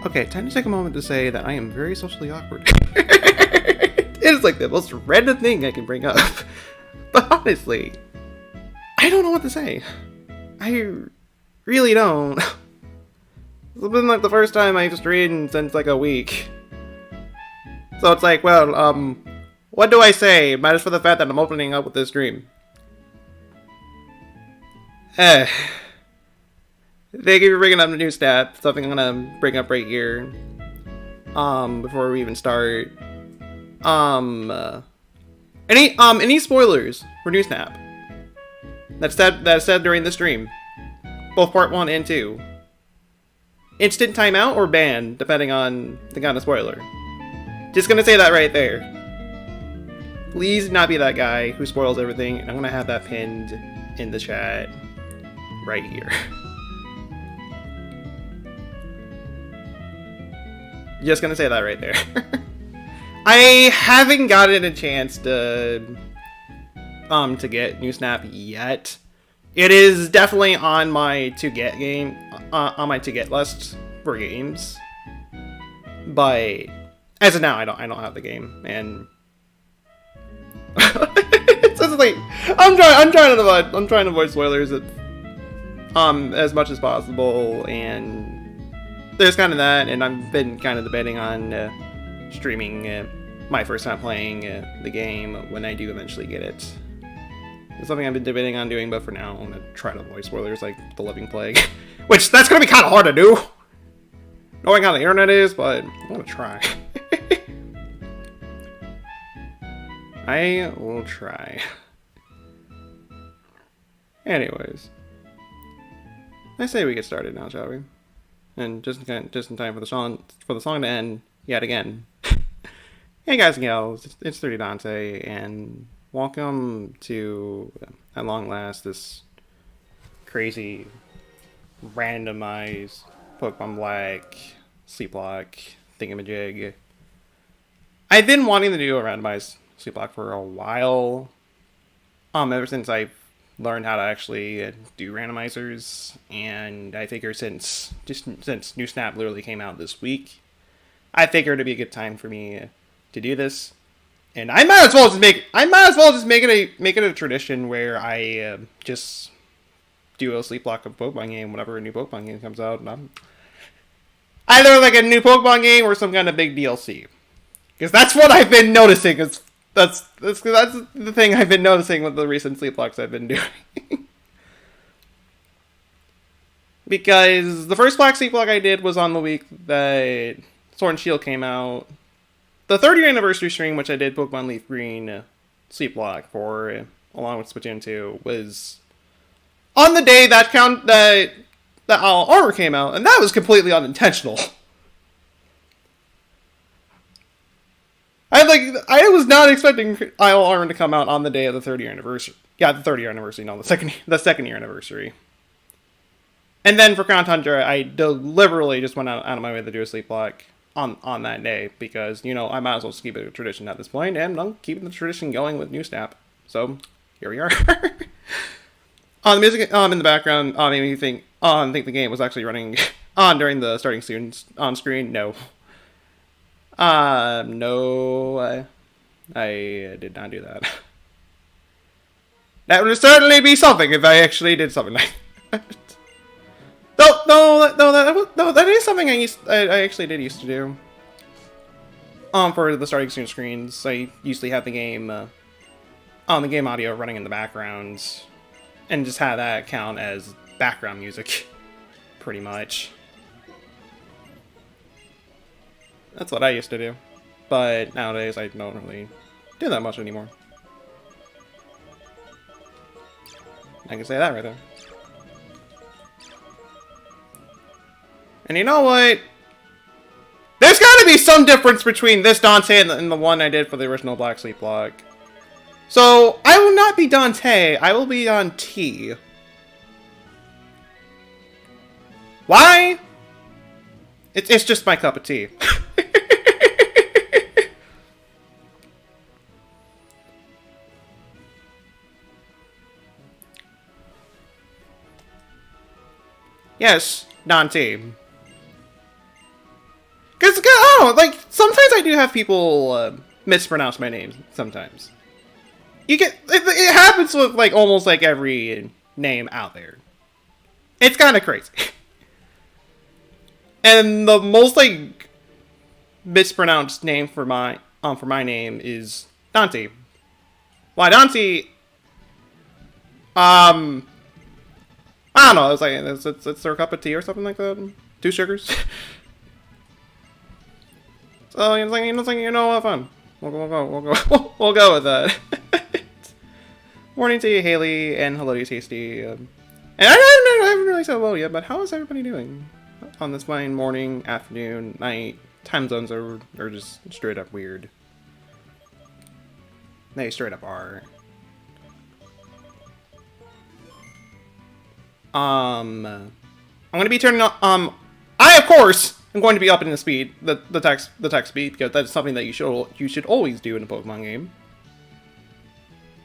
Okay, time to take a moment to say that I am very socially awkward. It is like the most random thing I can bring up. But honestly, I don't know what to say. I really don't. It's been like the first time I've streamed since like a week. So it's like, well, what do I say? Minus for the fact that I'm opening up with this stream. Thank you for bringing up the new stat. Something I'm gonna bring up right here. Before we even start. Any spoilers for New Snap? That's said during the stream. Both part 1 and 2. Instant timeout or ban, depending on the kind of spoiler. Just gonna say that right there. Please not be that guy who spoils everything. I'm gonna have that pinned in the chat right here. Just gonna say that right there. I haven't gotten a chance to get New Snap yet. It is definitely on my to get list for games. But as of now, I don't have the game, and it's just like I'm trying to avoid spoilers as much as possible, and there's kind of that, and I've been kind of debating on streaming my first time playing the game when I do eventually get it. It's something I've been debating on doing, but for now I'm gonna try to avoid spoilers like the Living Plague, which that's gonna be kind of hard to do, knowing how the internet is, but I'm gonna try. I will try. Anyways, I say we get started now, shall we? And just in time for the song to end yet again. Hey guys and gals, it's 30 Dante, and welcome to, at long last, this crazy randomized Pokemon Black Sleeplocke thingamajig. I've been wanting to do a randomized Sleeplocke for a while. Ever since I've learned how to actually do randomizers, and I figure since New Snap literally came out this week, I figured it'd be a good time for me to do this. And I might as well just make it a tradition where I just do a Sleeplocke of Pokemon game whenever a new Pokemon game comes out. And either like a new Pokemon game or some kind of big DLC, because that's what I've been noticing. That's the thing I've been noticing with the recent Sleeplocks I've been doing. Because the first Black Sleeplocke I did was on the week that Sword and Shield came out. The 30th anniversary stream, which I did Pokemon Leaf Green Sleeplocke for, along with Splatoon 2, was on the day that Isle Armor came out, and that was completely unintentional. I was not expecting Isle Armor to come out on the day of the 30th anniversary. Yeah, the 30th anniversary, no, the second year anniversary. And then for Crown Tundra, I deliberately just went out of my way to do a Sleeplocke on that day, because, you know, I might as well just keep it a tradition at this point, and I'm keeping the tradition going with New Snap. So, here we are. The music in the background made me think the game was actually running on during the starting students on screen. No. No, I did not do that. That would certainly be something if I actually did something like that. No, that is something I actually did used to do. For the starting student screens, I usually have the game audio running in the background, and just have that count as background music, pretty much. That's what I used to do, but nowadays I don't really do that much anymore. I can say that right there. And you know what? There's gotta be some difference between this Dante and the one I did for the original Black Sleeplocke. So, I will not be Dante, I will be on T. Why? It's just my cup of tea. Yes, Dante. Because, I don't know, like, sometimes I do have people mispronounce my name, sometimes. It happens with, like, almost, like, every name out there. It's kind of crazy. And the most, like, mispronounced name for my name is Dante. Why Dante? I don't know. It's like it's their cup of tea or something like that. 2 sugars. So it's like you know what, fun. We'll go with that. Morning to you, Haley, and hello to you, Tasty. And I haven't really said hello yet, but how is everybody doing on this fine morning, afternoon, night? Time zones are just straight up weird. They straight up are. I'm gonna be turning on. I of course am going to be upping the speed, the text speed, because that's something that you should always do in a Pokemon game.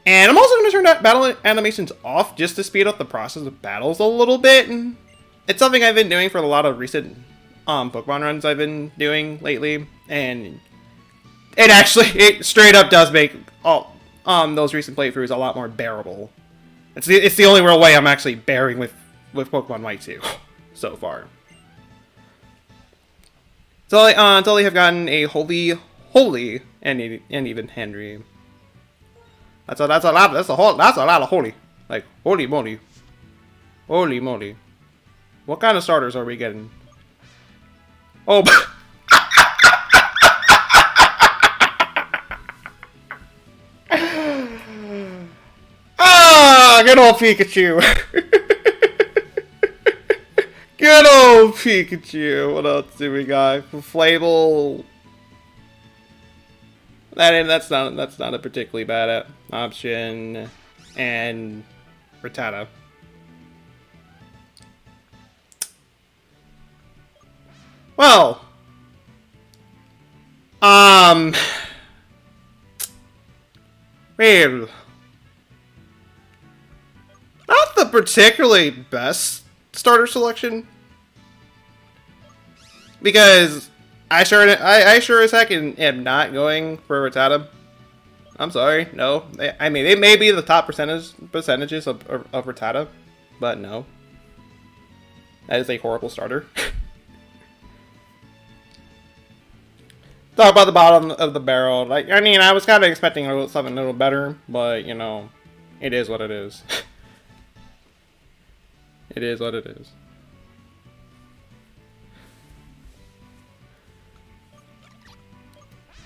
And I'm also going to turn that battle animations off just to speed up the process of battles a little bit. It's something I've been doing for a lot of recent Pokemon runs I've been doing lately, and it straight up does make all those recent playthroughs a lot more bearable. It's the only real way I'm actually bearing with Pokemon White 2 so far. So until they have gotten a holy, and even Henry. That's a lot of holy. Like, holy moly. Holy moly. What kind of starters are we getting? Oh, good old Pikachu. Good old Pikachu. What else do we got? Flable. That's not a particularly bad option. And Rattata. Well, well, not the particularly best starter selection, because I sure as heck am not for Rattata. I'm sorry, no. I mean, it may be the top percentages of Rattata, but no. That is a horrible starter. Talk about the bottom of the barrel. Like, I mean, I was kind of expecting something a little better, but you know, it is what it is. It is what it is.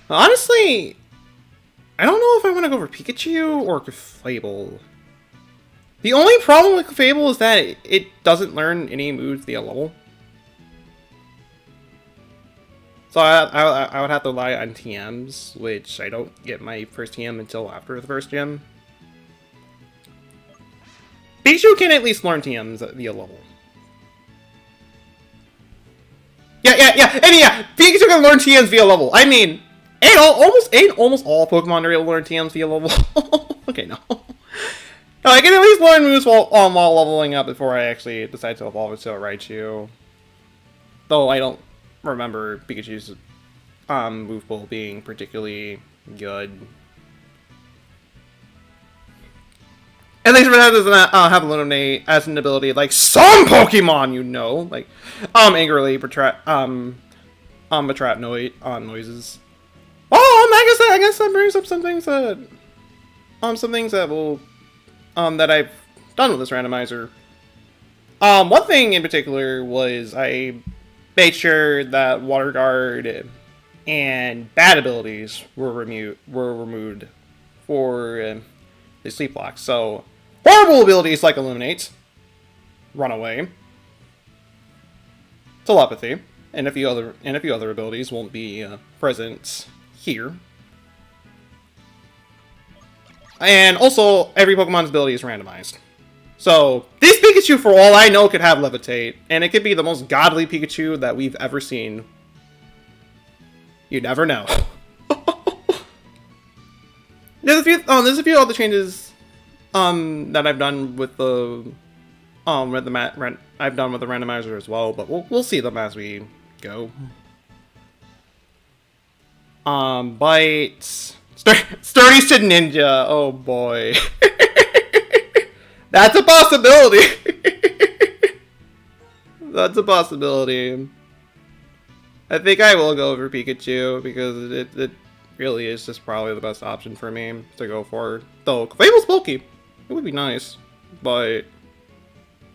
Honestly, I don't know if I want to go for Pikachu or Clefable. The only problem with Clefable is that it doesn't learn any moves via level. So I would have to rely on TMs, which I don't get my first TM until after the first gym. Pikachu can at least learn TMs via level. Yeah, Pikachu can learn TMs via level. I mean, ain't almost all Pokemon are able to learn TMs via level. Okay, no. No, I can at least learn moves while leveling up before I actually decide to evolve it to a Raichu. Though I don't remember Pikachu's move pool being particularly good. At least Rattata does not have Illuminate as an ability like some Pokemon, you know, like angrily retract noises. Oh, I guess that brings up some things that will that I've done with this randomizer. One thing in particular was I made sure that Water Guard and bad abilities were removed for the Sleeplocke. So horrible abilities like Illuminate, Runaway, Telepathy, and a few other abilities won't be present here. And also, every Pokemon's ability is randomized. So, this Pikachu, for all I know, could have Levitate, and it could be the most godly Pikachu that we've ever seen. You never know. There's a few other changes that I've done with the I've done with the randomizer as well, but we'll see them as we go. Bite. Sturdy to ninja. Oh boy. That's a possibility. That's a possibility. I think I will go for Pikachu because it really is just probably the best option for me to go for. Though Clefable's bulky. It would be nice. But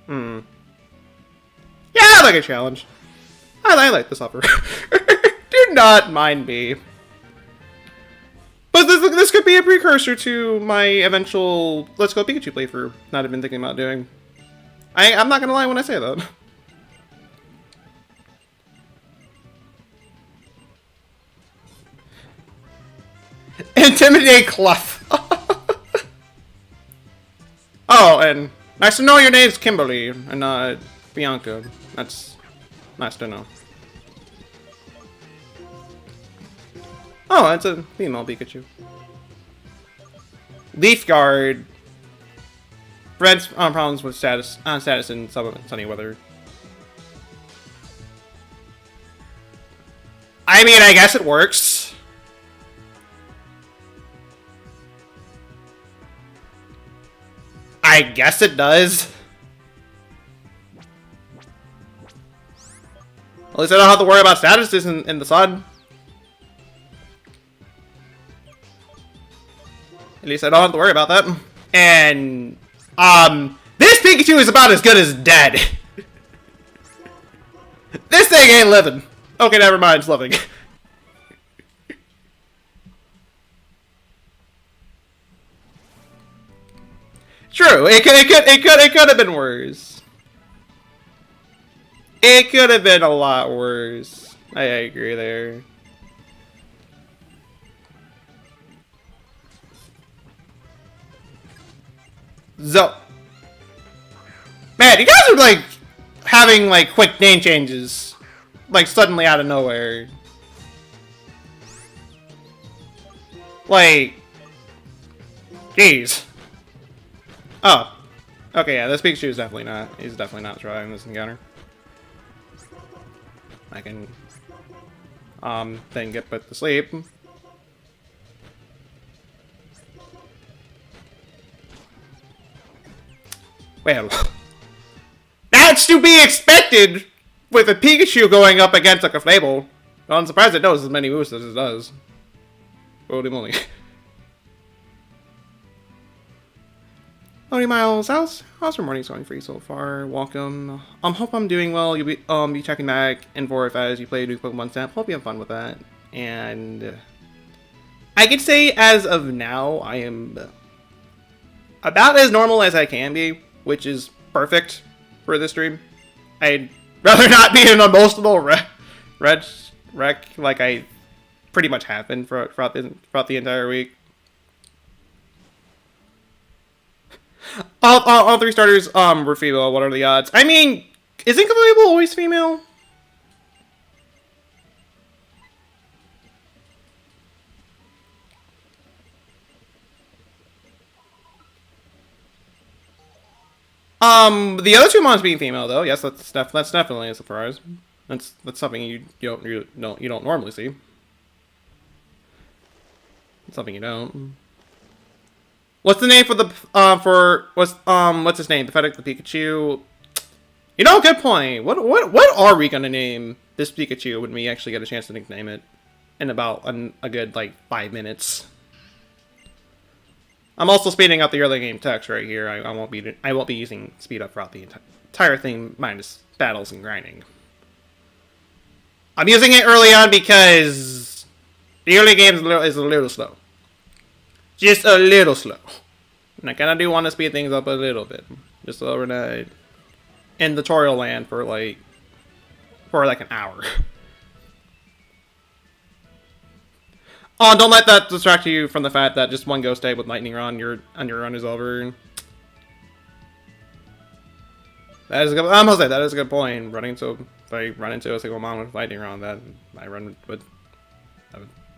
yeah, I like a challenge. I like this offer. Do not mind me. But this could be a precursor to my eventual Let's Go Pikachu playthrough that I've been thinking about doing. I'm not gonna lie when I say that. Intimidate Clef. Oh, and nice to know your name's Kimberly and not Bianca. That's nice to know. Oh, it's a female Pikachu. Leaf Guard. Friends problems with status in sunny weather. I mean, I guess it works. I guess it does. At least I don't have to worry about statuses in the sun. At least I don't have to worry about that. And, this Pikachu is about as good as dead. This thing ain't living. Okay, never mind, it's living. True, it could have been worse. It could have been a lot worse. I agree there. So, man, you guys are like having like quick name changes, like suddenly out of nowhere. Like, jeez. Oh, okay, yeah, this Pikachu is definitely not. He's definitely not trying this encounter. I can, then get put to sleep. Well, that's to be expected with a Pikachu going up against a Clefable. Well, I'm surprised it knows as many moves as it does. Holy moly. Lonely Miles, how's your morning's going for you so far? Welcome. Hope I'm doing well. You'll be checking back in for if as you play a new Pokemon Snap. Hope you have fun with that. And I could say as of now, I am about as normal as I can be, which is perfect for this stream. I'd rather not be an emotional wreck like I pretty much have been throughout the entire week. All three starters were female. What are the odds? I mean, isn't Clefable always female? The other two mons being female though, yes, that's definitely a surprise. That's something you don't normally see. It's something you don't. What's the name for the what's his name? Pathetic the Pikachu. You know, good point. What are we gonna name this Pikachu when we actually get a chance to nickname it in about a good like 5 minutes? I'm also speeding up the early game text right here. I won't be using speed up throughout the entire thing minus battles and grinding. I'm using it early on because the early game is a little slow. Just a little slow. And I kind of do want to speed things up a little bit. Just so we're not in tutorial land for like an hour. Oh, don't let that distract you from the fact that just one Ghost Egg with Lightning Rod your run is over. That is a good, I must say, that is a good point. If I run into a single mon with Lightning Rod, that would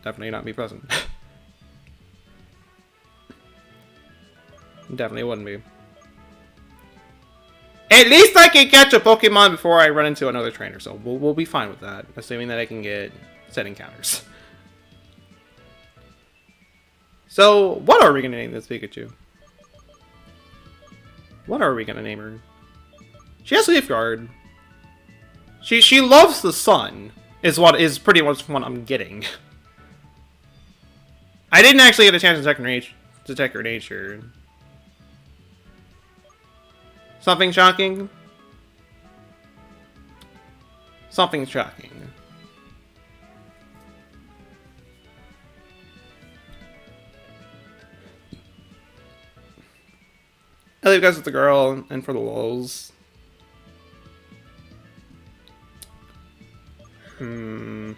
definitely not be present. Definitely wouldn't be. At least I can catch a Pokemon before I run into another trainer, so we'll be fine with that, assuming that I can get set encounters. So, what are we gonna name this Pikachu? What are we gonna name her? She has Safeguard. She loves the sun, is pretty much what I'm getting. I didn't actually get a chance to check her nature. Something shocking? Something shocking. I leave guys with the girl and for the lulz. Hmm.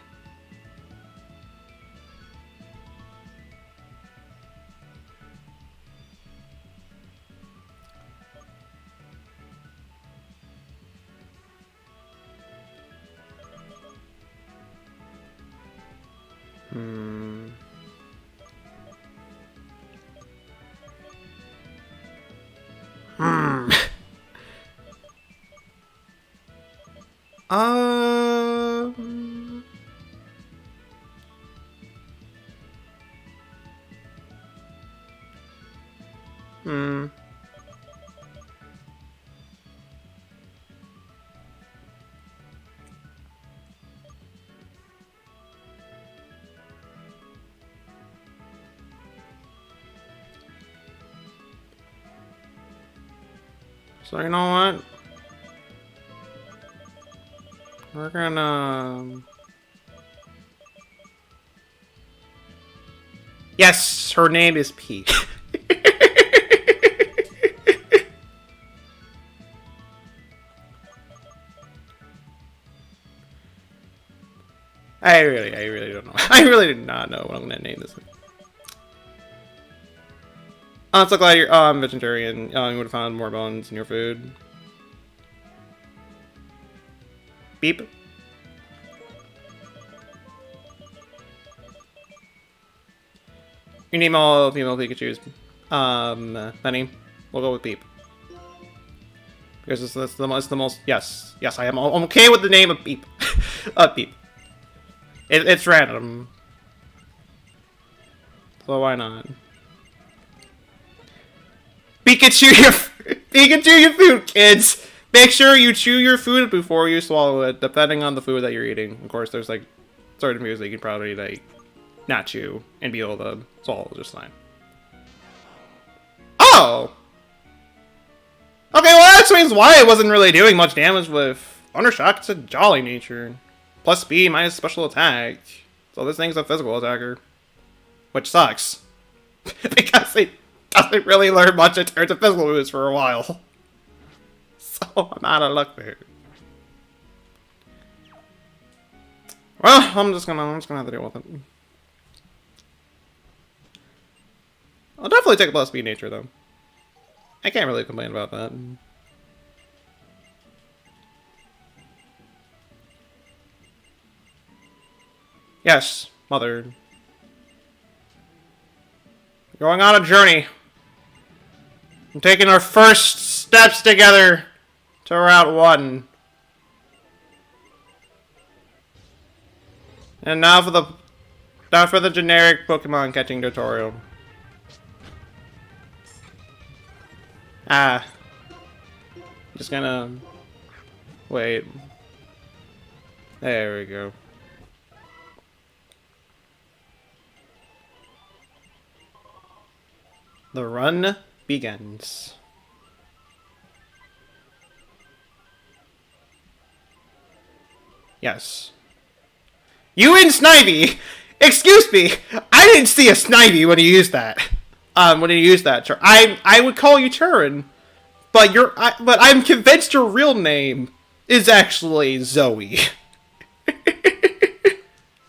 Hmm. Hmm. Hmm. So you know what? We're gonna... Yes, her name is P. I really don't know. I really did not know what I'm gonna name this thing. I'm so glad you're vegetarian. You would have found more bones in your food. Beep. You name all female Pikachus. Penny. We'll go with Beep. Because it's the most. Yes, I'm okay with the name of Beep. Beep. It's random. So why not? Pikachu your food, kids! Make sure you chew your food before you swallow it, depending on the food that you're eating. Of course, there's like certain foods that you can probably like not chew and be able to swallow just fine. Oh! Okay, well that explains why it wasn't really doing much damage with Thundershock. It's a jolly nature. Plus speed, minus special attack. So this thing's a physical attacker. Which sucks. Because it doesn't really learn much in terms of physical moves for a while. So I'm out of luck there. Well, I'm just gonna have to deal with it. I'll definitely take a plus speed nature though. I can't really complain about that. Yes, mother. Going on a journey. I'm taking our first steps together to Route 1. And now for the generic Pokemon catching tutorial. Just gonna wait. There we go. The run begins. Yes. You and Snivy! Excuse me! I didn't see a Snivy when you used that. When you used that. I would call you Turin. But but I'm convinced your real name is actually Zoe.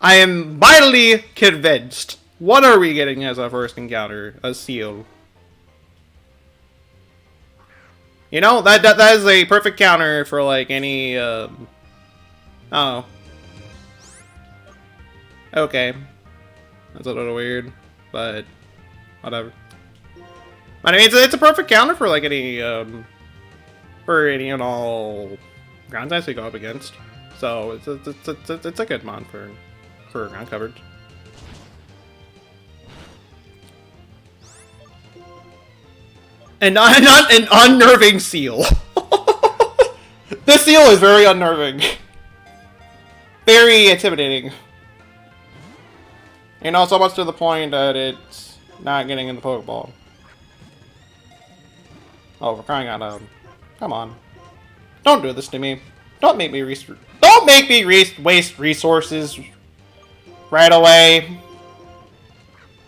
I am mightily convinced. What are we getting as our first encounter? A seal. You know, that is a perfect counter for like any oh. Okay. That's a little weird, but whatever. I mean, it's a perfect counter for like any for any and all ground types we go up against. So it's a good mon for ground coverage. An unnerving seal. This seal is very unnerving. Very intimidating. You know, so much to the point that it's not getting in the Pokeball. Oh, we're crying out loud. Come on. Don't do this to me. Don't make me waste resources right away.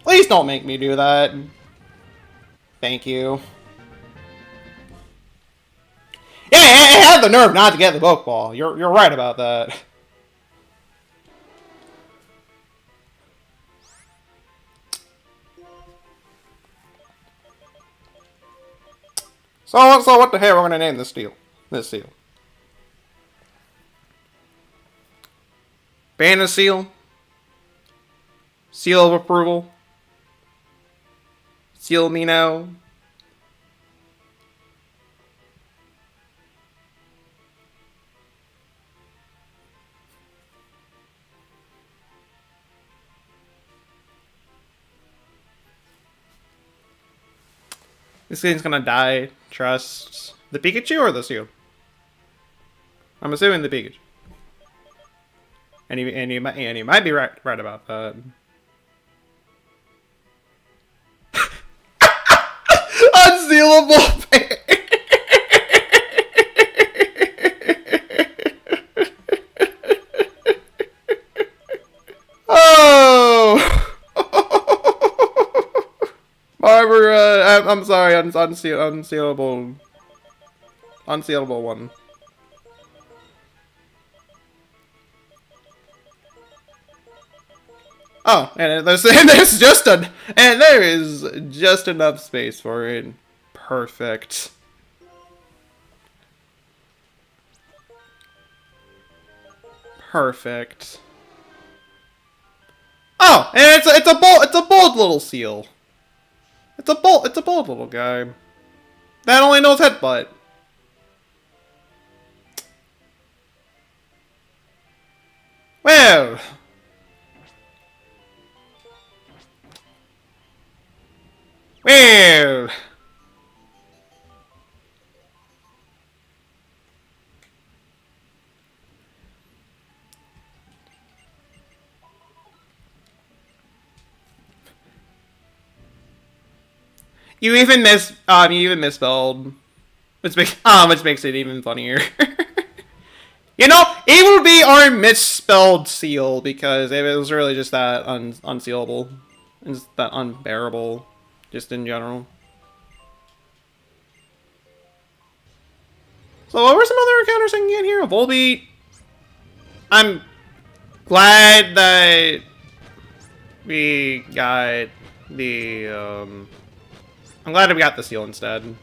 Please don't make me do that. Thank you. Yeah, I had the nerve not to get the Pokeball. You're right about that. So what the hell we're gonna name this seal? Bandit seal? Seal of approval? Seal me now? This thing's gonna die. Trust the Pikachu or the seal? I'm assuming the Pikachu. And you might be right about that. Unsealable. Oh. Barbara, I'm sorry, unsealable one. Oh, and there is just enough space for it. Perfect. Perfect. Oh, and it's a bold little seal. It's a bold little guy. That only knows headbutt. Well. Well. You even misspelled, which makes it even funnier. You know, it would be our misspelled seal because it was really just that unsealable, and just that unbearable, just in general. So what were some other encounters I can get here? A Volbeat. I'm glad that we got the I'm glad that we got the seal instead.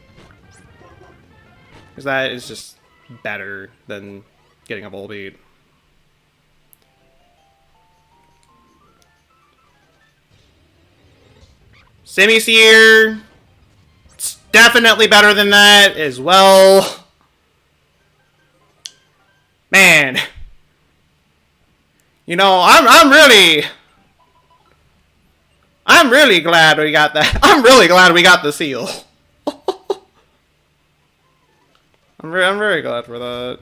Because that is just better than getting a Volbeat. Semi-Seer. It's definitely better than that as well. Man. You know, I'm really glad we got that. I'm really glad we got the seal. I'm very glad for that.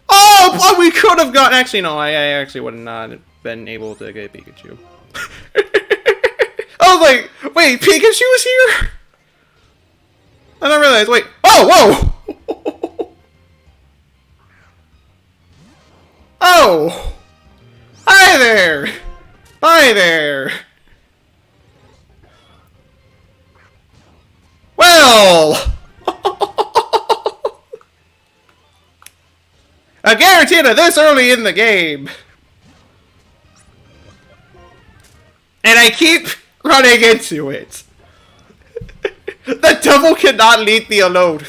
Oh, but we could have gotten. Actually, no. I actually would not have been able to get Pikachu. I was like, wait, Pikachu is here? And I realized, wait. Oh, whoa. Oh. Hi there. Hi there. Well. I guarantee that this early in the game. And I keep running into it. The devil cannot leave me alone.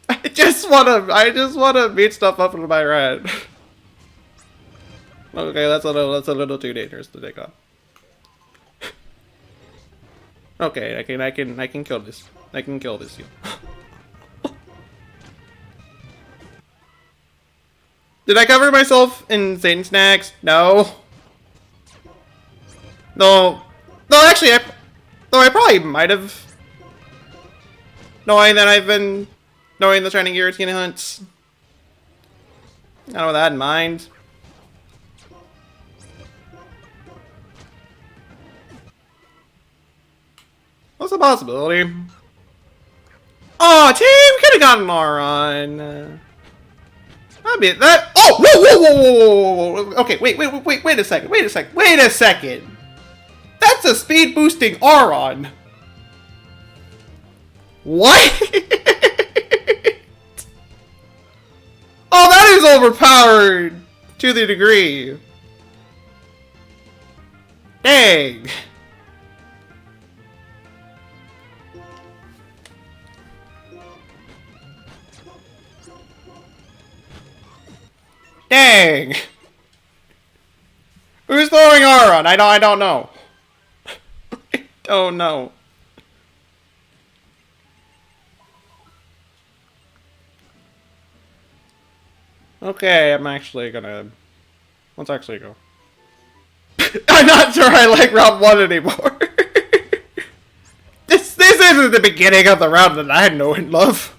I just wanna beat stuff up with my rat. Okay, that's a little too dangerous to take on. Okay, I can kill this. I can kill this seal. Did I cover myself in Satan Snacks? No. No. No, actually, I probably might have. Knowing that I've been... Knowing the training gear is gonna hunt. I know with that in mind. What's the possibility? Oh, team could have gotten Aron. That'd be that. Oh, whoa. Okay, wait a second. That's a speed boosting Aron. What? Oh, that is overpowered to the degree. Dang. Dang. Who's throwing Aron? I don't know. I don't know. Okay, I'm actually gonna... Let's actually go. I'm not sure I like round 1 anymore. This isn't the beginning of the round that I know and love.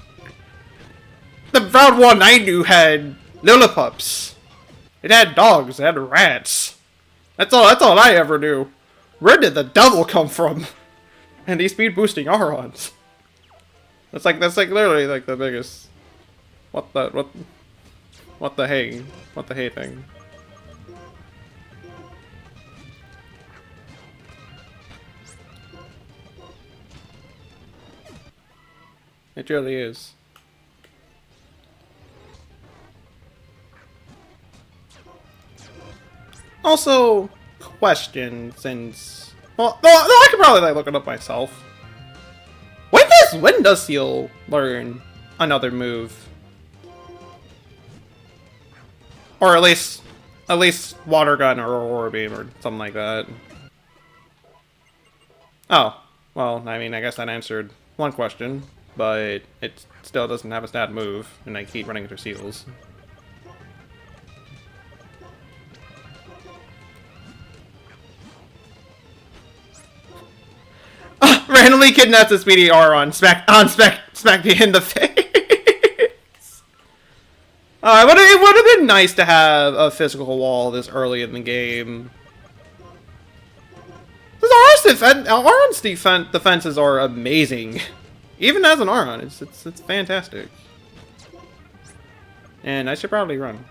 The round 1 I knew had Lillipups. It had dogs, it had rats. That's all I ever knew. Where did the devil come from? And these speed boosting Arons. That's like literally like the biggest... What the hey thing. It really is. Also, question since... Well, no, I could probably like look it up myself. When does Seal learn another move? Or at least Water Gun or Aurora Beam or something like that. Oh, well, I mean, I guess that answered one question, but it still doesn't have a stat move, and I keep running into Seals. Randomly kidnaps a speedy Aron, smack me in the face. It would have been nice to have a physical wall this early in the game. Aron's defenses are amazing. Even as an Aron, it's fantastic. And I should probably run.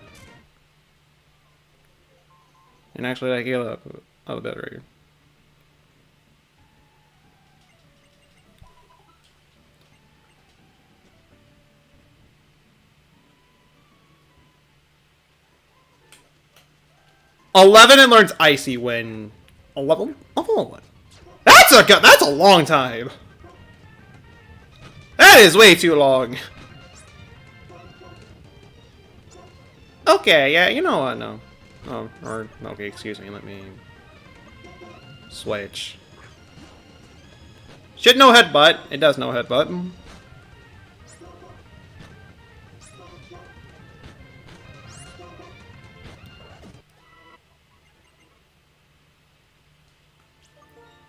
And actually like heal up a bit right here. '11 and learns Icy when 11. That's a long time. That is way too long. Okay, yeah, you know what? No. Oh, or okay, excuse me. Let me switch. Should know headbutt. It does know headbutt.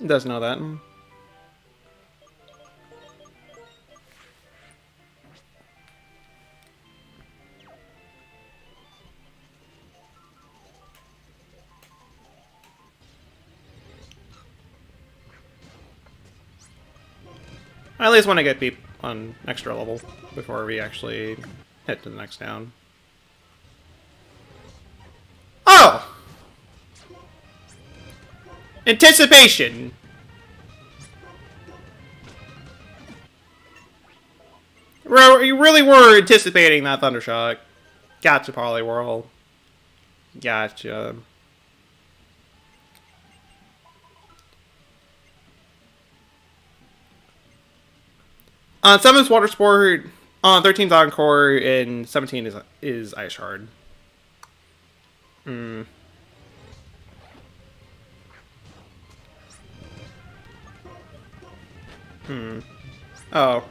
It does know that. I at least want to get Beep on extra level before we actually hit to the next town. Oh! Anticipation! You really were anticipating that Thundershock. Gotcha, Poliwhirl. Gotcha. On 7's Water Sport, on 13's Encore, and 17 is Ice Shard. Oh.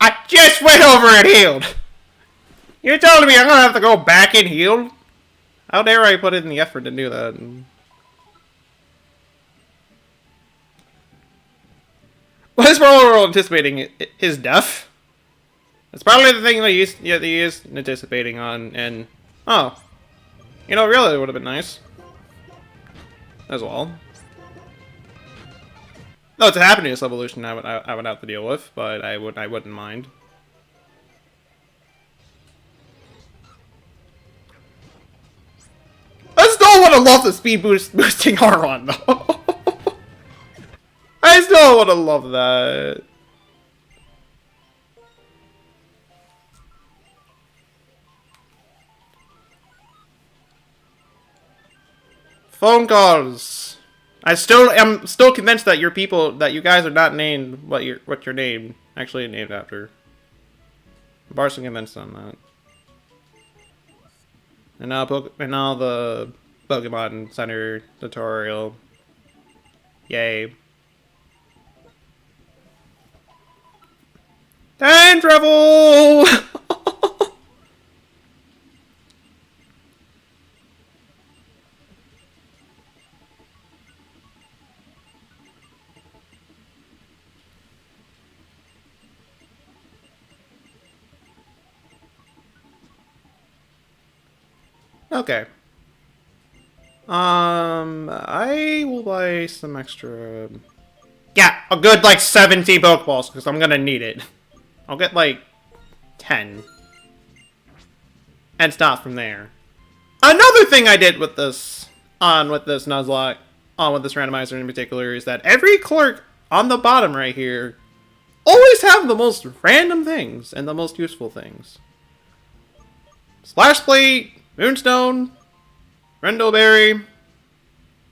I just went over and healed! You're telling me I'm gonna have to go back and heal? How dare I put in the effort to do that? What is World anticipating? His death? That's probably the thing that he is anticipating on, and... Oh. You know, really, it would have been nice. As well. No, it's a happiness evolution I would have to deal with, but I wouldn't mind. I still would have loved the speed boosting Haron, though. I still would have loved that. Phone calls. I'm still convinced that you guys are not named what you're named actually named after. I'm partially convinced on that. And now the Pokemon Center tutorial. Yay. Time travel! Okay. I will buy some extra... Yeah, a good, like, 70 Pokeballs, because I'm gonna need it. I'll get, like, 10. And stop from there. Another thing I did with this, with this Nuzlocke, with this randomizer in particular, is that every clerk on the bottom right here always have the most random things and the most useful things. Slash Plate, Moonstone, Rendleberry,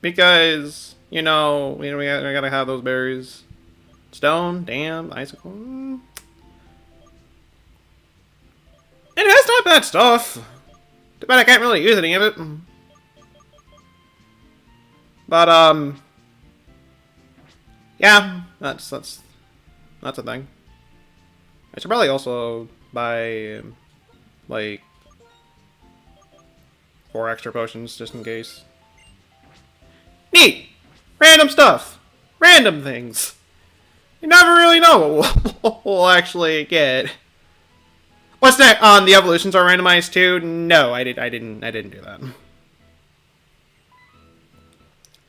because, you know, we gotta have those berries. Stone, Dam, Icicle. And that's not bad stuff. Too bad I can't really use any of it. But, yeah, that's a thing. I should probably also buy, like, 4 extra potions, just in case. Neat! Random stuff! Random things! You never really know what we'll actually get. What's next? The evolutions are randomized too? No, I didn't do that.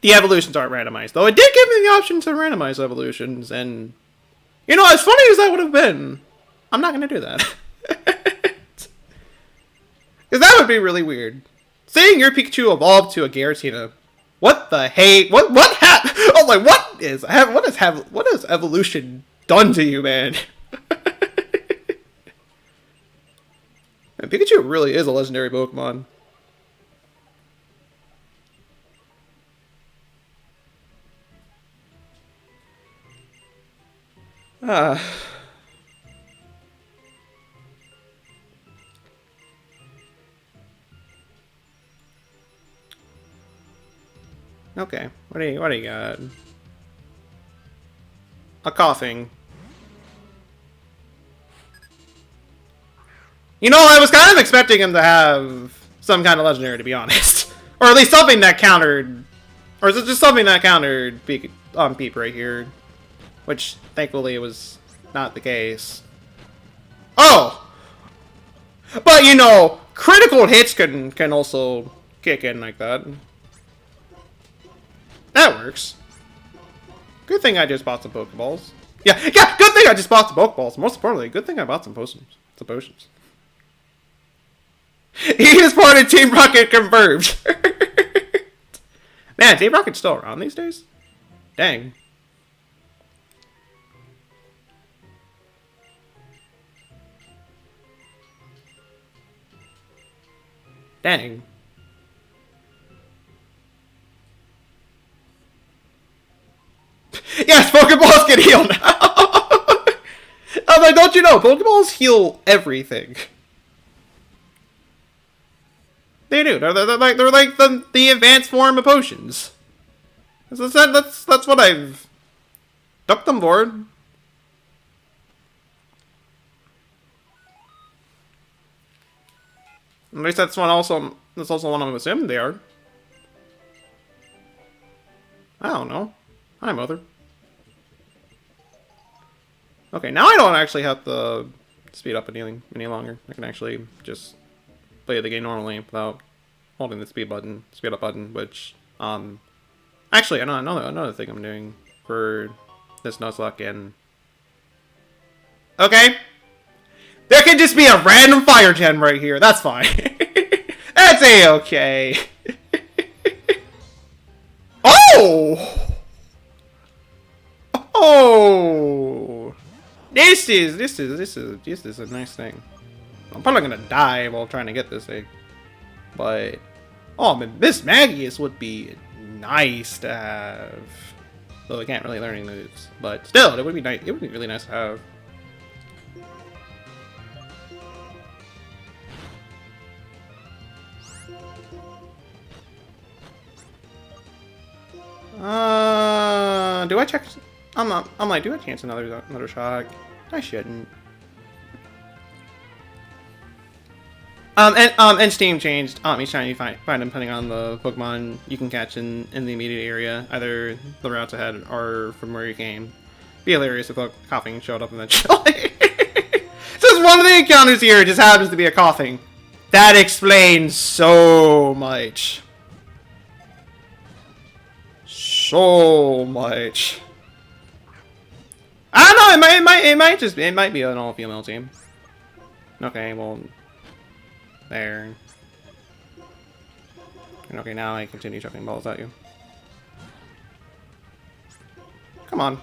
The evolutions aren't randomized, though it did give me the option to randomize evolutions, and... You know, as funny as that would have been, I'm not gonna do that. Because that would be really weird. Seeing your Pikachu evolve to a Giratina. What the hey? What happened? Oh my! What has evolution done to you, man? And Pikachu really is a legendary Pokemon. Okay, what do you got? A coughing. You know, I was kind of expecting him to have some kind of legendary, to be honest. Or at least something that countered... Or is it just something that countered Peep right here? Which, thankfully, was not the case. Oh! But, you know, critical hits can also kick in like that. That works. Good thing I just bought some Pokeballs. Yeah, good thing I just bought some Pokeballs. Most importantly, good thing I bought some potions. Some potions. He is part of Team Rocket confirmed. Man, Team Rocket's still around these days? Dang. Dang. Yes, Pokeballs can heal now! I was like, don't you know, Pokeballs heal everything. They do. They're like the advanced form of potions. That's what I've took them for. At least that's also one I'm assuming they are. I don't know. Hi, Mother. Okay, now I don't actually have to speed up any longer. I can actually just play the game normally without holding the speed up button, which, actually, I know another thing I'm doing for this Nuzlocke, and... Okay! There can just be a random fire gem right here, that's fine. That's a-okay. Oh! Oh! This is a nice thing. I'm probably gonna die while trying to get this thing. But, oh man, this Magius would be nice to have. Though I can't really learn any moves, but still, it would be nice. It would be really nice to have. Do I check? I'm like, do I chance another shock? I shouldn't. And Steam changed. Each time you find them, depending on the Pokemon you can catch in the immediate area, either the routes ahead or from where you came. Be hilarious if a coughing showed up eventually. Just one of the encounters here just happens to be a coughing. That explains so much. So much. I don't know. It might be an all-female team. Okay, well. There. And okay, now I continue chucking balls at you. Come on.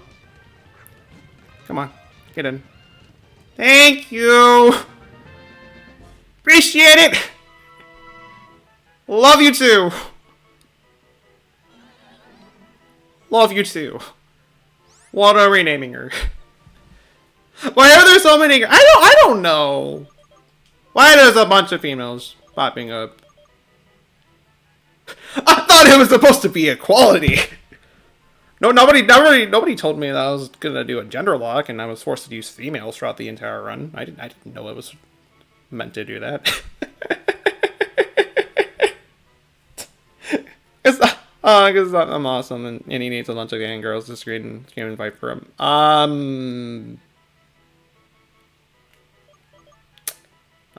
Come on. Get in. Thank you! Appreciate it! Love you too! Love you too. What are we naming her? Why are there so many? I don't know. Why there's a bunch of females popping up? I thought it was supposed to be equality. No, nobody told me that I was gonna do a gender lock, and I was forced to use females throughout the entire run. I didn't know it was meant to do that. Because I'm awesome, and he needs a bunch of gang girls to scream and fight for him. I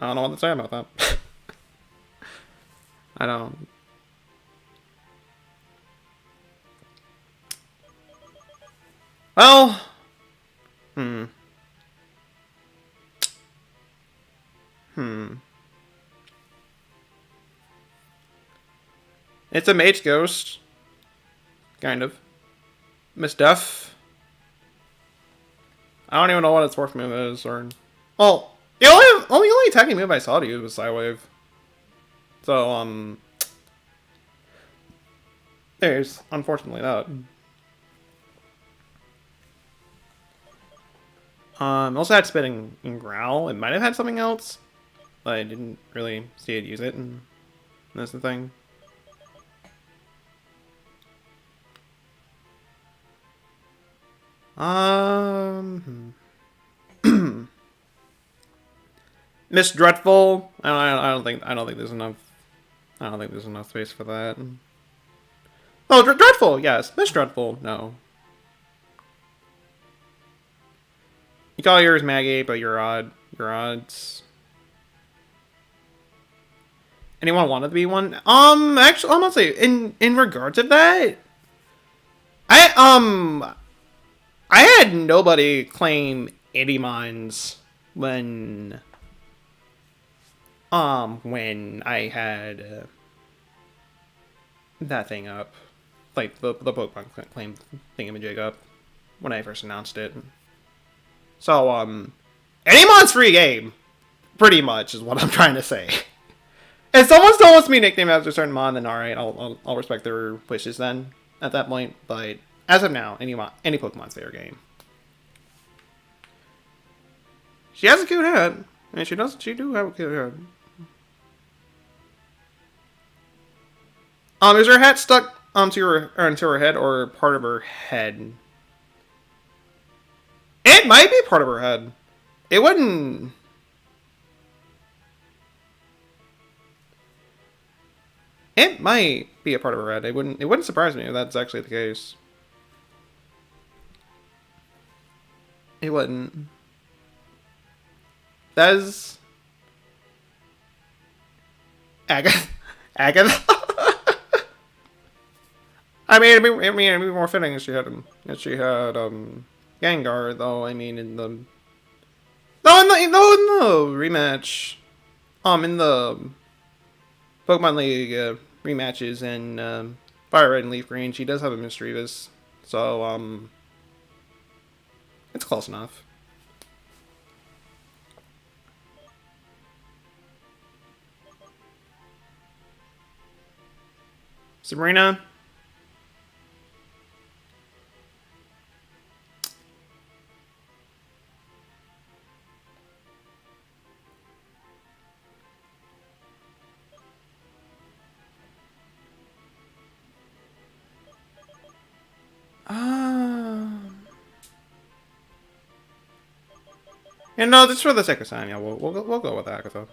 don't know what to say about that. I don't. Well, It's a mage ghost. Kind of. Miss Death. I don't even know what its fourth move is, or... Well, the only attacking move I saw to use was Psywave. So, there's, unfortunately, that. Also had Spitting and Growl. It might have had something else, but I didn't really see it use it, and that's the thing. Miss Dreadful. I don't think there's enough. I don't think there's enough space for that. Oh, Dreadful. Yes, Miss Dreadful. No. You call yours Maggie, but you're odd. Your odds. Anyone wanted to be one? Actually, I'm gonna say in regards of that, I had nobody claim Edimons when I had that thing up, like the Pokemon claim thingamajig up when I first announced it. So Edimon's free game, pretty much is what I'm trying to say. If someone still wants me nickname after a certain mon, then alright, I'll respect their wishes then at that point. But as of now, any Pokemon's fair game. She has a cute head, and she do have a cute head. Is her hat stuck onto her head or part of her head? It might be part of her head. It wouldn't. It might be a part of her head. It wouldn't surprise me if that's actually the case. He wouldn't. That is... Agatha. Agatha. it'd be more fitting if she had Gengar, though. I mean, in the rematch, in the Pokemon League rematches in Fire Red and Leaf Green, she does have a Misdreavus, so it's close enough. Sabrina. Yeah, no, just for the sake of time, yeah, we'll go with Agatha.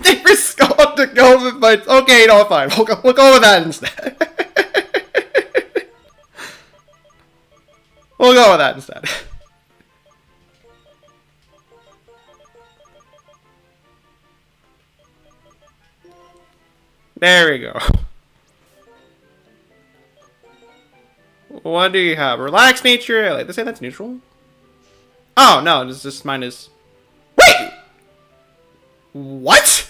They risk to go with my... Okay, no, fine. We'll go with that instead. We'll go with that instead. There we go. What do you have? Relaxed nature? Like, they say that's neutral? Oh, no, it's just minus... Wait! What?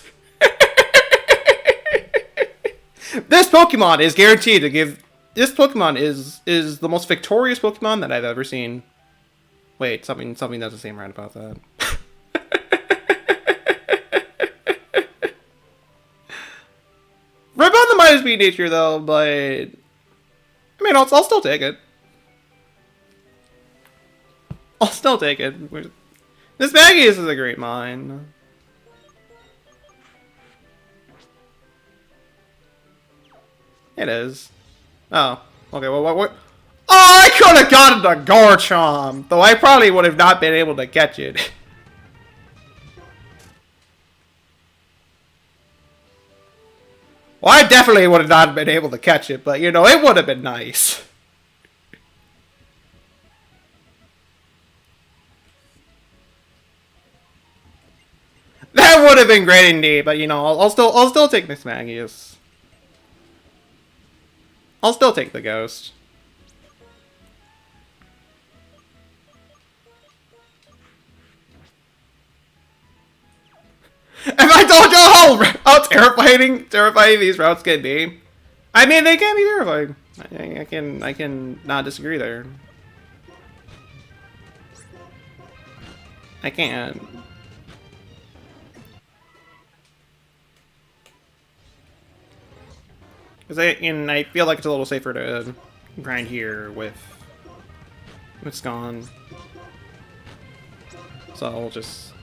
This Pokemon is guaranteed to give... This Pokemon is the most victorious Pokemon that I've ever seen. Wait, something doesn't seem right about that. Rip on the minus B nature, though, but... I mean, I'll still take it. I'll still take it. This Magius is a great mine. It is. Oh. Okay, well, what? Oh, I could have gotten the Garchomp! Though I probably would have not been able to catch it. Well, I definitely would have not been able to catch it, but, you know, it would have been nice. That would have been great indeed, but, you know, I'll still take Miss Magius. I'll still take the Ghost. If I told you how terrifying these routes can be, I mean, they can be terrifying. I can not disagree there. I can't. Because I feel like it's a little safer to grind here with Scon. So I'll just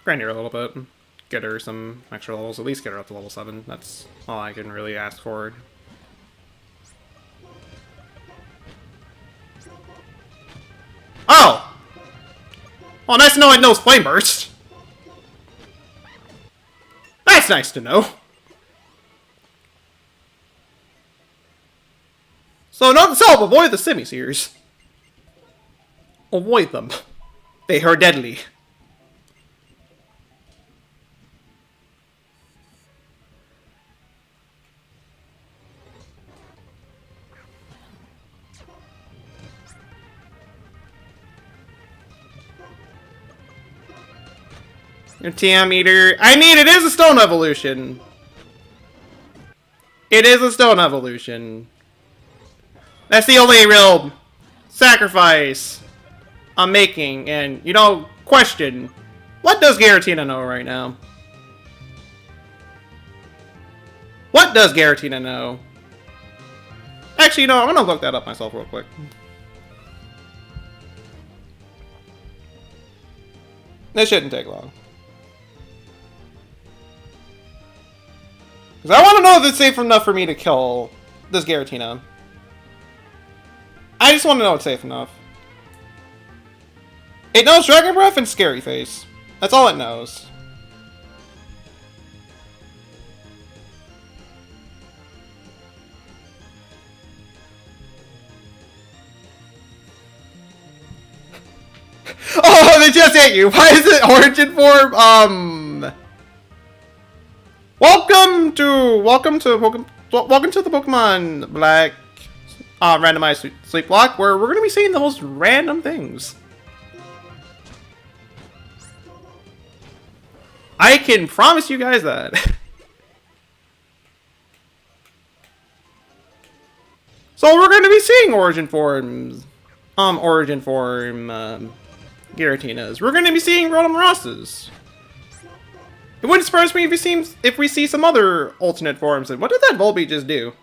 grind here a little bit. Get her some extra levels. At least get her up to level 7. That's all I can really ask for. Oh! Well, nice to know it knows Flame Burst. That's nice to know. So note to self, avoid the Simisears. Avoid them. They are deadly. Your TM Eater. I mean, it is a Stone Evolution. It is a Stone Evolution. That's the only real sacrifice I'm making. And, you know, question. What does Giratina know right now? What does Giratina know? Actually, you know, I'm gonna look that up myself real quick. This shouldn't take long. Because I want to know if it's safe enough for me to kill this Giratina. I just want to know it's safe enough. It knows Dragon Breath and Scary Face. That's all it knows. it just hit you. Why is it origin form? Welcome to the Pokemon Black Randomized Sleeplocke, where we're gonna be seeing the most random things. I can promise you guys that. So we're gonna be seeing origin form Giratinas. We're gonna be seeing Rotomorosas. It wouldn't surprise me if we see some other alternate forms. And what did that Volbeat just do?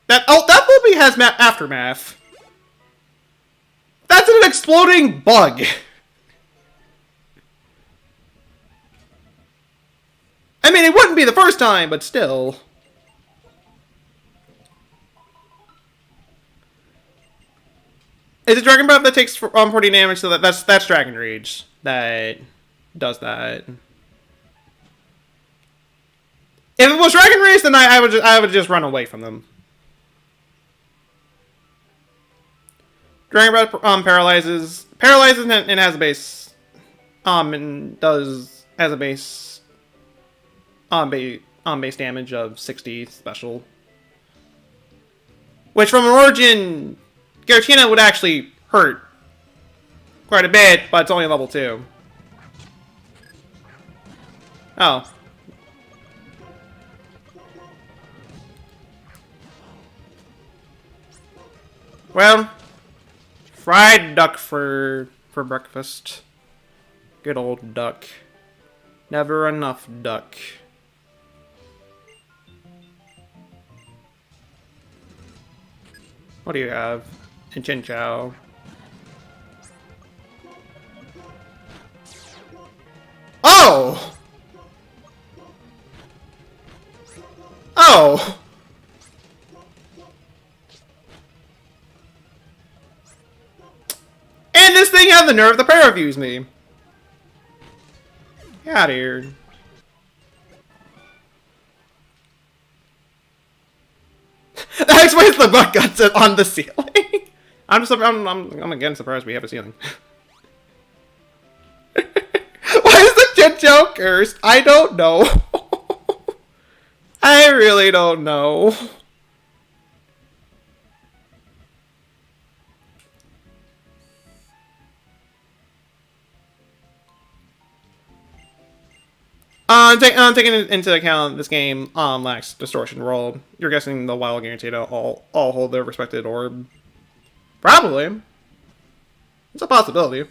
That Volbeat has aftermath. That's an exploding bug. I mean, it wouldn't be the first time, but still. It's a Dragon Breath that takes 40 damage, so that's Dragon Rage that does that. If it was Dragon Rage, then I would just run away from them. Dragon Breath paralyzes and has a base and has a base base damage of 60 special, which from an origin Giratina would actually hurt quite a bit, but it's only level 2. Oh. Well, fried duck for breakfast. Good old duck. Never enough duck. What do you have? In Chinchou. Oh! Oh! And this thing had the nerve to parafuse me. Get out of here. That explains the butt guts on the ceiling. I'm again surprised we have a ceiling. Why is the Chinchou cursed? I don't know. I really don't know. Taking into account this game lacks distortion roll, you're guessing the wild guarantee to all hold their respected orb. Probably. It's a possibility.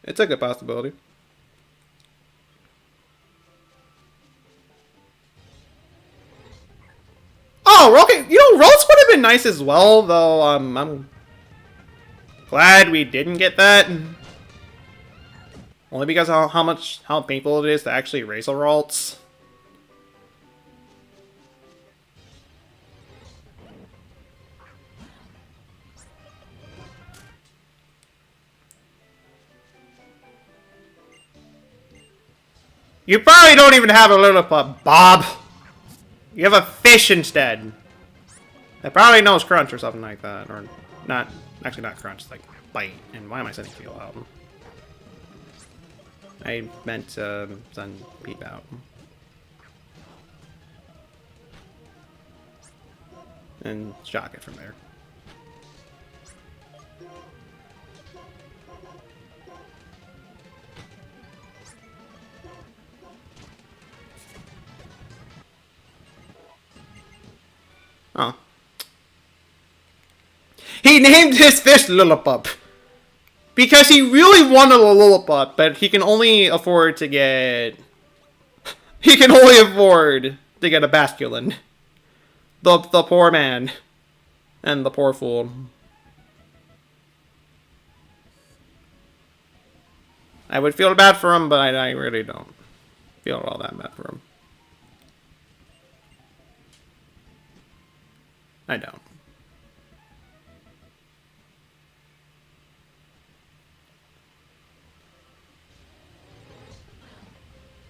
It's a good possibility. Oh, okay. You know, Rolls would have been nice as well, though. I'm glad we didn't get that. Only because of how painful it is to actually raise a Ralts. You probably don't even have a Lilliput, Bob. You have a fish instead. That probably knows Crunch or something like that, or not. Actually, not Crunch, like Bite. And why am I sending Feel out? I meant to send Peep out. And shock it from there. Oh. He named his fish Lilliput. Because he really wanted a Lilliput, but he can only afford to get... He can only afford to get a Basculin. The poor man. And the poor fool. I would feel bad for him, but I really don't feel all that bad for him. I don't.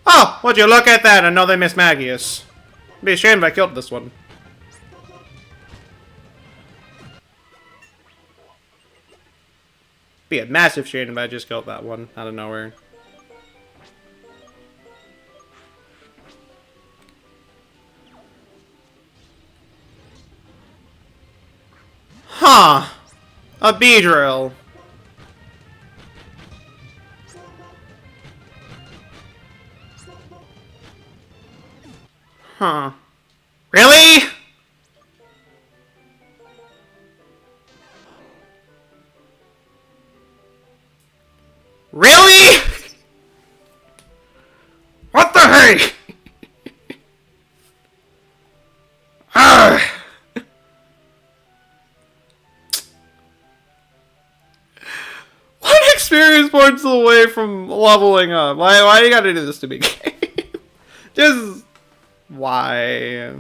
Oh, would you look at that? Another Miss Magius. It'd be a shame if I killed this one. Be a massive shame if I just killed that one out of nowhere. Huh. A Beedrill. Huh. Really? Really? What the heck? One experience points away from leveling up. Why you gotta do this to me? Just why?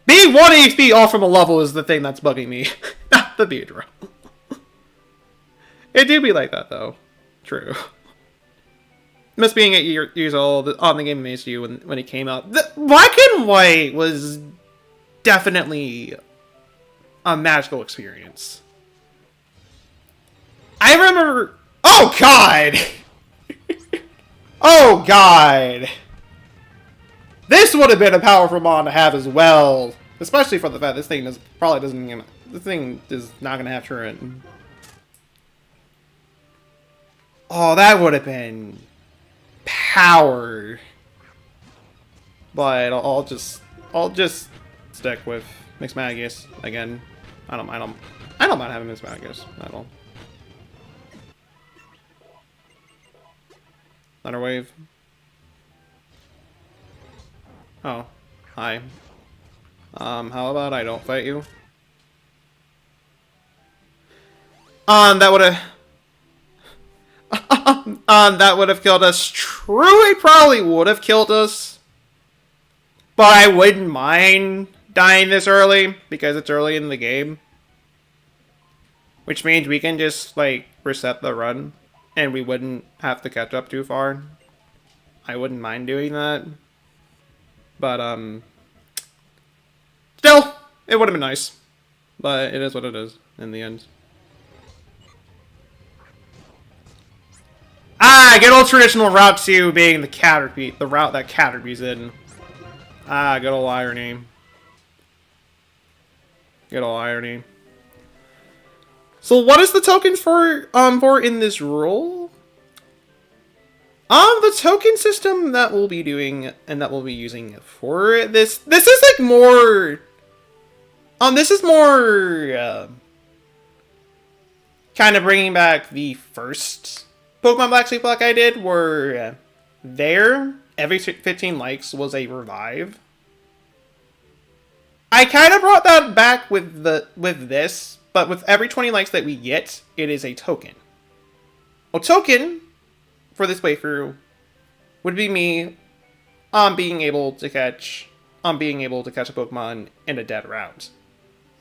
Being 1 HP off from a level is the thing that's bugging me, not the Beedrill. It do be like that though. True. Miss being 8 years old on the game amazed you when it came out. Black and White was definitely a magical experience. I remember. Oh God! Oh God! This would have been a powerful mon to have as well, especially for the fact this thing probably doesn't even. This thing is not gonna have turret. Oh, that would have been power. But I'll just stick with Mixmagus again. I don't mind having Mixmagus at all. Thunder Wave. Oh, hi. How about I don't fight you? That would have. That would have killed us. True, it probably would have killed us. But I wouldn't mind dying this early, because it's early in the game. Which means we can just, like, reset the run, and we wouldn't have to catch up too far. I wouldn't mind doing that. But, still, it would have been nice. But it is what it is, in the end. Ah, good old traditional Route 2 being the Caterpie, the route that Caterpie's in. Ah, good old irony. Good old irony. So what is the tokens for in this role? The token system that we'll be doing and that we'll be using for this is like more this is more kind of bringing back the first Pokemon Black Sleeplocke I did, where every 15 likes was a revive. I kind of brought that back with this, but with every 20 likes that we get, it is a token. A token for this playthrough would be me being able to catch a Pokemon in a dead route.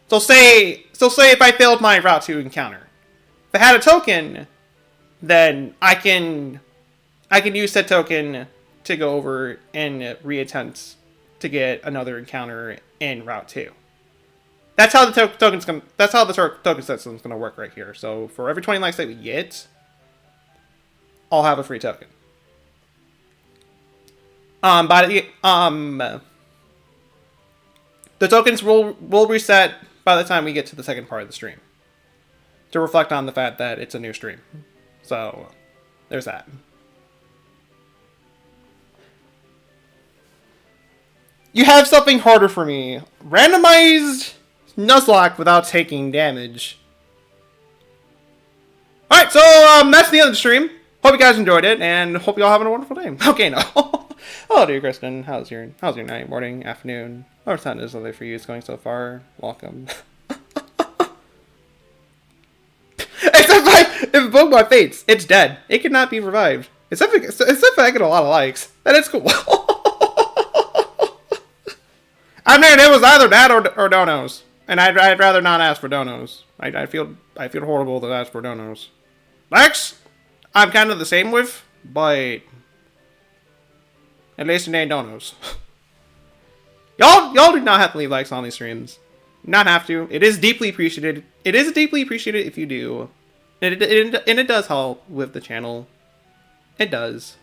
So say if I failed my Route 2 encounter, if I had a token, then I can use that token to go over and reattempt to get another encounter in Route 2. That's how the token system's gonna work right here. So for every 20 likes that we get, I'll have a free token. The tokens will reset by the time we get to the second part of the stream, to reflect on the fact that it's a new stream. So, there's that. You have something harder for me. Randomized Nuzlocke without taking damage. Alright, so that's the end of the stream. Hope you guys enjoyed it, and hope you all having a wonderful day. Okay, no. Hello, dear Kristen. How's your night, morning, afternoon? Whatever time it is for you is going so far. Welcome. If a Pokemon faints, it's dead. It cannot be revived. Except if I get a lot of likes. Then it's cool. I mean, it was either that or donos. And I'd rather not ask for donos. I feel horrible to ask for donos. Likes, I'm kind of the same with, but at least it ain't donos. Y'all do not have to leave likes on these streams. Not have to. It is deeply appreciated. It is deeply appreciated if you do. And it does help with the channel. It does.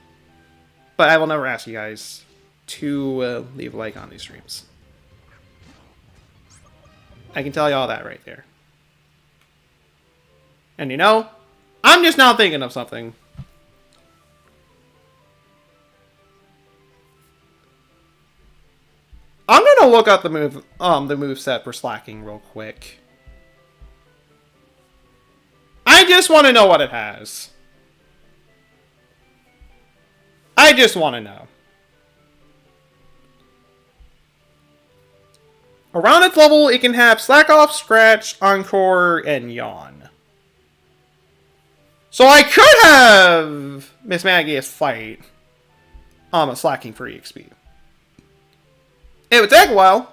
But I will never ask you guys to leave a like on these streams. I can tell you all that right there. And you know, I'm just now thinking of something. I'm gonna look up the move set for slacking real quick. I just want to know what it has. I just want to know. Around its level, it can have Slack Off, Scratch, Encore, and Yawn. So I could have Miss Maggie's fight a slacking for EXP. It would take a while,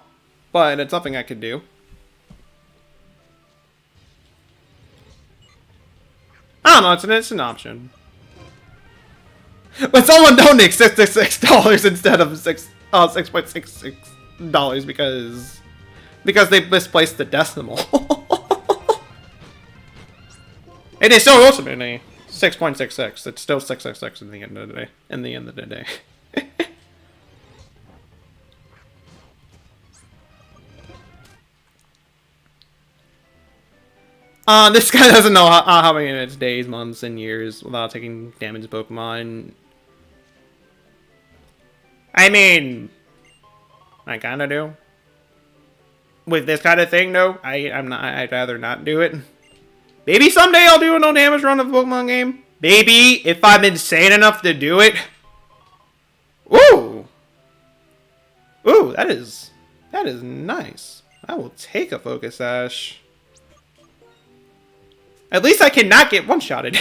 but it's something I could do. I don't know, it's an option. But someone donates $666 instead of $6.66 because they misplaced the decimal. It is still ultimately 6.66. It's still 666 in the end of the day. In the end of the day. This guy doesn't know how many minutes, days, months, and years without taking damage to Pokemon. I mean, I kinda do. With this kind of thing, though, I'd rather not do it. Maybe someday I'll do a no damage run of a Pokemon game. Maybe if I'm insane enough to do it. Ooh! Ooh, that is nice. I will take a Focus Sash. At least I cannot get one-shotted.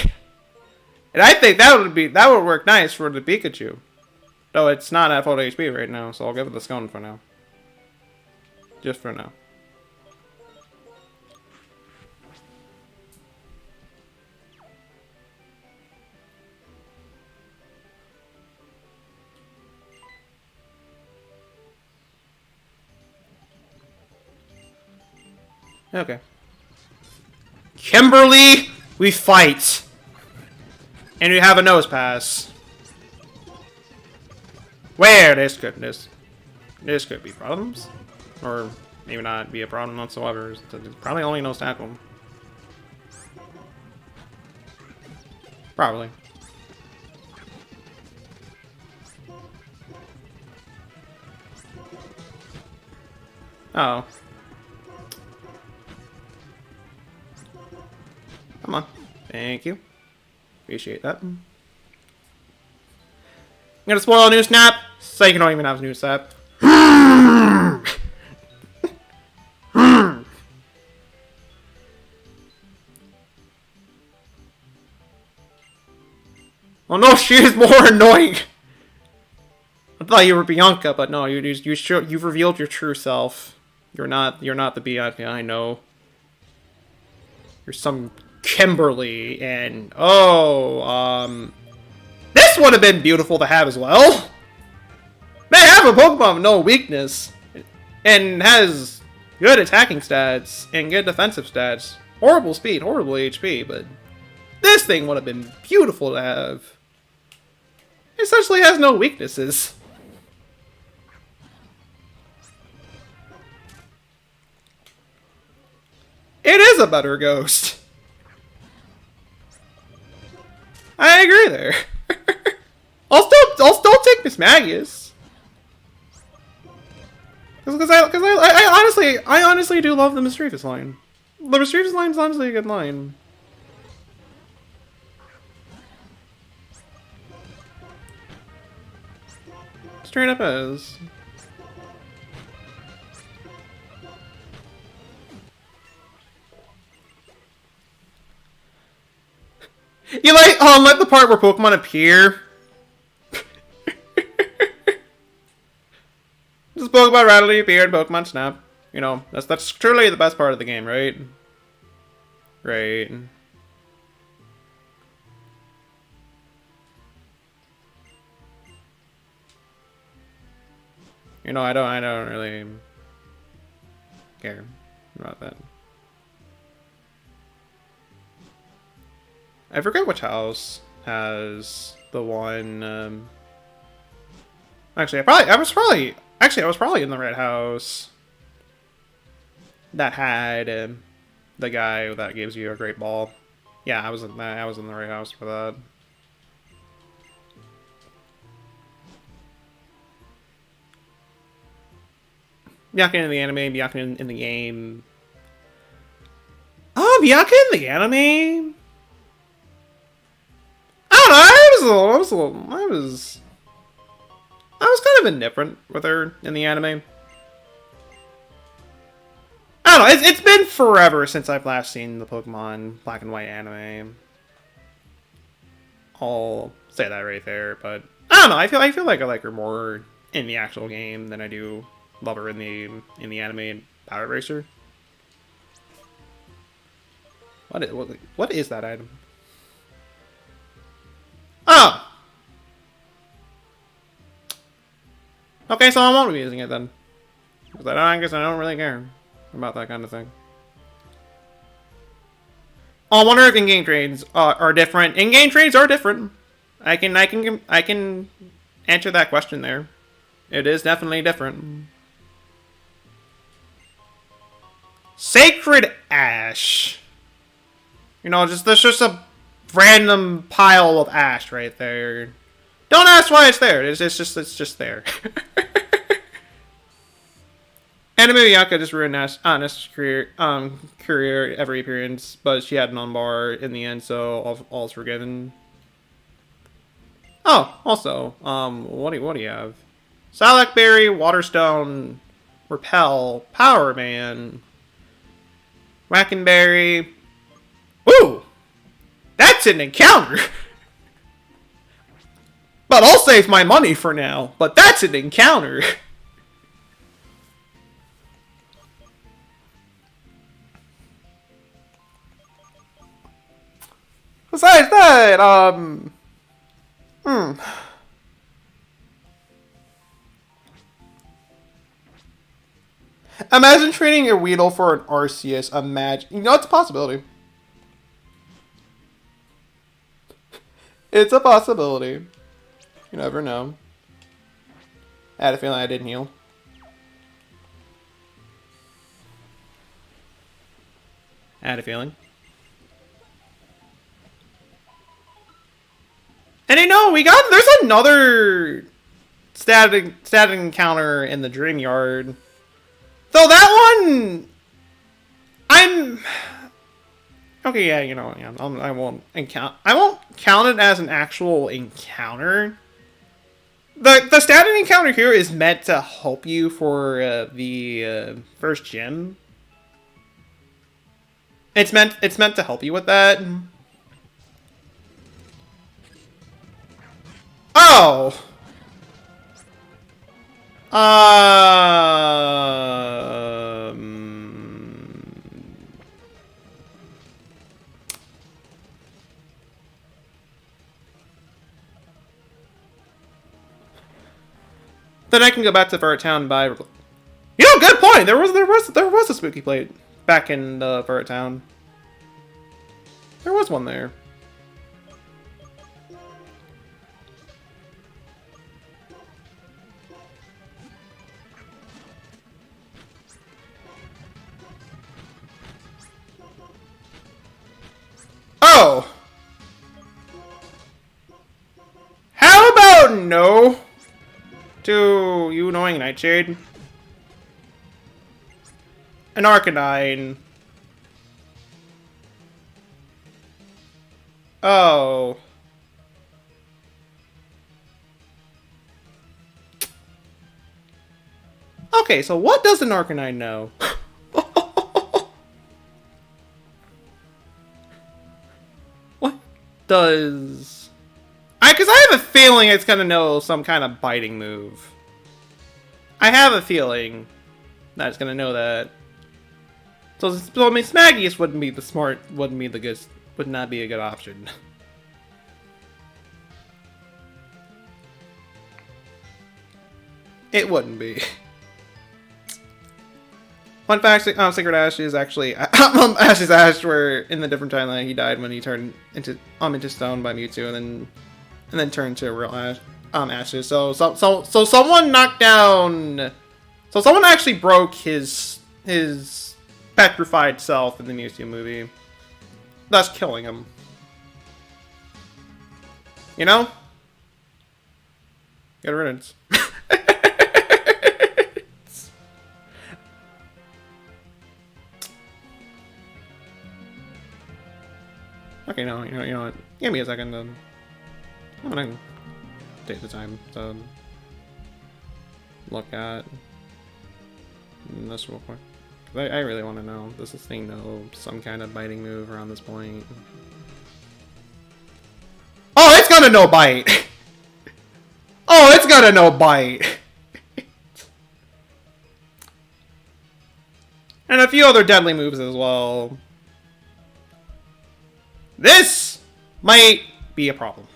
And I think that would work nice for the Pikachu. Though it's not at full HP right now, so I'll give it the Scone for now. Just for now. Okay. Kimberly, we fight. And we have a nose pass. Where this could be problems. Or maybe not be a problem whatsoever. It's probably only nose tackle. Probably. Oh. Come on. Thank you. Appreciate that. I'm gonna spoil a new snap, so you don't even have a new snap. Oh no, she is more annoying. I thought you were Bianca, but no, you've revealed your true self. You're not the Bianca I know. You're some Kimberly, and this would have been beautiful to have as well. They have a Pokemon with no weakness, and has good attacking stats and good defensive stats. Horrible speed, horrible HP, but this thing would have been beautiful to have. It essentially has no weaknesses. It is a better ghost. I agree there. I'll still take Miss Magius. Because I honestly do love the Mischievous line. The Mischievous line is honestly a good line. Straight up is. You like the part where Pokemon appear? Just Pokemon randomly appear in Pokemon Snap. You know, that's truly the best part of the game, right? Right. You know, I don't really care. about that. I forget which house has the one. Actually, I was probably in the right house that had the guy that gives you a great ball. Yeah, I was in the right house for that. Bianca in the anime, Bianca in the game. Oh, Bianca in the anime. I don't know. I was kind of indifferent with her in the anime. I don't know. It's been forever since I've last seen the Pokemon Black and White anime. I'll say that right there, but I don't know. I feel like I like her more in the actual game than I do love her in the anime Power Racer. What is that item? Oh! Okay, so I won't be using it then. Because I guess I don't really care about that kind of thing. Oh, I wonder if in-game trades are different. In-game trades are different. I can answer that question there. It is definitely different. Sacred Ash. You know, there's just a random pile of ash right there. Don't ask why it's there. It's just there. Anime Bianca just ruined Nessa's career every appearance, but she had an on-bar in the end, so all's forgiven. Oh, also, what do you have? Salac Berry, Waterstone, Repel, Power Man, Wackenberry. Ooh! That's an encounter! But I'll save my money for now. But that's an encounter! Besides that, Imagine trading a Weedle for an Arceus. Imagine. You know, it's a possibility. It's a possibility. You never know. I had a feeling I didn't heal. I had a feeling. And you know, there's another static encounter in the Dream Yard. So that one, okay, yeah, you know, yeah, I won't count it as an actual encounter. The static encounter here is meant to help you for the first gym. It's meant to help you with that. Oh. Then I can go back to Ferret Town and buy. You know, good point. There was a spooky plate back in Ferret Town. There was one there. Oh! How about no to you annoying Nightshade? An Arcanine. Oh. Okay, so what does an Arcanine know? What does... Because I have a feeling it's going to know some kind of biting move. I have a feeling that it's going to know that. So I mean, Smagius wouldn't not be a good option. It wouldn't be. Fun fact, Sacred Ash is actually Ash's Ash, where in the different timeline he died when he turned into stone by Mewtwo, and then turned to real Ash, Ashes. So someone knocked down. So someone actually broke his petrified self in the Mewtwo movie, thus killing him. You know? Good riddance. Okay, no, you know what? Give me a second. I'm gonna take the time to look at this real quick. I really want to know. Does this thing know some kind of biting move around this point? Oh, it's gonna know bite! Oh, it's gonna know bite! And a few other deadly moves as well. This might be a problem.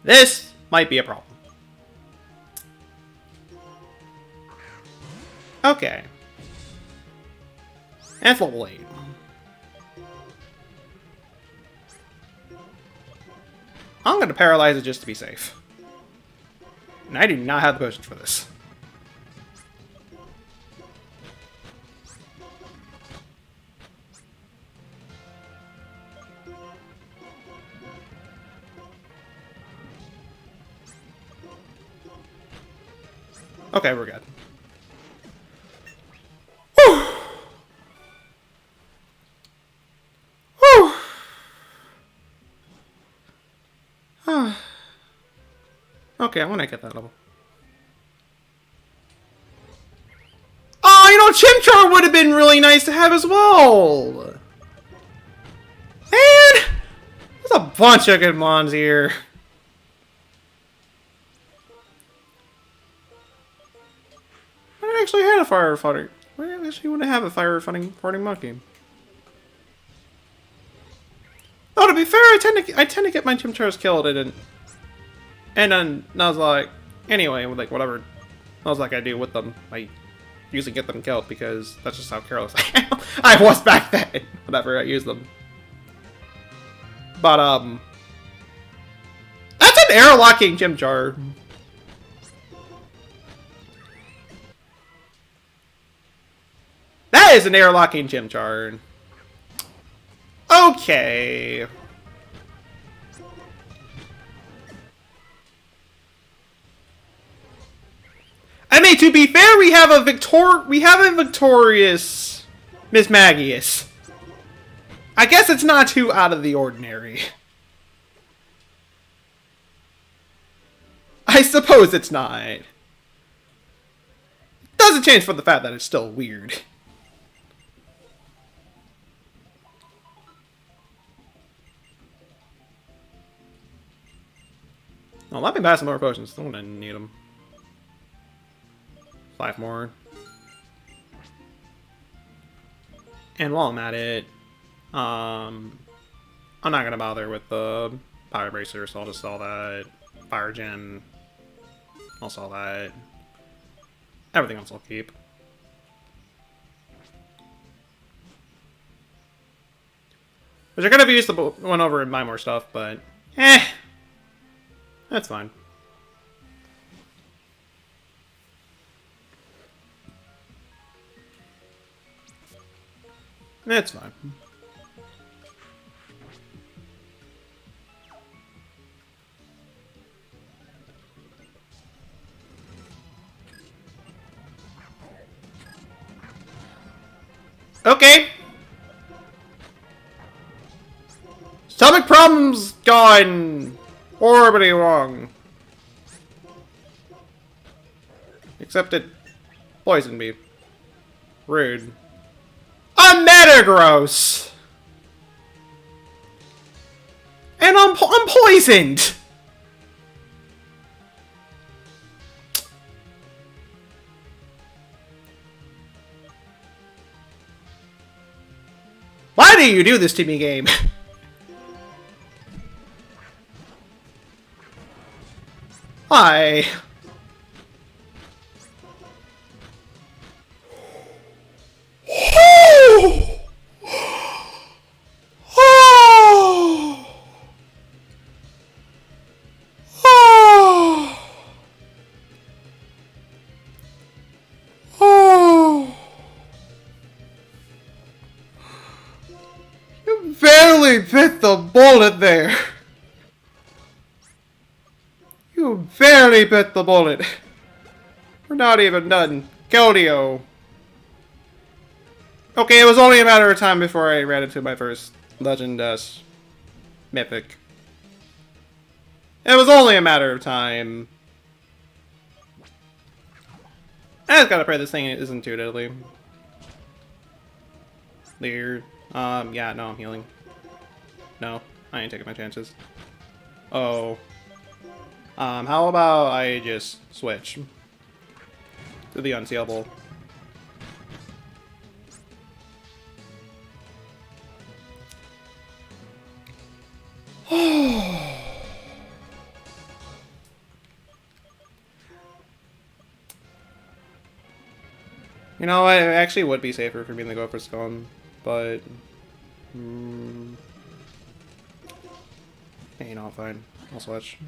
This might be a problem. Okay. And level 8. I'm gonna paralyze it just to be safe. And I do not have the potions for this. Okay, we're good. Whew. Whew. Okay, I want to get that level. Oh, you know, Chimchar would have been really nice to have as well. Man, there's a bunch of good mons here. I actually had a firefighter. I actually want to have a firefighting monkey. Oh, to be fair, I tend to get my Chimchars killed, and then I was like, anyway, with like whatever I was like I do with them, I usually get them killed because that's just how careless I am. I was back then whenever I use them. But that's an air locking Chimchar. That is an air locking Chimchar. Okay. I mean, to be fair, we have a victorious Miss Magius. I guess it's not too out of the ordinary. I suppose it's not. Doesn't change for the fact that it's still weird. Oh, let me buy some more potions. Don't I need them. 5 more. And while I'm at it, I'm not gonna bother with the Power Bracer, so I'll just sell that. Fire Gem, I'll sell that. Everything else I'll keep. Which I could have used the one over and buy more stuff, but that's fine. That's fine. Okay. Stomach problems gone horribly wrong. Except it poisoned me. Rude. A Metagross! And I'm poisoned! Why do you do this to me, game? Why? barely bit the bullet there. You barely bit the bullet. We're not even done. Keldeo. Okay, it was only a matter of time before I ran into my first Legend Mythic. It was only a matter of time. I just gotta pray this thing isn't too deadly. Weird. Yeah, no, I'm healing. No, I ain't taking my chances. Oh. How about I just switch to the unseeable? You know what? It actually would be safer for me to go for Scone, but... Hey, no, fine. I'll switch.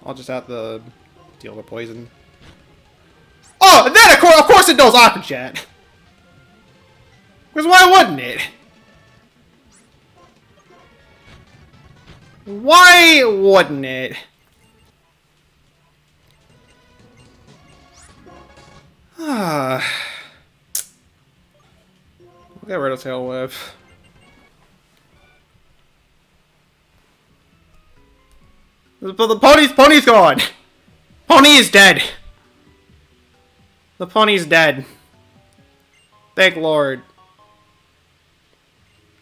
I'll just have to deal with poison. Oh, and then of course it knows Aqua Jet! Because why wouldn't it? Why wouldn't it? I'll get rid of Tail Whip. But the pony's gone! Pony is dead! The pony's dead. Thank Lord.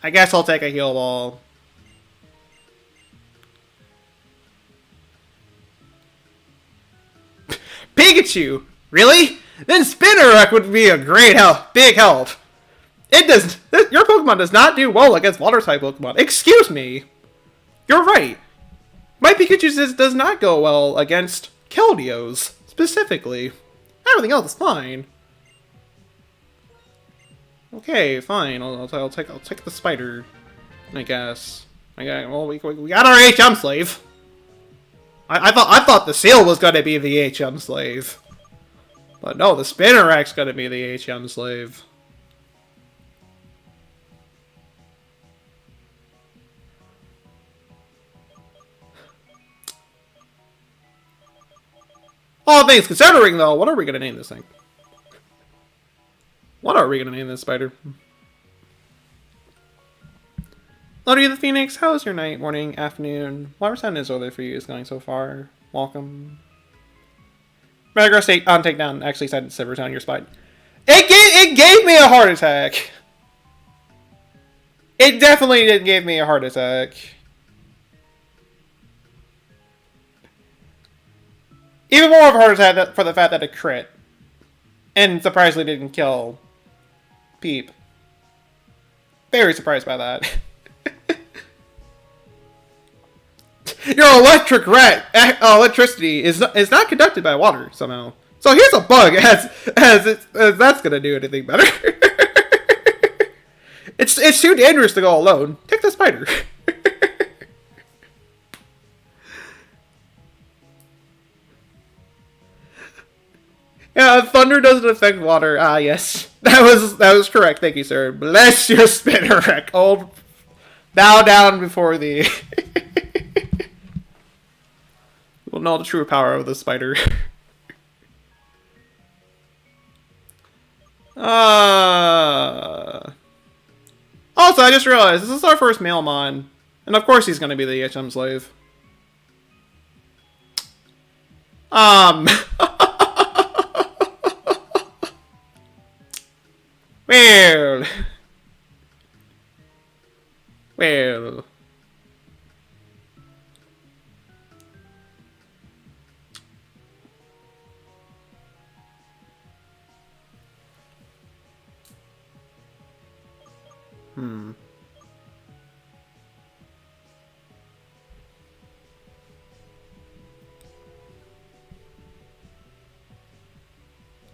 I guess I'll take a heal ball. Pikachu! Really? Then Spinarak would be a great help. Big help. It does. Your Pokemon does not do well against water-type Pokemon. Excuse me. You're right. My Pikachu does not go well against Keldeos, specifically. Everything else is fine. Okay, fine. I'll take the spider, I guess. Well, we got our HM slave. I thought the seal was gonna be the HM slave, but no, the Spinarak's gonna be the HM slave. All things considering, though, what are we gonna name this thing? What are we gonna name this spider? Lottie the Phoenix, how was your night, morning, afternoon? Whatever time is over for you is going so far. Welcome. Metagross on takedown actually sent Silver down your spine. It gave me a heart attack. It definitely did give me a heart attack. Even more of a heart attack for the fact that it crit. And surprisingly didn't kill Peep. Very surprised by that. Your electricity is not conducted by water somehow. So here's a bug as that's gonna do anything better. It's too dangerous to go alone. Take the spider. Yeah, thunder doesn't affect water. Ah, yes, that was correct. Thank you, sir. Bless your Spinarak. Old, bow down before the. We'll know the true power of the spider. Also, I just realized this is our first Mailmon, and of course he's going to be the HM slave. Well. Well.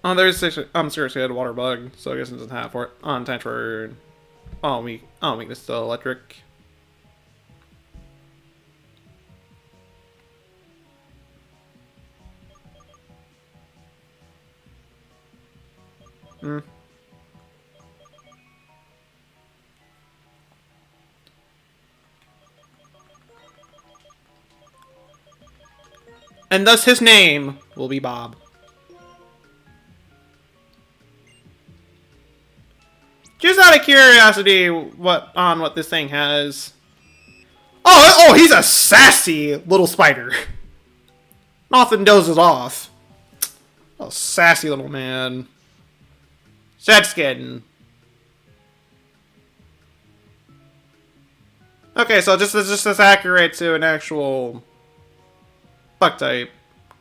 Oh, there's I'm seriously had a water bug, so I guess it doesn't have for it. On time for weakness to electric. And thus his name will be Bob. Just out of curiosity, what this thing has. Oh, he's a sassy little spider. Nothing dozes off. Oh, sassy little man. Sad skin. Okay, so just as accurate to an actual bug type,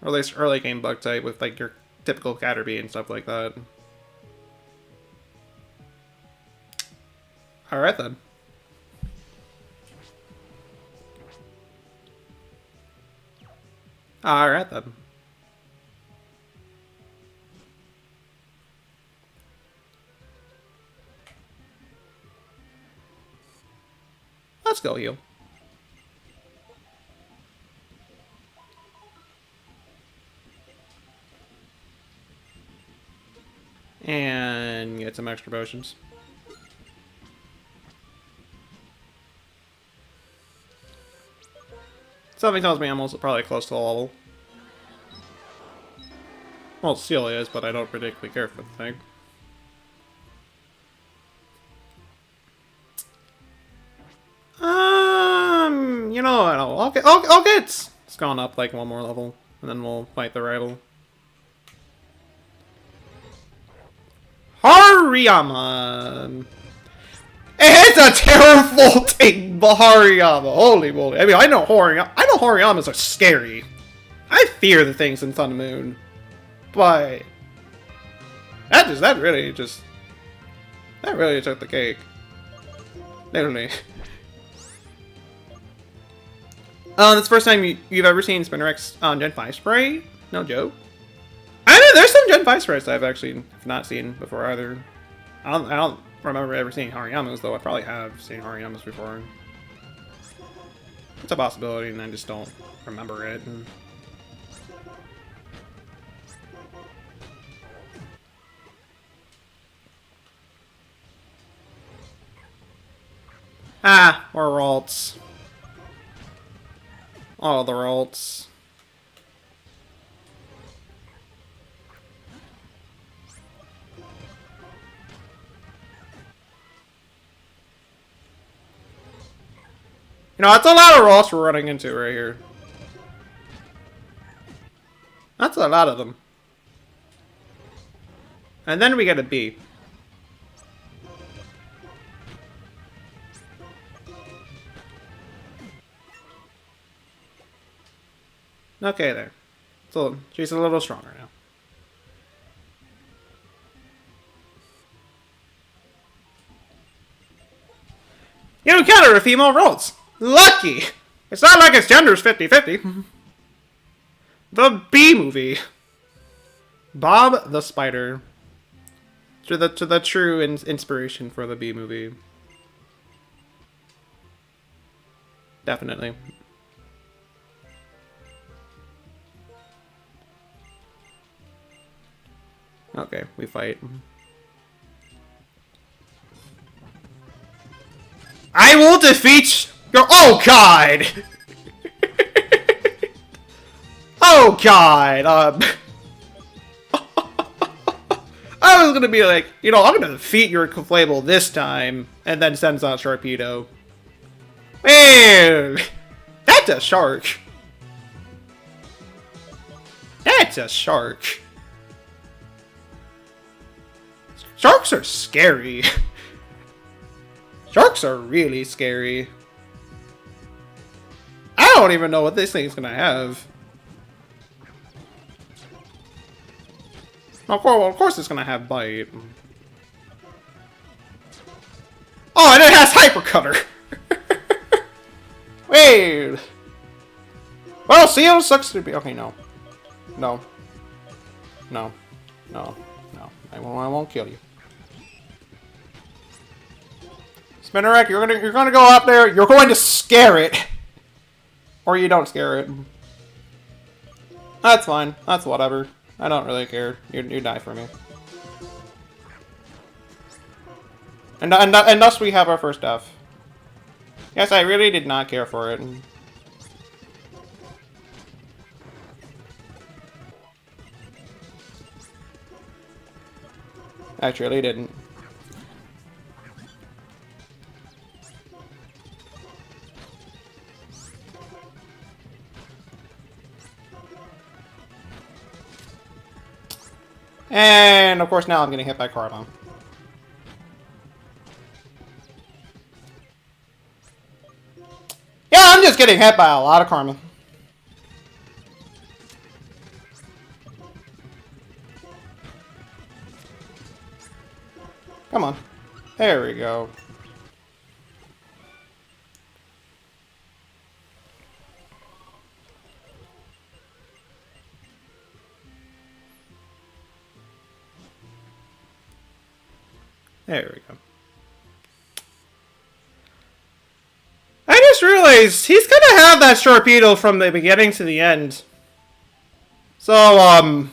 or at least early game bug type with like your typical Caterpie and stuff like that. Alright then. Alright then. Let's go heal. And get some extra potions. Something tells me I'm also probably close to the level. Well, Celia is, but I don't particularly care for the thing. You know, I'll get it's gone up like one more level, and then we'll fight the rival. Hariyama. It's a terravolting Hariyama. Holy moly! I mean, I know Hariyamas are scary. I fear the things in Sun and Moon, but that really took the cake. Literally. That's the first time you've ever seen Spinarex on Gen 5 spray? No joke. I know there's some Gen 5 sprays I've actually not seen before either. I don't remember ever seeing Hariyamas, though I probably have seen Hariyamas before. It's a possibility, and I just don't remember it. Ah, more Ralts. All the Ralts. You know, that's a lot of Ralts we're running into right here. That's a lot of them. And then we get a B. Okay, there. So she's a little stronger now. You encounter a female Ralts. Lucky! It's not like its gender's 50-50. The B movie. Bob the Spider. To the true inspiration for the B movie. Definitely. Okay, we fight. I will defeat your— oh god! Oh god! I was gonna be like, you know, I'm gonna defeat your Conflable this time, and then sends out Sharpedo. Man! That's a shark! That's a shark! Sharks are scary. Sharks are really scary. I don't even know what this thing's gonna have. Of course it's gonna have Bite. Oh, and it has Hyper Cutter! Wait! Well, Seal sucks to be— okay, no. No. No. No. No. I won't kill you. Spinarak, you're gonna go out there, you're going to scare it! Or you don't scare it. That's fine. That's whatever. I don't really care. You die for me. And thus we have our first death. Yes, I really did not care for it. Actually didn't. And of course now I'm getting hit by Karma. Yeah, I'm just getting hit by a lot of Karma. Come on. There we go. There we go. I just realized he's gonna have that Sharpedo from the beginning to the end. So, I'm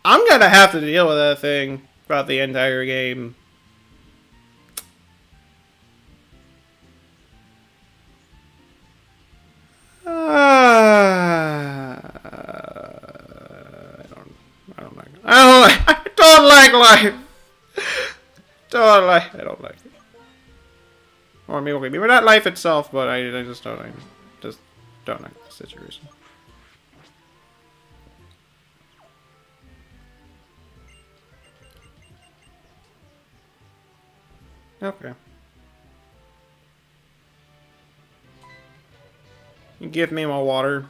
gonna have to deal with that thing throughout the entire game. I don't like life. I don't like it. Or maybe not life itself, but I just don't like the situation. Okay. You give me my water.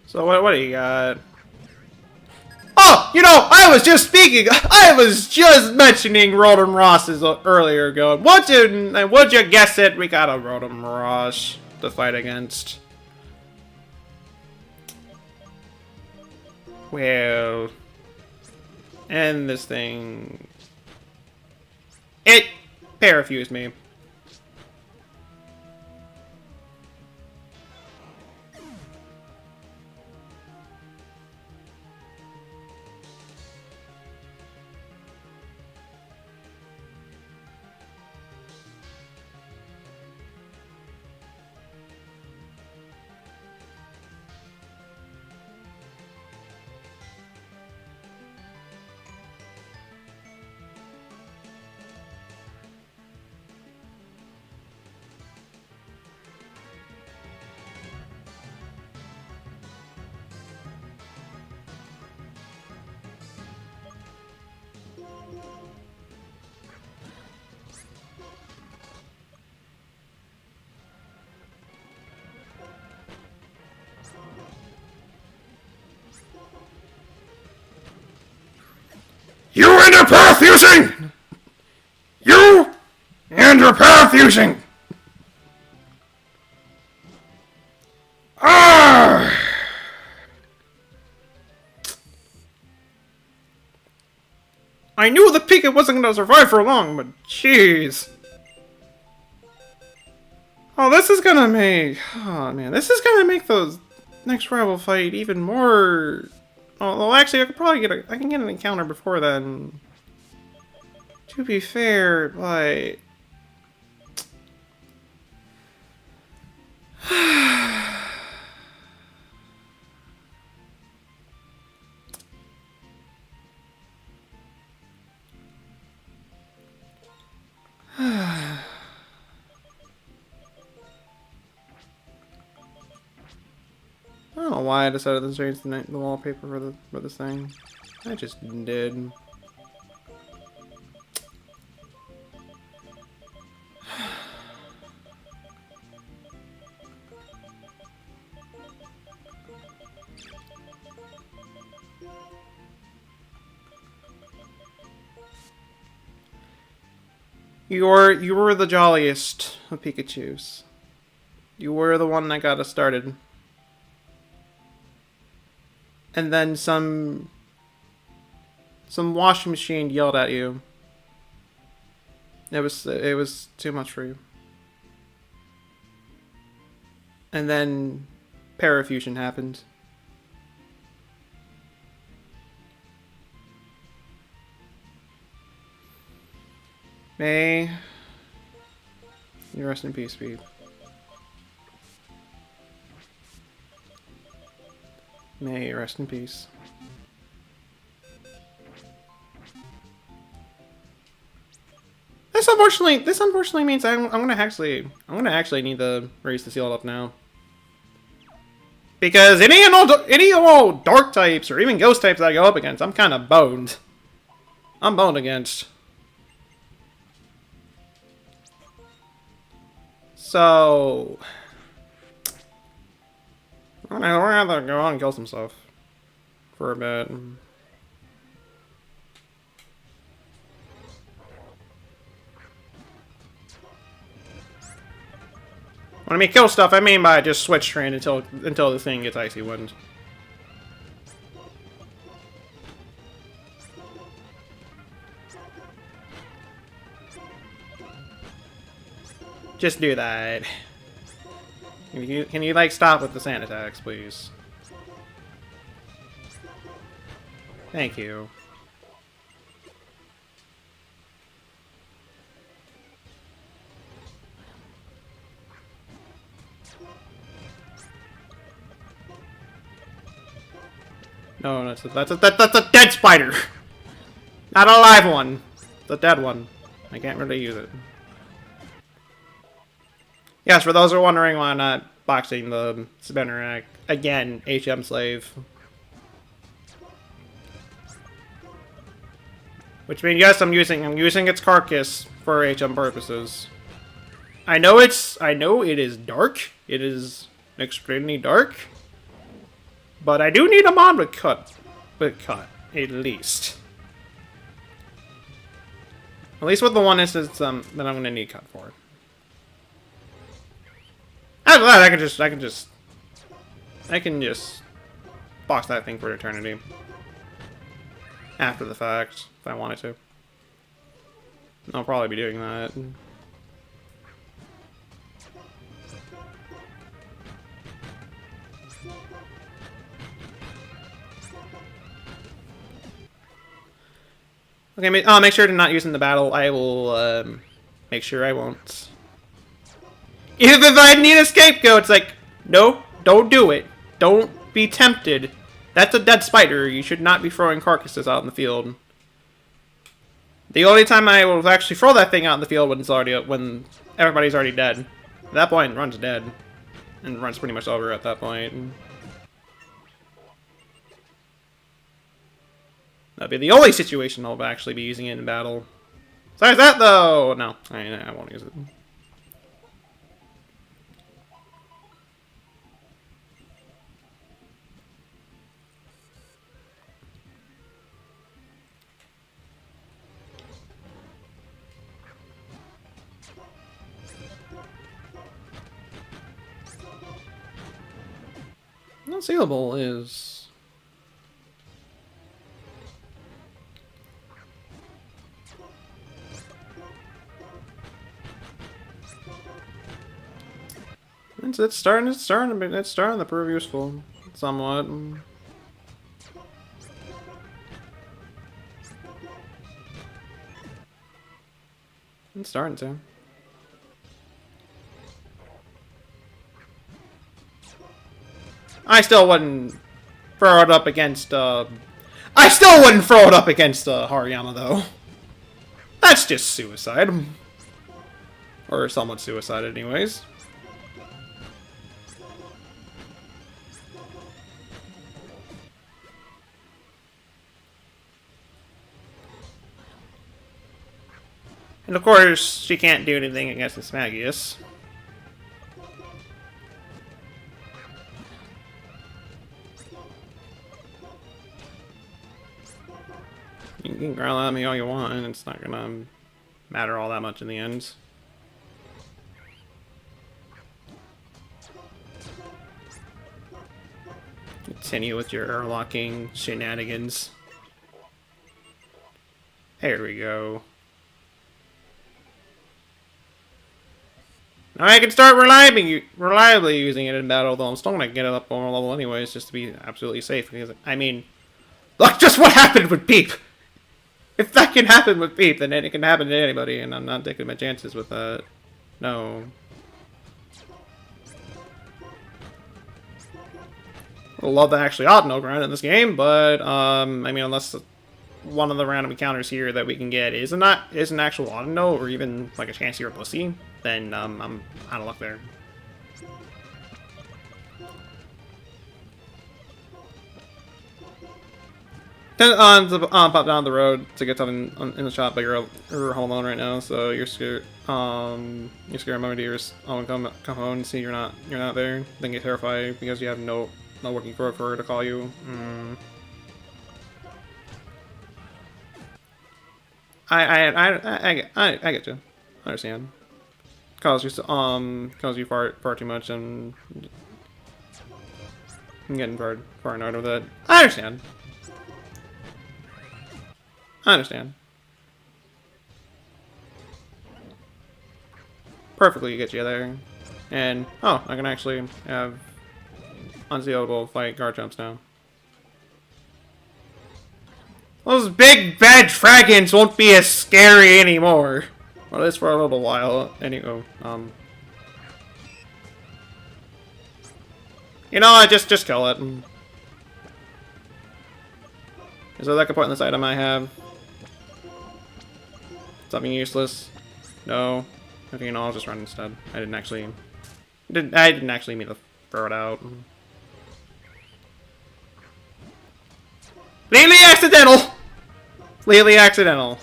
So what do you got? Oh, you know, I was just mentioning Rotom Rosses earlier ago. Would you guess it? We got a Rotom Ross to fight against. Well, and this thing, it parafused me. You and your parafusing! You and your parafusing! Ah! I knew the Pika wasn't going to survive for long, but jeez. Oh, this is gonna make... Oh, man. This is gonna make the next rival fight even more... Oh, well, actually, I could probably get I can get an encounter before then. To be fair, but... I don't know why I decided to change the wallpaper for this thing. I just did. You were the jolliest of Pikachus. You were the one that got us started. And then some washing machine yelled at you. It was too much for you. And then parafusion happened. May you rest in peace, Pete. May you rest in peace. This unfortunately means I'm gonna actually need to raise the seal up now. Because any old dark types or even ghost types that I go up against, I'm kind of boned. I'm boned against. So we're gonna have to go on and kill some stuff for a bit. When I mean kill stuff, I mean by just switch train until the thing gets icy wind. Just do that. Can you like stop with the sand attacks, please? Thank you. No, that's a dead spider, not a live one. The dead one. I can't really use it. Yes, for those who are wondering why I'm not boxing the spinner again, HM slave. Which means yes, I'm using its carcass for HM purposes. I know it is dark. It is extremely dark. But I do need a mod with cut, at least. At least with the one instance that I'm gonna need cut for. After that, I can just box that thing for eternity. After the fact, if I wanted to. I'll probably be doing that. Okay, make sure to not use in the battle. I will make sure I won't. Even if I need a scapegoat, it's like, no, don't do it. Don't be tempted. That's a dead spider. You should not be throwing carcasses out in the field. The only time I will actually throw that thing out in the field when everybody's already dead. At that point, Run's dead. And Run's pretty much over at that point. That'd be the only situation I'll actually be using it in battle. Besides that, though, no, I won't use it. Unsealable is... It's starting to prove useful, somewhat. It's starting to. I still wouldn't throw it up against, Hariyama, though. That's just suicide. Or somewhat suicide, anyways. And of course, she can't do anything against the Smagius. You can growl at me all you want, and it's not gonna matter all that much in the end. Continue with your airlocking shenanigans. There we go. Now I can start reliably using it in battle, though I'm still gonna get it up one more level anyways, just to be absolutely safe. Because, I mean, look just what happened with Peep! If that can happen with Peep, then it can happen to anybody, and I'm not taking my chances with that. No. I'd love to actually auto ground in this game, but I mean, unless one of the random encounters here that we can get is an actual auto or even like a chance you're a pussy, then I'm out of luck there. To pop down the road to get something in the shop, but you're home alone right now, so you're scared. You're scared. Mom and dears come home and see you're not there. Then get terrified because you have no working for her to call you. I get you. I understand. Cause you far too much and I'm getting far annoyed with it. I understand. I understand. Perfectly get you there. And, oh, I can actually have unseeable fight guard jumps now. Those big bad dragons won't be as scary anymore. Well, at least for a little while. Anyway, you know what, just kill it. Is there like a point in this item I have? Something useless? No. Okay, no, I'll just run instead. I didn't actually mean to throw it out. Completely accidental! Completely accidental.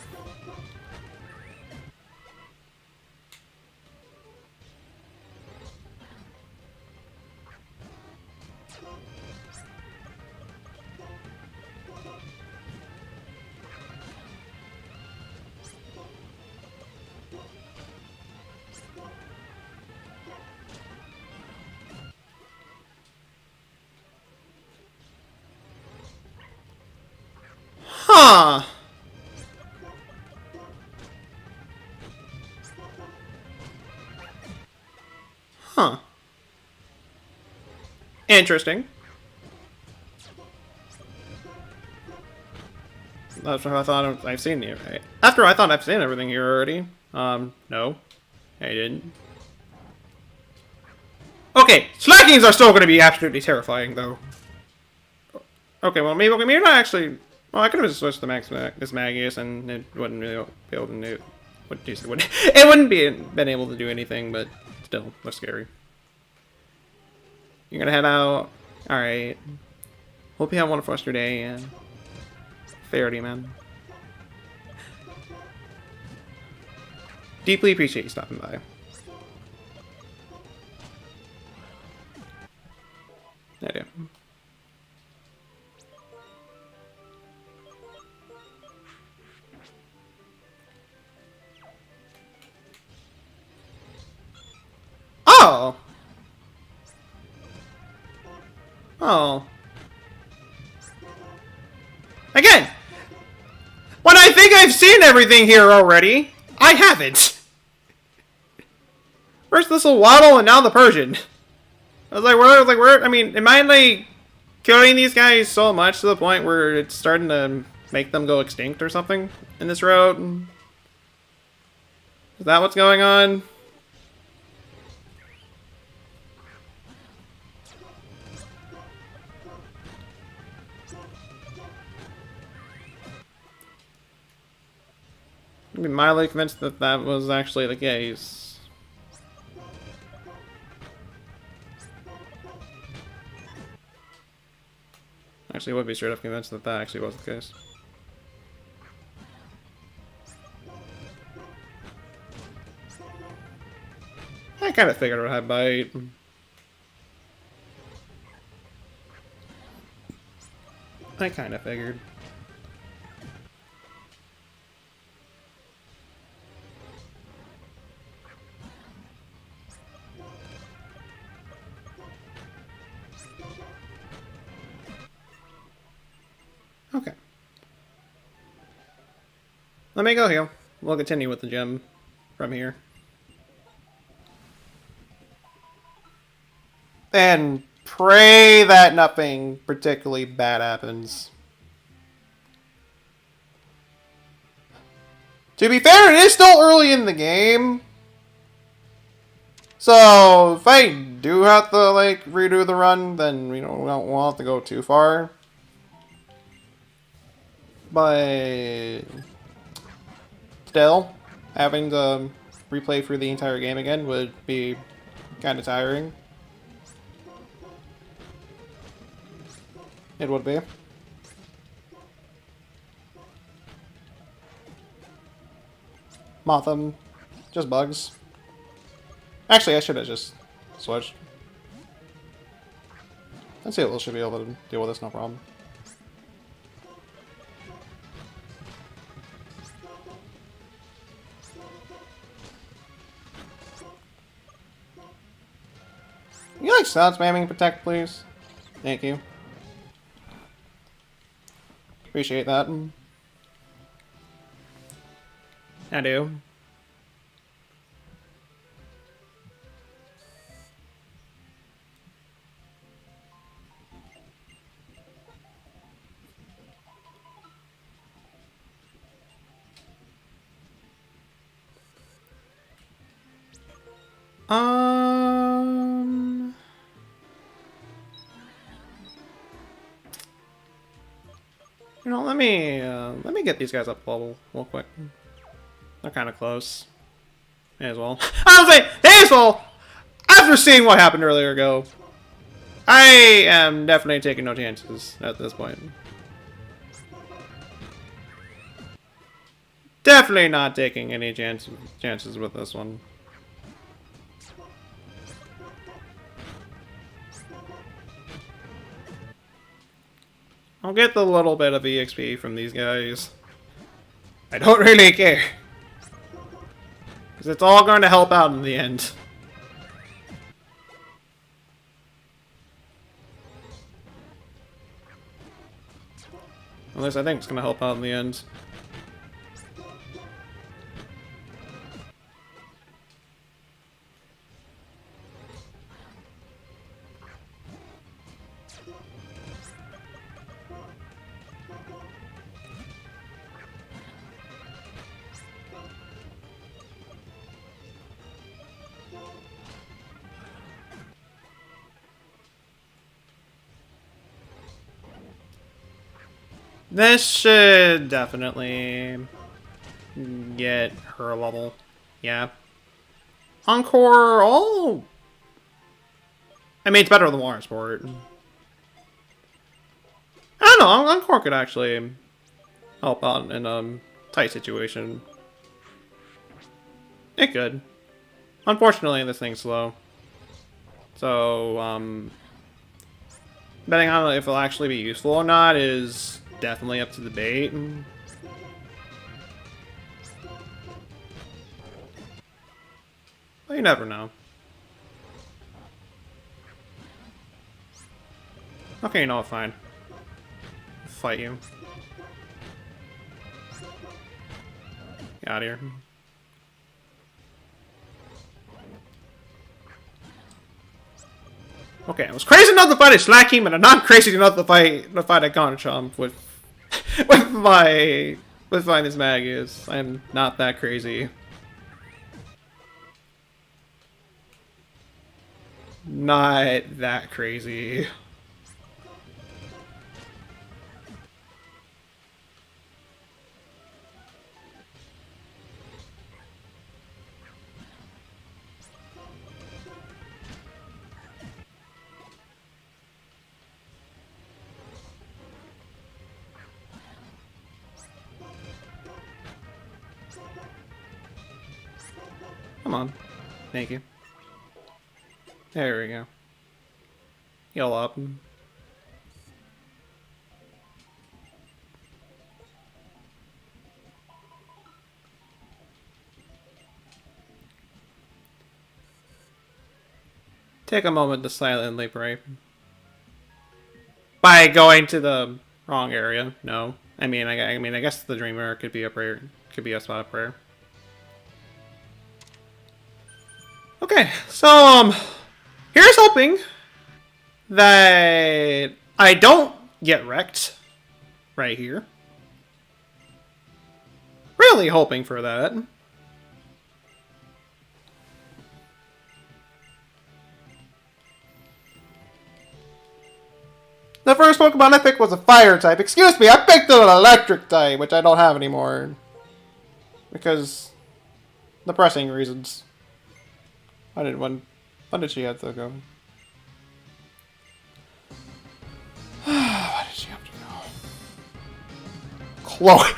Huh. Huh. Interesting. That's what I thought I've seen here. After I thought I've seen everything here already. No. I didn't. Okay, slackings are still going to be absolutely terrifying, though. Okay, well, maybe not actually. Well, I could have just switched to this Magius, and it wouldn't really be able to do. It wouldn't been able to do anything, but still, they're scary. You're gonna head out. All right. Hope you have a wonderful rest of your day. And Faraday, man. Deeply appreciate you stopping by. I do. Oh! Oh. Again! When I think I've seen everything here already, I haven't! First this little waddle and now the Persian. I was like, where? I mean, am I like killing these guys so much to the point where it's starting to make them go extinct or something in this road? Is that what's going on? I'm mildly convinced that that was actually the case. Actually, would be straight up convinced that that actually was the case. I kind of figured it would have bite. I kind of figured. Okay. Let me go here. We'll continue with the gym from here. And pray that nothing particularly bad happens. To be fair, it is still early in the game. So, if I do have to, like, redo the run, then, you know, we don't want to go too far. But still, having to replay through the entire game again would be kind of tiring. It would be. Motham, just bugs. Actually, I should have just switched. Let's see, we should be able to deal with this, no problem. Can you like stop spamming protect, please? Thank you. Appreciate that. I do. You know, let me get these guys up level real quick. They're kind of close. May as well. I was like, may as well. After seeing what happened earlier ago, I am definitely taking no chances at this point. Definitely not taking any chances with this one. I'll get the little bit of EXP from these guys. I don't really care. Because it's all going to help out in the end. At least I think it's going to help out in the end. This should definitely get her level. Yeah. Encore, oh! I mean, it's better than Water Sport. I don't know, Encore could actually help out in a tight situation. It could. Unfortunately, this thing's slow. So, betting on if it'll actually be useful or not is definitely up to debate. Well, you never know. Okay, you know what, fine. Fight you. Get out of here. Okay, I was crazy enough to fight a Slaking, but I'm not crazy enough to fight a Garchomp with with this Magus. I'm not that crazy. Not that crazy. Come on. Thank you. There we go. Heal up. Take a moment to silently pray. By going to the wrong area. No. I mean, I guess the Dreamer could be a prayer. Could be a spot of prayer. Okay, so here's hoping that I don't get wrecked right here. Really hoping for that. The first Pokemon I picked was a fire type. Excuse me, I picked an electric type, which I don't have anymore. Because depressing reasons. When did she have to go? Why did she have to go? Chloe.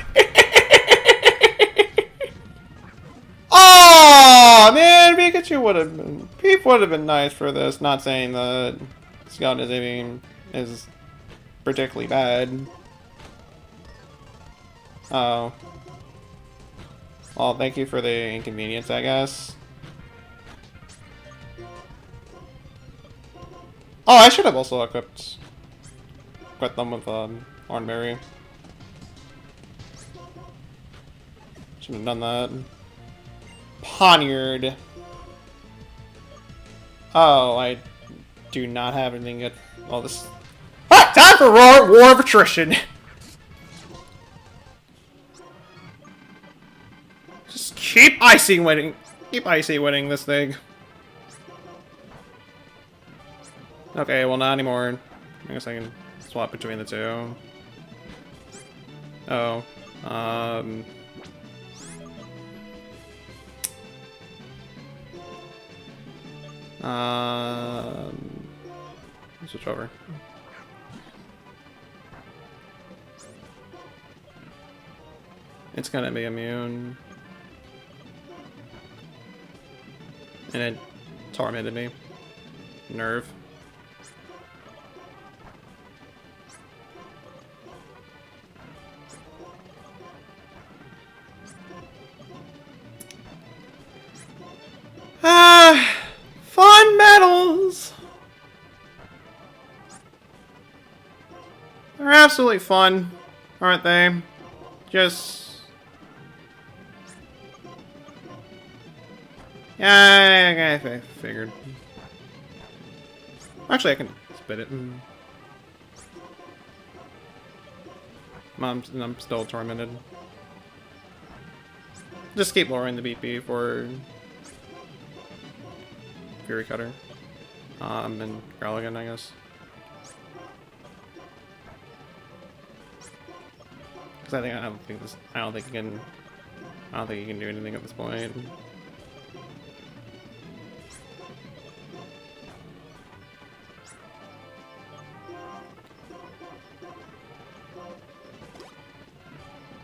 Oh man, Pikachu would have been. Peep would have been nice for this. Not saying that Scout is particularly bad. Oh. Well, thank you for the inconvenience, I guess. Oh, I should have also equipped them with Ornberry. Should have done that. Poniard. Oh, I do not have anything good. All this. Ah, time for War of Attrition. Just keep Icy winning. Keep Icy winning this thing. Okay, well, not anymore. I guess I can swap between the two. Oh. Switch over. It's gonna be immune. And it tormented me. Nerve. Fun medals! They're absolutely fun, aren't they? Just... yeah, I figured. Actually, I can spit it. I'm still tormented. Just keep lowering the BP for Fury Cutter. And Growlithe, I guess. Because I don't think you can do anything at this point.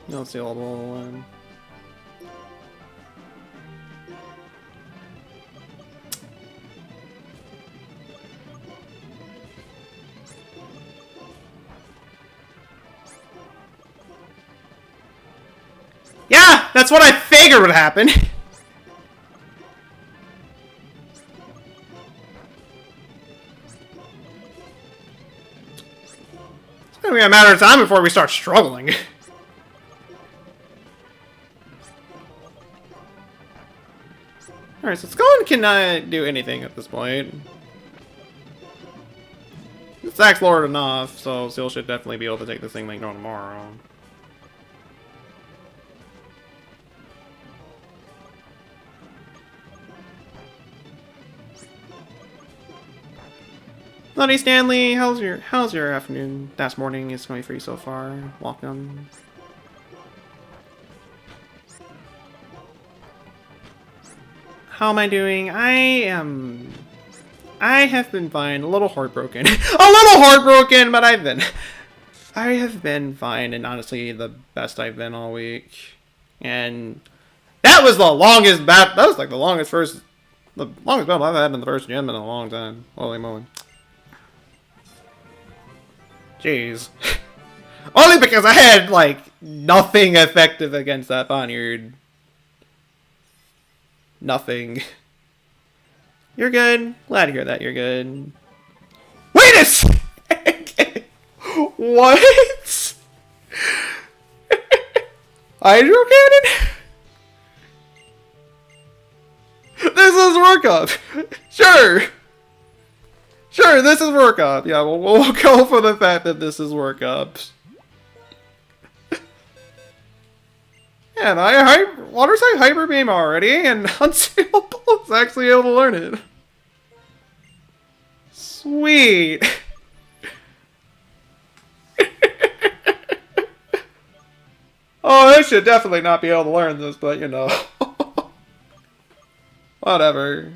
No sealable. Yeah, that's what I figured would happen. It's gonna be a matter of time before we start struggling. Alright, so Skullin cannot do anything at this point. It's attack's lowered enough, so Seal should definitely be able to take this thing like no tomorrow. Bloody Stanley, how's your afternoon? That's morning is going for you so far. Welcome. How am I doing? I have been fine. A little heartbroken. A little heartbroken, but I have been fine, and honestly, the best I've been all week. And that was the longest battle. That was like the longest battle I've had in the first gym in a long time. Holy moly. Jeez. Only because I had, like, nothing effective against that Poniard. Nothing. You're good. Glad to hear that you're good. Wait a second! What? Hydro Cannon? This is workup! Sure! Sure, this is workup. Yeah, we'll go for the fact that this is workup. And Water Type Hyper Beam already, and Unstable is actually able to learn it. Sweet. Oh, I should definitely not be able to learn this, but you know. Whatever.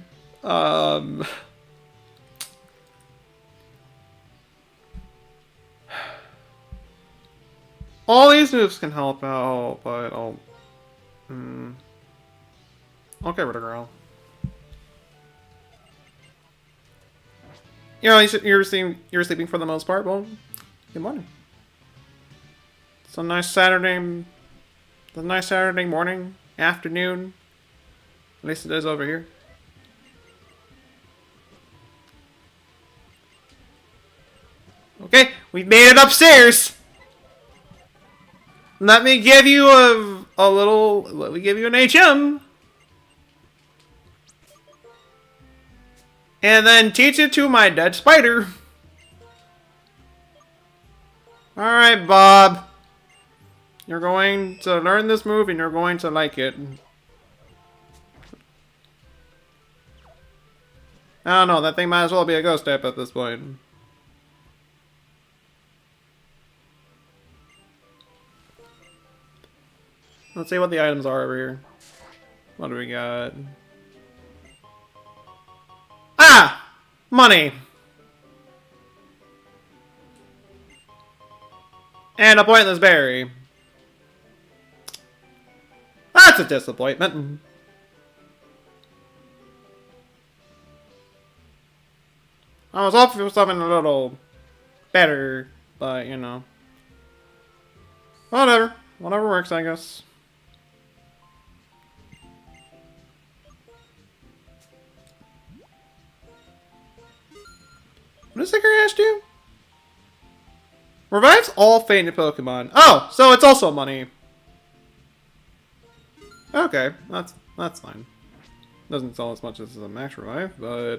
All these moves can help out, but I'll get rid of Growl. You know, you're sleeping for the most part. Well, good morning. It's a nice Saturday morning, afternoon. At least it is over here. Okay, we've made it upstairs. Let me give you let me give you an HM. And then teach it to my dead spider. Alright, Bob. You're going to learn this move and you're going to like it. I don't know, that thing might as well be a ghost type at this point. Let's see what the items are over here. What do we got? Ah! Money! And a pointless berry. That's a disappointment. I was hoping for something a little better, but you know. Whatever. Whatever works, I guess. What does Sticker Ash do? Revives all fainted Pokemon. Oh, so it's also money. Okay, that's fine. Doesn't sell as much as a max revive, but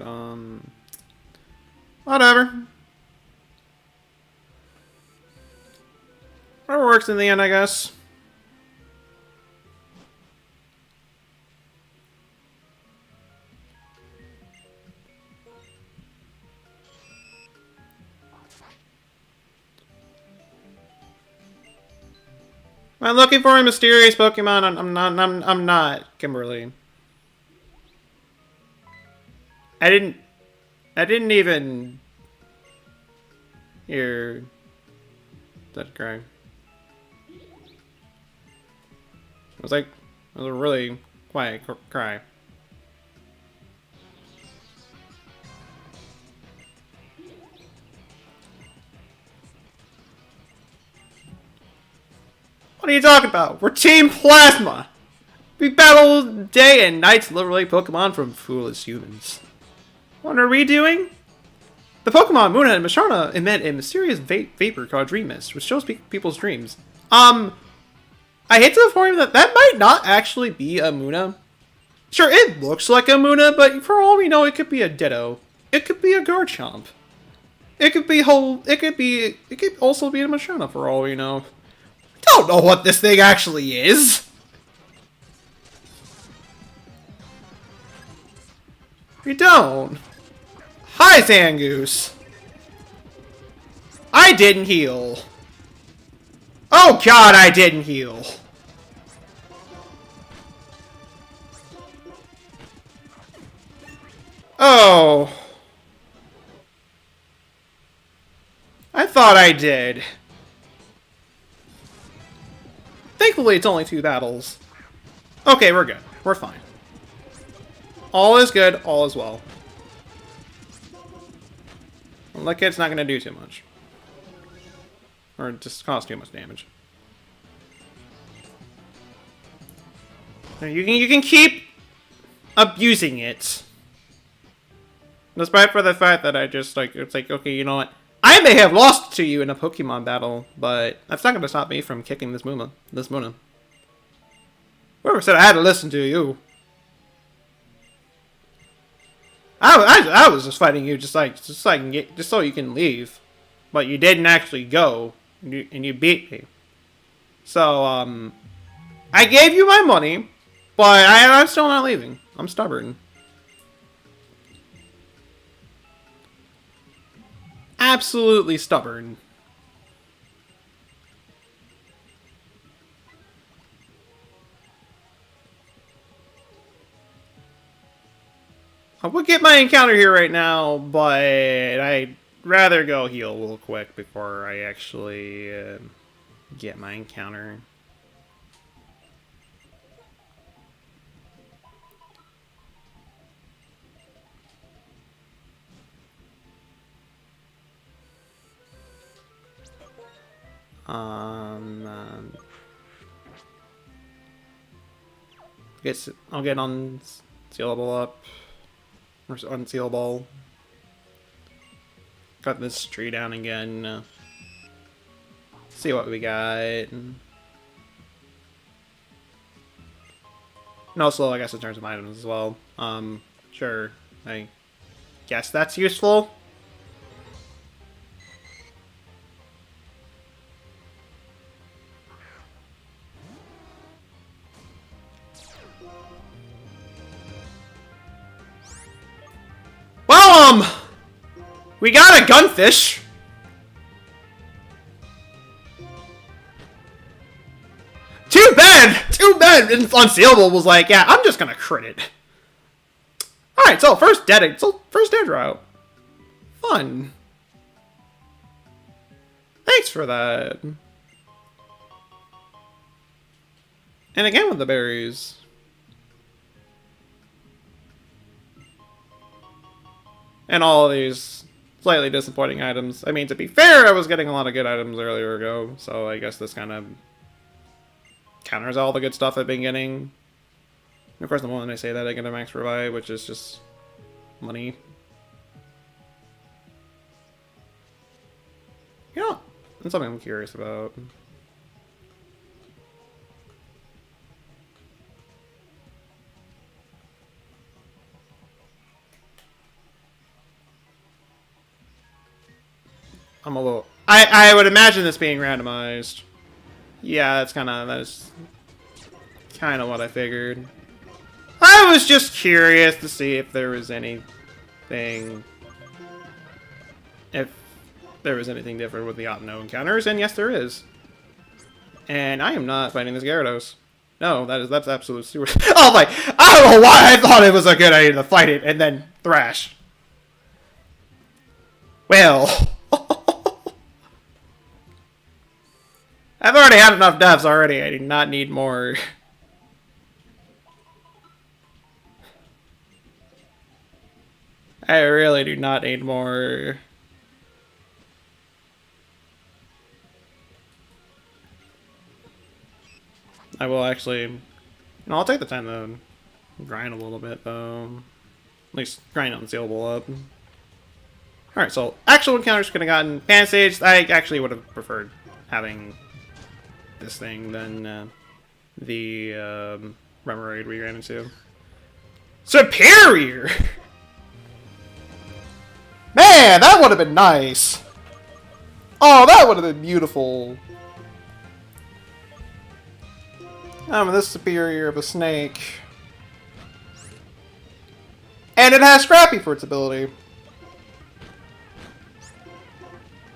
whatever. Whatever works in the end, I guess. I'm looking for a mysterious Pokemon. I'm not, Kimberly. I didn't even hear that cry. It was a really quiet cry. What are you talking about? We're Team Plasma! We battle day and night to liberate Pokemon from foolish humans. What are we doing? The Pokemon Muna and Mashana emit a mysterious vapor called Dream Mist, which shows people's dreams. I hate to inform you that might not actually be a Muna. Sure, it looks like a Muna, but for all we know, it could be a Ditto. It could be a Garchomp. It could also be a Mashana for all we know. Don't know what this thing actually is. We don't. Hi, Zangoose. I didn't heal. Oh god, I didn't heal. Oh. I thought I did. Thankfully, it's only 2 battles. Okay, we're good. We're fine. All is good. All is well. Like it's not going to do too much. Or just cause too much damage. You can keep abusing it. Despite for the fact that I just, it's like, okay, you know what? I may have lost to you in a Pokemon battle, but that's not going to stop me from kicking this Muna. Whoever said I had to listen to you? I was just fighting you just so you can leave, but you didn't actually go, and you beat me. So I gave you my money, but I'm still not leaving. I'm stubborn. Absolutely stubborn. I would get my encounter here right now, but I'd rather go heal real quick before I actually get my encounter. I'll get unsealable up. Or unsealable. Cut this tree down again. See what we got. And also, I guess in terms of items as well. Sure. I guess that's useful. Well, we got a gunfish. Too bad. Too bad. And unsealable was like, yeah, I'm just gonna crit it. All right, so first dead route. Fun. Thanks for that. And again with the berries. And all of these slightly disappointing items. I mean, to be fair, I was getting a lot of good items earlier ago, so I guess this kind of counters all the good stuff I've been getting. And of course, the moment I say that, I get a max revive, which is just money. You know, that's something I'm curious about. I'm a little... I would imagine this being randomized. Yeah, that's kind of what I figured. I was just curious to see if there was anything... If there was anything different with the Opno encounters, and yes, there is. And I am not fighting this Gyarados. No, that's absolute super... Oh my... I don't know why I thought it was a good idea to fight it and then thrash. Well... I've already had enough deaths already. I do not need more. I really do not need more. I will actually... No, I'll take the time to grind a little bit, though. At least grind unsealable up. Alright, so actual encounters could have gotten Pan Sage. I actually would have preferred having this thing than the Remoraid we ran into. Superior! Man, that would have been nice! Oh, that would have been beautiful. This superior of a snake. And it has Scrappy for its ability.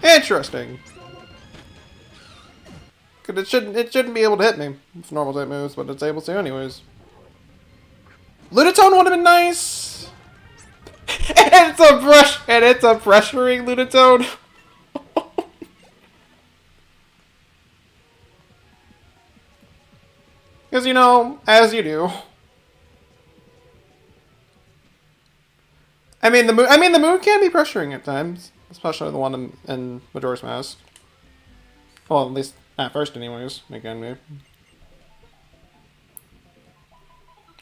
Interesting. It shouldn't be able to hit me with normal type moves, but it's able to anyways. Lunatone would have been nice. And it's a pressuring Lunatone. Because you know, as you do. I mean the moon can be pressuring at times, especially the one in Majora's Mask. Well, at least at first, anyways. Again, maybe.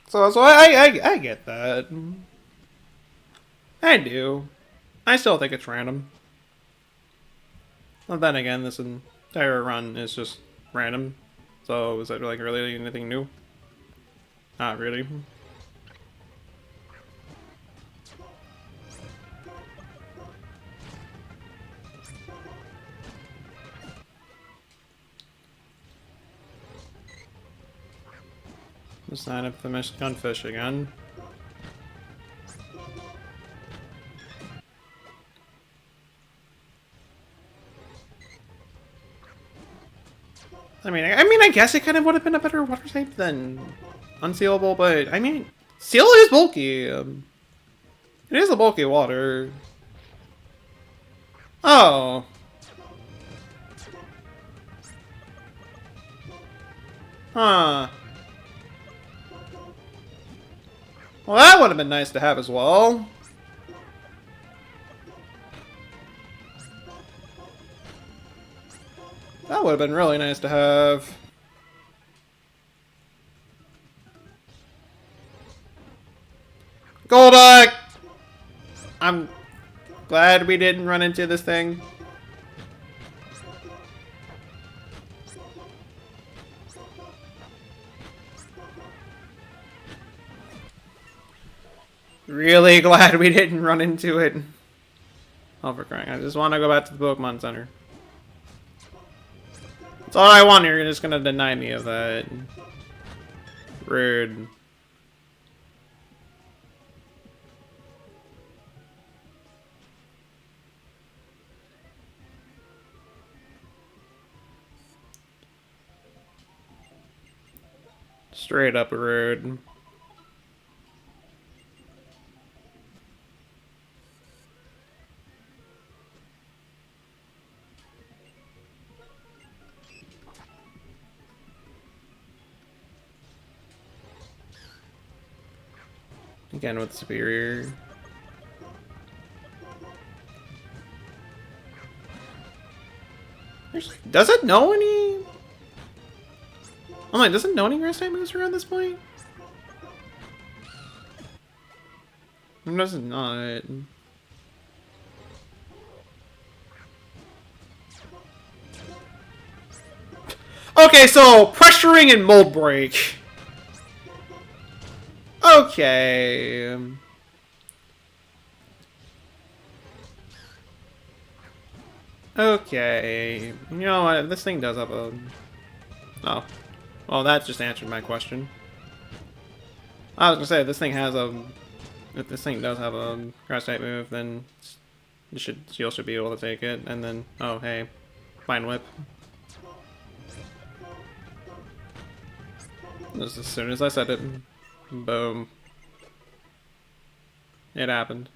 So I get that. I do. I still think it's random. But then again, this entire run is just random. So is that like really anything new? Not really. Sign up for gunfish again. I guess it kind of would have been a better water type than unsealable, but I mean, seal is bulky. It is a bulky water. Oh. Huh. Well, that would have been nice to have as well. That would have been really nice to have. Golduck! I'm glad we didn't run into this thing. Really glad we didn't run into it. Oh, for crying. I just want to go back to the Pokemon Center. That's all I want. You're just gonna deny me of that. Rude. Straight up rude. Again with Superior. Does it know any? I'm like, does it know any grass type moves around this point? Or does it not? Okay, so pressuring and mold break. Okay. Okay. You know what? This thing does have a... Oh. Well, that just answered my question. I was gonna say, this thing has a... If this thing does have a grass type move, then Steel should be able to take it. And then, oh, hey. Fine Whip. Just as soon as I said it. Boom. It happened.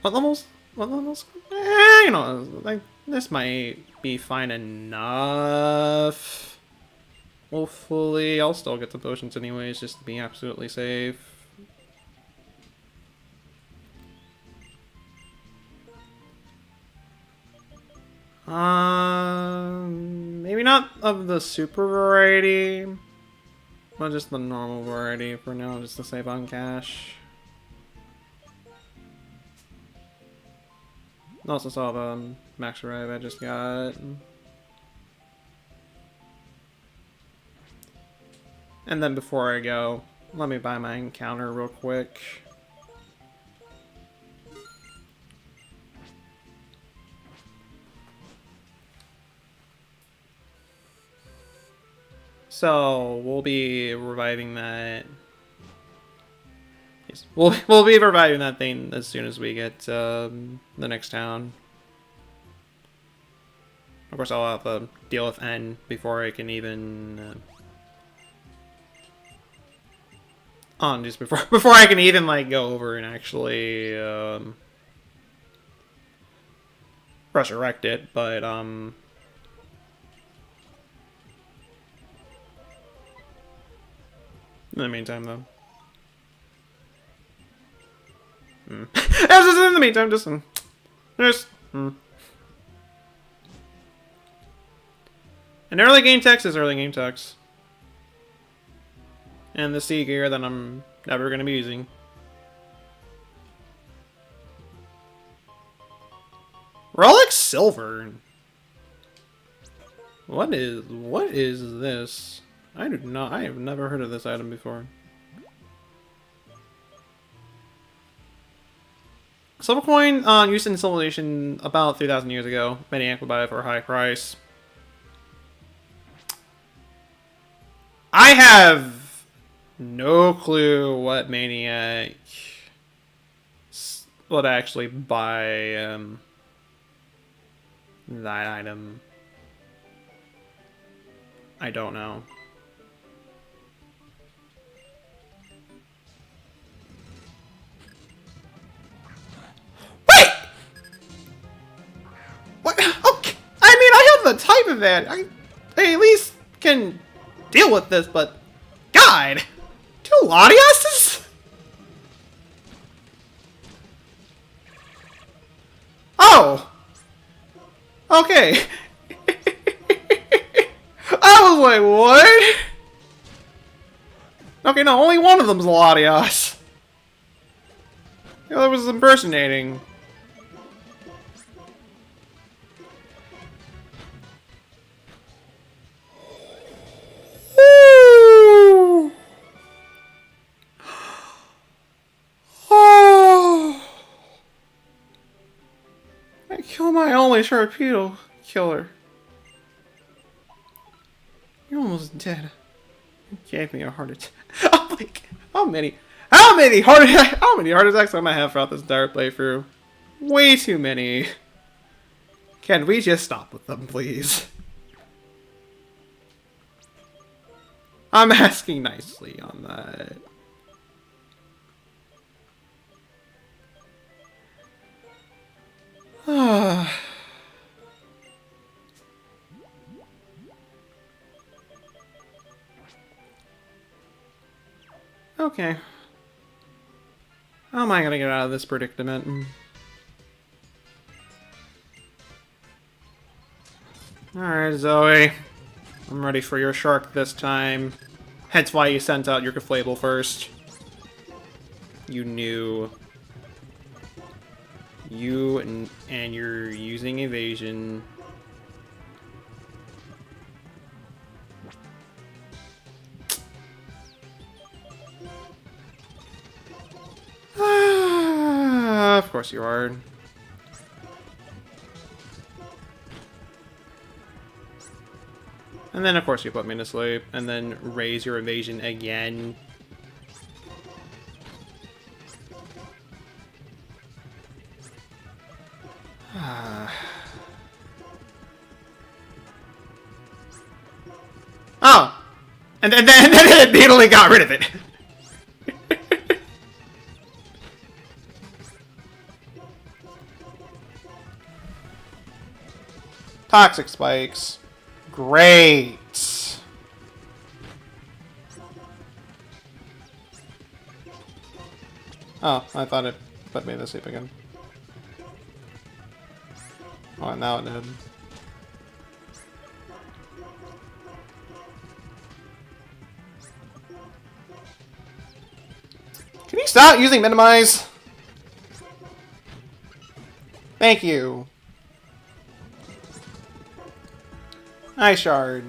What levels? What levels? You know, like, this might be fine enough. Hopefully, I'll still get the potions anyways, just to be absolutely safe. Maybe not of the super variety, but just the normal variety for now, just to save on cash. Also saw the max arrive I just got. And then before I go, let me buy my encounter real quick. So we'll be reviving that. Yes, we'll be reviving that thing as soon as we get the next town. Of course, I'll have to deal with N before I can even. Just before I can even like go over and actually resurrect it, but in the meantime, though. In the meantime, just And early game text is early game text. And the sea gear that I'm never going to be using. Relic Silver. What is this? I have never heard of this item before. Silver coin used in civilization about 3,000 years ago. Maniac would buy it for a high price. I have no clue what Maniac would actually buy that item. I don't know. Wait! What? Okay. I mean, I have the type of that. I at least can deal with this, but God, 2 Latiases? Oh, okay. I was like, what? Okay, no, only one of them's Latias. The other was impersonating. Oh. I killed my only Sharpedo killer. You're almost dead. You gave me a heart attack. Oh my God. How many heart attacks am I have throughout this entire playthrough? Way too many. Can we just stop with them, please? I'm asking nicely on that. Okay. How am I gonna get out of this predicament? Alright, Zoe. I'm ready for your shark this time. Hence why you sent out your Conflable first. You knew. You and you're using evasion. Of course you are. And then of course you put me to sleep, and then raise your evasion again. Oh! And then it immediately got rid of it! Toxic spikes. Great! Oh, I thought it put me to sleep again. Oh, now it did. Can you stop using minimize? Thank you. Hi, Shard.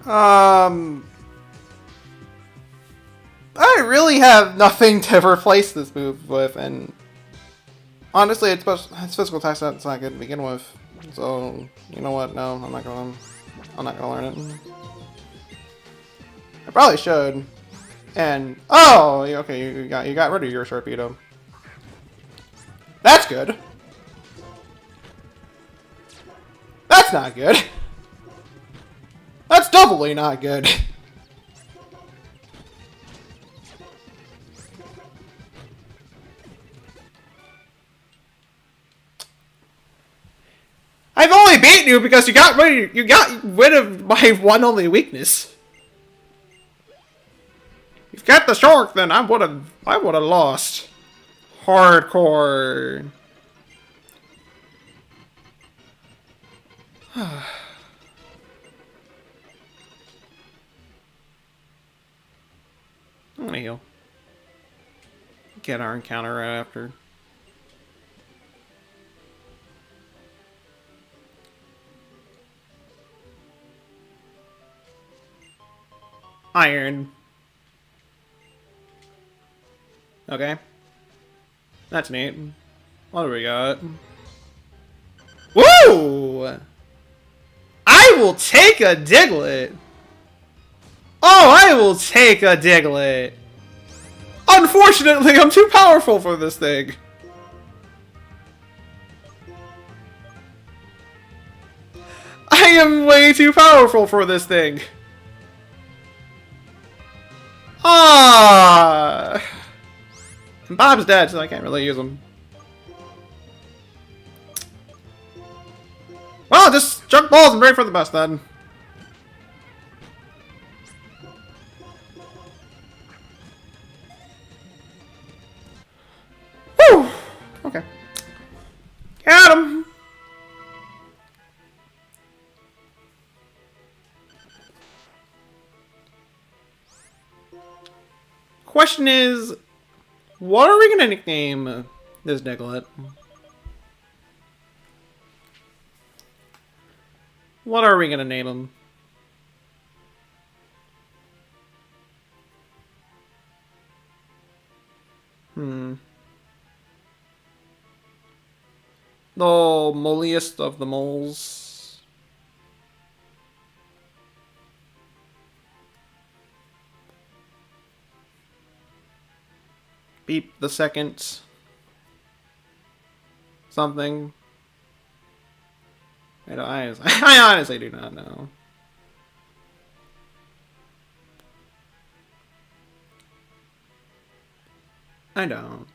I really have nothing to replace this move with, and honestly, its physical attack's not good to begin with. So, you know what? No, I'm not gonna learn it. I probably should. And oh, okay, you got rid of your Sharpedo. That's good. That's not good. That's doubly not good. I've only beaten you because you got rid of my one only weakness. If you got the shark, then I would have lost. Hardcore. I'm gonna heal. Get our encounter right after. Iron. Okay. That's neat. What do we got? Woo! I will take a Diglett! Oh, I will take a Diglett! Unfortunately, I'm too powerful for this thing. I am way too powerful for this thing. Ah! Bob's dead, so I can't really use him. Well, just chuck balls and pray for the best then. Woo! Okay. Got him! Question is, what are we gonna nickname this Diglett? What are we gonna name him? The moliest of the moles. Beep the second. Something. I honestly do not know. I don't.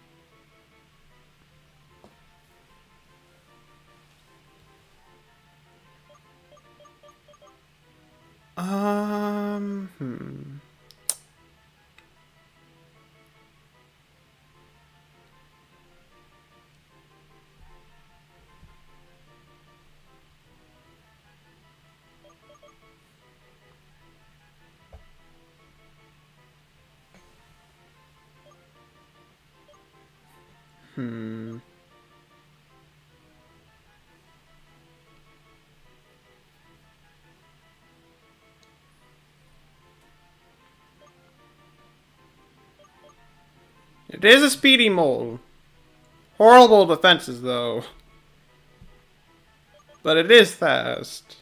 Hmm. It is a speedy mole. Horrible defenses, though. But it is fast.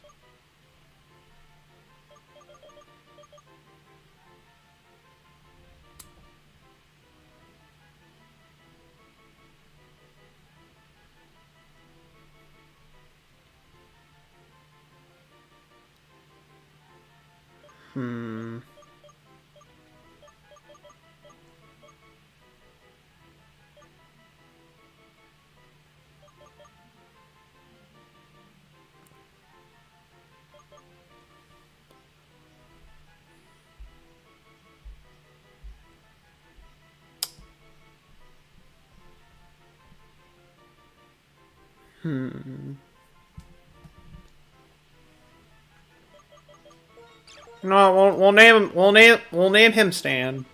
No, we'll name him. We'll name him Stan.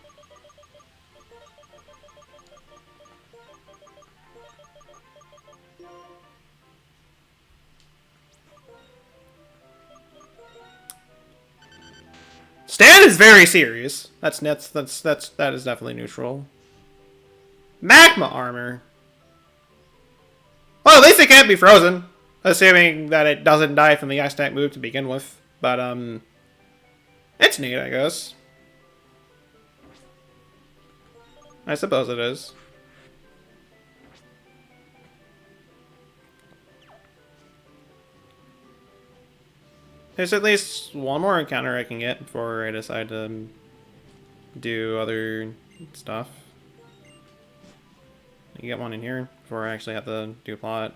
Stan is very serious. That is definitely neutral. Magma armor. Well, at least it can't be frozen, assuming that it doesn't die from the ice type move to begin with. But it's neat, I guess. I suppose it is. There's at least one more encounter I can get before I decide to do other stuff. You get one in here before I actually have to do a plot.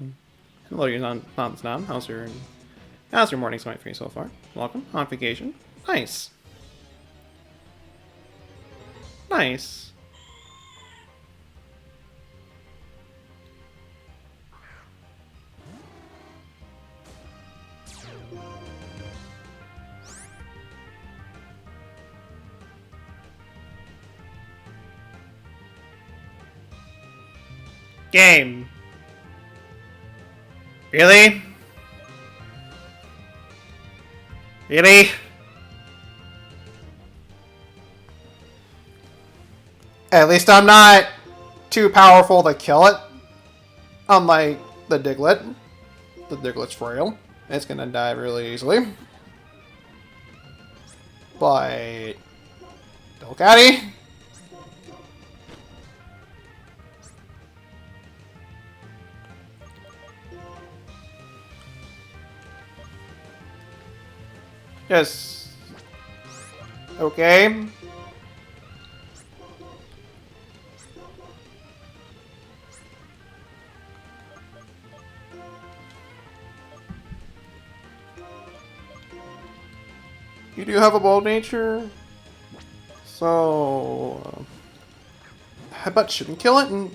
Hello, you're on Snom. How's your morning smite for you so far? Welcome on vacation. Nice. Nice. Game. Really? Really? At least I'm not too powerful to kill it. Unlike the Diglett. The Diglett's frail. It's gonna die really easily. But... Delcatty? Yes. Okay. You do have a bold nature, so Headbutt shouldn't kill it. And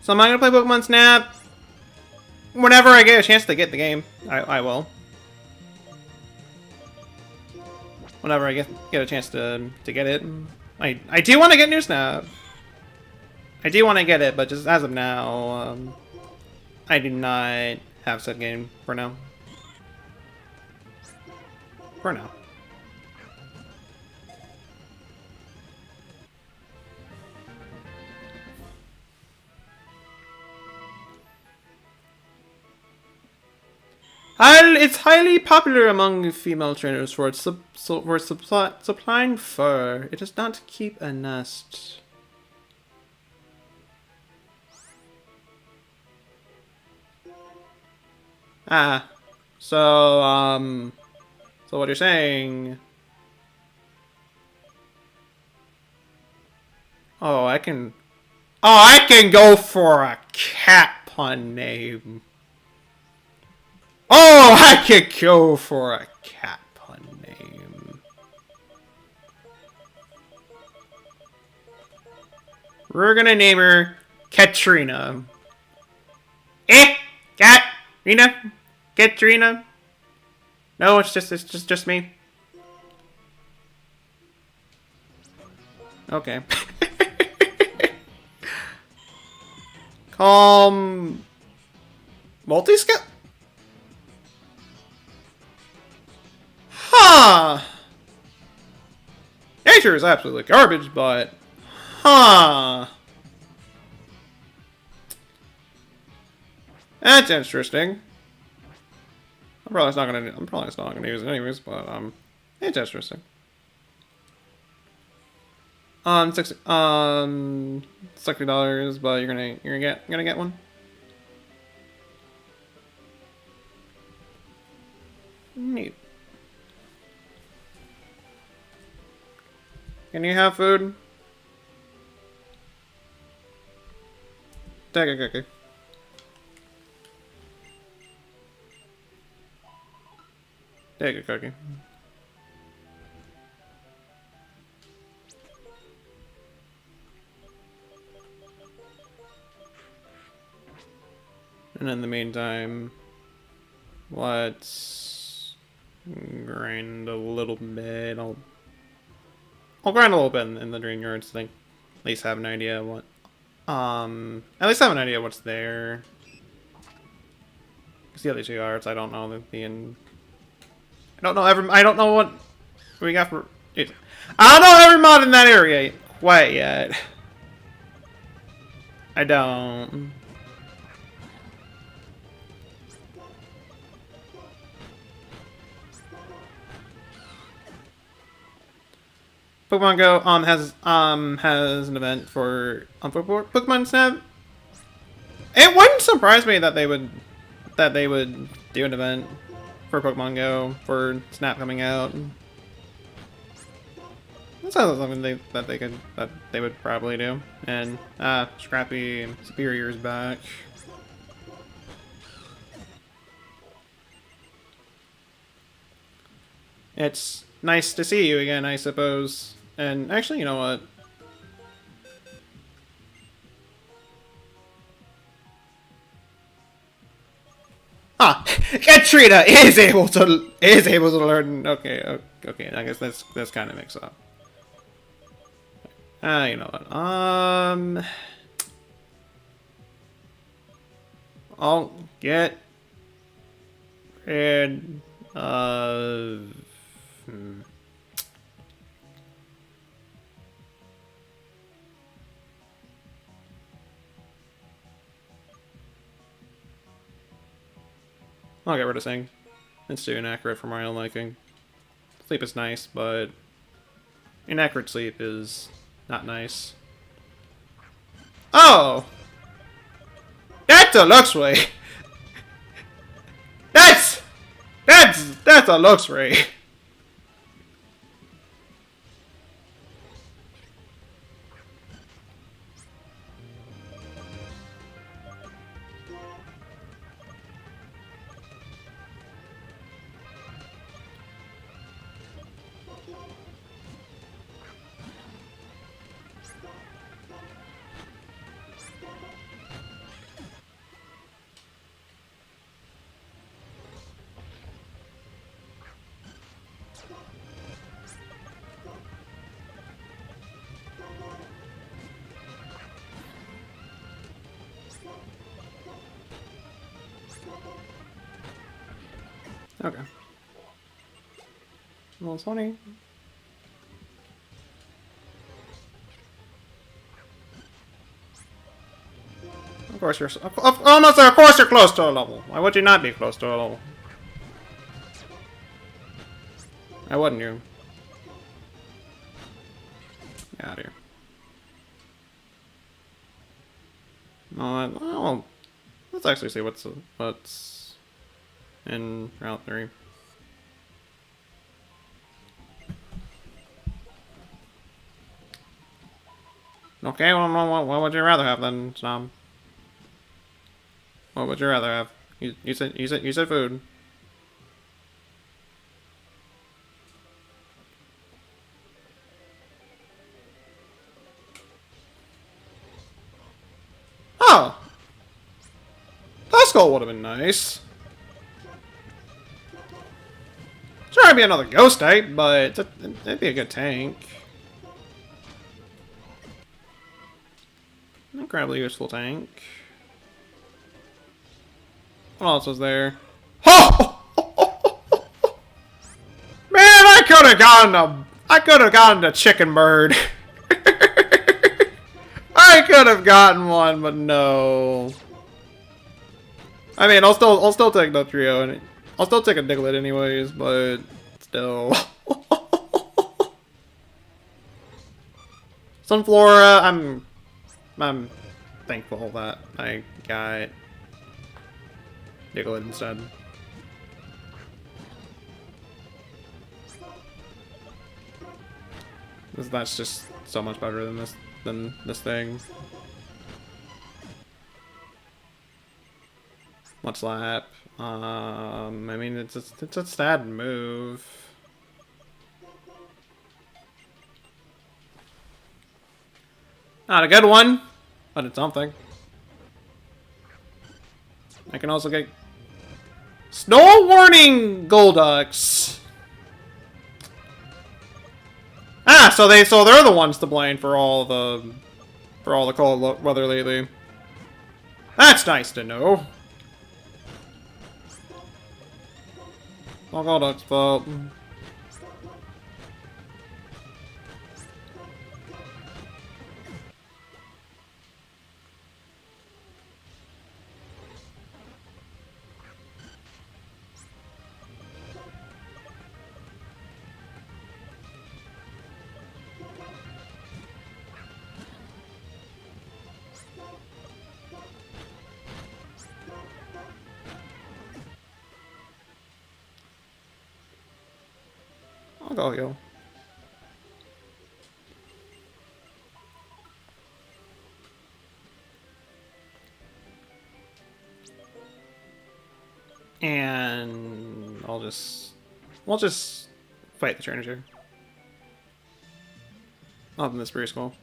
so am I gonna play Pokemon Snap? Whenever I get a chance to get the game, I will. Whenever I get a chance to get it. I do want to get New Snap. I do want to get it, but just as of now, I do not have said game for now. For now. It's highly popular among female trainers for its supplying fur. It does not keep a nest. Ah, so what you're saying? Oh, I can go for a cat pun name. Oh, I could go for a cat pun name. We're gonna name her Katrina. Katrina? Katrina? No, it's just me. Okay. Calm. Multi-skill? Huh. Nature is absolutely garbage, but huh. That's interesting. I'm probably just not gonna use it anyways, but it's interesting. $60, but you're gonna get one. Neat. Can you have food? Take a cookie. Take a cookie. And in the meantime, let's grind a little bit. I'll grind a little bit in the dream yards to think, at least have an idea what at least have an idea what's there. Because the other two yards, I don't know I don't know what we got for it. I don't know every mod in that area quite yet. I don't. Pokemon Go has an event for Pokemon Snap. It wouldn't surprise me that they would do an event for Pokemon Go for Snap coming out. That sounds like something that they would probably do. And Scrappy and Superior's back. It's nice to see you again, I suppose. And actually, you know what? Ah, Katrina is able to learn. Okay, okay. I guess that's kind of mixed up. You know what? I'll get rid of... I'll get rid of Sing. It's too inaccurate for my own liking. Sleep is nice, but inaccurate sleep is not nice. Oh! That's a Luxray! That's a Luxray! Okay. Well, it's funny. Of course you're... Almost, of course you're close to a level. Why would you not be close to a level? Why wouldn't you? Get out of here. No, well, let's actually see what's in Route 3. Okay, well, what would you rather have then, Snom? What would you rather have? You said food. Oh! Duskull would have been nice. Sure, it'd be another ghost type, but it'd be a good tank. Incredibly useful tank. What else was there? Oh! Man, I could have gotten a chicken bird. I could have gotten one, but no. I mean, I'll still take the trio, and I'll still take a Diglett anyways, but still. Sunflora, I'm thankful that I got Diglett instead. That's just so much better than this thing. What's Slap? I mean, it's a sad move. Not a good one, but it's something. I can also get Snow Warning Golducks. Ah, so they're the ones to blame for all the cold weather lately. That's nice to know. All Golduck's fault. I'll go yo. And we'll just fight the trainers here. Oh, this is pretty cool.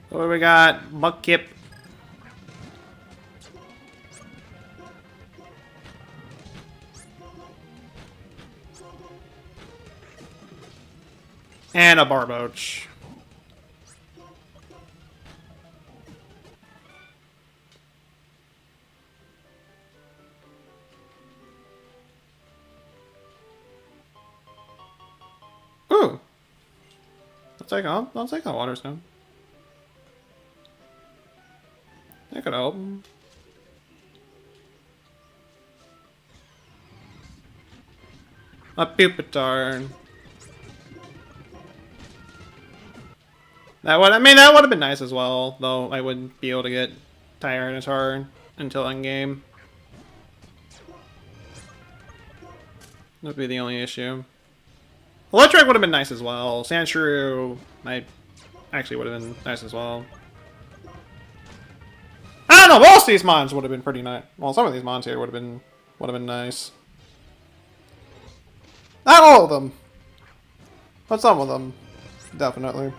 What do we got? Buckip. And a Barboach. I'll take a water stone. That could help. A Pupitar. That would have been nice as well, though I wouldn't be able to get Tyranitar until endgame. That would be the only issue. Electric would have been nice as well. Sandshrew might actually would have been nice as well. I don't know, most of these mons would have been pretty nice. Well, some of these mons here would have been nice. Not all of them, but some of them, definitely.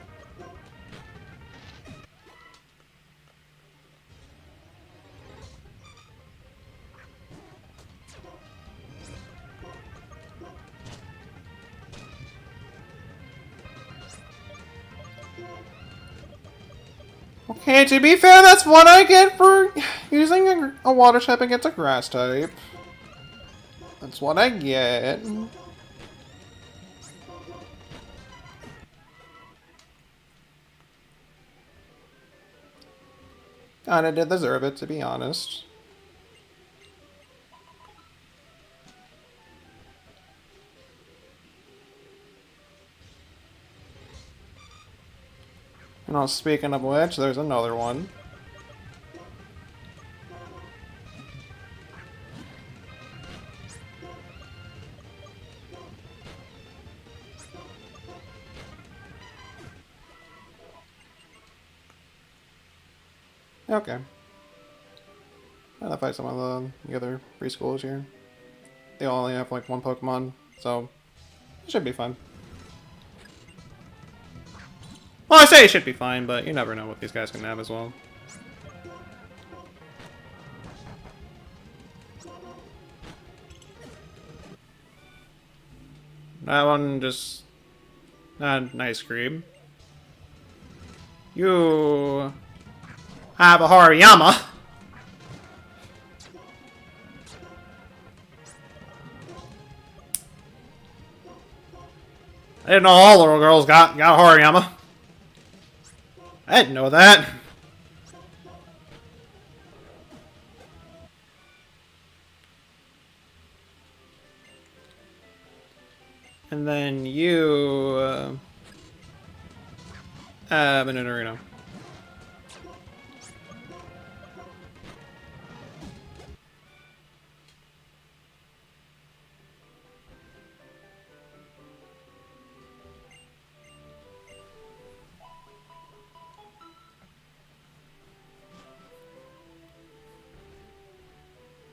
Okay, to be fair, that's what I get for using a water type against a grass type. That's what I get. Kinda did deserve it, to be honest. And speaking of which, there's another one. Okay. I'll fight some of the other preschoolers here. They all only have like one Pokemon, so it should be fine. Well, I say it should be fine, but you never know what these guys can have as well. That one just... nice cream. You... have a Hariyama. I didn't know all little girls got a Hariyama. I didn't know that. And then you have an arena.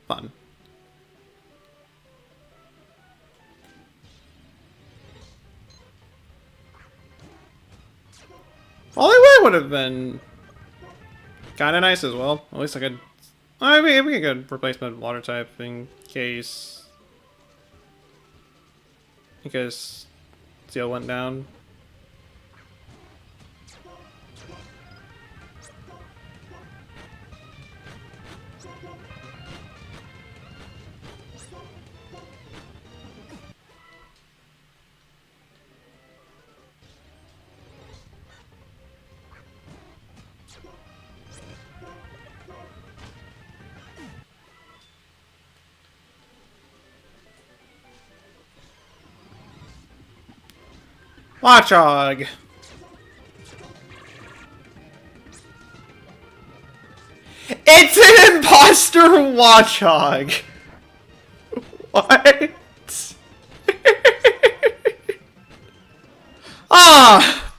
Fun. Hollywood would have been kind of nice as well. At least I could... I mean, we could replacement water type in case... Steel went down. Watchog! It's an imposter Watchog! What? Ah!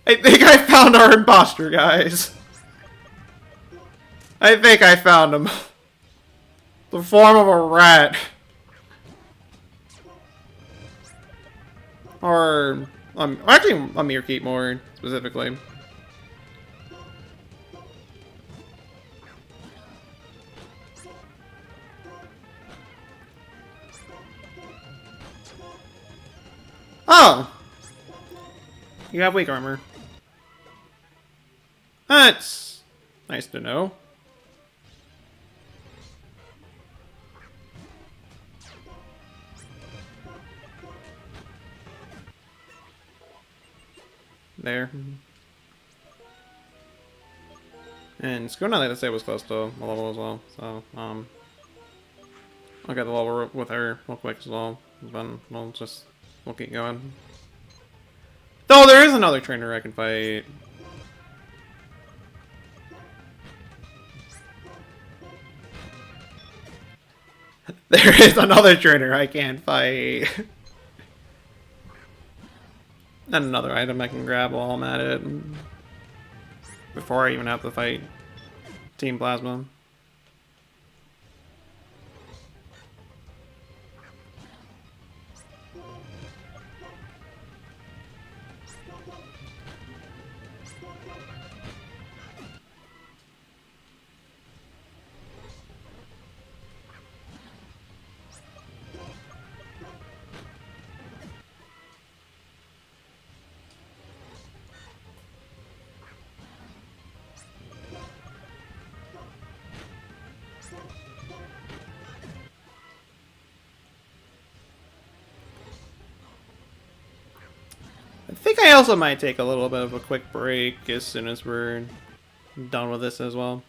I think I found our imposter, guys. I think I found him. The form of a rat. Or, actually a Meerkeep more specifically. Oh! You have weak armor. That's nice to know. there. And Schoonite, like I said, was close to a level as well. So, I'll get the level with her real quick as well. Then we'll keep going. Though there is another trainer I can fight. There is another trainer I can fight. And another item I can grab while I'm at it. Before I even have to fight Team Plasma. I think I also might take a little bit of a quick break as soon as we're done with this as well.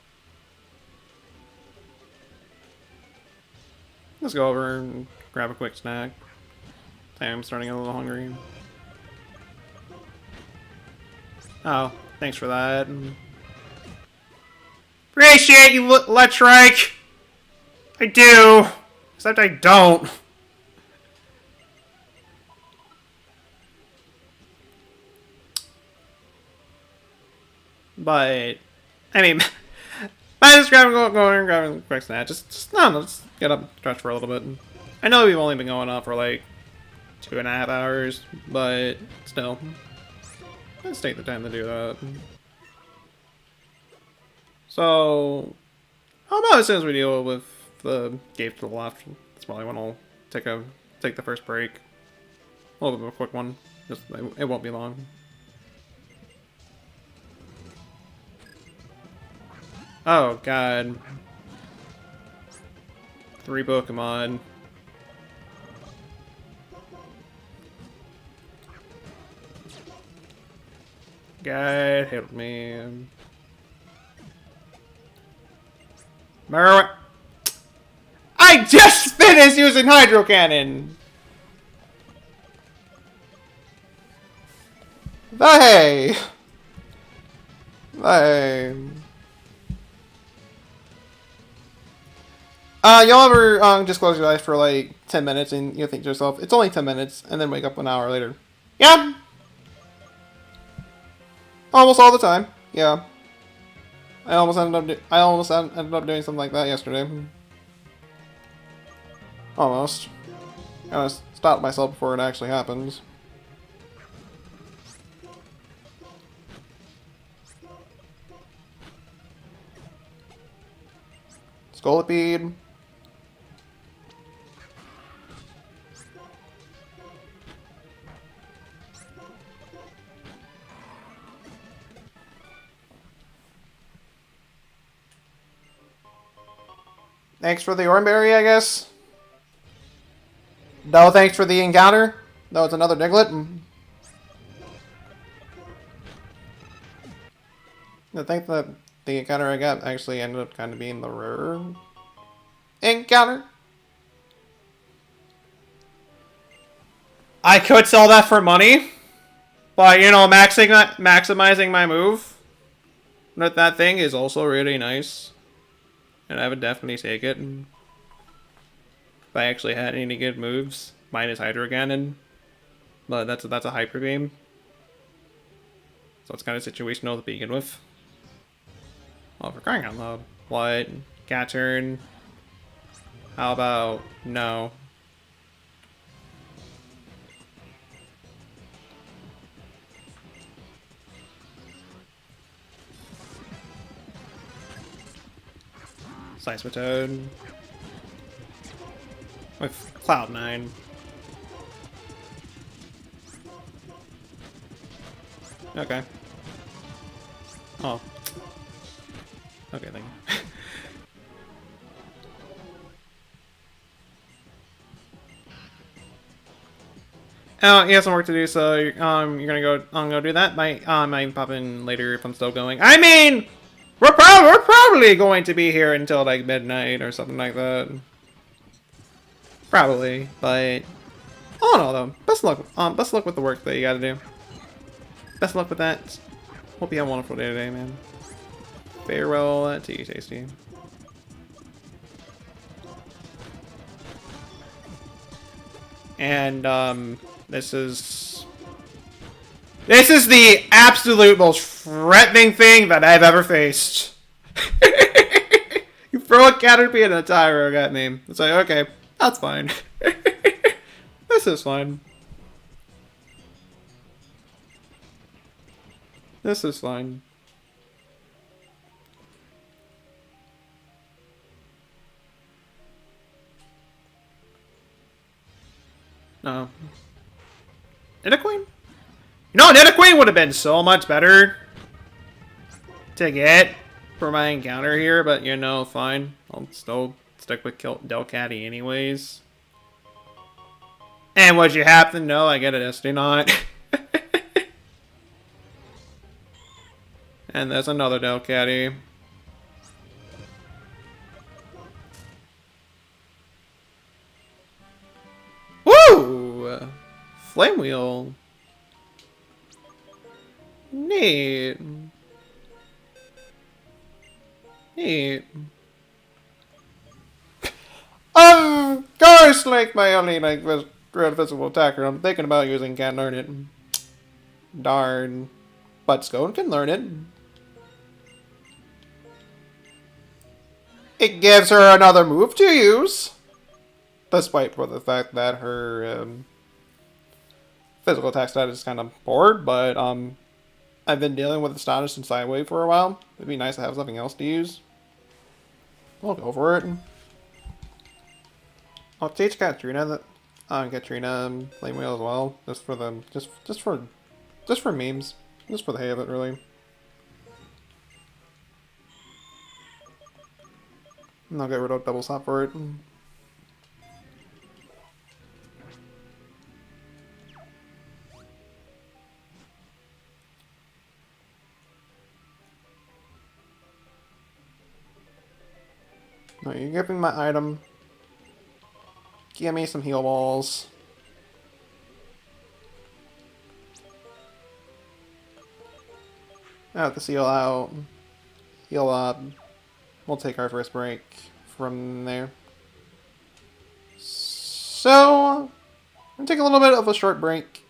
Let's go over and grab a quick snack. I'm starting a little hungry. Oh, thanks for that. Appreciate you, Let's Strike! I do! Except I don't. But, I mean, I just grabbing a quick snack. No, let's get up and stretch for a little bit. I know we've only been going on for like 2.5 hours, but still, let's take the time to do that. So, how about as soon as we deal with the gate to the left, that's probably when I'll take the first break. A little bit of a quick one. It won't be long. Oh god. 3 Pokemon. God help me. I just finished using Hydro Cannon! Hey! Hey. Y'all ever just close your eyes for like 10 minutes and you think to yourself, it's only 10 minutes, and then wake up an hour later? Yeah! Almost all the time. Yeah. I almost ended up doing something like that yesterday. Almost. I stopped myself before it actually happens. Scolipede. Thanks for the Oranberry, I guess. No, thanks for the encounter. No, it's another Diglett. I think that the encounter I got actually ended up kind of being the rare encounter. I could sell that for money, but you know, maximizing my move with that thing is also really nice. And I would definitely take it. If I actually had any good moves, minus Hydro Cannon. But that's a Hyper Beam. So it's kind of situational to begin with. Oh, for crying out loud. What? Cat turn? How about no? Seismitoad. With Cloud9. Okay. Oh. Okay, thank you. Oh, he has some work to do, so you're gonna go. I'm gonna do that. Might pop in later if I'm still going. I mean, we're probably going to be here until like midnight or something like that. Probably, but all in all though, best luck. Best luck with the work that you gotta do. Best luck with that. Hope you have a wonderful day today, man. Farewell to you, Tasty. And this is the absolute most threatening thing that I've ever faced. You throw a Caterpie and a Tyro at me. It's like, okay, that's fine. This is fine. This is fine. No. Nidoqueen? No, Nidoqueen would have been so much better to get for my encounter here, but you know, fine. I'll still stick with Delcatty anyways. And what you have to know, I get it, Estunaught. And there's another Delcatty. Woo! Flame Wheel. Neat. Neat. Of course, like my only real physical attacker, I'm thinking about using Can't Learn It. Darn. But Scone can learn it. It gives her another move to use. Despite for the fact that her physical attack status is kind of poor, but I've been dealing with the status since Sideway for a while. It'd be nice to have something else to use. I'll go for it. I'll teach Katrina that Katrina Flame Wheel as well, just for the just for memes, just for the hay of it, really. And I'll get rid of double slap for it. No, you're giving my item. Give me some heal balls. I have to seal out. Heal up. We'll take our first break from there. So, I'm gonna take a little bit of a short break.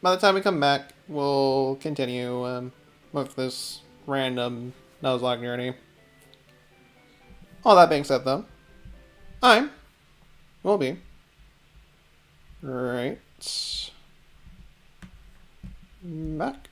By the time we come back, we'll continue with this random Nuzlocke journey. All that being said, though, will be right back.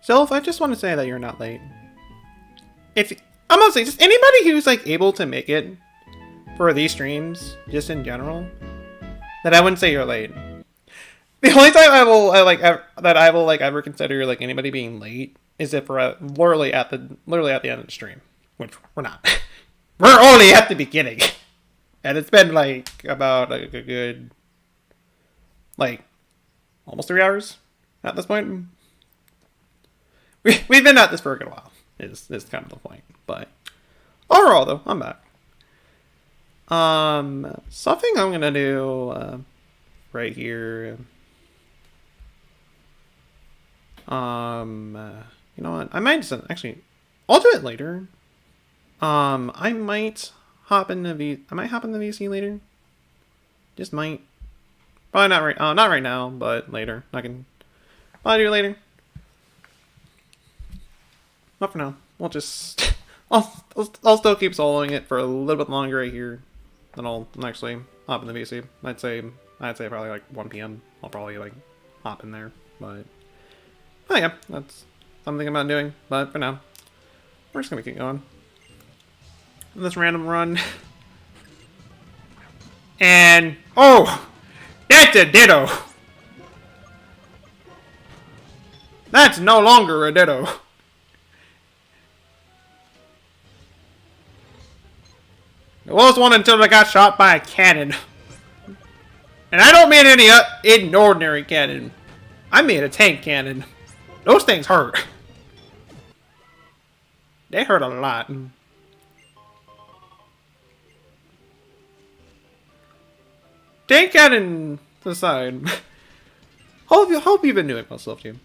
Sylph, I just want to say that you're not late. If I'm honestly just anybody who's like able to make it for these streams, just in general, that I wouldn't say you're late. The only time I will ever consider like anybody being late is if we're literally at the end of the stream, which we're not. We're only at the beginning, and it's been like about like a good like almost 3 hours at this point. We've been at this for a good while. Is kind of the point, but overall though, I'm back. Something I'm gonna do right here. You know what? I might just actually, I'll do it later. I might hop in the VC later. Just might. Probably not right. Not right now, but later. I can probably do it later. Not for now. We'll just. I'll still keep soloing it for a little bit longer right here. Then I'll actually hop in the VC. I'd say probably like 1 p.m. I'll probably like hop in there, but. Oh yeah, that's something I'm not doing. But for now, we're just gonna keep going on this random run. And oh, that's a ditto. That's no longer a ditto. It was one until I got shot by a cannon. And I don't mean any ordinary cannon. I mean a tank cannon. Those things hurt. They hurt a lot. Tank cannon aside. Hope you've been doing well, Self Team.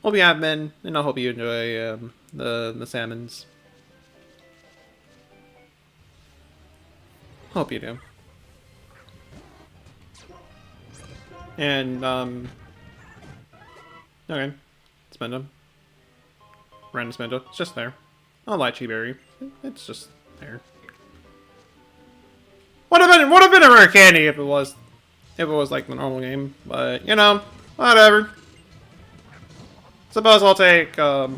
Hope you have been, and I hope you enjoy the salmons. Hope you do. And okay. Spend them. Random spend It's just there. A lychee berry. It's just there. Would have been a rare candy if it was like the normal game, but you know, whatever. Suppose I'll take the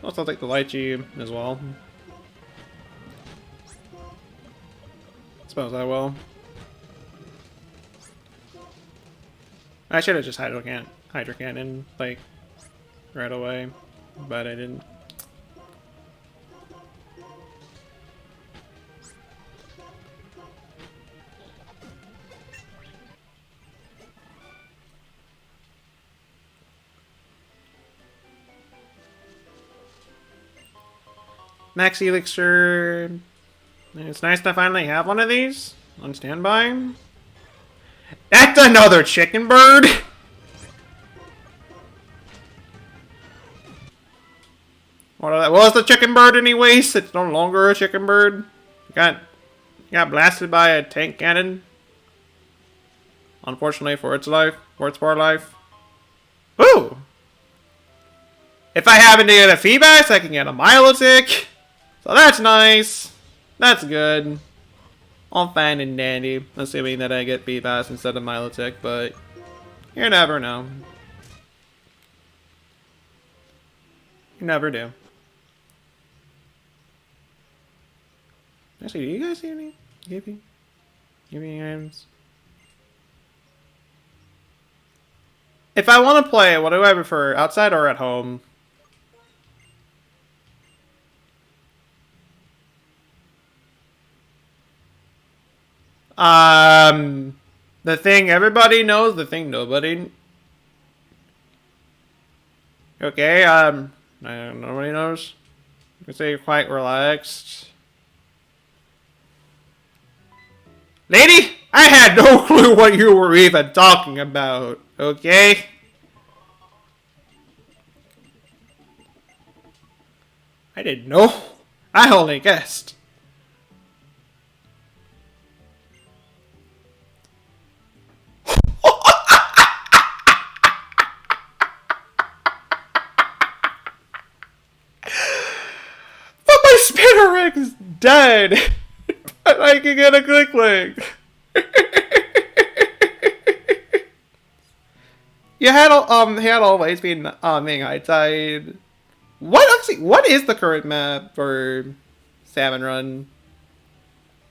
lychee as well. Suppose I will. I should have just Hydro Cannon like right away, but I didn't. Max Elixir. It's nice to finally have one of these on standby. That's another chicken bird! What was the chicken bird anyways? It's no longer a chicken bird. Got blasted by a tank cannon. Unfortunately for its poor life. Ooh! If I happen to get a feedback, I can get a Milotic. So that's nice. That's good. All fine and dandy. Assuming that I get Bebass instead of Milotic, but you never know. You never do. Actually, do you guys see any? Give me items. If I want to play, what do I prefer? Outside or at home? The thing everybody knows, the thing nobody. Okay, nobody knows. You can say you're quite relaxed. Lady, I had no clue what you were even talking about, okay? I didn't know. I only guessed. Spinner is dead. But I can get a quick link. he had always been being high tide. What is the current map for Salmon Run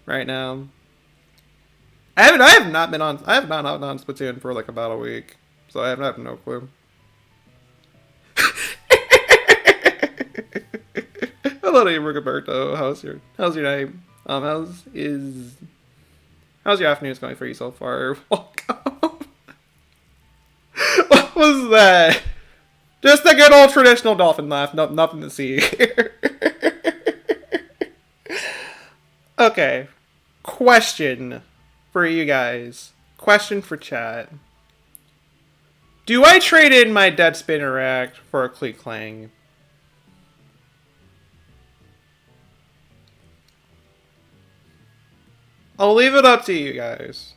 right now? I have not been on. I have not been on Splatoon for like about a week, so I have no clue. Hello to you, Roberto. How's your name? How's your afternoon going for you so far? Welcome. What was that? Just a good old traditional dolphin laugh. No, nothing to see here. Okay. Question for you guys. Question for chat. Do I trade in my Dead Spinnerack for a Clee-Clang? I'll leave it up to you guys.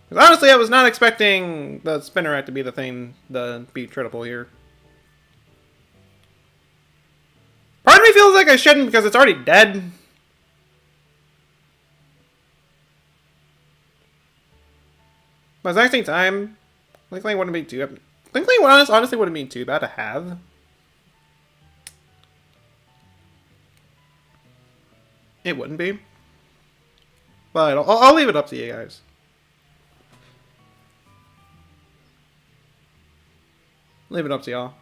Because honestly, I was not expecting the Spinnerack to be the thing to beat Triple here. Part of me feels like I shouldn't because it's already dead. But at the exact same time, Clee-Clang wouldn't be too... Clee-Clang honestly wouldn't be too bad to have. It wouldn't be. But I'll leave it up to you guys. Leave it up to y'all.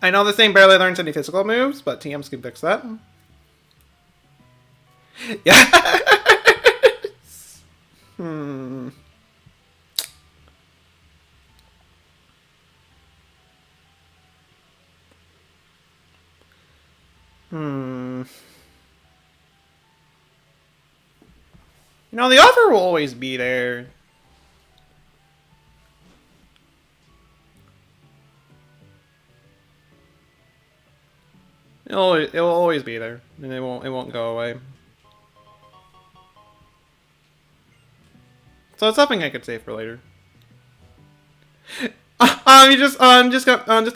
I know this thing barely learns any physical moves, but TMs can fix that. Yeah. You know, the offer will always be there. It will always be there, and it won't go away. So it's something I could save for later. Just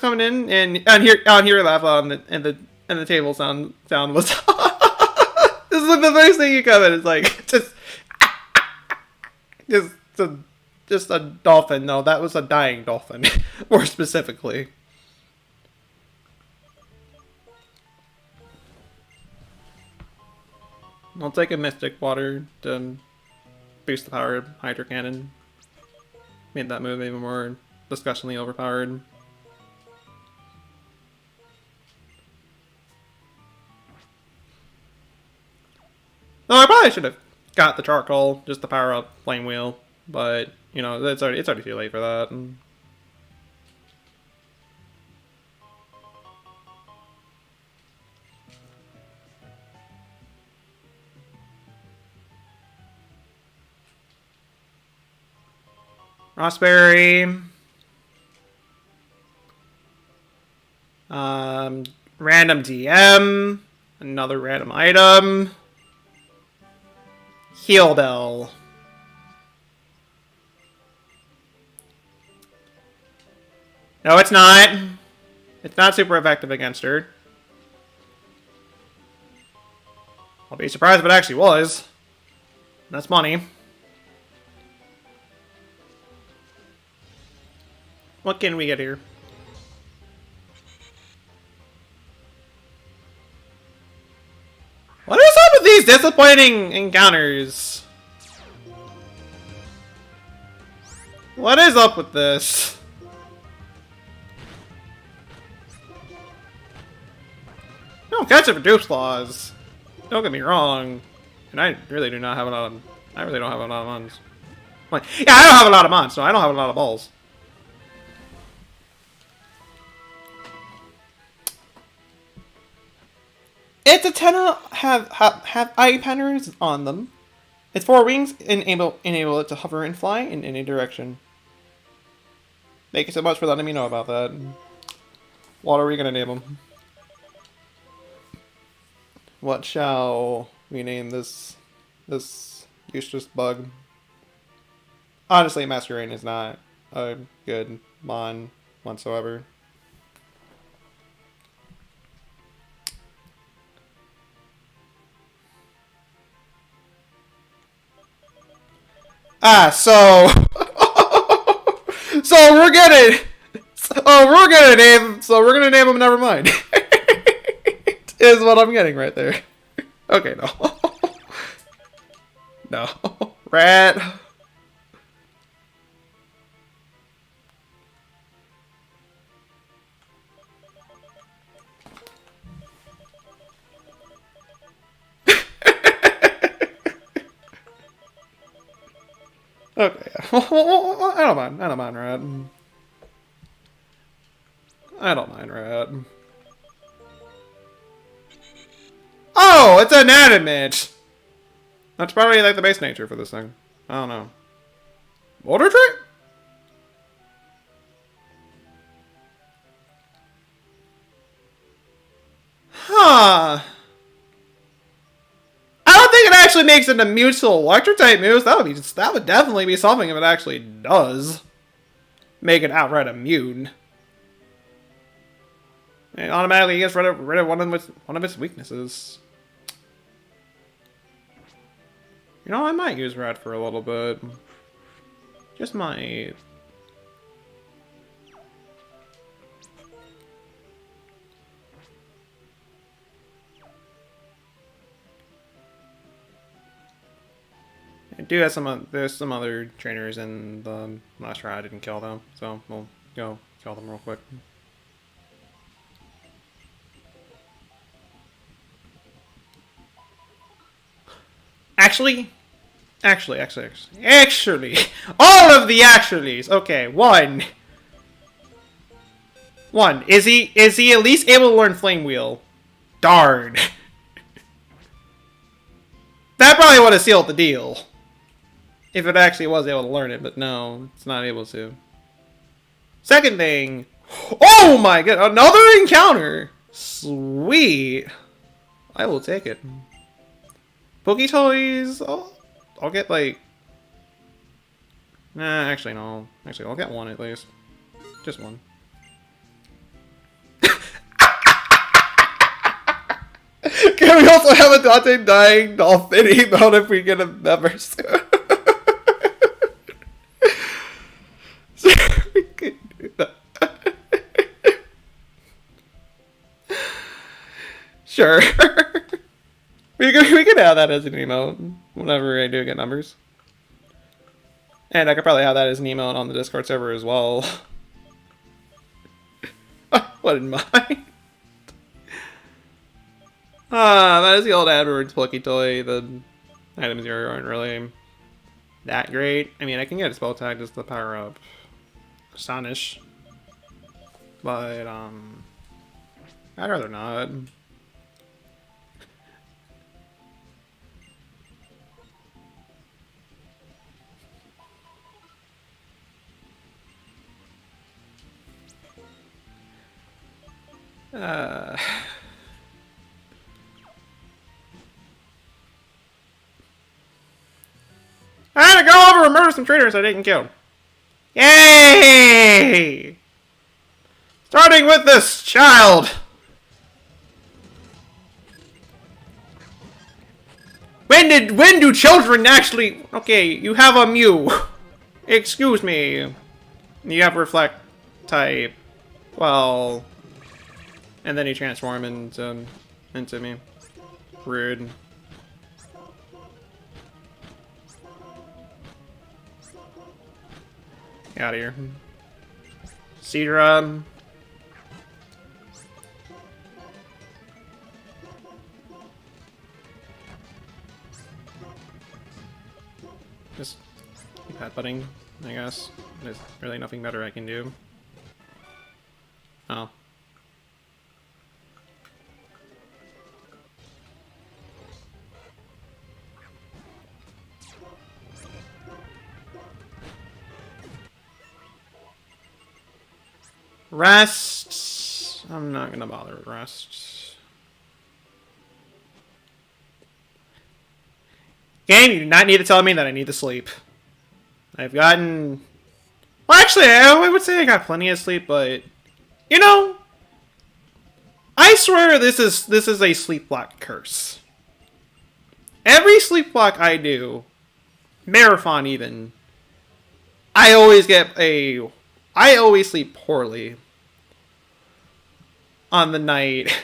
coming in and hear laugh on the table sound was. This is like the first thing you come in. It's like just a dolphin. No, that was a dying dolphin, more specifically. I'll take a Mystic Water to boost the power of Hydro Cannon. Made that move even more disgustingly overpowered. No, I probably should have got the charcoal just to power up Flame Wheel, but you know it's already too late for that. Rossberry. Random DM. Another random item. Heal Bell. No, it's not. It's not super effective against her. I'll be surprised if it actually was. That's money. What can we get here? What is up with these disappointing encounters? What is up with this? No, catch it for Dupes Claws. Don't get me wrong. And I really do not have a lot of... I really don't have a lot of mons. Like, yeah, I don't have a lot of mons, so I don't have a lot of balls. Its antenna have eye patterns on them. Its four wings enable it to hover and fly in any direction. Thank you so much for letting me know about that. What are we gonna name them? What shall we name this useless bug? Honestly, Masquerade is not a good mon whatsoever. So so we're gonna name him Nevermind. Is what I'm getting right there. Okay, no. No. Rat. Okay. I don't mind. I don't mind rat. I don't mind rat. Oh, it's inanimate! That's probably like the base nature for this thing. I don't know. Water trait? Huh. I don't think it actually makes it immune to electric type moves. That would definitely be something if it actually does make it outright immune. It automatically gets rid of one of its weaknesses. You know, I might use red for a little bit. Just might. I do have there's some other trainers in the last try I didn't kill them, so we'll go kill them real quick. Actually, all of the actuallys. Okay, one. Is he at least able to learn Flame Wheel? Darn. That probably would have sealed the deal. If it actually was able to learn it, but no, it's not able to. Second thing. Oh my god, another encounter! Sweet. I will take it. Poketoys. I'll get like. Nah, actually no. Actually, I'll get one at least. Just one. Can we also have a Dante dying dolphin emote if we get a member soon? We could do that. Sure. We could have that as an emote whenever I do get numbers. And I could probably have that as an emote on the Discord server as well. Wouldn't mind. That is the old AdWords Poketoy. The items here aren't really that great. I mean, I can get a spell tag just to power up Astonish. But, I'd rather not. I had to go over and murder some traitors I didn't kill. Yay! Starting with this child. When do children actually? Okay, you have a Mew. Excuse me. You have Reflect type. Well, and then you transform into me. Rude. Get out of here. Seadra. Just keep headbutting, I guess. There's really nothing better I can do. Oh. Rest. I'm not gonna bother with rest. Game, you do not need to tell me that I need to sleep. I've gotten. Well, actually, I would say I got plenty of sleep, but you know, I swear this is a sleep block curse. Every sleep block I do marathon even, I always sleep poorly on the night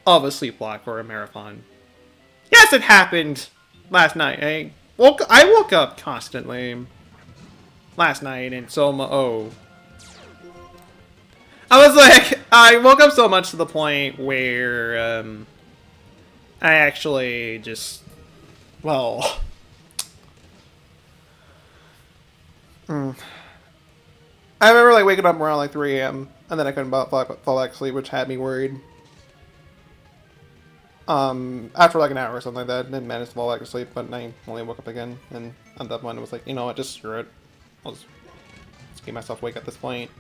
of a sleepwalk or a marathon. Yes, it happened last night. I woke up constantly last night in Soma. Oh, I was like, I woke up so much to the point where I actually just, well, I remember like waking up around like 3 a.m. and then I couldn't fall back asleep, which had me worried. After like an hour or something like that, I didn't manage to fall back asleep, but I only woke up again, and at that point I was like, you know what, just screw it. I'll just keep myself awake at this point.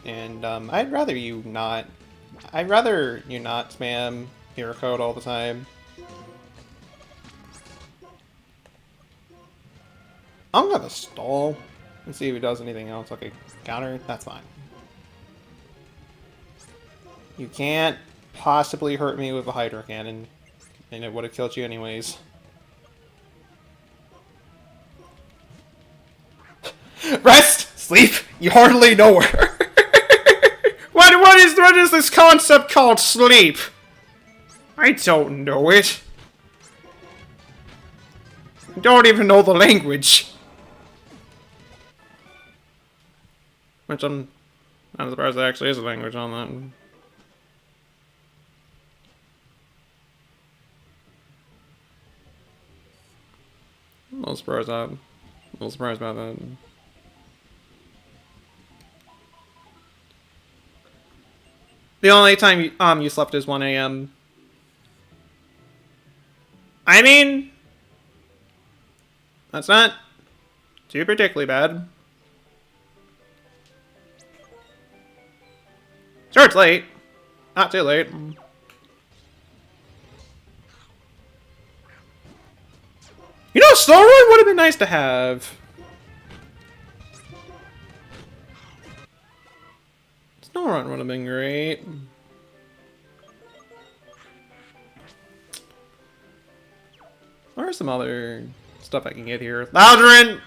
And I'd rather you not spam hero code all the time. I'm gonna stall and see if he does anything else. Okay, counter, that's fine. You can't possibly hurt me with a Hydro Cannon, and it would have killed you anyways. Rest! Sleep! You hardly know her! What is this concept called sleep? I don't know it. I don't even know the language. Which I'm surprised there actually is a language on that. I'm a little surprised about that. The only time you slept is 1 a.m. I mean, that's not too particularly bad. Sure, it's late. Not too late. You know, Snow Run would have been nice to have. Snow Run would have been great. What are some other stuff I can get here? Loudrin!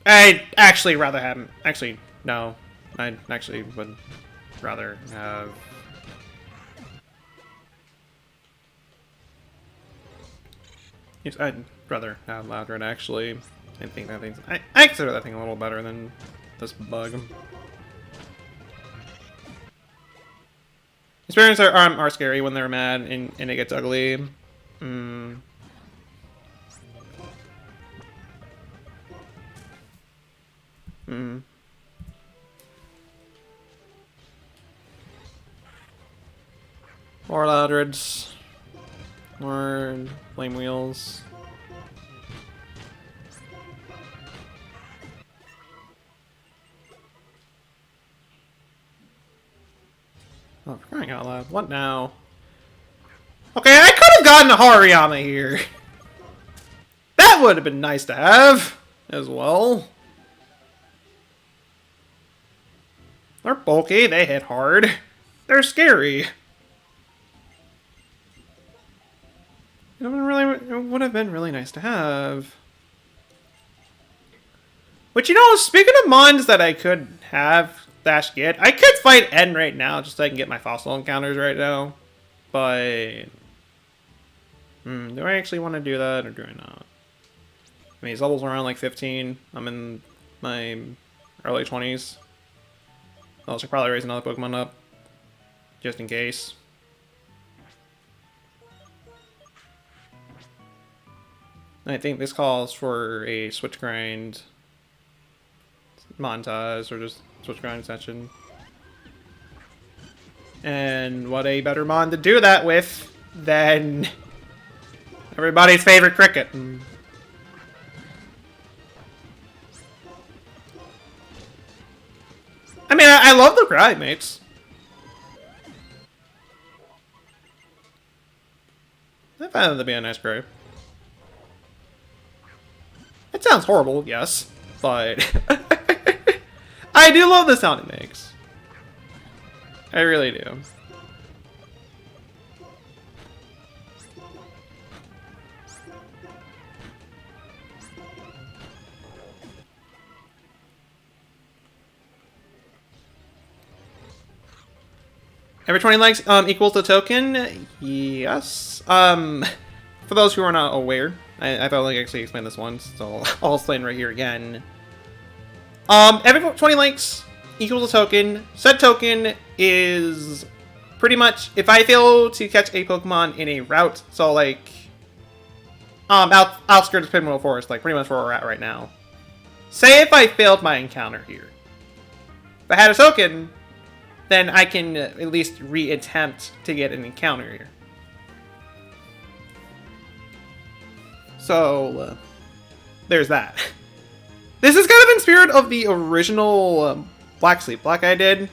I'd actually rather have him. Actually, no. I actually would rather have. Yes, I'd rather have Loudrin actually. I think that thing's. I consider that thing a little better than this bug. Experiences are scary when they're mad and it gets ugly. More Loudrids. More Flame Wheels. Oh, for crying out loud. What now? Okay, I could have gotten a Hariyama here. That would have been nice to have as well. They're bulky, they hit hard. They're scary. It would have been really nice to have. But you know, speaking of mons that I could have / get, I could fight N right now just so I can get my fossil encounters right now. But do I actually want to do that or do I not? I mean, his level's around like 15. I'm in my early 20s. I should probably raise another Pokemon up just in case. I think this calls for a switch grind montage or just switch grind session. And what a better mon to do that with than everybody's favorite cricket. I mean, I love the primates. I find them to be a nice group. It sounds horrible, yes, but I do love the sound it makes. I really do. Every 20 likes equals the token. Yes. For those who are not aware, I thought I actually explained this once, so I'll explain right here again. Every 20 likes equals a token. Said token is pretty much if I fail to catch a Pokemon in a route, so like outskirts of Pinwheel Forest, like pretty much where we're at right now. Say if I failed my encounter here. If I had a token, then I can at least re-attempt to get an encounter here. So, there's that. This is kind of in spirit of the original Black Sleeplocke I did.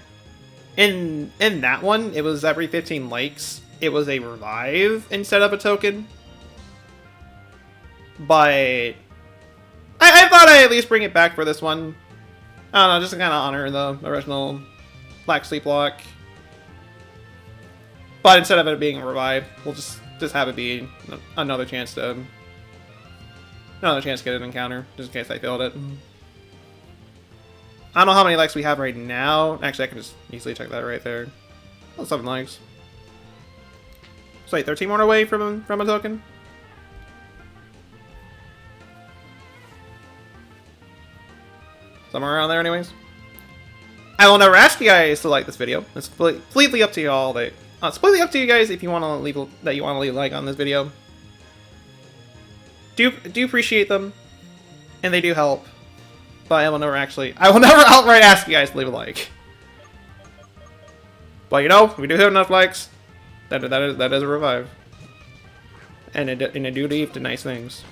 In that one, it was every 15 likes. It was a revive instead of a token. But I thought I'd at least bring it back for this one. I don't know, just to kind of honor the original Black Sleeplocke. But instead of it being a revive, we'll just have it be another chance to get an encounter, just in case I failed it. I don't know how many likes we have right now. Actually, I can just easily check that right there. Oh, 7 likes. So wait, 13 more away from a token? Somewhere around there anyways. I will never ask you guys to like this video. It's completely up to y'all. It's completely up to you guys if you want to leave a like on this video. Do appreciate them, and they do help. But I will never outright ask you guys to leave a like. But you know, if we do have enough likes, that is a revive, and it do lead to nice things,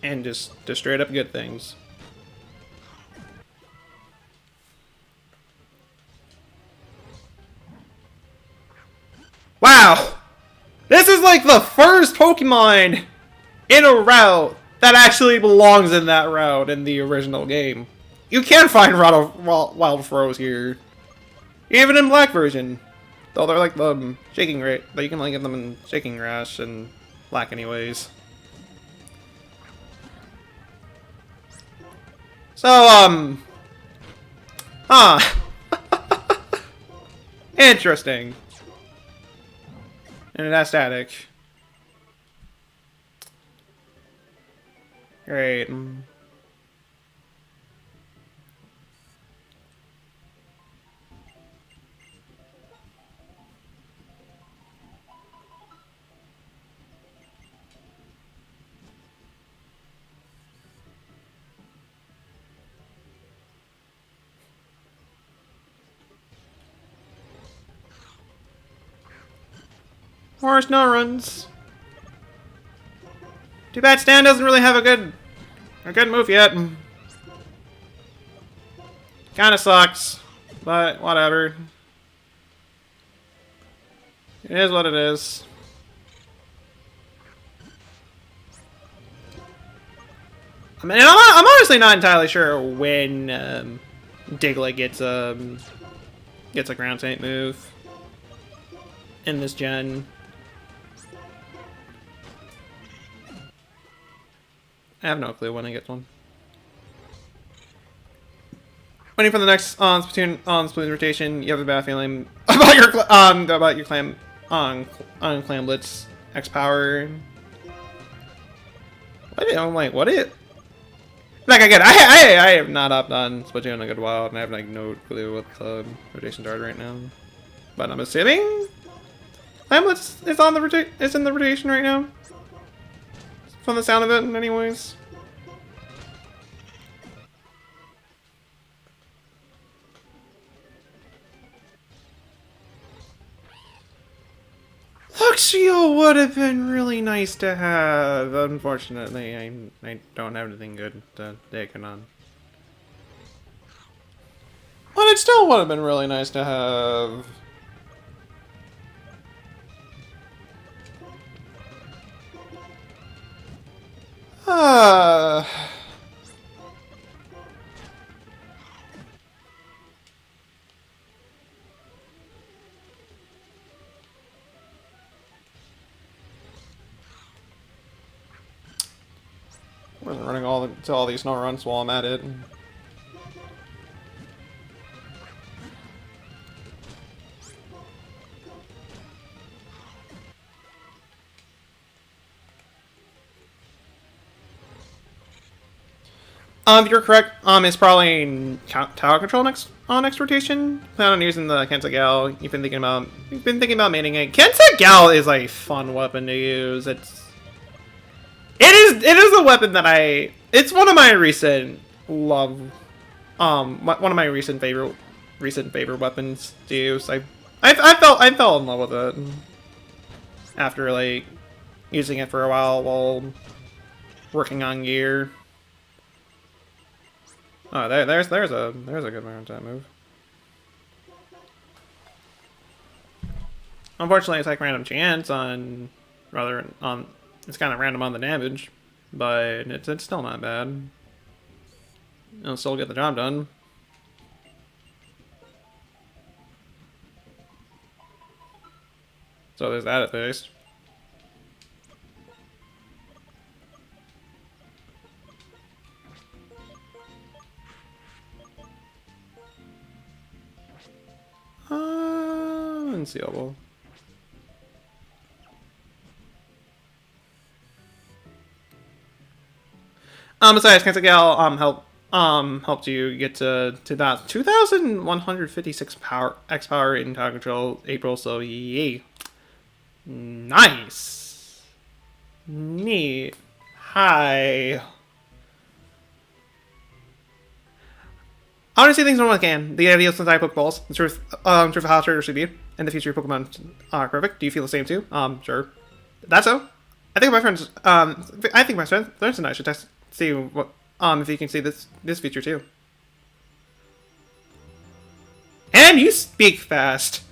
and just straight up good things. Wow! This is like the first Pokemon in a route that actually belongs in that route in the original game. You can find wild throws here. Even in Black version. Though they're like the shaking rate. But you can like get them in Shaking Rash and Black anyways. So, interesting. And that's static. Great. More snow runs. Too bad Stan doesn't really have a good move yet. Kinda sucks, but whatever. It is what it is. I mean, I'm honestly not entirely sure when Diglett gets a ground type move in this gen. I have no clue when I get one. Waiting for the next Splatoon rotation. You have a bad feeling about your clam Clamblitz X Power. I'm like, what it? Like again, I have not hopped on Splatoon in a good while, and I have like no clue what the rotations are right now. But I'm assuming Clamblitz is in the rotation right now. From the sound of it, anyways. Luxio would have been really nice to have. Unfortunately, I don't have anything good to take it on. But it still would have been really nice to have. Wasn't running all these snow runs while I'm at it. You're correct. It's probably tower control next rotation. Plan on using the Kentagal. You've been thinking about maining it. Kentagal is a fun weapon to use. It is a weapon that it's one of my recent love, one of my recent favorite weapons to use. I fell in love with it after like using it for a while working on gear. Oh, there's a good amount that move. Unfortunately, it's like random chance on it's kind of random on the damage, but it's still not bad. It'll still get the job done. So there's that at least. Unseeable. Besides, Kentagal helped you get to that 2,156 X power in tower control April. So yay, nice, neat, hi. I want to see things normal again. The ideal since I Pokeballs, the truth of how traders should be, and the future of Pokemon are perfect. Do you feel the same too? Sure. That's so. I think my friends and I should see what if you can see this feature too. And you speak fast.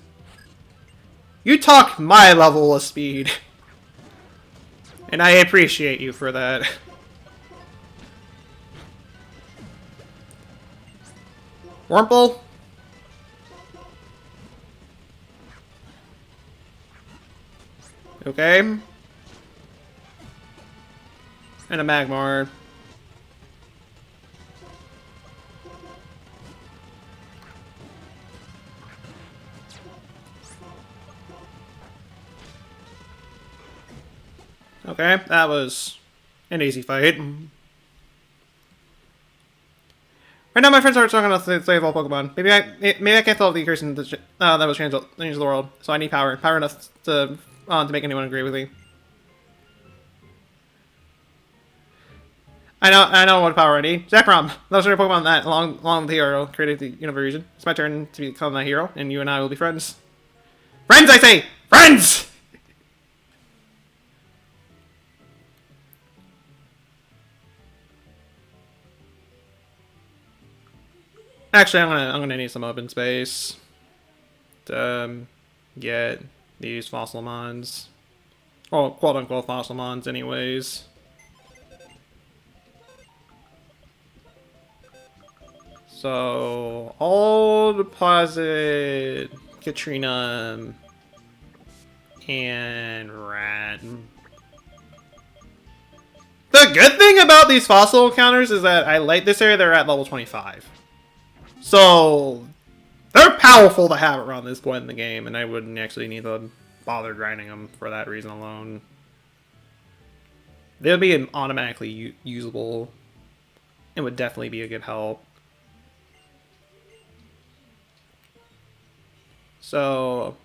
You talk my level of speed. And I appreciate you for that. Wurmple. Okay. And a Magmar. Okay, that was an easy fight. Right now, my friends aren't strong enough to save all Pokemon. Maybe I can't solve the equation that will change the world. So I need power enough to make anyone agree with me. I know what power I need. Zekrom, legendary Pokemon that along with the hero created the universe region. It's my turn to become that hero, and you and I will be friends. Friends, I say, friends. Actually, I'm gonna need some open space to get these fossil mons. Well, quote unquote fossil mons, anyways. So, I'll deposit Katrina and Rat. The good thing about these fossil counters is that I like this area, they're at level 25. So, they're powerful to have around this point in the game, and I wouldn't actually need to bother grinding them for that reason alone. They'll be automatically usable. It would definitely be a good help. So,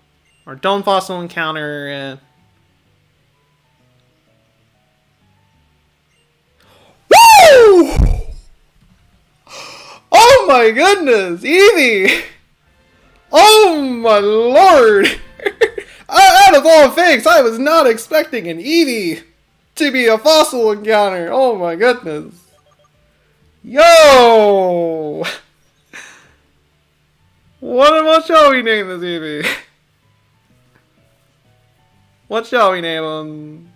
our Dome Fossil encounter... Woo! Oh my goodness, Eevee! Oh my lord! Out of all things, I was not expecting an Eevee to be a fossil encounter. Oh my goodness. Yo! What shall we name this Eevee? What shall we name him?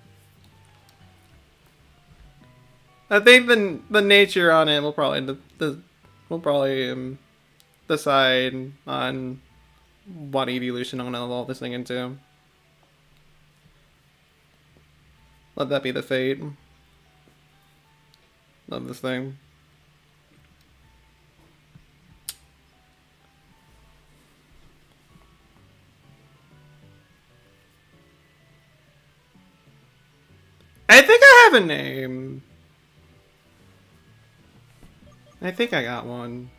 I think the nature on it will probably decide on what evolution I'm gonna evolve this thing into. Let that be the fate of this thing. I think I have a name. I think I got one.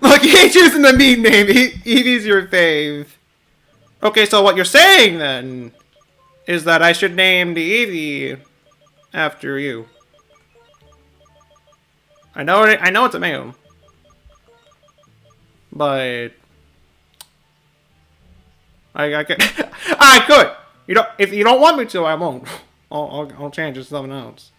Look, you ain't choosing the mean name. Eevee's your fave. Okay, so what you're saying then is that I should name the Eevee after you. I know it's a male, but I could I could. If you don't want me to, I won't. I'll change it to something else.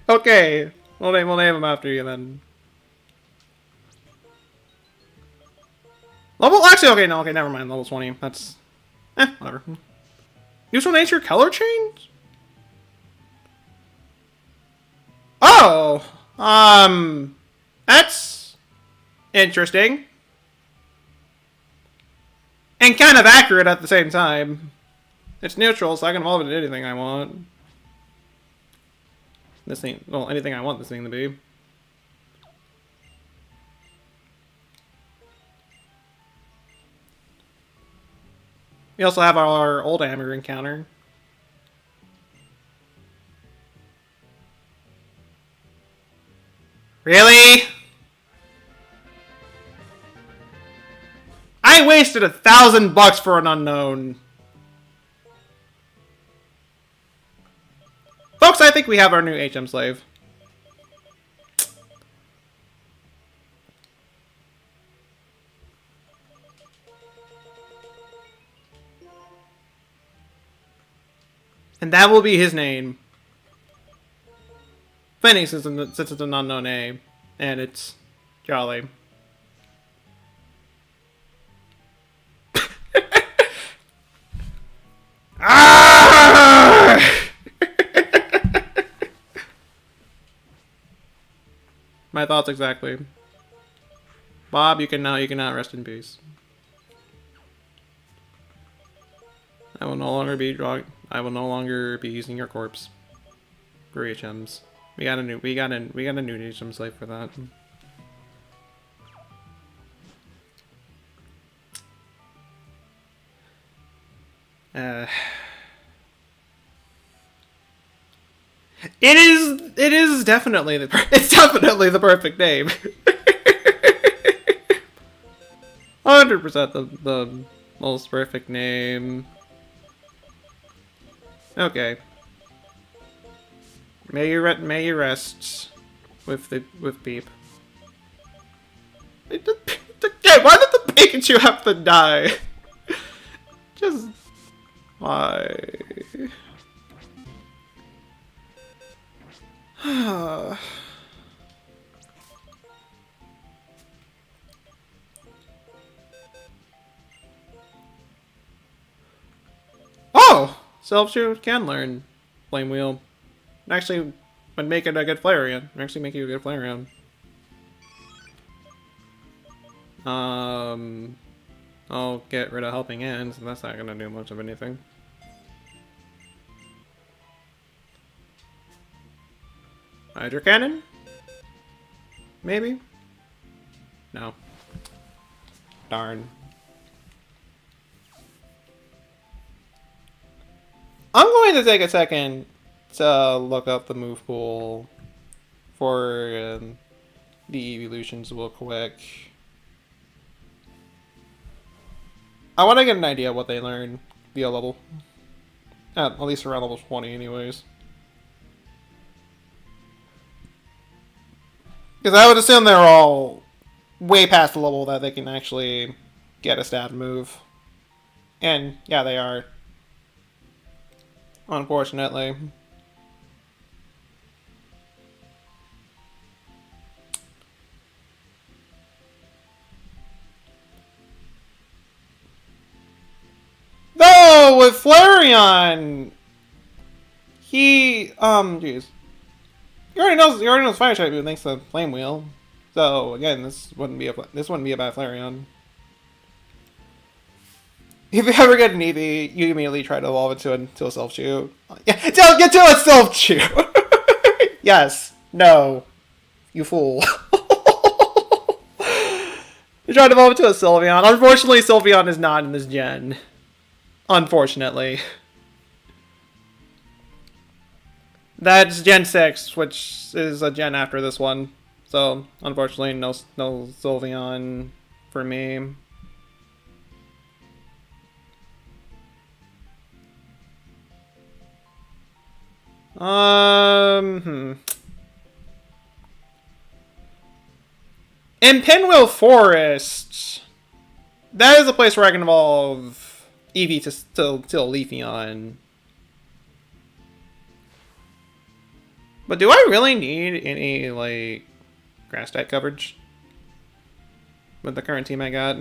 Okay, we'll name him after you then. Actually, okay, no, okay, never mind. Level 20. That's whatever. Neutral nature color change? Oh, that's interesting. And kind of accurate at the same time. It's neutral, so I can evolve it into anything I want. This thing, well, anything I want this thing to be. We also have our old hammer encounter. Really? I wasted $1,000 for an unknown. Folks, I think we have our new HM slave. And that will be his name. Funny since it's an unknown name. And it's Jolly. Ah! My thoughts exactly. Bob, you can now rest in peace. I will no longer be using your corpse for HMs. We got a new HM slave for that. It is definitely the perfect name. 100% the most perfect name. Okay. May you rest with Beep. Why did the Pikachu have to die? Just why? Oh! Self-shoot can learn Flame Wheel. Actually, would make it a good Flareon. Actually make you a good Flareon. I'll get rid of Helping Hands, and that's not gonna do much of anything. Hydro Cannon? Maybe? No. Darn. I'm going to take a second to look up the move pool for the evolutions real quick. I want to get an idea of what they learn via level. At least around level 20 anyways. Because I would assume they're all way past the level that they can actually get a stab move. And yeah, they are. Unfortunately. Though with Flareon, jeez. He already knows Fire type move thanks to Flame Wheel. So again, this wouldn't be a bad Flareon. If you ever get an Eevee, you immediately try to evolve into a Self-Chew. Yeah, get to a Self-Chew! Yes. No. You fool. They tried to evolve into a Sylveon. Unfortunately, Sylveon is not in this gen. Unfortunately. That's Gen 6, which is a gen after this one. So, unfortunately, no Sylveon for me. In Pinwheel Forest, that is a place where I can evolve Eevee to Leafeon. But do I really need any, like, grass type coverage with the current team I got?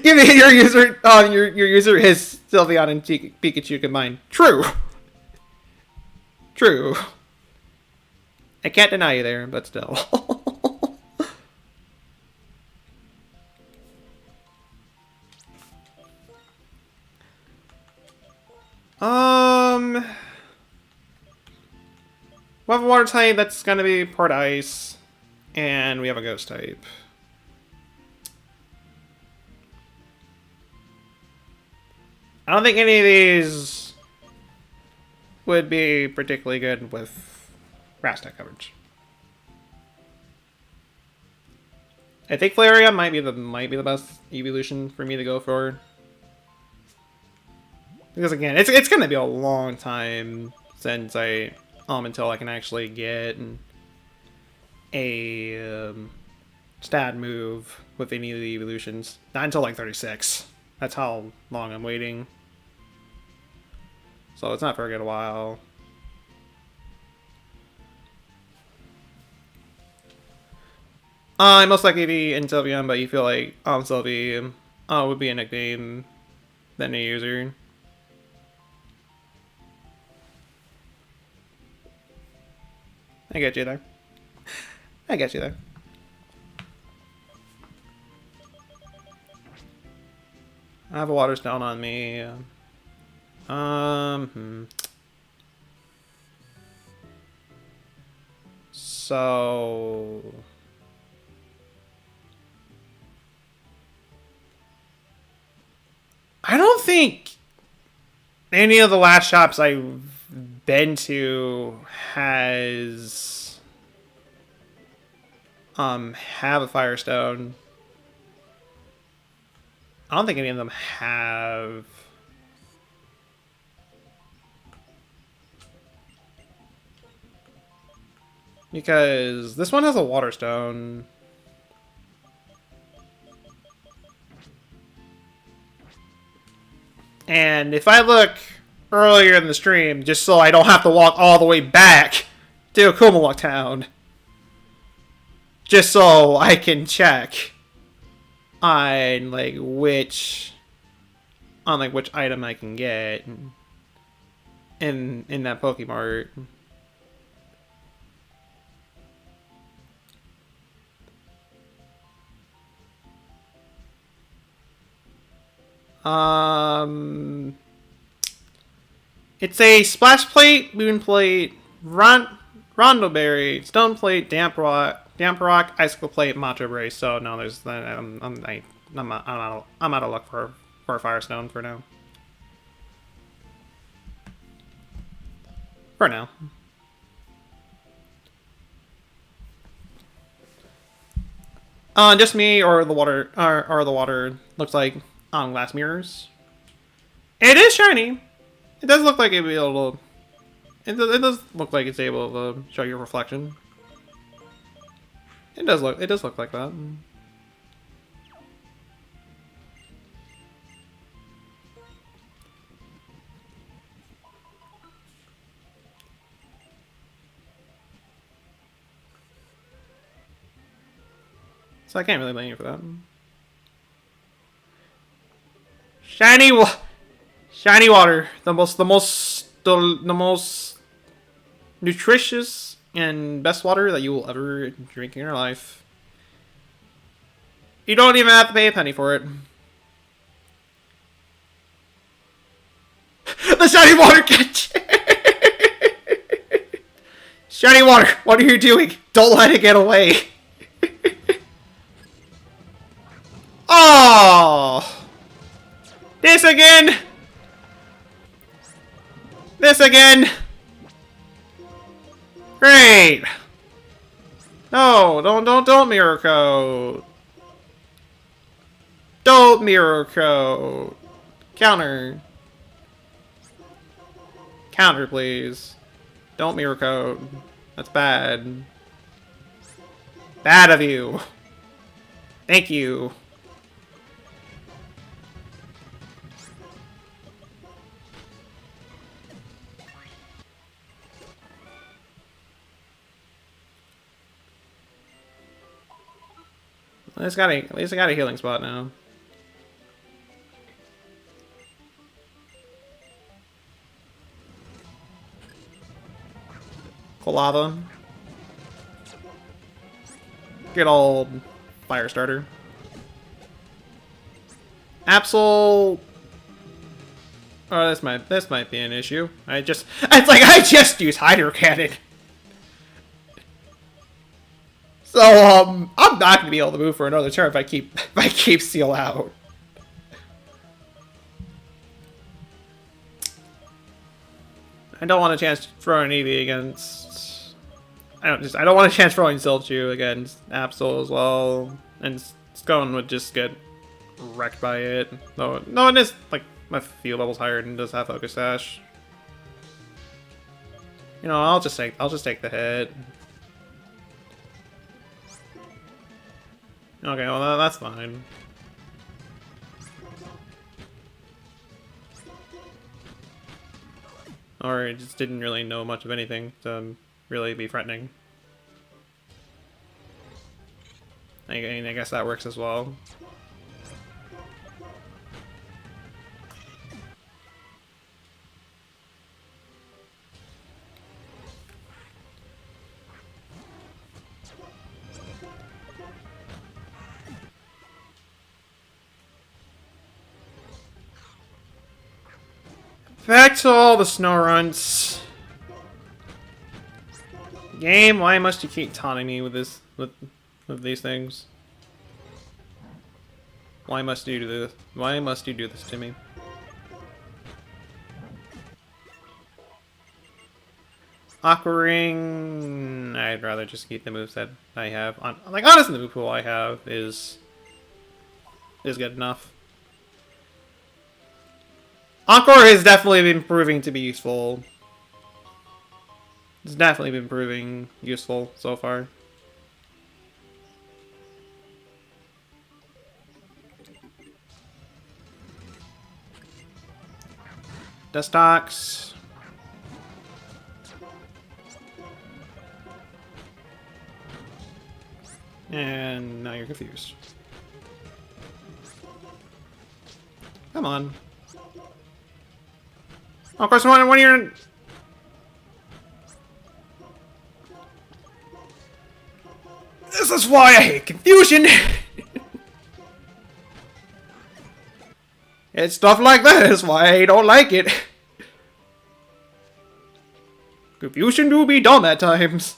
Even your user, your user is Sylveon and Pikachu combined. True. True. I can't deny you there, but still. We have a water type that's gonna be part ice, and we have a ghost type. I don't think any of these would be particularly good with grass type coverage. I think Flareon might be the best evolution for me to go for. Because again, it's gonna be a long time since until I can actually get a stat move with any of the evolutions. Not until like 36. That's how long I'm waiting. So it's not for a good while. I most likely be in Sylveon, but you feel like Sylvie would be a nickname than a user. I get you there. I get you there. I have a water stone on me. So I don't think any of the last shops I've been to has have a Firestone. I don't think any of them have. Because this one has a Water Stone. And if I look earlier in the stream, just so I don't have to walk all the way back to Kumalock Town, just so I can check on which item I can get in that Pokemart. It's a Splash Plate, Moon Plate, Rondo Berry, Stone Plate, Damp Rock, Icicle Plate, Macho Brace. So no, there's I'm out of luck for a Firestone for now. For now. Just me or the water or the water looks like on glass mirrors. It is shiny. It does look like it'd be able to. It does look like it's able to show your reflection. It does look like that. So I can't really blame you for that. Shiny water, the most nutritious and best water that you will ever drink in your life. You don't even have to pay a penny for it. The shiny water catch. Shiny water, what are you doing? Don't let it get away. Oh! This again! This again! Great! No, don't mirror code. Don't mirror code. Counter. Counter, please. Don't mirror code. That's bad. Bad of you. Thank you. At least I got a healing spot now. Cool lava. Good old fire starter. Absol. Oh, this might be an issue. I just used Hydro Cannon. So I'm not gonna be able to move for another turn if I keep Seal out. I don't want a chance throwing Eevee against. I don't want a chance throwing Silchu against Absol as well, and Scone would just get wrecked by it. No, it is like my field level's higher and does have Focus Sash. You know, I'll just take the hit. Okay, well that's fine. Or I just didn't really know much of anything to really be threatening. I guess that works as well. Back to all the snow runs. Game, why must you keep taunting me with this with these things? Why must you do this? Why must you do this to me? Aqua Ring. I'd rather just keep the moveset I have. Like honestly, the move pool I have is good enough. Encore has definitely been proving to be useful. It's definitely been proving useful so far. Dustox. And now you're confused. Come on. Oh, of course, when you're... This is why I hate confusion! It's stuff like that is why I don't like it. Confusion do be dumb at times.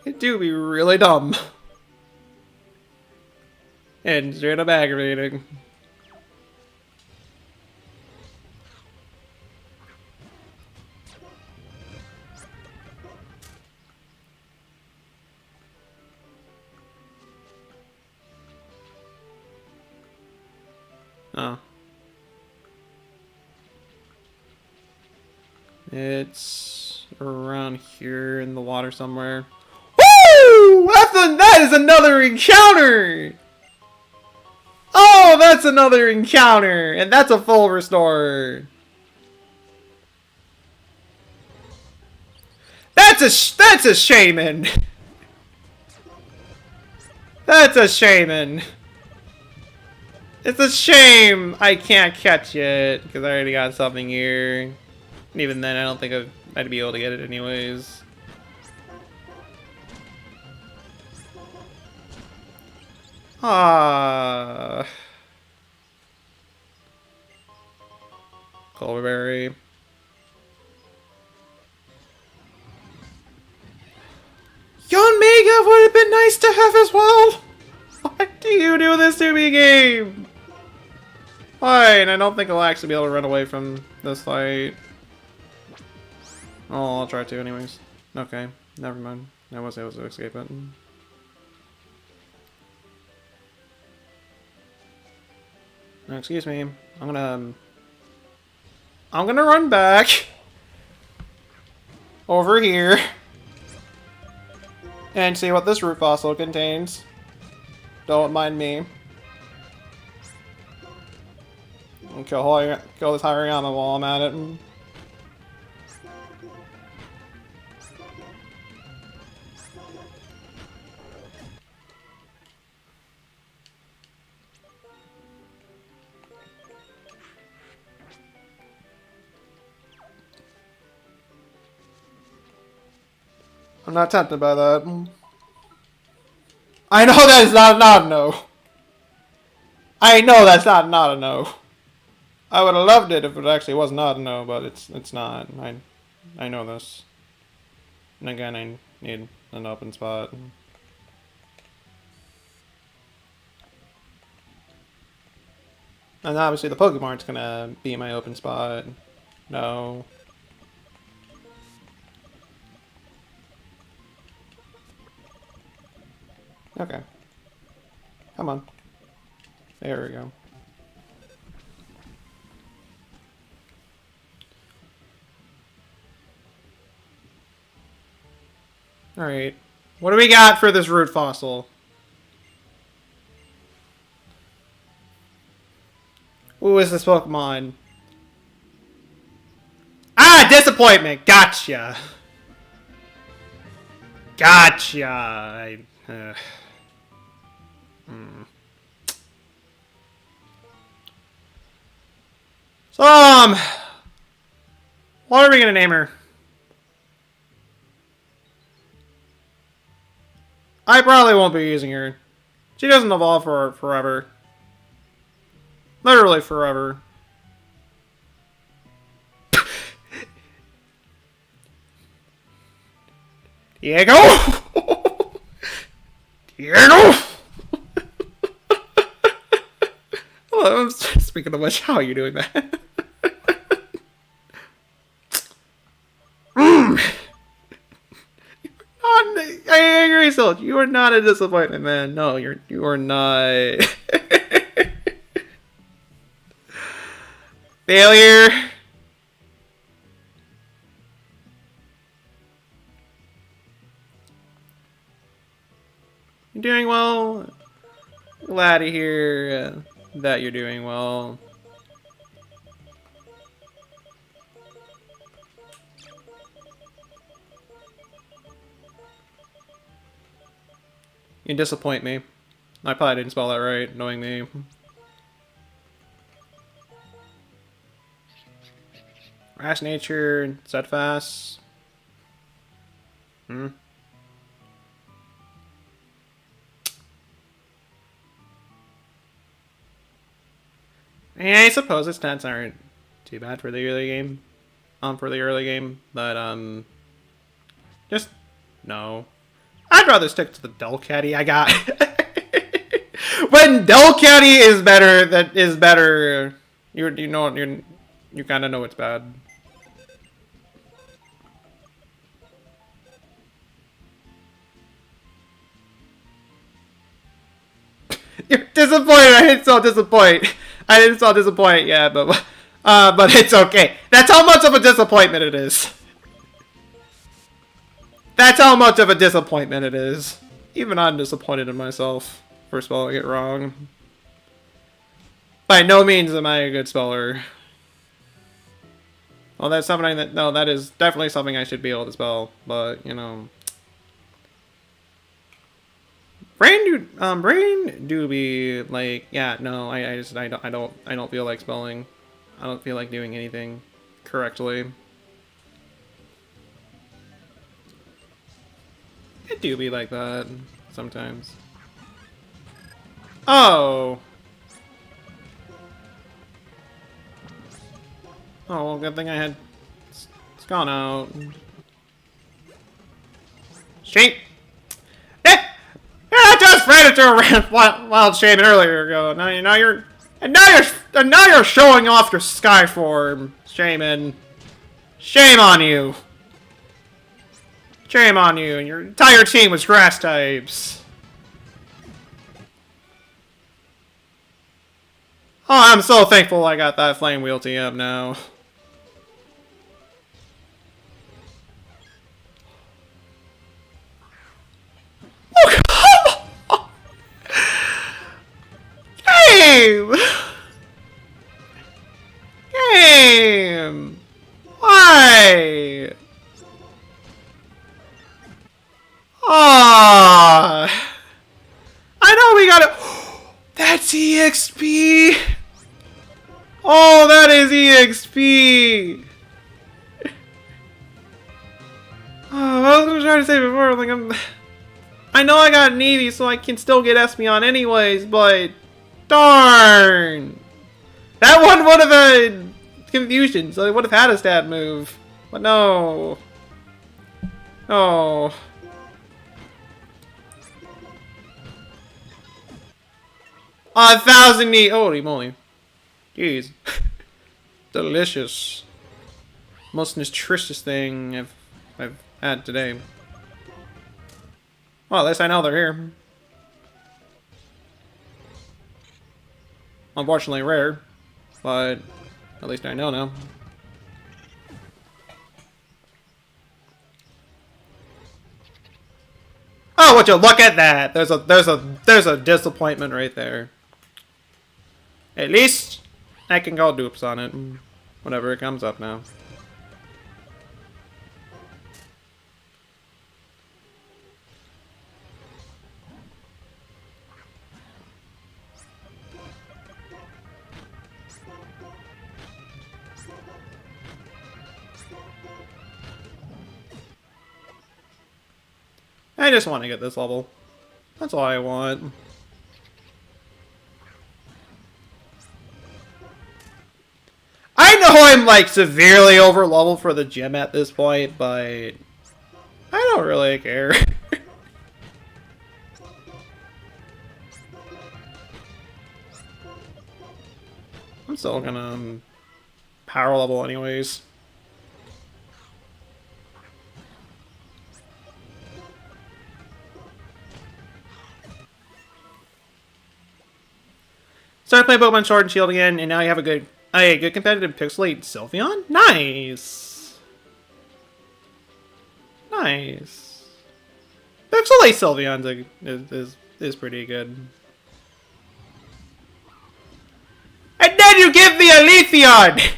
It do be really dumb. And straight up aggravating. Oh. It's around here in the water somewhere. Woo! That is another encounter! Oh, that's another encounter! And that's a full restore. That's a shaman! That's a shaman! It's a shame I can't catch it, because I already got something here. And even then, I don't think I'd be able to get it anyways. Ah, Culverberry. Yon Mega would have been nice to have as well. you do this to me, game? Fine, I don't think I'll actually be able to run away from this fight. Oh, I'll try to anyways. Okay, never mind. I was able to escape it. Excuse me. I'm gonna run back over here and see what this root fossil contains. Don't mind me. And kill this Hariyama while I'm at it. I'm not tempted by that. I know that is not a no. I know that's not a no. I would have loved it if it actually was not a no, but it's not. I know this. And again, I need an open spot. And obviously the Pokemon's gonna be my open spot. No. Okay. Come on. There we go. Alright. What do we got for this root fossil? Who is this Pokemon? Ah! Disappointment! Gotcha! Gotcha! So, what are we gonna name her? I probably won't be using her. She doesn't evolve for forever. Literally forever. Diego! Diego! Hello, speaking of which, how are you doing that? I agree, Silk. You are not a disappointment, man. No, you are not. Failure. You're doing well. Glad to hear that you're doing well. You disappoint me. I probably didn't spell that right, knowing me. Rash nature, steadfast. Yeah, I suppose its stats aren't too bad for the early game. But just no. I'd rather stick to the Delcatty I got. When Delcatty is better, you kind of know it's bad. You're disappointed. I didn't so disappoint. Yeah, but it's okay. That's how much of a disappointment it is. That's how much of a disappointment it is. Even I'm disappointed in myself for spelling it wrong. By no means am I a good speller. Well, that's something that is definitely something I should be able to spell, but you know. Brain do be like, yeah, no, I don't feel like spelling. I don't feel like doing anything correctly. It do be like that sometimes. Oh. Oh, well, good thing I had... It's gone out. Street! Eh! You're not just afraid it to a wild shaman earlier ago. Now you're showing off your sky form, shaman. Shame on you. Shame on you, and your entire team was grass types. Oh, I'm so thankful I got that flame wheel tee up now. Oh, come on! Game! Game! Why? Ah! I know we got it. That's EXP! Oh, that is EXP! Oh, I was gonna try to say before, like, I know I got an Eevee, so I can still get Espeon anyways, but darn! That one would have been confusion, so they would have had a stat move. But no. Oh. 1,000 E. Holy moly. Jeez. Delicious. Most nutritious thing I've had today. Well, at least I know they're here. Unfortunately rare, but at least I know now. Oh, would you look at that? There's a disappointment right there. At least I can go dupes on it. Whenever it comes up now. I just want to get this level. That's all I want. I know I'm like severely over level for the gym at this point, but I don't really care. I'm still gonna power level anyways. Started playing Pokemon Sword and Shield again, and now you have a good competitive Pixelate Sylveon? Nice! Nice. Pixelate Sylveon's is pretty good. And then you give me a Leafeon!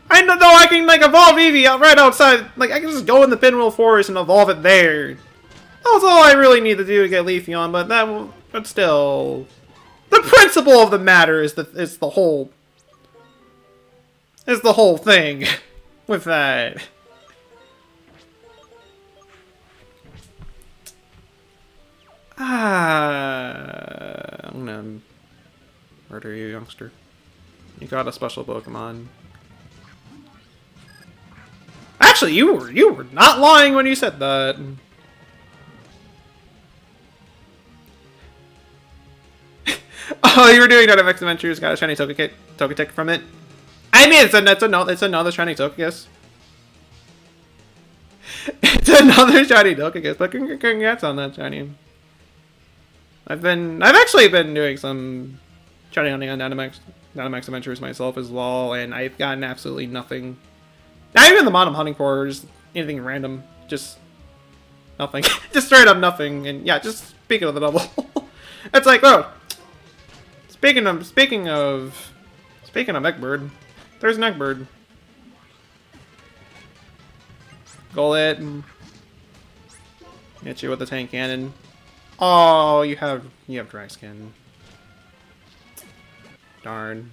I know I can like evolve Eevee out right outside. Like I can just go in the Pinwheel Forest and evolve it there. That's all I really need to do to get Leafeon, but still. The principle of the matter is the whole thing with that. I'm gonna murder you, youngster. You got a special Pokemon. Actually, you were not lying when you said that. Oh, you were doing Dynamax Adventures, got a shiny Togetic from it. I mean, it's another shiny Togekiss. It's another shiny Togekiss, but congrats on that shiny. I've actually been doing some shiny hunting on Dynamax Adventures myself as well, and I've gotten absolutely nothing. Not even the mod I'm hunting for, just anything random, just nothing, just straight up nothing. And yeah, just speaking of the double, it's like, oh. Speaking of Eggbird, there's an Eggbird. Golett and hit you with the tank cannon. Oh, you have dry skin. Darn.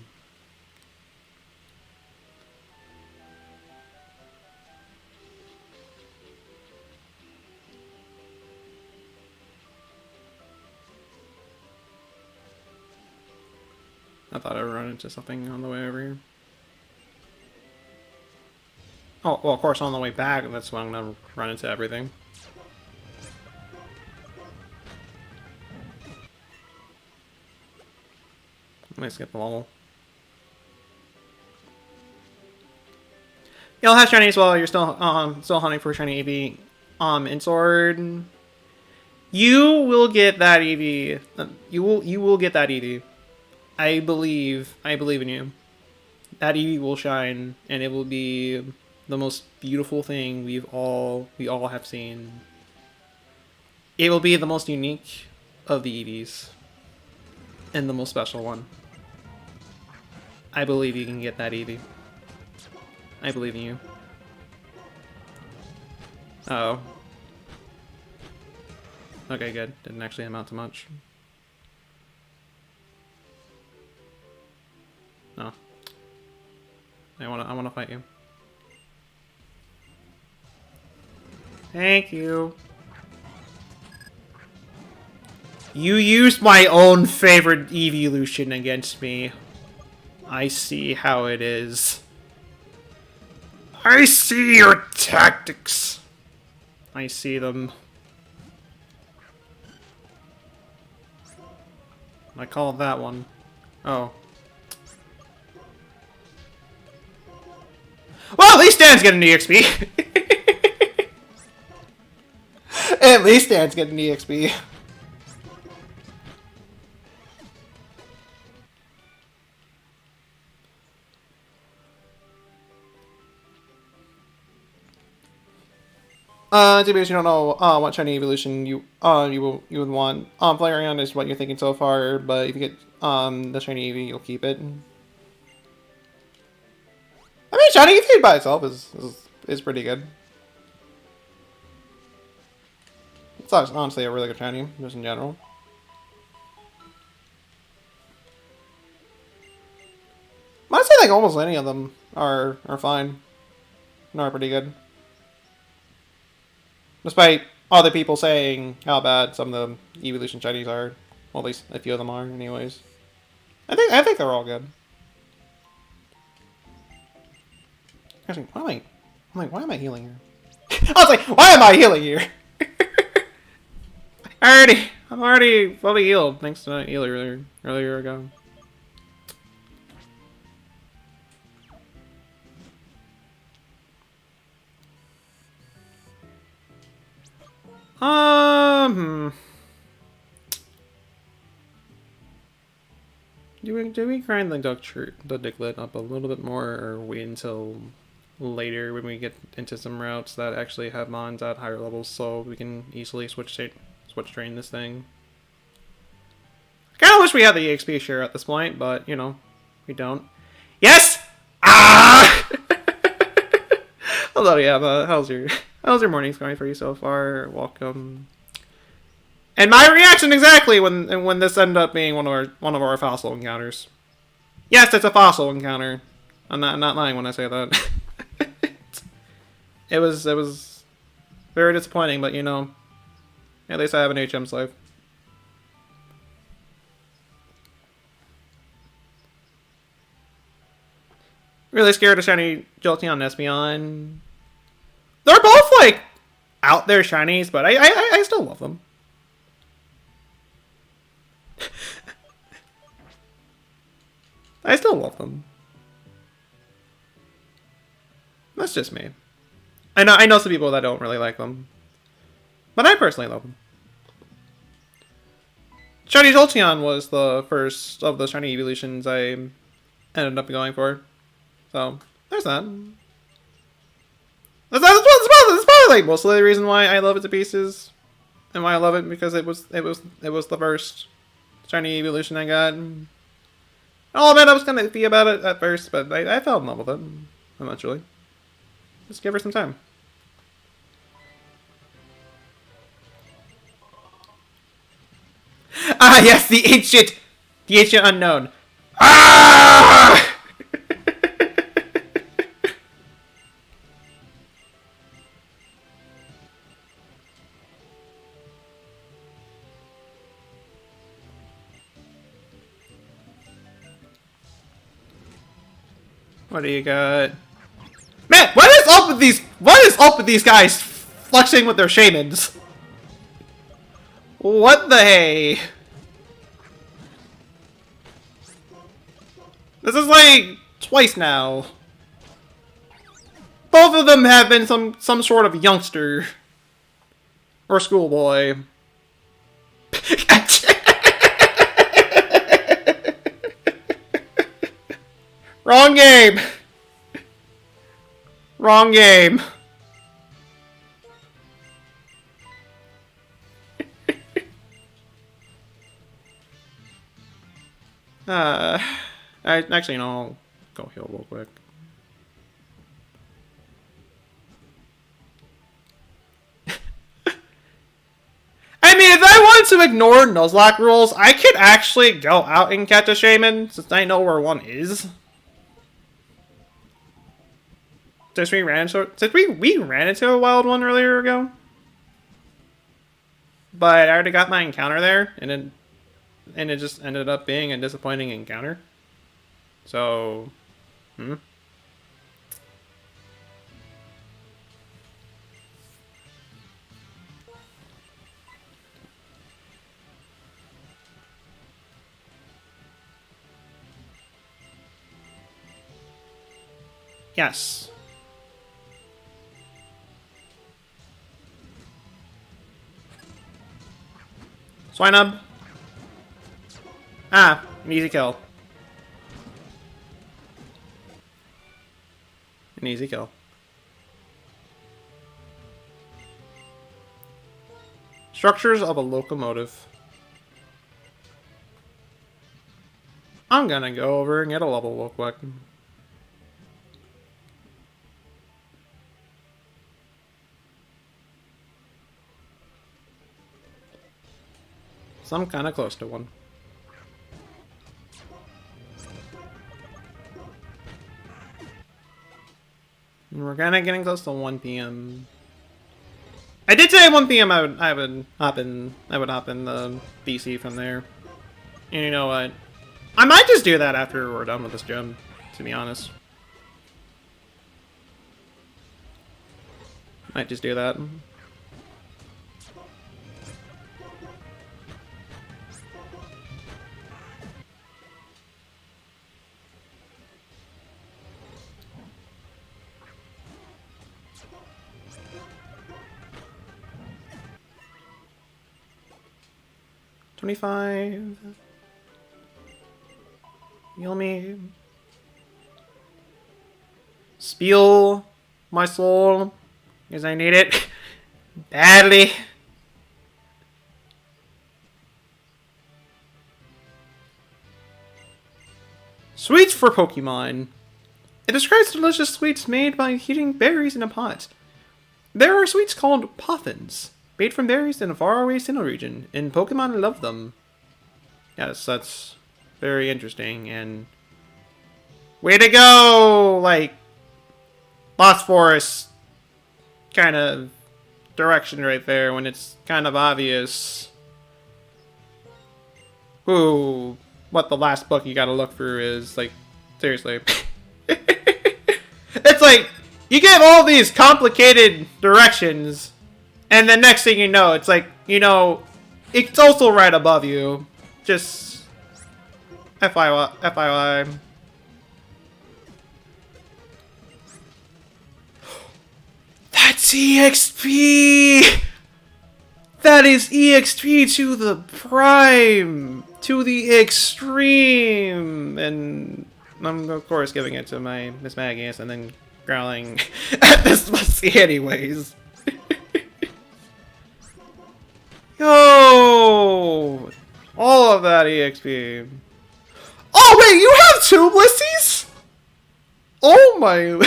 I thought I would run into something on the way over here. Oh, well, of course, on the way back, that's when I'm gonna run into everything. Let me skip the level. You'll have shiny as well. You're still hunting for shiny EV. In sword, you will get that EV. You will get that EV. I believe in you. That EV will shine, and it will be the most beautiful thing we all have seen. It will be the most unique of the EVs, and the most special one. I believe you can get that EV. I believe in you. Uh oh. Okay, good. Didn't actually amount to much. No. I wanna fight you. Thank you. You used my own favorite evolution against me. I see how it is. I see your tactics. I see them. I called that one. Oh. Well, at least Dan's getting EXP. At least Dan's getting EXP. To be honest, you don't know what shiny evolution you would want. Flareon is what you're thinking so far, but if you get the shiny Eevee, you'll keep it. I mean, shiny Eevee by itself is pretty good. It's honestly a really good shiny, just in general. I'd say like almost any of them are fine. Are pretty good. Despite other people saying how bad some of the evolution shinies are. Well, at least a few of them are, anyways. I think they're all good. Actually, why am I healing here? I was like, why am I healing here? I'm already fully healed thanks to that heal earlier ago. Do we grind the Diglett up a little bit more, or wait until later when we get into some routes that actually have mons at higher levels, so we can easily switch train this thing? I kind of wish we had the EXP share at this point, but you know, we don't. Yes. Ah. Hello, yeah. How's your mornings going for you so far? Welcome. And my reaction exactly when this ended up being one of our fossil encounters. Yes, it's a fossil encounter. I'm not lying when I say that. It was very disappointing, but you know, at least I have an HM slave. Really scared of shiny Jolteon and Espeon. They're both like out there shinies, but I still love them. I still love them. That's just me. I know some people that don't really like them, but I personally love them. Shiny Jolteon was the first of the shiny evolutions I ended up going for, so there's that. That's probably like most of the reason why I love it to pieces, and why I love it, because it was the first shiny evolution I got. I'll admit I was kind of iffy about it at first, but I fell in love with it eventually. Just give her some time. Ah, yes, the ancient unknown. Ah! What do you got? Man, what is up with these guys flexing with their shamans? What the hey? This is like twice now. Both of them have been some sort of youngster or schoolboy. Wrong game. Wrong game. Actually, no, I'll go heal real quick. I mean, if I wanted to ignore Nuzlocke rules, I could actually go out and catch a shaman, since I know where one is. Did we ran into a wild one earlier ago? But I already got my encounter there, and it just ended up being a disappointing encounter. So, yes. Swinub. Ah, an easy kill. An easy kill. Structures of a locomotive. I'm gonna go over and get a level real quick. So I'm kinda close to one. And we're kinda getting close to 1 PM. I did say at 1 PM I would hop in the BC from there. And you know what? I might just do that after we're done with this gym, to be honest. Might just do that. $25. Heal me. Spiel my soul, because I need it badly. Sweets for Pokemon. It describes delicious sweets made by heating berries in a pot. There are sweets called poffins, made from berries in a faraway Sinnoh region, and Pokemon love them. Yes, that's very interesting, and way to go! Like, Lost Forest kind of direction right there when it's kind of obvious what the last book you gotta look through is. Like, seriously. It's like, you give all these complicated directions, and the next thing you know, it's like, you know, it's also right above you. Just FYI. That's EXP! That is EXP to the prime! To the extreme! And I'm, of course, giving it to my Miss Maggie's and then growling at this pussy anyways. Yo! All of that EXP. Oh, wait, you have 2 Blissey's? Oh my...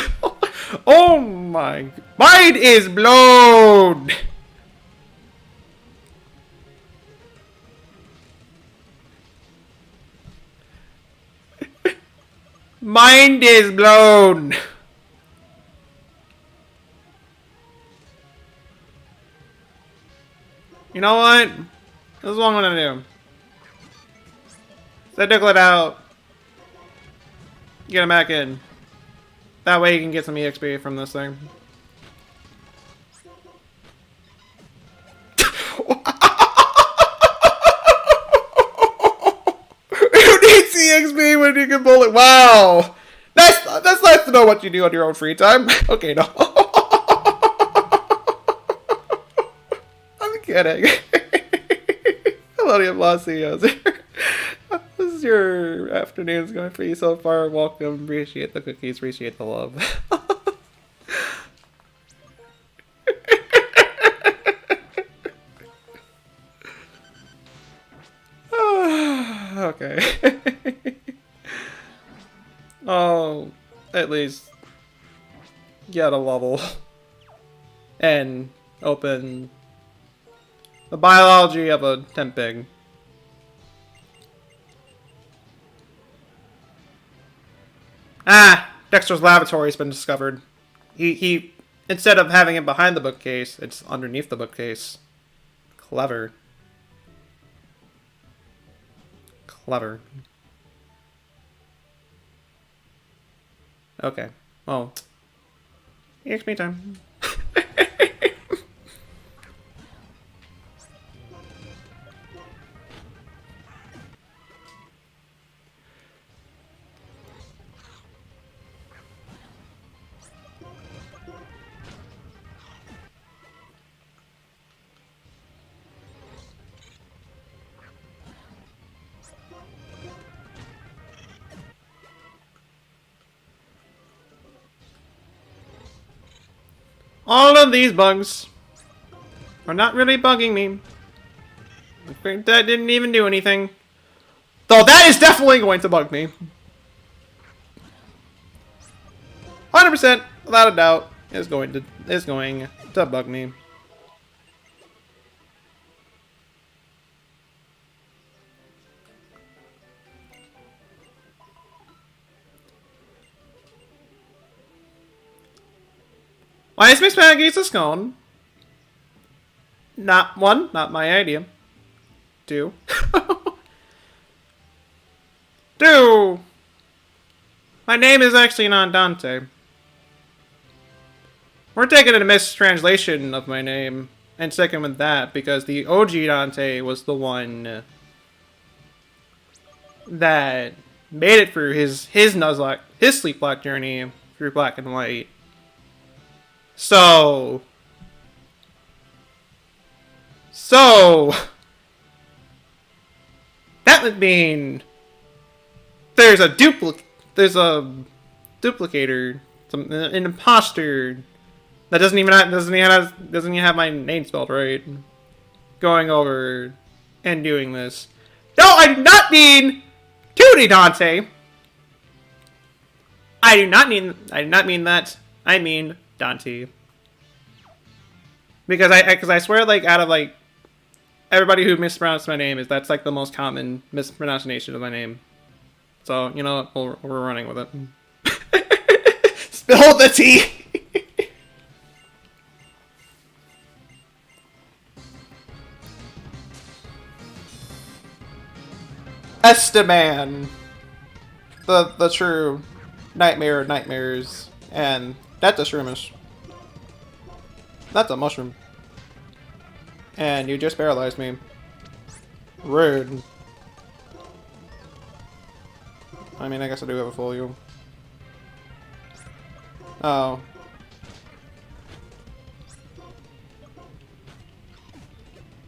Oh my... Mind is blown! Mind is blown! You know what? This is what I'm gonna do. Set Diglett out. Get him back in. That way you can get some EXP from this thing. Who needs EXP when you can bully. Wow. That's nice to know what you do on your own free time. Okay, no. I'm kidding. Hello, you Los CEOs. This is your afternoon's going for you so far. Welcome. Appreciate the cookies. Appreciate the love. Okay. Oh, at least get a level and open the biology of a Tempig. Ah, Dexter's lavatory has been discovered. He instead of having it behind the bookcase, it's underneath the bookcase. Clever. Clever. Okay. Well, EXP time. All of these bugs are not really bugging me. That didn't even do anything. Though that is definitely going to bug me. 100%, without a doubt, is going to bug me. Why is Miss Maggie's a scone? Not one, not my idea. Two. Two! My name is actually not Dante. We're taking a mistranslation of my name and sticking with that because the OG Dante was the one that made it through his Sleeplock journey through Black and White. So that would mean there's a duplicator, an imposter that doesn't even have my name spelled right, going over and doing this. No, I do not mean Tootie Dante. I do not mean that. I mean Dante. Because I swear, like, out of like everybody who mispronounced my name, that's like the most common mispronunciation of my name. So, you know, we're running with it. Spill the tea. Esteban, the true nightmare of nightmares, and that's a shroomish. That's a mushroom. And you just paralyzed me. Rude. I mean, I guess I do have a full you. Oh.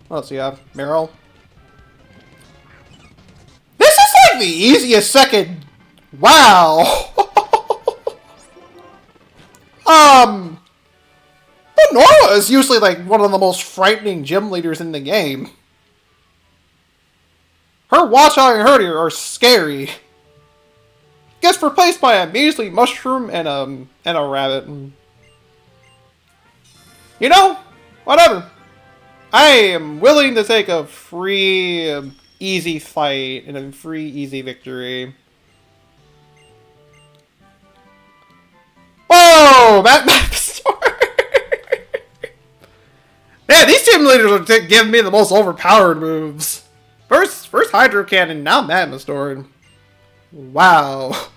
What else do you have? Meryl? This is like the easiest second. Wow. But Nora is usually like one of the most frightening gym leaders in the game. Her watch out and her are scary. Gets replaced by a measly mushroom and a rabbit. You know, whatever. I am willing to take a free, easy fight and a free, easy victory. Whoa! That story. Yeah, these team leaders are giving me the most overpowered moves. First Hydro Cannon, now Magma Storm. Wow.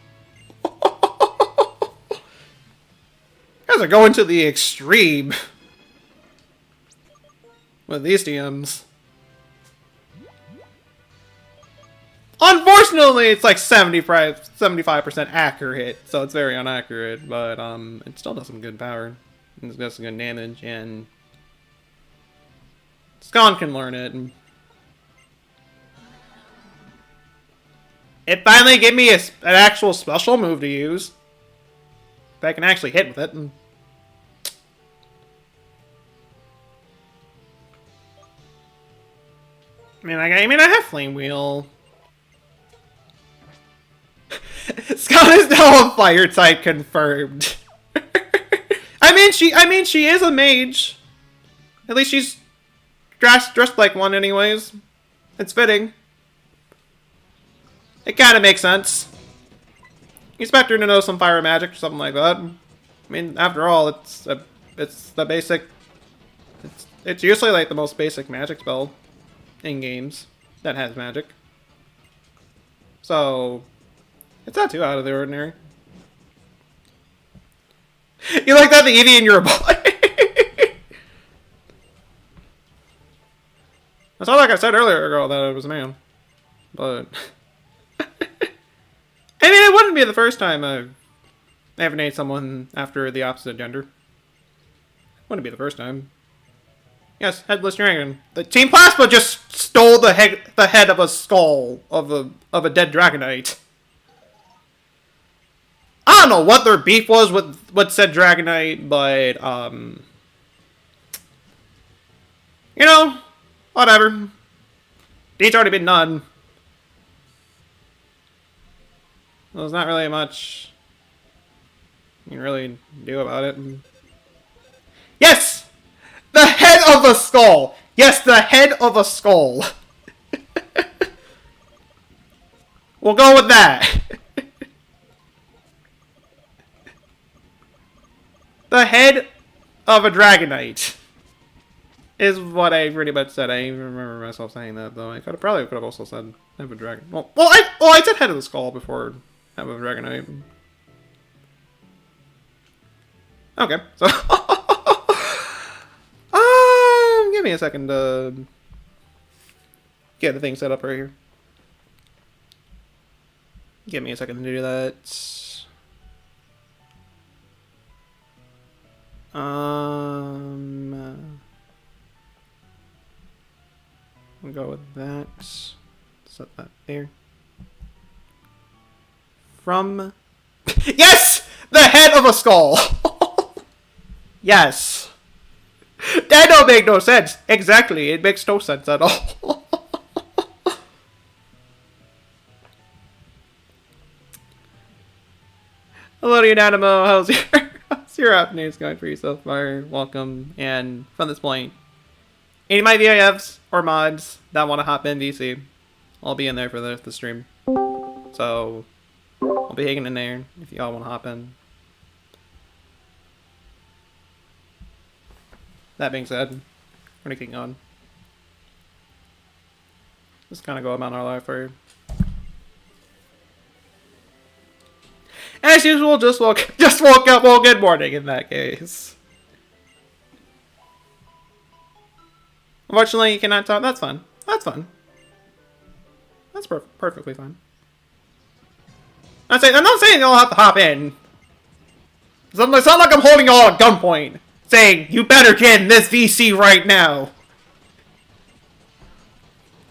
You guys are going to the extreme with these TMs. Unfortunately, Unfortunately, it's like 75% accurate, so it's very inaccurate, but it still does some good power. It does some good damage, and Scon can learn it. And it finally gave me an actual special move to use that I can actually hit with it. And I have Flame Wheel. Scott is now a fire type confirmed. I mean she is a mage. At least she's dressed like one anyways. It's fitting. It kind of makes sense. You expect her to know some fire magic or something like that. I mean, after all, it's the basic. It's usually like the most basic magic spell in games that has magic. So it's not too out of the ordinary. You like that, the Eevee, and you're a boy? That's not like I said earlier, girl, that I was a man. But I mean, it wouldn't be the first time I've ever named someone after the opposite gender. Wouldn't be the first time. Yes, Headless Dragon. The Team Plasma just stole the head of a skull of a dead Dragonite. I don't know what their beef was with said Dragonite, but you know, whatever. Deed's already been done. There's not really much you can really do about it. Yes! The head of a skull! Yes, the head of a skull. We'll go with that. The head of a Dragonite is what I pretty much said. I even remember myself saying that, though. I probably could have also said head of a dragon. Well, I said head of the skull before head of a Dragonite. Okay, so give me a second to get the thing set up right here. Give me a second to do that. We'll go with that. Set that there. From yes! The head of a skull! Yes! That don't make no sense. Exactly, it makes no sense at all. Hello, Unanimo. How's your afternoon going for you so far? Welcome. And from this point, any of my VIFs or mods that want to hop in VC, I'll be in there for the stream. So I'll be hanging in there if y'all want to hop in. That being said, we're gonna keep going. Just kind of go about our life for you. As usual, just woke up. Well, good morning in that case. Unfortunately, you cannot talk. That's fun. That's fun. That's perfectly fine. I'm not saying y'all have to hop in. It's not like I'm holding y'all at gunpoint, saying you better get in this VC right now,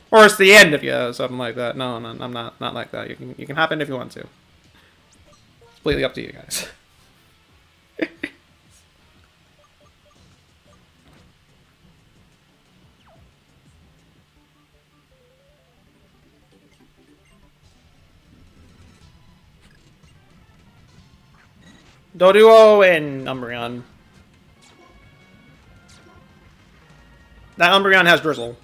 or it's the end of you, or something like that. No, I'm not like that. You can hop in if you want to. It's completely up to you guys. Doduo and Umbreon. That Umbreon has Drizzle.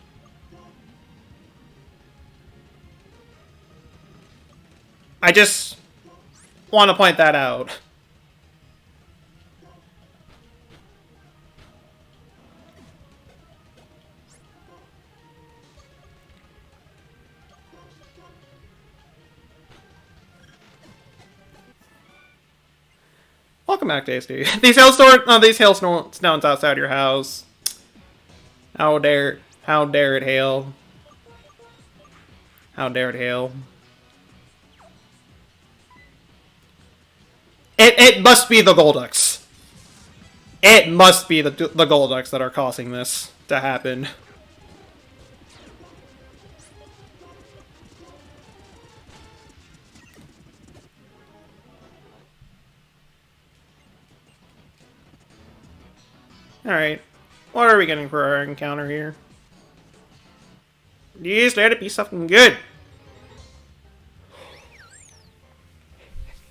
I just want to point that out. Welcome back, Tasty. These hailstones outside your house. How dare it hail? How dare it hail? It must be the Golducks. It must be the Golducks that are causing this to happen. Alright. What are we getting for our encounter here? Yes, let it be something good.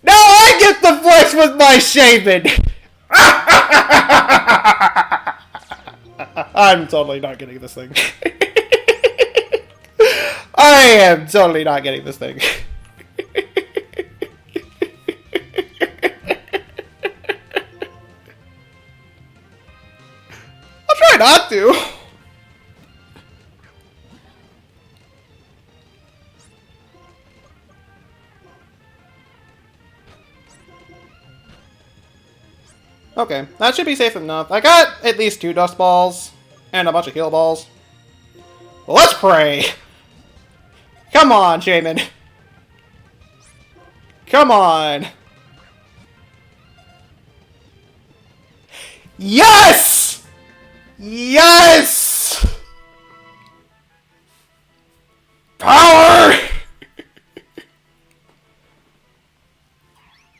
No, I get the flex with my shaman! I'm totally not getting this thing. I am totally not getting this thing. I'll try not to. Okay, that should be safe enough. I got at least 2 dust balls and a bunch of heal balls. Well, let's pray. Come on, Shaman. Come on. Yes! Yes! Power!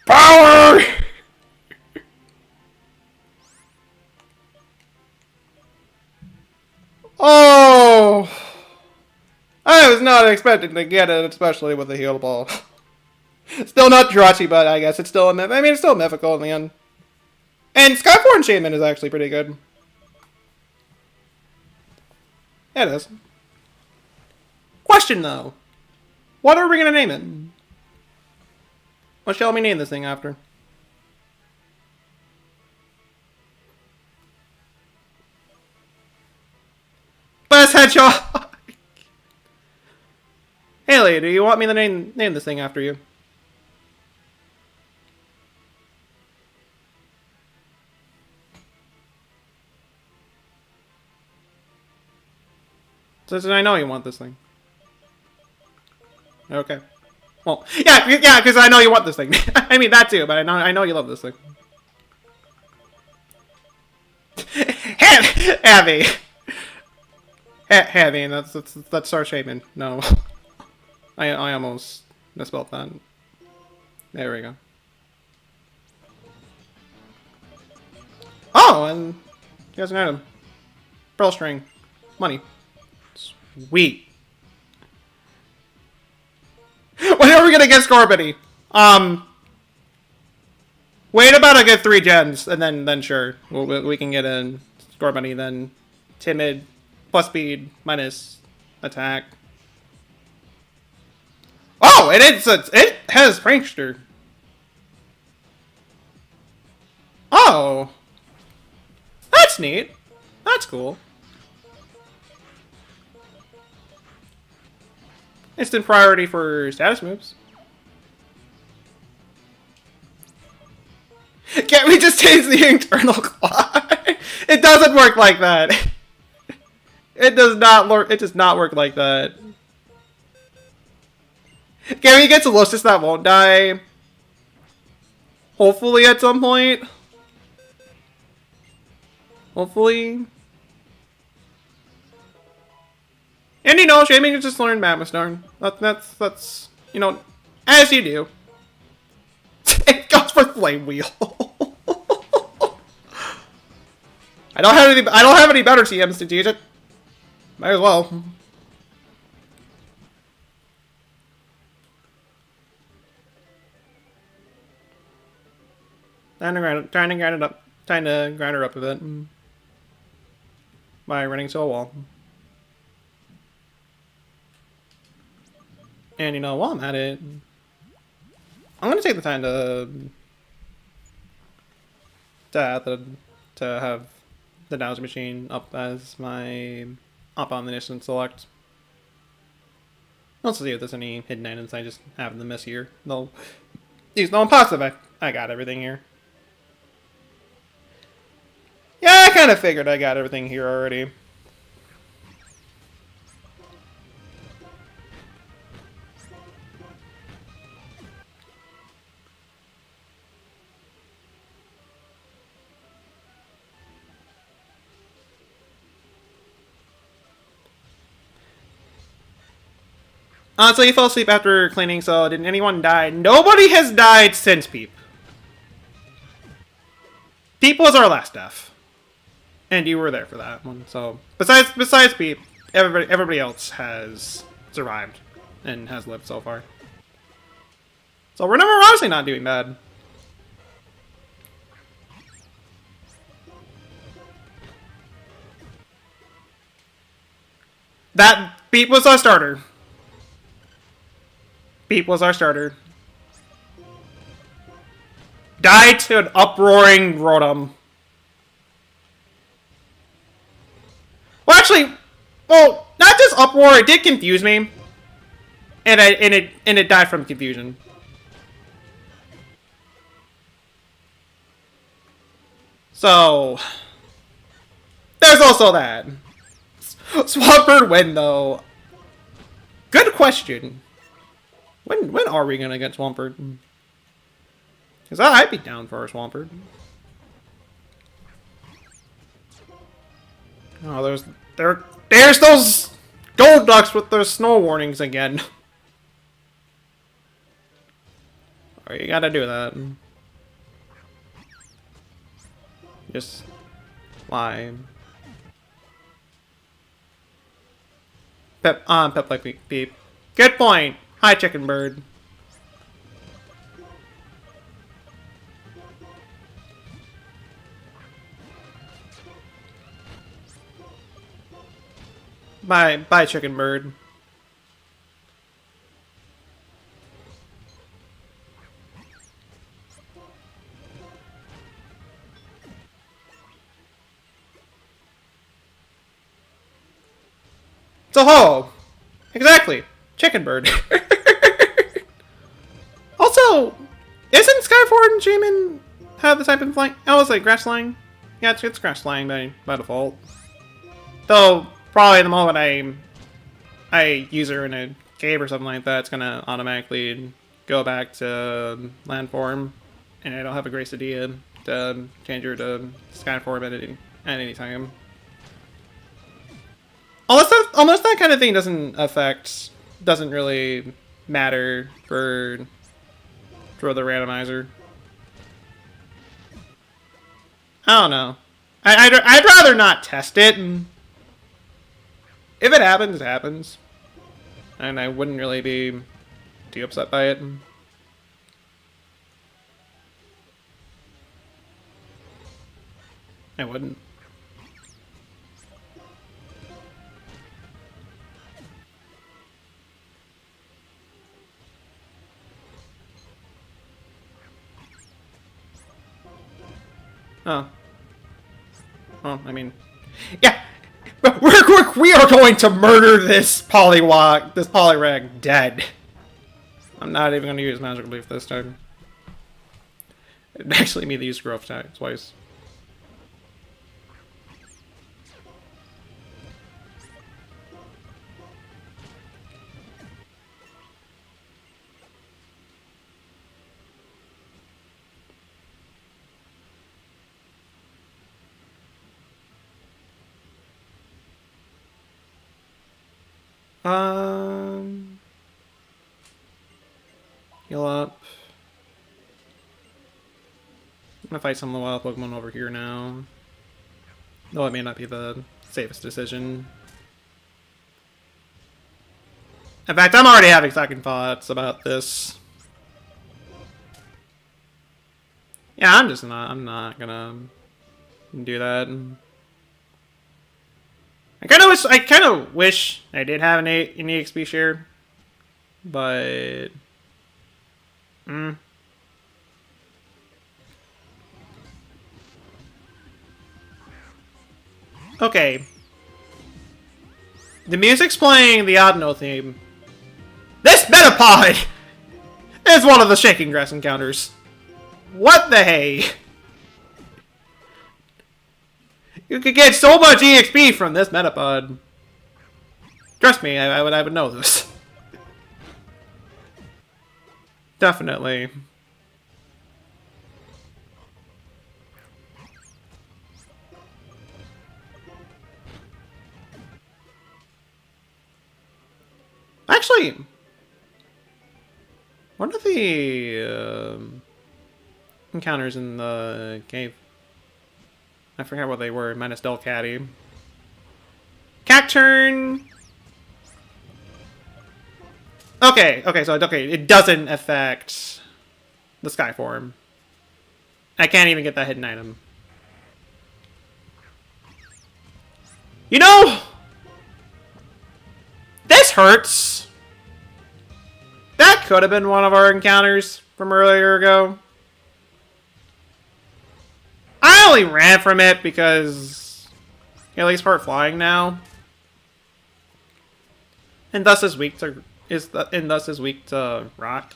Power! Oh! I was not expecting to get it, especially with the heal ball. Still not Jirachi, but I guess it's still a I mean, it's still mythical in the end. And Skyform Shaman is actually pretty good. It is. Question, though. What are we going to name it? What shall we name this thing after? Best Hedgehog! Haley, do you want me to name this thing after you? Since I know you want this thing. Okay. Well, yeah, because I know you want this thing. I mean, that too, but I know you love this thing. Heavy! Heavy, that's our Shaman. No. I almost misspelled that. There we go. Oh, and he has an item. Pearl string. Money. Sweet. When are we gonna get Scorbunny? Wait about a good 3 gens, and then sure. We can get in Scorbunny, then Timid, plus speed, minus attack. Oh, it has Prankster. Oh. That's neat. That's cool. Instant priority for status moves. Can't we just change the internal clock? It doesn't work like that. It does not work. It does not work like that. Can we get to Lucius that won't die? Hopefully at some point. Hopefully. And you know, Shaming just learned Mammoth. That's you know, as you do. It goes for Flame Wheel. I don't have any better TMs to teach it. Might as well. Trying to grind her up a bit by running to a wall. And you know, while I'm at it, I'm gonna take the time to have the Dowser machine up as my on the instant select. Let's see if there's any hidden items I just happen to miss here. No, I'm positive I got everything here. Yeah, I kind of figured I got everything here already. So you fell asleep after cleaning, so didn't anyone die? Nobody has died since Peep. Peep was our last death. And you were there for that one, so... Besides Peep, everybody else has survived and has lived so far. So we're honestly not doing bad. That Peep was our starter. Peep was our starter. Died to an uproaring Rotom. Well, actually, well, not just uproar. It did confuse me, and it died from confusion. So there's also that. Swampert win though. Good question. When are we gonna get Swampert? Because I'd be down for a Swampert. Oh, there's those gold ducks with their snow warnings again. Oh, you gotta do that. Just lie. Pep like Peep. Good point. Hi, Chicken Bird. Bye, Chicken Bird. It's a hole. Exactly. Chicken Bird. Also, isn't Skyford and Shaman have the type of flying? Oh, it's like grass flying. Yeah, it's grass flying by default. Though probably the moment I use her in a cave or something like that, it's gonna automatically go back to land form, and I don't have a Grace idea to change her to sky form at any time. Unless that kind of thing doesn't really matter for the randomizer. I don't know. I'd rather not test it. If it happens, it happens. And I wouldn't really be too upset by it. I wouldn't. Oh. Well, I mean... Yeah! We are going to murder this Poliwag dead. I'm not even going to use Magical Leaf this time. It'd actually be the use Growth attack twice. Heal up. I'm gonna fight some of the wild Pokemon over here now. Though it may not be the safest decision. In fact, I'm already having second thoughts about this. Yeah, I'm not gonna do that. I kind of wish I did have an EXP share, but okay. The music's playing the Audino theme. This Metapod is one of the Shaking Grass encounters. What the hey? You could get so much EXP from this Metapod. Trust me, I would know this. Definitely. Actually, What are the encounters in the cave? I forgot what they were, minus Delcatty. Cacturn! Okay, okay, it doesn't affect the sky form. I can't even get that hidden item. You know, this hurts. That could have been one of our encounters from earlier ago. I only ran from it because at least part flying now, and thus is weak to rock.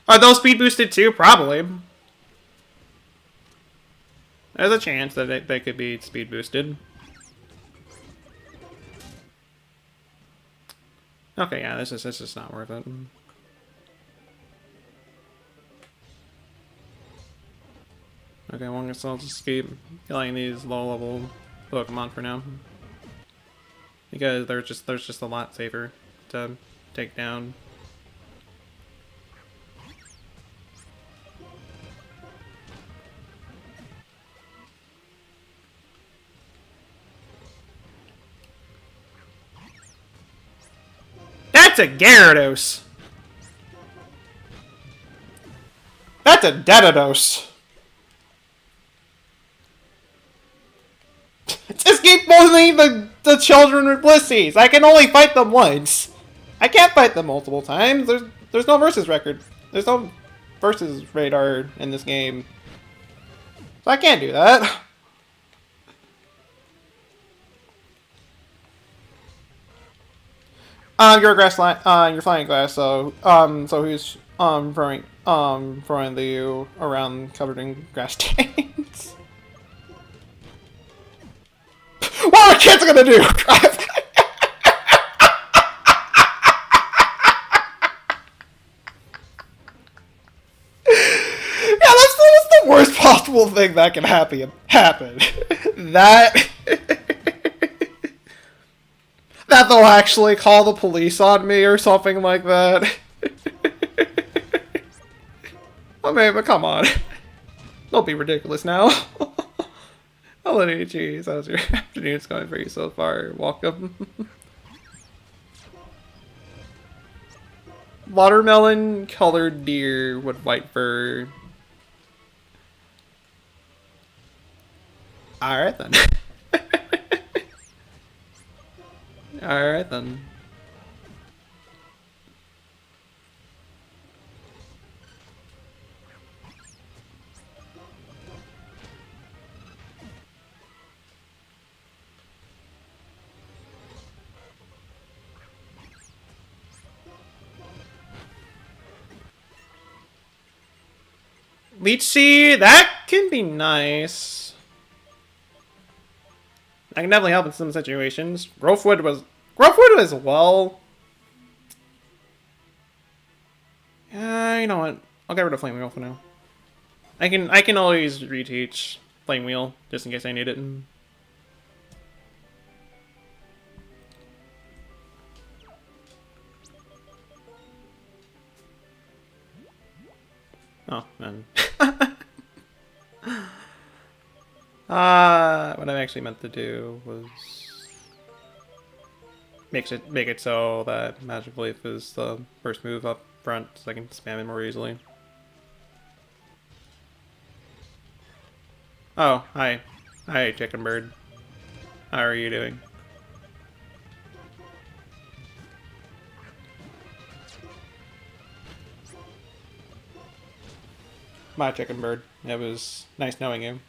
Are those speed boosted too? Probably. There's a chance that they could be speed boosted. Okay, yeah, this is just not worth it. Okay, well, I guess I'll just keep killing these low-level Pokemon for now, because there's just a lot safer to take down. That's a Gyarados! That's a Detodos! Just keep bullying the children with Blissies! I can only fight them once! I can't fight them multiple times! There's no versus record. There's no versus radar in this game. So I can't do that. You're a grass line. You're flying grass. So so who's throwing you around covered in grass stains? What are kids gonna do? Yeah, that's the worst possible thing that can happen. That that they'll actually call the police on me or something like that. I mean, but come on. Don't be ridiculous now. Hello, cheese. How's your afternoon's going for you so far? Welcome. Watermelon colored deer with white fur. Alright then. Alright then. Leech Seed, that can be nice. I can definitely help in some situations. Growthwood was well. You know what? I'll get rid of Flame Wheel for now. I can always reteach Flame Wheel just in case I need it. Oh man. What I actually meant to do was make it so that Magic Leaf is the first move up front, so I can spam it more easily. Oh, hi, Chicken Bird. How are you doing? My Chicken Bird. It was nice knowing you.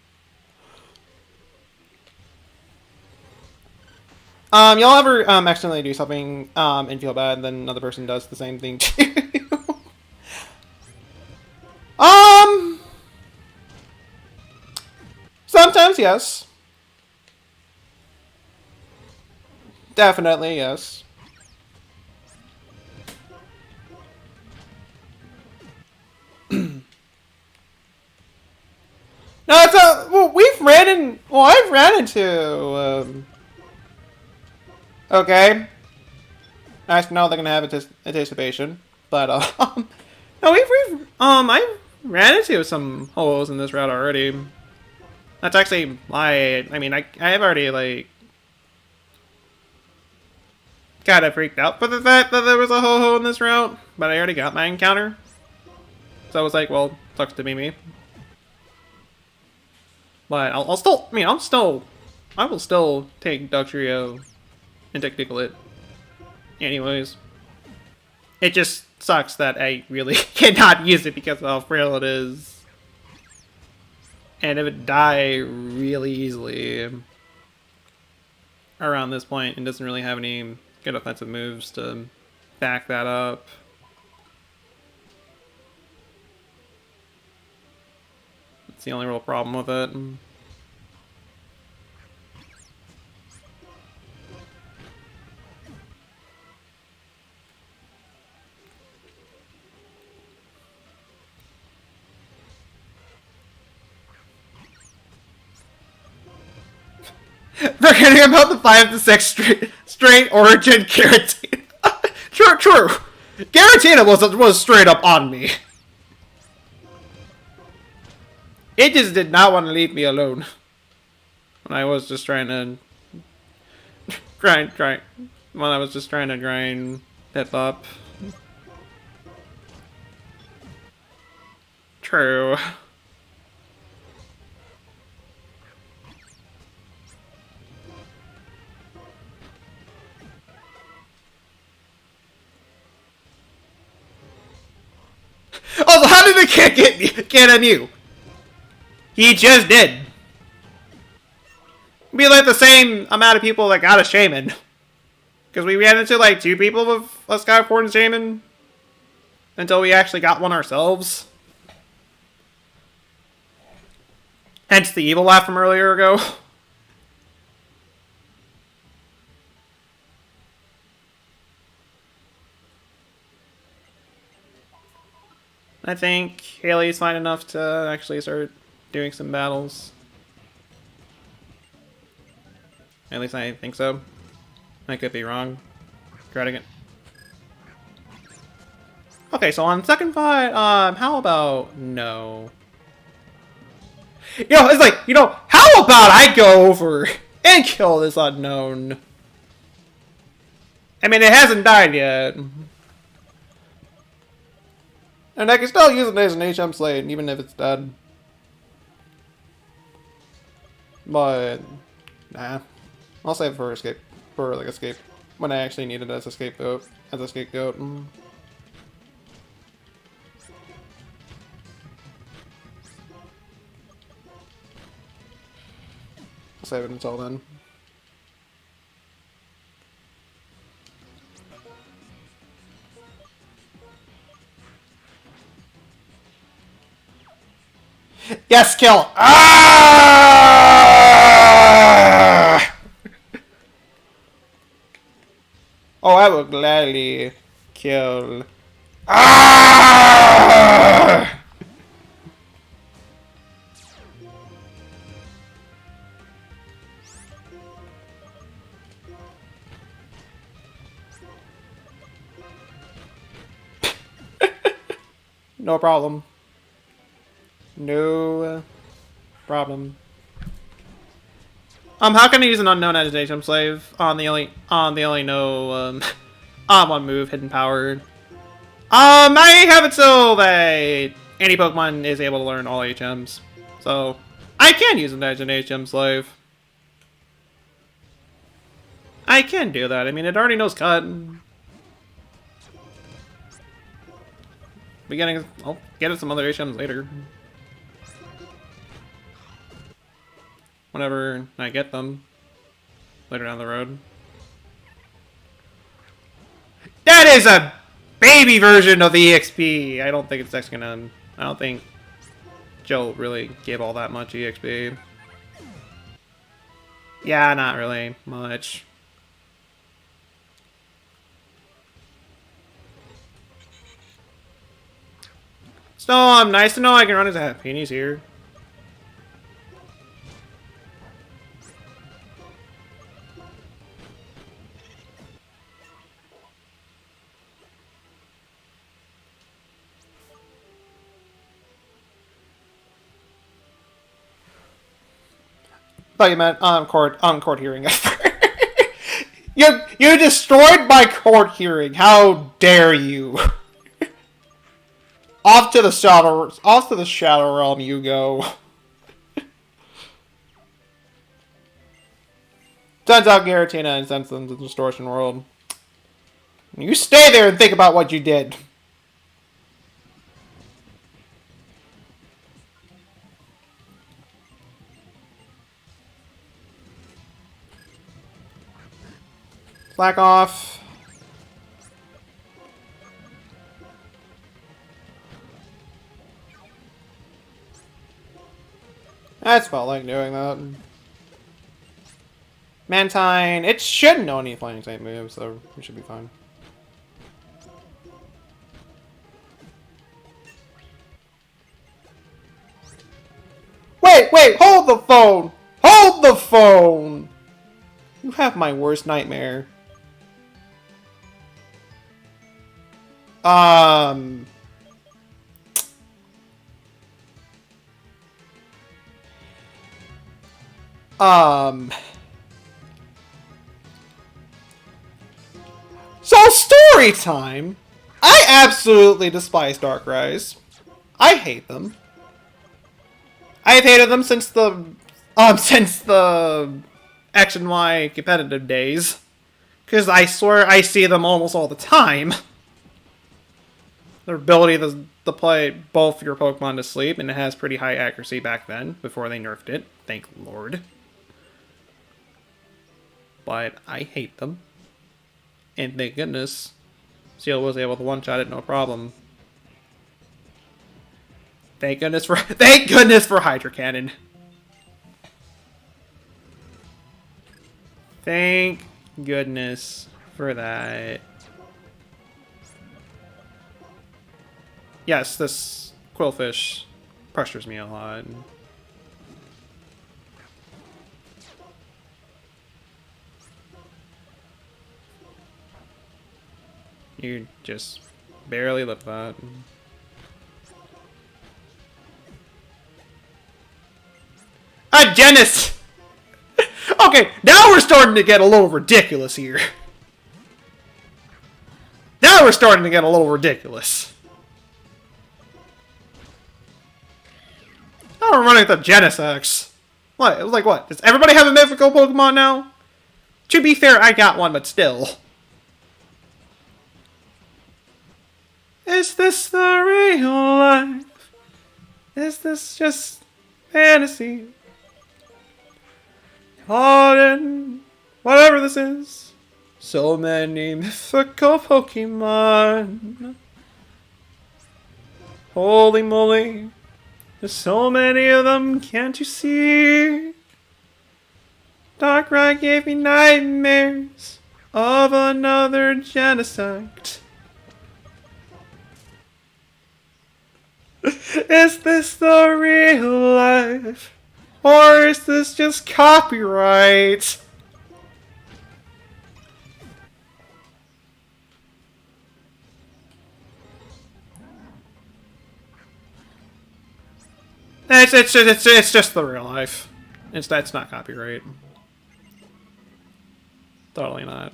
Y'all ever accidentally do something and feel bad, and then another person does the same thing to you? Sometimes yes. Definitely yes. No, it's a well. I've ran into. Okay. Actually, no, they're gonna have anticipation. But no, I ran into some holes in this route already. That's actually why. I mean, I have already like kind of freaked out for the fact that there was a ho-ho in this route, but I already got my encounter. So I was like, well, sucks to be me. But I'll still, I mean, I will still take Dugtrio and take Diglett. Anyways. It just sucks that I really cannot use it because of how frail it is. And it would die really easily around this point and doesn't really have any good offensive moves to back that up. That's the only real problem with it. Forgetting about the 5 to 6 straight origin Giratina. True. Giratina was straight up on me. It just did not want to leave me alone. When I was just trying to grind. When I was just trying to grind Pip up. True. Also, how did the kid get on you? He just did. Be like the same amount of people that got a shaman. Because we ran into like 2 people with a Skyforn shaman. Until we actually got one ourselves. Hence the evil laugh from earlier ago. I think Haley's fine enough to actually start doing some battles. At least I think so. I could be wrong. Dreading it. Okay, so on second thought, how about no? It's like, how about I go over and kill this unknown? I mean, it hasn't died yet. And I can still use it as an HM Slate, even if it's dead. But, nah. I'll save it for escape. For, like, escape. When I actually need it as a scapegoat. As a scapegoat. I'll save it until then. Yes, kill! Ah! Oh, I will gladly kill. Ah! No problem. No problem. How can I use an unknown as an HM slave on the only no on one move, hidden power? I have it so that any Pokemon is able to learn all HMs, so I can use it as an HM slave. I can do that. I mean, it already knows cut. I'll get it some other HMs later. Whenever I get them later down the road. That is a baby version of the EXP. I don't think it's actually gonna. I don't think Joe really gave all that much EXP. Yeah, not really much. Still, nice to know I can run his Penny's here. thought you meant court hearing. You destroyed my court hearing. How dare you? Off to the shadow realm you go. Turns out Giratina sends them to the distortion world. You stay there and think about what you did. Slack off. That's felt like doing that. Mantine, it shouldn't know any flying type moves, so we should be fine. Wait, hold the phone! Hold the phone! You have my worst nightmare. So story time! I absolutely despise Darkrai's. I hate them. I've hated them since the X and Y competitive days. Because I swear I see them almost all the time. Their ability to play both your Pokemon to sleep, and it has pretty high accuracy back then, before they nerfed it. Thank Lord. But I hate them. And thank goodness, Seal was able to one-shot it no problem. Thank goodness for Hydro Cannon. Thank goodness for that. Yes, this Quillfish pressures me a lot. You just barely live that. A Genis! Okay, now we're starting to get a little ridiculous here. Now we're starting to get a little ridiculous. Now we're running the Genesect. What? It was like what? Does everybody have a mythical Pokemon now? To be fair, I got one, but still. Is this the real life? Is this just fantasy? Pardon, whatever this is. So many mythical Pokemon. Holy moly. There's so many of them, can't you see? Darkrai gave me nightmares of another Genesect. Is this the real life? Or is this just copyright? It's just the real life. That's not copyright. Totally not.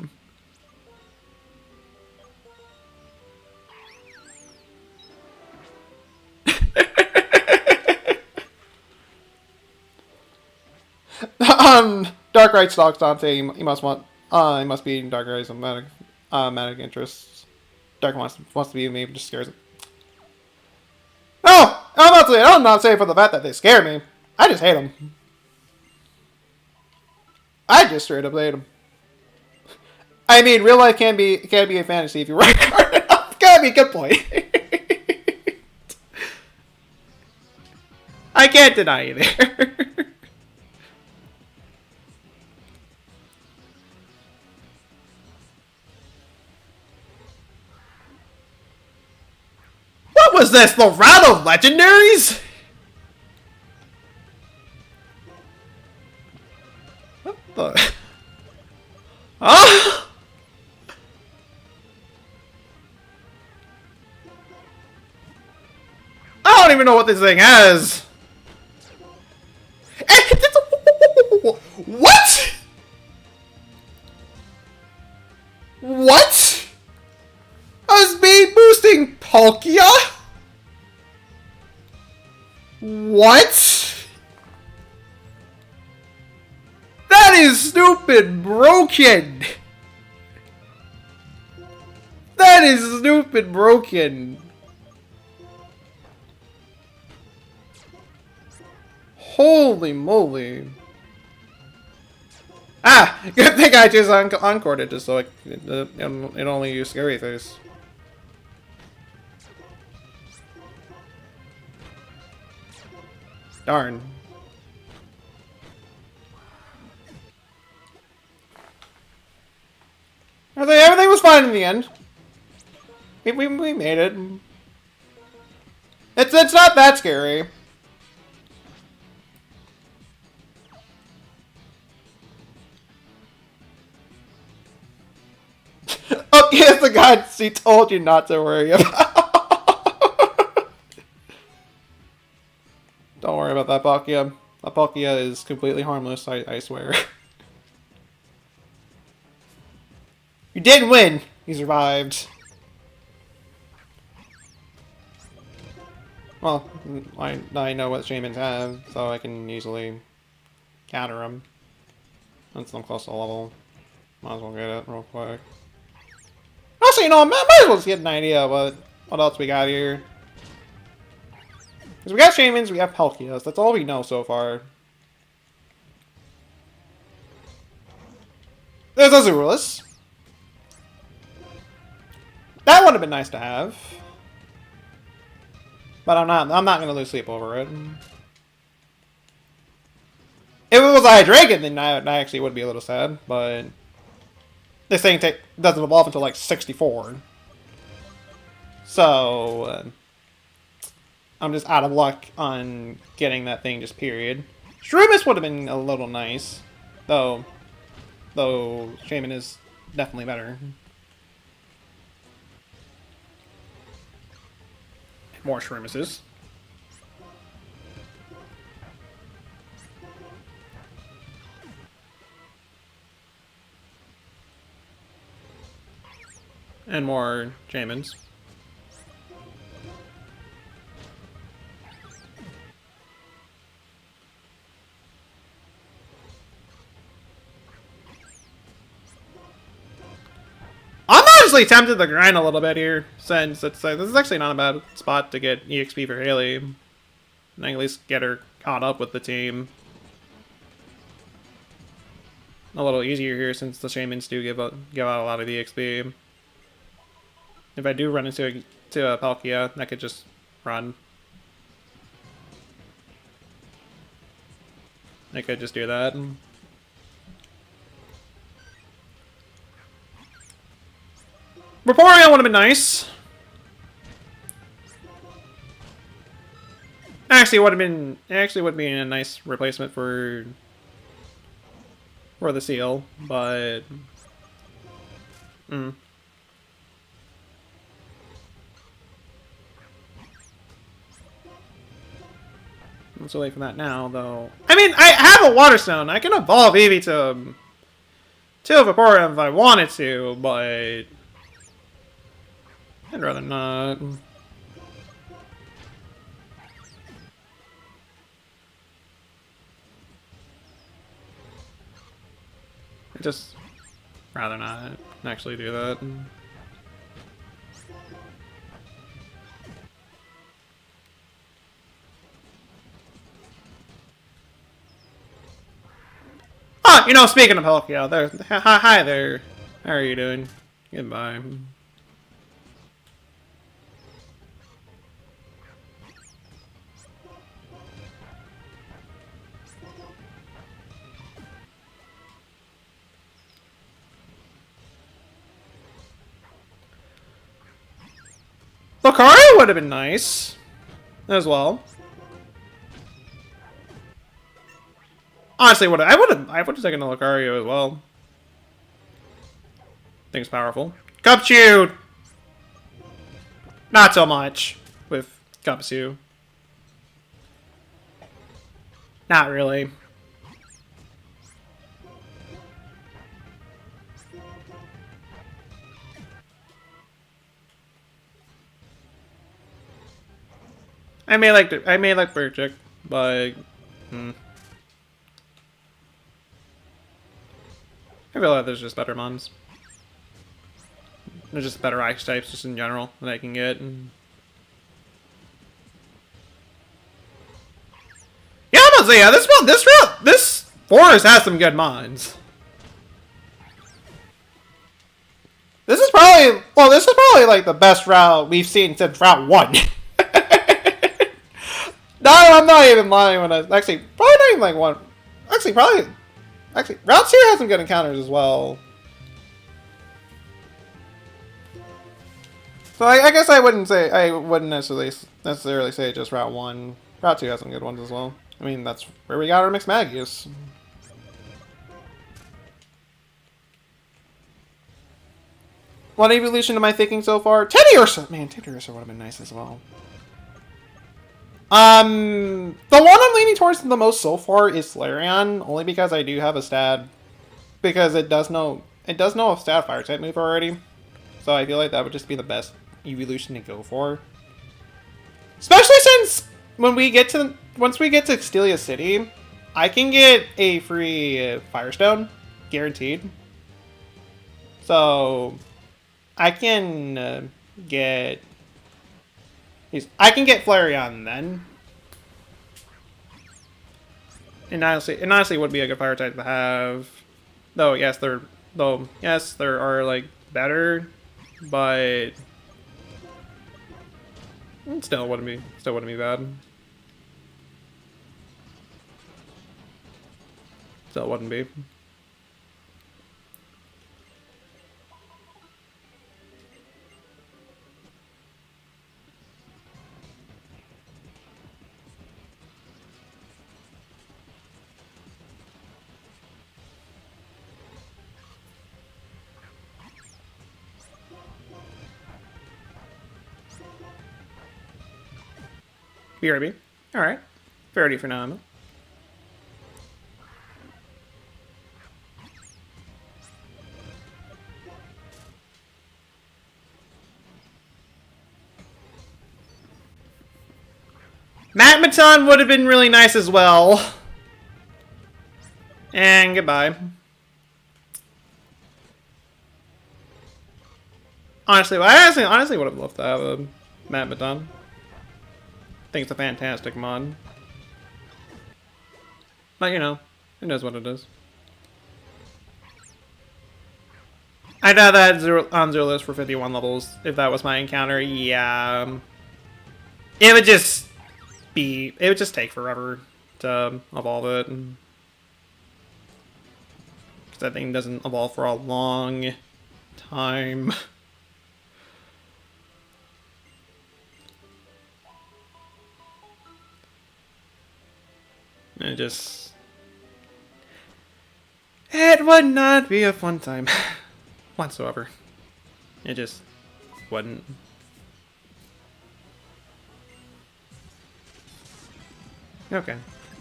Darkrai stalks Dante. He must be eating Darkrai's manic interests. Dark wants to be me, just scares him. No! I'm not saying for the fact that they scare me. I just hate them. I just straight up hate them. I mean, real life can be a fantasy if you work hard enough. Gotta be a good point. I can't deny you there. What was this? The round of legendaries? What the? Ah! I don't even know what this thing has. What? I was speed boosting Palkia? What? That is stupid broken! That is stupid broken! Holy moly. Ah! Good thing I just encored it just so it only used Scary Face. Darn. Everything was fine in the end. We made it. It's not that scary. Oh, yes, the guy he told you not to worry about. Don't worry about that Palkia. That Palkia is completely harmless, I swear. You did win! You survived. Well, I know what shamans have, so I can easily counter them. Once I'm close to level. Might as well get it real quick. Also, you know, I might as well just get an idea of what else we got here. Because we got shamans, we have Palkias. That's all we know so far. There's Azurius. That would have been nice to have. But I'm not gonna lose sleep over it. If it was a Hydreigon, then I actually would be a little sad, but this thing doesn't evolve until like 64. So I'm just out of luck on getting that thing just period. Shroomis would have been a little nice, though Shaman is definitely better. More Shroomises. And more Shamans. I'm honestly tempted to grind a little bit here, since this is actually not a bad spot to get EXP for Haley. And I can at least get her caught up with the team. A little easier here since the Shamans do give out a lot of EXP. If I do run into a Palkia, I could just run. I could just do that. Vaporeon would have been nice. Actually, would be a nice replacement for the seal, but I'm so late for that now, though. I mean, I have a Water Stone. I can evolve Eevee to a Vaporeon if I wanted to, but I'd rather not. I'd just rather not actually do that. Oh, you know, speaking of Palkia, there. Hi there. How are you doing? Goodbye. Lucario would have been nice as well. Honestly, I would have taken a Lucario as well. Thing's powerful. Cupchew! Not so much with Cupchew. Not really. I may like Berchick, but I feel like there's just better mons. There's just better ice types just in general that I can get. Yeah, I'm gonna say yeah. This forest has some good mons. This is probably like the best route we've seen since Route 1. No, I'm not even lying when I actually probably not even like one. Actually, Route 2 has some good encounters as well. So I guess I wouldn't necessarily say just Route 1. Route 2 has some good ones as well. I mean, that's where we got our mixed Magius. What evolution am I thinking so far? Teddiursa! Man, Teddiursa would have been nice as well. The one I'm leaning towards the most so far is Flareon, only because I do have a stat. Because it does know a stat fire type move already. So I feel like that would just be the best evolution to go for. Especially since once we get to Extelia City, I can get a free Firestone, guaranteed. So I can get Flareon then. And honestly would be a good fire type to have. Though yes, there are like better, but it still wouldn't be bad. Still wouldn't be. BRB. Alright. Fairly phenomenal. Matmaton would have been really nice as well. And goodbye. Honestly, I honestly would have loved to have a Matmaton. I think it's a fantastic mod. But you know, it knows what it is. I'd have that on zero list for 51 levels if that was my encounter. Yeah, it would just take forever to evolve it. Because that thing doesn't evolve for a long time. It would not be a fun time whatsoever. It just wouldn't. Okay,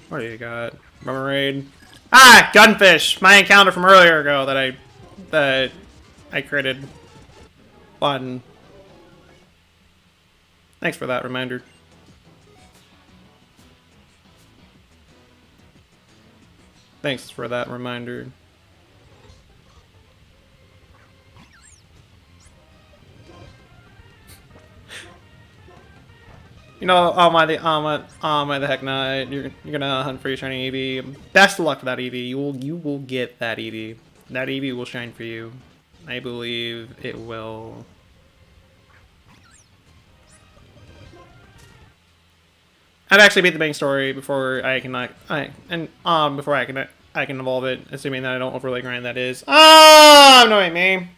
what do you got? Rubber Raid. Ah, Gunfish! My encounter from earlier ago that I created. Fun. Thanks for that reminder. Thanks for that reminder. You know, oh my the heck not. You're gonna hunt for your shiny Eevee. Best of luck for that Eevee. You will get that Eevee. That Eevee will shine for you. I believe it will. I'd actually beat the main story before I can evolve it, assuming that I don't overlay grind. That is. Ah, annoying me.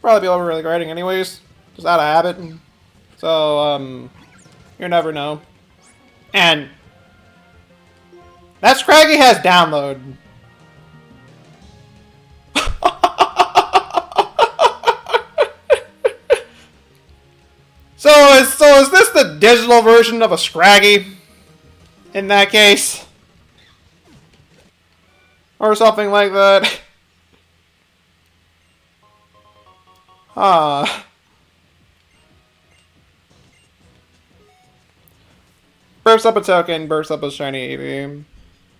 Probably be overlay grinding anyways, just out of habit. So you never know. And that Scraggy has download. So is this the digital version of a Scraggy? In that case? Or something like that? Ah. Burst up a token, burst up a shiny EV.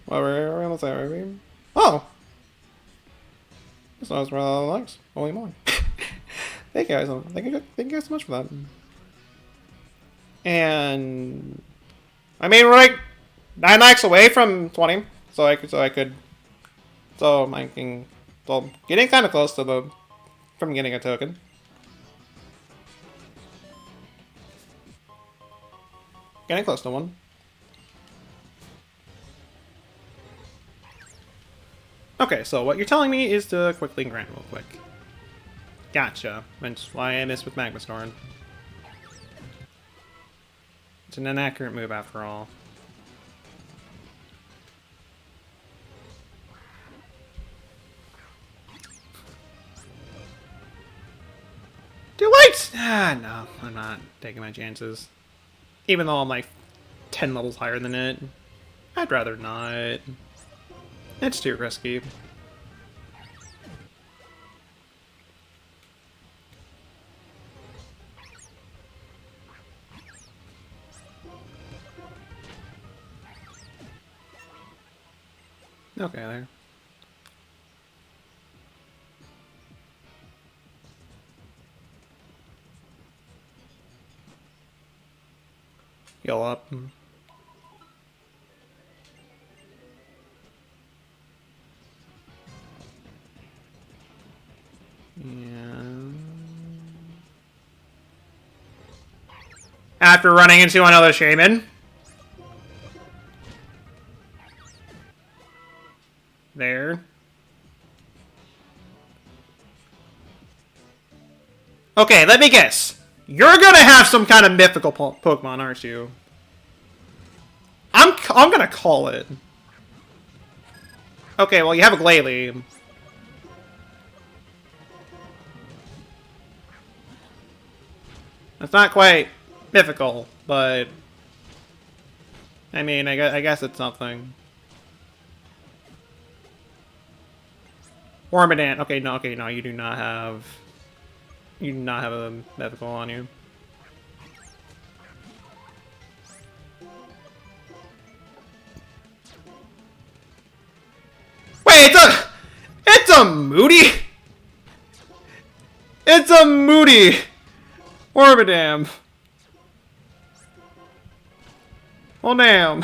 Whatever, let's say EV. Oh! This was really nice. Only more. Thank you guys. Thank you guys so much for that. And I mean, we're like 9 lakhs away from 20, so I'm getting kind of close to from getting a token. Getting close to one. Okay, so what you're telling me is to quickly grant real quick. Gotcha. That's why I missed with Magma Storm. It's an inaccurate move after all. Too late! Ah, no, I'm not taking my chances. Even though I'm like 10 levels higher than it. I'd rather not. It's too risky. Okay, there. Heal up. After running into another shaman. There. Okay, let me guess. You're gonna have some kind of mythical Pokemon, aren't you? I'm gonna call it. Okay, well you have a Glalie. It's not quite mythical, but I mean, I guess it's something. Wormadant. Okay, no, you do not have a mythical on you. Wait, it's a Moody? It's a Moody Wormadam. Well, damn.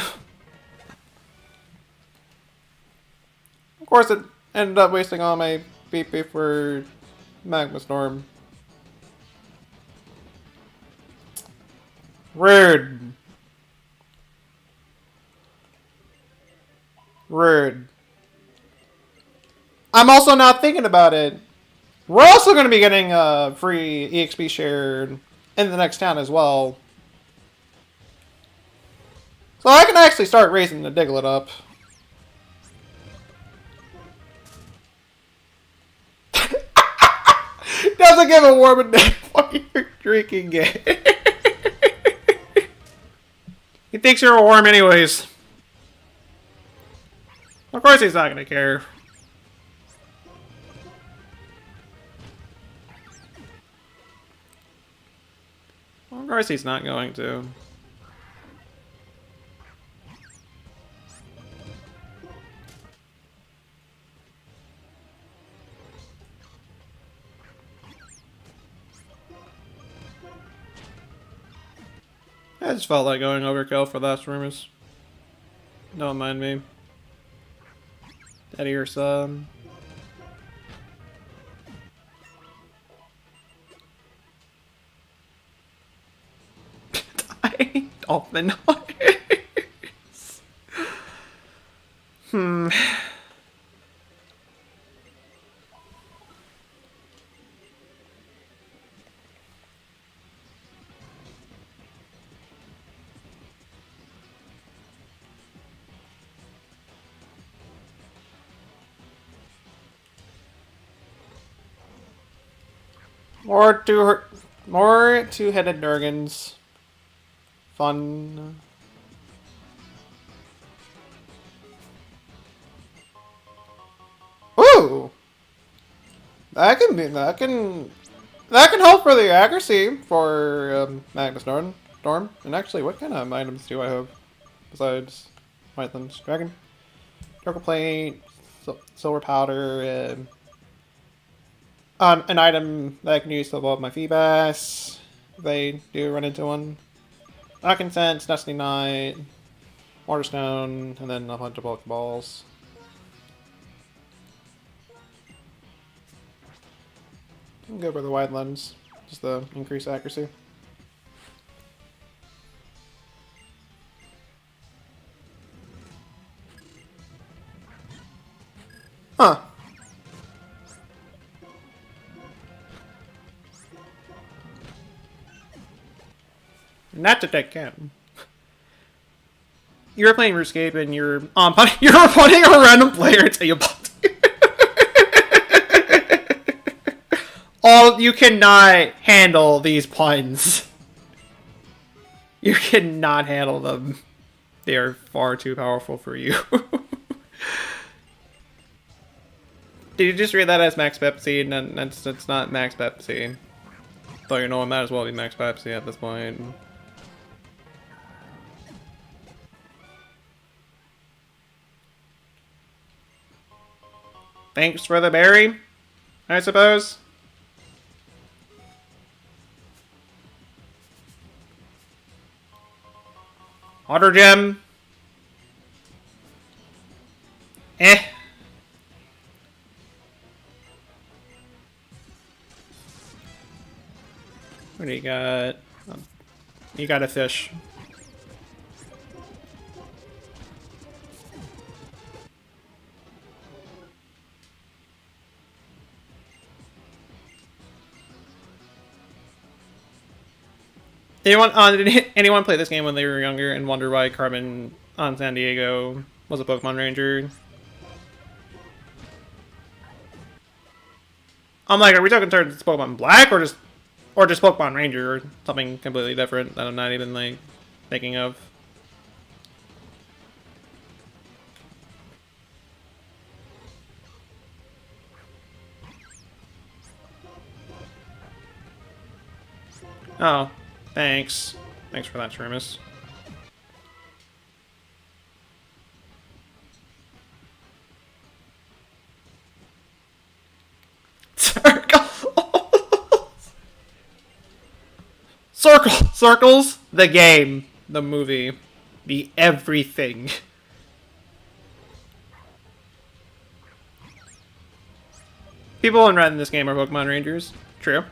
Of course, it ended up wasting all my BP for Magma Storm. Rude. Rude. I'm also not thinking about it. We're also going to be getting a free EXP shared in the next town as well. So I can actually start raising the Diglett up. Doesn't give a warm and fuck you're drinking it. He thinks you're a worm anyways. Of course he's not gonna care. Well, of course he's not going to. I just felt like going overkill for last rumors. Don't mind me. Daddy or son. I dolphin noise. More two-headed Durgans. Fun. Ooh, that can help for the accuracy for Magma Storm. And actually, what kind of items do I have? besides Whitelands Dragon. Charcoal plate, silver powder, an item that I can use to level up my Feebas if I do run into one. Frankincense, Destiny Knight, Waterstone, and then a bunch of Pokeballs. I'm good with the wide lens, just the increased accuracy. Huh. Not to take him. You were playing RuneScape and you're punting a random player until you bought. You cannot handle these puns. You cannot handle them. They are far too powerful for you. Did you just read that as Max Pepsi? And that's not Max Pepsi. Though you know it might as well be Max Pepsi at this point. Thanks for the berry, I suppose. Water gem. Eh. What do you got? You got a fish. Did anyone play this game when they were younger and wonder why Carmen on San Diego was a Pokemon Ranger? I'm like, are we talking towards Pokemon Black or just Pokemon Ranger or something completely different that I'm not even like thinking of? Oh, thanks. Thanks for that, Shermus. Circles, the game, the movie, the everything. People in red in this game are Pokemon Rangers. True.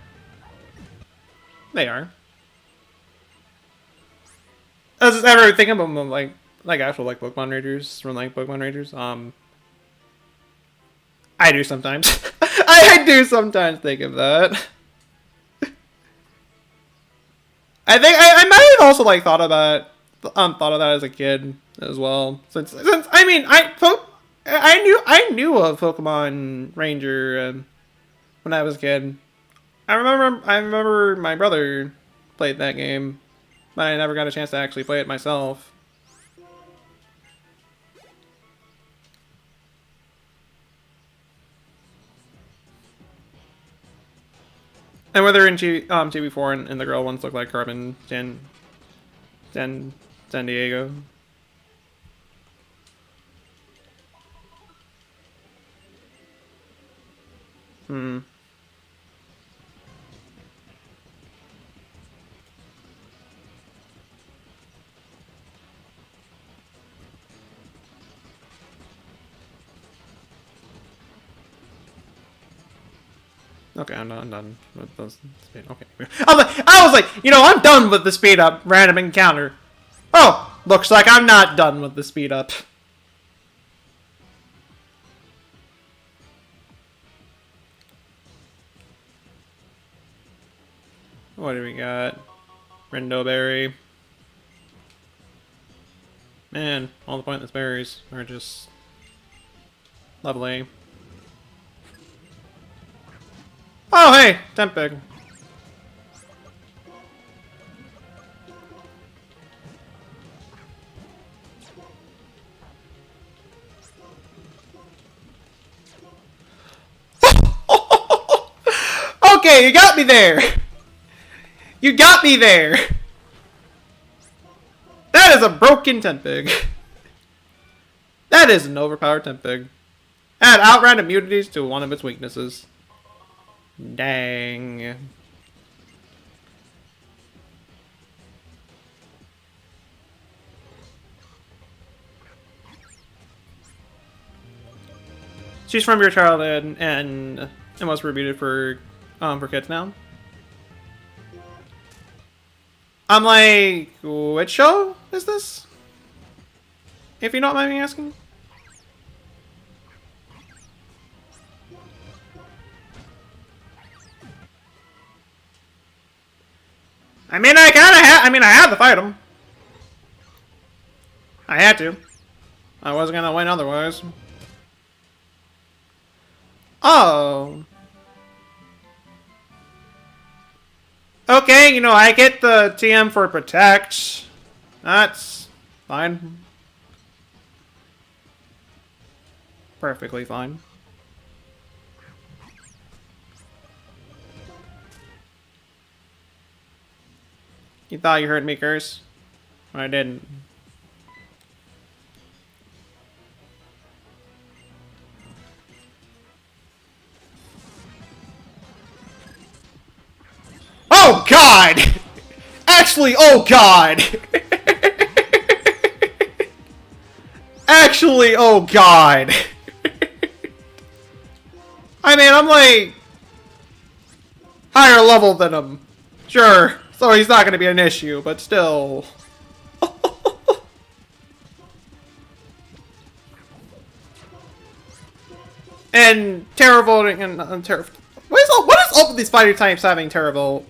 They are. I was just ever thinking about them like actual like Pokemon Rangers from like Pokemon Rangers. I do sometimes. I do sometimes think of that. I think I might have also like thought of that as a kid as well. Since I mean I knew of Pokemon Ranger when I was a kid. I remember my brother played that game, but I never got a chance to actually play it myself. And whether in 2v4 and the girl ones look like Carmen San Diego. Hmm. Okay, I'm done with those speed. Okay. I was like, you know, I'm done with the speed up random encounter. Oh, looks like I'm not done with the speed up. What do we got? Rindoberry. Man, all the pointless berries are just lovely. Oh, hey! Tempig. Okay, you got me there! You got me there! That That is a broken Tentpig. That is an overpowered Tentpig. Add outright immunities to one of its weaknesses. Dang. She's from your childhood and it was rebooted for kids now. I'm like, which show is this? If you don't mind me asking. I mean, I had to fight him. I had to. I wasn't gonna win otherwise. Oh. Okay, you know, I get the TM for protect. That's fine. Perfectly fine. You thought you heard me curse? I didn't. Oh God! Actually, oh God! Actually, oh God! I mean, I'm like higher level than him. Sure, so he's not gonna be an issue, but still. And Terravolt and Terra. What is up with these fighter types having Terravolt?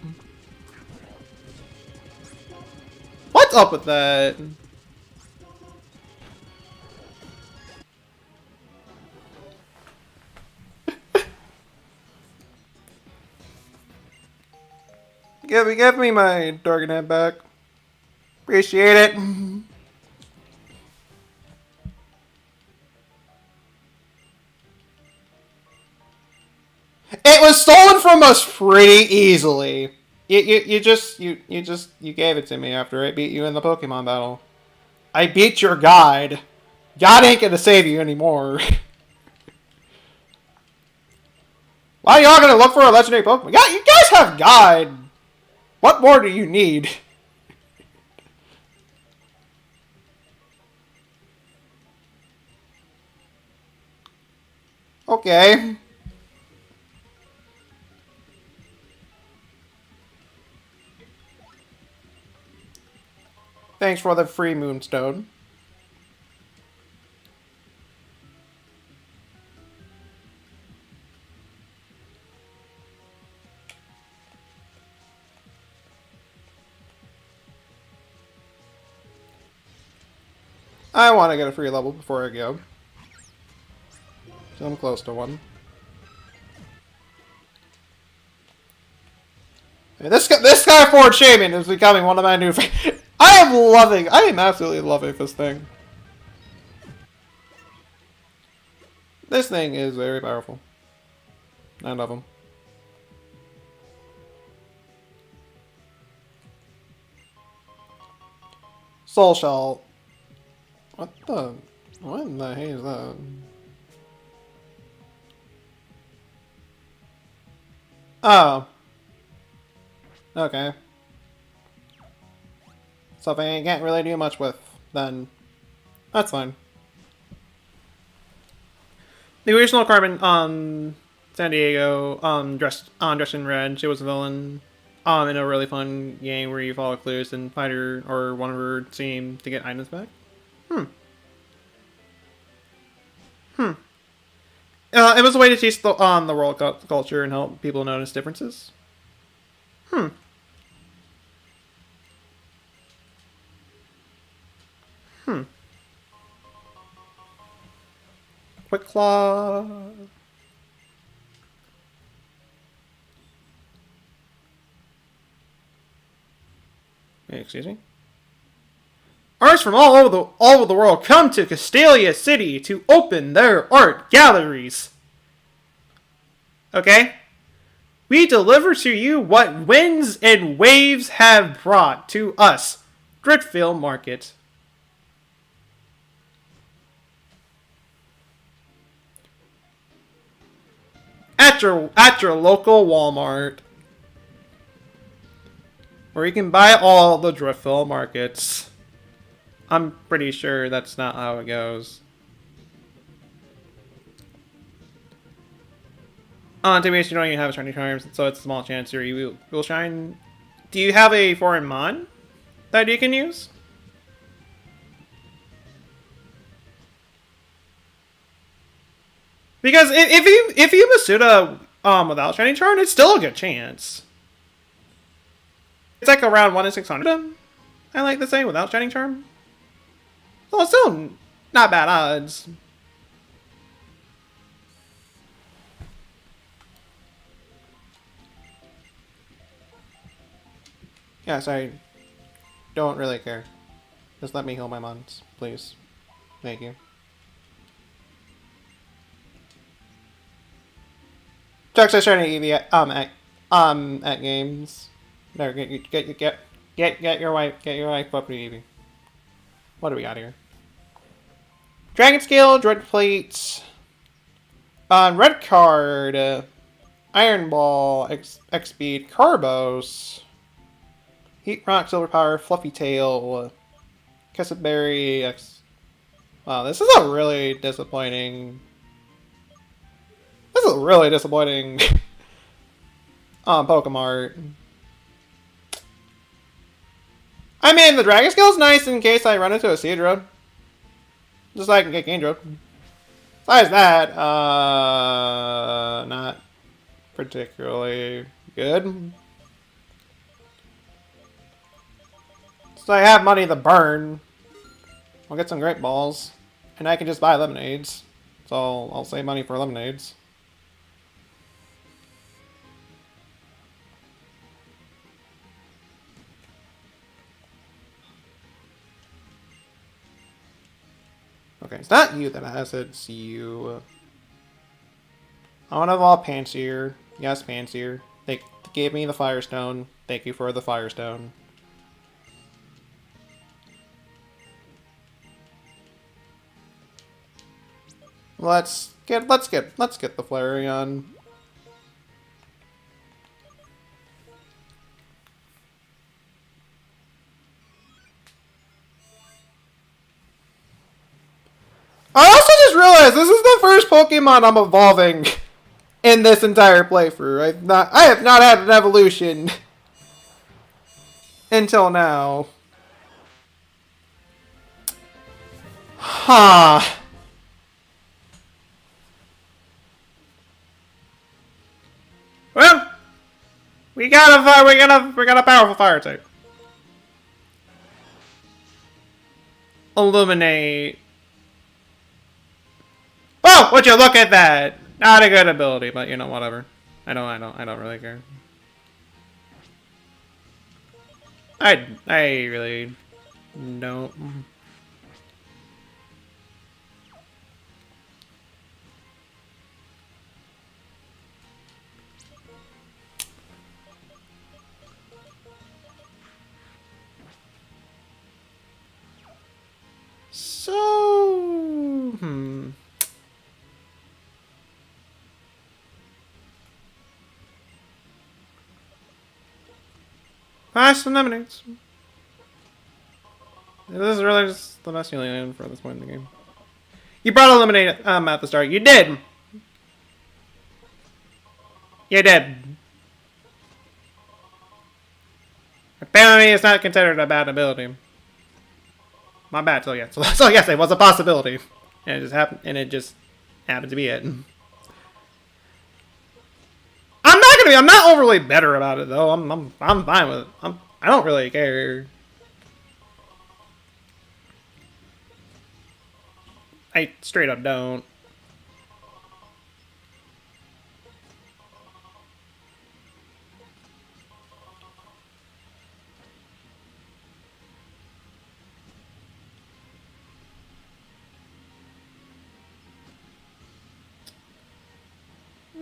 What's up with that? Give me my Dragonite back. Appreciate it. It was stolen from us pretty easily. You gave it to me after I beat you in the Pokemon battle. I beat your guide. God ain't gonna save you anymore. Why are y'all gonna look for a legendary Pokemon? Yeah, you guys have guide. What more do you need? Okay. Thanks for the free Moonstone. I want to get a free level before I go. So I'm close to one. This guy Ford Shaman is becoming one of my new favorites. I am absolutely loving this thing. This thing is very powerful. I love him. Soul Shell. What in the heck is that? Oh. Okay. Something I can't really do much with, then that's fine. The original Carbon, San Diego, dressed in red. She was a villain, in a really fun game where you follow clues and find her or one of her team to get items back. It was a way to teach the world culture and help people notice differences. Quick Claw. Excuse me. Artists from all over the world come to Castelia City to open their art galleries. Okay? We deliver to you what winds and waves have brought to us. Driftfield Market. at your local Walmart, where you can buy all the Driftville markets. I'm pretty sure that's not how it goes. To be honest, you don't even have shiny charms, so it's a small chance you will shine. Do you have a foreign mon that you can use? Because if you Masuda without shiny charm, it's still a good chance. It's like around 1 in 600. I like to say without shining charm. So it's still not bad odds. Yes, I don't really care. Just let me heal my mons, please. Thank you. Chuck's just trying to EV at games. There, get your wife up to Eevee. What do we got here? Dragon Scale, Dread Plate, Red Card, Iron Ball, X Speed, Carbos, Heat Rock, Silver Power, Fluffy Tail, Kessetberry, X. Wow, this is a really disappointing. This is really disappointing. Pokemart. I mean, the Dragon Scale is nice in case I run into a Seadra. Just so I can get Kingdra. Besides that, not particularly good. So I have money to burn. I'll get some Great Balls. And I can just buy lemonades. So I'll save money for lemonades. Okay, it's not you that has it, it's you. I want to evolve Panseer. Yes, Panseer. They gave me the Firestone. Thank you for the Firestone. Let's get the Flareon. I also just realized this is the first Pokemon I'm evolving in this entire playthrough. I have not had an evolution until now. Huh. Well, we got a powerful fire type. Illuminate. Oh, would you look at that? Not a good ability, but you know, whatever. I don't really care. I really don't. So, Fast eliminates. This is really just the best healing for this point in the game. You brought eliminate at the start. You did. You did. Apparently, it's not considered a bad ability. My bad. So yeah. So yes, it was a possibility, and it just happened. And it just happened to be it. I'm not overly bitter about it though. I'm fine with it. I don't really care. I straight up don't.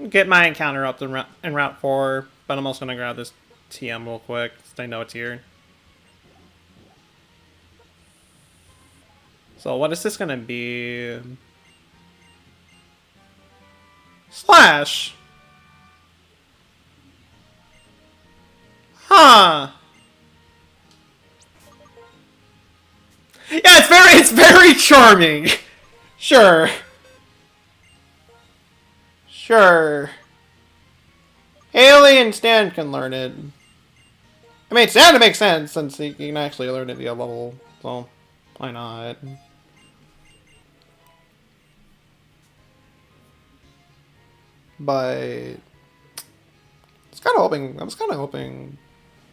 Get my encounter up in Route 4, but I'm also going to grab this TM real quick, so I know it's here. So what is this going to be? Slash! Huh. Yeah, it's very charming. Sure. Sure. Haley and Stan can learn it. I mean, Stan makes sense since he can actually learn it via level, so why not? But I was kind of hoping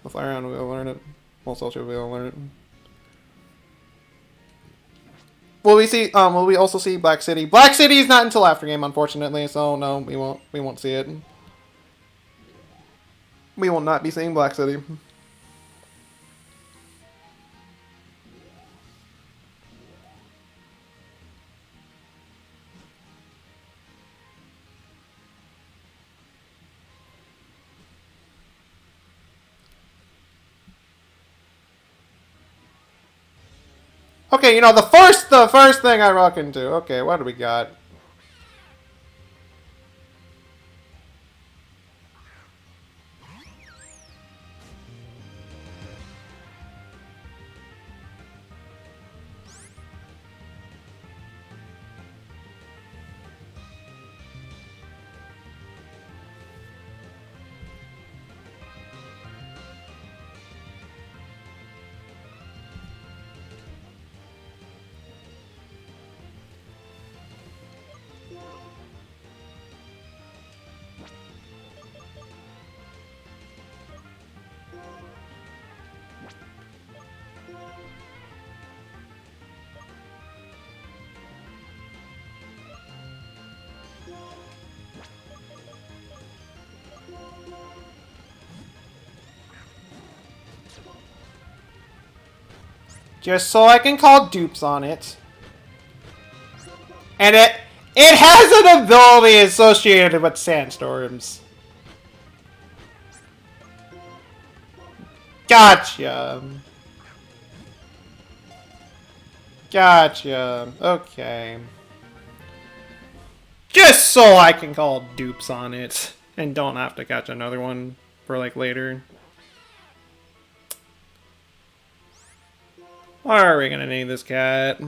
the Flareon will learn it. Well, Soldier will learn it. Will we also see Black City? Black City is not until after game, unfortunately, so no, we won't see it. We will not be seeing Black City. Okay, you know, the first thing I rock into. Okay, what do we got? Just so I can call dupes on it. And it has an ability associated with sandstorms. Gotcha. Gotcha. Okay. Just so I can call dupes on it and don't have to catch another one for like later. Why are we gonna name this cat?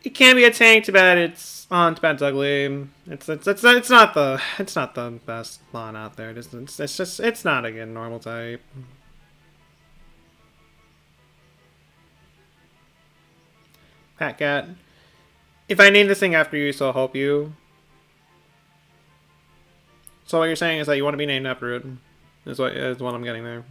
It can be a tank. Too bad it's too bad it's ugly. It's not the best lawn out there. It's not a good normal type. Pat cat. If I name this thing after you, so I'll help you. So what you're saying is that you want to be named after it. Is what I'm getting there.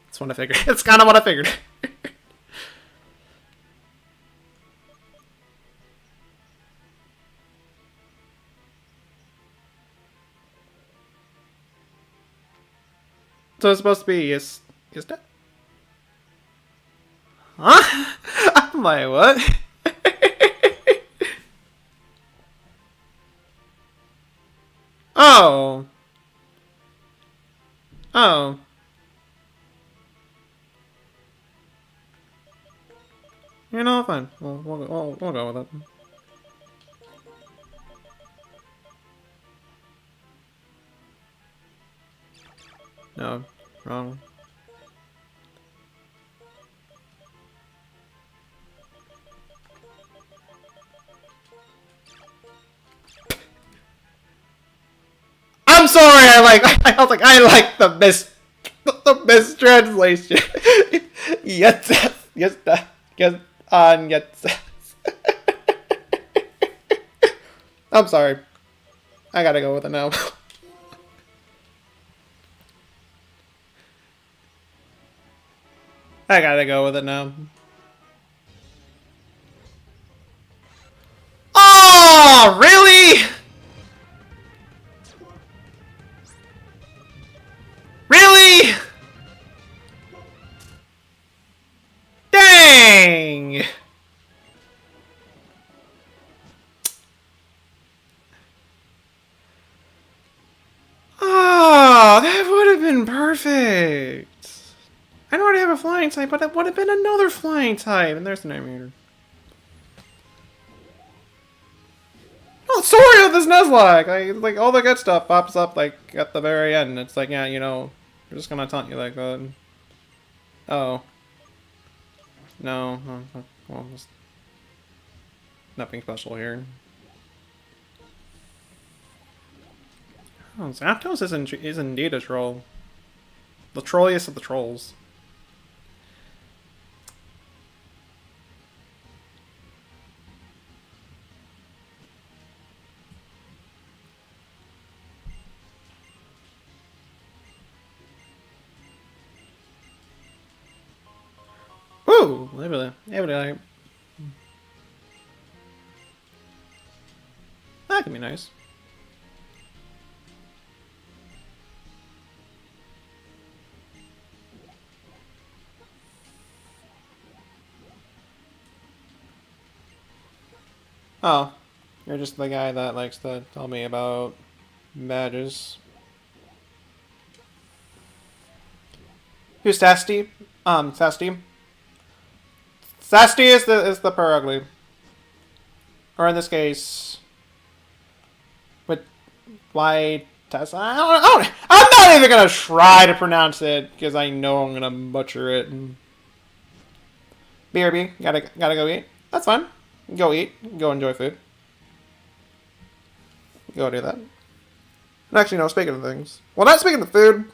That's what I figured. It's kind of what I figured. So it's supposed to be yes that? Huh? I'm like, what? Oh. Oh. You know, fine. We'll go with it. No, wrong. I'm sorry. I like the mistranslation. Yes, yes, yes. I'm sorry. I gotta go with it now. I gotta go with it now. Oh, really? Really? Dang! I know I already have a flying type, but it would have been another flying type. And there's the Nightmare. Oh, sorry of this Nuzlocke! Like, all the good stuff pops up, like, at the very end. It's like, yeah, you know, we're just gonna taunt you like that. Oh. No. Well, there's nothing special here. Oh, Zapdos is indeed a troll. The trolliest of the trolls. Ooh, that can be nice. Oh, you're just the guy that likes to tell me about badges. Who's Sasti? Sasti. Sasti is the Perugly. Or in this case, with why Tessa? I'm not even gonna try to pronounce it because I know I'm gonna butcher it. BRB, gotta go eat. That's fine. Go eat. Go enjoy food. Go do that. And actually, no. Speaking of things, well, not speaking of food.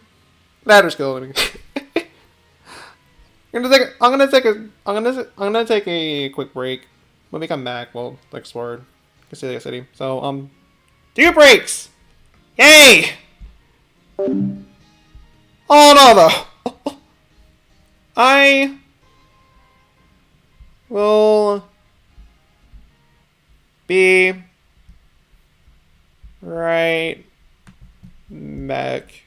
Ladder's killing me. I'm gonna take a quick break. When we come back, we'll explore Castelia City. So, 2 breaks! Yay! Oh no, though. I will be right back.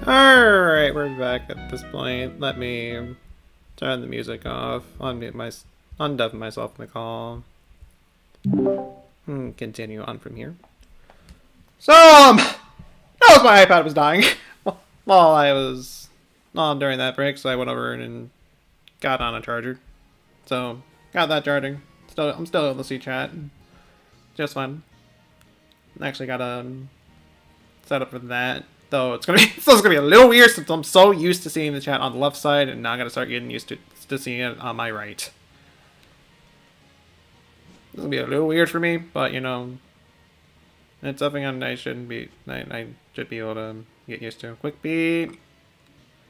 Alright, we're back at this point. Let me turn the music off, undeafen myself in the call. Continue on from here. So, that was my iPad was dying while I was during that break, so I went over and got on a charger. So, got that charging. I'm still able to see chat. Just fine. Actually got a set up for that. Though it's gonna be a little weird since I'm so used to seeing the chat on the left side, and now I gotta start getting used to seeing it on my right. This will be a little weird for me, but you know, it's something I should be able to get used to. Quick beat.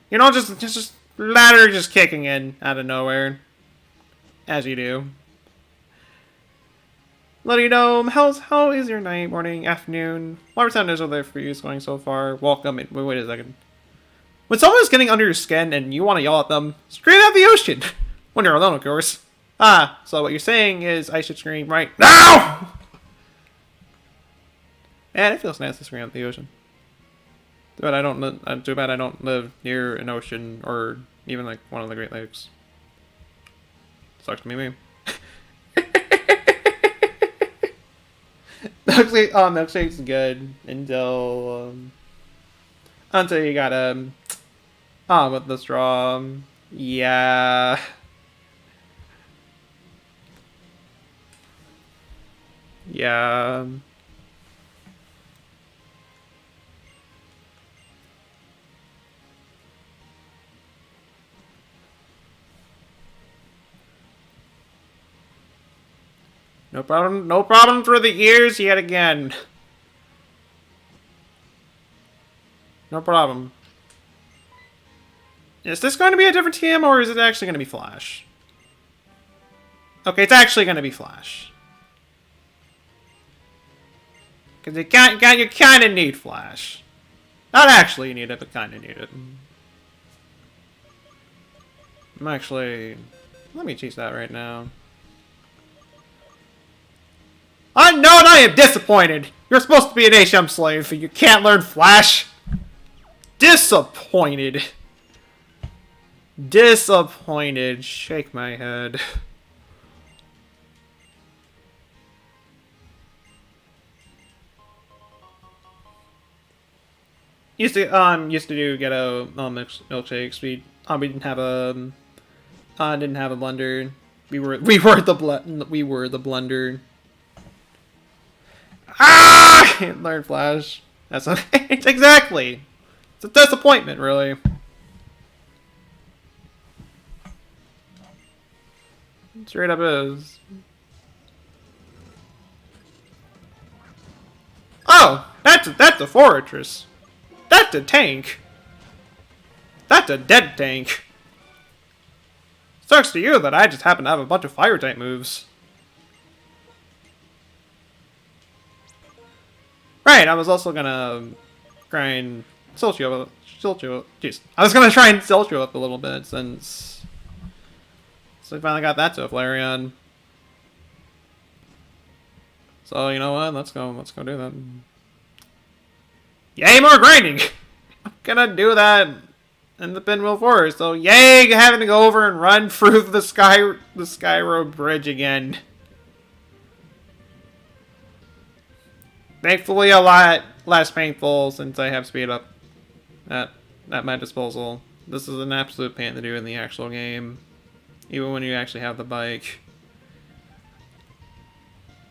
You know, just ladder just kicking in out of nowhere, as you do. Let you know, how is your night, morning, afternoon? Whatever time it is there for you is going so far. Welcome. Wait a second. When someone's getting under your skin and you want to yell at them, scream at the ocean. When you're alone, of course. So what you're saying is I should scream right now! Man, it feels nice to scream at the ocean. Too bad I don't live near an ocean or even like one of the Great Lakes. Sucks to be me. Milkshake's good until you gotta with the straw. Yeah. Yeah. No problem for the ears yet again. No problem. Is this going to be a different TM, or is it actually going to be Flash? Okay, it's actually going to be Flash. Because you kind of need Flash. Not actually need it, but kind of need it. Let me choose that right now. Unknown, I am disappointed. You're supposed to be an HM slave, and you can't learn Flash. Disappointed. Disappointed. Shake my head. Used to do ghetto milkshakes. We didn't have a blender. We were the blender. Ah! Can't learn Flash. That's okay. Exactly. It's a disappointment, really. Straight up is. Oh, that's a fortress. That's a tank. That's a dead tank. Sucks to you that I just happen to have a bunch of fire type moves. Right, I was also gonna try and tilt you up. Jeez, I was gonna try and tilt you up a little bit since we finally got that to a Flareon. So you know what? Let's go do that. Yay, more grinding! I'm gonna do that in the Pinwheel Forest. So yay, having to go over and run through the Sky Road Bridge again. Thankfully, a lot less painful since I have speed up at my disposal. This is an absolute pain to do in the actual game, even when you actually have the bike.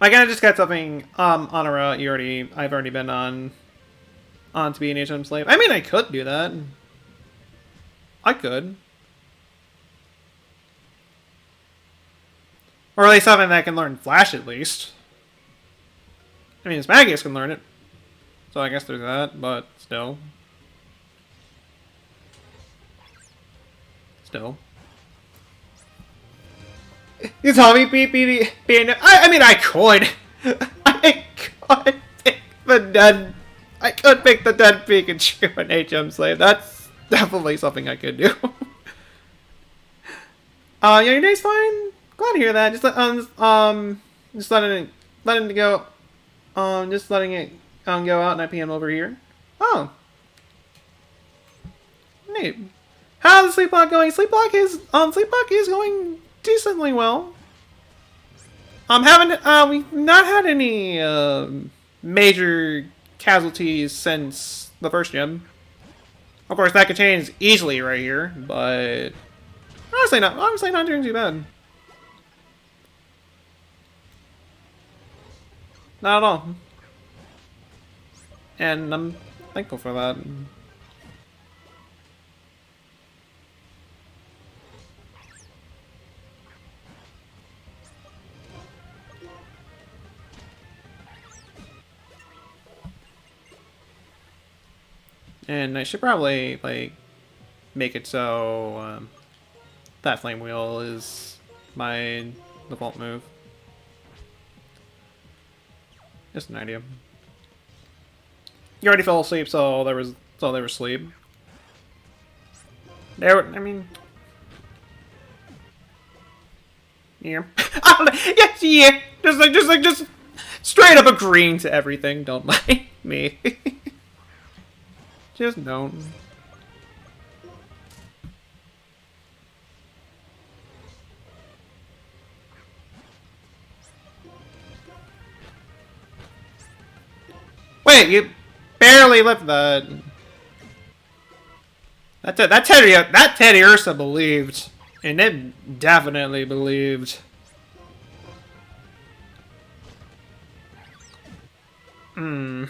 Like, I just got something on a route I've already been on to be an HM slave. I mean, I could do that. I could. Or at least something that can learn Flash, at least. I mean, Smagius can learn it. So I guess there's that, but still. You tell me being I mean, I could. I could pick the dead. I could pick the dead Pikachu and HM slave. That's definitely something I could do. Yeah, your day's fine. Glad to hear that. Just letting it go. Just letting it go out, and I PM over here. Oh. Alright. How's the Sleeplocke going? Sleeplocke is going decently well. We've not had any major casualties since the first gym. Of course, that could change easily right here, but honestly not doing too bad. Not at all. And I'm thankful for that. And I should probably, like, make it so that flame wheel is my default move. Just an idea. You already fell asleep, so there was sleep. I mean, yeah, yeah. Just straight up agreeing to everything. Don't mind me. Just don't. Wait, you barely left that. That Teddy Ursa believed, and it definitely believed. Hmm.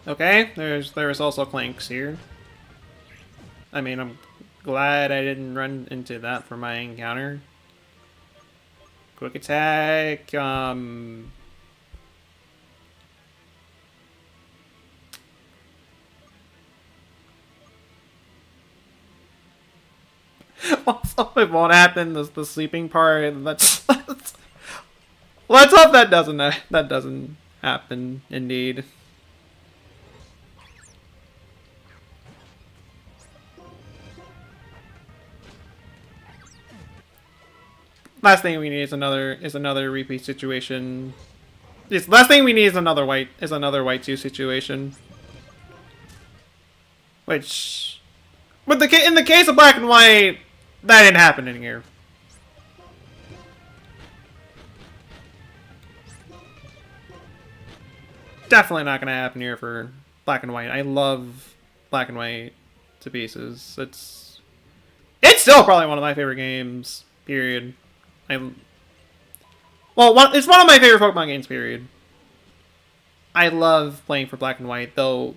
Okay, there's also Clanks here. I mean, I'm glad I didn't run into that for my encounter. Quick attack, also, it won't happen. The sleeping part. Let's hope that doesn't happen. Indeed. Last thing we need is another repeat situation. Last thing we need is another white 2 situation. Which, in the case of black and white, that didn't happen in here. Definitely not gonna happen here for black and white. I love black and white to pieces. It's still probably one of my favorite games. Period. It's one of my favorite Pokemon games, period. I love playing for black and white, though.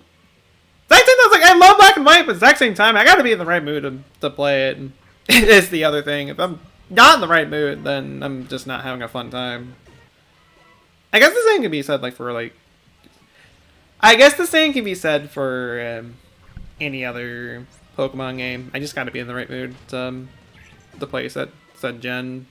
I love black and white, but at the exact same time, I gotta be in the right mood to play it. It's the other thing. If I'm not in the right mood, then I'm just not having a fun time. I guess the same can be said, for any other Pokemon game. I just gotta be in the right mood to play said gen.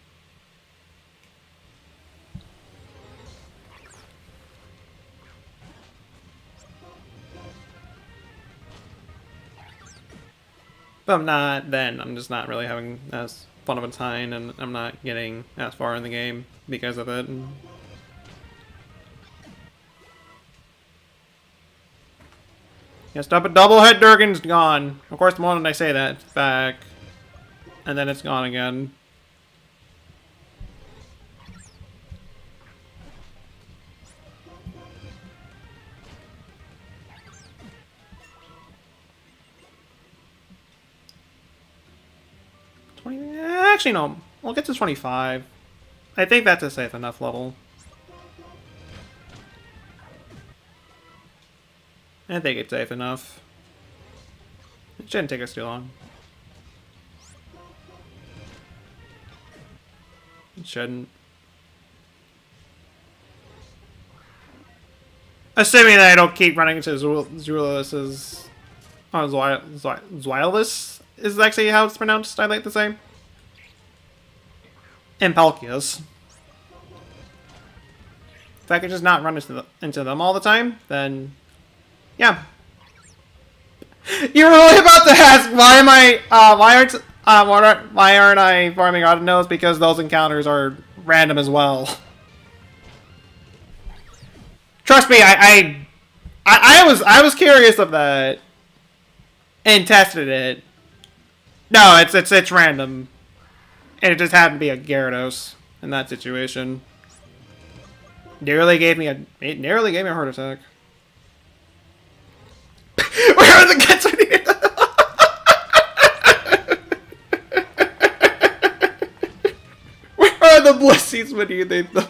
If I'm not, then I'm just not really having as fun of a time, and I'm not getting as far in the game because of it. Yes, double head Durgan's gone. Of course, the moment I say that, it's back. And then it's gone again. Actually, no. We'll get to 25. I think that's a safe enough level. I think it's safe enough. It shouldn't take us too long. It shouldn't. Assuming that I don't keep running into Zuelis's... Oh, Zuelis is actually how it's pronounced, I like to say. And Palkias. If I could just not run into them all the time, then... Yeah. You were really about to ask, why Why aren't I farming Autonos? Because those encounters are random as well. Trust me, I was curious of that and tested it. No, it's random, and it just happened to be a Gyarados in that situation. It nearly gave me a heart attack. Where are the cats? Where are the Blissies when you need them?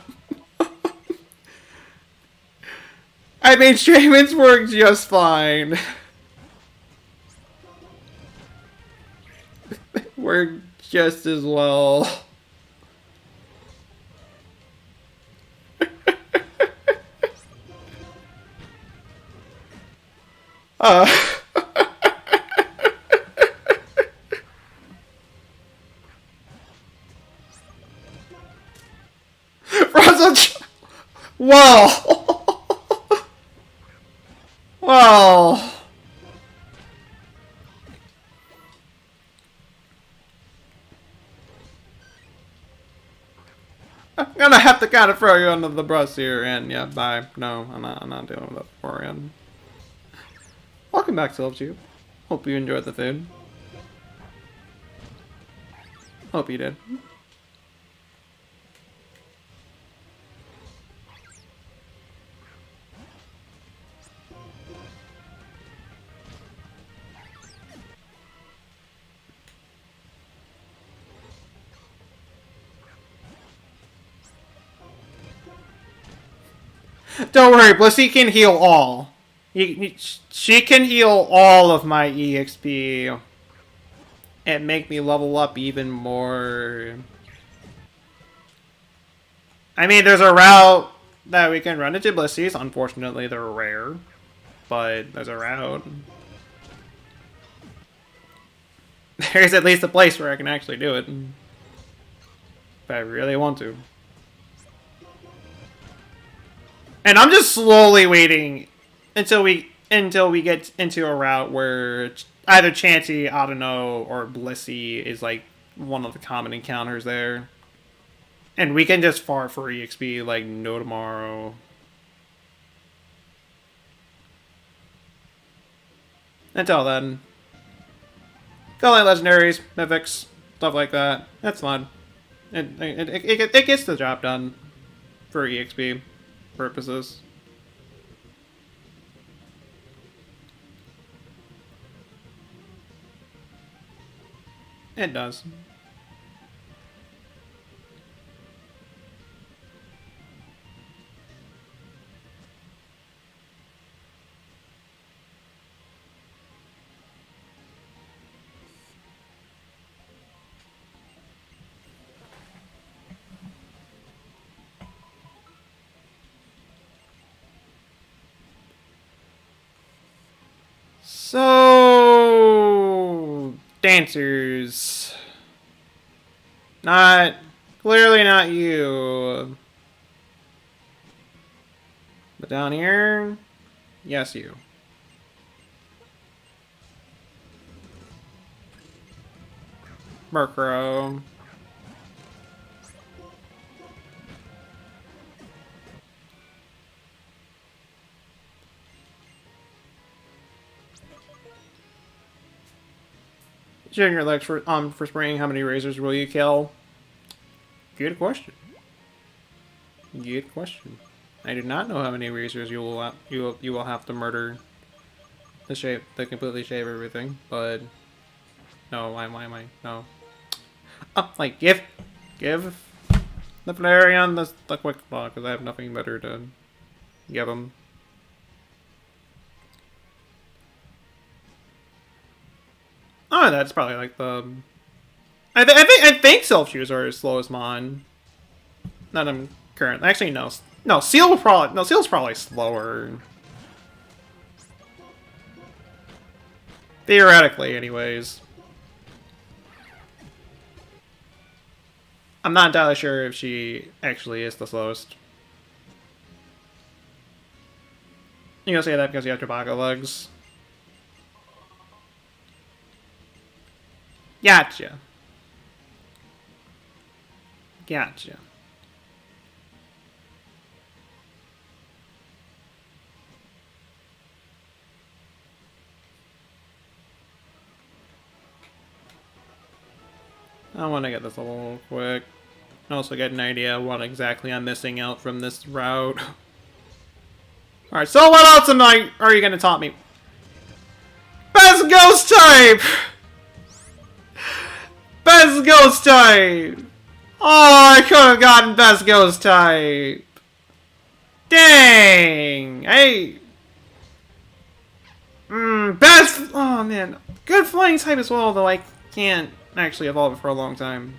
I mean, Shaman's work just fine. Work just as well. Whoa! Well, I'm gonna have to kind of throw you under the bus here, and yeah, bye. No, I'm not dealing with that beforehand. Welcome back, Silvtube. Hope you enjoyed the food. Hope you did. Don't worry, Blissey can heal all. She can heal all of my EXP and make me level up even more. I mean, there's a route that we can run into Blissies. Unfortunately, they're rare, but there's a route. There's at least a place where I can actually do it. If I really want to. And I'm just slowly waiting until we get into a route where either Chansey, Audino, or Blissey is like one of the common encounters there. And we can just farm for EXP like no tomorrow. Until then. Calling legendaries, mythics, stuff like that. That's fun. It gets the job done for EXP purposes. It does. So, dancers. Clearly not you. But down here, yes you. Murkrow. Sharing your legs for spring. How many razors will you kill? Good question. Good question. I do not know how many razors you will have to murder to completely shave everything. But no, why am I no? Like give the Flareon the quick block because I have nothing better to give him. Oh, that's probably like the. I think self-shoes are his slowest mon. Not I'm current. Actually, no. No, Seal's probably slower. Theoretically, anyways. I'm not entirely sure if she actually is the slowest. You gonna say that because you have tobacco legs? Gotcha. Gotcha. I want to get this level real quick. Also get an idea what exactly I'm missing out from this route. Alright, so what else are you gonna taunt me? Best ghost type! Best ghost type! Oh, I could have gotten best ghost type! Dang! Hey! Best... Oh, man. Good flying type as well, though I can't actually evolve it for a long time.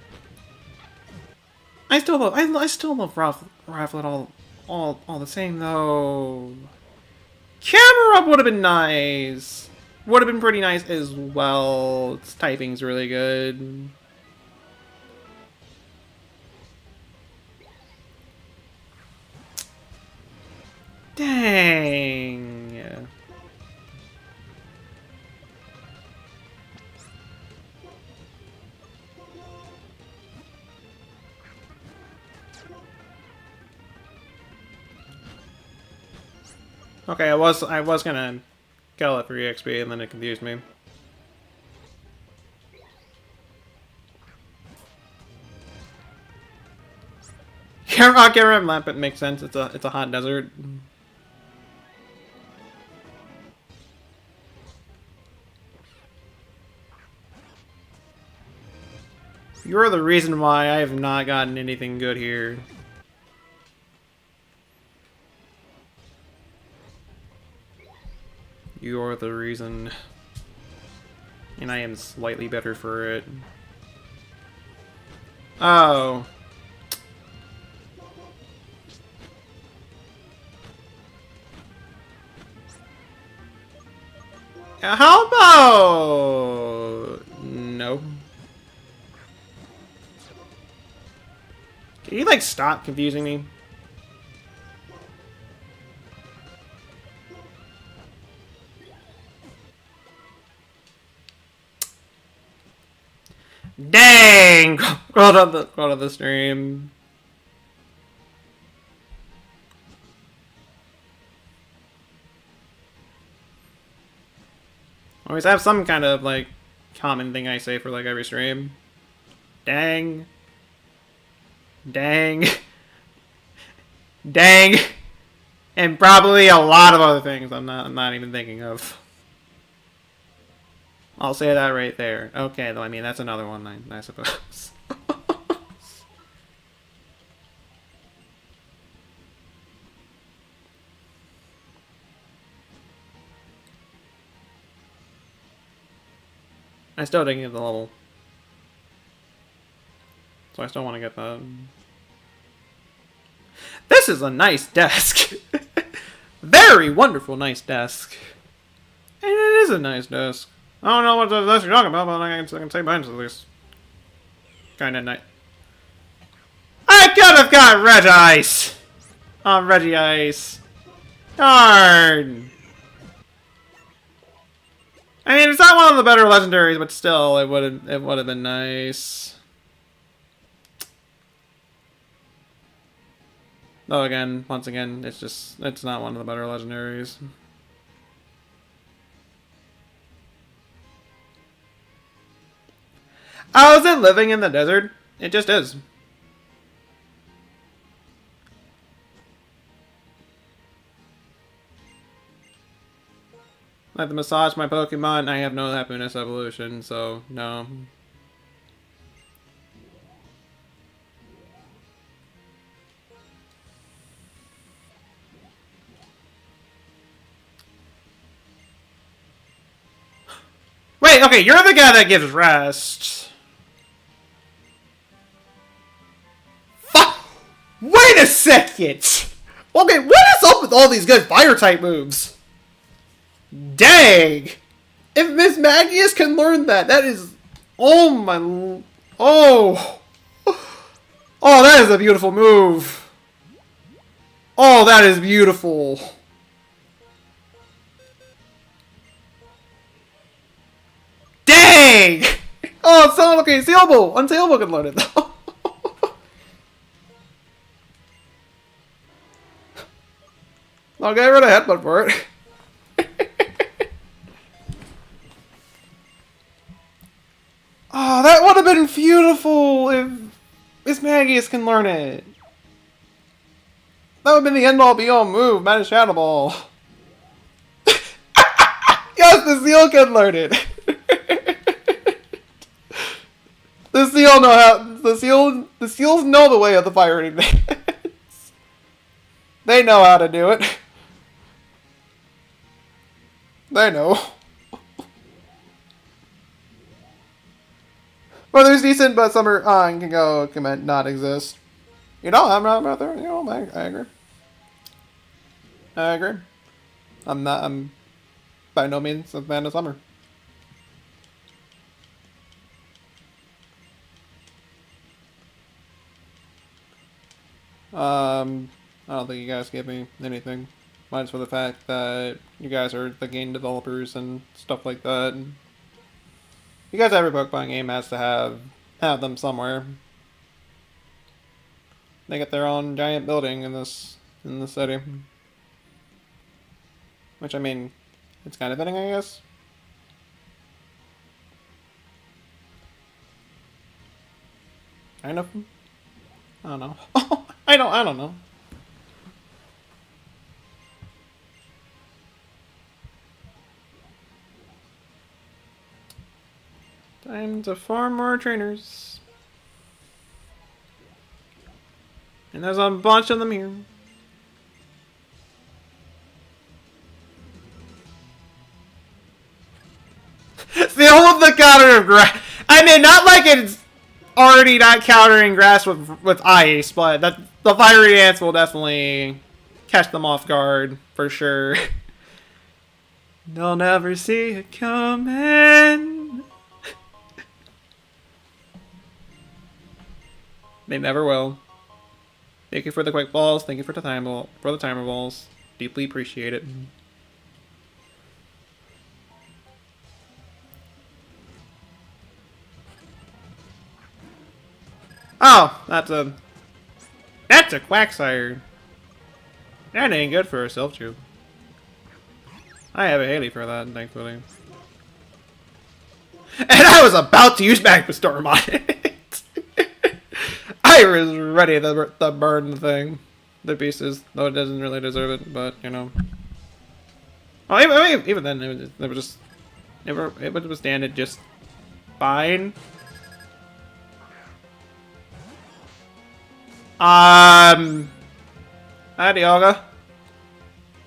I still love Rafflet all the same, though. Camera Up would have been nice. Would have been pretty nice as well. Its typing's really good. Dang. Okay, I was gonna kill it for EXP and then it confused me. Camera Lamp, it makes sense. It's a hot desert. You're the reason why I have not gotten anything good here. You're the reason. And I am slightly better for it. Oh. How about... No. Can you, like, stop confusing me? Dang! Go to the stream. Always have some kind of, like, common thing I say for, like, every stream. Dang. Dang. Dang. And probably a lot of other things I'm not even thinking of. I'll say that right there. Okay, though, I mean, that's another one, I suppose. I still didn't get the level. So I still want to get that. This is a nice desk. Very wonderful, nice desk. And it is a nice desk. I don't know what desk you're talking about, but I can say mine's at least. Kinda nice. I could have got Red Ice! On Reggie Ice. Darn! I mean, it's not one of the better legendaries, but still, it would have been nice. Though again, once again, it's not one of the better legendaries. Oh, is it living in the desert? It just is. I have to massage my Pokemon. I have no happiness evolution, so no. Wait, okay, you're the guy that gives rest. Wait a second! Okay, what is up with all these good fire-type moves? Dang! If Miss Magius can learn that, that is... Oh my... Oh! Oh, that is a beautiful move! Oh, that is beautiful! Dang! Oh, it's still okay. Sealable. Unsealable can learn it though. I'll get rid of headbutt for it. Oh, that would have been beautiful if Miss Magius can learn it. That would have been the end-all be-all move, Mana Shadow Ball. Yes, the seal can learn it. The seal know how. The seals know the way of the fire dance. They know how to do it. They know. Weather's decent, but summer on can go commit not exist. You know, I'm not there. You know, I agree. I agree. I'm by no means a fan of summer. I don't think you guys give me anything. Minus for the fact that you guys are the game developers and stuff like that. And because every Pokemon game has to have them somewhere. They get their own giant building in this city. Which, I mean, it's kind of fitting, I guess. Kind of. I don't know. I don't know. Time to farm more trainers. And there's a bunch of them here. Still with the counter of grass. I mean, not like it's already not countering grass with ice, but the fiery dance will definitely catch them off guard for sure. They'll never see it coming. They never will. Thank you for the quick balls. Thank you for the timer balls. Deeply appreciate it. Oh, that's a Quagsire. That ain't good for a self-tube. I have a Haley for that, thankfully. And I was about to use Magma Storm on it. I was ready to burn the thing, the pieces, though it doesn't really deserve it. But you know, well, even then, it would withstand it just fine. Hi, Dioga.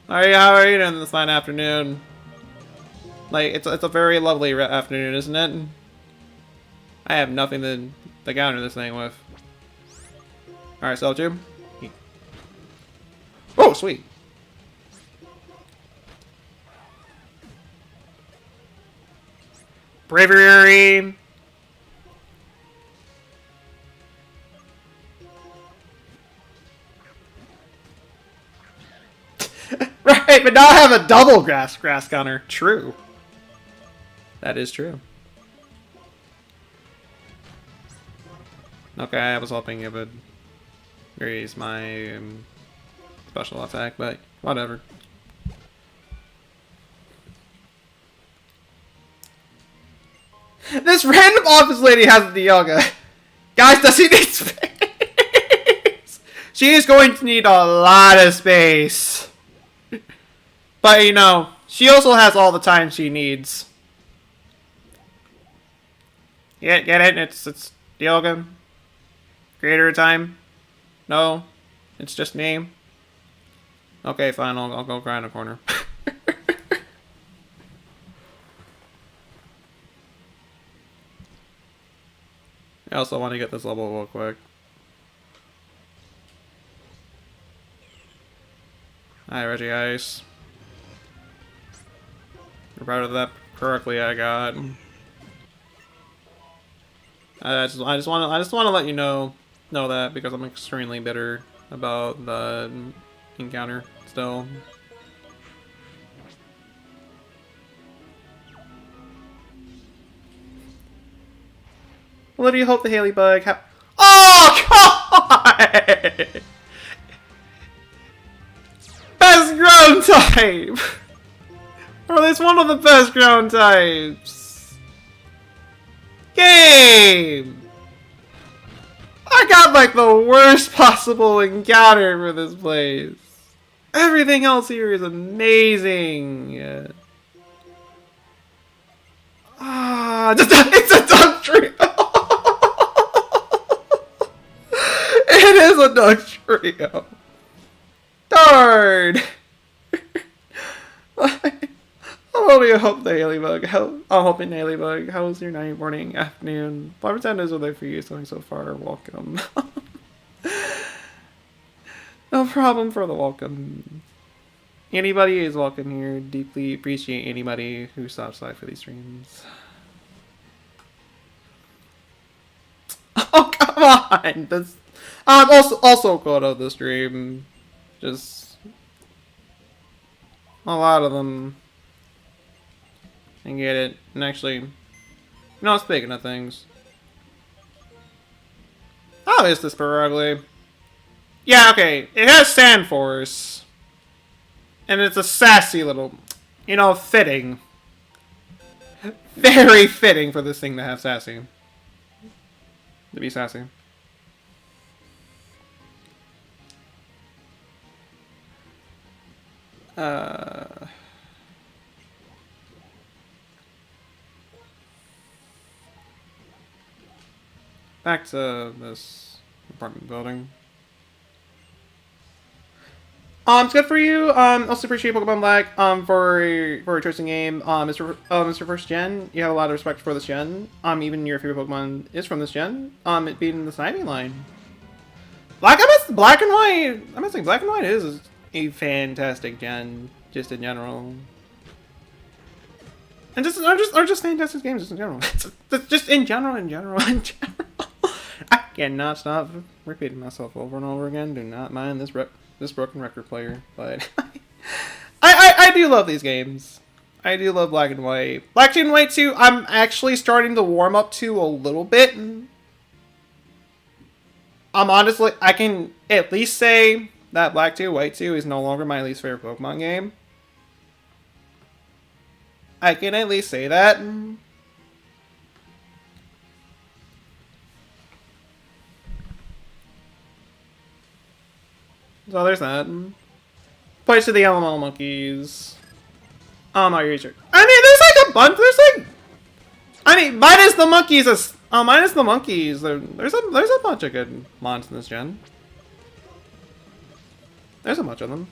How are you doing this fine afternoon? Like, it's a very lovely afternoon, isn't it? I have nothing to counter this thing with. Alright, Celltube. Oh, sweet. Bravery. Right, but now I have a double grass counter. True. That is true. Okay, I was hoping it would raise my special attack, but whatever. This random office lady has the yoga. Guys, does she need space? She is going to need a lot of space. But, you know, she also has all the time she needs. Get it? It's yoga. Creator time? No? It's just me? Okay, fine, I'll go cry in a corner. I also want to get this level real quick. Hi, Reggie Ice. You're proud of that correctly I got. I just want to let you know that because I'm extremely bitter about the encounter still. What do you hope the Haley bug Oh, God! Best ground type! Or at least one of the best ground types. Game! I got like the worst possible encounter for this place. Everything else here is amazing. Ah, it's a duck trio. It is a duck trio. Darn. How do you hope the Haley bug? I'm hoping Haley bug. How's your night, morning, afternoon? Whatever time is there for you going so far? Welcome. No problem for the welcome. Anybody is welcome here. Deeply appreciate anybody who stops by for these streams. Oh, come on! That's also caught out the stream. Just a lot of them. I get it. And actually, speaking of things. How is this Perugly? Yeah, okay. It has Sand Force. And it's a sassy little, fitting. Very fitting for this thing to have sassy. To be sassy. Back to this apartment building. It's good for you. Also appreciate Pokemon Black for a choosing game. Mr. First Gen, you have a lot of respect for this gen. Even your favorite Pokemon is from this gen. It being the Snivy line. Black and White. I'm gonna say Black and White is a fantastic gen, just in general. And just fantastic games just in general. Just in general. I cannot stop repeating myself over and over again. Do not mind this broken record player, but I do love these games. I do love Black and White. Black and White 2, I'm actually starting to warm up to a little bit. Honestly, I can at least say that Black 2, White 2 is no longer my least favorite Pokemon game. I can at least say that. So there's that. Place to the elemental monkeys. My research. I mean, there's like a bunch. Minus the monkeys. Minus the monkeys. There's a bunch of good mons in this gen. There's a bunch of them.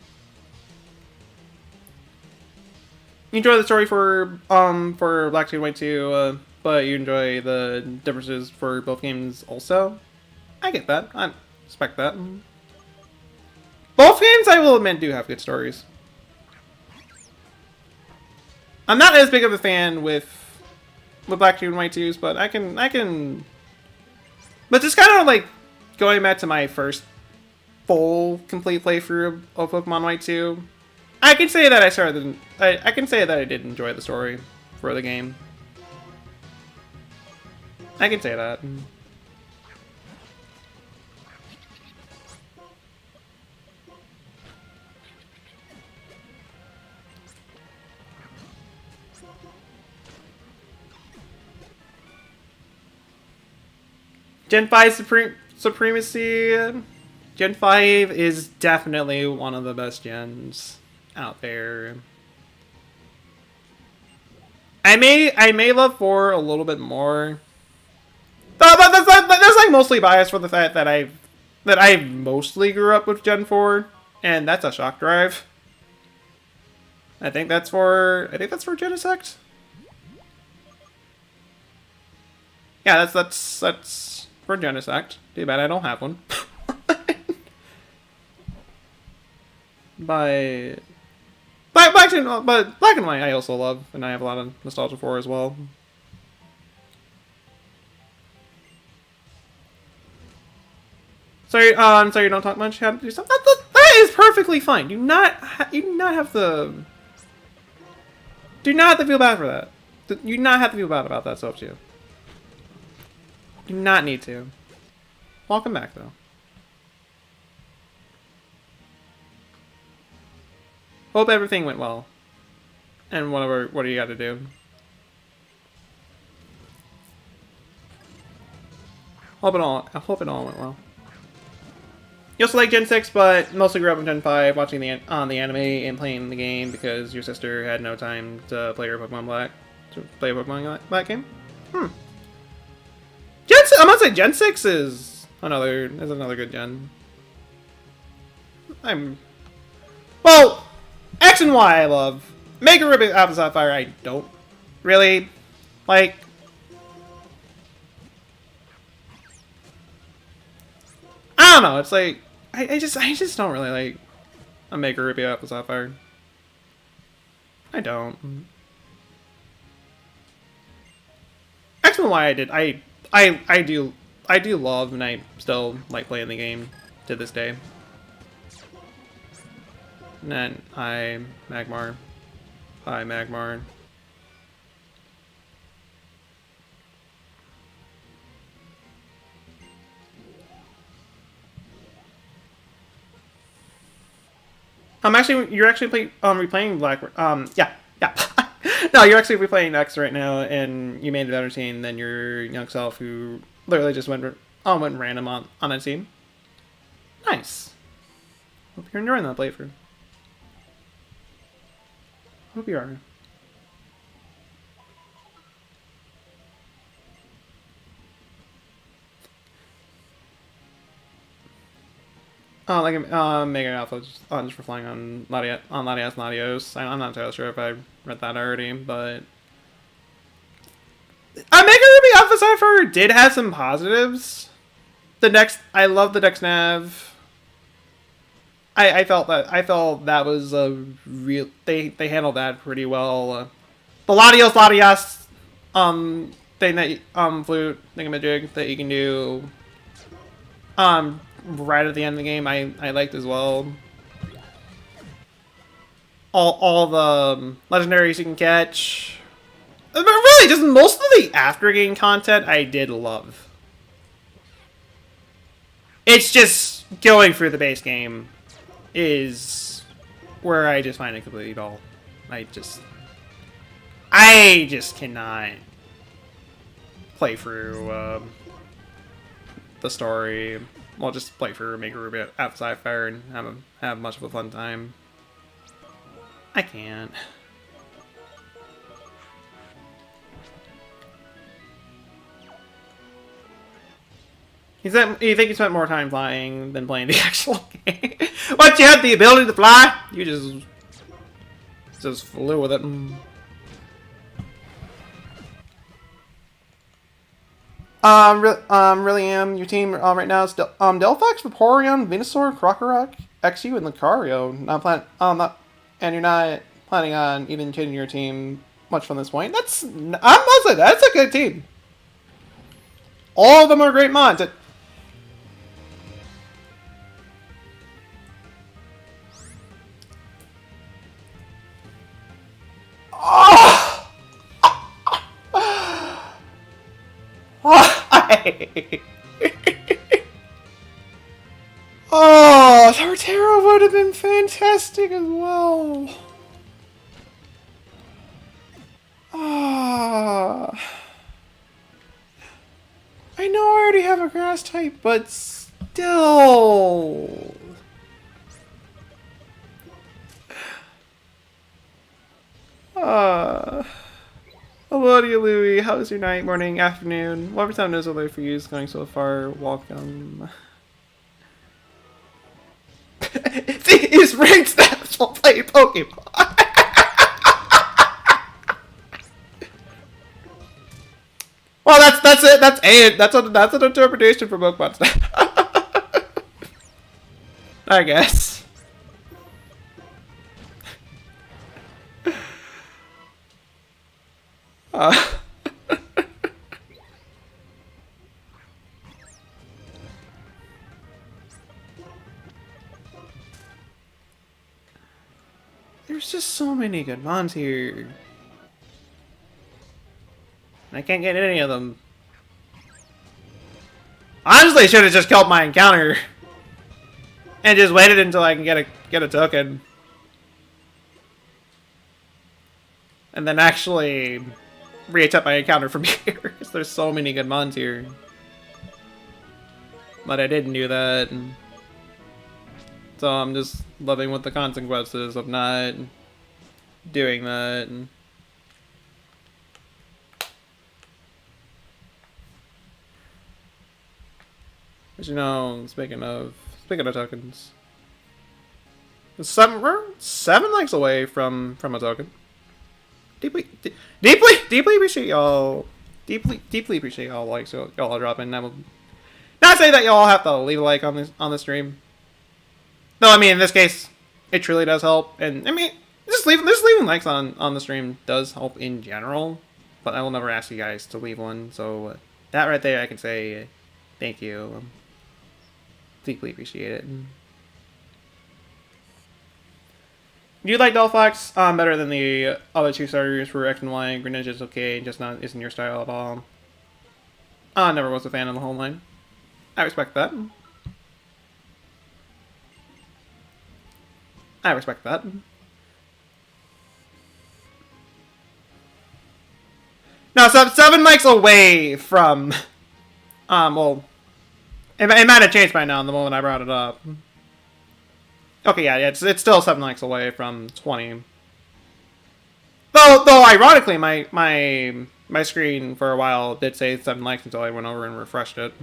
You enjoy the story for Black 2 and White 2, but you enjoy the differences for both games also. I get that. I respect that. Both games, I will admit, do have good stories. I'm not as big of a fan with Black 2 and White 2s, but I can. But just kind of like going back to my first full complete playthrough of Pokemon White 2, I can say that I can say that I did enjoy the story for the game. I can say that. Gen 5 Supremacy. Gen 5 is definitely one of the best gens out there. I may love 4 a little bit more. But that's like mostly biased for the fact that I mostly grew up with Gen 4, and that's a shock drive. I think that's for Genesect. Yeah, that's for Genesect. Too bad I don't have one. But Black and White I also love, and I have a lot of nostalgia for as well. Sorry, sorry you don't talk much. How to do something? That is perfectly fine. You do not have to feel bad for that. You do not have to feel bad about that. So up to you. Do not need to. Welcome back, though. Hope everything went well. And what do you got to do? I hope it all went well. You also like Gen 6, but mostly grew up in Gen 5, watching the anime and playing the game because your sister had no time to play her Pokemon Black. To play a Pokemon Black game? I'm gonna say Gen 6 is another good gen. Well, X and Y I love. Mega Ruby Alpha Sapphire I don't really like. I don't know, it's like I just don't really like a Mega Ruby Alpha Sapphire. I don't. X and Y I did I do love, and I still like playing the game to this day. And then hi Magmar. Hi Magmar. You're actually replaying Black. Yeah. No, you're actually replaying X right now, and you made a better team than your young self, who literally just went random on that team. Nice. Hope you're enjoying that playthrough. Hope you are. Mega Alpha just reflecting on Latias. I'm not entirely sure if I read that already, but Mega Ruby Alpha Cypher did have some positives. I love the Dex Nav. I felt that was a real. They handled that pretty well. The Latias thing that flute thingamajig that you can do right at the end of the game I liked as well. All the legendaries you can catch. But really, just most of the after game content I did love. It's just going through the base game is where I just find it completely dull. I just cannot play through the story. Well, just play through Mega Ruby Alpha Sapphire and have much of a fun time. I can't. You think you spent more time flying than playing the actual game? Once you had the ability to fly, you just flew with it. Really am. Your team right now is Delphox, Vaporeon, Venusaur, Krokorok, XU, and Lucario. And you're not planning on even changing your team much from this point. That's a good team. All of them are great mods. Oh! Why? Oh, Torterra would have been fantastic as well. Ah. I know I already have a grass type, but still. Hello to you, Louie. How's your night, morning, afternoon? Whatever time it is over for you is going so far. Welcome. See, he's ranked stats while playing Pokemon. Well, that's it. That's an interpretation for Pokemon stats. I guess. There's just so many good mons here. I can't get any of them. Honestly, I should have just killed my encounter and just waited until I can get a token, and then actually re-attempt my encounter from here, because there's so many good mons here. But I didn't do that, so I'm just living with the consequences of not doing that. But you know, speaking of tokens, we're 7 likes away from a token. Deeply appreciate y'all. Deeply appreciate y'all likes y'all are dropping. I will not say that y'all have to leave a like on this stream. No, I mean in this case, it truly does help. And I mean, just leaving likes on the stream does help in general. But I will never ask you guys to leave one. So that right there, I can say thank you. Deeply appreciate it. Do you like Delphox? Better than the other 2 starters for X and Y. Greninja is okay, just not isn't your style at all. Never was a fan of the whole line. I respect that. I respect that. No, so 7 mics away from... well... It might have changed by now the moment I brought it up. Okay, yeah, it's still 7 likes away from 20. Though ironically, my screen for a while did say 7 likes until I went over and refreshed it.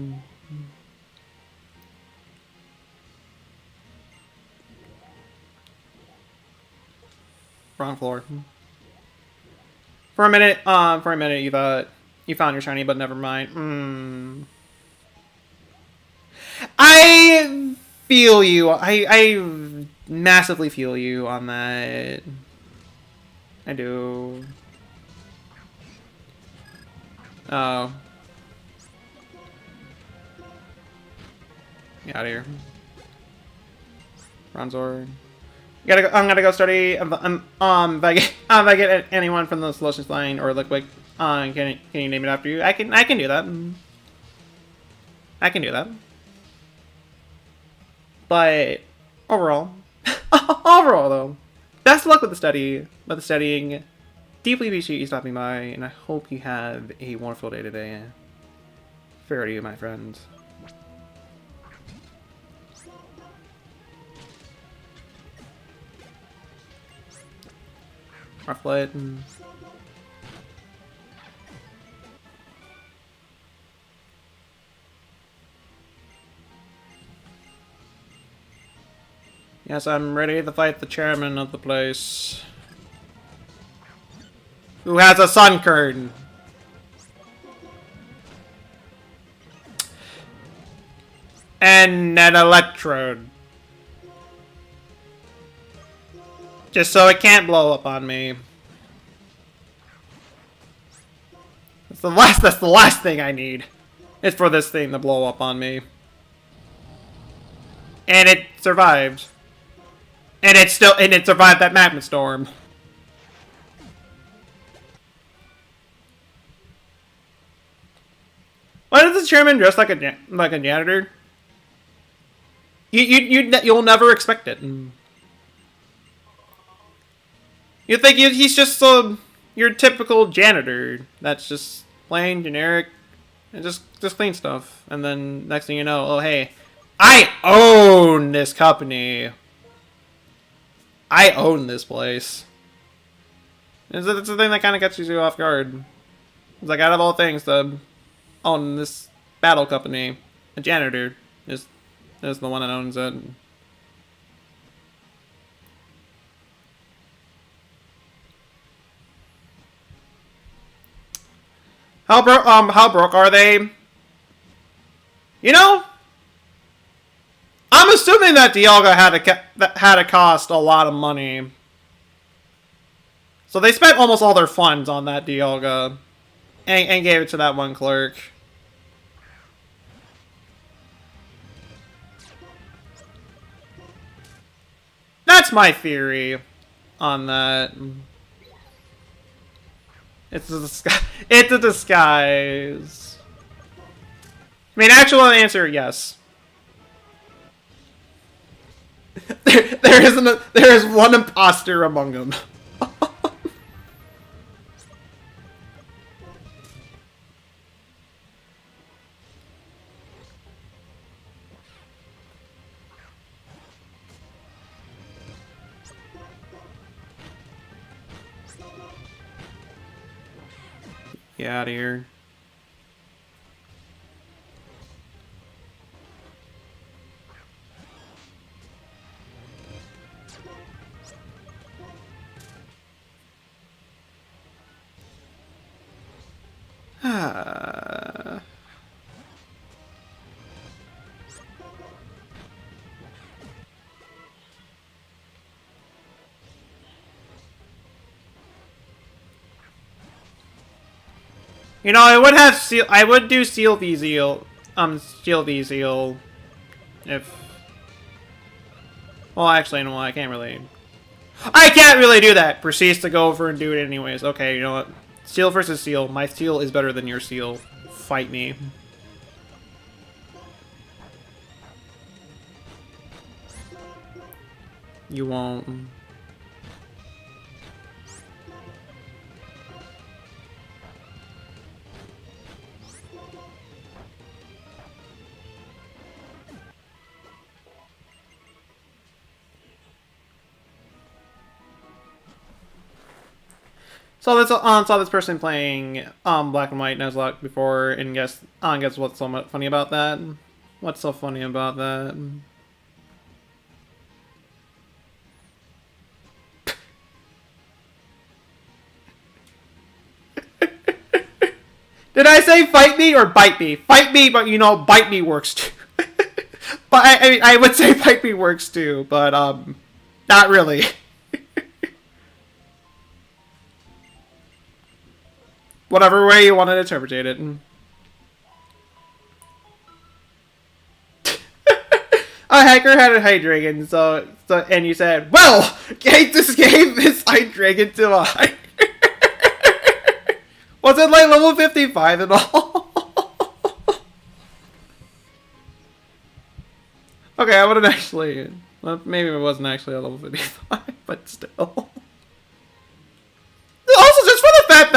Wrong floor. For a minute you thought you found your shiny, but never mind. I feel you. I massively feel you on that. I do. Oh. Get out of here. Bronzor. I'm gonna go study. If I get anyone from the Solutions line or Liquid, can you name it after you? I can do that. I can do that. But overall, though, best of luck with the studying. Deeply appreciate you stopping by, and I hope you have a wonderful day today. Fair to you, my friends. Rufflet. Yes, I'm ready to fight the chairman of the place. Who has a sun curtain. And an electrode. Just so it can't blow up on me. That's the last thing I need. Is for this thing to blow up on me. And it survived. And it survived that magma storm. Why does the chairman dress like a janitor? You'll never expect it. You think he's just your typical janitor that's just plain generic and just clean stuff, and then next thing you know, oh hey, I own this company. I own this place. It's the thing that kind of gets you off guard. It's like, out of all things to own this battle company, a janitor is the one that owns it. How broke are they? You know, I'm assuming that Dialga had to cost a lot of money. So they spent almost all their funds on that Dialga and gave it to that one clerk. That's my theory on that. It's a disguise. I mean, actual answer, yes. There is one imposter among them. Get out of here. You know, I would have seal. I would do Steel v Zeal. Steel v Zeal. If. Well, actually, no, I can't really. I can't really do that. Proceeds to go over and do it anyways. Okay, you know what? Steel versus Steel. My Steel is better than your Steel. Fight me. You won't. Saw this person playing Black and White Nuzlocke before, and guess what's so much funny about that? What's so funny about that? Did I say fight me or bite me? Fight me, but you know, bite me works too. But I mean, I would say fight me works too, but not really. Whatever way you want to interpret it. A hacker had a Hydreigon, so and you said, well, this game is Hydreigon to a high. Was it like level 55 and all? Okay, I wouldn't actually. Well, maybe it wasn't actually a level 55, but still. Also, just for the fact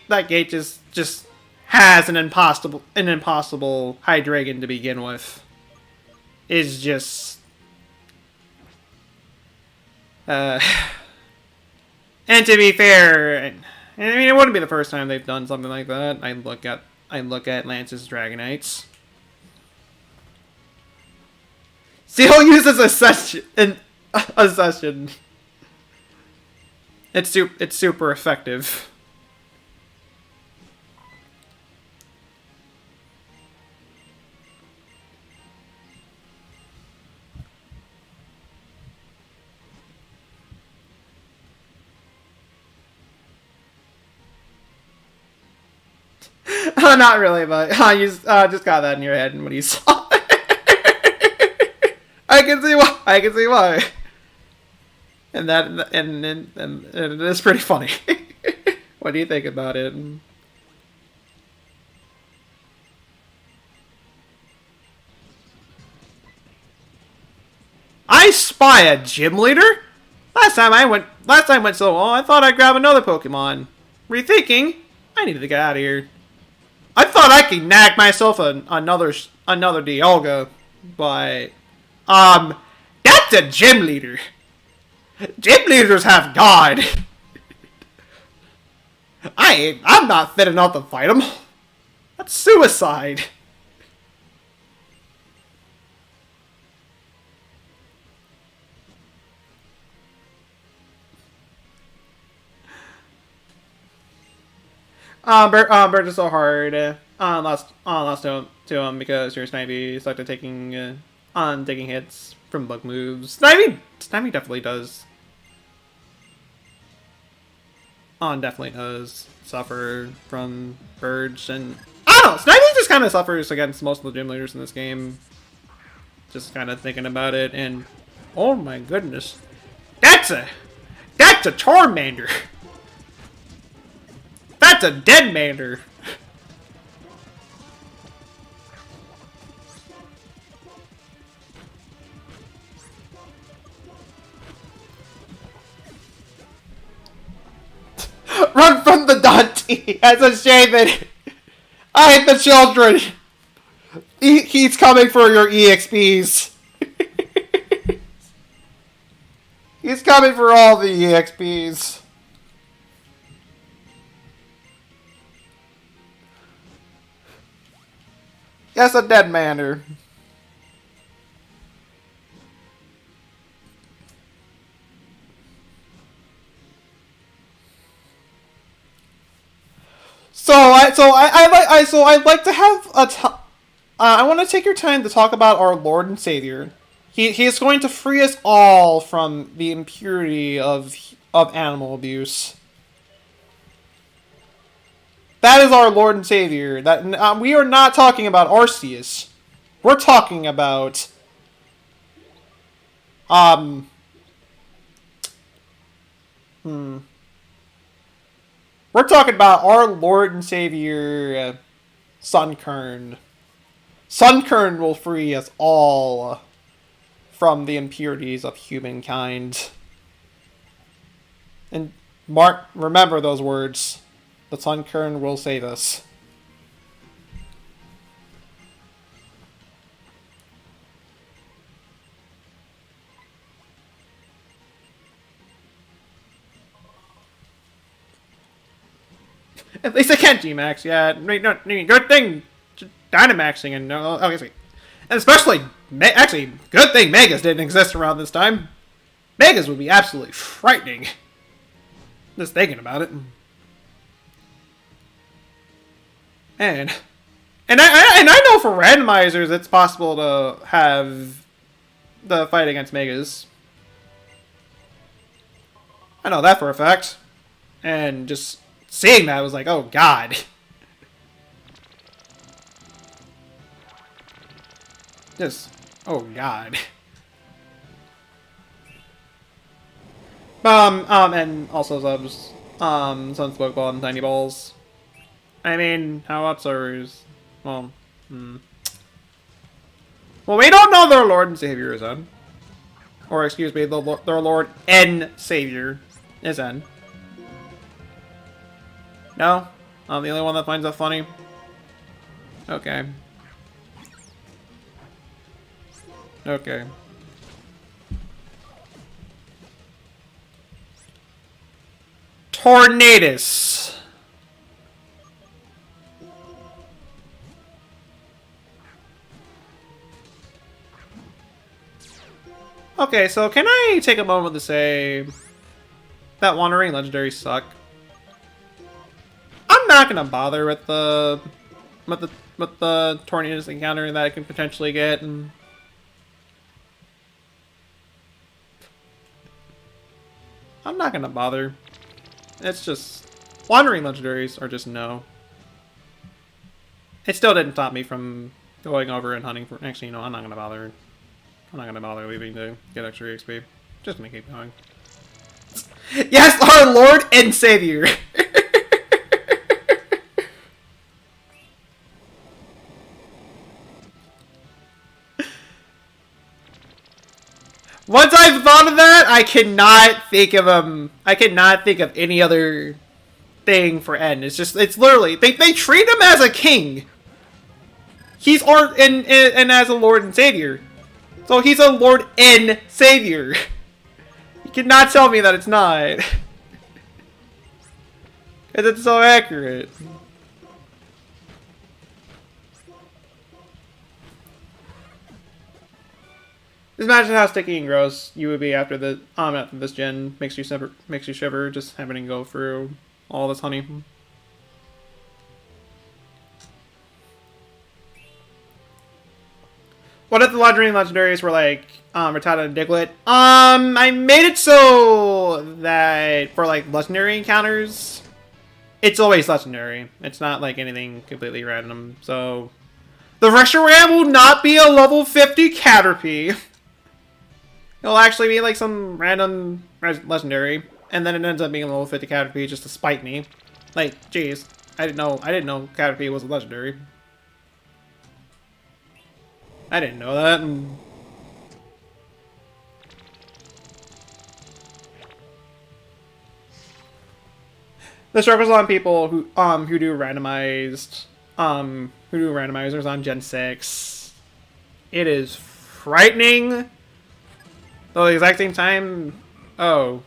that gate just has an impossible Hydreigon to begin with, is just. And to be fair, I mean, it wouldn't be the first time they've done something like that. I look at Lance's Dragonites. Seal uses Accession. It's super effective. Not really, but you just got that in your head when you saw it. I can see why. I can see why. And it is pretty funny. What do you think about it? I spy a gym leader? Last time I went so well, I thought I'd grab another Pokemon. Rethinking, I needed to get out of here. I thought I could nag myself another Dialga, but that's a gym leader. Gym leaders have God. I'm not fit enough to fight them. That's suicide. Bird is so hard. Lost to him because your Snivy sucked at taking hits from bug moves. Snivy definitely does. Definitely does suffer from Birds, and I don't know. Snivy just kind of suffers against most of the gym leaders in this game. Just kind of thinking about it, and oh my goodness, that's a Charmander. That's a Deadmander. It's a shame that I hate the children. He's coming for your EXPs. He's coming for all the EXPs. Yes, a dead manner. I'd like to have I want to take your time to talk about our Lord and Savior. He is going to free us all from the impurity of animal abuse. That is our Lord and Savior. That we are not talking about Arceus. We're talking about We're talking about our Lord and Savior, Sunkern. Sunkern will free us all from the impurities of humankind. And remember those words. The Sunkern will save us. At least I can't G-Max, yeah. Good thing Dynamaxing and and especially, actually, good thing Megas didn't exist around this time. Megas would be absolutely frightening. Just thinking about it. And I know for randomizers it's possible to have the fight against Megas. I know that for a fact. And just seeing that was like, oh god. Just, oh god. And also subs, Sun's Pokeball and Tiny Balls. I mean, how about servers? Well, well, we don't know their Lord and Savior is N. Or, excuse me, their Lord and Savior is N. No? I'm the only one that finds that funny? Okay. Okay. Tornadus. Okay, so can I take a moment to say that Wandering Legendaries suck? I'm not gonna bother with the Tornadus encounter that I can potentially get. And I'm not gonna bother. It's just Wandering Legendaries are just no. It still didn't stop me from going over and hunting for. Actually, no, I'm not gonna bother. I'm not gonna bother leaving to get extra XP. Just gonna keep going. Yes, our Lord and Savior. Once I've thought of that, I cannot think of I cannot think of any other thing for N. It's literally they treat him as a king. He's and as a Lord and Savior. So he's a Lord and Savior. You cannot tell me that it's not. Because it's so accurate. Just imagine how sticky and gross you would be after this gen. Makes you shiver just having to go through all this honey. What if the legendaries were like Rattata and Diglett? I made it so that for like legendary encounters, it's always legendary. It's not like anything completely random. So the Reshiram will not be a level 50 Caterpie. It'll actually be like some random legendary, and then it ends up being a level 50 Caterpie just to spite me. Like, jeez, I didn't know Caterpie was a legendary. I didn't know that. the struggles on people who do randomizers on Gen 6. It is frightening. Though at the exact same time, oh,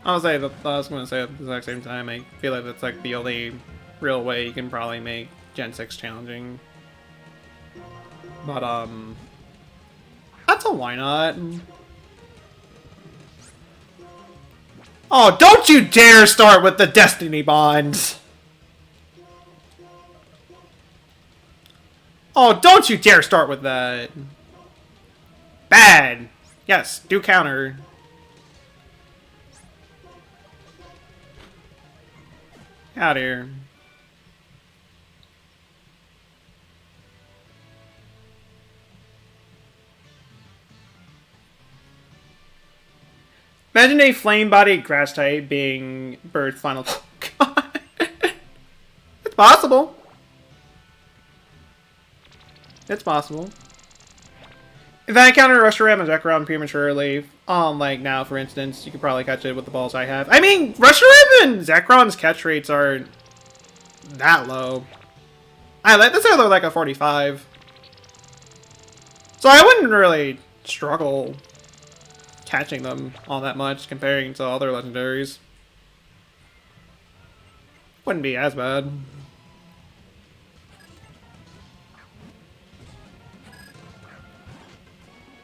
I was gonna say at the exact same time, I feel like that's like the only real way you can probably make Gen 6 challenging. But that's a why not. Oh, don't you dare start with the Destiny Bond! Oh, don't you dare start with that! Bad! Yes, do counter. Out here. Imagine a flame-bodied grass type being Bird's final Pokemon. It's possible. It's possible. If I encounter Reshiram and Zekrom prematurely, like now, for instance, you could probably catch it with the balls I have. I mean, Reshiram and Zekrom's catch rates aren't that low. I like this are like a 45. So I wouldn't really struggle catching them all that much comparing to other legendaries. Wouldn't be as bad.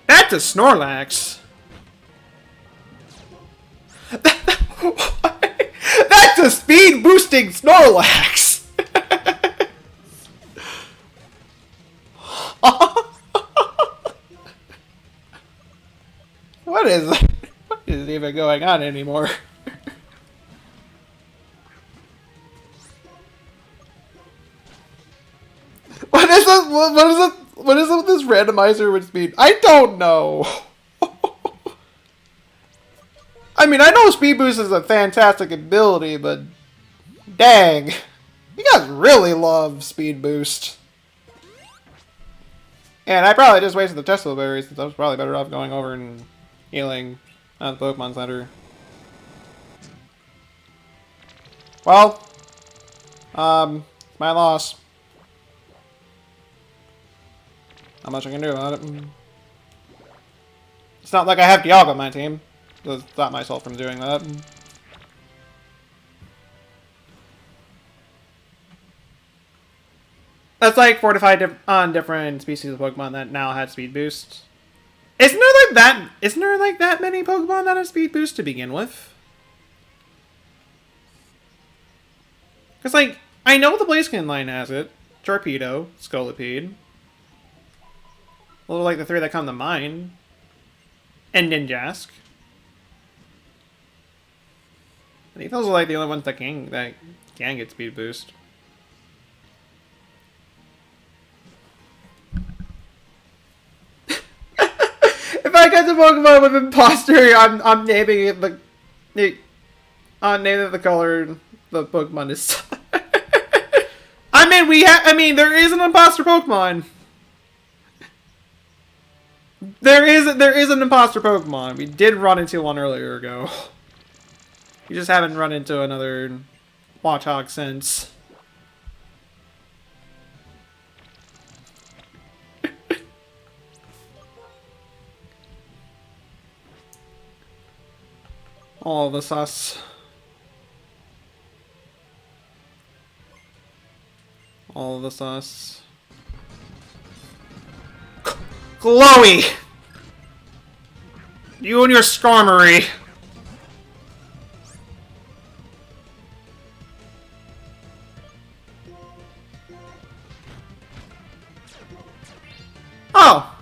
That's a Snorlax. That's a speed boosting Snorlax. What is even going on anymore? What is it? What is it with this randomizer with speed? I don't know. I mean, I know Speed Boost is a fantastic ability, but dang, you guys really love Speed Boost. And I probably just wasted the Tesla berries, since I was probably better off going over and healing at the Pokemon Center. Well, my loss. Not much I can do about it. It's not like I have Dialga on my team. To stop myself from doing that. That's like 4 to 5 different species of Pokemon that now had Speed Boost. Isn't there like that many Pokemon that have Speed Boost to begin with? Because like, I know the Blaziken line has it. Torpedo, Scolipede. A little like the 3 that come to mind. And Ninjask. I think those are like the only ones that can get Speed Boost. If I get the Pokemon with Imposter, I'm naming it I'm naming it the color the Pokemon is. I mean there is an Imposter Pokemon. There is an Imposter Pokemon. We did run into one earlier ago. You just haven't run into another Watchog since. All the sus. All the sus. Chloe! You and your Skarmory. Oh!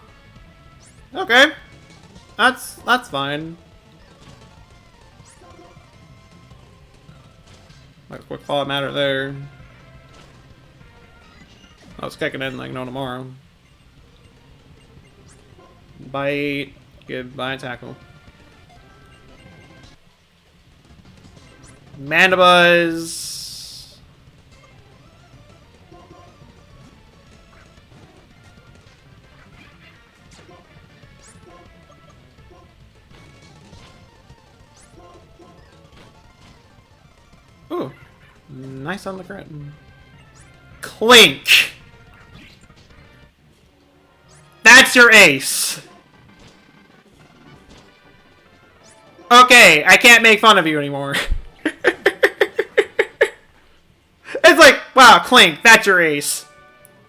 Okay. That's fine. Like a quick fall matter there. I was kicking in like no tomorrow. Bite. Goodbye, tackle. Mandibuzz. Nice on the crit. Clink! That's your ace! Okay, I can't make fun of you anymore. It's like, wow, Clink, that's your ace.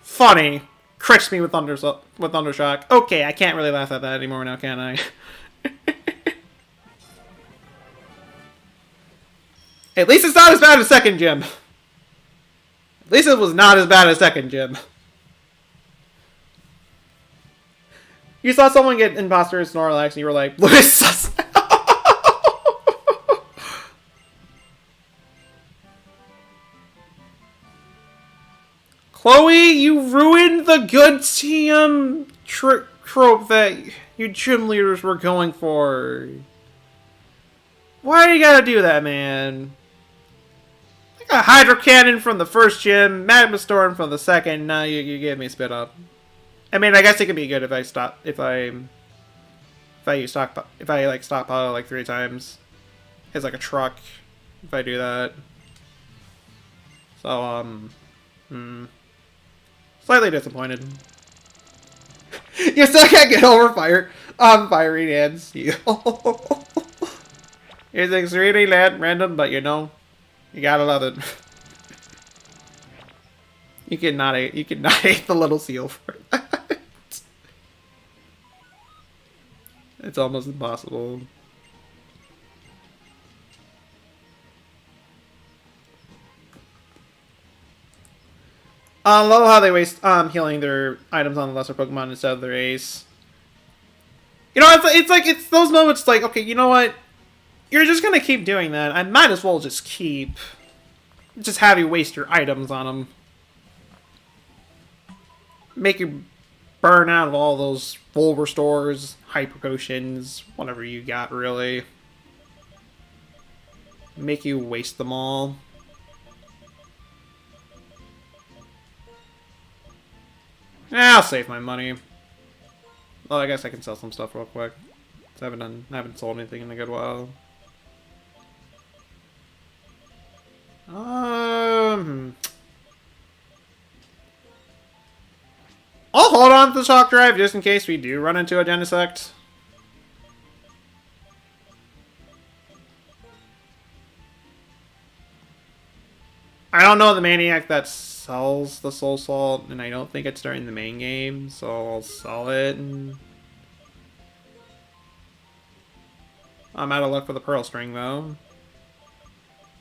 Funny. Crits me with Thundershock. Okay, I can't really laugh at that anymore now, can I? At least it's not as bad as second gym. At least it was not as bad as second gym. You saw someone get imposter Snorlax and you were like, look at sus. Chloe, you ruined the good TM trope that your gym leaders were going for. Why do you gotta do that, man? I got Hydro Cannon from the first gym, Magma Storm from the second. Now you give me Spit Up. I mean, I guess it could be good if I stop if I like stockpile like 3 times. It's like a truck if I do that. So slightly disappointed. You still can't get over firing hands. It's really random, but you know, you gotta love it. You cannot hate the little seal for that. It's almost impossible. I love how they waste healing their items on the lesser Pokemon instead of their ace. You know, it's those moments like, okay, you know what? You're just gonna keep doing that. I might as well just have you waste your items on them. Make you burn out of all those full restores, hyper potions, whatever you got, really. Make you waste them all. I'll save my money. Well, I guess I can sell some stuff real quick. I haven't sold anything in a good while. I'll hold on to the shock drive just in case we do run into a Genesect. I don't know the Maniac that sells the Soul Salt, and I don't think it's during the main game, so I'll sell it. And I'm out of luck for the Pearl String, though.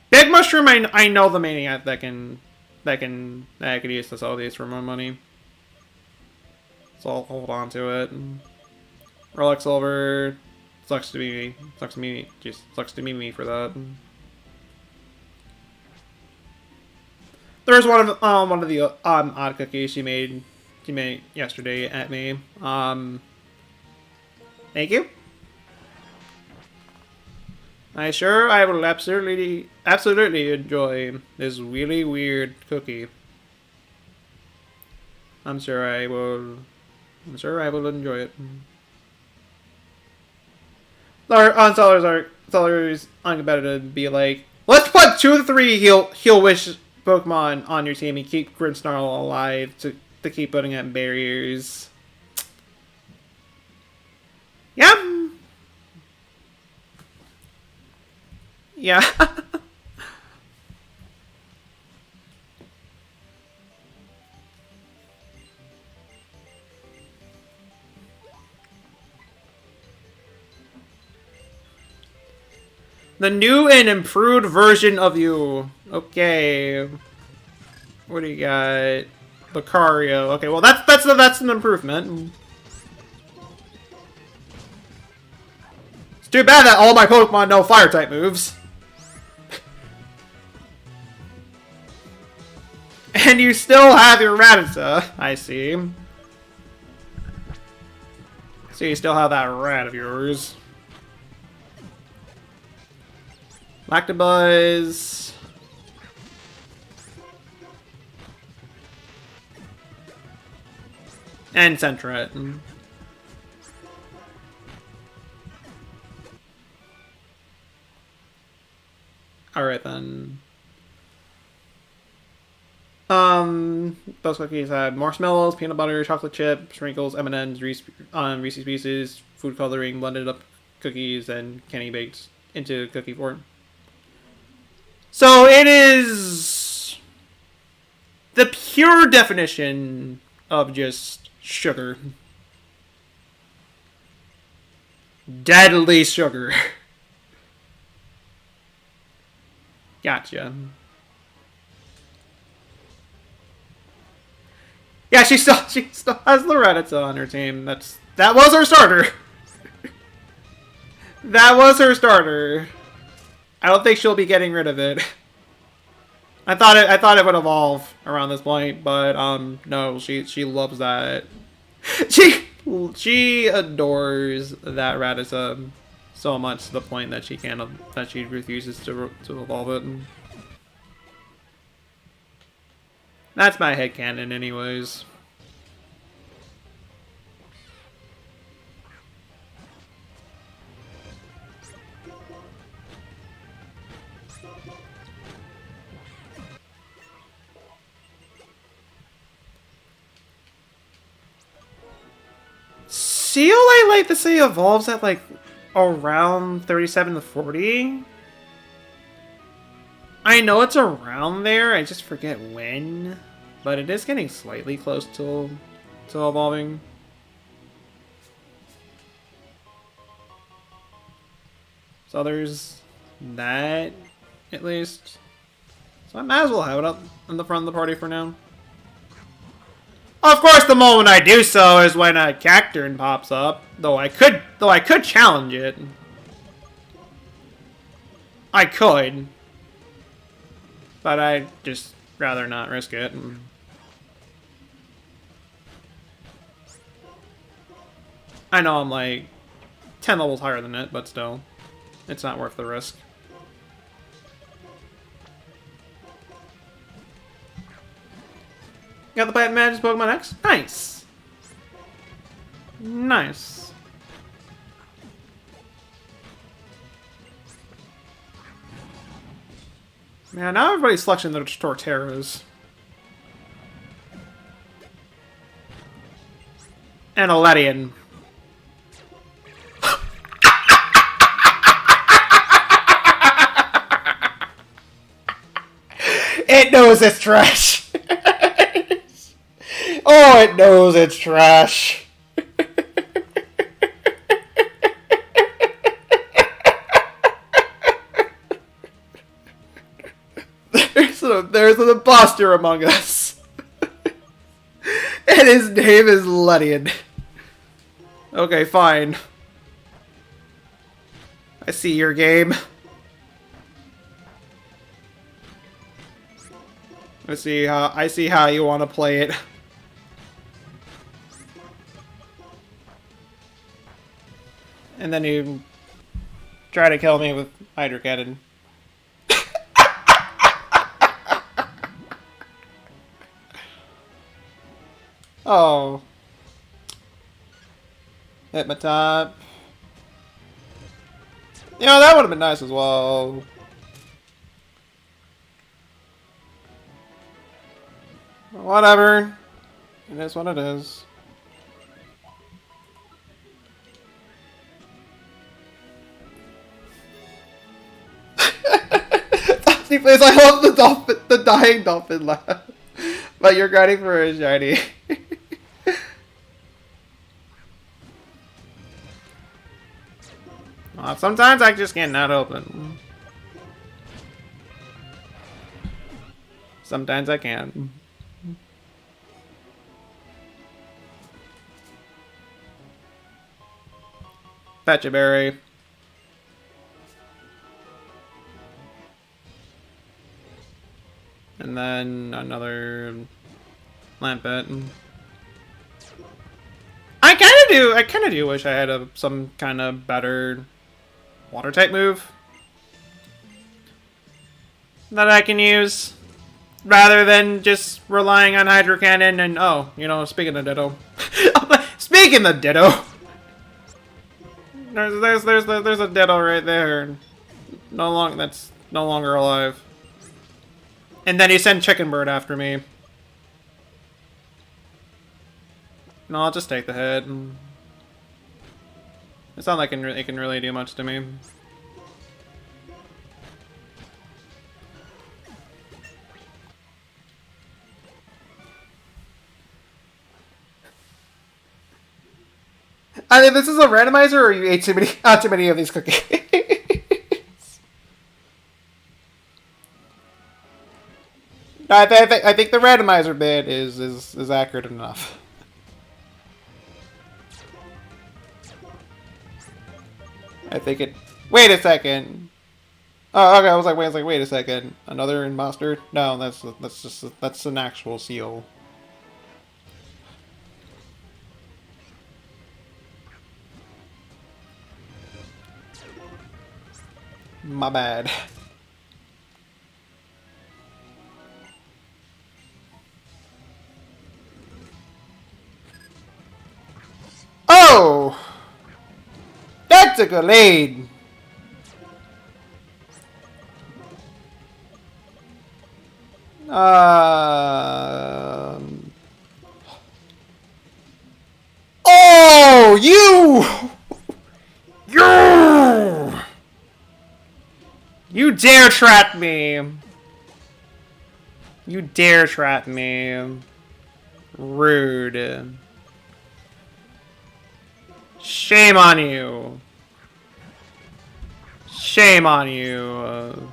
Big Mushroom, I know the Maniac that I could use to sell these for more money. So I'll hold on to it. Relic Silver, sucks to be me for that. There was one of the odd cookies she made yesterday at me. Thank you. I will absolutely enjoy this really weird cookie. I'm sure I will enjoy it. Sellers uncompetitive be like, let's put 2 to 3 heal wish Pokemon on your team and keep Grimmsnarl alive to keep putting up barriers. Yeah. Yeah. The new and improved version of you. Okay. What do you got? Lucario. Okay, well that's an improvement. It's too bad that all my Pokemon know fire type moves. And you still have your Rattata. I see. So you still have that rat of yours. Lactobuzz. And Sentret. Alright then. Those cookies had marshmallows, peanut butter, chocolate chip, sprinkles, M&Ms, Reese's Pieces, food coloring, blended up cookies, and candy baked into cookie form. So it is the pure definition of just sugar. Deadly sugar. Gotcha. Yeah, she still has Loretta on her team. That was her starter. That was her starter. I don't think she'll be getting rid of it. I thought it would evolve around this point, but no, she loves that. She adores that Rattata so much to the point that she refuses to evolve it. That's my headcanon anyways. Seal, I like to say, evolves at like around 37 to 40. I know it's around there, I just forget when. But it is getting slightly close to evolving. So there's that, at least. So I might as well have it up in the front of the party for now. Of course, the moment I do so is when a Cacturne pops up. Though I could challenge it. I could. But I'd just rather not risk it. I know I'm like 10 levels higher than it, but still. It's not worth the risk. Got the Plant Magic's Pokemon X? Nice! Nice. Man, now everybody's selecting their Torterras. And a Ledian. It knows it's trash! Oh, it knows it's trash. There's an imposter among us. And his name is Ledian. Okay, fine. I see your game. I see how you want to play it. And then you try to kill me with Hydro Cannon. Oh. Hit my top. You know, that would have been nice as well. Whatever. It is what it is. Please, I love the dying dolphin laugh. But you're grinding for a shiny. Sometimes I just can't not open. Sometimes I can. Fetch a berry. And then another Lampet. I kind of do wish I had some kind of better water type move that I can use rather than just relying on Hydro Cannon and speaking of Ditto. Speaking of Ditto. There's a Ditto right there. That's no longer alive. And then he sent Chicken Bird after me. No, I'll just take the hit. It's not like it can really do much to me. I mean, this is a randomizer, or you ate too many of these cookies? I think the randomizer bit is accurate enough. I think it. Wait a second. Oh, okay. I was like, wait a second. Another imposter? No, that's an actual seal. My bad. Oh! That's a good lead! Oh! You dare trap me! You dare trap me. Rude. Shame on you. Shame on you.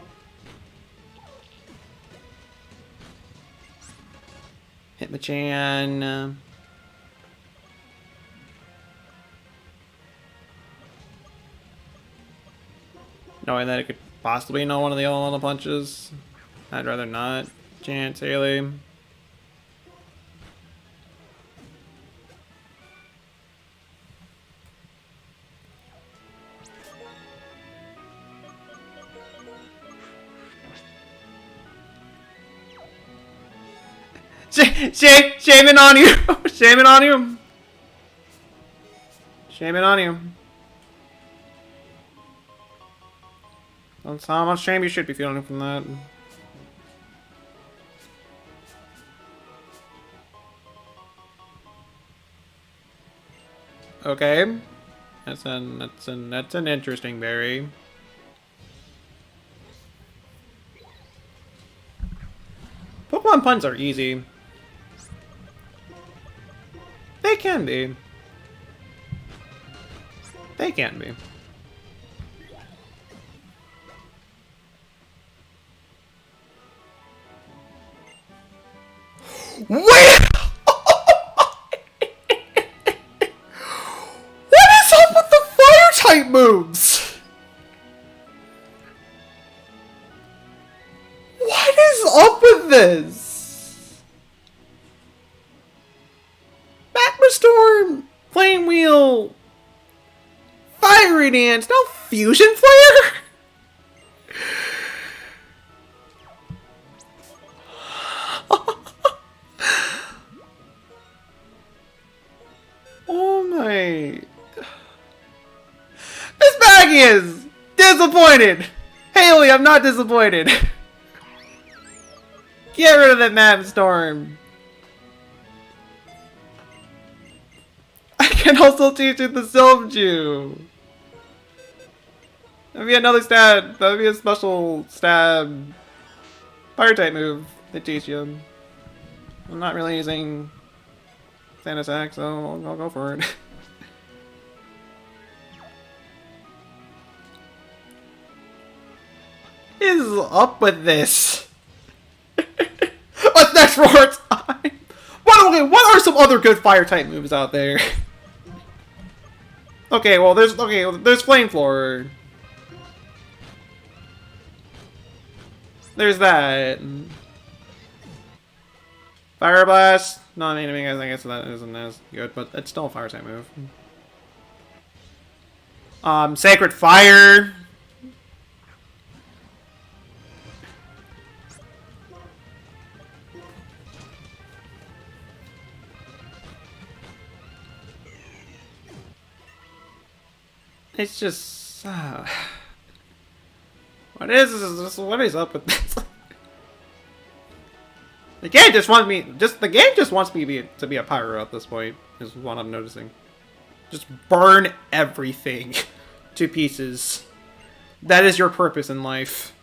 Hitmonchan. Knowing that it could possibly know one of the elemental punches. I'd rather not. Chance Haley. Shaming on you! Shaming on you! Shaming on you. That's how much shame you should be feeling from that. Okay. That's an interesting berry. Pokemon puns are easy. They can be. They can be. Wait! What is up with the fire type moves? What is up with this? Magma Storm, Flame Wheel, Fiery Dance, no Fusion Flare? Oh my... Miss Maggie is disappointed! Haley, I'm not disappointed! Get rid of that Map Storm! I can also teach you the Sylph-Dew! That'd be another stab. That'd be a special stab fire type move to teach you. I'm not really using Sand Attack, so I'll go for it. What is up with this? What's next for our time? What are some other good fire type moves out there? Well, there's Flame Floor. There's that. Fire Blast. No, I mean, I guess that isn't as good, but it's still a fire type move. Sacred Fire. It's just what is this? What is up with this? The game just wants me to be a pyro at this point. is what I'm noticing. Just burn everything to pieces. That is your purpose in life.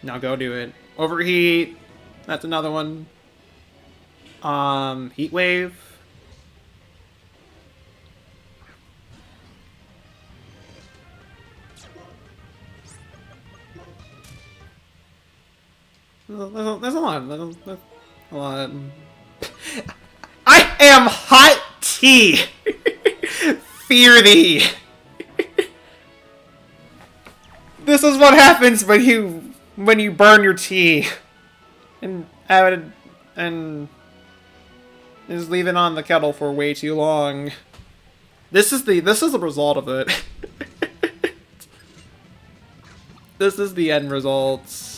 Now go do it. Overheat. That's another one. Heat wave. There's a lot. There's a lot. I am hot tea. Fear thee. This is what happens when you burn your tea and just leave it on the kettle for way too long. This is the result of it. This is the end results.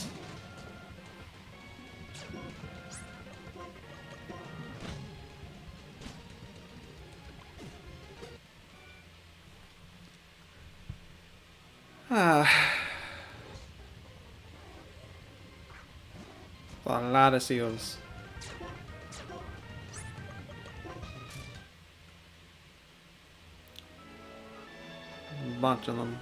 A lot of seals. A bunch of them.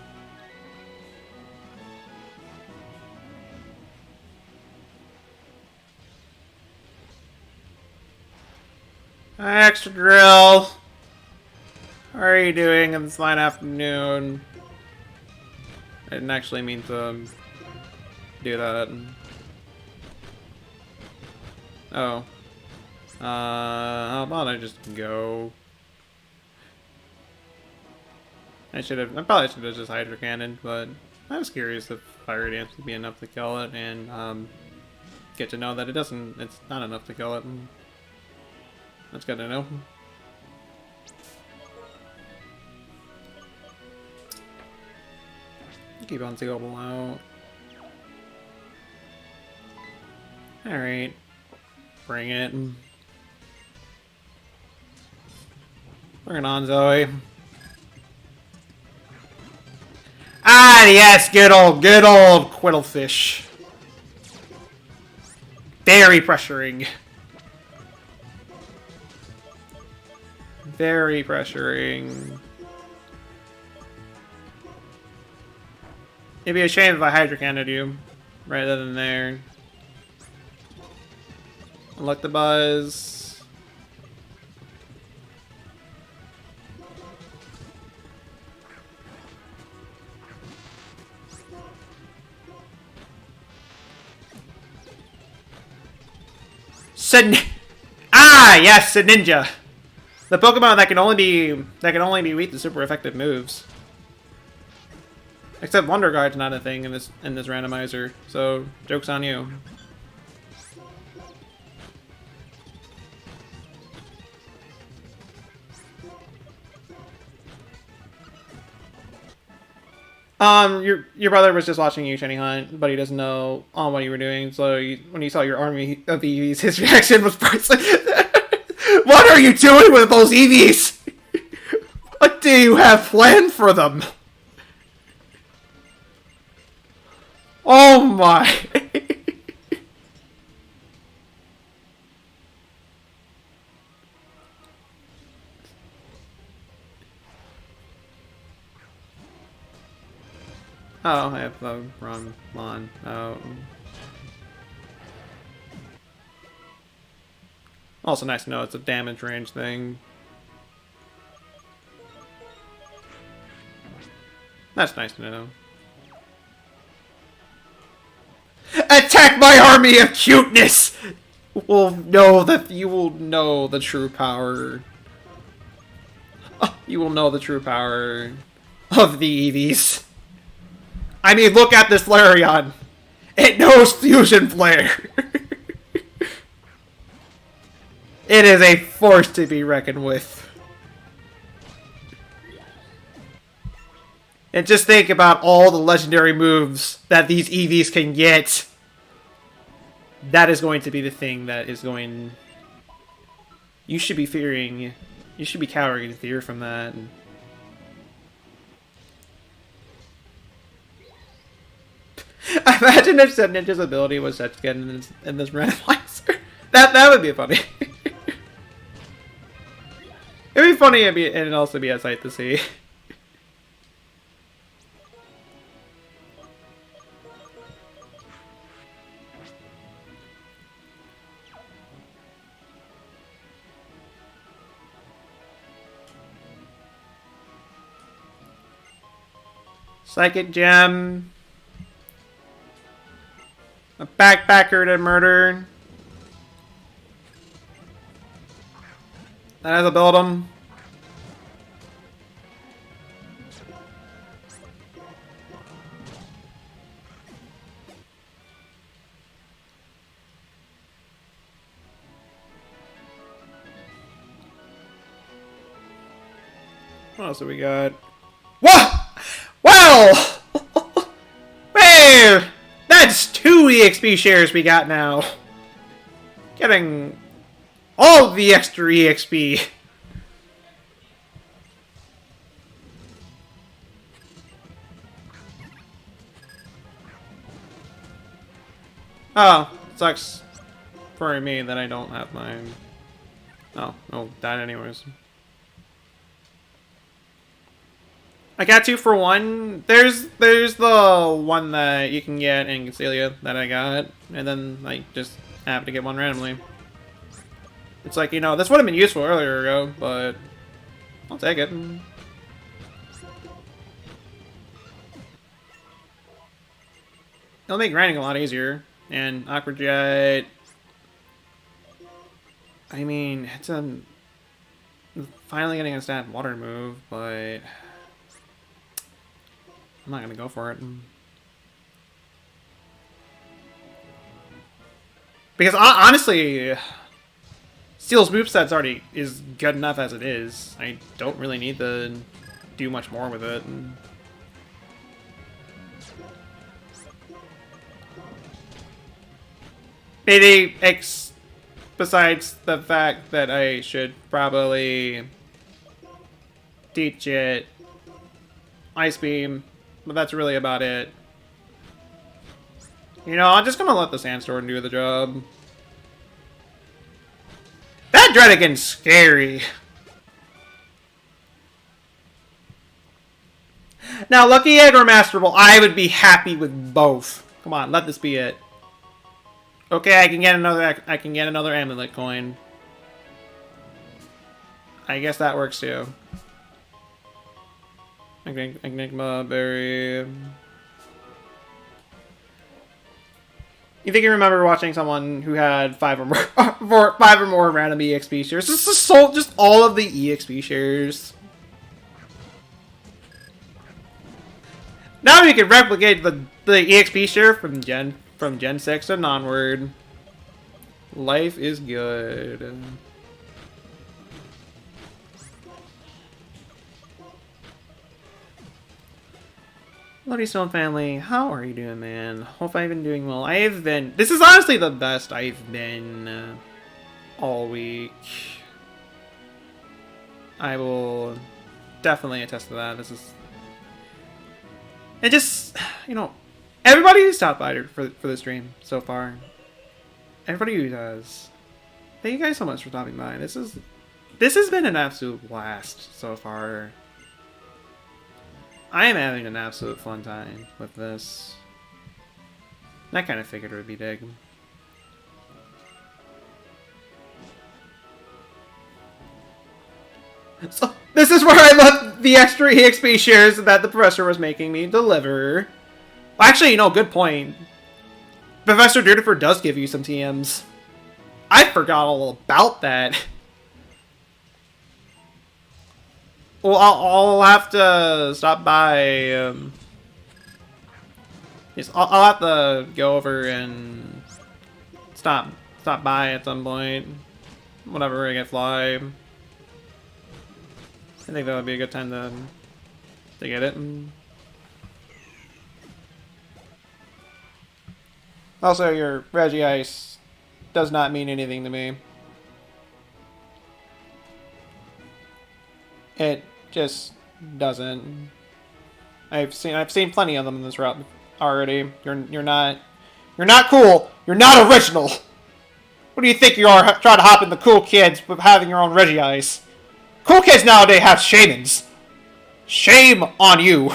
Extra drill. How are you doing in this fine afternoon? I didn't actually mean to do that. Oh. How about I just go? I probably should have just Hydro Cannon, but I was curious if Fire Dance would be enough to kill it, and get to know that it's not enough to kill it. That's good to know. Keep on Global out. Alright. Bring it. Bring it on, Zoe. Ah, yes! Good old Quiddlefish. Very pressuring. Very pressuring. It'd be a shame if I Hydro Cannoned you right then and there. Unlock the buzz. Yes, a ninja. The Pokemon that can only be weak to super effective moves. Except Wonder Guard's not a thing in this randomizer, so joke's on you. Your brother was just watching you, Shiny Hunt, but he doesn't know what you were doing. So when he saw your army of EVs, his reaction was priceless. What are you doing with those EVs? What do you have planned for them? Oh my! Oh, I have the wrong lawn. Oh. Also nice to know it's a damage range thing. That's nice to know. Attack my army of cuteness! You will know the true power. You will know the true power of the EVs. I mean, look at this Flareon. It knows Fusion Flare. It is a force to be reckoned with. And just think about all the legendary moves that these EVs can get. That is going to be the thing that is going... You should be fearing... You should be cowering in fear from that. Imagine if Said Ninja's ability was such good in this randomizer. That would be funny. It'd be funny and it'd also be a sight to see. Psychic gem. A backpacker to murder. That has a build 'em. What else have we got? What? Wow! Man! That's 2 EXP shares we got now. Getting all the extra EXP. Oh, sucks for me that I don't have mine. Oh, no, died anyways. I got 2 for 1. There's the one that you can get in Celia that I got, and then I just have to get one randomly. It's like, you know, this would have been useful earlier ago, but I'll take it. It'll make grinding a lot easier. And Aqua Jet, I mean, it's finally getting a stat water move, but I'm not gonna go for it. Because honestly, Steel's moveset's already is good enough as it is. I don't really need to do much more with it. Maybe besides the fact that I should probably teach it Ice Beam, but that's really about it. You know, I'm just gonna let the Sandstorm do the job. That Dreadigan's scary. Now, Lucky Egg or Master Ball, I would be happy with both. Come on, let this be it. Okay, I can get another amulet coin. I guess that works too. Enigma berry. You think you remember watching someone who had 5 or more, 5 or more random EXP shares? This is just all of the EXP shares. Now you can replicate the EXP share from Gen 6 and onward. Life is good. Bloody Stone family, how are you doing, man? Hope I've been doing well. This is honestly the best I've been all week. I will definitely attest to that. It just, you know, everybody who's stopped by for the stream so far, everybody who does, thank you guys so much for stopping by. This has been an absolute blast so far. I am having an absolute fun time with this. I kind of figured it would be big. So, this is where I left the extra EXP shares that the professor was making me deliver. Actually, you know, good point. Professor Dutiford does give you some TMs. I forgot all about that. Well, I'll have to stop by. Yes, I'll have to go over and stop by at some point. Whenever I get fly. I think that would be a good time to get it. Also, your Regice does not mean anything to me. It just doesn't. I've seen plenty of them in this route already. You're not cool. You're not original. What do you think you are, trying to hop in the cool kids with having your own Regice? Cool kids nowadays have shamans. Shame on you.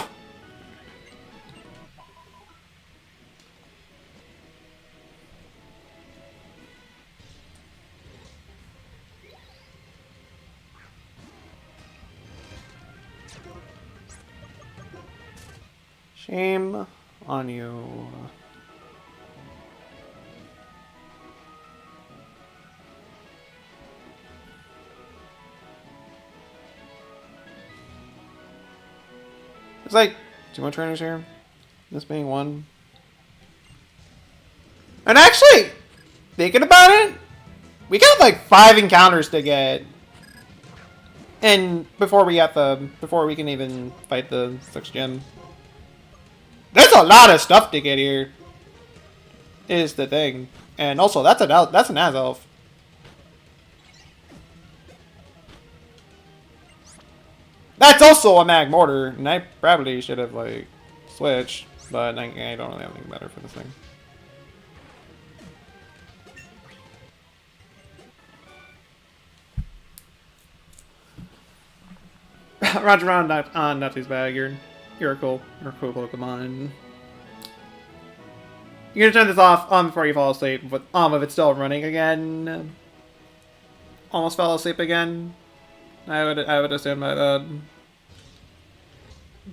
Shame on you. It's like 2 more trainers here. This being one. And actually, thinking about it, we got like 5 encounters to get. And before we can even fight the 6th gym. There's a lot of stuff to get here. Is the thing. And also that's an Azelf. That's also a Mag Mortar, and I probably should have like switched, but I don't really have anything better for this thing. Roger on Nutty's bag. You're a cool Pokemon. You're gonna turn this off before you fall asleep. But if it's still running again, almost fell asleep again. I would assume that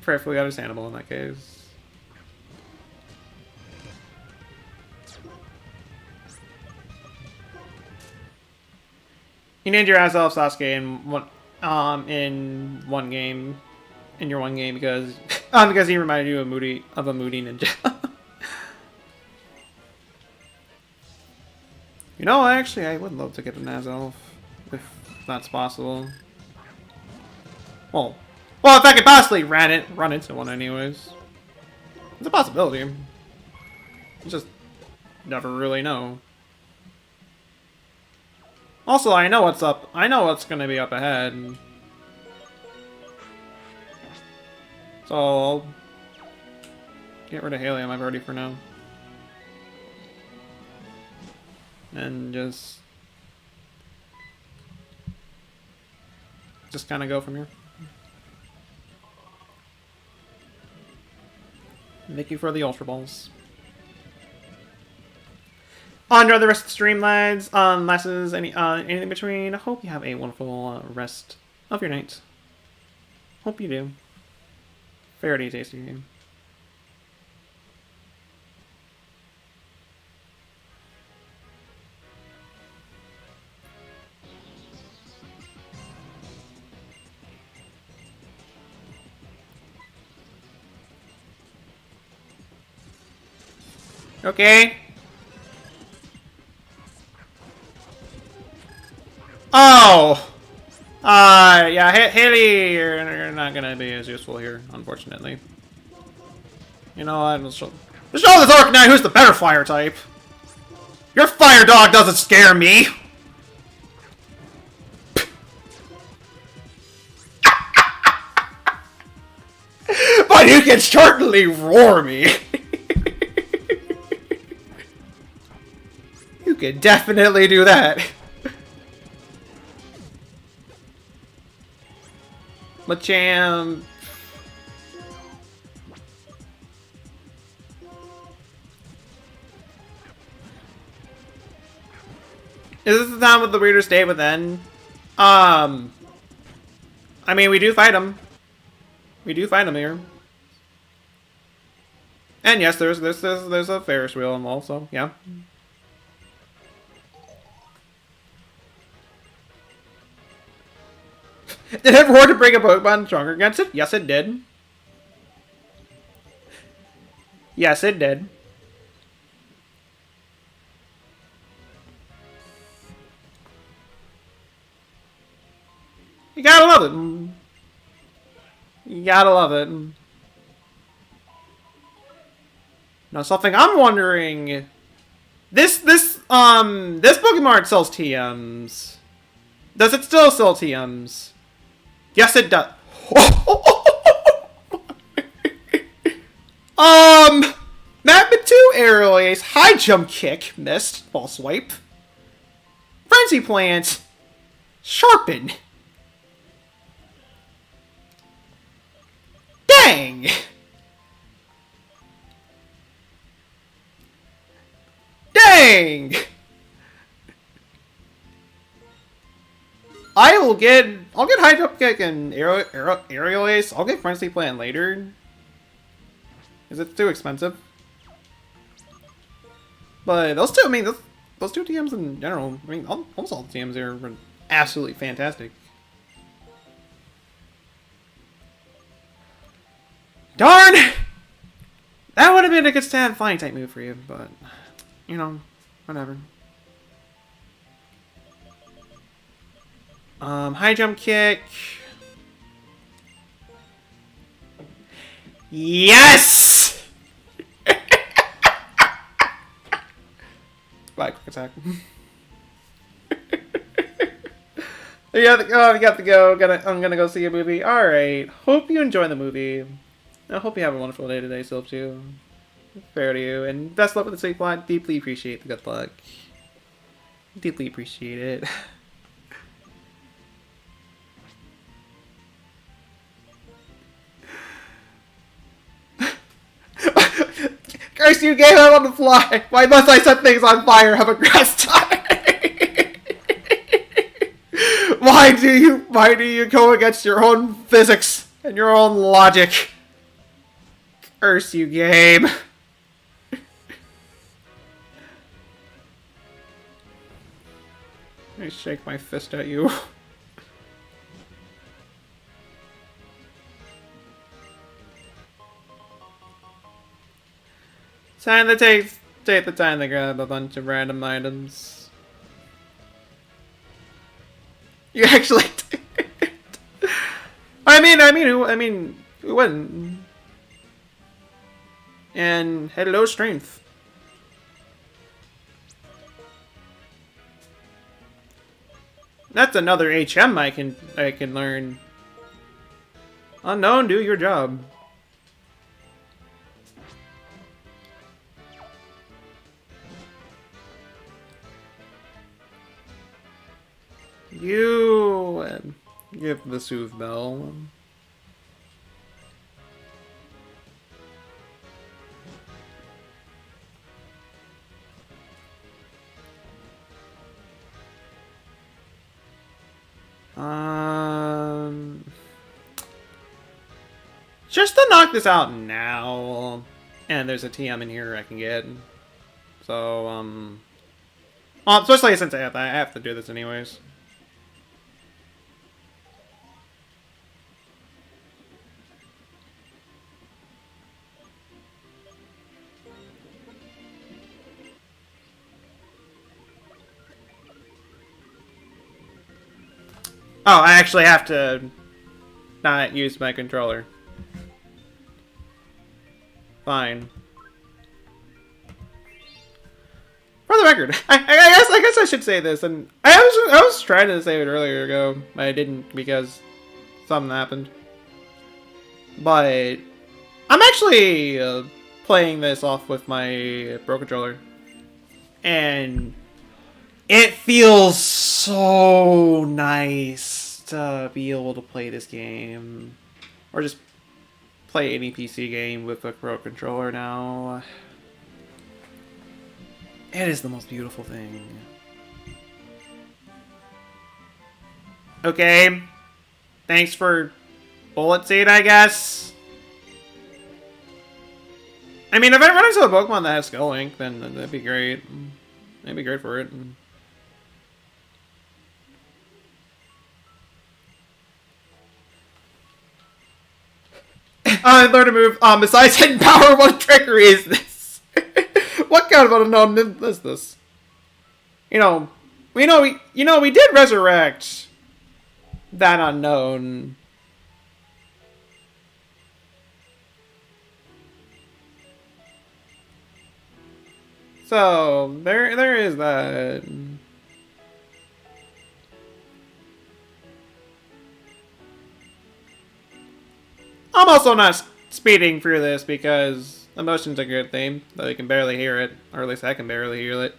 perfectly understandable in that case. You named your ass off Sasuke in one game, because because he reminded you of a moody ninja. You know, actually, I would love to get an Azelf if that's possible. Well, if I could possibly run into one, anyways. It's a possibility. You just never really know. Also, I know what's up. I know what's gonna be up ahead. So I'll get rid of Helium. I'm ready for now. And just kind of go from here. Thank you for the Ultra Balls. Enjoy the rest of the stream, lads. Lessons, anything in between. I hope you have a wonderful rest of your night. Hope you do. Fairly tasty game. Okay. Oh! Yeah, Haley, you're not gonna be as useful here, unfortunately. You know what? Let's show this Orc Knight who's the better fire type. Your fire dog doesn't scare me! But you can certainly roar me! You can definitely do that. Machamp. Is this the time with the weirder state within? I mean, we do fight him. We do fight him here. And yes, there's a Ferris wheel involved, so yeah. Did it roar to bring a Pokemon stronger against it? Yes, it did. Yes, it did. You gotta love it. You gotta love it. Now, something I'm wondering. This Pokemon art sells TMs. Does it still sell TMs? Yes, it does. Magma 2 Aerial Ace, High Jump Kick, missed, False Swipe. Frenzy Plant, Sharpen. Dang! Dang! I'll get high jump kick and aerial ace. I'll get frenzy plant later. Is it too expensive? But those two, I mean, those two TMs in general, I mean, almost all the TMs here are absolutely fantastic. Darn! That would have been a good stab flying type move for you, but, you know, whatever. High jump kick. Yes! Bye, quick attack. You got to go. I'm gonna go see a movie. Alright. Hope you enjoy the movie. I hope you have a wonderful day today, Silp too. Fair to you. And best luck with the Sleeplocke. Deeply appreciate the good luck. Deeply appreciate it. Curse you, game out on the fly! Why must I set things on fire? Have a grass time! Why do you go against your own physics and your own logic? Curse you, game. I shake my fist at you. Time to take the time to grab a bunch of random items. You actually did. I mean, who wouldn't? And hello, strength. That's another HM I can learn. Unknown, do your job. You give the Soothe Bell. Just to knock this out now, and there's a TM in here I can get. So especially since I have to do this anyways. Oh, I actually have to not use my controller. Fine. For the record, I guess I should say this, and I was trying to say it earlier ago, but I didn't because something happened. But I'm actually playing this off with my Pro Controller, and it feels so nice to be able to play this game, or just play any PC game with a Pro Controller now. It is the most beautiful thing. Okay. Thanks for Bullet Seed, I guess. I mean, if I run into a Pokemon that has Skull Link, then that'd be great. That'd be great for it. Learn to move. Besides hidden power, what trickery is this? What kind of unknown is this? We did resurrect that unknown. So there is that. I'm also not speeding through this because emotion's a good thing, though you can barely hear it, or at least I can barely hear it.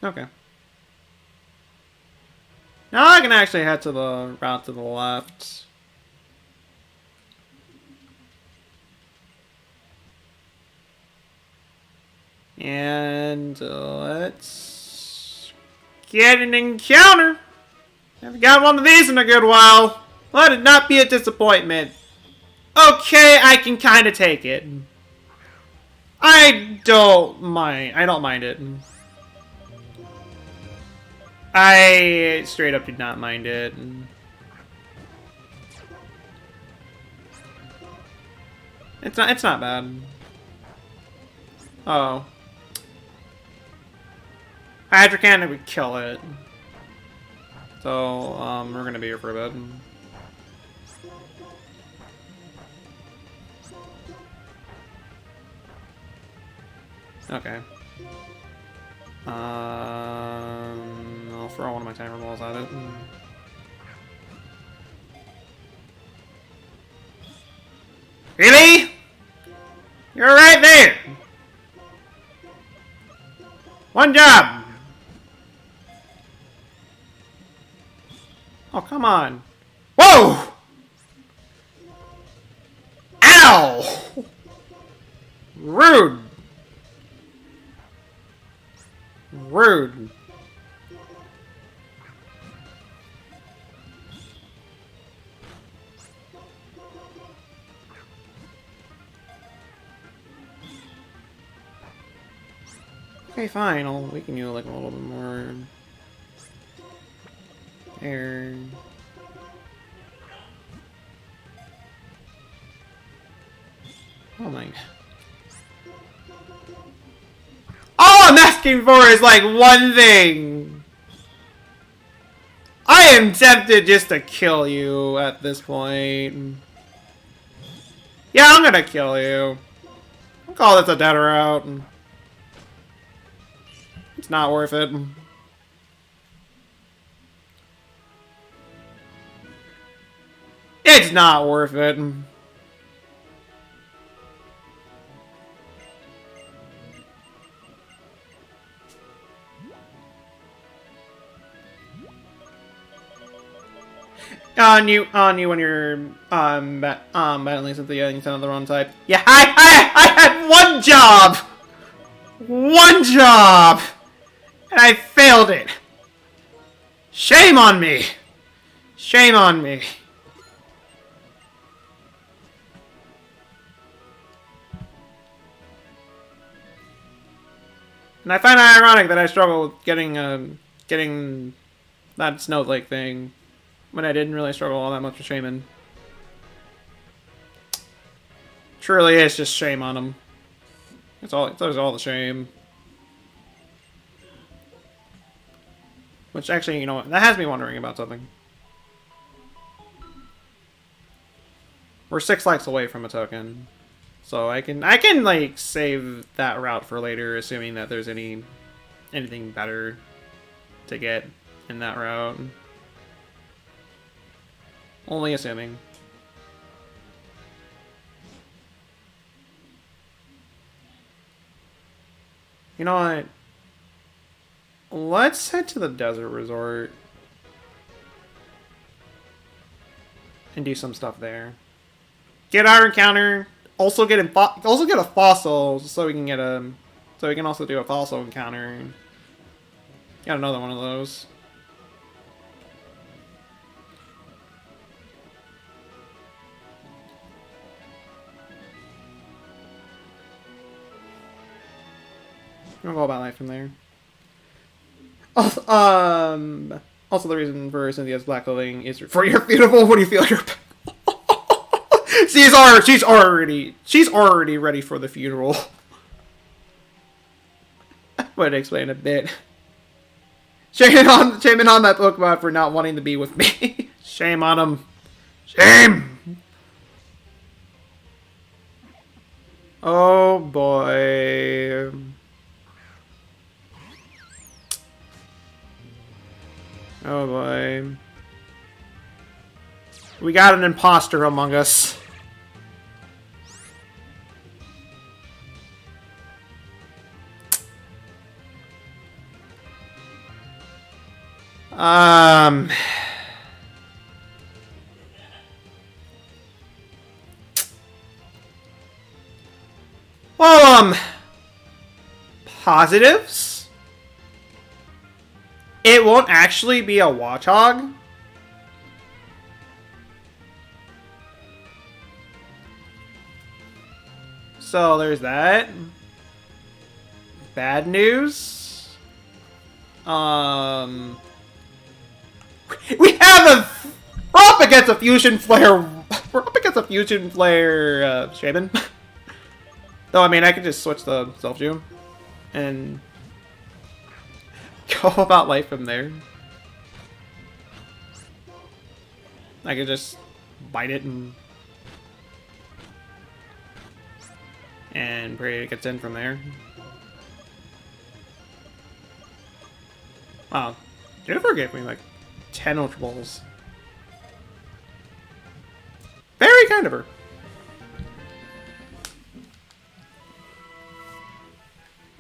Okay. Now I can actually head to the route to the left. And let's get an encounter. Haven't got one of these in a good while. Let it not be a disappointment. Okay, I can kind of take it. I don't mind it. I straight up did not mind it. It's not bad. Oh. Hydro Cannon would kill it. So, we're gonna be here for a bit. Okay. I'll throw one of my timer balls at it. Really? You're right there! One job! Oh, come on. Whoa! Ow! Rude! Rude. Okay, fine. I'll weaken you like a little bit more. There. Oh my. All I'm asking for is like one thing. I am tempted just to kill you at this point. Yeah, I'm gonna kill you. I'll call this a dead route. It's not worth it. It's not worth it. On you when you're battling something you sound the wrong type. Yeah, I had one job, and I failed it. Shame on me. Shame on me. And I find it ironic that I struggle with getting that snowflake thing when I didn't really struggle all that much with Shaman. Truly is just shame on him. It's all the shame. Which actually, you know what, that has me wondering about something. We're 6 likes away from a token. So I can like save that route for later, assuming that there's anything better to get in that route. Only assuming. You know what? Let's head to the desert resort and do some stuff there. Get our encounter. Also get a fossil, so we can get so we can also do a fossil encounter. Got another one of those. We'll go about life from there. Also, the reason for Cynthia's black clothing is for your funeral. What do you feel your she's already ready for the funeral. Would explain a bit. Shame on that Pokemon for not wanting to be with me. Shame on him. Shame. Oh boy. Oh boy. We got an imposter among us. Um... Well, positives? It won't actually be a Watchog. So there's that. Bad news. We have a... We're up against a Fusion Flare... We're up against a Fusion Flare, Shaman. Though, I mean, I could just switch the Self-June and go about life from there. I could just bite it and pray it gets in from there. Wow, Jennifer gave me like 10 Ultra Balls. Very kind of her.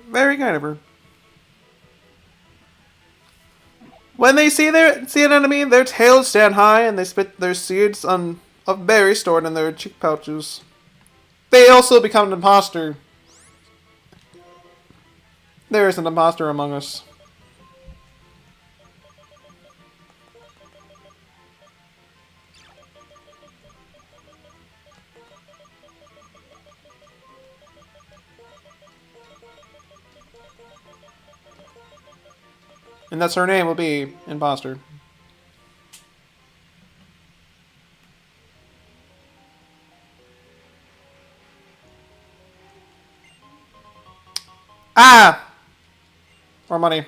Very kind of her. When they see an enemy, their tails stand high and they spit their seeds of berries stored in their cheek pouches. They also become an imposter. There is an imposter among us. And that's her name will be Imposter. Ah! More money.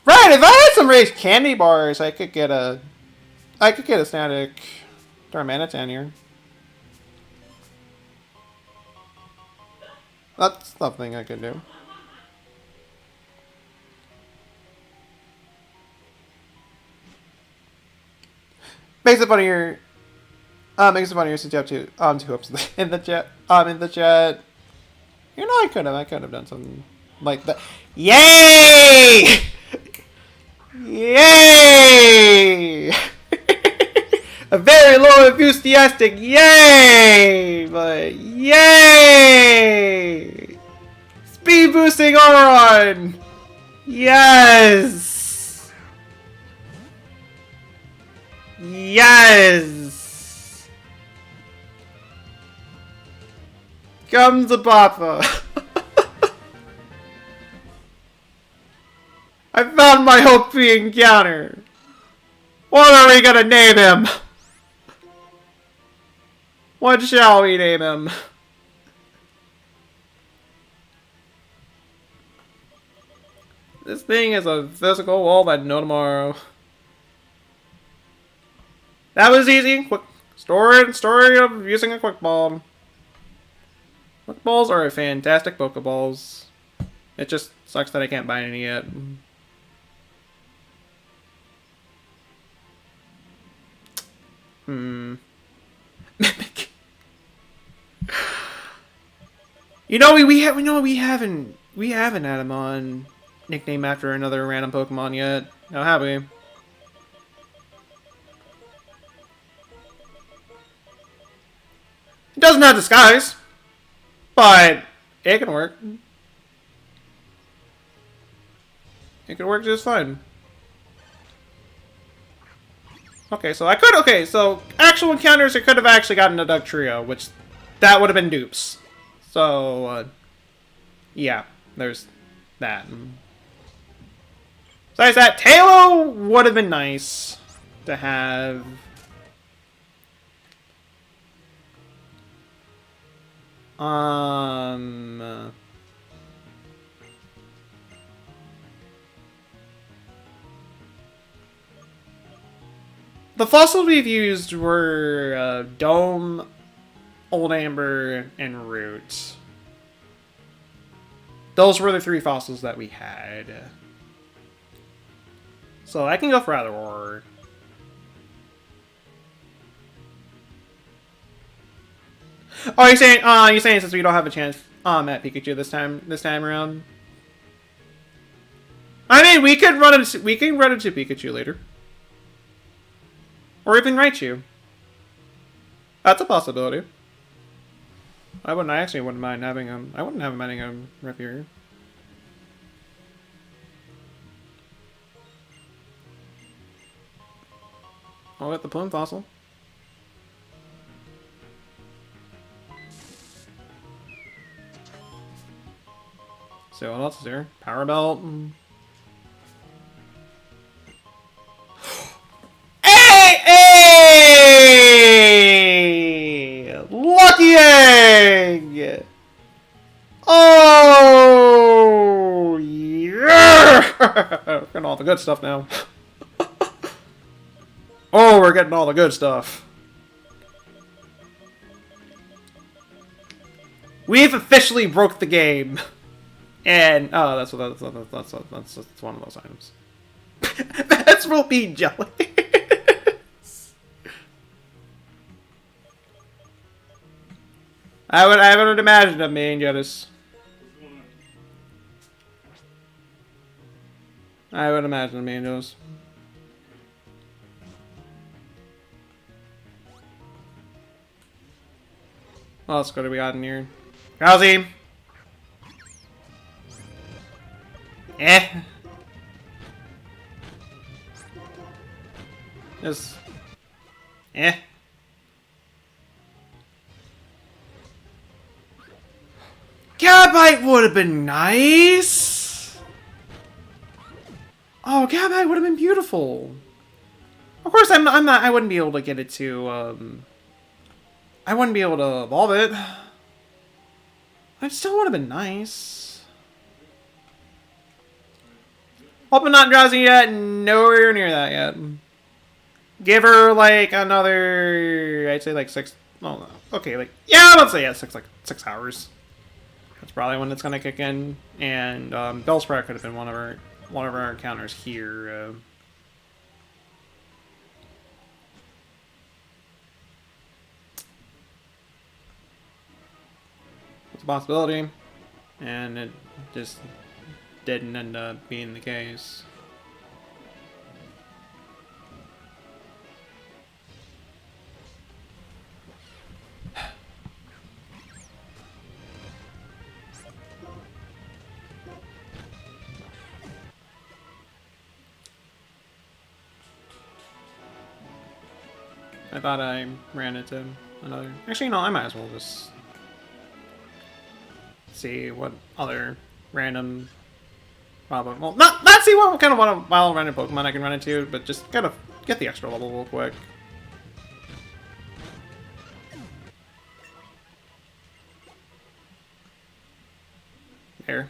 Right, if I had some raised candy bars, I could get a static Darmanitan here. That's something I could do. Makes it funnier since you have two hoops in the chat. In the chat. You know, I could have done something like that. Yay! Yay! A very low enthusiastic yay! But yay! Speed boosting Auron! Yes! Yes! Comes the Papa. I found my Hopi encounter. What are we gonna name him? What shall we name him? This thing is a physical wall that no tomorrow. That was easy. Quick story of using a quick ball. Quick balls are a fantastic Pokeballs. It just sucks that I can't buy any yet. Mimic. You know we haven't had him on nickname after another random Pokemon yet. Now have we? It doesn't have disguise, but it can work. It can work just fine. Okay, so actual encounters, it could have actually gotten a Duck Trio, which that would have been dupes. So, yeah, there's that. Besides that, Tailo would have been nice to have. The fossils we've used were Dome, Old Amber, and Root. Those were the 3 fossils that we had. So I can go for either or. Oh, you're saying since we don't have a chance at Pikachu this time around. I mean, we can run into Pikachu later. Or even Raichu. That's a possibility. I actually wouldn't mind having him. I wouldn't have him having him rep here. I'll get the Plume Fossil. So what else is there? Power Belt. Hey! Lucky Egg! Oh! Yeah! We're getting all the good stuff now. Oh, we're getting all the good stuff. We've officially broke the game. And, oh, that's one of those items. That's real bean jelly. I would imagine a main Yodas. I would imagine a main Yodas. What else could we got in here? Drowsy! Eh. Just. Eh. Gabite would have been nice! Oh, Gabite would have been beautiful. Of course, I wouldn't be able to get it to, I wouldn't be able to evolve it. It still would have been nice. Hope I'm not drowsy yet. Nowhere near that yet. Give her like another, I'd say like 6. Oh, okay, like yeah, let's say yeah, 6 hours. That's probably when it's gonna kick in. And Bellsprout could have been one of our encounters here. It's a possibility, and it just didn't end up being the case. I thought I ran into another. Actually, no, I might as well just see what other random. Well, not see what kind of wild random Pokemon I can run into, but just kind of get the extra level real quick. There.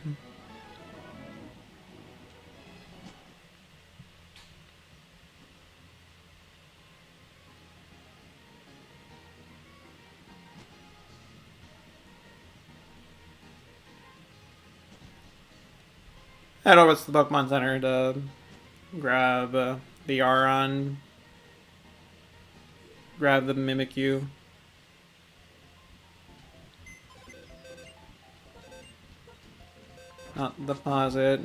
Head over to the Pokemon Center to grab the Aron, grab the Mimikyu. Not deposit.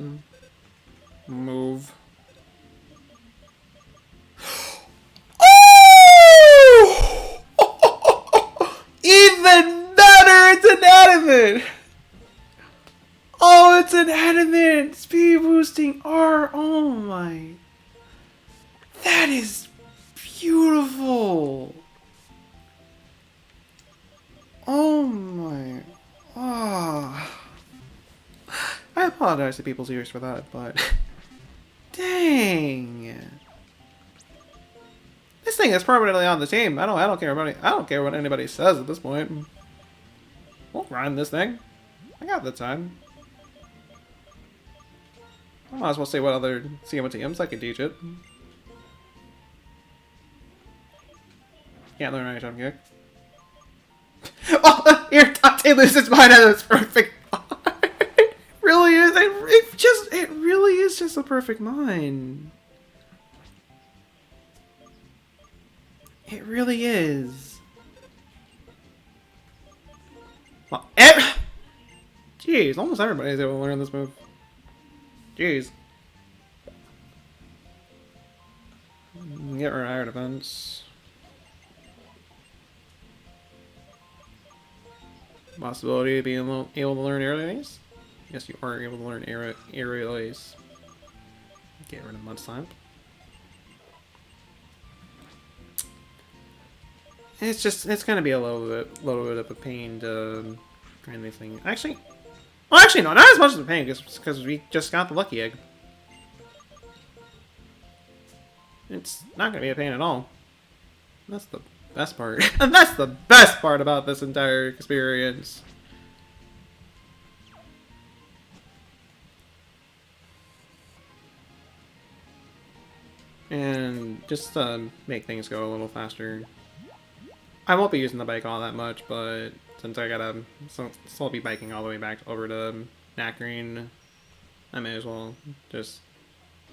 Move. Oh! Even better! It's inanimate! Oh, it's inanimate! Speed boosting R. Oh my. That is beautiful. Oh my. Ah. I apologize to people's ears for that, but dang. This thing is permanently on the team. I don't care what anybody says at this point. We'll grind this thing. I got the time. I might as well see what other CMOTMs I can teach it. Can't learn any jump kick. Oh, here, Dante loses mine at its perfect mind. Really is. It really is just a perfect mind. It really is. Well, jeez, almost everybody's able to learn this move. Jeez. Get rid of air defense. Possibility of being able to learn aerial ace? Yes, you are able to learn aerial ace. Get rid of mud slap. It's gonna be a little bit of a pain to train these things. Actually, well, actually no, not as much as a pain, because we just got the lucky egg. It's not gonna be a pain at all. That's the best part. That's the best part about this entire experience. And just to make things go a little faster. I won't be using the bike all that much, but since I gotta still be biking all the way back over to Nacreen, I may as well just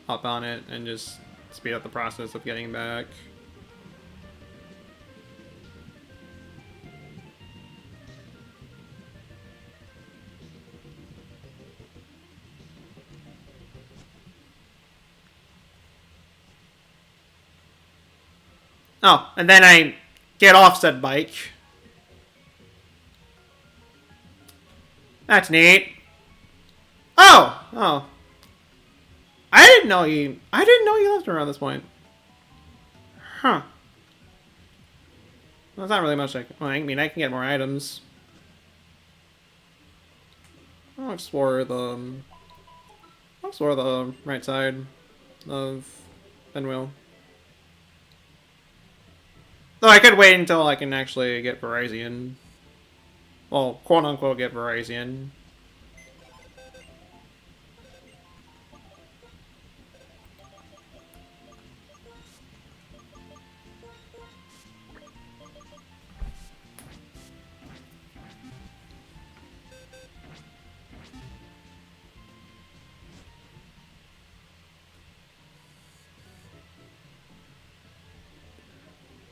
hop on it and just speed up the process of getting back. Oh, and then I get off said bike. That's neat. Oh. I didn't know you left around this point. Huh. Well, that's not really much. Well, I mean, I can get more items. I'll explore the right side of Pinwheel. Though I could wait until I can actually get Verizon. Well, quote unquote, get Verizon.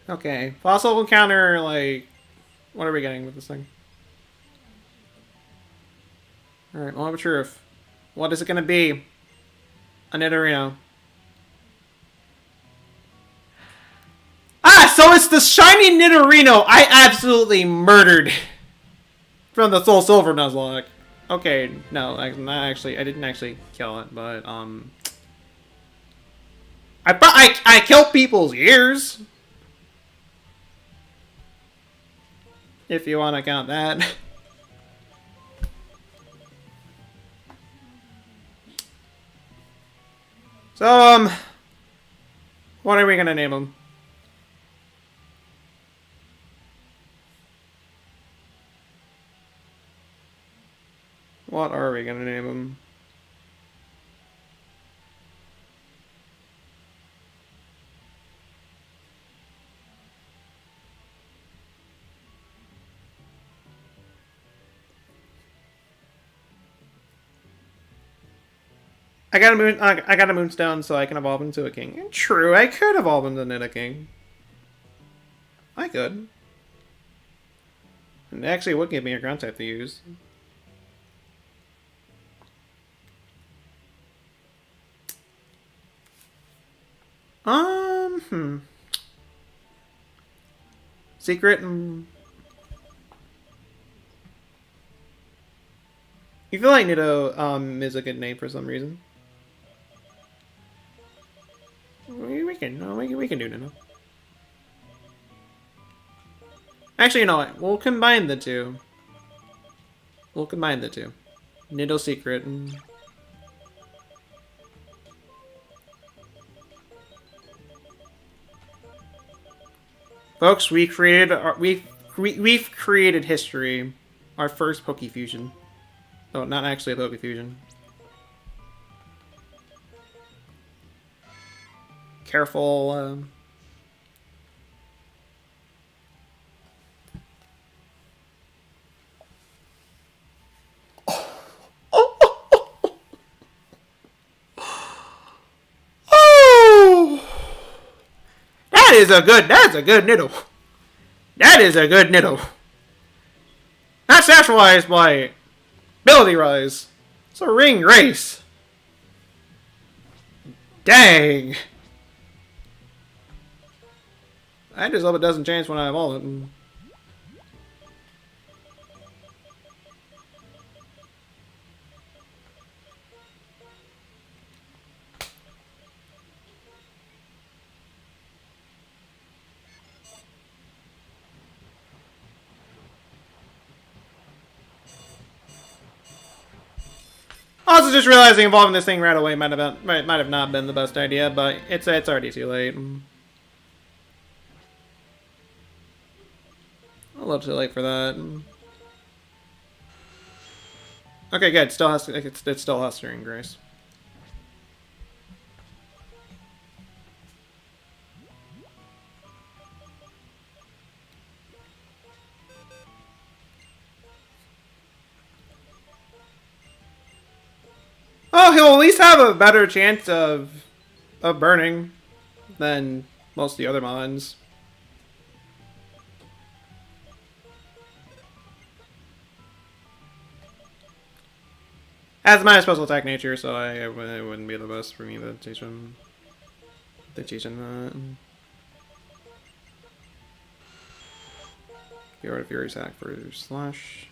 Okay, fossil encounter, like, what are we getting with this thing? Alright, moment of truth. What is it gonna be? A Nidorino. Ah, so it's the shiny Nidorino I absolutely murdered from the Soul Silver Nuzlocke. Okay, no, I didn't actually kill it, but, I killed people's ears. If you want to count that. So, what are we gonna name him? What are we gonna name him? I got a Moonstone, so I can evolve into a king. True, I could evolve into Nidoking. I could. And actually, it would give me a ground type to use. Secret and... You feel like Nido, is a good name for some reason. We can do Nido. Actually, you know what? We'll combine the two. Nido Secret and... Folks, we've created history. Our first Pokefusion. Oh, not actually a Pokefusion. Careful, That's a good Nido. That's not sexualized by ability rise. It's a ring race. Dang. I just hope it doesn't change when I evolve it. Also, just realizing evolving this thing right away might have not been the best idea, but it's already too late. A little too late for that. Okay, good. It still has steering grace. Oh, he'll at least have a better chance of burning than most of the other mons. Has my special attack nature, so it wouldn't be the best for me to teach him. To teach him that. Get rid of Fury's hack for slash.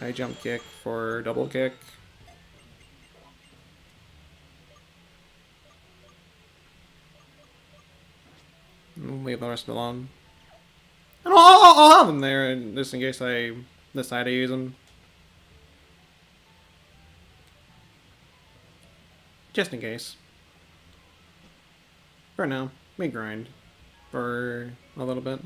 I jump kick for double kick. Leave the rest alone. And I'll have them there just in case I decide to use them. Just in case. For now, we grind for a little bit.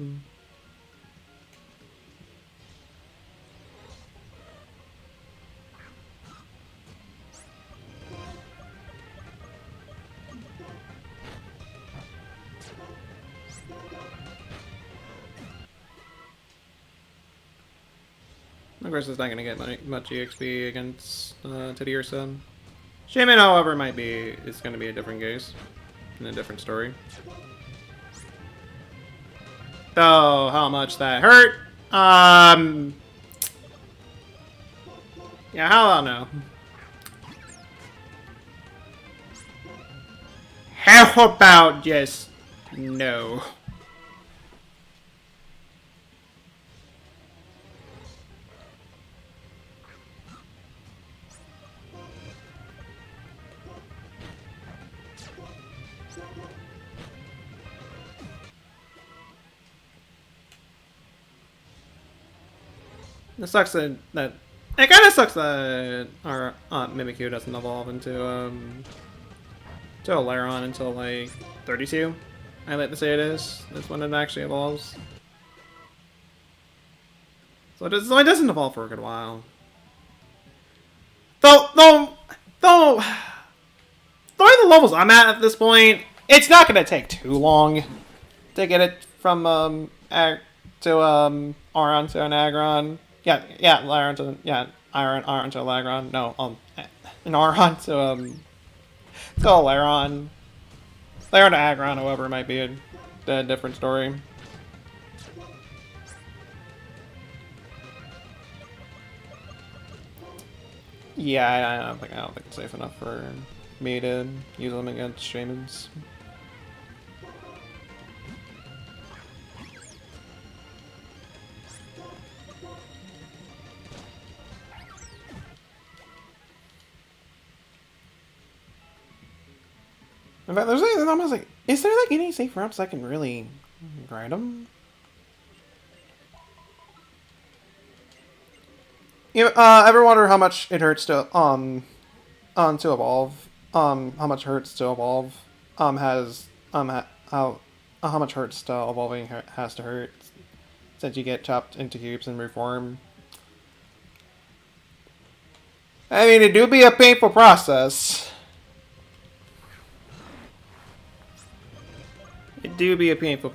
Of course, it's not going to get much EXP against Teddy or Sun. Shaman, however, it's going to be a different case. In a different story. Oh, how much that hurt? Yeah, how about no? How about just no? It sucks that it kind of sucks that our Mimikyu doesn't evolve into a Laron until like 32. I like to say it is. That's when it actually evolves. So it doesn't evolve for a good while. Though the levels I'm at this point, it's not gonna take too long to get it from Aron to an Aggron. Yeah, Aron to Lagron. No, an Aron to Laron. Laron to Aggron, however, might be a different story. Yeah, I don't think it's safe enough for me to use them against shamans. In fact, I'm almost like, is there like any safe routes I can really grind them? You ever wonder how much it hurts to evolve? How much hurts to evolve? How much hurts to evolving has to hurt since you get chopped into cubes and reform. I mean, it do be a painful process. It do be a painful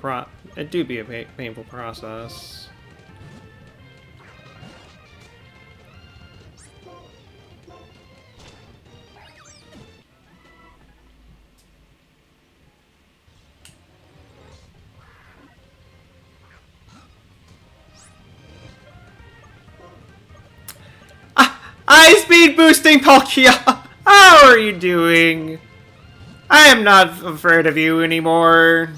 process. speed boosting, Palkia! How are you doing? I am not afraid of you anymore.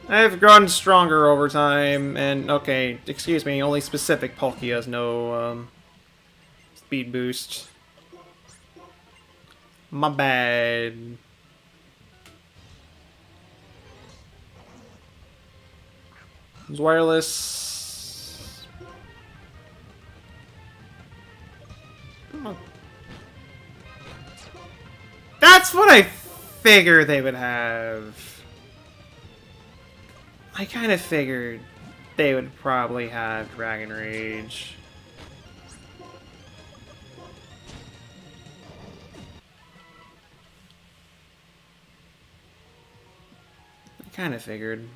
I've grown stronger over time, and okay, excuse me, only specific Palkias know speed boost. My bad. It's wireless. Oh. That's what I figured they would have. I kind of figured they would probably have Dragon Rage. I kind of figured.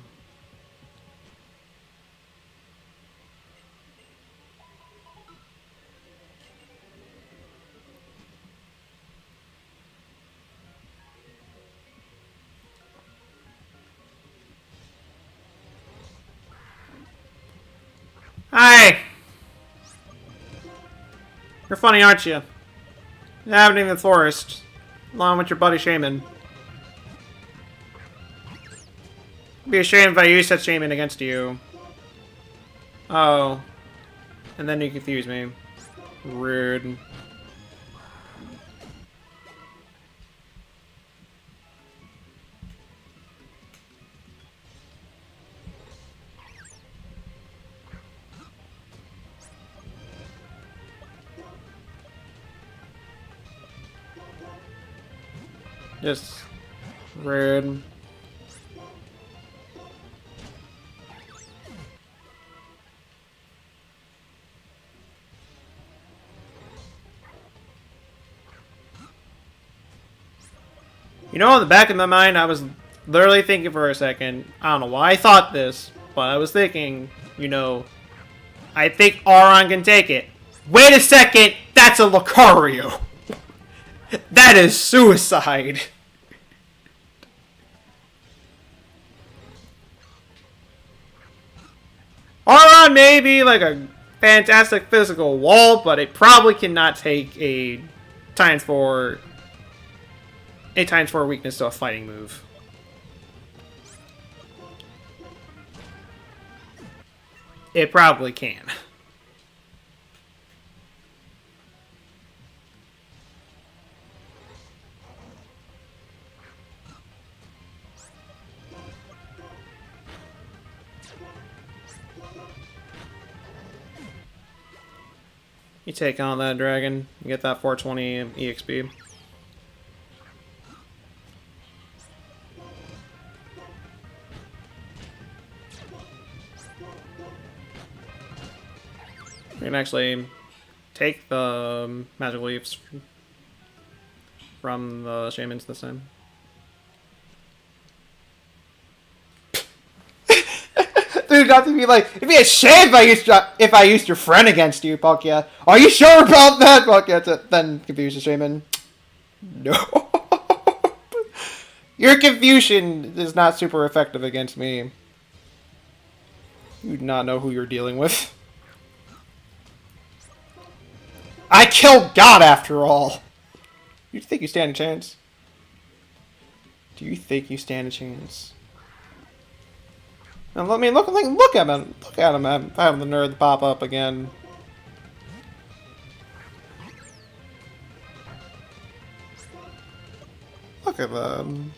Hi! You're funny, aren't you? You're happening in the forest, along with your buddy Shaman. It'd be a shame if I used that Shaman against you. Oh. And then you confuse me. Rude. Just rude. You know, in the back of my mind, I was literally thinking for a second. I don't know why I thought this, but I was thinking, you know, I think Auron can take it. Wait a second, that's a Lucario. That is suicide. Auron may be like a fantastic physical wall, but it probably cannot take a times 4 weakness to a fighting move. It probably can. You take on that dragon, you get that 420 EXP. You can actually take the magical leaves from the shamans this time. Dude, not to be like, it'd be a shame if I used your friend against you, Palkia. Are you sure about that, Palkia? Then confuse the shaman. No. Your confusion is not super effective against me. You do not know who you're dealing with. I killed God after all. You think you stand a chance? Do you think you stand a chance? Now, let me look at him. Look at him. I have the nerd pop up again. Look at them.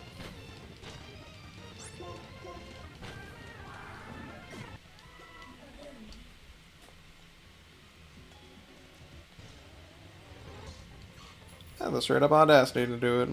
I have the straight up audacity to do it.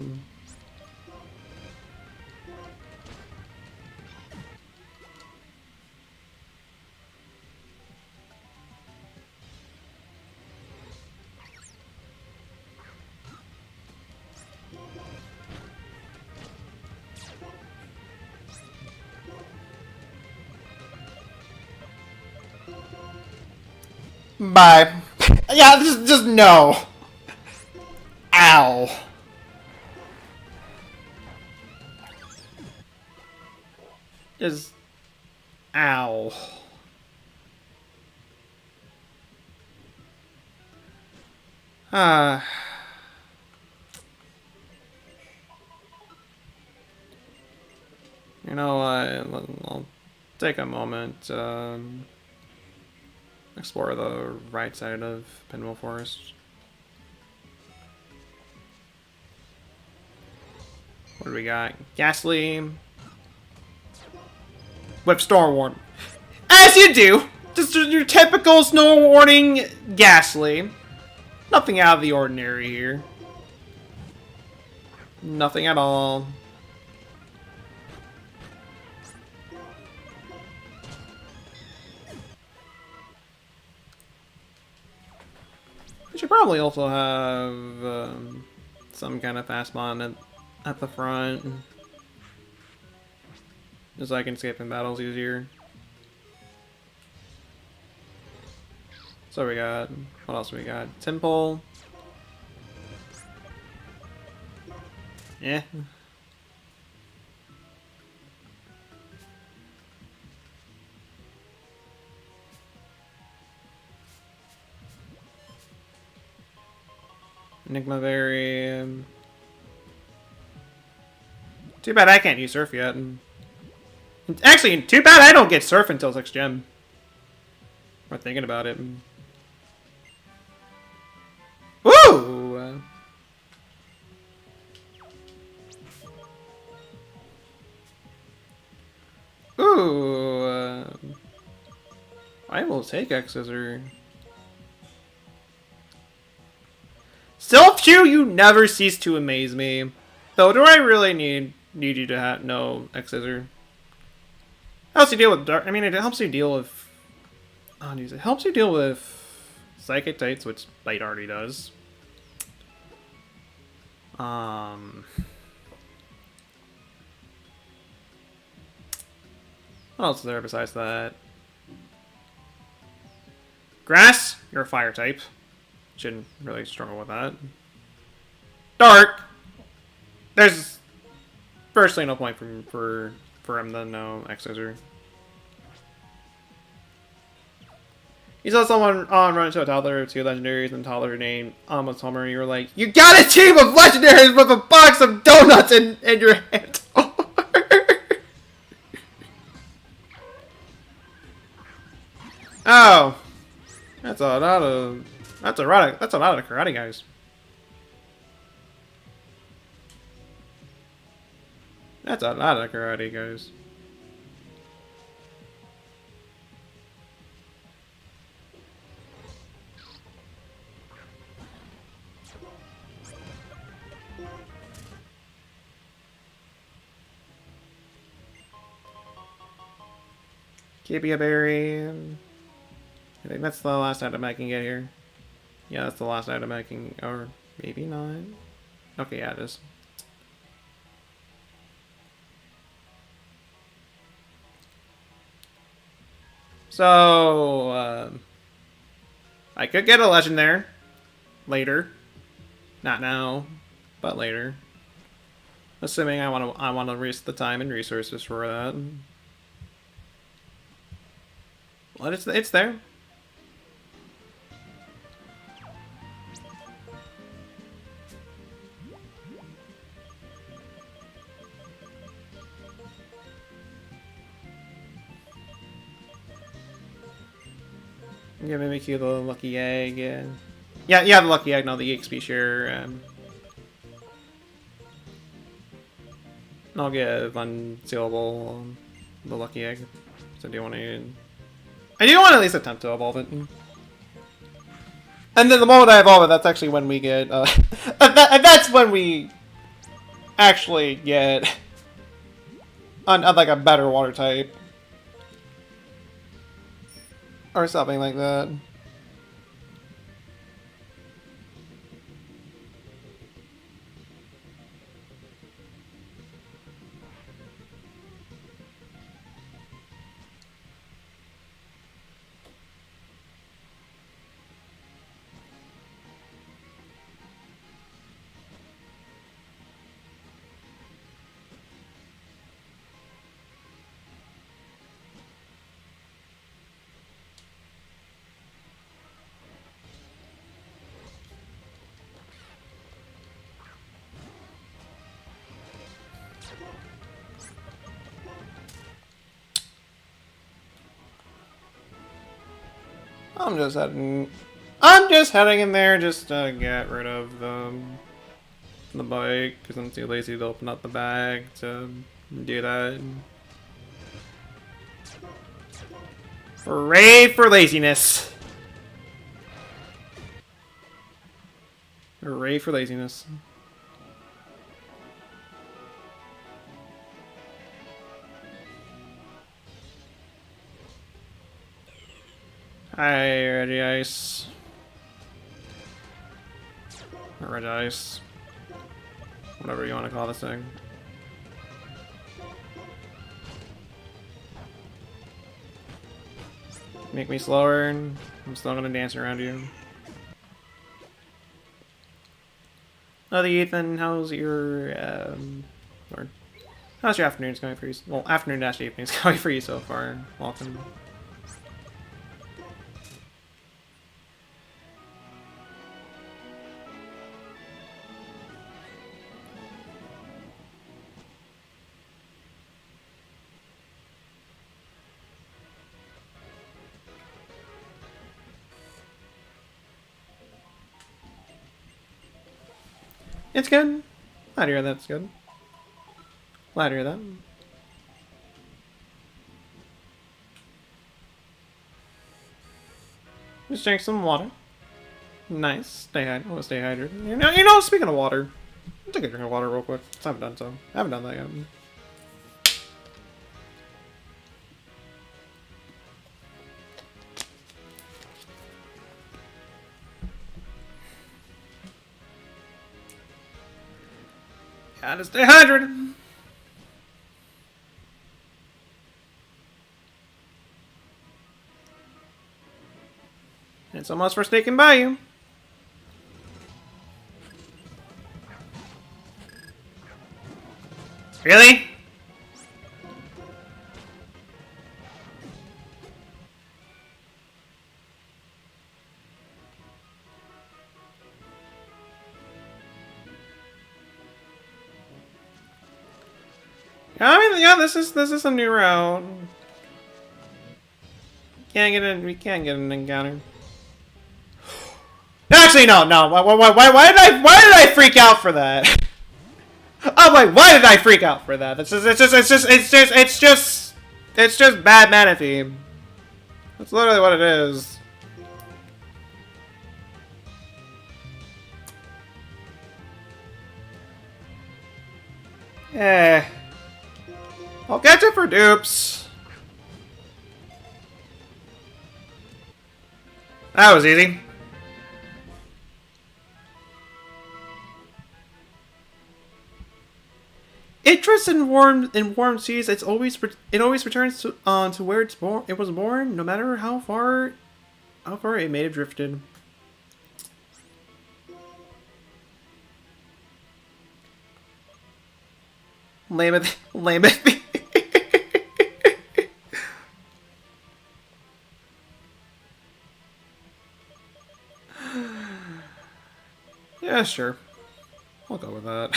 Bye. Yeah, just no. Ow. Just ow. Ah. You know, I'll take a moment, explore the right side of Pinwheel Forest. What do we got? Ghastly. With Storm Warning. As you do! Just your typical Snow Warning Ghastly. Nothing out of the ordinary here. Nothing at all. We should probably also have some kind of fast mod at the front. Just so I can escape in battles easier. So we got, what else we got? Temple. Yeah. Enigma Berry. Too bad I can't use Surf yet. Actually, too bad I don't get Surf until 6th Gem. I'm thinking about it. Woo! Ooh! I will take X-Scissor. Self-Chew, you never cease to amaze me. Though, do I really need you to know X-Scissor? Helps you deal with dark. I mean, it helps you deal with. Oh, it helps you deal with Psychic types, which Bite already does. What else is there besides that? Grass, you're a fire type. Shouldn't really struggle with that. Dark. There's firstly no point for him to know X-Scissor. He's also on run into a toddler of 2 legendaries and toddler named Almost Homer. And you were like, you got a team of legendaries with a box of donuts in your hand. Oh, that's a lot of karate guys. That's a lot of karate guys. Kibia Berry. I think that's the last item I can get here. Yeah, that's the last item I can... Or maybe not. Okay, yeah, it is. So, I could get a legend there. Later. Not now, but later. Assuming I want to risk the time and resources for that. Well, it's there. Yeah, maybe cue the lucky egg. Yeah, the lucky egg, not the EXP share. I'll give unsealable the lucky egg. So I do want to at least attempt to evolve it. And then the moment I evolve it, that's actually when we get. That's when we actually get on like a better water type. Or something like that. I'm just heading in there just to get rid of the bike because I'm too lazy to open up the bag to do that. Hooray for laziness! Hooray for laziness. Hi, Ready Ice. Or Red Ice. Whatever you want to call this thing. Make me slower, and I'm still gonna dance around you. Oh, Ethan, how's your how's your afternoons going for you? Well, afternoon-evenings going for you so far. Welcome. It's good. Glad to hear that's good. Glad to hear that. Just drink some water. Nice. Stay hydrated. You know, speaking of water, I'll take a drink of water real quick. I haven't done so. I haven't done that yet. Gotta stay hydrated. It's almost for sneaking by you. Really? I mean, yeah, this is a new route. We can't get an encounter. Actually, no. Why did I freak out for that? I'm like, why did I freak out for that? It's just bad mana theme. That's literally what it is. Yeah. I'll catch it for dupes. That was easy. Interest in warm seas. It always returns to where it was born, no matter how far it may have drifted. Lame it. Yeah, sure. I'll go with that.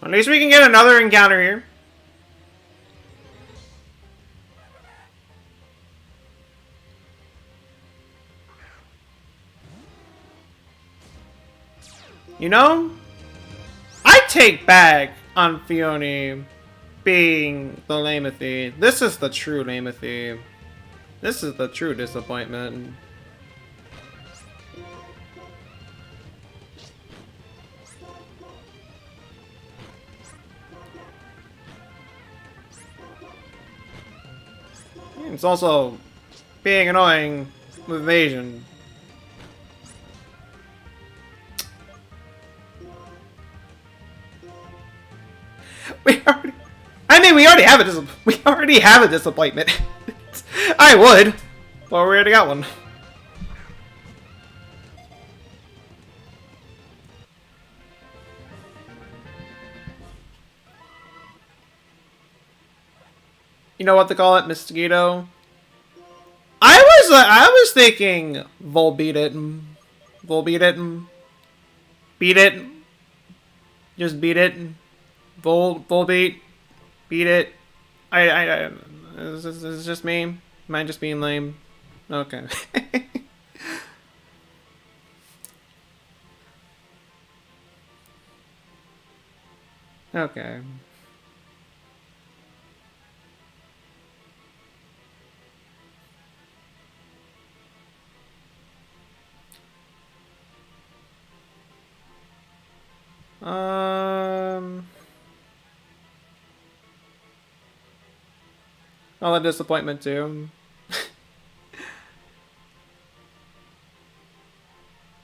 At least we can get another encounter here. You know, I take back on Fione being the Lamothy. This is the true Lamothy. This is the true disappointment. It's also being annoying with evasion. We already have a disappointment. I would. Well, we already got one. You know what they call it? Mosquito? I was thinking Volbeat it. Volbeat it. Beat it. Just beat it. Volbeat. Beat it. Is this just me? Am I just being lame? Okay. Okay. All the disappointment too.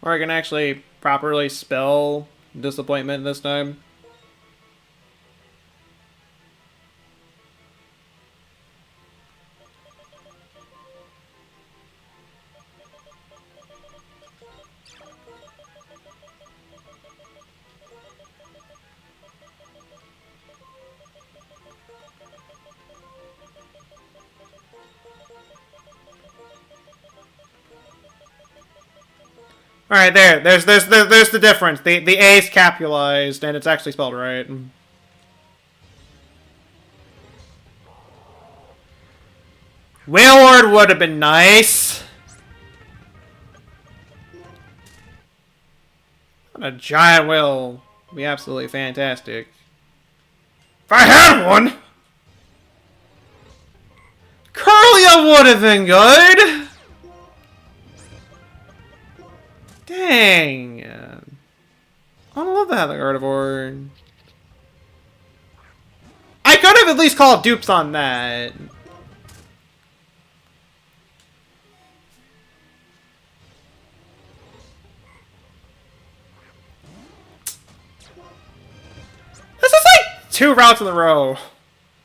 Or I can actually properly spell disappointment this time. All right, there's the difference. The A is capitalized and it's actually spelled right. Wailord would have been nice. A giant whale would be absolutely fantastic. If I had one, Curlia would have been good. Dang. I love that Gardevoir. I could have at least called dupes on that. This is like 2 routes in a row.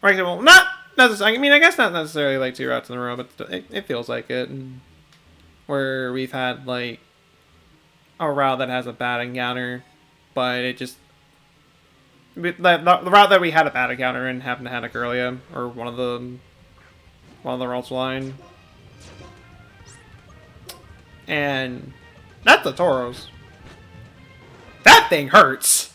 Right, well, not necessarily. I mean, I guess not necessarily like 2 routes in a row, but it feels like it. Where we've had like a route that has a bad encounter, but it just the route that we had a bad encounter in happened to have a Curlia or one of the routes line, and that's the Tauros. That thing hurts.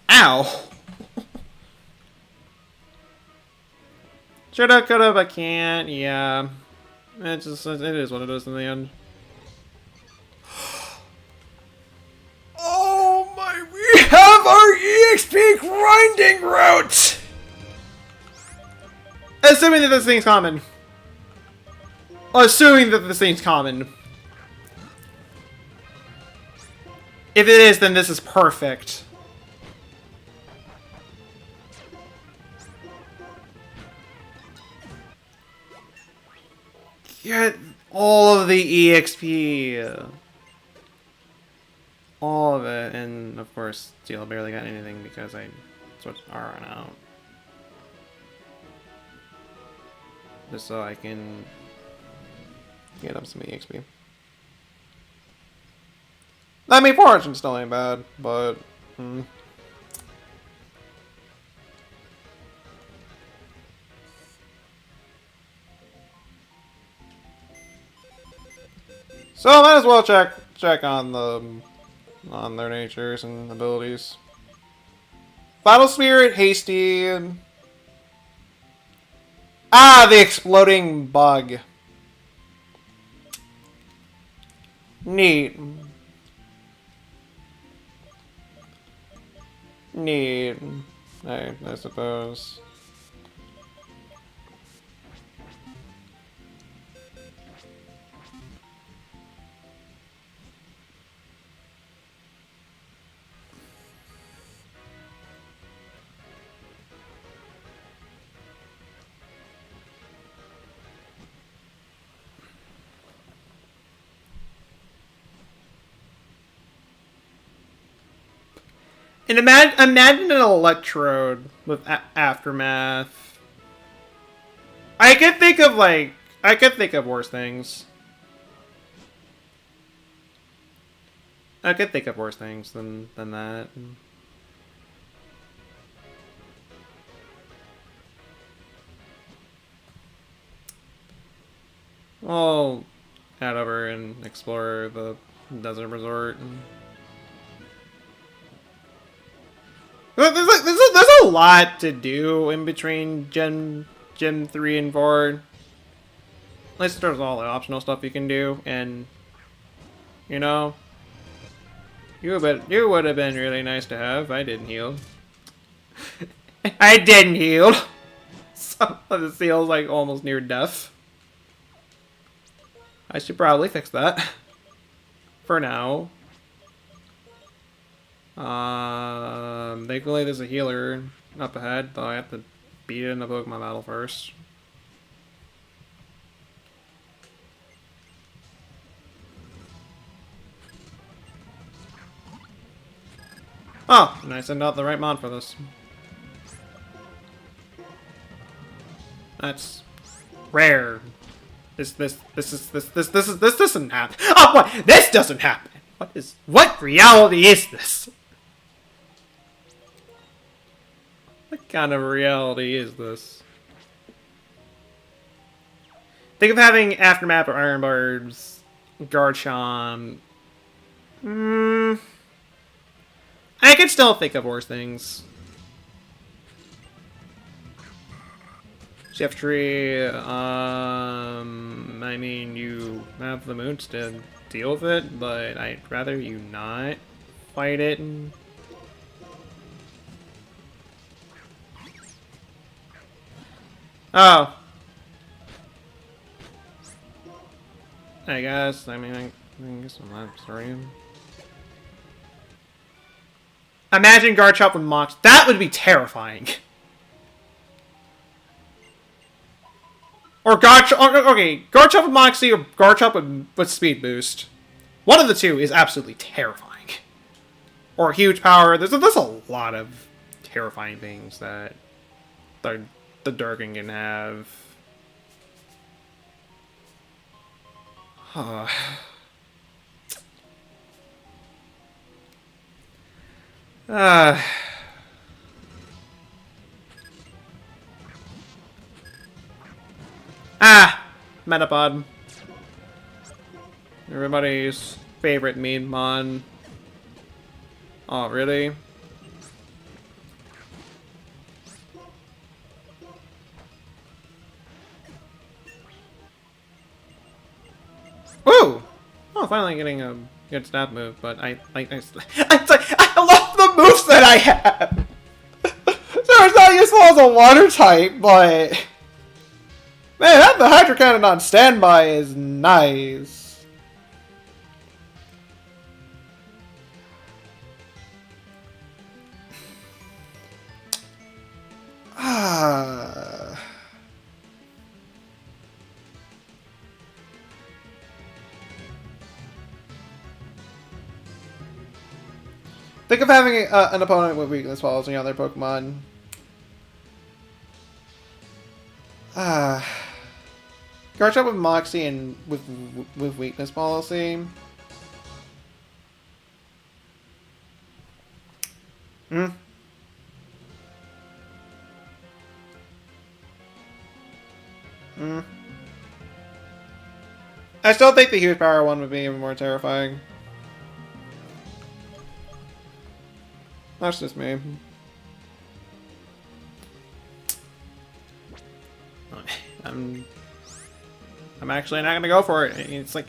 Ow. Shoulda, coulda, but can't. Yeah. It is what it is in the end. Oh my, we have our EXP grinding route! Assuming that this thing's common. Assuming that this thing's common. If it is, then this is perfect. Get all of the EXP. All of it. And of course, Steel barely got anything because I switched R out. Just so I can get up some EXP. I mean, Fortune still ain't bad, but... So I might as well check on their natures and abilities. Battle Spirit, Hasty. Ah, the exploding bug. Neat. Neat. I suppose. And imagine an electrode with aftermath. I could think of worse things. I could think of worse things than that. I'll head over and explore the desert resort. There's a lot to do in between Gen 3 and 4. At least there's all the optional stuff you can do, and you know, you would have been really nice to have. I didn't heal. I didn't heal. So the seal's like almost near death. I should probably fix that. For now. Thankfully there's a healer up ahead, though I have to beat it in the Pokemon battle first. Oh, and I sent out the right mod for this. That's rare. This doesn't happen. Oh, what? This doesn't happen. What reality is this? What kind of reality is this? Think of having Aftermath or Iron Barbs, Garchomp. I can still think of worse things. Tree, I mean, you have the moons to deal with it, but I'd rather you not fight it. Oh. I guess, I guess I'm not sorry. Imagine Garchomp with Mox. That would be terrifying. Or Garchomp, okay, Garchomp with Moxie or Garchomp with Speed Boost. One of the two is absolutely terrifying. Or huge power. There's a lot of terrifying things that the Durgan can have. Metapod. Everybody's favorite meme mon. Oh, really? Ooh! Oh, finally getting a good stab move, but I love the moves that I have! So it's not useful as a water type, but... Man, having the Hydro Cannon on standby is nice. Think of having an opponent with weakness while using other Pokemon. Garchomp with Moxie and with weakness policy. I still think the huge power one would be even more terrifying. That's just me. I'm actually not gonna go for it. It's like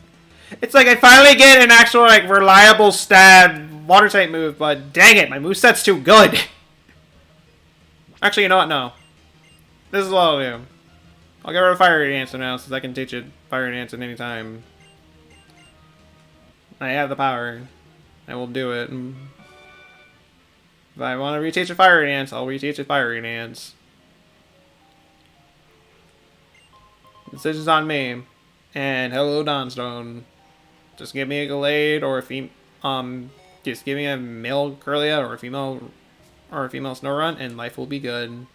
I finally get an actual like reliable stab water type move, but dang it, my moveset's too good. Actually, you know what? No. This is what I'll do. I'll get rid of Fire Dance now, since I can teach it Fire Dance at any time. I have the power. I will do it. If I want to reteach it Fire Dance, I'll reteach it Fire Dance. Decision's on me. And hello, Dawnstone. Just give me a Gallade or a just give me a male Kirlia or a female Snorunt, and life will be good.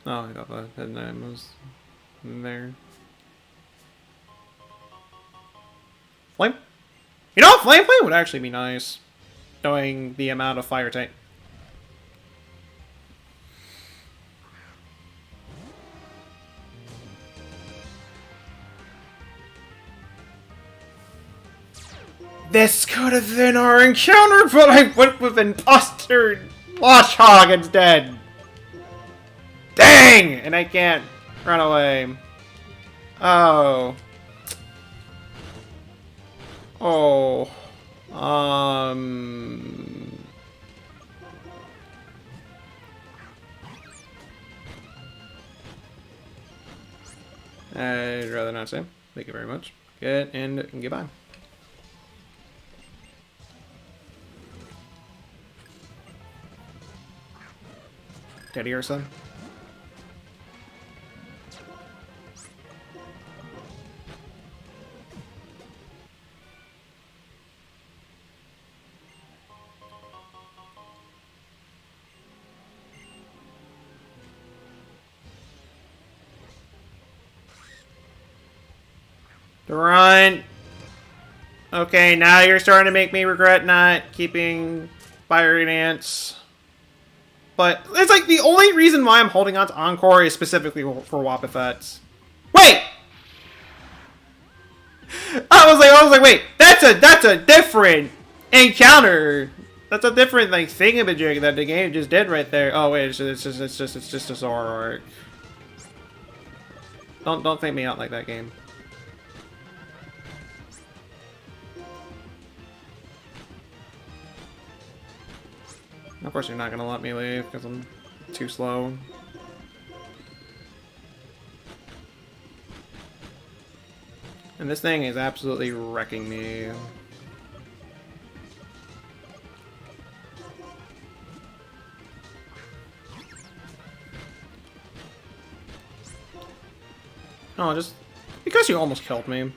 Oh, I thought the head name was there. Flame? You know, Flame would actually be nice. Knowing the amount of fire tank. This could have been our encounter, but I went with Imposter Washhog instead. Dang! And I can't run away. Oh. Oh. I'd rather not say. Thank you very much. Good and goodbye. Teddy or son? Run! Okay, now you're starting to make me regret not keeping Fire Dance. But it's like the only reason why I'm holding on to Encore is specifically for Wobbuffets. Wait! I was like, wait, that's a different encounter. That's a different like thingamajig that the game just did right there. Oh wait, it's just a Zoroark. Don't think me out like that, game. Of course you're not gonna let me leave because I'm too slow. And this thing is absolutely wrecking me. Oh, just because you almost killed me.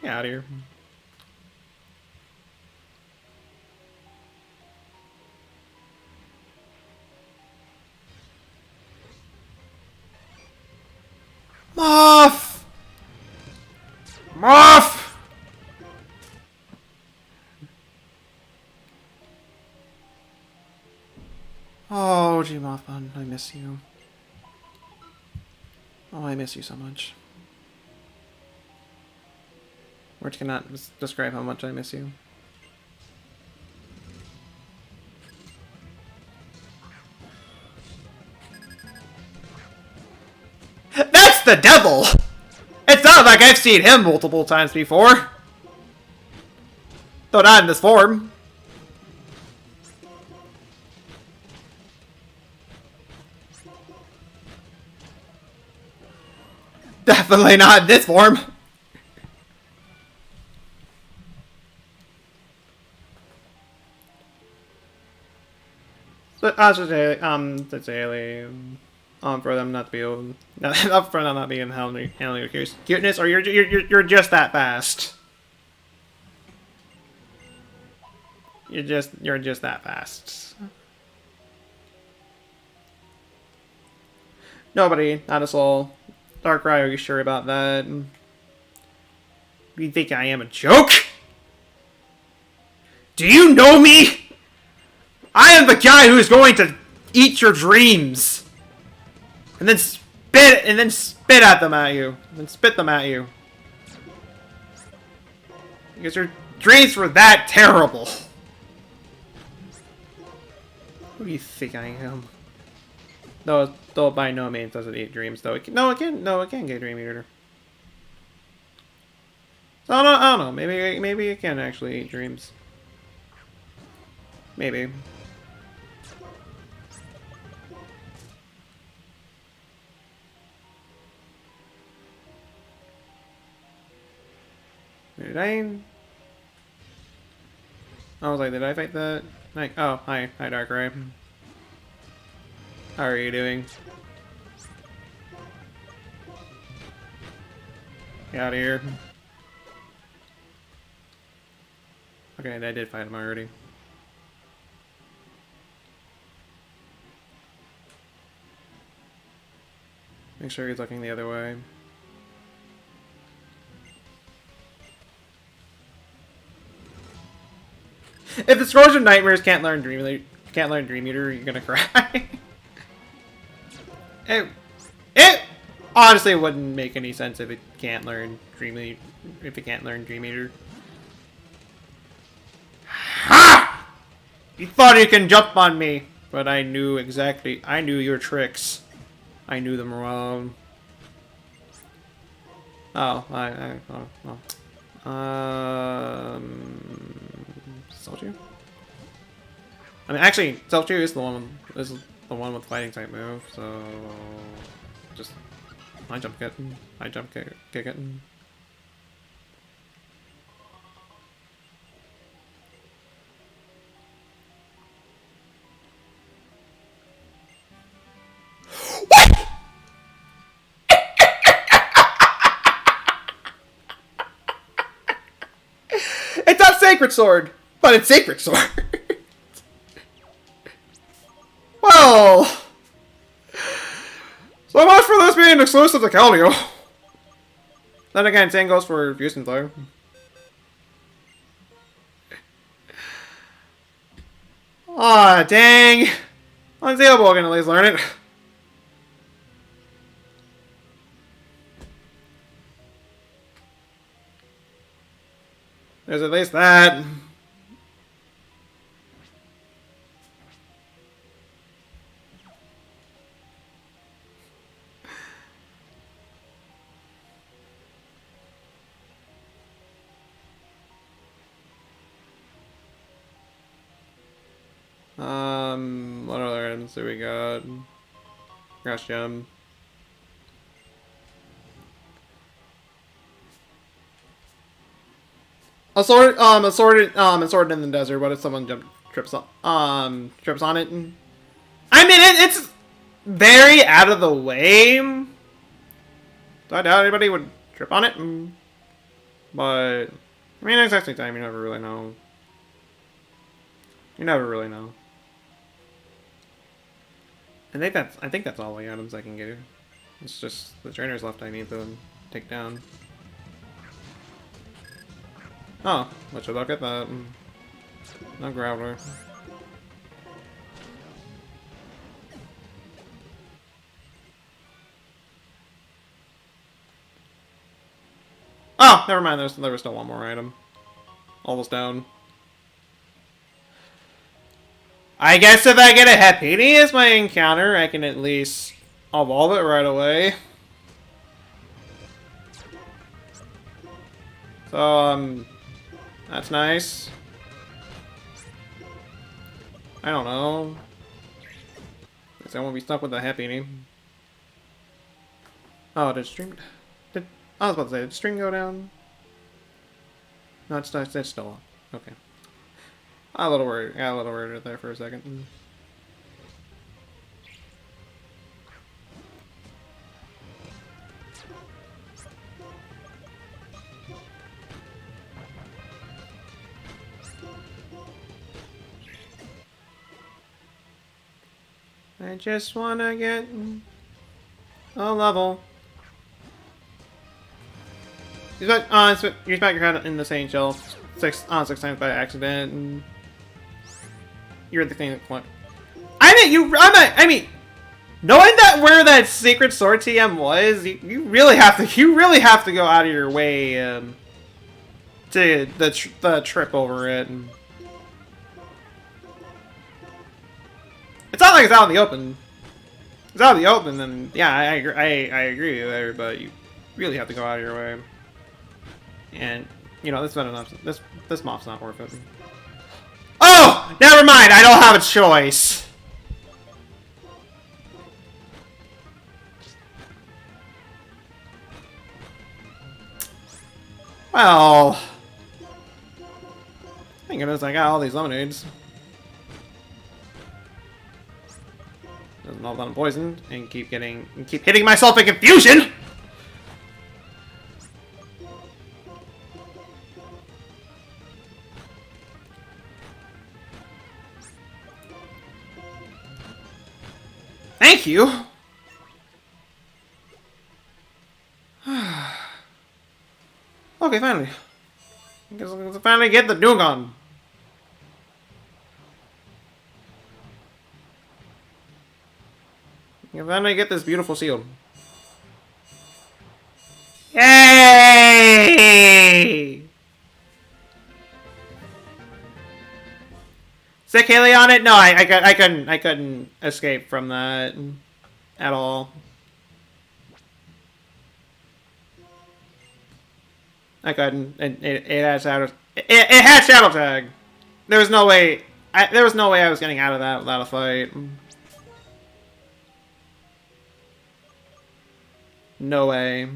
Get out of here. Moth! Moth! Oh, gee, Mothman, I miss you. Oh, I miss you so much. Words cannot describe how much I miss you. That's the devil! It's not like I've seen him multiple times before. Though not in this form. Definitely not in this form. But I should say, that's alien. For them not to be able, for them not being handling your cuteness, or you're just that fast. You're just that fast. Nobody, not a soul. Darkrai, are you sure about that? You think I am a joke? Do you know me? I am the guy who is going to eat your dreams. And then spit at them at you. And then spit them at you. Because your dreams were that terrible. Who do you think I am? Though by no means does it eat dreams, though. It can get Dream Eater. So I don't know. Maybe it can actually eat dreams. Maybe. I was like, did I fight that? Like, oh, hi, Darkrai. How are you doing? Get out of here. Okay, I did fight him already. Make sure he's looking the other way. If the Scrolls of Nightmares can't learn Dream Eater, you're gonna cry. it honestly wouldn't make any sense if it can't learn Dream Eater. Ha! You thought you can jump on me, but I knew your tricks. I knew them wrong. Oh, Soldier? I mean, actually, Soldier is the one with fighting type move, so just I jump kick it. What? It's not Sacred Sword, but it's Sacred Sword. Well, so much for this being exclusive to Caldio. Then again, same goes for Fusion Flare. Aw, dang. Unseeable can at least learn it. There's at least that. What other items do we got? Grass Gem. Assorted in the desert. What if someone trips on it? I mean, it's very out of the way. So I doubt anybody would trip on it. But I mean, exactly time. You never really know. You never really know. I think that's all the items I can get. It's just the trainers left I need to take down. Oh, let's look at that. No Growler. Oh, never mind. There was still one more item. Almost down. I guess if I get a Happini as my encounter, I can at least evolve it right away. So, that's nice. I don't know. Guess I won't be stuck with the Happini. Oh, did stream... I was about to say, did string go down? No, it's still on. Okay. Got a little worried there for a second. I just wanna get a level. Use back your head in the same shell six times by accident. You're the thing that point. I mean, knowing that where that Sacred Sword TM was, you really have to go out of your way to the trip over it. It's not like it's out in the open. It's out in the open, and yeah, I agree with you there, but you really have to go out of your way. And you know, this mob's not worth it. Oh, never mind. I don't have a choice. Well, thank goodness I got all these lemonades. Doesn't all done poisoned and keep hitting myself in confusion. Thank you. Okay, finally. I guess I'll finally get the Dugong. And then I get this beautiful shield. Yay! Sick Haley on it? No, I couldn't escape from that at all. I couldn't. It had shadow. It had shadow tag. There was no way. There was no way I was getting out of that without a fight. No way.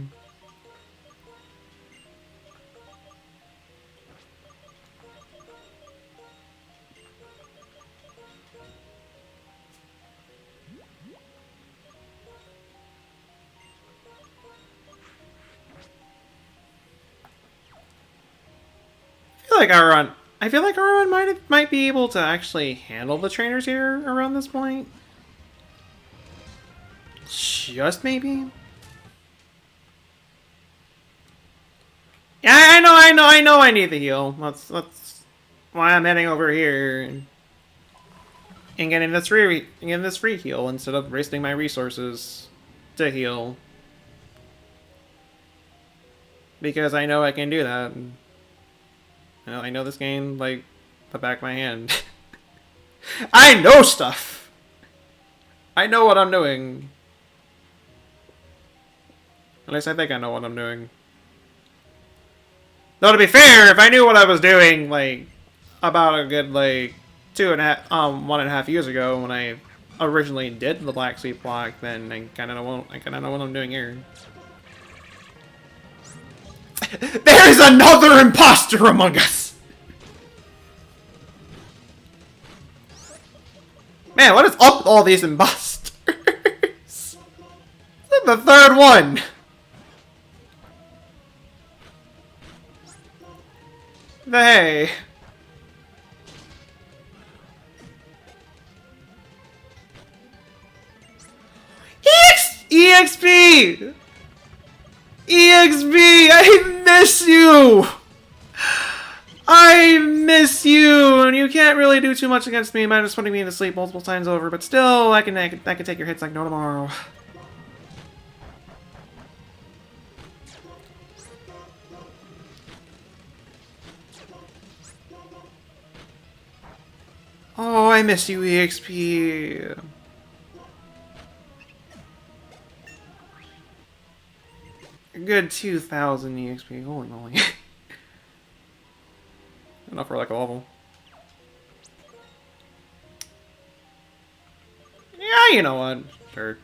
I feel like Aron might be able to actually handle the trainers here around this point. Just maybe. Yeah, I know. I need the heal. That's why I'm heading over here and getting this free heal instead of wasting my resources to heal. Because I know I can do that. I know this game like the back of my hand. I know stuff. I know what I'm doing. At least I think I know what I'm doing. Though to be fair, if I knew what I was doing, like about a good like 1.5 years ago when I originally did the Black Sleeplocke, then I kind of know what I'm doing here. There's another imposter among us! Man, what is up with all these imposters? The third one! Hey. EXP! EXP! I miss you! I miss you! And you can't really do too much against me, minus putting me to sleep multiple times over, but still, I can take your hits like no tomorrow. Oh, I miss you, EXP. A good 2,000 EXP. Holy moly. Enough for like a level. Yeah, you know what? Sure.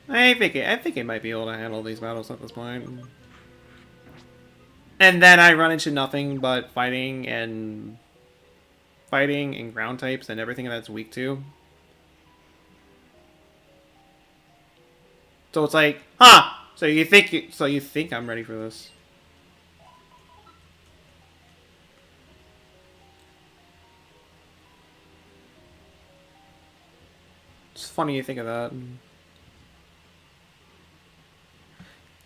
I think it might be able to handle these battles at this point. And then I run into nothing but fighting and ground types and everything that's weak to. So it's like, huh? So you think I'm ready for this? It's funny you think of that.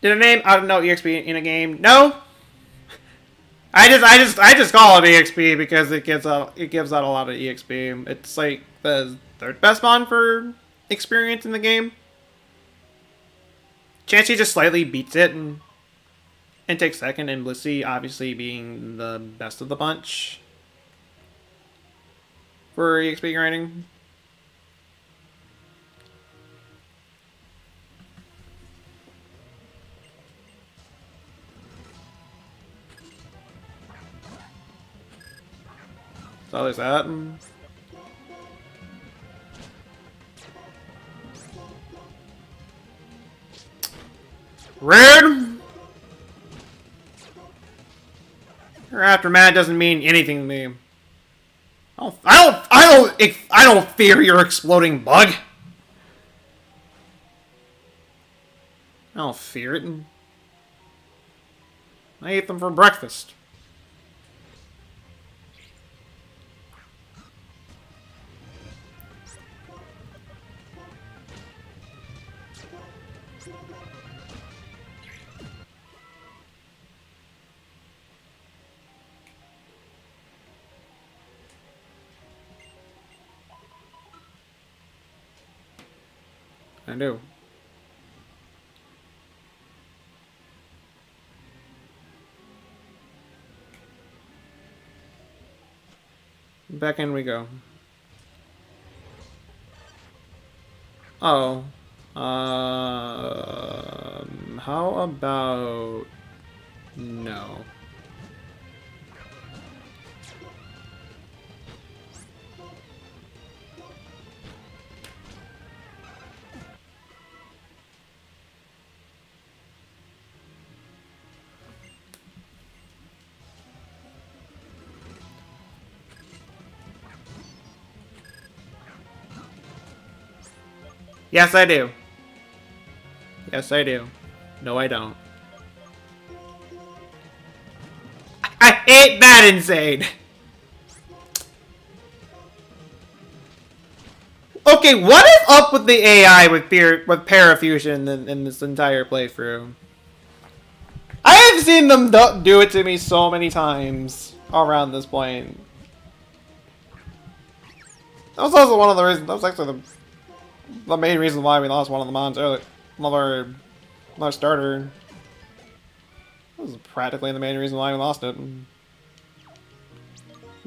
Did a name I don't know EXP in a game? No. I just call it EXP because it gives out a lot of EXP. It's like the third best bond for experience in the game. Chansey just slightly beats it and takes second, and Blissey obviously being the best of the bunch for EXP grinding. So there's that. Rude! Your aftermath doesn't mean anything to me. I don't fear your exploding bug. I don't fear it. I ate them for breakfast. I do. Back in we go. Oh. How about... No. Yes, I do. Yes, I do. No, I don't. I ain't that insane! Okay, what is up with the AI with Parafusion in this entire playthrough? I have seen them do it to me so many times around this point. That was also one of the reasons. That was actually the main reason why we lost one of the mons earlier. Another starter. That was practically the main reason why we lost it.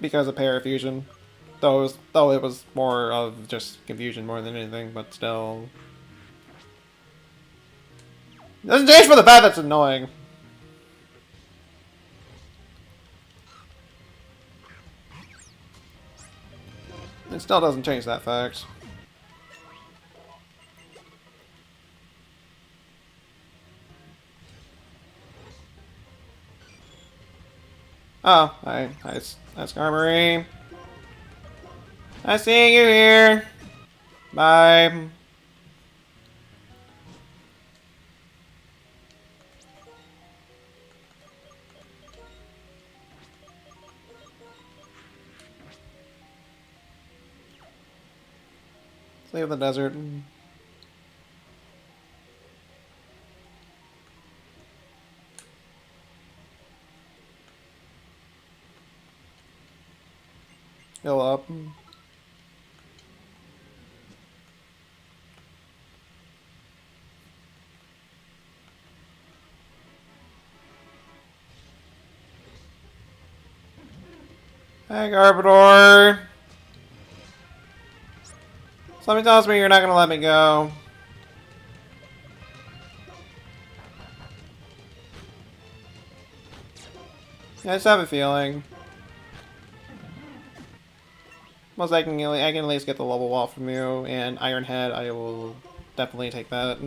Because of Parafusion. Though it was more of just confusion more than anything, but still. Doesn't change for the fact that's annoying. It still doesn't change that fact. Oh, hi, Skarmory. I see you here. Bye. Leave the desert. Heal up. Hey, Garbodor. Something tells me you're not gonna let me go. I just have a feeling. Most I can at least get the level wall from you, and Iron Head, I will definitely take that.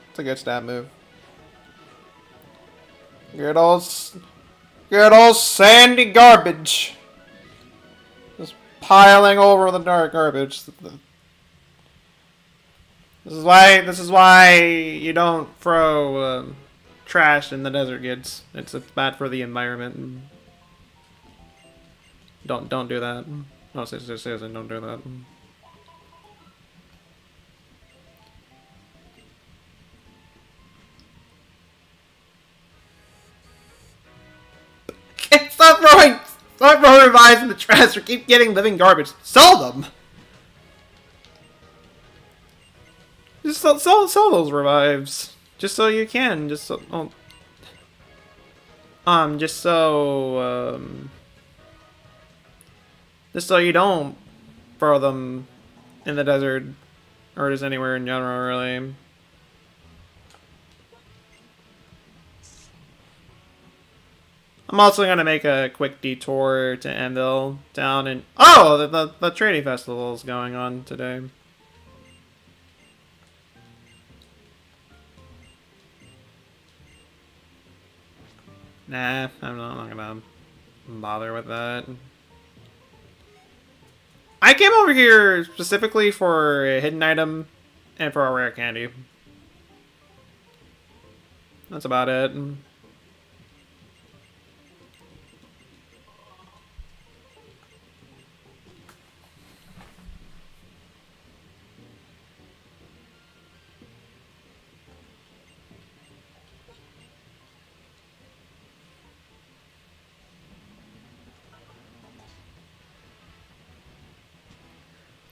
It's a good stab move. Good old sandy garbage. Just piling over the dark garbage. This is why you don't throw trash in the desert, kids. It's bad for the environment. Don't do that. No, seriously, don't do that. Stop throwing revives in the trash or keep getting living garbage. Sell them! Just sell those revives. Just so you can. Just so... just so... just so you don't throw them in the desert. Or just anywhere in general, really. I'm also gonna make a quick detour to Anvil Town and... Oh! The trading festival is going on today. Nah, I'm not gonna bother with that. I came over here specifically for a hidden item and for a rare candy. That's about it.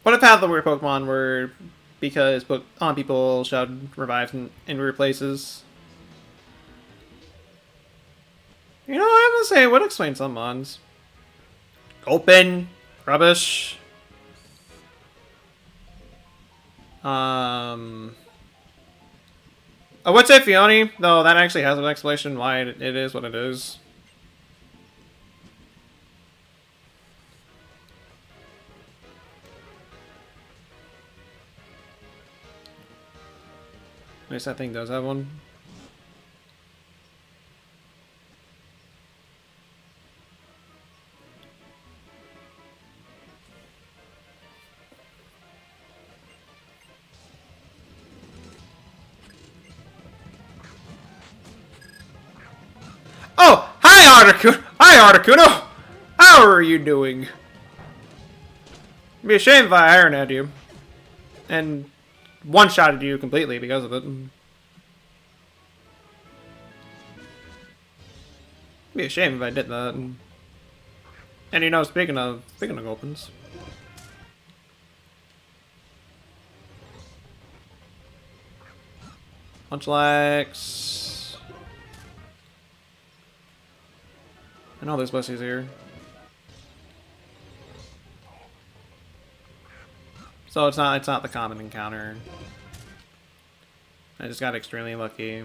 What if half the weird Pokemon were because people shouted revives in weird places? You know, I have to say, it would explain some mons. Open. Rubbish. I would say Fione, though that actually has an explanation why it is what it is. At least that thing does have one. Oh! Hi, Articuno! Hi, Articuno! How are you doing? It'd be a shame if I iron at you. And one-shotted you completely because of it. It'd be a shame if I did that. And you know, speaking of opens. Munchlax. I know there's bussies here. So it's not the common encounter. I just got extremely lucky.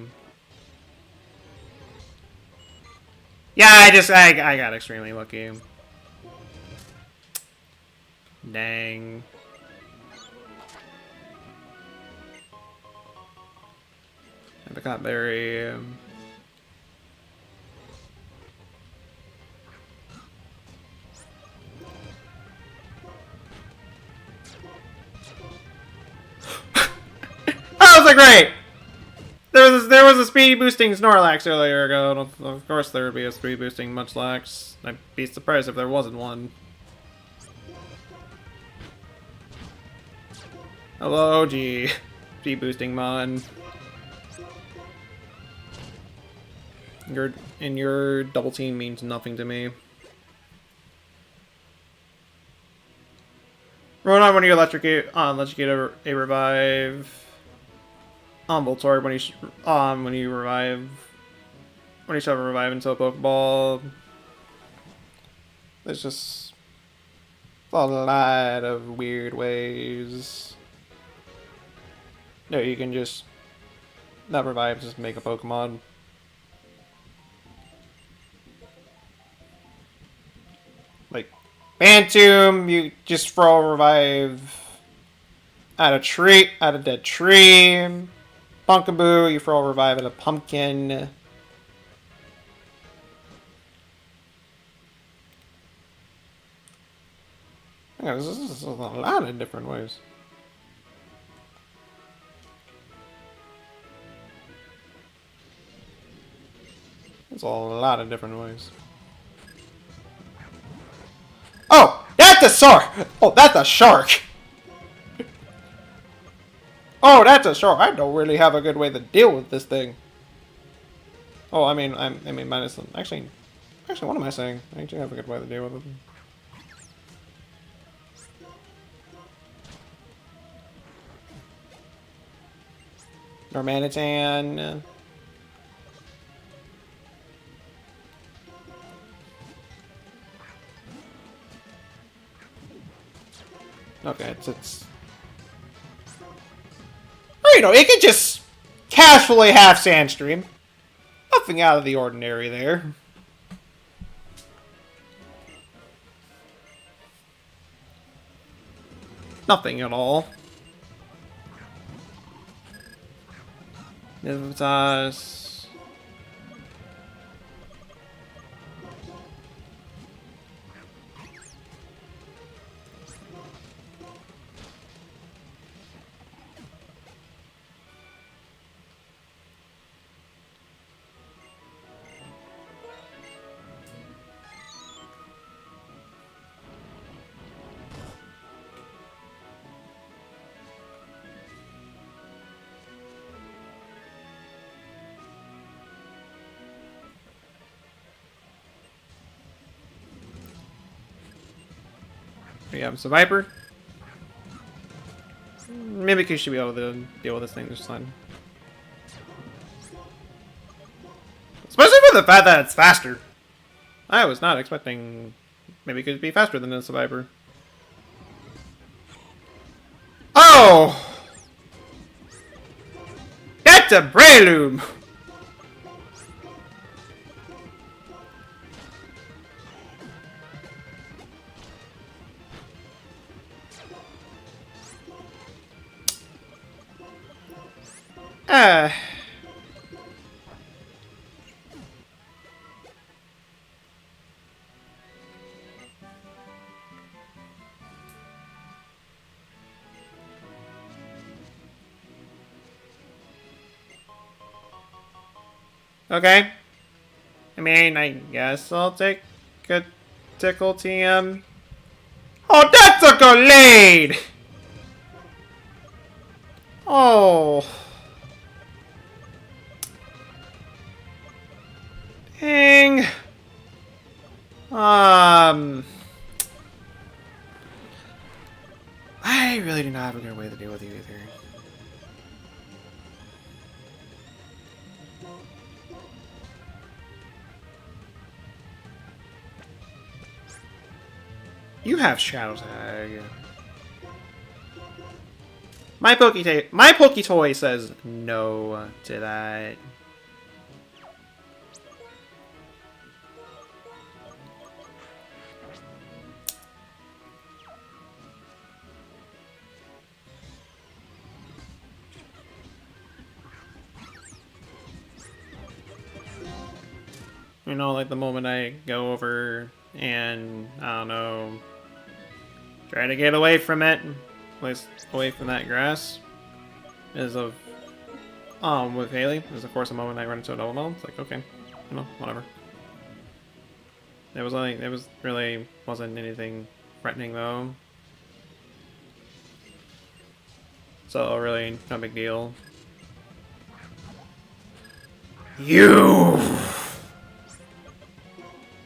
Yeah, I got extremely lucky. Dang. Apricot berry. That was a great. There was a speed boosting Snorlax earlier ago. Of course, there would be a speed boosting Munchlax. I'd be surprised if there wasn't one. Hello, OG. Speed boosting Mon. Your double team means nothing to me. Ronan, when you electrocute a revive. Voltorb when you shove a revive into a Pokeball. There's just a lot of weird ways. No, you can just not revive, just make a Pokemon. Like Bantum, you just throw a revive at a dead tree. Pumpkaboo, you throw a revive at a pumpkin. Yeah, this is a lot of different ways. There's a lot of different ways. Oh! That's a shark! Oh, that's a shark! Oh, that's a shark! I don't really have a good way to deal with this thing. Oh, I mean minus... Actually, what am I saying? I actually have a good way to deal with it. Normanitan. Okay, it's... Or, you know, it could just casually have Sandstream. Nothing out of the ordinary there. Nothing at all. Nivitas. We have Viper. Maybe you should be able to deal with this thing this time. Especially for the fact that it's faster. I was not expecting maybe it could be faster than the Survivor. Oh! That's a Breloom! Okay. I mean, I guess I'll take a Tickle TM. Oh, that's a Gallade! Oh. Dang. I really do not have a good way to deal with you either. You have Shadow Tag. My Poketoy says no to that. You know, like the moment I go over and, I don't know, try to get away from it, at least away from that grass, is of, with Haley, is of course a moment I run into a double melt. It's like, okay, you know, whatever. It wasn't anything threatening though. So really, no big deal.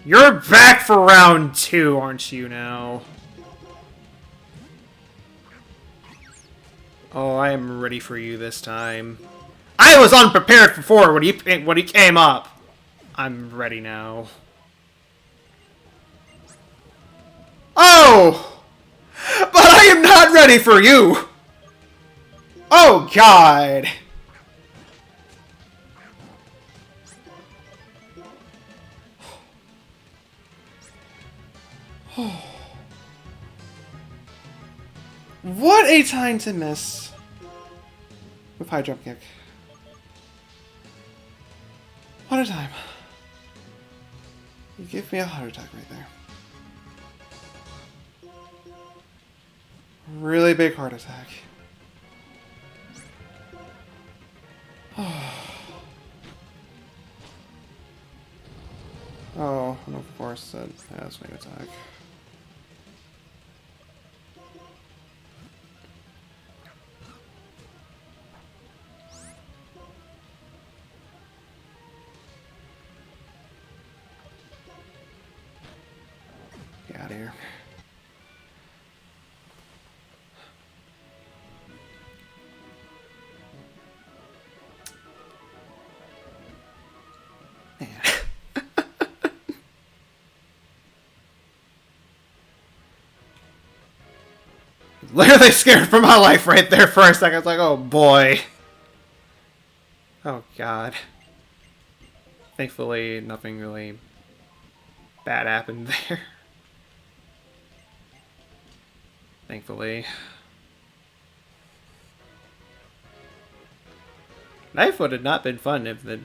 You're back for round 2, aren't you now? Oh, I am ready for you this time. I was unprepared before when he came up. I'm ready now. Oh! But I am not ready for you! Oh, God! What a time to miss with high jump kick. What a time. You give me a heart attack right there. Really big heart attack. Oh, and of course that has swing attack. Get out of here. Man. Literally scared for my life right there for a second. I was like, oh boy. Oh god. Thankfully, nothing really bad happened there. Thankfully. Knife would have not been fun if it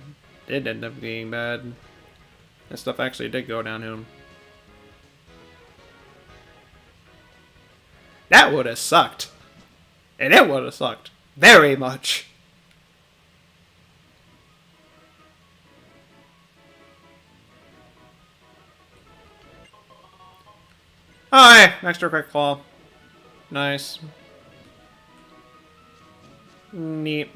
did end up being bad. That stuff actually did go downhill. That would have sucked. And it would have sucked. Very much. Oh, hey, extra quick claw. Nice. Neat.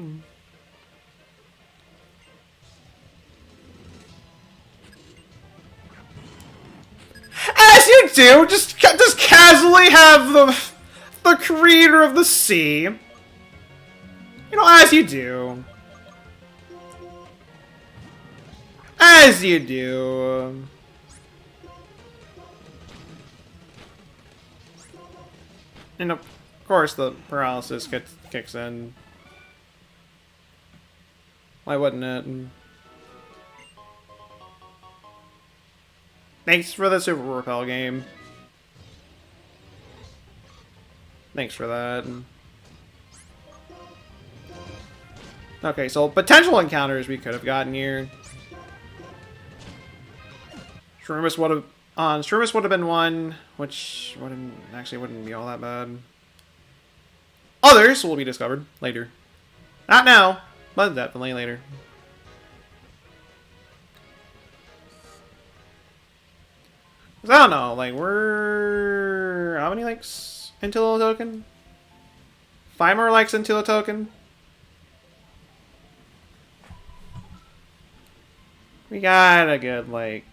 As you do, just casually have the creator of the sea You know, as you do. As you do. And of course the paralysis kicks in. Why wouldn't it? Thanks for the Super Repel game. Thanks for that. Okay, so potential encounters we could have gotten here. Shroomis would have been one, which wouldn't be all that bad. Others will be discovered later. Not now, but definitely later. I don't know, like, we're... How many likes into the token? 5 more likes into the token? We got a good, like...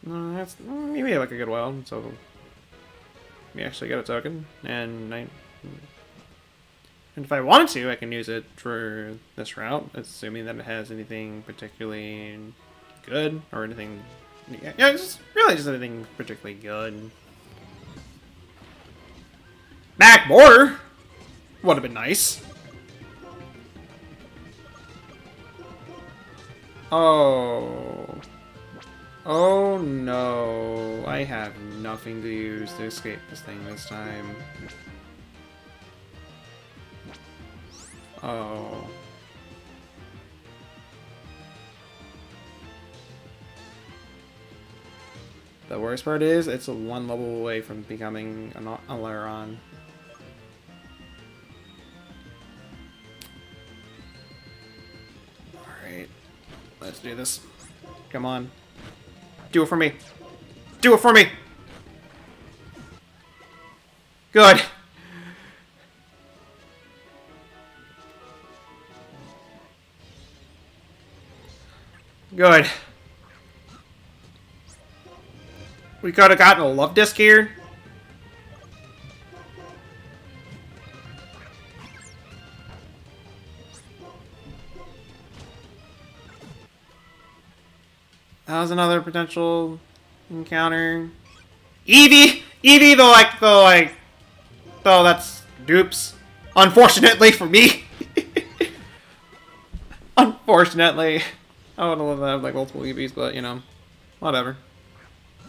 that's maybe like a good while, so... We actually get a token, and if I wanted to, I can use it for this route, assuming that it has anything particularly good, or anything... Yeah, it's really just anything particularly good. Back border would have been nice. Oh. Oh no. I have nothing to use to escape this thing this time. Oh. The worst part is, it's one level away from becoming a Laron. Alright. Let's do this. Come on. Do it for me. Do it for me! Good! Good. We could have gotten a love disc here. That was another potential encounter. Eevee! Eevee, though that's dupes. Unfortunately for me. Unfortunately. I would love to have like multiple Eevees, but you know, whatever.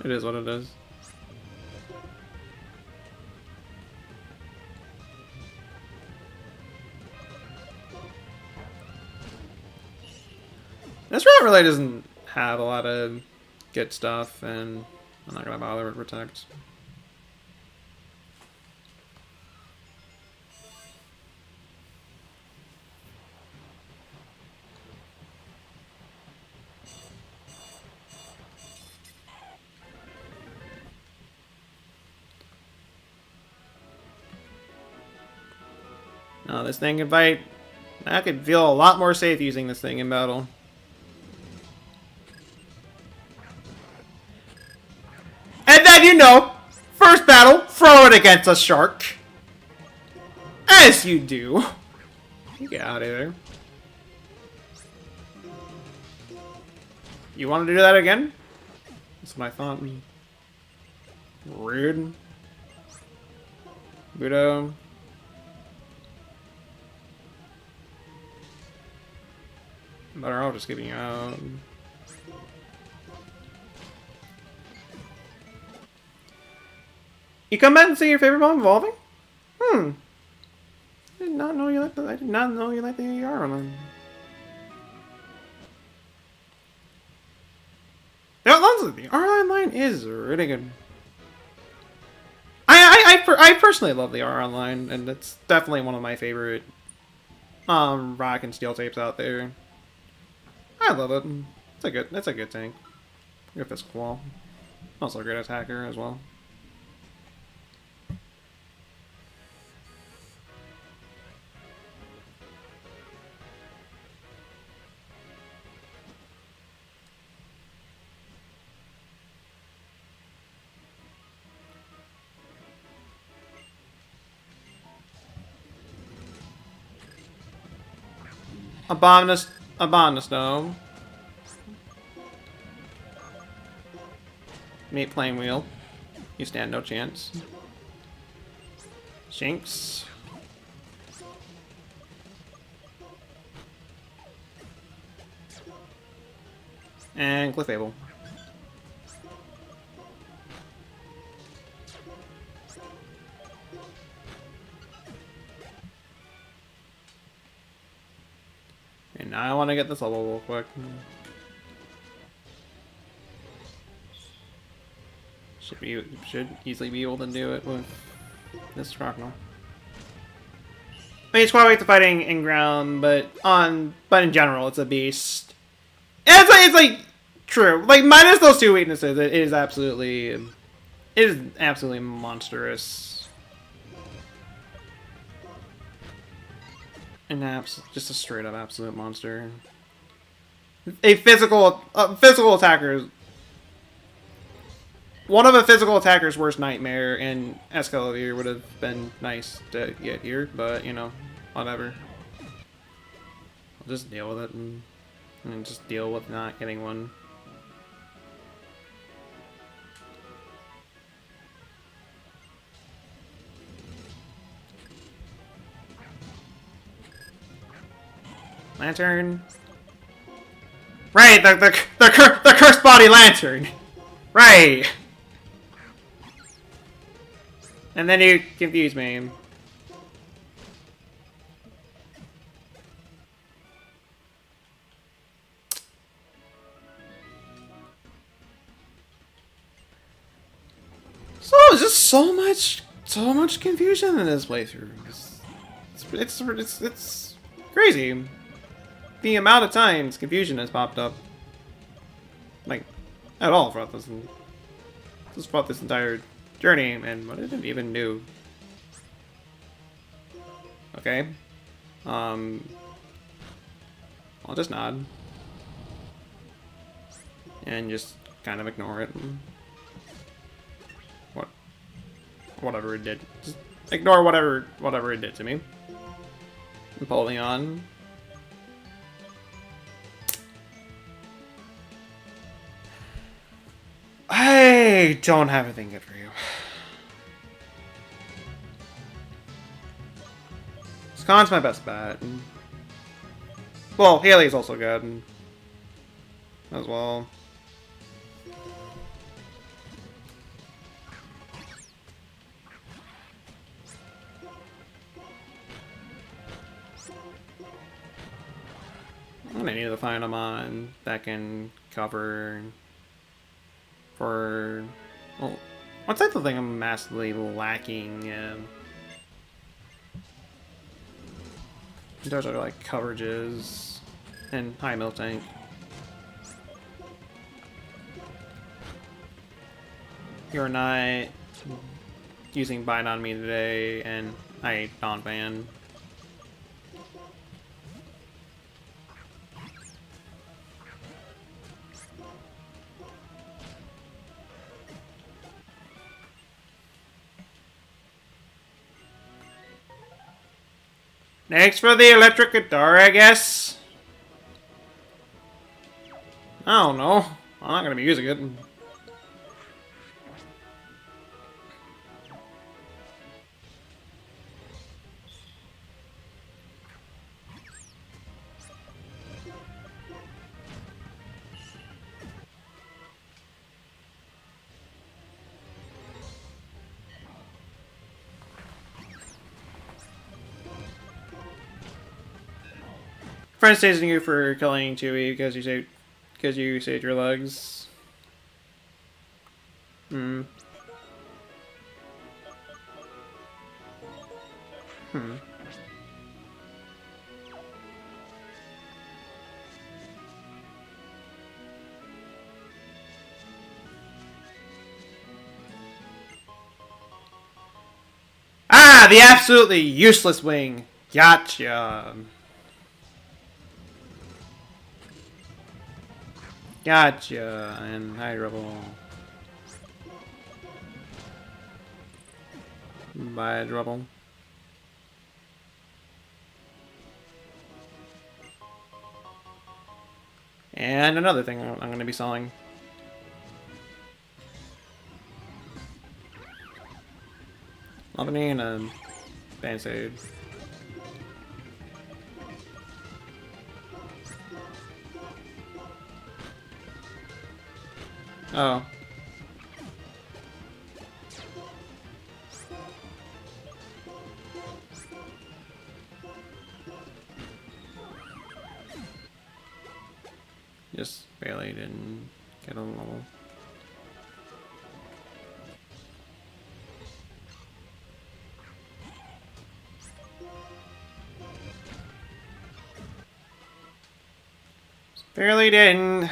It is what it is. This route really doesn't have a lot of good stuff, and I'm not gonna bother with Protect. No, this thing can fight. I could feel a lot more safe using this thing in battle. And then, you know, first battle, throw it against a shark. As you do. You get out of there. You want to do that again? That's what I thought. Rude. Budo. Better off just giving you out. You come back and say your favorite Pokemon evolving? I did not know you liked the AR one. The AR Online is really good. I personally love the AR Online, and it's definitely one of my favorite Rock and Steel tapes out there. I love it. It's a good tank. Good physical wall. Also a great attacker as well. Abominus Dome. Meet Playing Wheel. You stand no chance. Jinx. And Clefable. And now I want to get this level real quick. Should easily be able to do it with this Crocodile. I mean, it's quite weak to fighting in ground, but in general, it's a beast. And it's like true. Like minus those two weaknesses, it is absolutely monstrous. And just a straight up absolute monster. A physical attacker. One of a physical attacker's worst nightmare, and Escalator would have been nice to get here, but you know, whatever. I'll just deal with it and just deal with not getting one. Lantern. Right, the cursed body lantern. Right. And then you confuse me. So there's just so much confusion in this playthrough. It's crazy. The amount of times confusion has popped up, like, at all throughout this entire journey, and what did it even do? Okay. I'll just nod. And just kind of ignore it. Whatever it did. Just ignore whatever it did to me. Napoleon. I don't have anything good for you. Scon's my best bet. Well, Haley's also good. As well. I need to find them on that can cover for. Well, what's that the thing I'm massively lacking in terms of like coverages and high mill tank? You're not using Bind on me today, and I don't ban. Next for the electric guitar, I guess. I don't know. I'm not gonna be using it. Friends chasing you for killing Chewie because you saved your legs. Ah, the absolutely useless wing. Gotcha. Gotcha. And Hydro Ball. Bye, Drubble. And another thing I'm going to be selling. Lemonade and a band-aid. Oh. Just barely didn't get a level. Just barely didn't.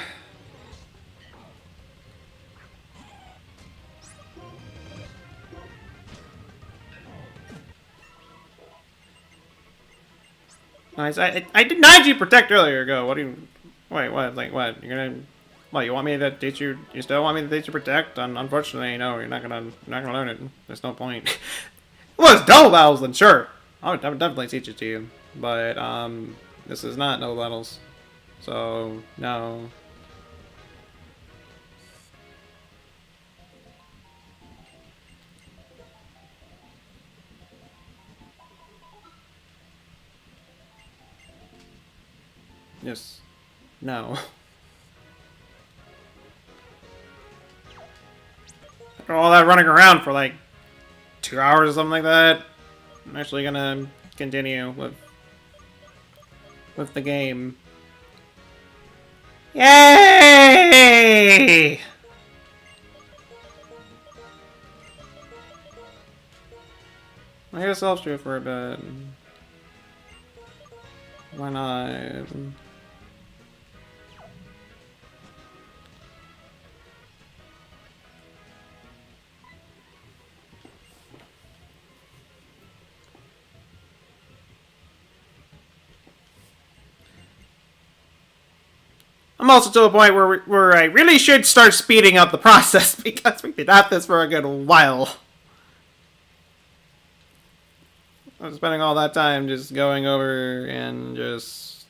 Nice. I denied you protect earlier. Go. What do you? Wait. What? Like what? You're gonna? What? You want me to teach you? You still want me to teach you protect? Unfortunately, no. You're not gonna learn it. There's no point. Well, it's double battles, then sure. I would definitely teach it to you. But this is not double battles. So no. Just no. After all that running around for like 2 hours or something like that, I'm actually gonna continue with the game. Yay! I guess I'll shoot for a bit. Why not? I'm also to a point where I really should start speeding up the process because we've been at this for a good while. I'm spending all that time just going over and just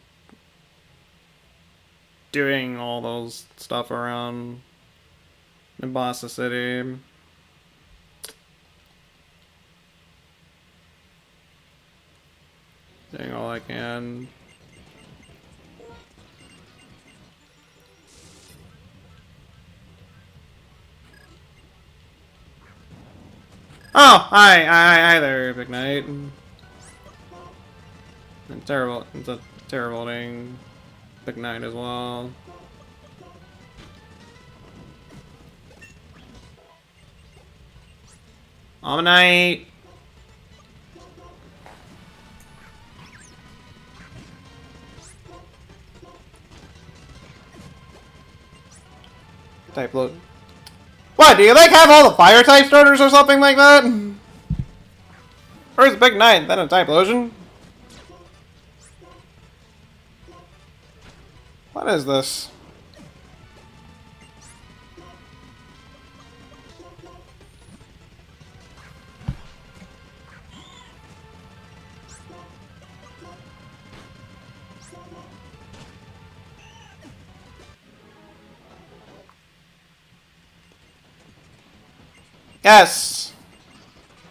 doing all those stuff around Nimbasa City. Doing all I can. Oh, hi there, Big Knight. It's a terrible thing. Big Knight as well. Ammonite. Type load. What, do you like have all the fire type starters or something like that? Where's Big Knight? Then a Typhlosion? What is this? Yes.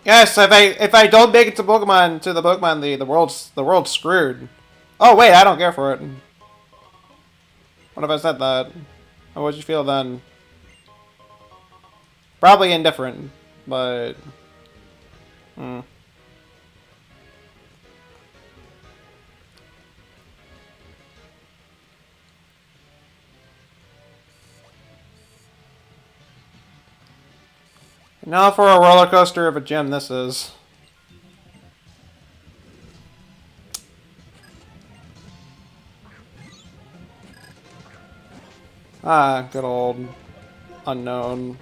Yes, if I don't make it to the Pokemon League, the world's screwed. Oh wait, I don't care for it. What if I said that? How would you feel then? Probably indifferent, but Now for a roller coaster of a gym this is. Ah, good old unknown.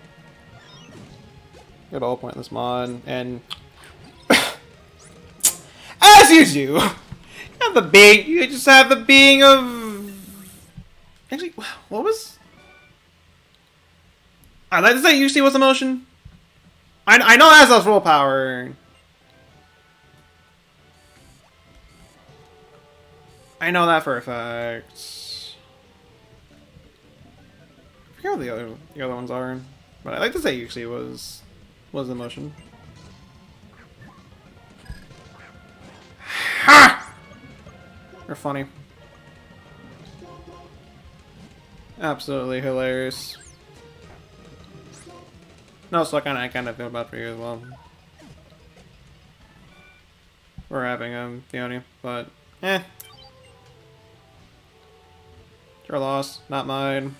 Good old pointless mod, and as you do, you just have the being of. Actually, what was? I like to say usually was emotion. I know it has full power. I know that for a fact. forget what the other ones are, but I like to say Uxie was the motion. Ha! They're funny. Absolutely hilarious. No, so I kind of feel bad for you as well. We're having Fiona, but eh. It's your loss, not mine.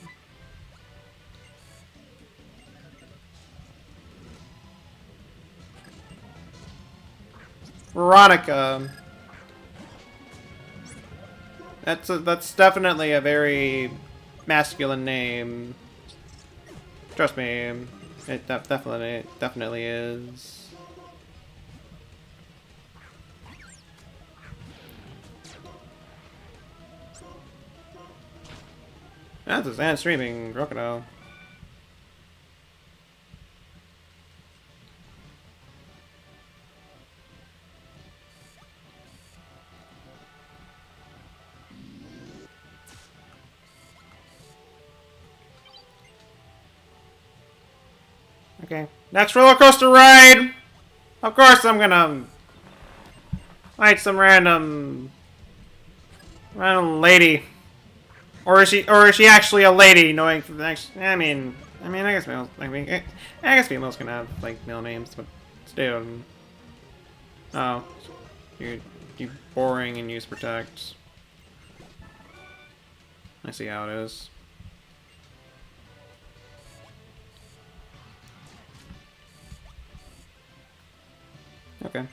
Veronica. That's definitely a very masculine name. Trust me, it definitely is. That's a sand streaming crocodile. Okay, next roller coaster ride. Of course, I'm gonna fight some random lady. Or is she actually a lady? Knowing the next, I mean, I guess males. I guess females can have like male names, but still. Oh, you boring and use protect. I see how it is. Okay.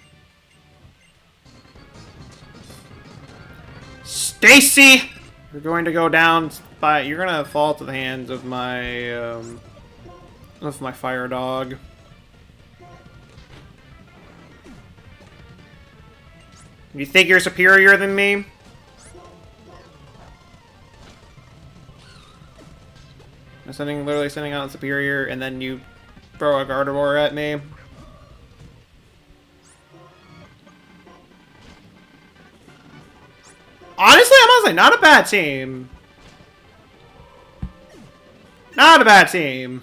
Stacy! You're going to go down by. You're gonna fall to the hands of my fire dog. You think you're superior than me? I'm literally sending out superior, and then you throw a Gardevoir at me. Honestly, not a bad team. Not a bad team.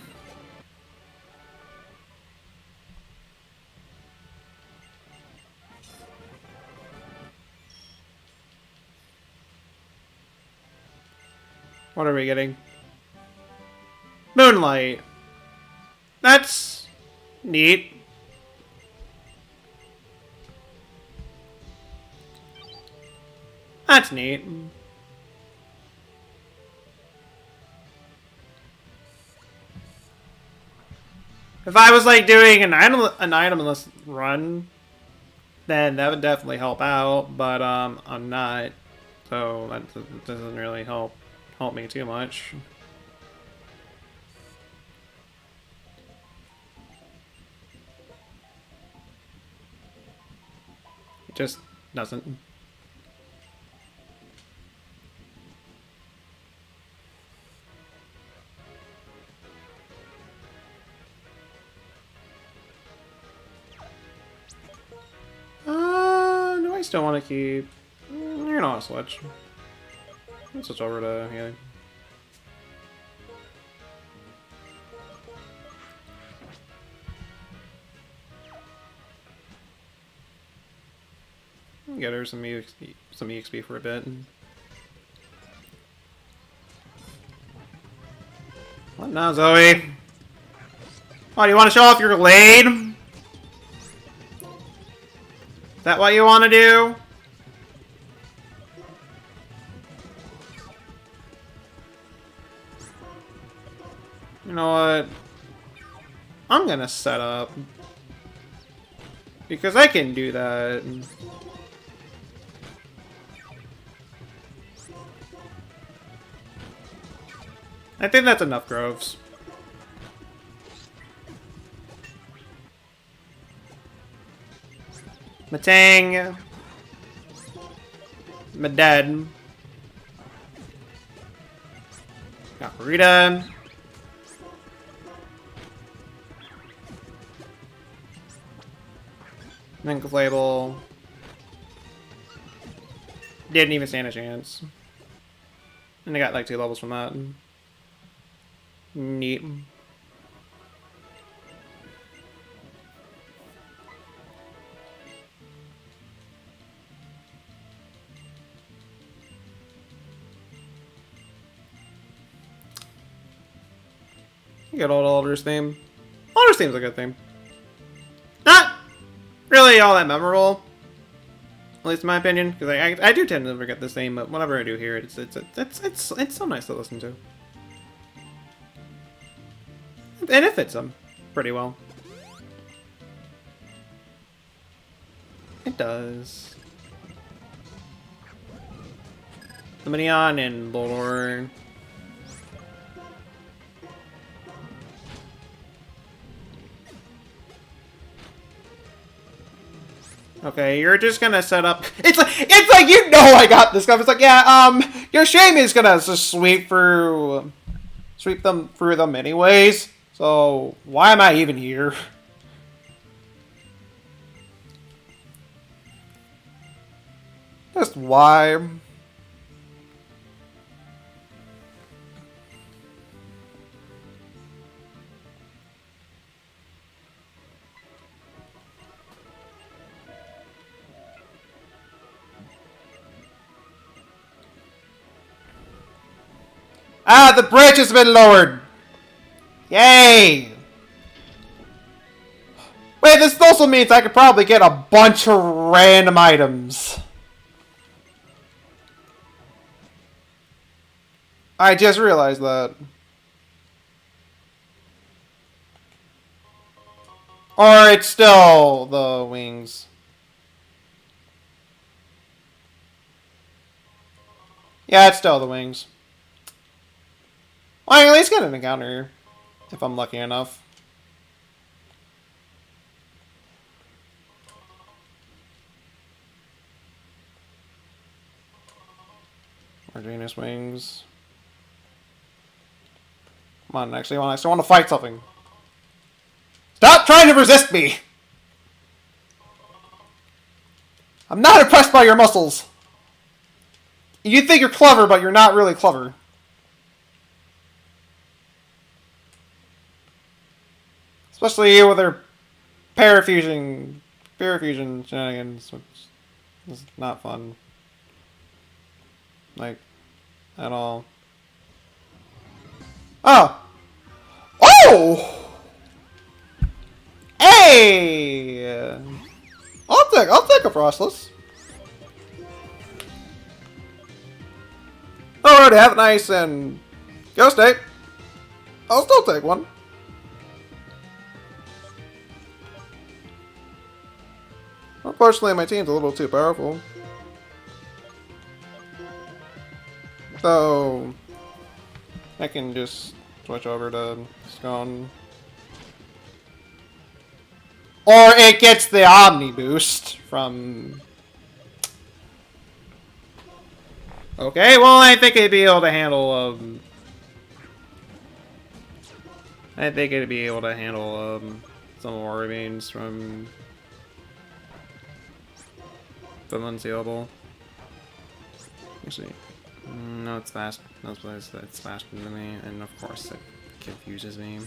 What are we getting? Moonlight. That's neat. That's neat. If I was like doing an itemless run, then that would definitely help out. But I'm not, so that doesn't really help me too much. It just doesn't. Do I still want to keep? You're not a switch. Let's switch over to healing. Get her some EXP for a bit. What now, Zoe? Oh, do you want to show off your blade? Is that what you want to do? You know what? I'm gonna set up. Because I can do that. I think that's enough groves. Matang. Madad. Got Rita. Minklable. Didn't even stand a chance. And I got like 2 levels from that. Neat. You get old Alder's theme. Alder's theme's a good theme. Not really all that memorable, at least in my opinion, because I do tend to forget this theme, but whenever I do hear it, it's so nice to listen to, and it fits them pretty well. It does. Dominion and Lord. Okay, you're just gonna set up. It's like you know I got this stuff. It's like, yeah, your shame is gonna just sweep them through them anyways. So why am I even here? Just why? Ah, the bridge has been lowered! Yay! Wait, this also means I could probably get a bunch of random items. I just realized that. Or it's still the wings. Yeah, it's still the wings. Well, I at least get an encounter if I'm lucky enough. Or Venus wings. Come on, actually, I still want to fight something. Stop trying to resist me! I'm not impressed by your muscles. You think you're clever, but you're not really clever. Especially you with their parafusion shenanigans, which is not fun. Like, at all. Oh! Oh! Hey! I'll take a Frostless. Alrighty, have a nice and Ghost Ape. I'll still take one. Unfortunately, my team's a little too powerful. So I can just switch over to Scone. Or it gets the Omni boost from... Okay, well, I think it'd be able to handle, I think it'd be able to handle, some more remains from Unseeable. Actually, no, it's fast. No, it's faster than me, and of course it confuses me.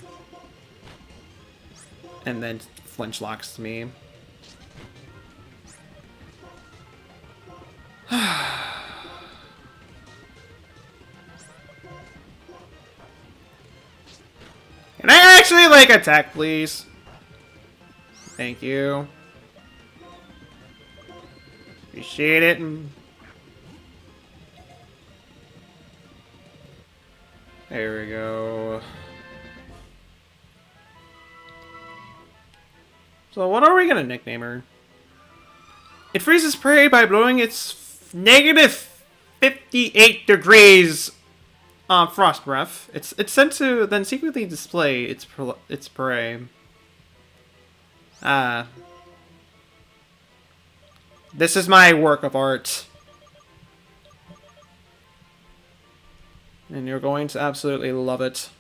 And then flinch locks me. Can I actually, like, attack, please? Thank you. Appreciate it. There we go. So what are we gonna nickname her? It freezes prey by blowing its negative 58 degrees frost breath. It's sent to then secretly display its prey. This is my work of art. And you're going to absolutely love it.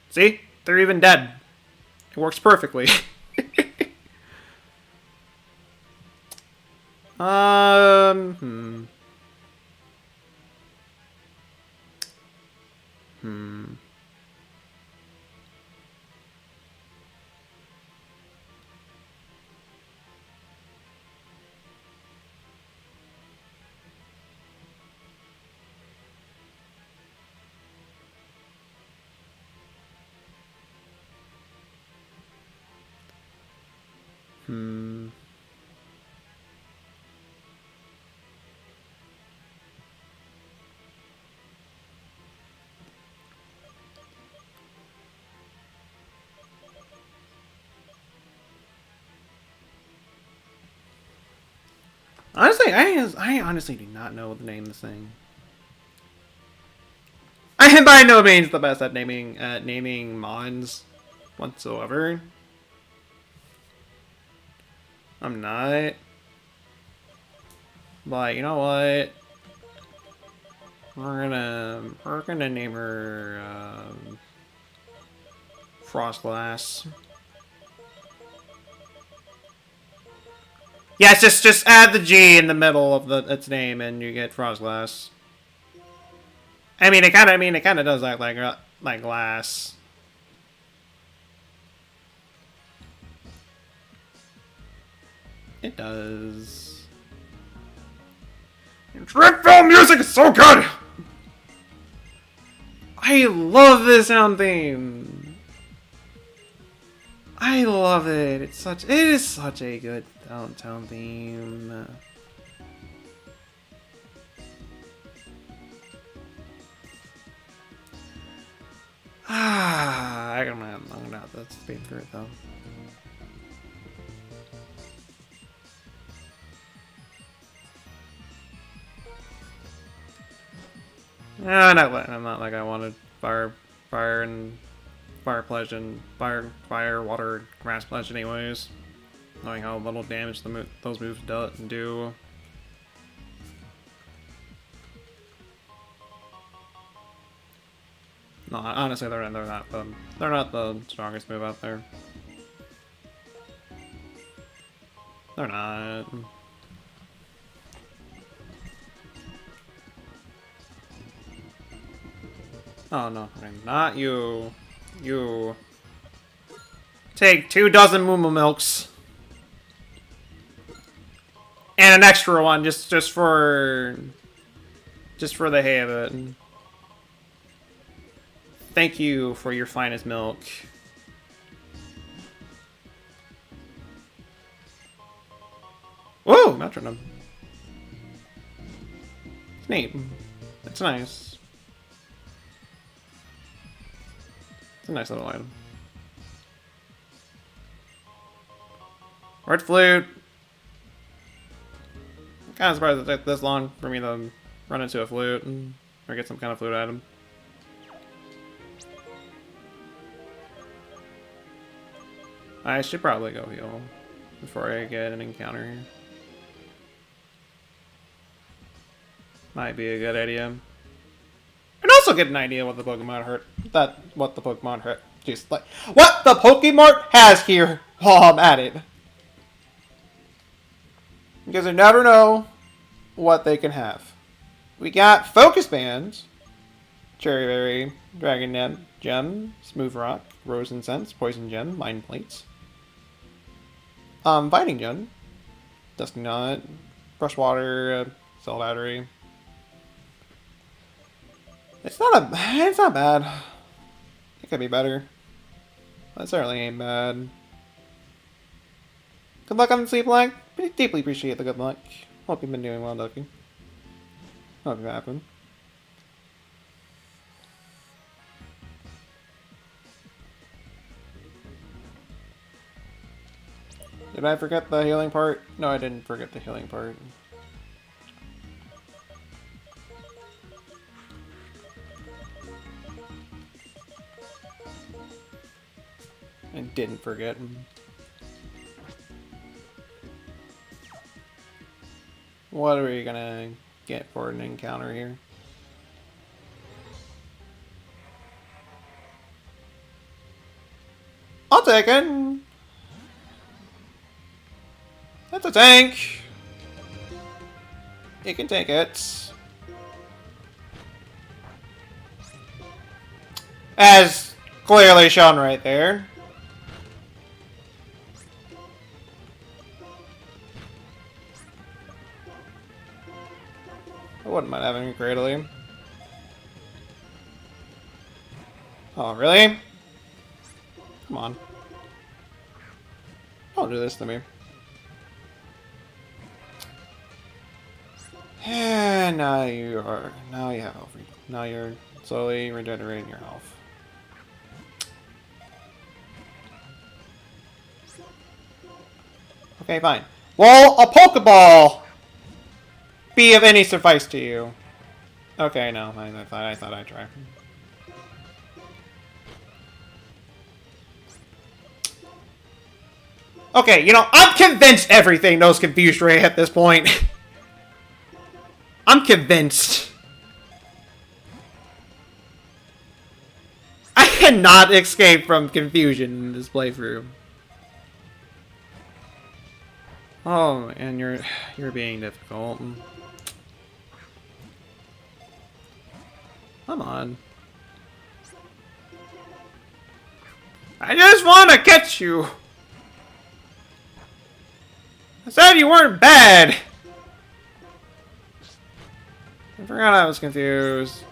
See? They're even dead. It works perfectly. Hmm. Honestly, I honestly do not know the name of this thing. I am by no means the best at naming mons whatsoever. I'm not. But you know what? We're gonna name her Frostglass. Yes, just add the G in the middle of its name, and you get Frostglass. It kind of does act like glass. It does. Dreadful music is so good. I love this sound theme. I love it. It is such a good sound theme. I'm gonna have to speed through it though. I'm not like I wanted fire and fire pledge and fire, water, grass pledge anyways. Knowing how little damage those moves do. No, honestly, they're not the strongest move out there. They're not. Oh no, not you. You take 24 Moo Milks and an extra one just for the hay of it. Thank you for your finest milk. Whoa, metronome. It's neat. It's nice. It's a nice little item. Red flute. I'm kind of surprised it took this long for me to run into a flute or get some kind of flute item. I should probably go heal before I get an encounter here. Might be a good idea. And also get an idea what the Pokemon hurt. What the Pokemon hurt. Just like what the Pokemon has here while I'm at it. Because I never know what they can have. We got Focus Bands, Cherry Berry, Dragon Gem, Smooth Rock, Rose Incense, Poison Gem, Mind Plates. Fighting Gem, Dusty Nut, Brushwater, Cell Battery. It's not bad. It could be better. That certainly ain't bad. Good luck on the Sleeplocke. Deeply appreciate the good luck. Hope you've been doing well, Ducky. Hope you're happy. Did I forget the healing part? No, I didn't forget the healing part. I didn't forget. What are we gonna get for an encounter here? I'll take it! That's a tank! You can take it. As clearly shown right there. I wouldn't mind having a Cradily. Oh, really? Come on. Don't do this to me. And now you have health. Now you're slowly regenerating your health. Okay, fine. Will a Pokeball be of any suffice to you? Okay, no, I thought I'd try. Okay, you know, I'm convinced everything knows Confused Ray at this point. I'm convinced. I cannot escape from confusion in this playthrough. Oh, and you're being difficult. Come on. I just want to catch you. I said you weren't bad. I forgot I was confused.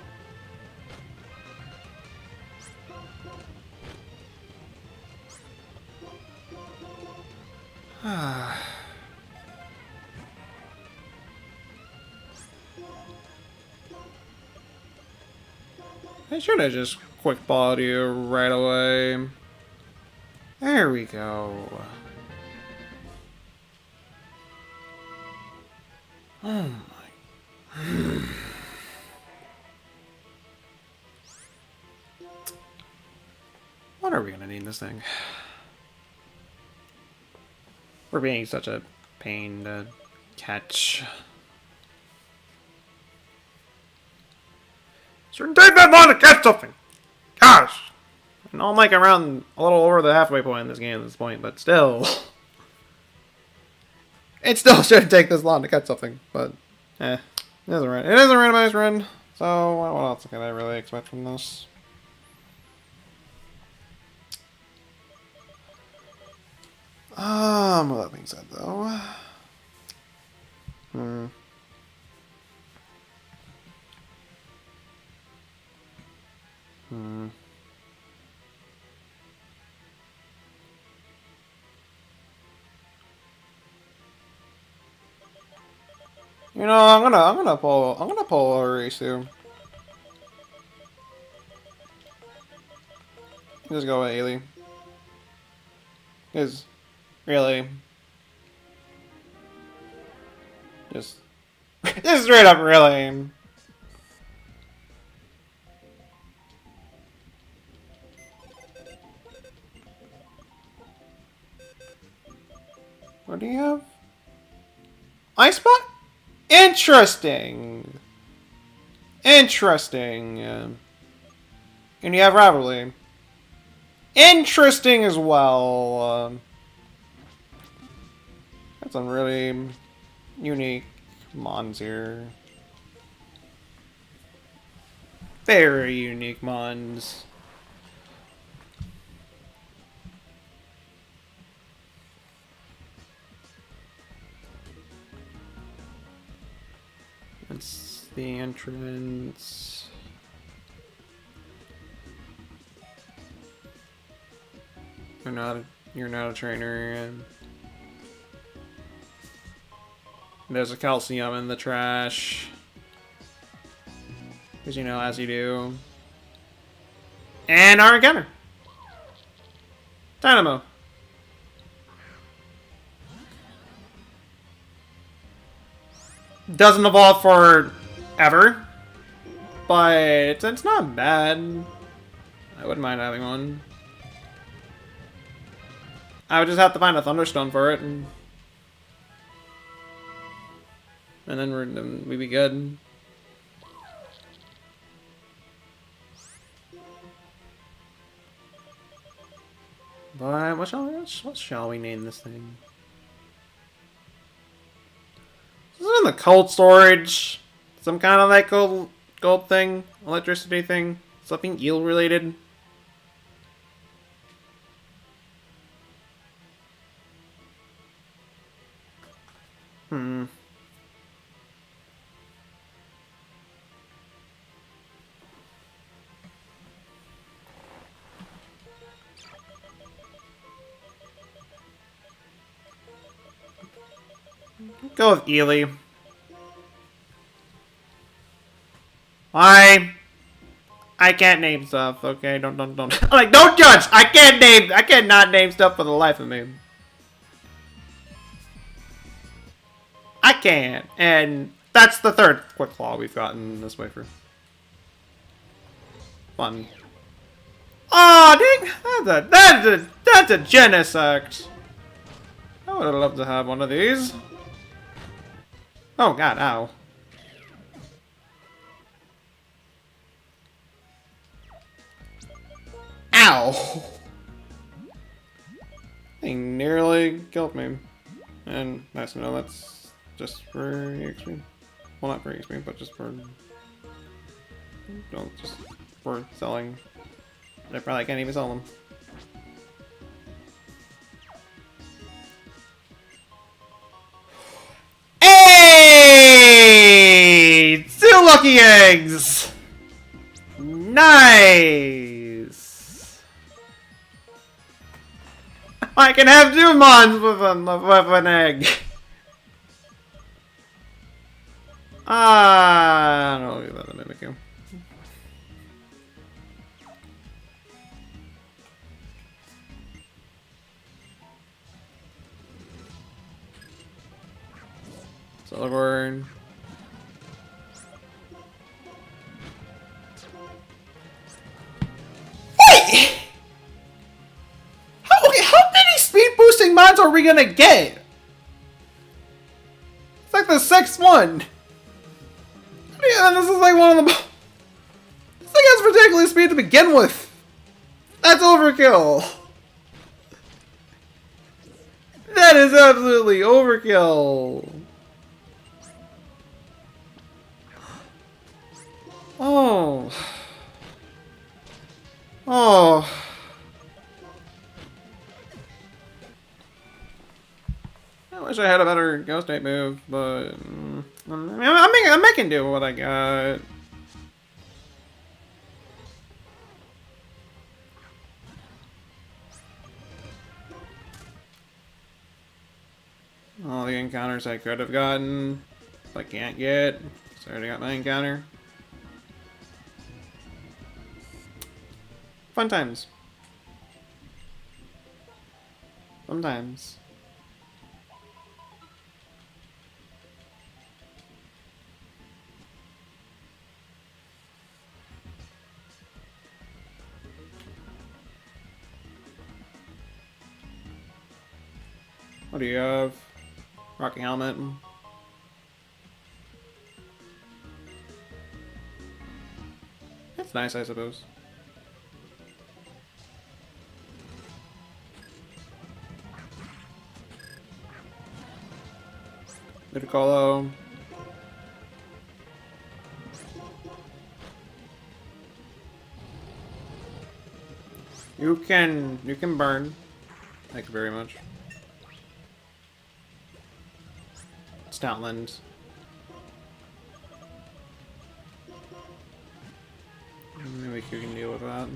I should have just quick balled you right away. There we go. Oh my. What are we gonna need this thing? We're being such a pain to catch. Certain type I want to catch something! Gosh! I know I'm like around a little over the halfway point in this game at this point, but still. It still shouldn't take this long to catch something, but it is a randomized run, so what else can I really expect from this? With that being said, though, you know, I'm gonna pull a Risu. Just go with Ailey. Because, really, just straight up, really. What do you have? Ice Spot? Interesting. Interesting. And you have Rivalry. Interesting as well. Got some really unique mons here. Very unique mons. That's the entrance. You're not a trainer. There's a calcium in the trash. Because you know, as you do. And our encounter. Dynamo. Doesn't evolve forever. But it's not bad. I wouldn't mind having one. I would just have to find a Thunderstone for it. And then we'd be good. But what shall we name this thing? This is in the cold storage. Some kind of like gold thing, electricity thing, something eel related. Go with Ely. I can't name stuff. Okay, don't. Like, don't judge. I cannot name stuff for the life of me. I can't, and that's the third quick claw we've gotten this way for fun. Oh, dang! That's a Genesect. I would have loved to have one of these. Oh god, ow. Ow! He nearly killed me. And nice to know that's just for EXP. Well, not for EXP, but just for... No, just for selling. I probably can't even sell them. Hey! 2 lucky eggs! Nice! I can have 2 mons with an egg. I don't know about the Mimikyu. Silverborn. Wait! How many speed boosting mods are we gonna get? It's like the 6th one. Yeah, this is like one of the... This thing has ridiculous speed to begin with. That's overkill. That is absolutely overkill. Oh. Oh. I wish I had a better ghost type move, but I'm making do with what I got. All the encounters I could have gotten, if I can't get. So I already got my encounter. Fun times. Sometimes. What do you have? Rocky helmet. That's nice, I suppose. Ludicolo. You can burn. Thank you very much. Stoutland. Maybe you can deal with that.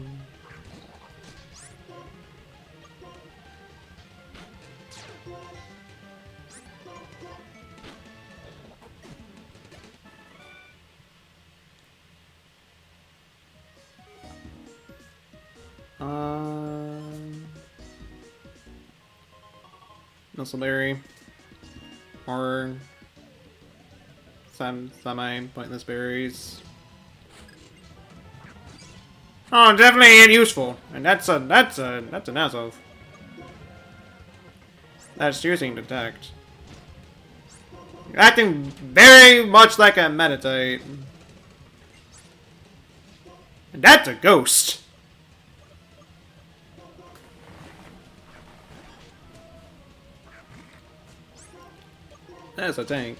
Nuzzleberry. Or some semi-pointless berries. Oh, definitely useful. And that's a Nazov. That's using detect. You're acting very much like a Meditite. And that's a ghost. That's a tank.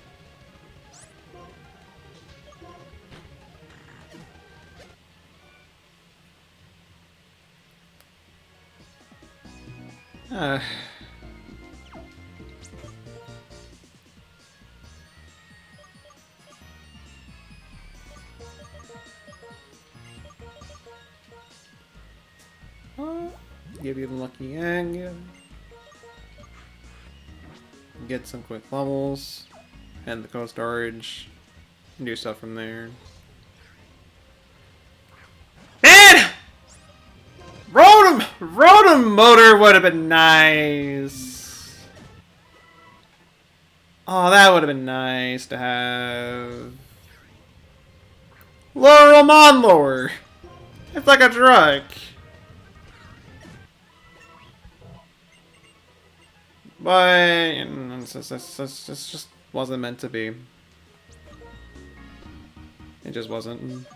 Give you the lucky egg. Get some quick levels. And the cold storage. And do stuff from there. Rotomotor would have been nice. Oh, that would have been nice to have. Laurel Monlore. It's like a truck. But it just wasn't meant to be. It just wasn't.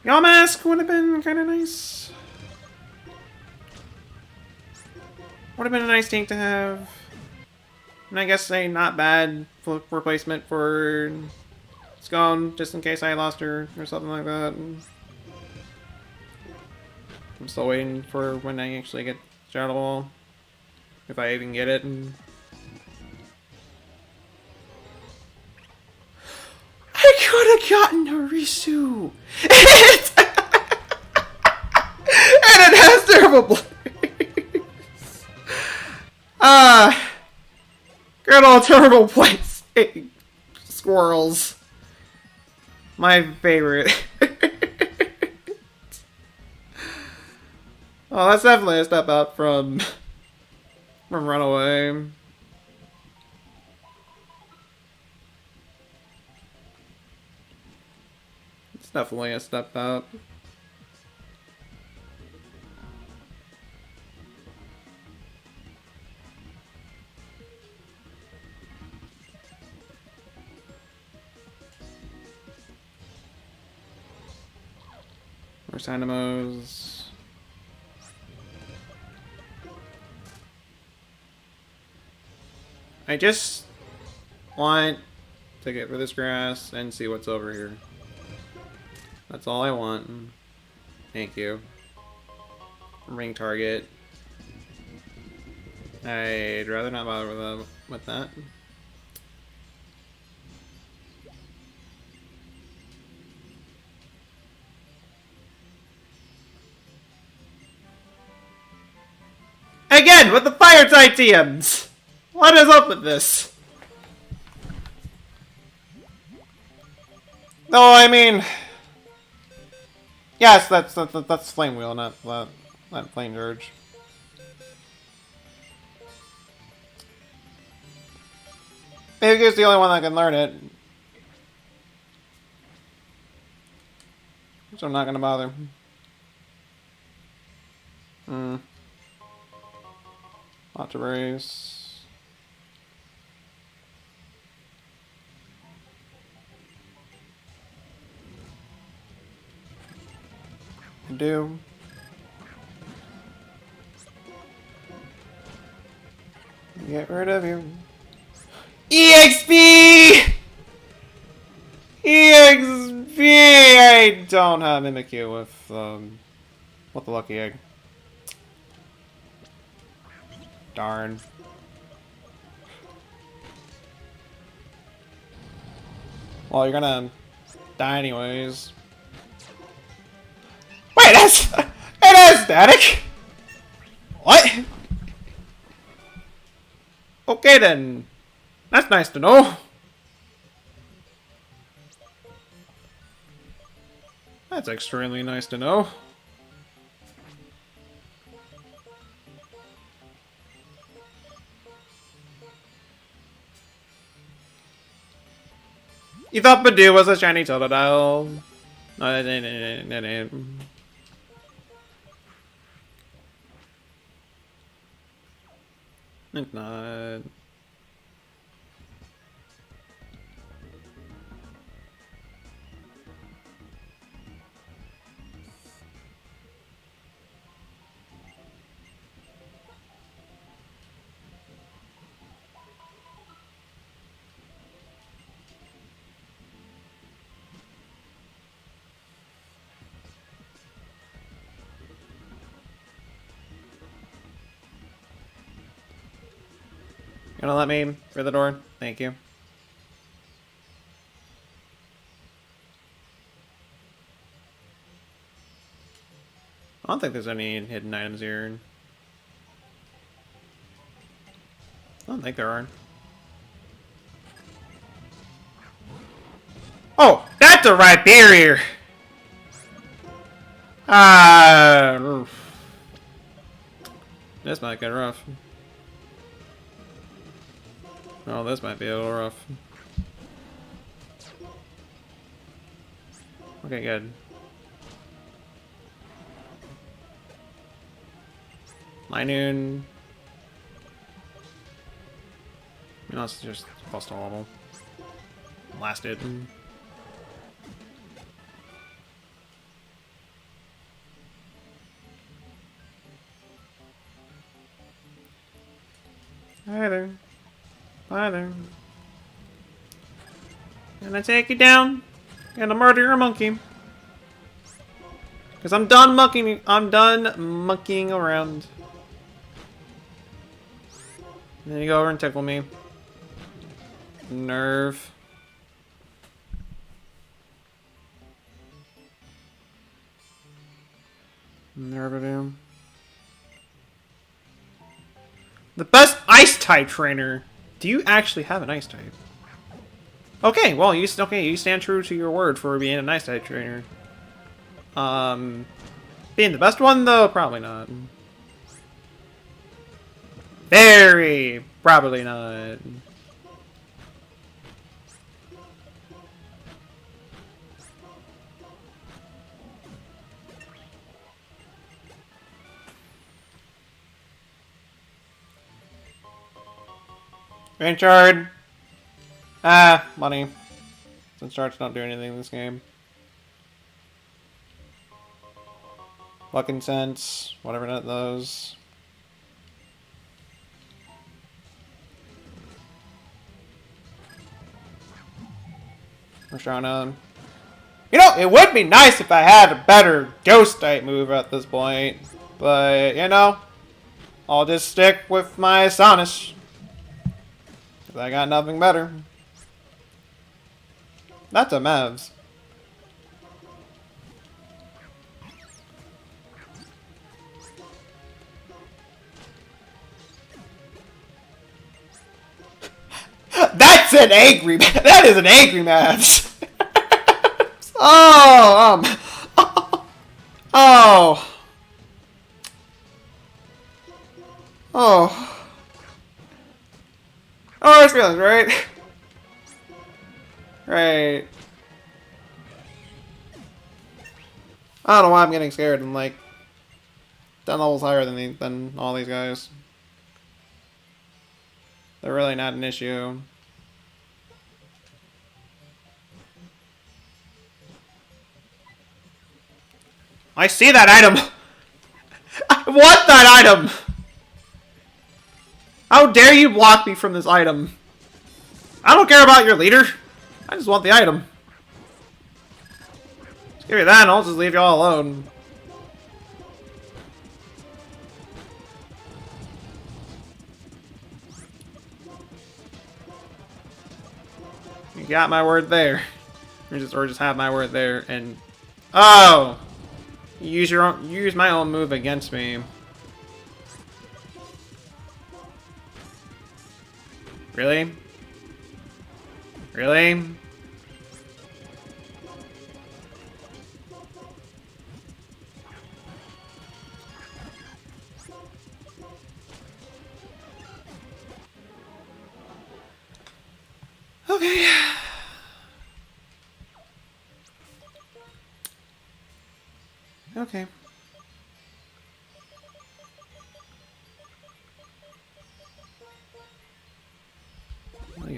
Y'all mask would have been kind of nice. Would have been a nice thing to have. And I guess a not bad replacement for Scone, just in case I lost her or something like that. I'm still waiting for when I actually get Shadow Ball. If I even get it. I could have gotten Harisu! And it has terrible blades! Good old terrible blades! Squirrels. My favorite. Oh, that's definitely a step up from Runaway. It's definitely a step up. Where's Animos? I just want to get rid of this grass and see what's over here. That's all I want. Thank you. Ring target. I'd rather not bother with that. Again, with the fire type TMs! What is up with this? No, I mean... Yes, that's Flame Wheel, not Flame Urge. Maybe it's the only one that can learn it. So I'm not gonna bother. Lot to race. I do. Get rid of you. EXP! EXP! I don't have Mimikyu with the lucky egg. Darn. Well, you're gonna die anyways. Wait, that's static? What? Okay then. That's nice to know. That's extremely nice to know. You thought Badoo was a shiny Totodile? No, it's not. Gonna let me through the door? Thank you. I don't think there's any hidden items here. I don't think there are. Oh, that's the right barrier! Ah, this might get rough. Oh, this might be a little rough. Okay, good. Noon. You know, it's just plus a level. Lasted. Hi there. Hi there. Gonna take you down. Gonna murder your monkey. Cause I'm done monkeying around. And then you go over and tickle me. Nerve. Nerve of him. The best ice type trainer. Do you actually have an ice type? Okay, well you stand true to your word for being an ice type trainer. Being the best one though, probably not. Very probably not. Richard! Ah, money. Since charts don't do anything in this game. Fucking cents, whatever net those. We're trying to... You know, it would be nice if I had a better ghost type move at this point. But, you know, I'll just stick with my Astonish. Because I got nothing better. That's a Mavs. That's an angry... That is an angry Mavs. Oh, oh. Oh. Oh, it's feelings, right? Right. I don't know why I'm getting scared. I'm like 10 levels higher than all these guys. They're really not an issue. I see that item! I want that item! How dare you block me from this item? I don't care about your leader. I just want the item. Just give me that and I'll just leave y'all alone. You got my word there. Or just have my word there and... Oh! Use my own move against me. Really? Really? Okay. Okay.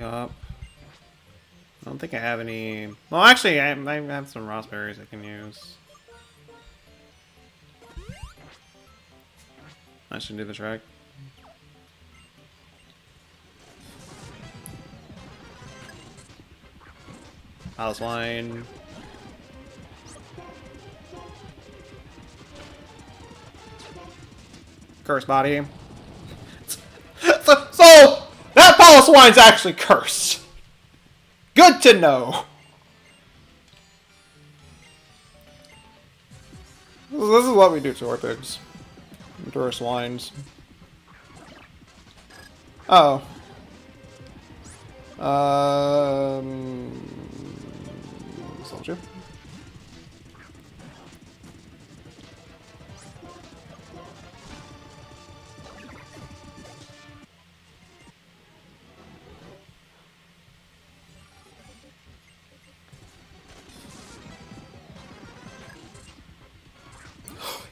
Up. I don't think I have any... Well, actually, I have some raspberries I can use. I should do the track. Palace wine. Curse body. So that Palace wine's actually cursed. Good to know. This is what we do to our pigs. To our swines. Oh. told you.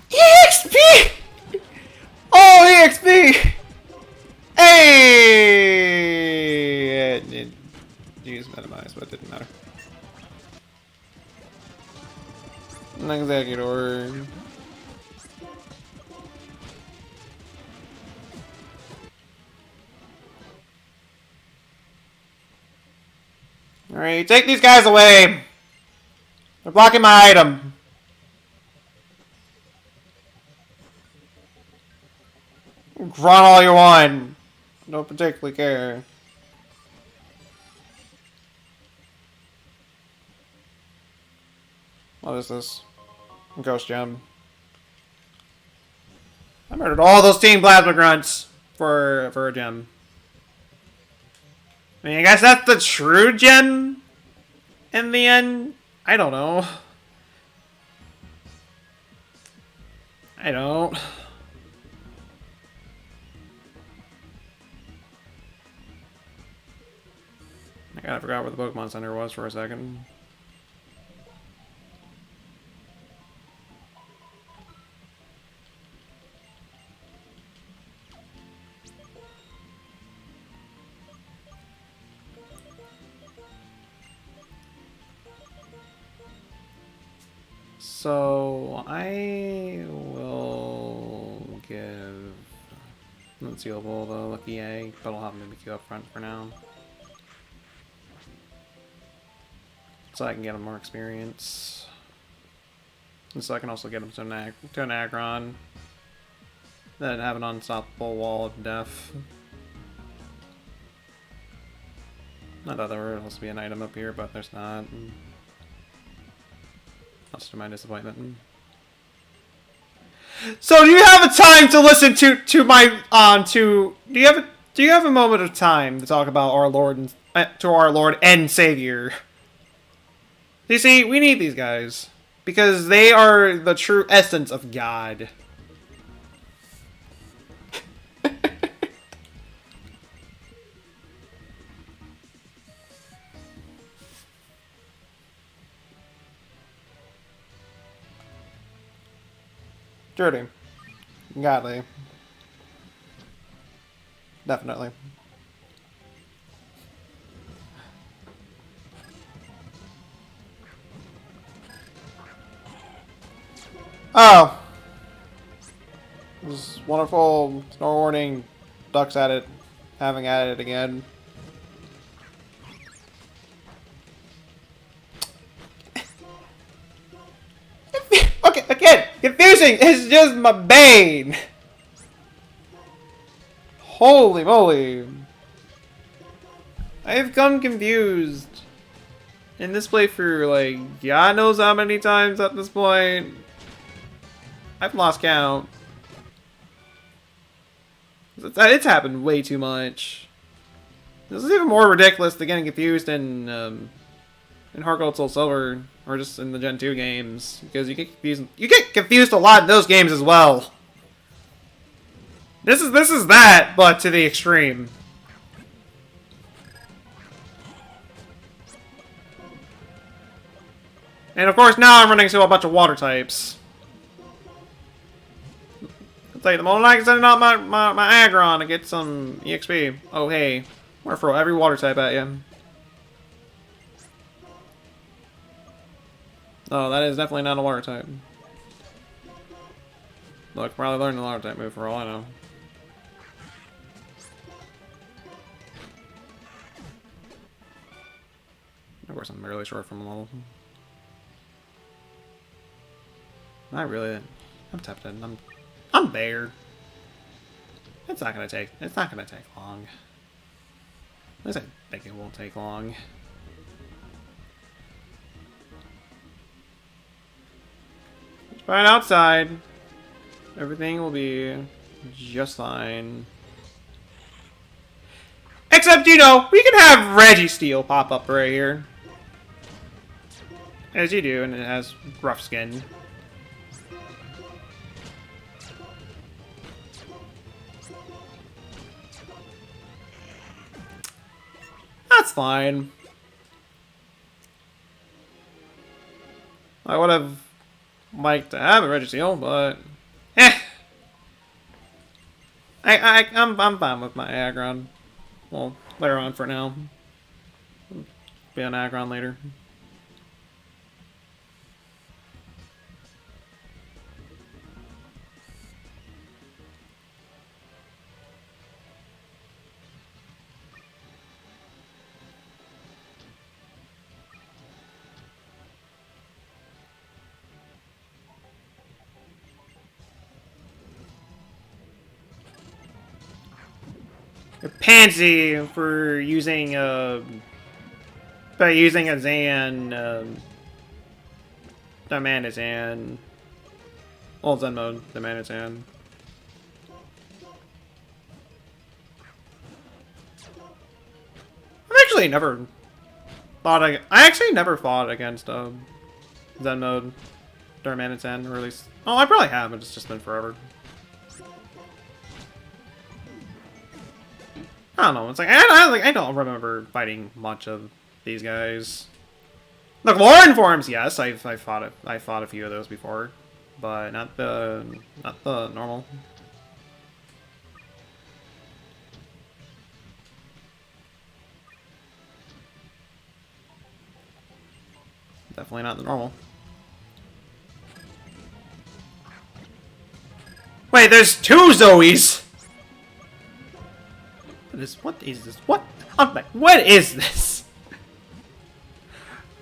EXP! Oh, EXP! Hey! It used minimize, but it didn't matter. An executor. Alright, take these guys away! They're blocking my item. Run all you want. Don't particularly care. What is this? Ghost gem. I murdered all those Team Plasma Grunts for a gem. I mean, I guess that's the true gem in the end. I don't know. I don't. I kinda forgot where the Pokemon Center was for a second. So I will give Unsealable the lucky egg, but I'll have Mimikyu up front for now. So I can get him more experience. And so I can also get him to an Aggron. Then have an unstoppable wall of death. I thought there were supposed to be an item up here, but there's not. Much to my disappointment. So do you have a time to listen to my do you have a moment of time to talk about our Lord and Savior? You see, we need these guys because they are the true essence of God. Dirty. Godly. Definitely. Oh! It was wonderful. Snow warning. Ducks at it. Having at it again. Okay, again! Confusing is just my bane! Holy moly! I have come confused in this playthrough, like, God knows how many times at this point. I've lost count. It's happened way too much. This is even more ridiculous than getting confused in Heart Gold Soul Silver, or just in the Gen 2 games, because you get confused a lot in those games as well. This is that, but to the extreme. And of course now I'm running into a bunch of water types. I'll tell you, the moment I can send out my Aggron to get some EXP. Oh hey, I'm gonna throw every water type at you. Oh, that is definitely not a water type. Look, probably learned the water type move for all I know. Of course, I'm really short from a level. Not really. I'm tempted. I'm there. It's not gonna take long. At least I think it won't take long. Right outside. Everything will be just fine. Except, you know, we can have Registeel pop up right here. As you do, and it has rough skin. That's fine. I would have liked to have a Registeel, but I'm fine with my Aggron. Well, later on for now. Be an Aggron later. Pansy for using by using a Zan demand is Zan. Well, Zen mode, demand is Zan. I actually never fought against Zen mode during Man and Zen, or at least I probably have, but it's just been forever. I don't know. It's like I don't remember fighting much of these guys. The Lauren forms, yes, I fought a few of those before, but not the normal. Definitely not the normal. Wait, there's two Zoes. What is this? What? What is this?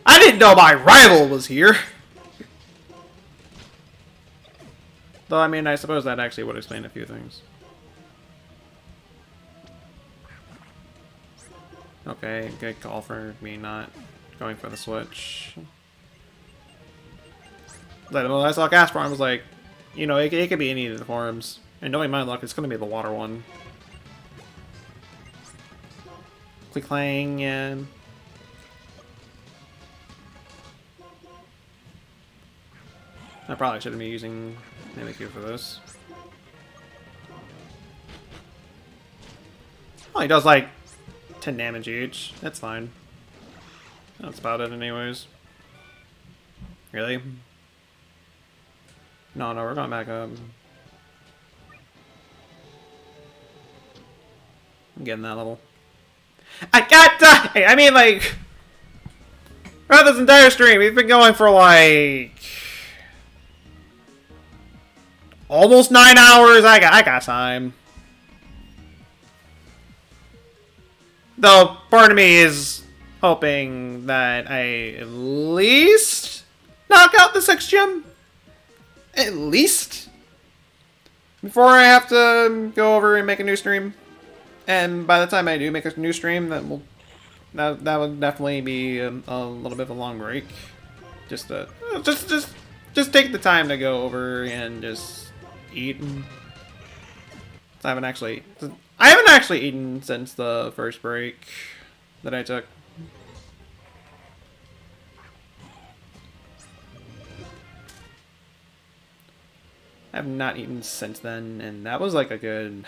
I didn't know my rival was here. Though, I mean, I suppose that actually would explain a few things. Okay, good call for me not going for the switch. When I saw Gaspar, I was like, you know, it could be any of the forms. And knowing my luck, it's going to be the water one. Clang and I probably shouldn't be using Mimikyu for this. Oh, he does like 10 damage each. That's fine. That's about it anyways. Really? No, we're going back up. I'm getting that level. I got die! I mean, like, throughout this entire stream, we've been going for, like, almost 9 hours. I got time. Though, part of me is hoping that I at least knock out the 6th gym. At least. Before I have to go over and make a new stream. And by the time I do make a new stream, that would definitely be a little bit of a long break. Just take the time to go over and just eat. I haven't actually eaten since the first break that I took. I have not eaten since then, and that was like a good,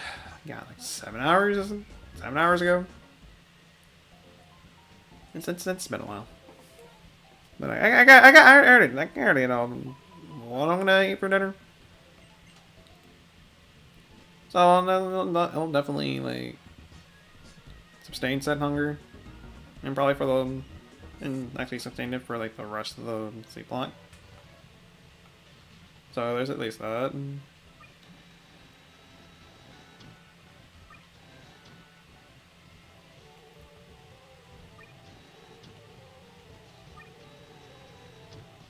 like 7 hours, 7 hours ago. And since it's been a while. But I already know what I'm gonna eat for dinner. So I'll definitely like sustain said hunger, and probably actually sustain it for like the rest of the Sleeplocke. So there's at least that.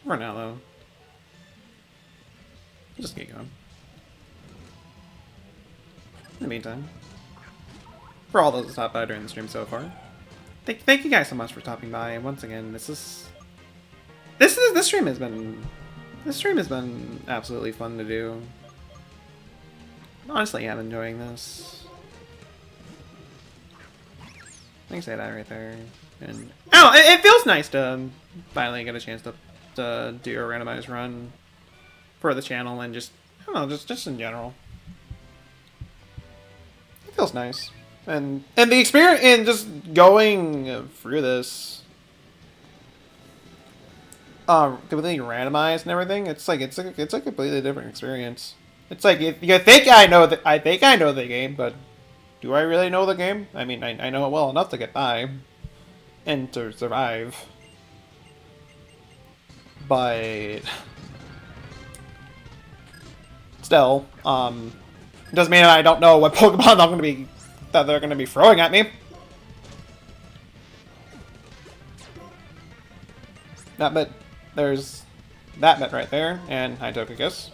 For now, though. Just keep going. In the meantime, for all those that stopped by during the stream so far, thank you guys so much for stopping by. And once again, this stream has been absolutely fun to do. Honestly, I'm enjoying this. I can say that right there. And it feels nice to finally get a chance to to do a randomized run for the channel and just, I don't know, just in general. It feels nice. And the experience in just going through this completely randomized and everything, it's like it's a completely different experience. It's like you think I know the game, but do I really know the game? I mean, I know it well enough to get by and to survive. But still, it doesn't mean I don't know what Pokemon they're gonna be throwing at me. That bit, there's that bit right there, and I took a guess.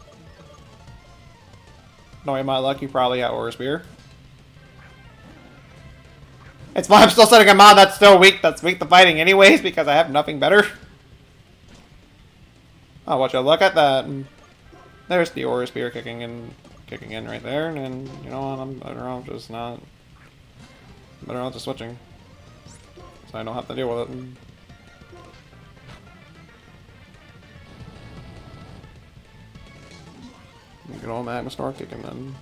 Knowing my luck, you probably got Aura Spear. It's fine, I'm still setting a mod that's still weak. That's weak to fighting anyways because I have nothing better. Oh, watch out! Look at that. There's the Aura Spear kicking in right there, and you know what? I'm better off just not. Better off just switching, so I don't have to deal with it. Get all that and start kicking then.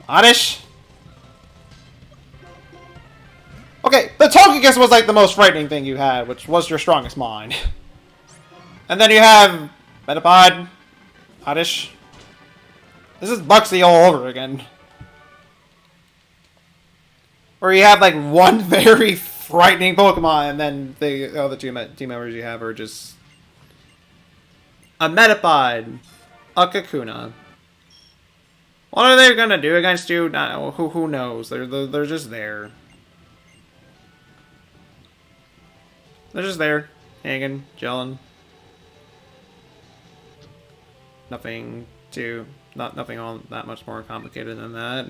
Oddish! Okay, the Togekiss was like the most frightening thing you had, which was your strongest mon. And then you have Metapod, Oddish. This is Buxy all over again. Where you have like one very frightening Pokemon, and then the other two members you have are just a Metapod, a Kakuna. What are they gonna do against you? Who knows? They're just there. They're just there, hanging, chilling. Nothing all that much more complicated than that.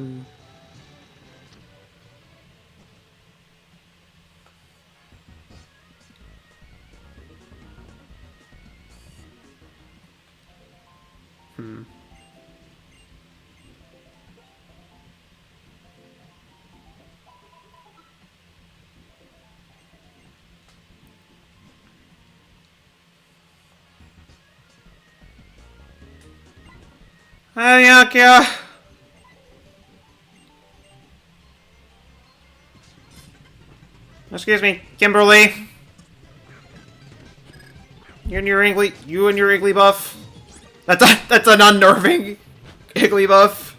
Ayakia! Excuse me, Kimberly. You and your Igglybuff. That's an unnerving Igglybuff.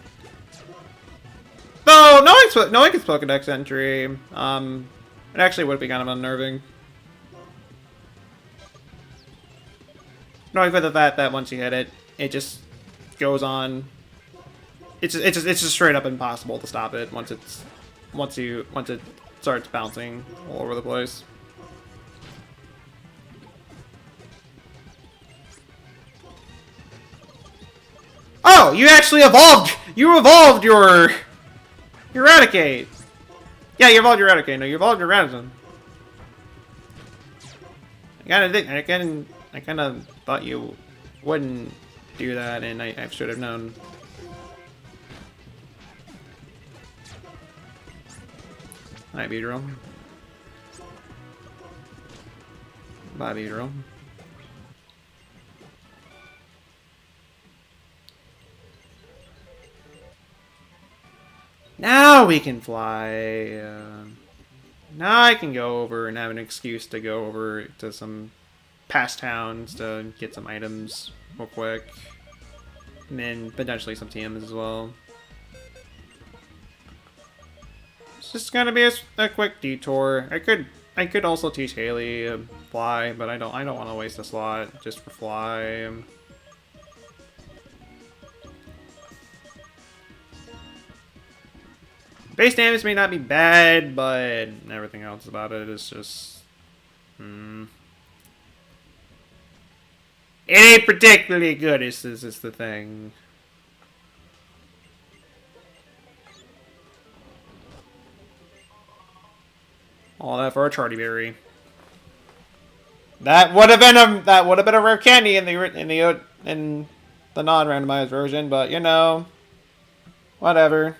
No, knowing it's Pokedex entry, it actually would be kind of unnerving. Knowing for the fact that once you hit it, it just goes on. It's just straight up impossible to stop it once it starts bouncing all over the place. Oh, you actually evolved! You evolved your Eradicate! Yeah, you evolved your Eradicate. No, you evolved your Radisson. I kind of thought you wouldn't do that, and I should have known. Hi, Beedrill. Bye, Beedrill. Now we can fly. Now I can go over and have an excuse to go over to some past towns to get some items real quick. And then potentially some TMs as well. It's just gonna be a quick detour. I could also teach Haley fly, but I don't want to waste a slot just for fly. Base damage may not be bad, but everything else about it is just... It ain't particularly good, is the thing. All that for a Charty Berry. That would have been a rare candy in the non-randomized version, but you know, whatever.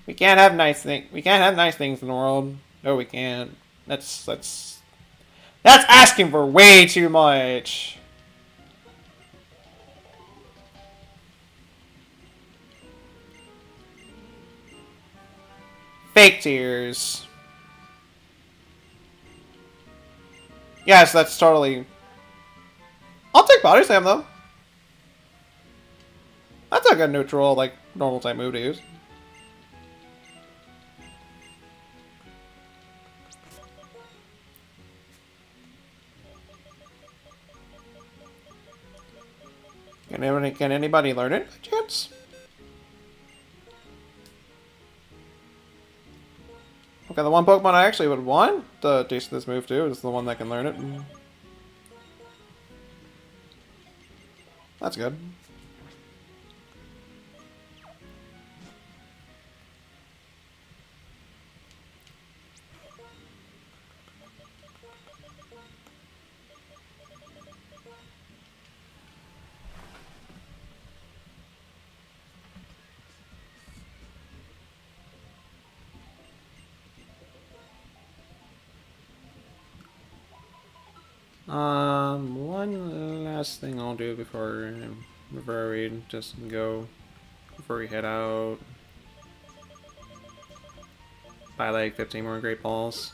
We can't have nice things in the world. No, we can't. That's That's asking for way too much. Fake tears. Yes, that's totally... I'll take body slam though. That's like a neutral, like, normal type move to use. Can anybody learn it by chance? Okay, the one Pokemon I actually would want to teach this move to is the one that can learn it. That's good. One last thing I'll do before we just go, before we head out. Buy like 15 more Great Balls.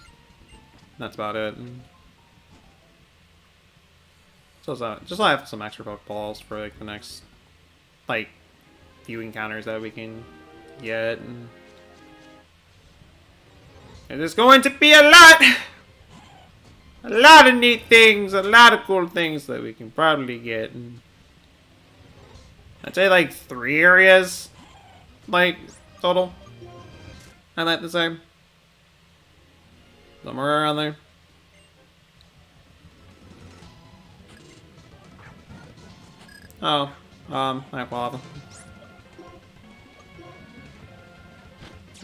That's about it. So just have some extra Pokeballs for like the next, like, few encounters that we can get. There's going to be a lot! A lot of neat things, a lot of cool things that we can probably get. I'd say like 3 areas, like, total. I like to say. Somewhere around there. Oh, Aqualava.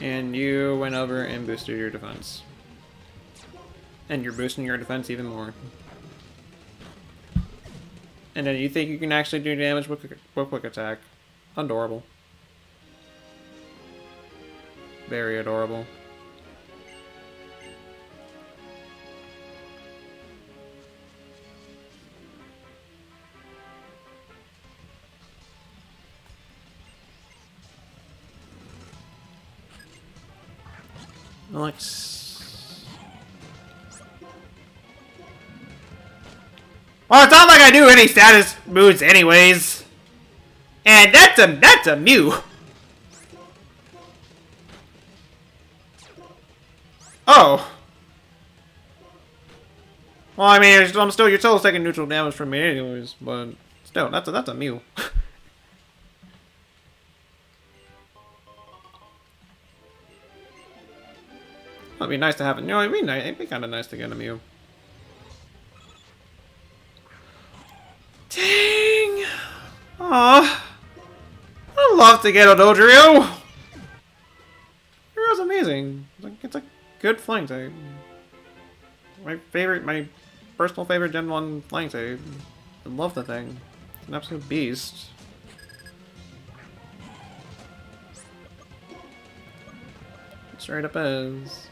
And you went over and boosted your defense. And you're boosting your defense even more. And then you think you can actually do damage with quick attack. Adorable. Very adorable. Alex. Well, it's not like I do any status moves anyways. And that's a Mew. Oh. Well, I mean, I'm still, you're still taking neutral damage from me anyways, but still, that's a Mew. It'd be nice to have it. You know, it'd be kind of nice to get a Mew. Dang! Aw. I'd love to get a Dodrio! Dodrio's amazing. It's a good flying type. My personal favorite Gen 1 flying type. I love the thing. It's an absolute beast. It straight up is.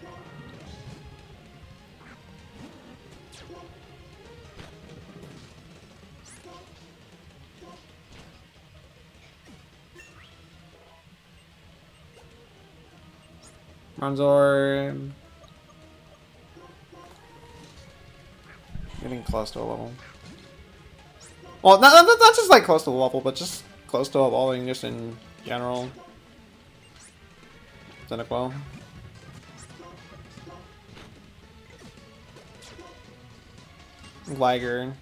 Bronzor. Getting close to a level. Well, not just like close to a level, but just close to evolving just in general. Cynical. Liger.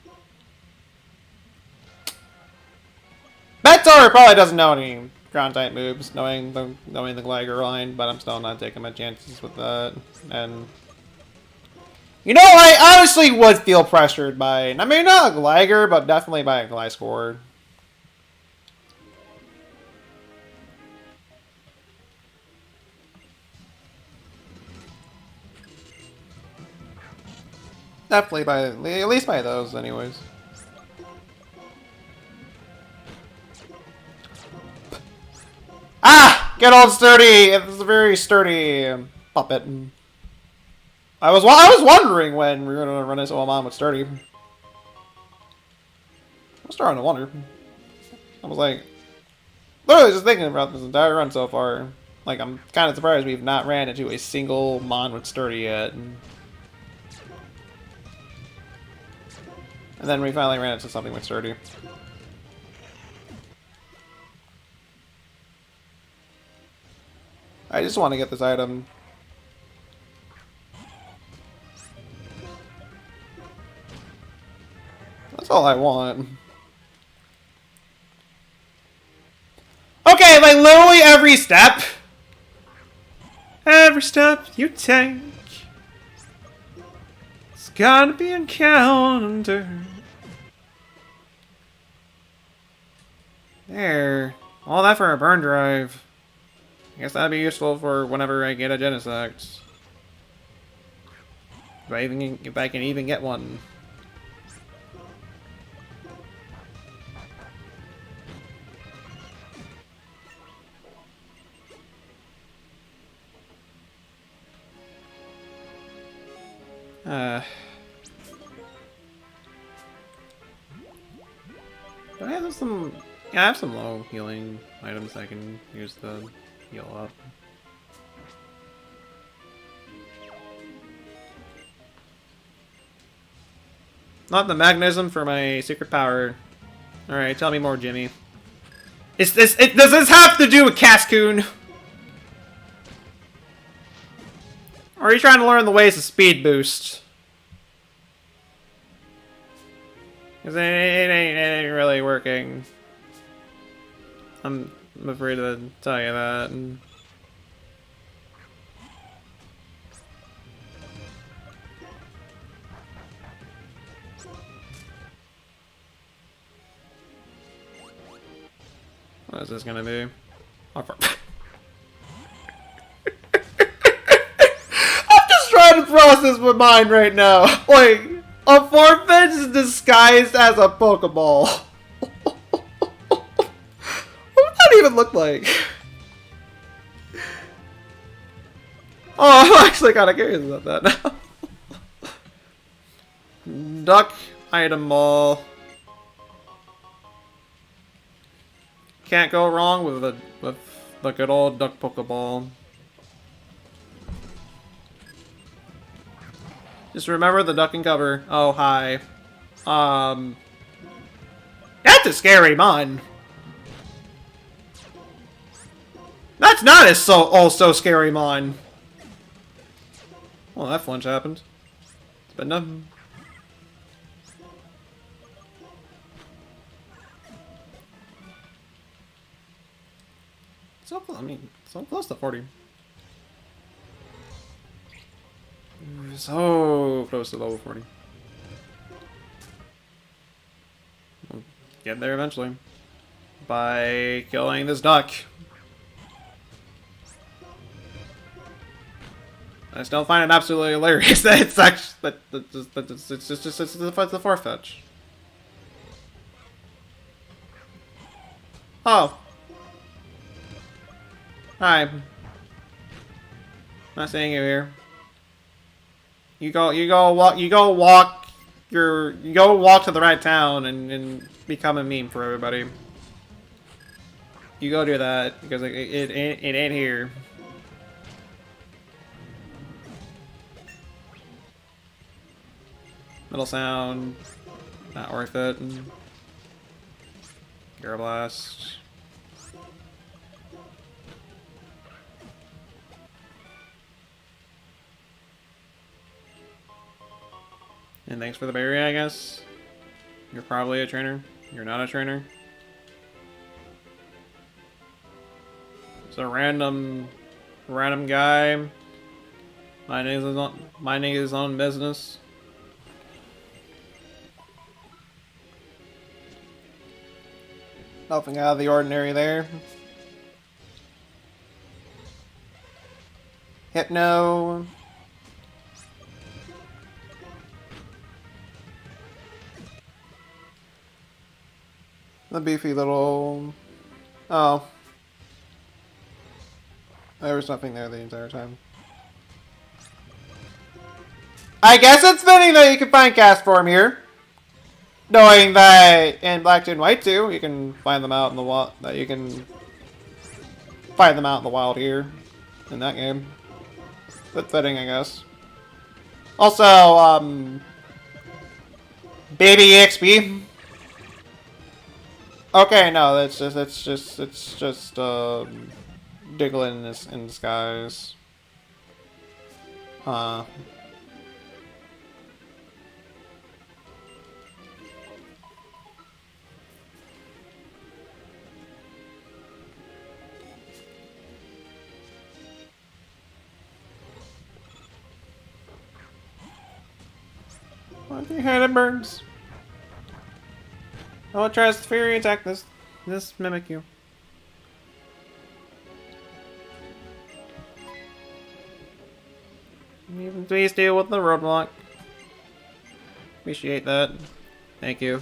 Betor probably doesn't know any ground type moves, knowing the Gligar line, but I'm still not taking my chances with that. And you know, I honestly would feel pressured by, I mean, not a Gligar, but definitely by a Gliscor. Definitely by, at least by those, anyways. Ah! Get old sturdy! It's a very sturdy puppet. I was wondering when we were gonna run into a Mon with Sturdy. I was starting to wonder. I was like, literally just thinking about this entire run so far. Like, I'm kind of surprised we've not ran into a single Mon with Sturdy yet. And then we finally ran into something with Sturdy. I just want to get this item. That's all I want. Okay, like literally every step you take, it's gotta be encountered. There. All that for a burn drive. I guess that'd be useful for whenever I get a Genesect. If I can even get one. Do I have some... Yeah, I have some low healing items I can use to heal up. Not the magnetism for my secret power. Alright, tell me more, Jimmy. Does this have to do with Cascoon? Or are you trying to learn the ways of speed boost? Because it ain't really working. I'm afraid to tell you that. What is this gonna be? I'm just trying to process my mind right now. Like, a Farfetch is disguised as a Pokeball. What would that even look like? Oh, I'm actually kind of curious about that now. Duck item ball. Can't go wrong with the good old duck Pokeball. Just remember the duck and cover. Oh, hi. That's a scary mon. That's not a so scary mon. Well, that flinch happened. It's been done. So close, I mean, so close to 40. So close to level 40. We'll get there eventually. By killing this duck. I still find it absolutely hilarious that it's actually it's the Farfetch. Oh. Hi. Not seeing you here. You go walk to the right town and become a meme for everybody. You go do that because it ain't here. Middle sound, not worth it. Gyarablast. And thanks for the berry, I guess. You're probably a trainer. You're not a trainer. It's a random guy. Minding his own business. Nothing out of the ordinary there. Hypno. The beefy little... Oh. There was nothing there the entire time. I guess it's fitting that you can find cast form here. Knowing that in Black 2 and White 2, you can find them out in the wild. That you can find them out in the wild here in that game. That's fitting, I guess. Also, Baby EXP. Okay, no, it's just Diglett in disguise. Three-headed birds. Oh, it tries to fury attack this mimic you. Even please deal with the roadblock. Appreciate that. Thank you.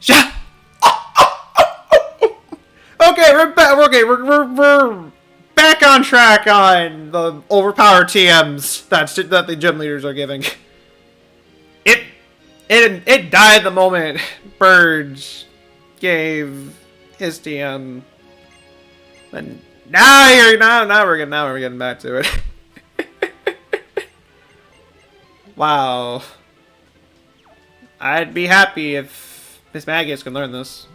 Shut. Okay, we're back. Okay, we're back on track on the overpowered TMs that the gym leaders are giving. It died the moment Burge gave his TM, and now we're getting back to it. Wow, I'd be happy if Miss Magius can learn this,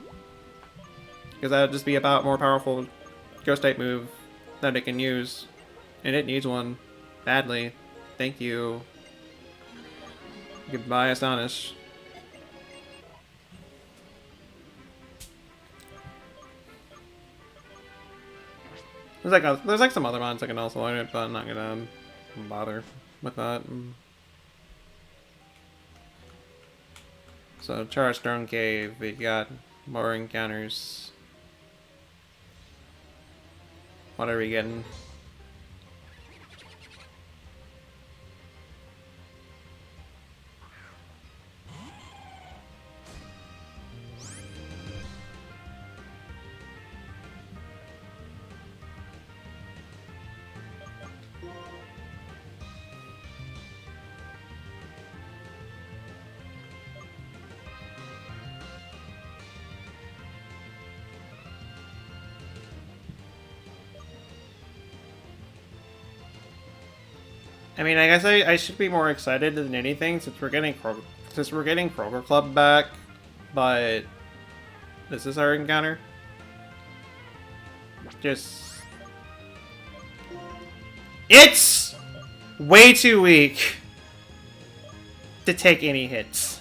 because that would just be about more powerful ghost type move that it can use, and it needs one badly. Thank you. Goodbye, Astonish. There's like some other mods that can also learn it, but I'm not gonna bother with that. So, Charged Stone Cave, we got more encounters. What are we getting? I mean, I guess I should be more excited than anything since we're getting Kroger Club back, but this is our encounter. It's way too weak to take any hits.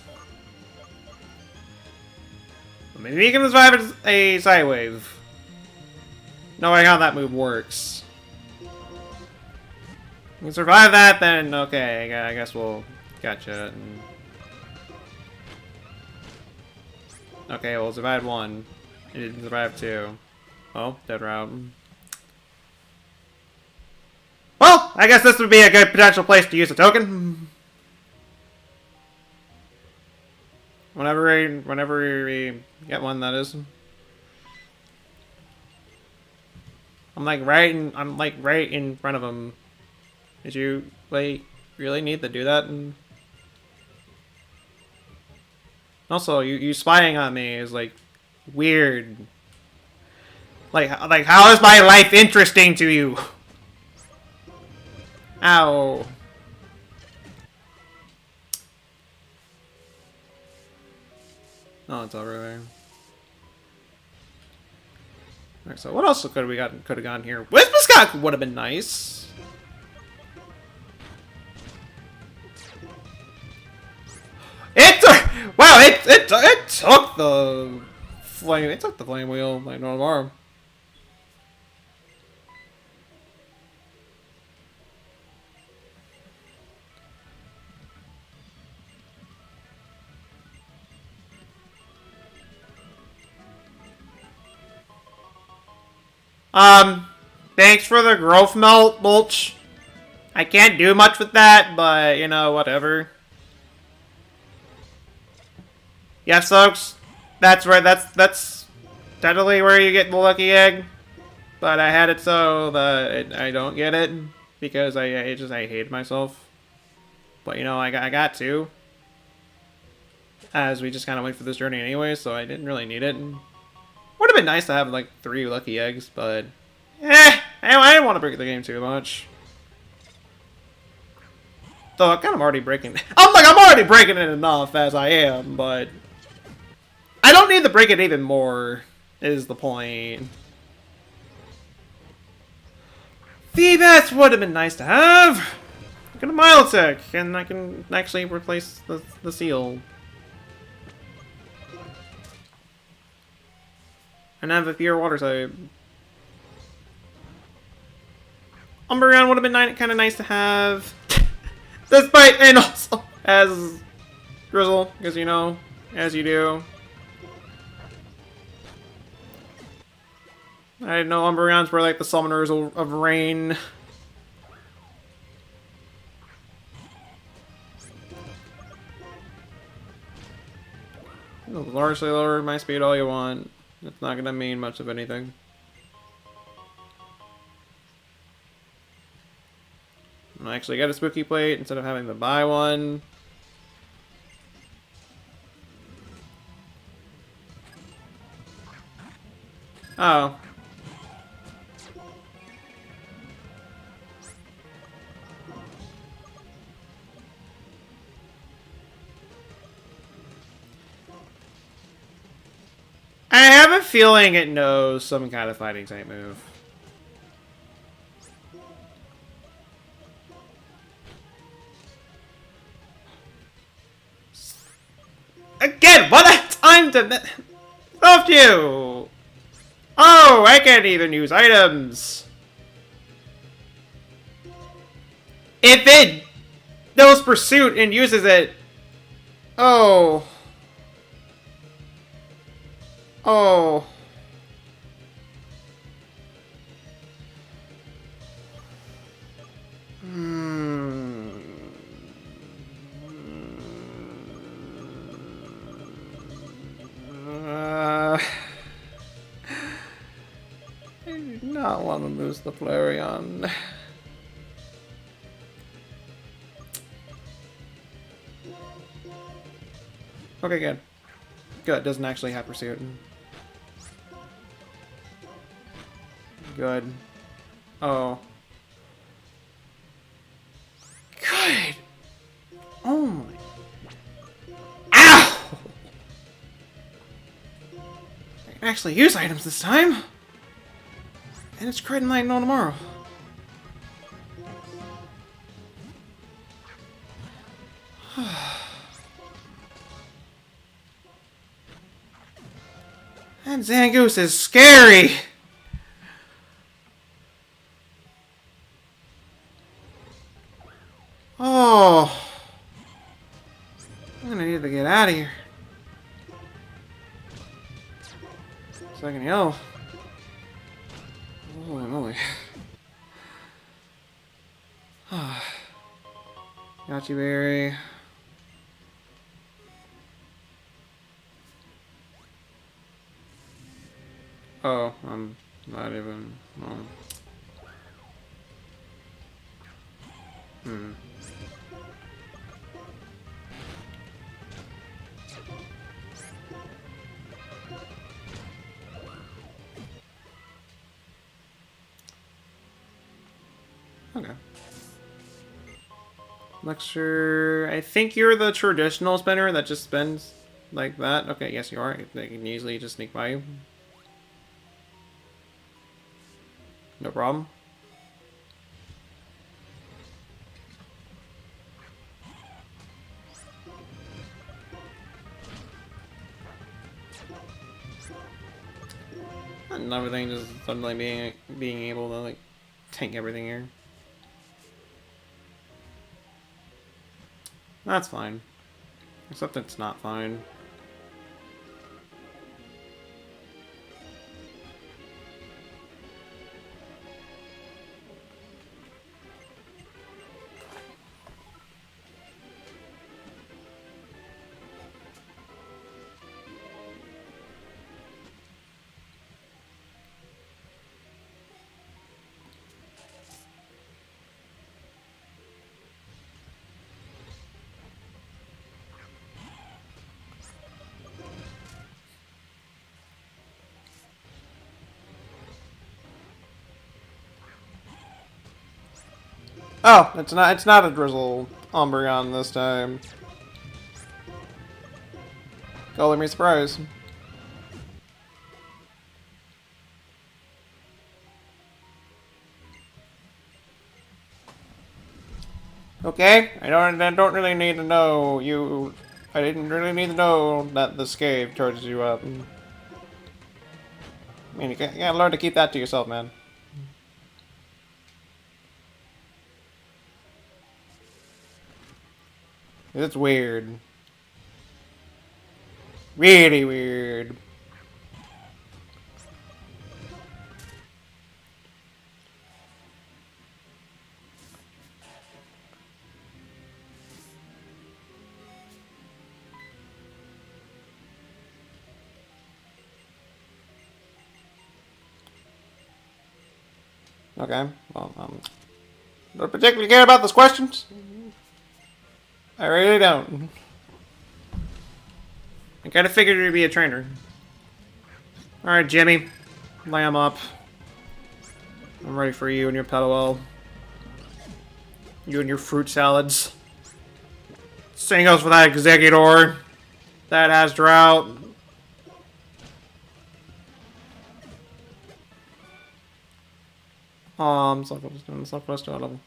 Maybe we can survive a side wave, knowing how that move works. We survive that, then okay, I guess we'll gotcha. Okay, we'll survive one. It didn't survive two. Oh, dead route. Well, I guess this would be a good potential place to use a token. Whenever we get one, that is. I'm like right in front of him. Did you, like, really need to do that? And also, you spying on me is, like, weird. Like, how is my life interesting to you? Ow. Oh, it's over there. Alright, so what else could have gone here? Whispuscock would have been nice. Wow! It took the flame. It took the flame wheel like no more. Thanks for the growth mulch. I can't do much with that, but you know, whatever. Yes, folks, that's right. That's totally where you get the lucky egg. But I had it so that I don't get it. because I hated myself. But you know, I got to, as we just kind of went for this journey anyway, so I didn't really need it. Would have been nice to have like 3 lucky eggs, but I didn't want to break the game too much. Though I'm kind of already breaking. I'm already breaking it enough as I am, but I don't need to break it even more. Is the point? V-Bats would have been nice to have. I got a Milotic, and I can actually replace the seal. And have a pure water type. Umbreon would have been kind of nice to have. Despite, and also as Grizzle, because you know, as you do. I didn't know Umbreons were like the summoners of rain. Largely lower my speed all you want. It's not gonna mean much of anything. I actually got a spooky plate instead of having to buy one. Oh. I have a feeling it knows some kind of fighting type move. Again, what a time to... Both you! Oh, I can't even use items! If it knows Pursuit and uses it... Oh... Oh. I do not want to lose the Flareon. Okay, good. Good, doesn't actually have Pursuit. Good. Oh. Good! Oh my... Ow! I can actually use items this time! And it's crit night no tomorrow. That Zangoose is scary! Oh, I'm gonna need to get out of here. So I can yell. Holy moly. Got you, Barry. Oh, I'm not even. Oh. Hmm. Okay. Lecture. I think you're the traditional spinner that just spins like that. Okay, yes, you are. They can easily just sneak by you. No problem. And everything just suddenly being able to like tank everything here. That's fine. Except it's not fine. Oh, it's not a Drizzle Umbreon this time. Color me surprised. Okay, I don't really need to know you. I didn't really need to know that the scave charges you up. I mean, you gotta learn to keep that to yourself, man. It's weird. Really weird. Okay, well, don't particularly care about those questions. I really don't. I kind of figured you'd be a trainer. Alright, Jimmy. Lamb up. I'm ready for you and your pedal. You and your fruit salads. Same goes for that Executor. That has drought. It's not close to our level.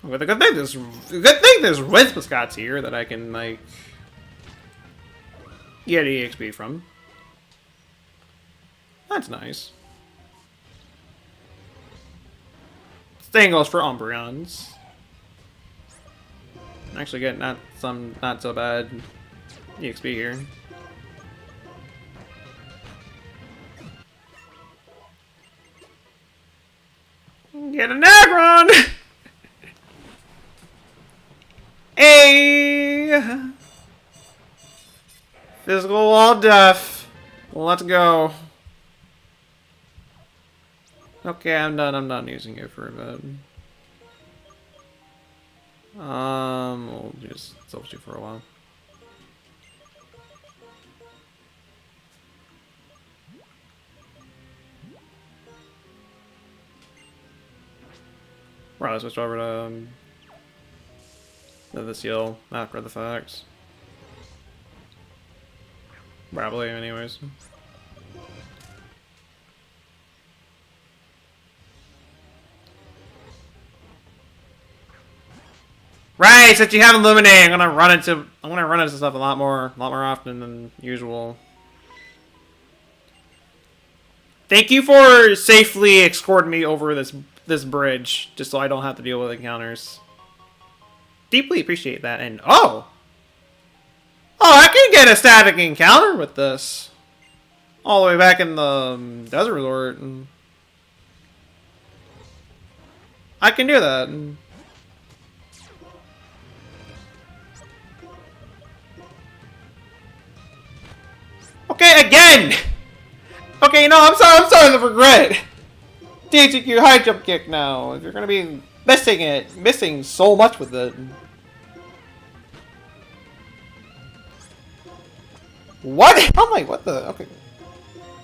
Okay, the good thing there's Whimsicot's here that I can like get EXP from. That's nice. Same goes for Umbreons. Actually getting some not so bad EXP here. Get a Nagron! Hey! Physical wall death. Let's go. Okay, I'm done using it for a bit. We'll just substitute for a while. Right, let's switch over to the seal after the fact. Probably, anyways. Right, since you have Illuminate, I'm gonna run into stuff a lot more often than usual. Thank you for safely escorting me over this bridge, just so I don't have to deal with encounters. Deeply appreciate that, and oh, I can get a static encounter with this, all the way back in the desert resort. I can do that. Okay, again! Okay, no, I'm sorry to regret. Teaching you high jump kick now. If you're gonna be missing so much with it. What? I'm like, what the? Okay.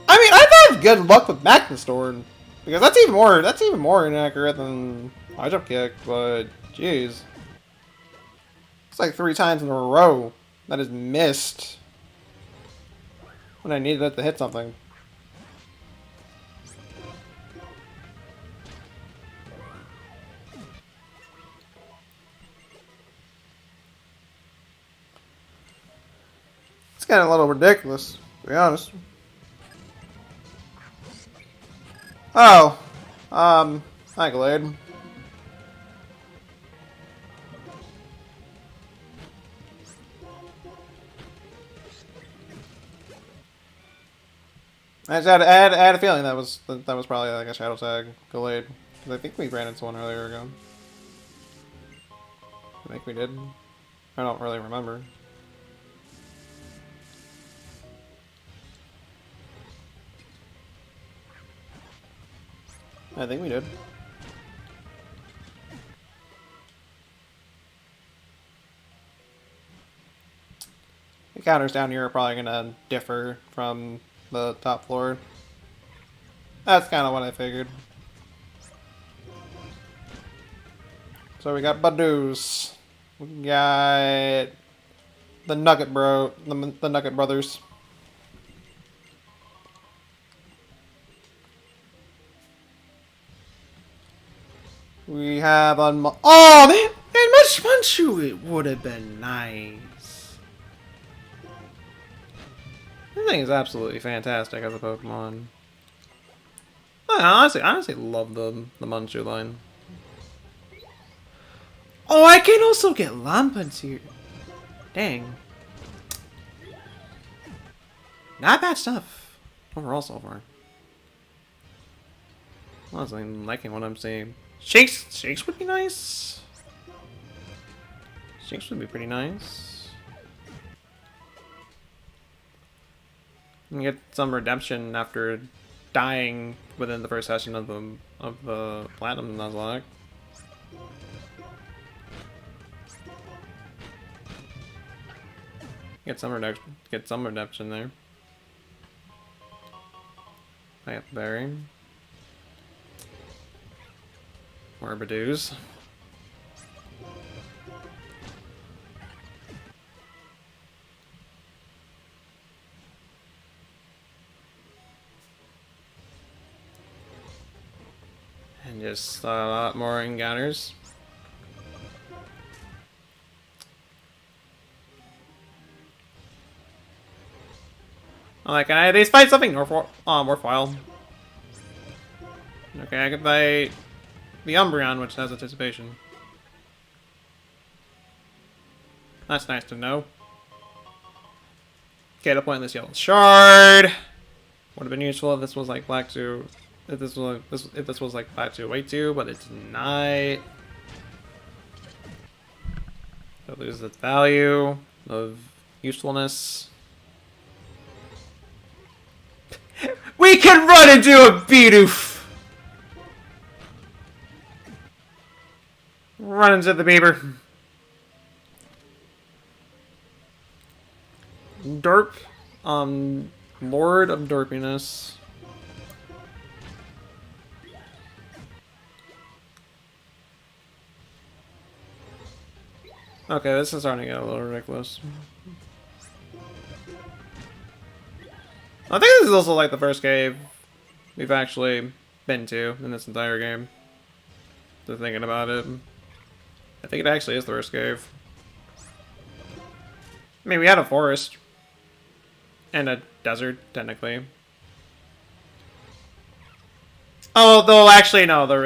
I mean, I thought good luck with Magnastorm, because that's even more inaccurate than high jump kick. But jeez, it's like 3 times in a row that is missed when I needed it to hit something. It's getting a little ridiculous, to be honest. Oh, hi Glade. I had a feeling that was probably like a shadow tag Glade, because I think we ran into one earlier ago. I think we did. I don't really remember. I think we did. The counters down here are probably gonna differ from the top floor. That's kind of what I figured. So we got Badoos. We got the Nugget the Nugget Brothers. We have on. Oh man, Munchu! It would have been nice. This thing is absolutely fantastic as a Pokemon. I honestly love the Munchu line. Oh, I can also get Lampens here. Dang. Not bad stuff overall so far. Honestly, I'm liking what I'm seeing. Shakes would be nice. Shakes would be pretty nice. You get some redemption after dying within the first session of the Platinum Nuzlocke. Get some redemption there. I have Berry. More Badoos. And just a lot more encounters. Like, can I at least fight something worthwhile? Okay, I could fight the Umbreon, which has anticipation. That's nice to know. Okay, to point this yellow shard. Would have been useful if this was like Black 2. If this was like Black 2 White 2, but it's not. So loses its value of usefulness. We can run into a Bidoof! Run into the beaver. Derp. Lord of Derpiness. Okay, this is starting to get a little ridiculous. I think this is also like the first cave we've actually been to in this entire game. Just thinking about it. I think it actually is the first cave. I mean, we had a forest. And a desert, technically. Oh, though actually no, the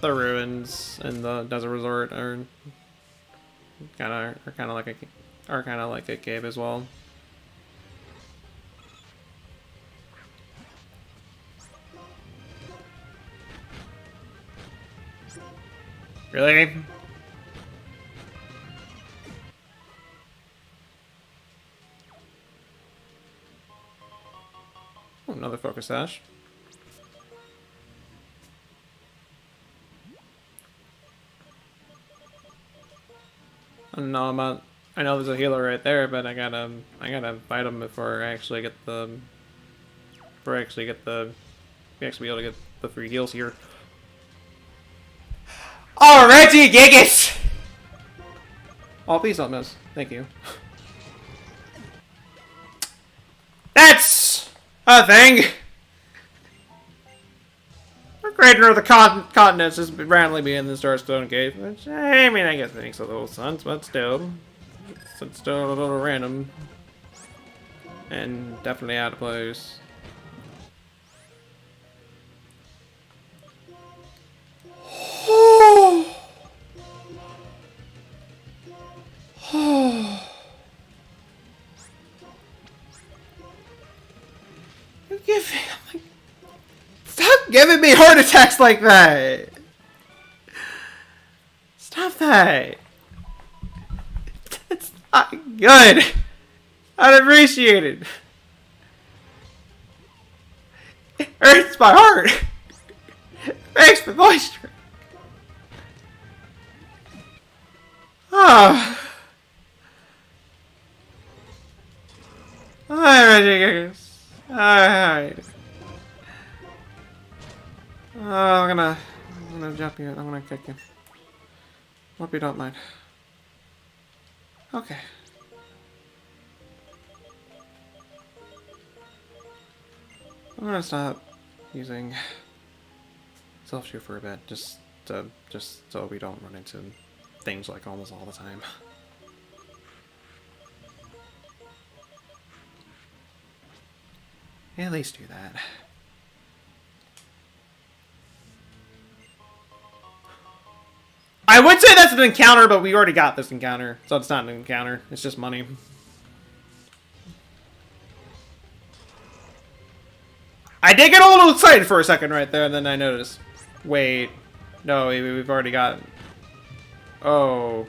ruins and the desert resort are kind of like a cave as well. Really? Oh, another focus sash. No, I know there's a healer right there, but I gotta fight him before I actually get the. We actually be able to get the free heals here. Alrighty, Gigas! Oh, please don't miss. Thank you. That's a thing! The creator of the continents is randomly be in the Starstone Cave. Which, I mean, I guess it makes a little sense, but still. It's still a little random. And definitely out of place. Stop giving me heart attacks like that! Stop that! That's not good! I'd appreciate it! It hurts my heart! It makes the voice crack! Ah! Alright, alright. I'm gonna jump you. I'm gonna kick you. Hope you don't mind. Okay. I'm gonna stop using self-shoot for a bit, just so we don't run into things like almost all the time. At least do that. I would say that's an encounter, but we already got this encounter, so it's not an encounter. It's just money. I did get a little excited for a second right there, and then I noticed. Wait. No, we've already got... Oh.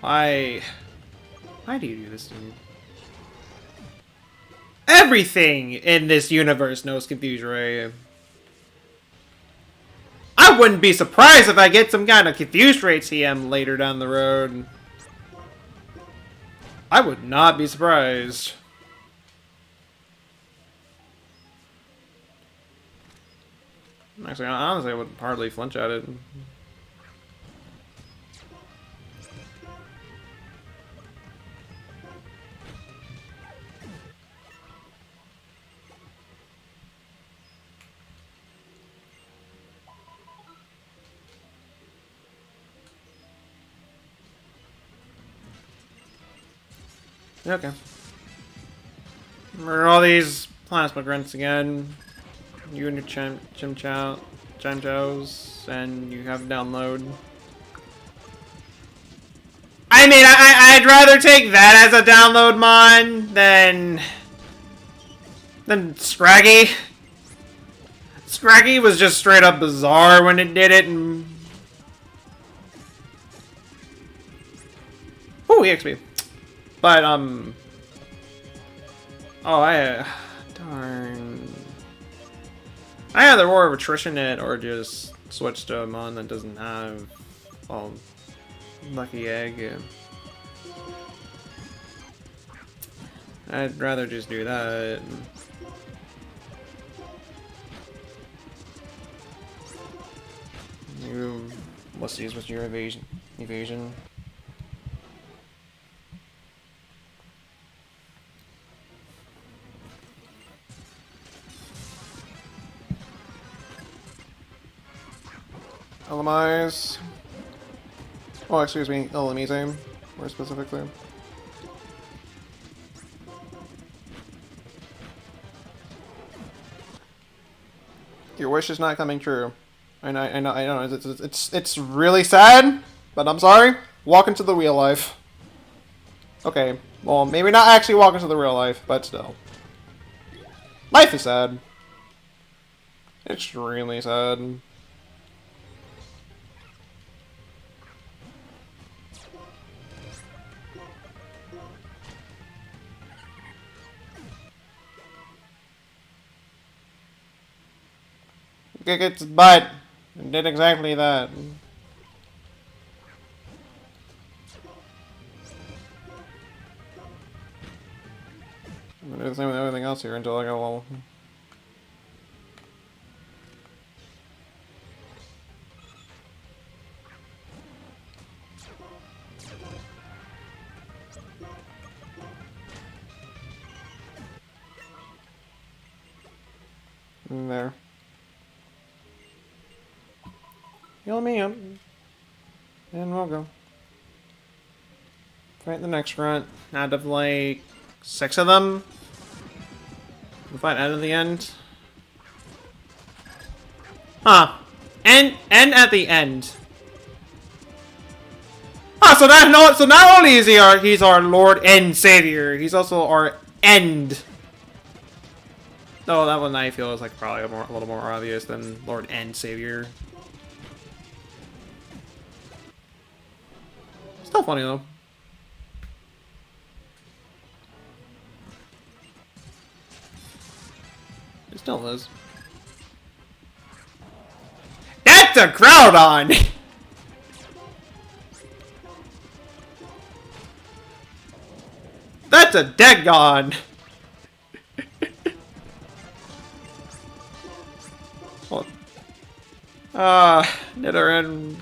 Why do you do this to me? Everything in this universe knows Confuse Ray. I wouldn't be surprised if I get some kind of Confuse Ray TM later down the road. I would not be surprised. Actually, honestly, I would hardly flinch at it. Okay. Remember all these plasma grunts again. You and your Chimchows, and you have download. I mean, I'd rather take that as a download mon than Scraggy. Scraggy was just straight up bizarre when it did it, and... Ooh, EXP. But, oh, darn. I either War of Attrition it or just switch to a mon that doesn't have, well, Lucky Egg. I'd rather just do that. You, let's use with your evasion. LMIs. Oh, excuse me, LMIs, more specifically. Your wish is not coming true. I know. It's really sad, but I'm sorry. Walk into the real life. Okay, well, maybe not actually walk into the real life, but still. Life is sad. Extremely sad. Kick its butt. It did exactly that. I'm gonna do the same with everything else here until I go well. There. Heal me up. And we'll go. Fight the next grunt. Out of like 6 of them. We'll fight out of the end. Huh. And at the end. Ah, so not only is he's our Lord and Savior, he's also our end. Oh, that one I feel is like probably a little more obvious than Lord and Savior. Still funny though. It still is. That's a Groudon! That's a Deadgon! Nidoran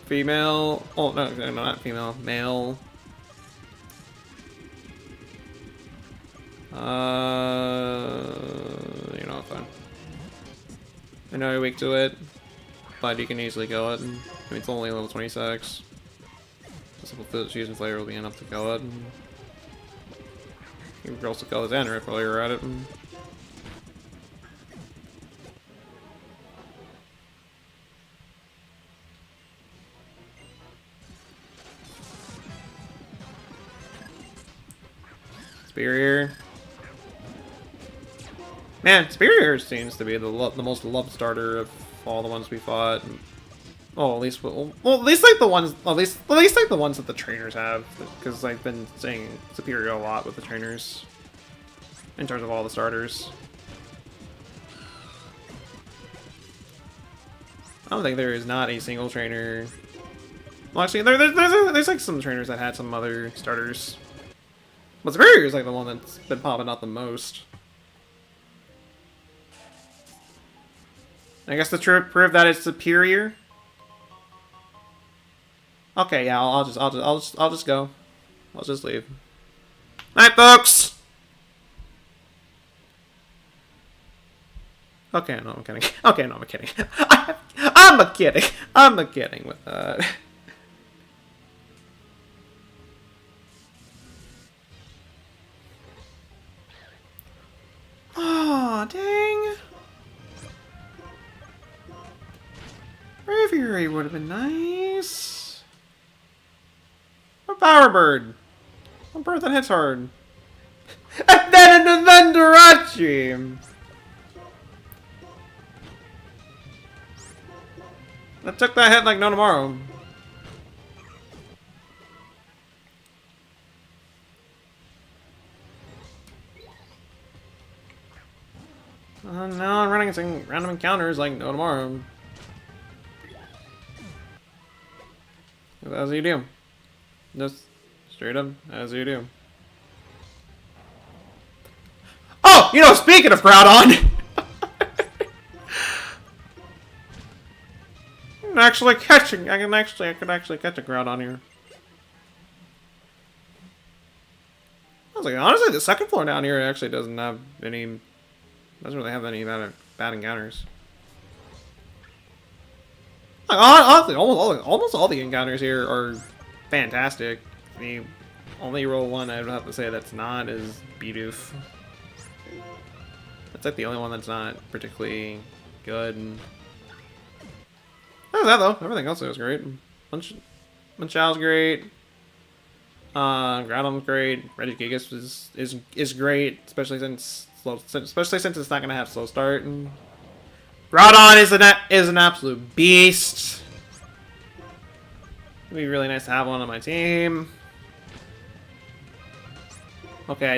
female. Oh no, no, not female. Male. You know, fine. I know you're weak to it, but you can easily kill it. I mean, it's only level 26. A simple fusion flavor will be enough to kill it. You can also kill the Xanarif while you're at it. Superior. Man, Superior seems to be the most loved starter of all the ones we fought. Oh, at least like the ones, at least like the ones that the trainers have, because I've been saying Superior a lot with the trainers in terms of all the starters. I don't think there is not a single trainer. Well, actually, there's like some trainers that had some other starters, but Superior is like the one that's been popping out the most. I guess to prove that it's superior. Okay, yeah, I'll just go. I'll just leave. Night, folks. Okay, no, I'm kidding. Okay, no, I'm kidding. I'm kidding. I'm kidding with that. Oh, dang. Braviary would have been nice. A Power Bird. A bird that hits hard. And then an Vendarachi. I took that hit like no tomorrow. Now I'm running some random encounters like no tomorrow. As you do. Just straight up, as you do. Oh! You know, speaking of Groudon! I could actually catch a Groudon here. I was like, honestly, the second floor down here actually doesn't really have any bad encounters. Like, honestly, almost all the encounters here are fantastic. The only role one I would have to say that's not is Bidoof. That's like the only one that's not particularly good. Other than that though, everything else was great. Munchau's great. Groudon's great. Regigigas is great, especially since it's not gonna have slow start. And Groudon is an absolute beast. It'd be really nice to have one on my team. Okay, I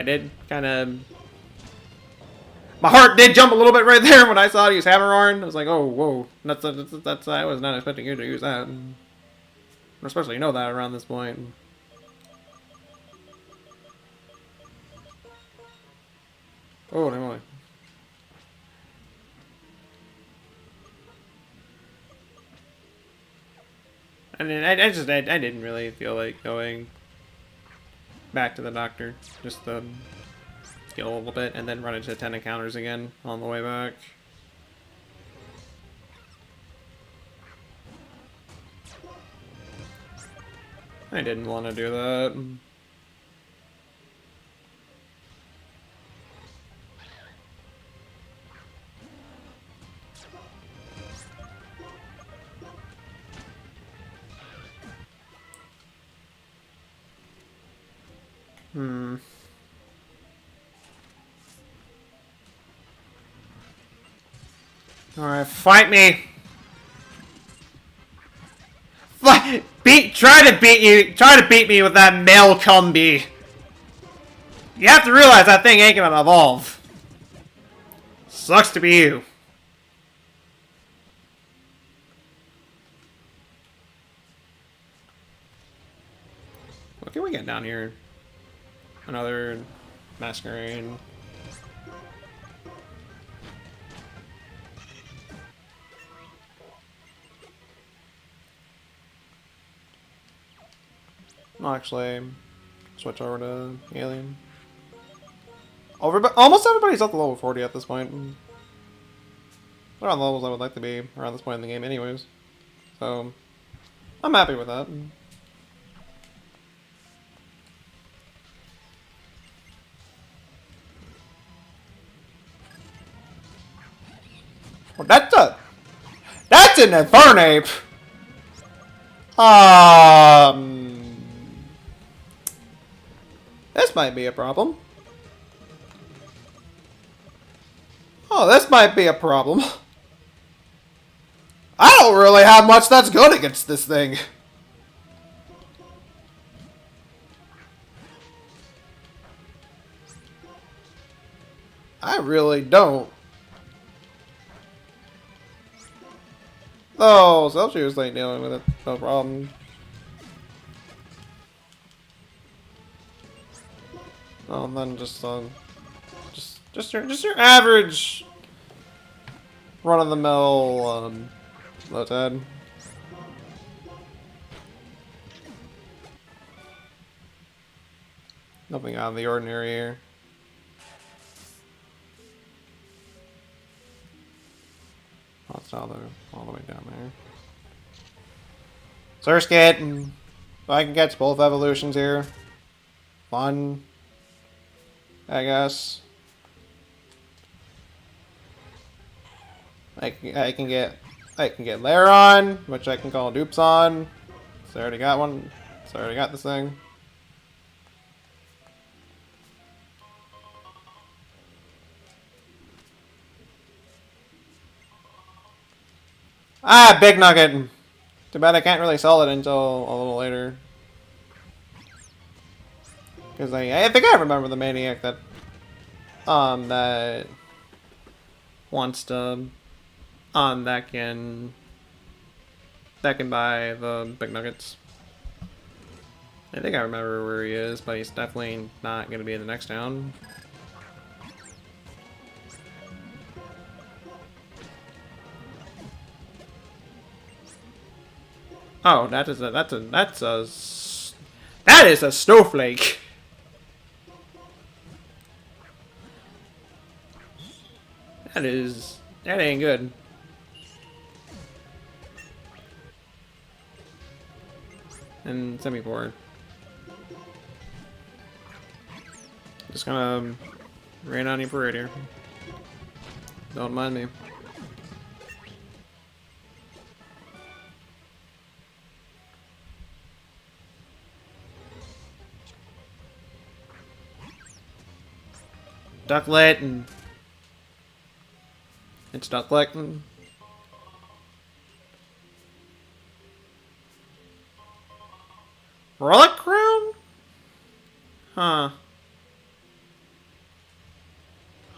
did kind of. My heart did jump a little bit right there when I saw you use Hammerhorn. I was like, oh, whoa, that's I was not expecting you to use that. Especially know that around this point. Oh, never mind. I mean, I didn't really feel like going back to the doctor. Just to heal a little bit and then run into 10 encounters again on the way back. I didn't want to do that. Alright, fight me! Try to beat me with that male Cumby! You have to realize that thing ain't gonna evolve. Sucks to be you. What can we get down here? Another Masquerade. I'll actually switch over to Alien. Almost everybody's up to level 40 at this point. They're on the levels I would like to be around this point in the game anyways. So, I'm happy with that. Well, that's an Infernape! This might be a problem. Oh, this might be a problem. I don't really have much that's good against this thing. I really don't. Oh, Celsius ain't dealing with it. No problem. Oh, and then just your average run-of-the-mill Lotad. Nothing out of the ordinary here. Oh, it's all the way down there. Surskit, and if I can catch both evolutions here, fun, I guess. I can get Lairon, which I can call dupes on. So I already got one. So I already got this thing. Ah, Big Nugget! Too bad I can't really sell it until a little later. Because I think I remember the maniac that wants to that can buy the Big Nuggets. I think I remember where he is, but he's definitely not going to be in the next town. Oh, that is a snowflake. That ain't good. And semi-board. Just gonna rain on you parade here. Don't mind me. Ducklet and it's Ducklet and Relic Crown? Huh.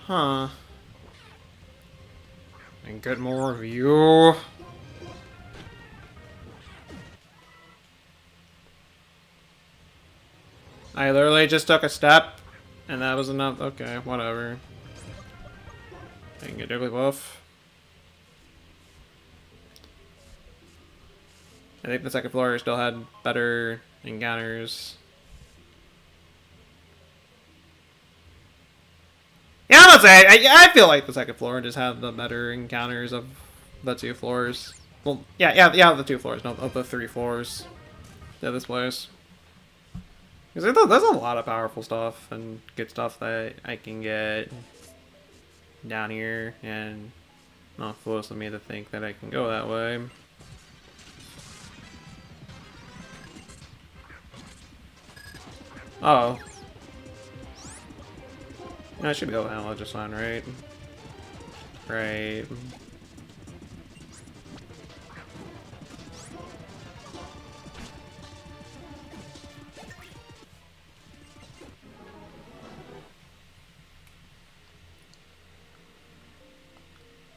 Huh. And get more of you. I literally just took a step, and that was enough. Okay, whatever. I can get Jigglypuff. I think the second floor still had better encounters. Yeah, I'm gonna say, I feel like the second floor just had the better encounters of the two floors. Well, yeah, the two floors, not of the three floors of this place. Because there's a lot of powerful stuff and good stuff that I can get down here, and not foolish of me to think that I can go that way. Uh oh. I should be able to handle it just fine, right? Right.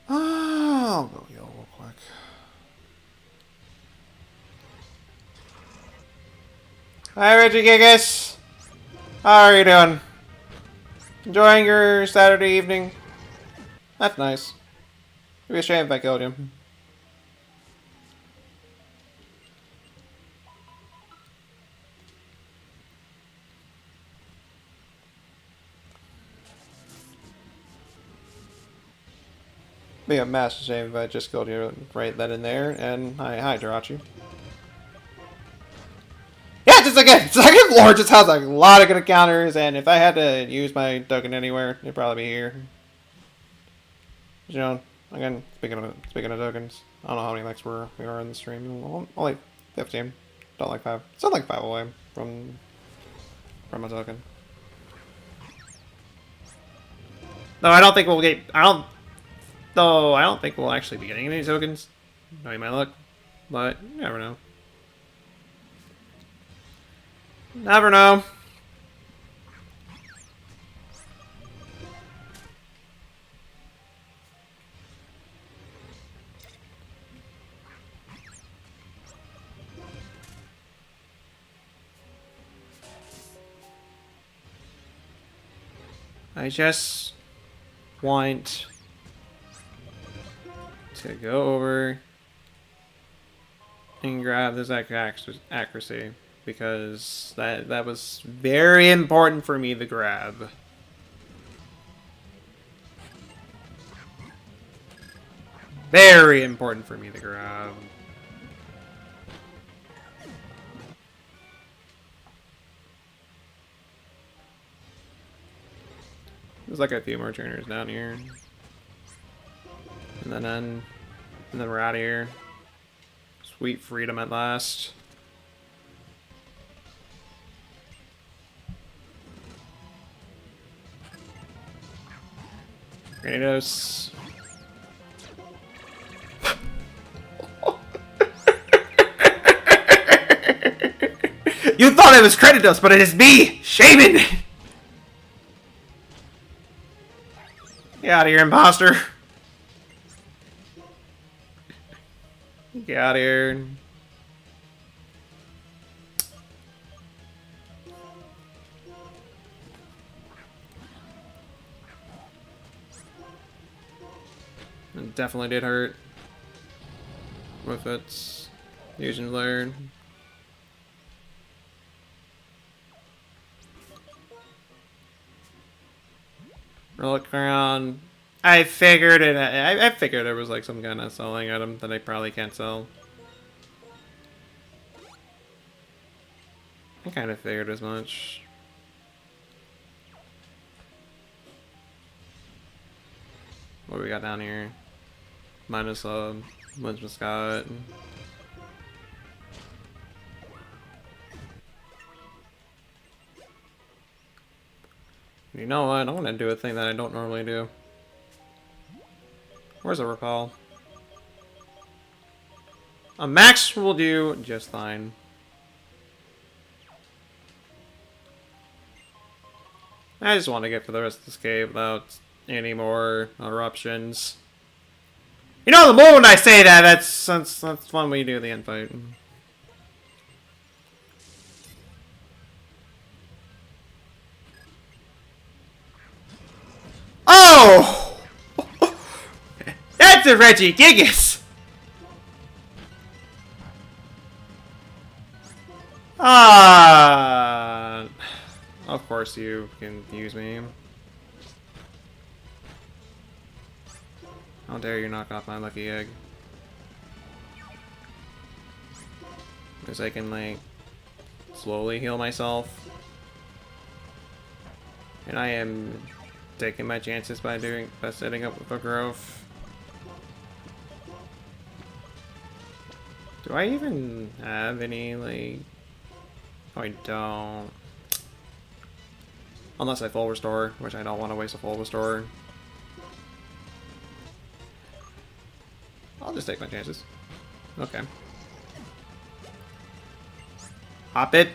I'll go heal real quick. Hi, Reggie Gigas! How are you doing? Enjoying your Saturday evening? That's nice. It'd be a shame if I killed you. Be a massive shame if I just killed you right then and there. And hi, Jirachi. Yeah, just again, second floor just has a lot of good counters, and if I had to use my token anywhere, it'd probably be here. You know, again, speaking of tokens, I don't know how many likes we are in the stream. Only 15. Don't like 5. Still like 5 away from a token. No, I don't think we'll get. I don't think we'll actually be getting any tokens. Knowing my luck, but you never know. Never know. I just want to go over and grab this accuracy because that was very important for me to grab. Very important for me to grab. There's like a few more trainers down here. And then we're out of here. Sweet freedom at last. Kratos. You thought it was Kratos, but it is me, Shaman! Get out of here, imposter. Get out of here. It definitely did hurt. With its fusion flare. Look around. I figured it. I figured there was like some kind of selling item that I probably can't sell. I kind of figured as much. What do we got down here? Minus Wins Scott. You know what? I'm gonna do a thing that I don't normally do. Where's a recall? A max will do just fine. I just want to get for the rest of this cave without any more eruptions. You know, the moment I say that, that's when we do the end fight. Oh! That's a Regigigas! Ah! Of course you can use me. How dare you knock off my lucky egg. Because I can, like, slowly heal myself. And I am taking my chances by setting up with a growth. Do I even have any, like... Oh, I don't. Unless I full restore, which I don't want to waste a full restore. I'll just take my chances. Okay. Hop it.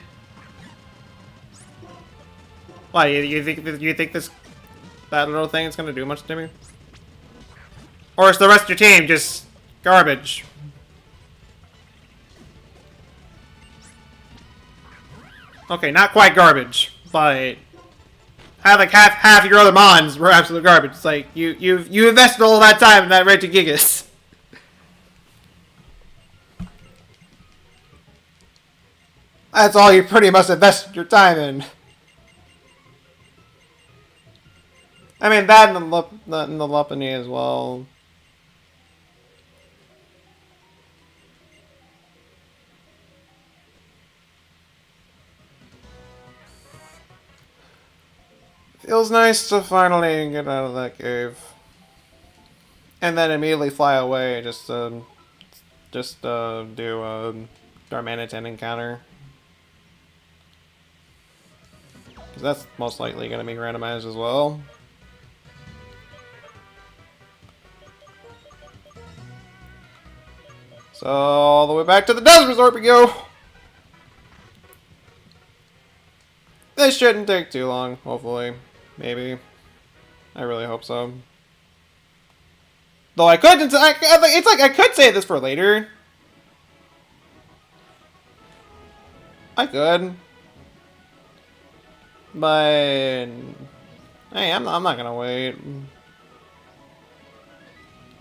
Why, you think this that little thing is gonna do much to me? Or is the rest of your team just garbage? Okay, not quite garbage, but have like half your other mons were absolute garbage. It's like you invested all that time in that Regigigas. That's all you pretty much invested your time in. I mean, that and the Lupini as well. Feels nice to finally get out of that cave. And then immediately fly away just do a Darmanitan encounter. Because that's most likely going to be randomized as well. So all the way back to the Desert Resort we go! This shouldn't take too long, hopefully. Maybe. I really hope so. Though I could, it's like I could save this for later. I could. But hey, I'm not gonna wait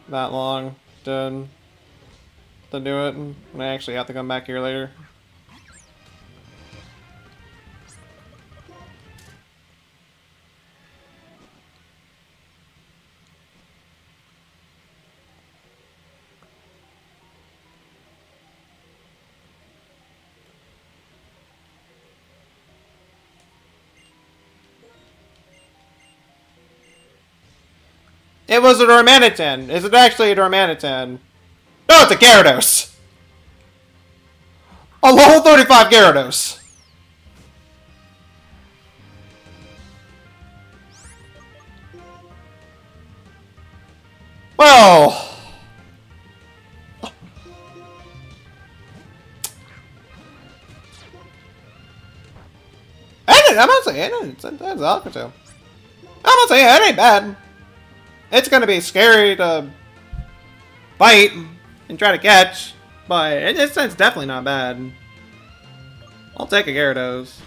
that long to do it. I actually have to come back here later. It was a Darmanitan. Is it actually a Darmanitan? No, it's a Gyarados. A level 35 Gyarados. Well, I'm not saying it. It's Alcatel. I'm not saying it ain't bad. It's gonna be scary to fight and try to catch, but it's definitely not bad. I'll take a Gyarados.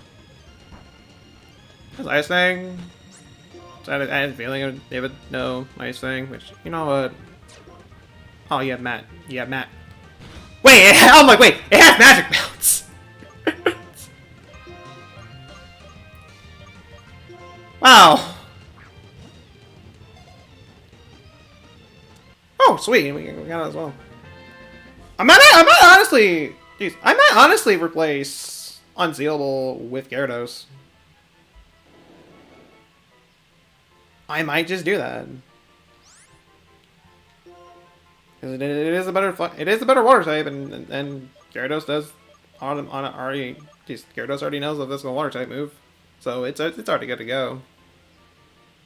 That's Ice Thing. So I had a feeling they would know Ice Thing, which, you know what? Oh, you have Matt. You have Matt. Wait, I'm like, wait, it has Magic Bounce! Wow. Oh, sweet, we got it as well. I might honestly, geez, I might honestly replace Unsealable with Gyarados. I might just do that. It is a better water type, and Gyarados does already. Geez, Gyarados already knows that this is a water type move, so it's already good to go.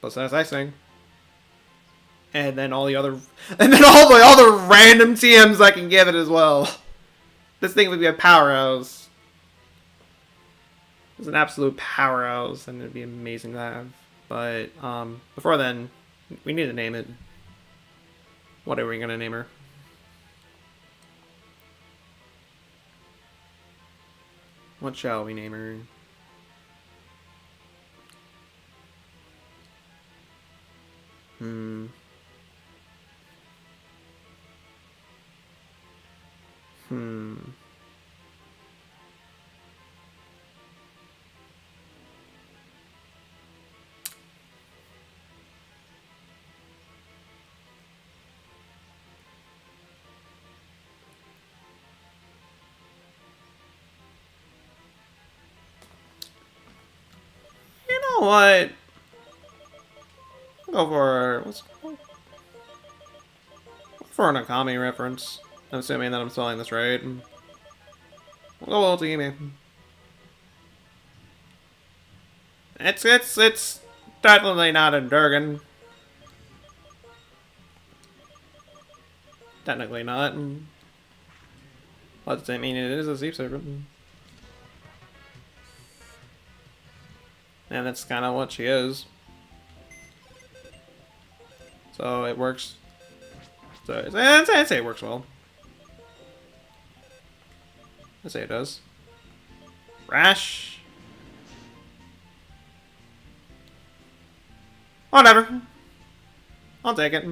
Plus that's Ice Thing. And then all the random TMs I can give it as well. This thing would be a powerhouse. It's an absolute powerhouse, and it'd be amazing to have. But before then, we need to name it. What are we gonna name her? What shall we name her? You know what? Go for an Akami reference. I'm assuming that I'm spelling this right. We'll go Ultimate. It's definitely not a Durgan. Technically not. What does that mean? It is a Zeep Serpent. And that's kind of what she is. So it works. So I'd say it works well. I'd say it does. Rash. Whatever. I'll take it.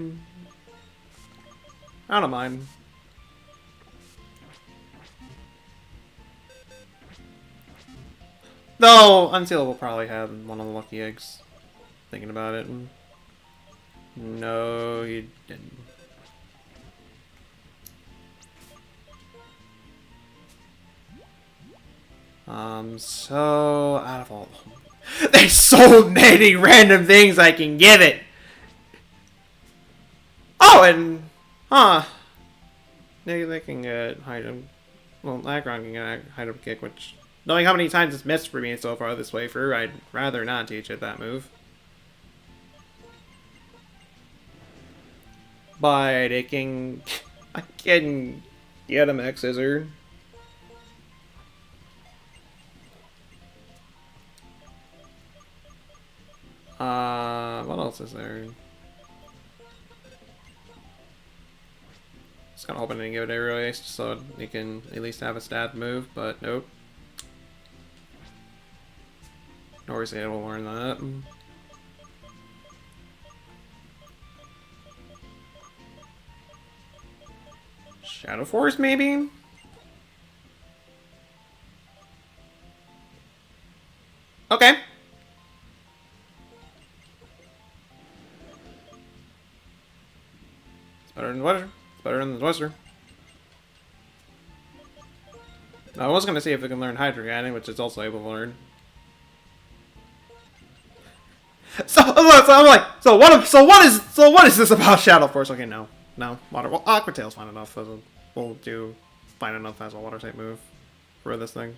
I don't mind. Though, Unsealable will probably have one of the lucky eggs. Thinking about it. No, he didn't. So, out of all... There's so many random things I can give it. Oh, and they can get hide up. Well, Aggron can get hide up kick, which, knowing how many times it's missed for me so far this way through, I'd rather not teach it that move. But it can, I can get a Mech Scissor. What else is there? Just kind of hoping to give it a race so you can at least have a stat move, but nope. Obviously, I will learn that. Shadow Force, maybe? Okay. It's better than the Weather. It's better than the Twister. I was gonna see if it can learn Hydreigon, which it's also able to learn. So I'm like, so what is this about Shadow Force? Okay, no, water. Well, Aqua Tail's fine enough. We'll do fine enough as a water type move for this thing.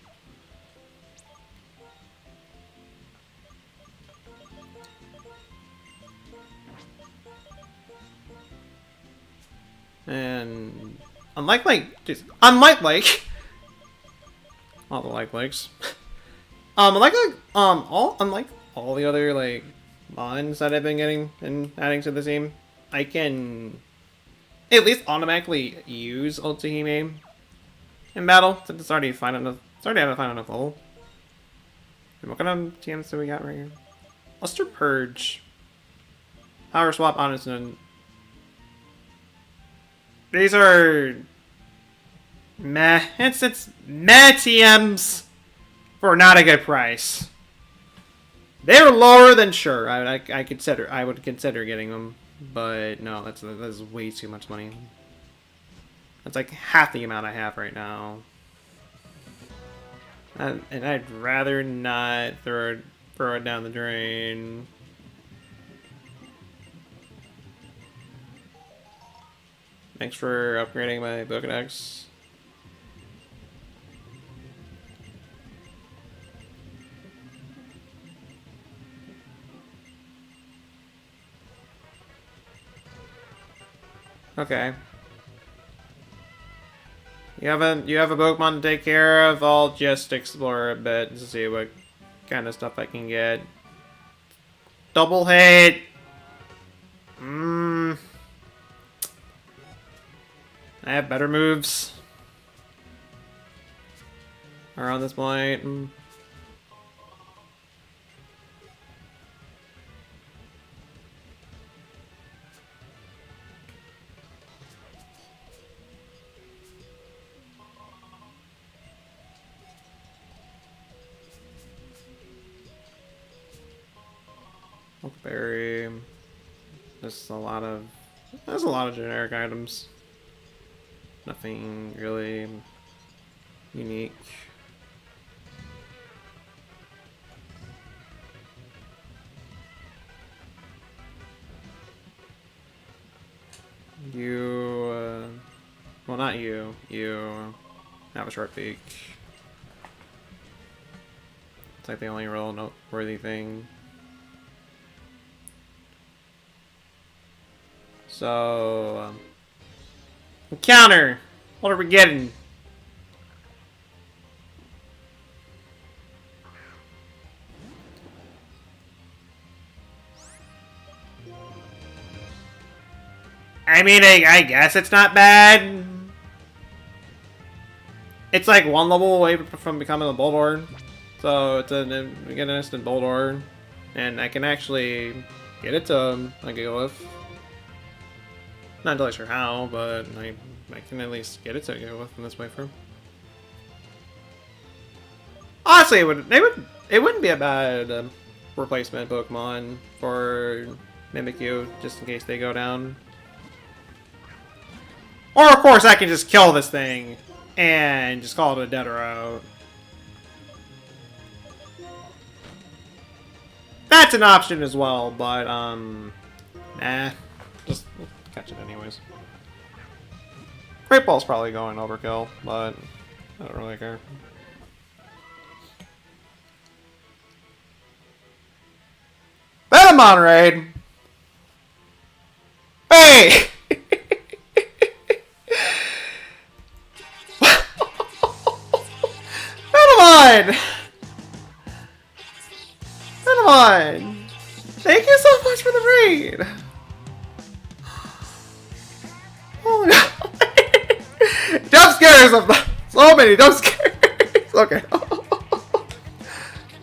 And unlike all the likes, unlike all the other like mons that I've been getting and adding to the team, I can at least automatically use Ultihime in battle since it's already fine enough. It's already at a fine enough level. And what kind of TMs do we got right here? Luster Purge, Power Swap, Honest, and these are meh. It's meh TMs for not a good price. They're lower than sure. I would consider getting them, but no, that's way too much money. That's like half the amount I have right now, and I'd rather not throw it down the drain. Thanks for upgrading my Pokédex. Okay. You have a Pokemon to take care of. I'll just explore a bit to see what kind of stuff I can get. Double hit. I have better moves around this point. Berry. There's a lot of generic items. Nothing really unique. Well, not you. You have a short beak. It's like the only real noteworthy thing. So, encounter! What are we getting? I mean, I guess it's not bad. It's like one level away from becoming a Boldor. So, we get an instant Boldor. And I can actually get it to a Gigalith. Not entirely sure how, but I can at least get it to go with in this playthrough. Honestly, it wouldn't be a bad replacement Pokemon for Mimikyu, just in case they go down. Or of course I can just kill this thing and just call it a dead route. That's an option as well, but, nah. Just catch it anyways. Great Ball's probably going overkill, but I don't really care. Venomon raid! Hey! Venomon! Venomon! Thank you so much for the raid! Oh my god! Jump scares! So many jump scares! Okay.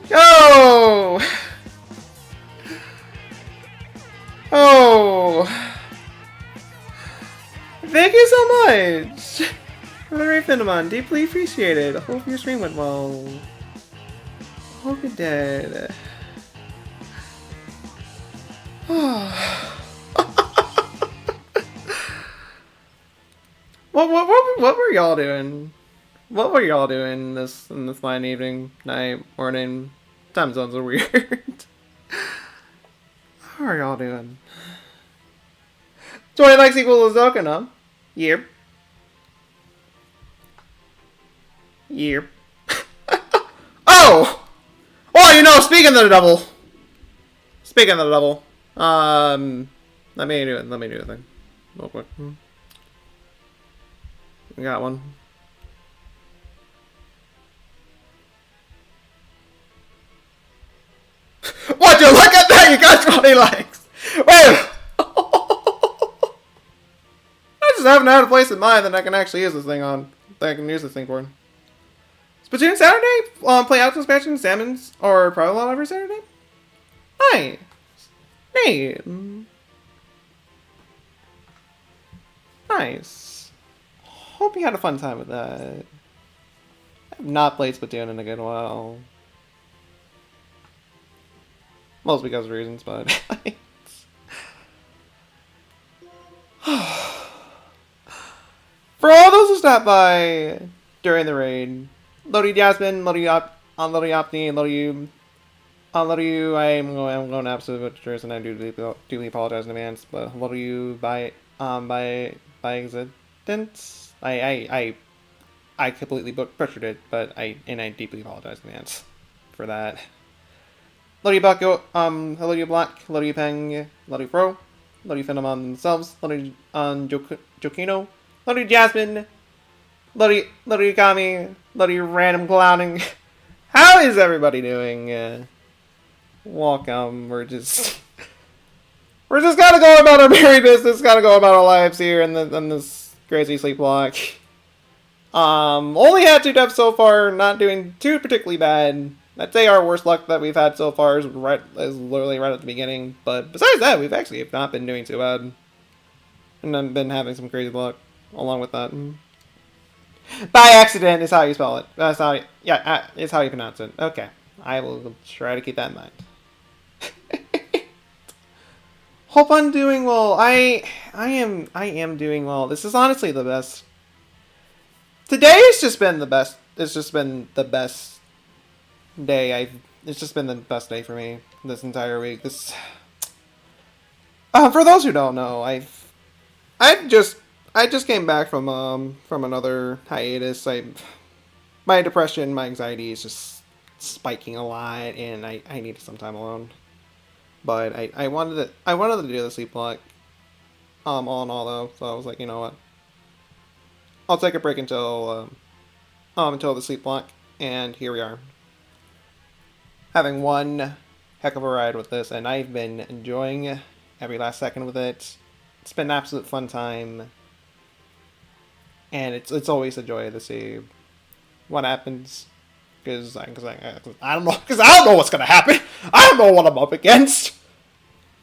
Go! Oh! Thank you so much! For the raid, Venomon. Deeply appreciated. I hope your stream went well. Hope it did. What were y'all doing? What were y'all doing in this fine evening, night, morning? Time zones are weird. How are y'all doing? Joy likes equal to Zokana. Yep. Yep. Oh! Well, you know, speaking of the devil. Speaking of the devil. Let me do a thing. Real quick. We got one. Would you look at that? You got 20 likes. Wait. I just haven't had a place in mind that I can actually use this thing on. That I can use this thing for. Splatoon Saturday? Play Outdoor Expansion, Salmons, or Private Lot every Saturday? Nice. Hey. Nice. Hope you had a fun time with that. I have not played Splatoon in a good while. Mostly because of reasons, but... For all those who stopped by during the raid, love you Jasmine, love you Opti, love you, I'm going absolute butchers and I duly apologize in advance, but love you by existence. I completely butchered it, but I deeply apologize in advance for that. Love you Bucko, hello you Black, love you Peng, love you Pro, love you Phenomon themselves, love you Jokino, love you Jasmine, love you Kami, love you Random Clowning. How is everybody doing? Welcome. We're just gotta go about our merry business, gotta go about our lives here in this crazy sleepwalk. Only had 2 deaths so far, not doing too particularly bad. I'd say our worst luck that we've had so far is literally right at the beginning. But besides that, we've actually not been doing too bad. And I've been having some crazy luck along with that. By accident is how you spell it. That's how it's how you pronounce it. Okay. I will try to keep that in mind. Hope I'm doing well. I am doing well. This is honestly the best. Today has just been the best. It's just been the best day. It's just been the best day for me this entire week. For those who don't know, I just came back from another hiatus. My depression, my anxiety is just spiking a lot, and I needed some time alone. But I wanted to do the sleep block, all in all though. So I was like, you know what? I'll take a break until the sleep block, and here we are. Having one heck of a ride with this, and I've been enjoying every last second with it. It's been an absolute fun time, and it's always a joy to see what happens. Because I don't know what's gonna happen. I don't know what I'm up against.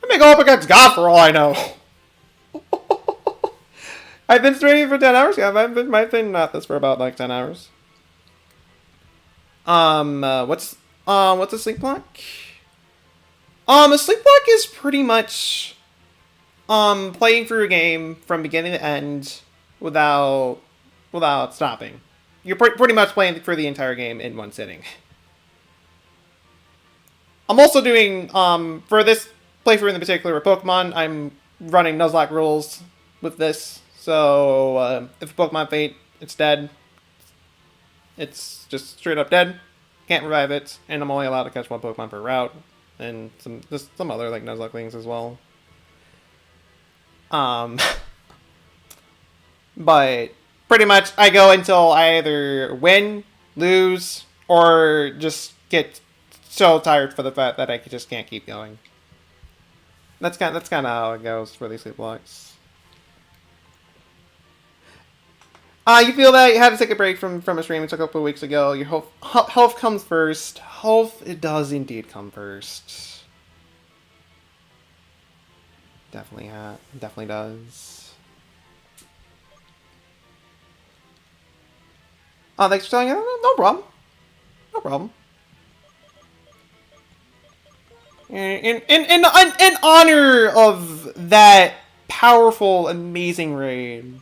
I may go up against God for all I know. I've been streaming for 10 hours. Yeah, I've been at this for about like 10 hours. What's a sleep block? A sleep block is pretty much playing through a game from beginning to end without stopping. You're pretty much playing through the entire game in one sitting. I'm also doing, for this playthrough in particular with Pokemon, I'm running Nuzlocke rules with this. So, if a Pokemon faint, it's dead. It's just straight up dead. Can't revive it, and I'm only allowed to catch one Pokemon per route. And just some other, like, Nuzlocke things as well. But pretty much I go until I either win, lose, or just get so tired for the fact that I just can't keep going. That's kind of how it goes for these sleeplocks. You feel that you had to take a break from a stream you took a couple of weeks ago. Your health comes first. Health, it does indeed come first. Definitely does. Oh, thanks for telling me. No problem. No problem. In honor of that powerful, amazing raid,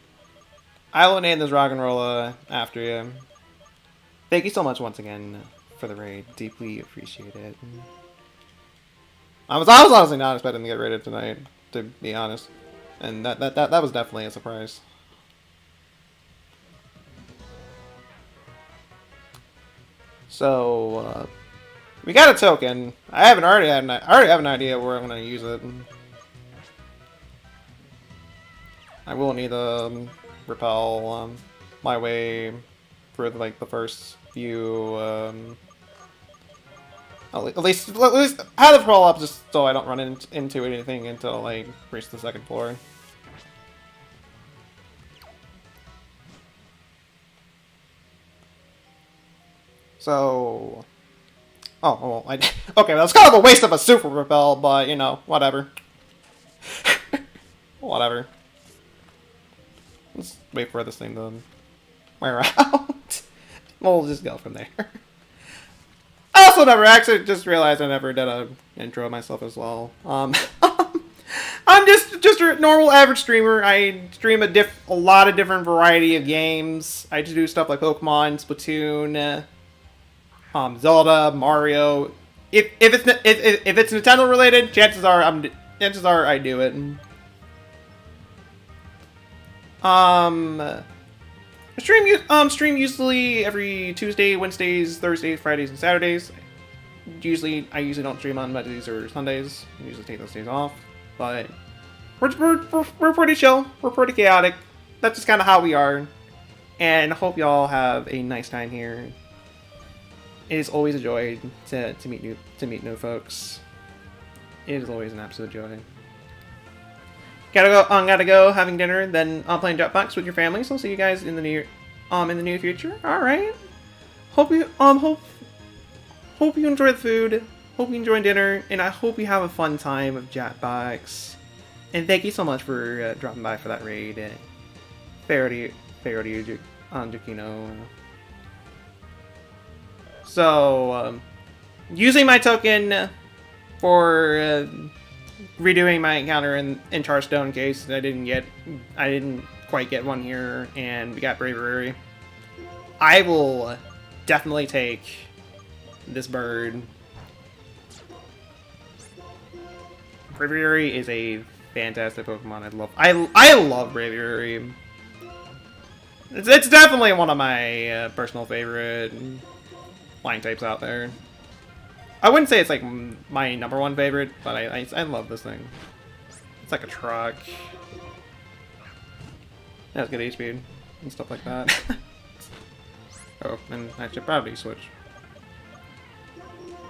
I will name this rock and roller after you. Thank you so much once again for the raid. Deeply appreciate it. I was honestly not expecting to get raided tonight, to be honest, and that was definitely a surprise. So we got a token. I already have an idea where I'm gonna use it. I will need to repel my way for like the first few. At least have the repel up just so I don't run into anything until I reach the second floor. So, oh well, okay, that's kind of a waste of a super repel, but you know, whatever. Whatever. Let's wait for this thing to wear out. We'll just go from there. I also never actually just realized I never did a intro of myself as well. I'm just a normal average streamer. I stream a lot of different variety of games. I just do stuff like Pokemon, Splatoon, Zelda, Mario. If it's Nintendo related, chances are I do it. Stream usually every Tuesday, Wednesdays, Thursdays, Fridays, and Saturdays. I usually don't stream on Mondays or Sundays. I usually take those days off. But we're pretty chill. We're pretty chaotic. That's just kind of how we are. And I hope y'all have a nice time here. It is always a joy to meet new folks. It is always an absolute joy. Gotta go having dinner, then playing Jackbox with your family. So I'll see you guys in the near future. All right. Hope you enjoy the food. Hope you enjoy dinner, and I hope you have a fun time of Jackbox. And thank you so much for dropping by for that raid. Fair to you, Jukino. So, using my token for redoing my encounter in Charstone in case I didn't quite get one here, and we got Bravery. I will definitely take this bird. Bravery is a fantastic Pokemon. I love Bravery. It's definitely one of my personal favorite flying types out there. I wouldn't say it's like my #1 favorite, but I love this thing. It's like a truck. It has good HP and stuff like that. Oh, and I should probably switch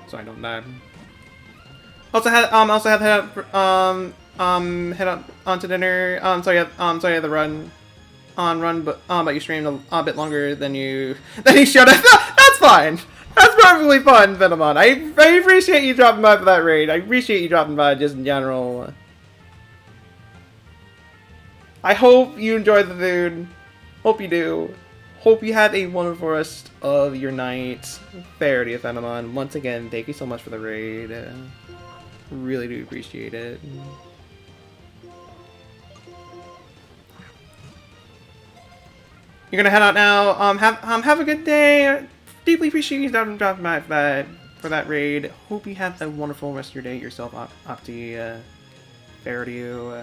so I don't die. Also had head up onto dinner. So you had the run, but you streamed a bit longer than you showed up. That's fine. That's perfectly fun, Venomon. I appreciate you dropping by for that raid. I appreciate you dropping by just in general. I hope you enjoyed the food. Hope you do. Hope you have a wonderful rest of your night. Fair to you, Venomon. Once again, thank you so much for the raid. Really do appreciate it. You're gonna head out now. Have a good day. Deeply appreciate you dropping by for that. for that raid. Hope you have a wonderful rest of your day yourself, Opti. Fair to you.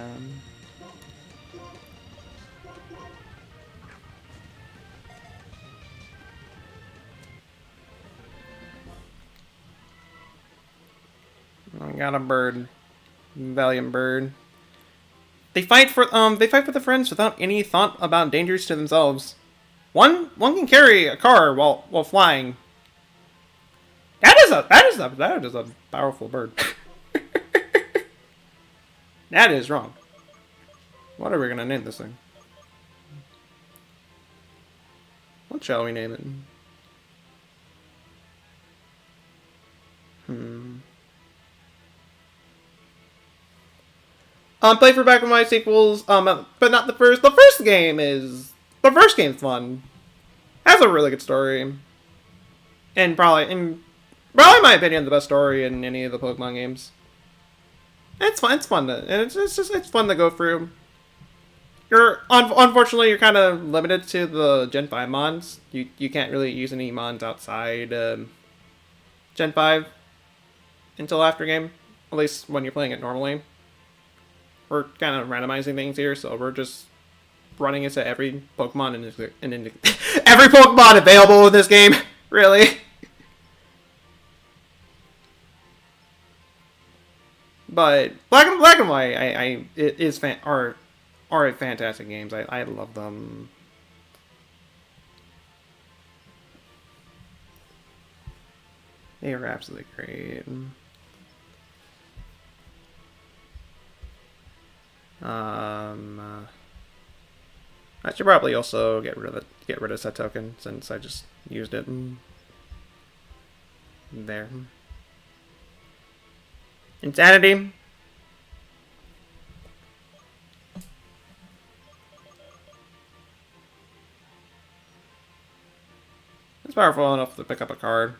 I got a bird. Valiant bird. They fight for the friends without any thought about dangers to themselves. One can carry a car while flying. That is a powerful bird. That is wrong. What are we gonna name this thing? What shall we name it? Play for Black and White sequels, but not the first. The first game's fun. Has a really good story, and probably in my opinion, the best story in any of the Pokemon games. It's fun. It's fun it's fun to go through. Unfortunately, you're kind of limited to the Gen 5 mons. You can't really use any mons outside Gen 5 until after game, at least when you're playing it normally. We're kind of randomizing things here, so we're just running into every Pokemon and every Pokemon available in this game, really. But Black and White, are fantastic games. I love them. They are absolutely great. I should probably also get rid of set token since I just used it. There. Insanity. It's powerful enough to pick up a card.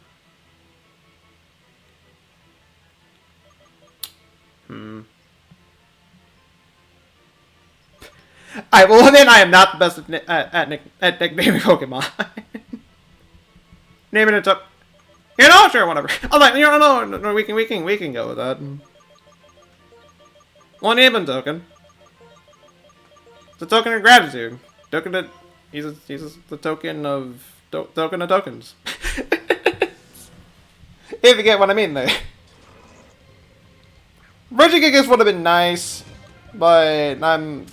I will admit I am not the best at nicknaming Pokemon. Naming it up. You know, sure, whatever. I'm like, no, we can go with that. One Aben token. It's a token of gratitude. He's the token of tokens. If you get what I mean there. Regigigas would have been nice, but I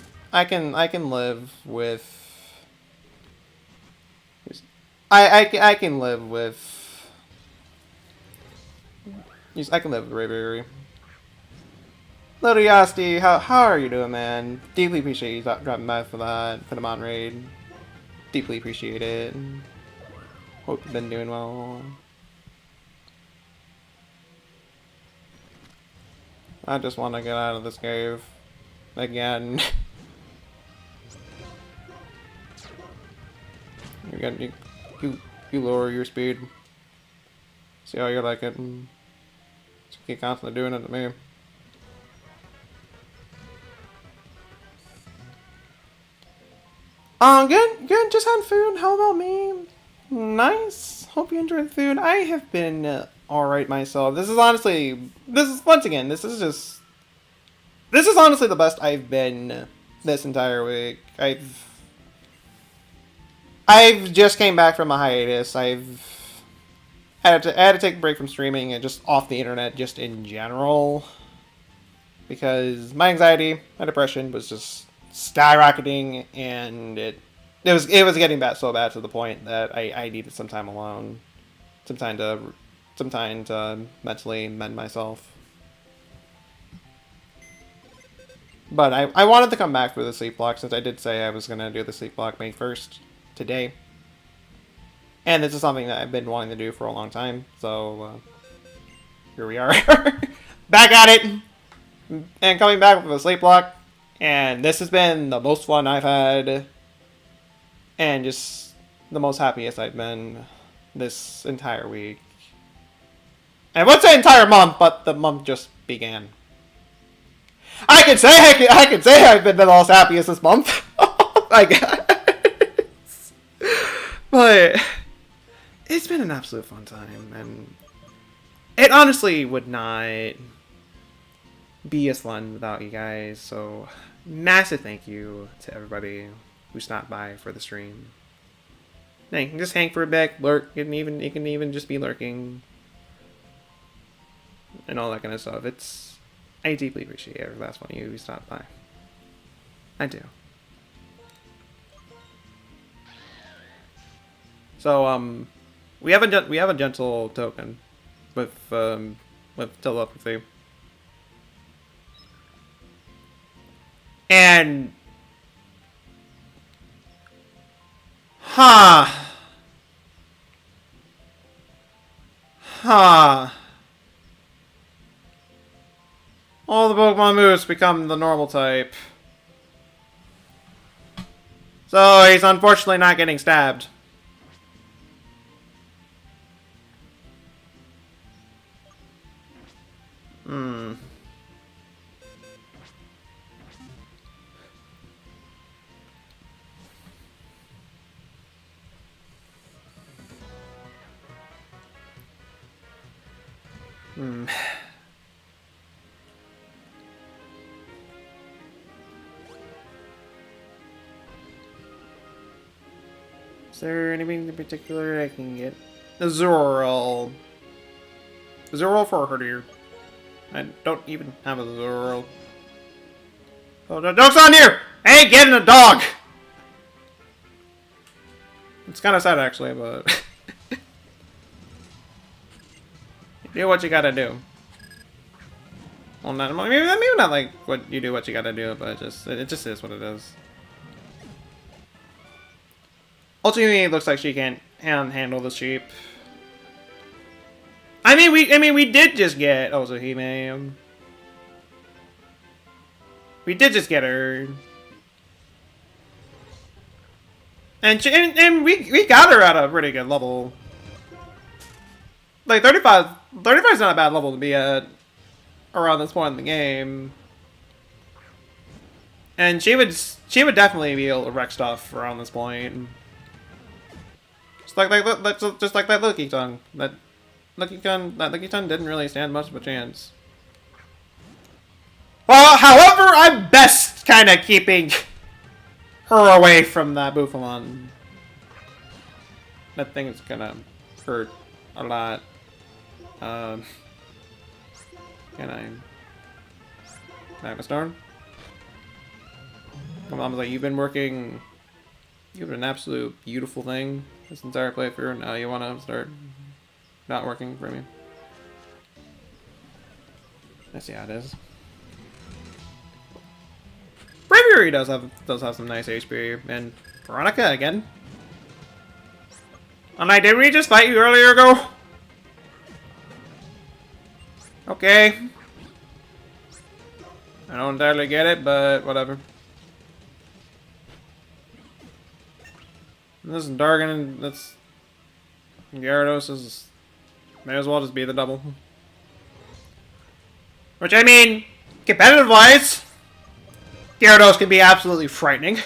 can live with. I can live with. I can live with Ravieri. Little Yasti, how are you doing, man? Deeply appreciate you dropping by for the Mon raid. Deeply appreciate it. Hope you've been doing well. I just want to get out of this cave again. You lower your speed. See how you like it. Just keep constantly doing it to me. Good. Just had food. How about me? Nice. Hope you enjoyed the food. I have been alright myself. This is honestly the best I've been this entire week. I've just came back from a hiatus. I had to take a break from streaming and just off the internet just in general. Because my anxiety, my depression was just skyrocketing, and it was getting so bad to the point that I needed some time alone. Some time to mentally mend myself. But I wanted to come back for the Sleeplocke, since I did say I was going to do the Sleeplocke May 1st today. And this is something that I've been wanting to do for a long time, so here we are. Back at it! And coming back with the Sleeplocke, and this has been the most fun I've had, and just the most happiest I've been this entire week. And I would say entire month, but the month just began. I can say I've been the most happiest this month. I guess. But it's been an absolute fun time, and it honestly would not be as fun without you guys. So massive thank you to everybody who stopped by for the stream. Now you can just hang for a bit, lurk, you can even just be lurking and all that kind of stuff. I deeply appreciate every last one of you who stopped by. I do. So we have a gentle token with telepathy. And ha all the Pokemon moves become the normal type. So he's unfortunately not getting stabbed. Hmm. Hmm. Is there anything in particular I can get? The Zoroark. Zoroark for Herdier. I don't even have a Zoroark. Oh, the dog's on you! I ain't getting a dog! It's kind of sad actually, but do what you gotta do. Well, maybe not like what you do, what you gotta do, but it just is what it is. Ultimately, it looks like she can't handle the sheep. I mean, we did just get Ozuhime. We did just get her, and we got her at a pretty good level. Like 35 is not a bad level to be at around this point in the game. And she would definitely be able to wreck stuff around this point. Just like that Lucky Tongue. That Lucky Tongue didn't really stand much of a chance. Well, however, I'm best kind of keeping her away from that Buffalon. That thing is gonna hurt a lot. Can I have a storm? My mom's like, you've been an absolute beautiful thing this entire playthrough, and now you want to start not working for me. I see how it is. Bravery does have some nice HP, and Veronica again. I'm like, didn't we just fight you earlier ago? Okay. I don't entirely get it, but whatever. This is Dargon, that's Gyarados is may as well just be the double. Which I mean, competitive wise, Gyarados can be absolutely frightening.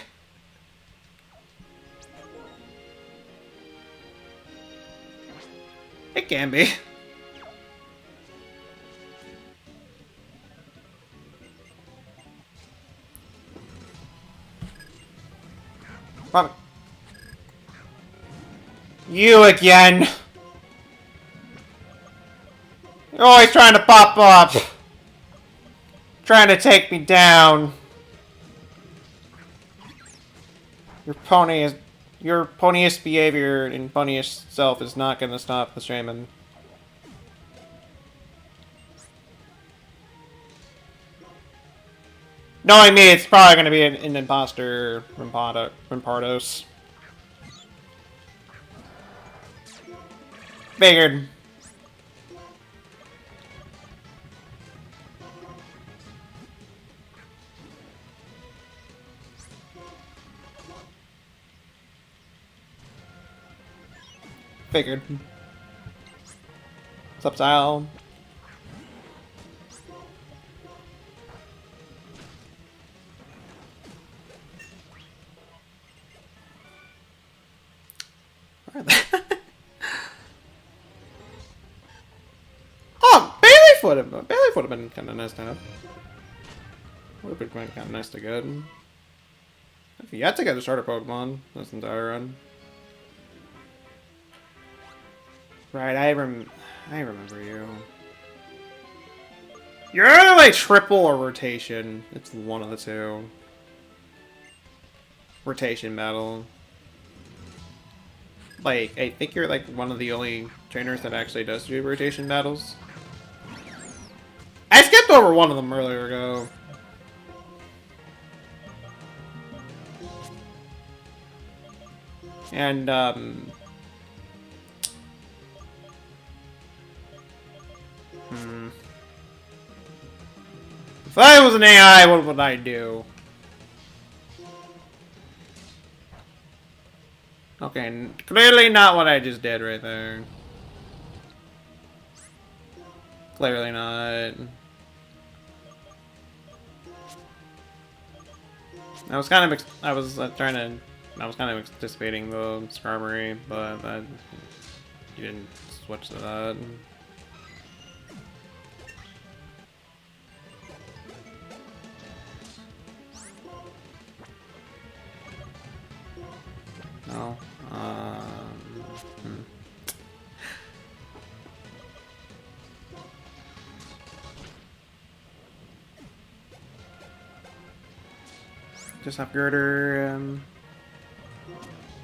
It can be. Pop it. You again! You're always trying to pop up! Trying to take me down. Your ponyish behavior and ponyish self is not gonna stop the Shaman. Knowing me, it's probably gonna be an imposter Rampardos. Figured. Figured. Subtile. Bayleaf would have been kind of nice to have. Would have been kind of nice to get. If you had to get a starter Pokemon this entire run. Right, I remember you. You're either like triple or rotation. It's one of the two. Rotation battle. Like, I think you're like one of the only trainers that actually does do rotation battles. I skipped over one of them earlier ago. And, if I was an AI, what would I do? Okay, clearly not what I just did right there. Clearly not. I was kind of anticipating the Skarmory, but you didn't switch to that. No. Just have Girder,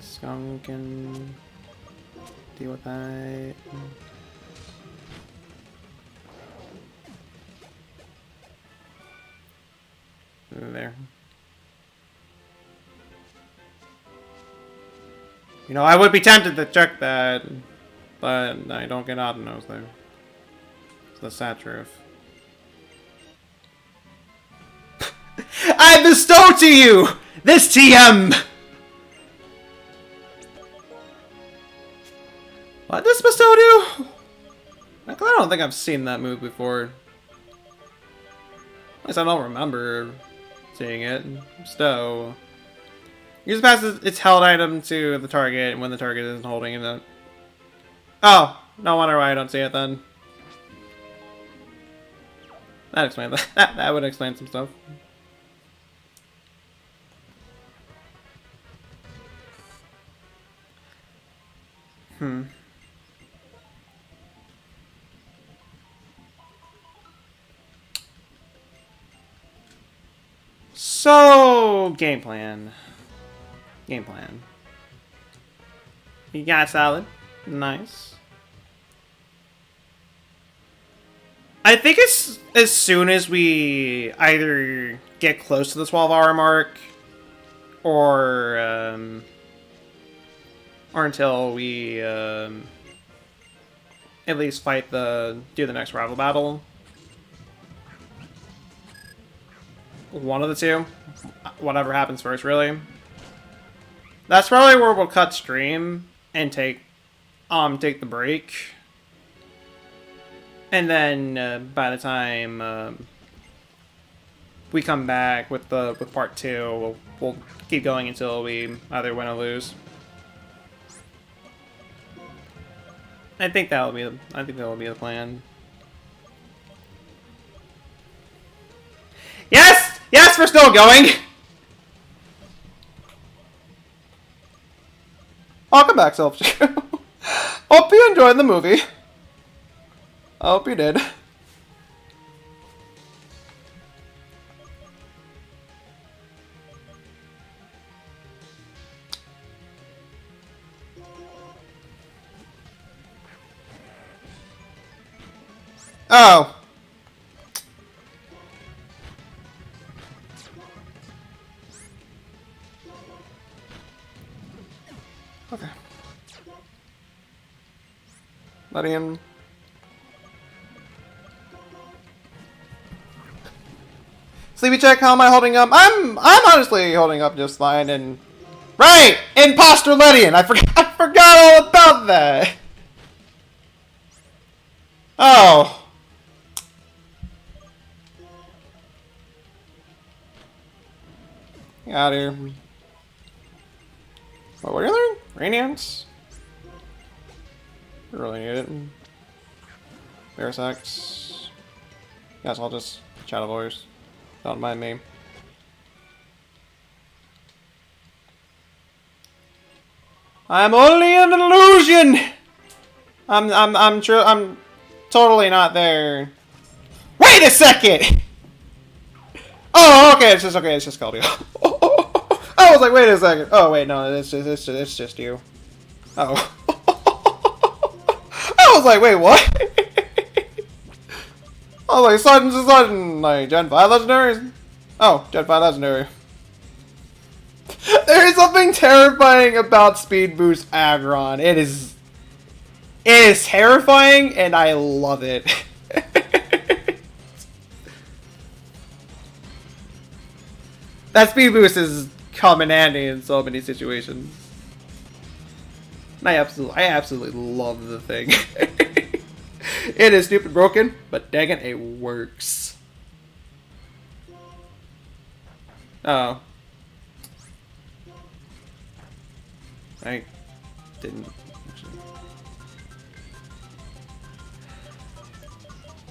Skunk, and deal with that. There. You know, I would be tempted to check that, but I don't get Autonos there. It's the sad truth. I bestow to you this TM! What does bestow do? I don't think I've seen that move before. At least I don't remember seeing it. Bestow. Use passes its held item to the target when the target isn't holding it. Oh, no wonder why I don't see it then. That explains that. That would explain some stuff. So, game plan. Game plan. You got solid. Nice. I think it's as soon as we either get close to the 12-hour mark or until we at least do the next rival battle. One of the two. Whatever happens first, really. That's probably where we'll cut stream and take the break. And then by the time we come back with part 2, we'll keep going until we either win or lose. I think that will be the plan. Yes! Yes, we're still going! Welcome back, Self. Hope you enjoyed the movie. I hope you did. Oh. Okay. Letting him. Sleepy check, how am I holding up? I'm honestly holding up just fine. And right, imposter Ledian. I forgot all about that. Oh. Get out of here. What are you learning? Radiance? You really need it. Parasex. Guess I'll just shadow voice. Don't mind me. I'm only an illusion! I'm totally not there. Wait a second! Oh, okay, it's just called you. I was like, wait a second. Oh, wait, no, it's just you. Oh. I was like, wait, what? I was like, sudden, like, Gen 5 legendaries? Oh, Gen 5 legendary. There is something terrifying about Speed Boost Aggron. It is terrifying, and I love it. That Speed Boost is come in handy in so many situations. And I absolutely love the thing. It is stupid broken, but dang it, it works. Oh. I didn't.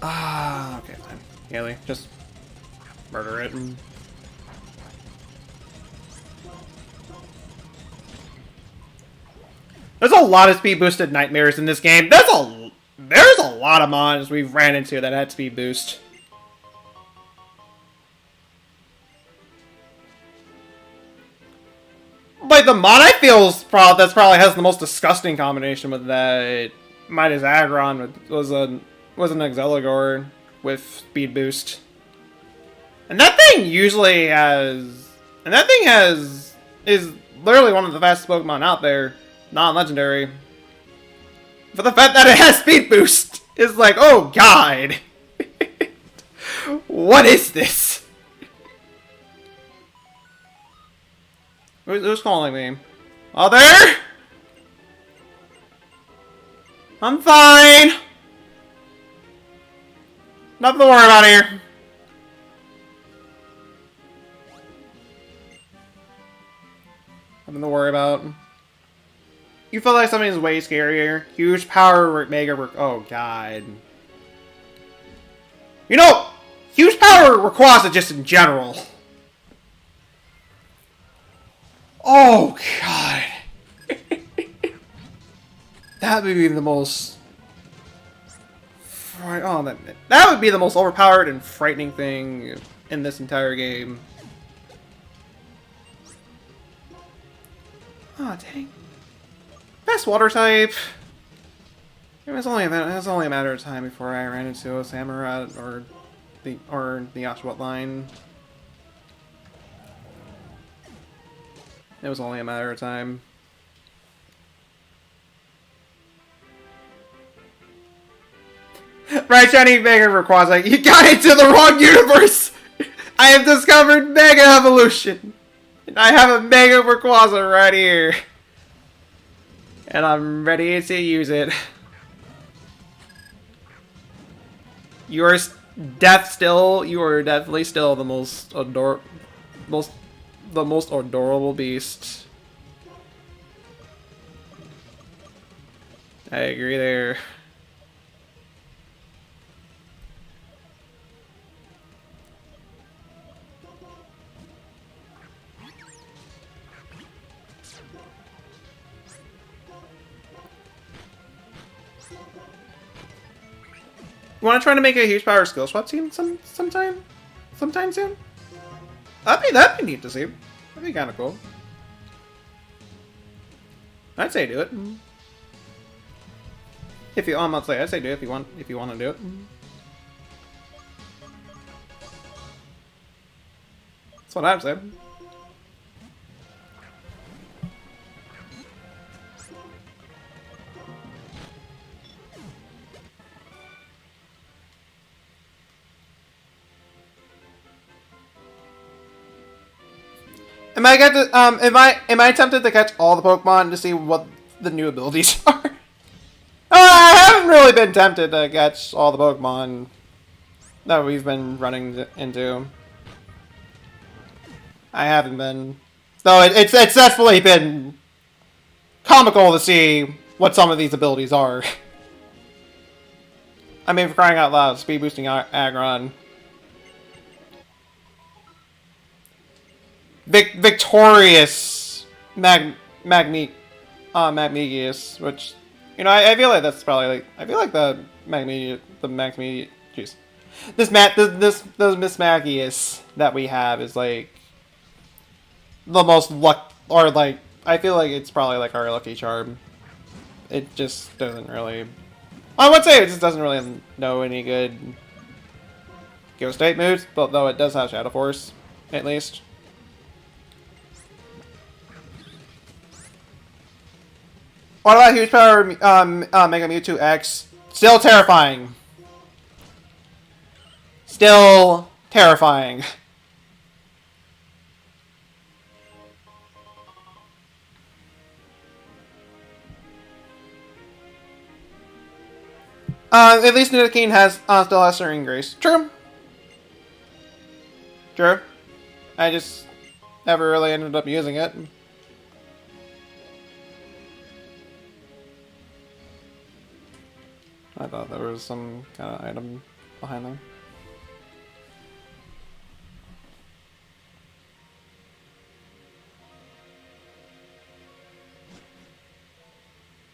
Ah, okay, fine. Haley, just murder it. And... There's a lot of speed boosted nightmares in this game. There's a lot of mons we've ran into that had speed boost. Like the mod I feel is that's probably has the most disgusting combination with that Midas Aggron was an Exeligor with speed boost. And that thing usually has is literally one of the fastest Pokemon out there, non-legendary. But the fact that it has speed boost is like, oh god. What is this? Who's calling me? Oh, there? I'm fine. Nothing to worry about here. Nothing to worry about. You feel like something's way scarier. Huge power, mega. Oh god. You know, huge power Rayquaza just in general. Oh god. That would be the most. Oh, that would be the most overpowered and frightening thing in this entire game. Oh dang. Best water type. It was only a matter of time before I ran into a Samurott or the Oshawott line. It was only a matter of time. Right, shiny Mega Rayquaza, you got into the wrong universe! I have discovered Mega Evolution! And I have a Mega Rayquaza right here. And I'm ready to use it. You are definitely still the most adorable beast. I agree there. You want to try to make a huge power skill swap team sometime soon? That'd be neat to see. That'd be kind of cool. I'd say do it. If you, I'm not saying I'd say do it if you want to do it. That's what I've said. Am I tempted to catch all the Pokemon to see what the new abilities are? I haven't really been tempted to catch all the Pokemon that we've been running into. I haven't been. Though it's definitely been comical to see what some of these abilities are. I mean, for crying out loud, speed boosting Aggron. victorious Magmegius, which, you know, I feel like that's probably like, I feel like the Magmegius, jeez, this Miss Magius that we have is like the most luck, or like, I feel like it's probably like our lucky charm. It just doesn't really, I would say it just doesn't really know any good Ghost type moves, but though it does have Shadow Force, at least. What about Huge Power Mega Mewtwo X? Still terrifying. Still terrifying. At least Nidoking has still has Serene Grace. True. True. I just never really ended up using it. I thought there was some kind of item behind them.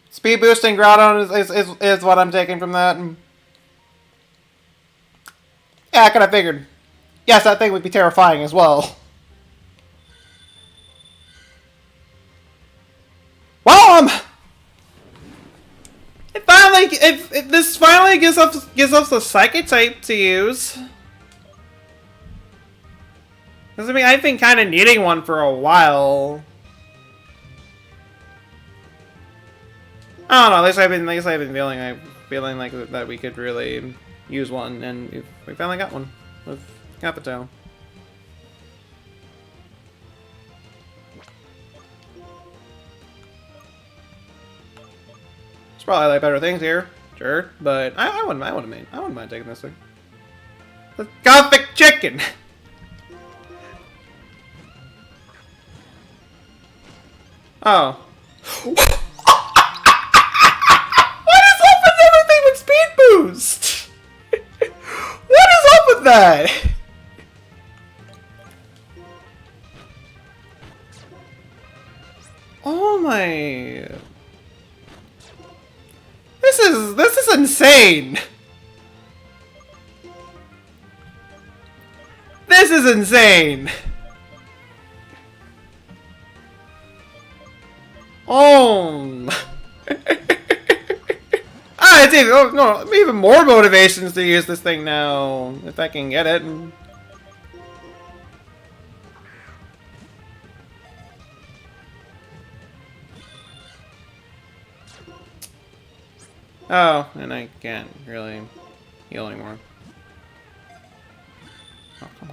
Speed boosting Groudon is what I'm taking from that. Yeah, I kind of figured. Yes, that thing would be terrifying as well. Well, this finally gives us a Psychic type to use. Because I mean, I've been kind of needing one for a while. I don't know. At least I've been feeling like that we could really use one, and we finally got one with Capito. There's probably like better things here, sure, but I wouldn't mind taking this thing. The Gothic Chicken. Oh. Boost! What is up with that? Oh my... This is insane. This is insane. Oh. It's even more motivations to use this thing now, if I can get it. Oh, and I can't really heal anymore. Oh, come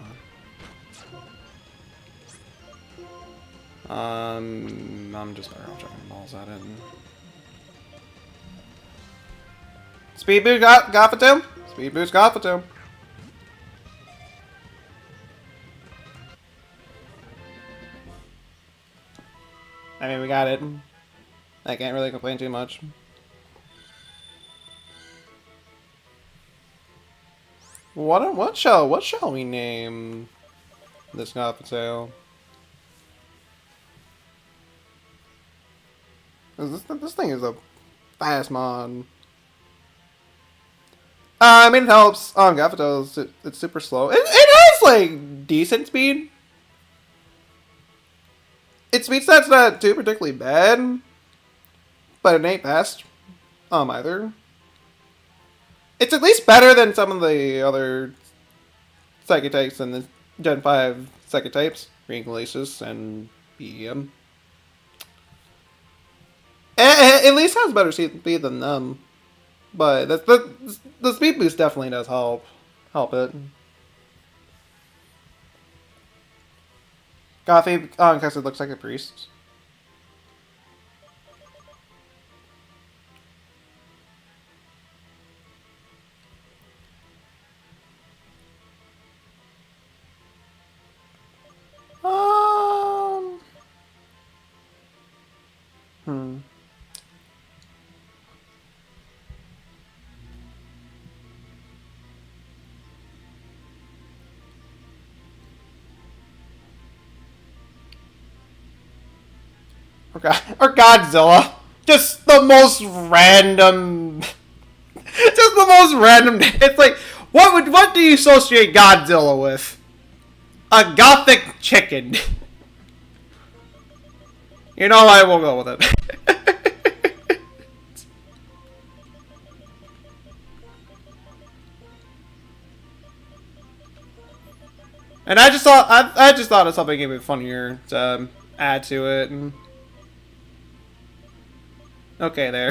on. I'm just better off chucking balls at it. Speed boost got for two. Speed boost got for two. I mean, we got it. I can't really complain too much. What shall we name this Gothitail? This thing is a fast mod. I mean, it helps. Gothitail, it's super slow. It has like decent speed. Its speed stat's not too particularly bad, but it ain't fast. Either. It's at least better than some of the other Psychic types in the Gen 5 Psychic types, Glacius and BEM. It at least has better speed than them, but the speed boost definitely does help it. Gothy, because it looks like a priest. Hmm. Or Godzilla. Just the most random. Just the most random. It's like, what do you associate Godzilla with? A gothic chicken. You know, I will go with it. And I just thought of something even funnier to add to it. And... okay, there.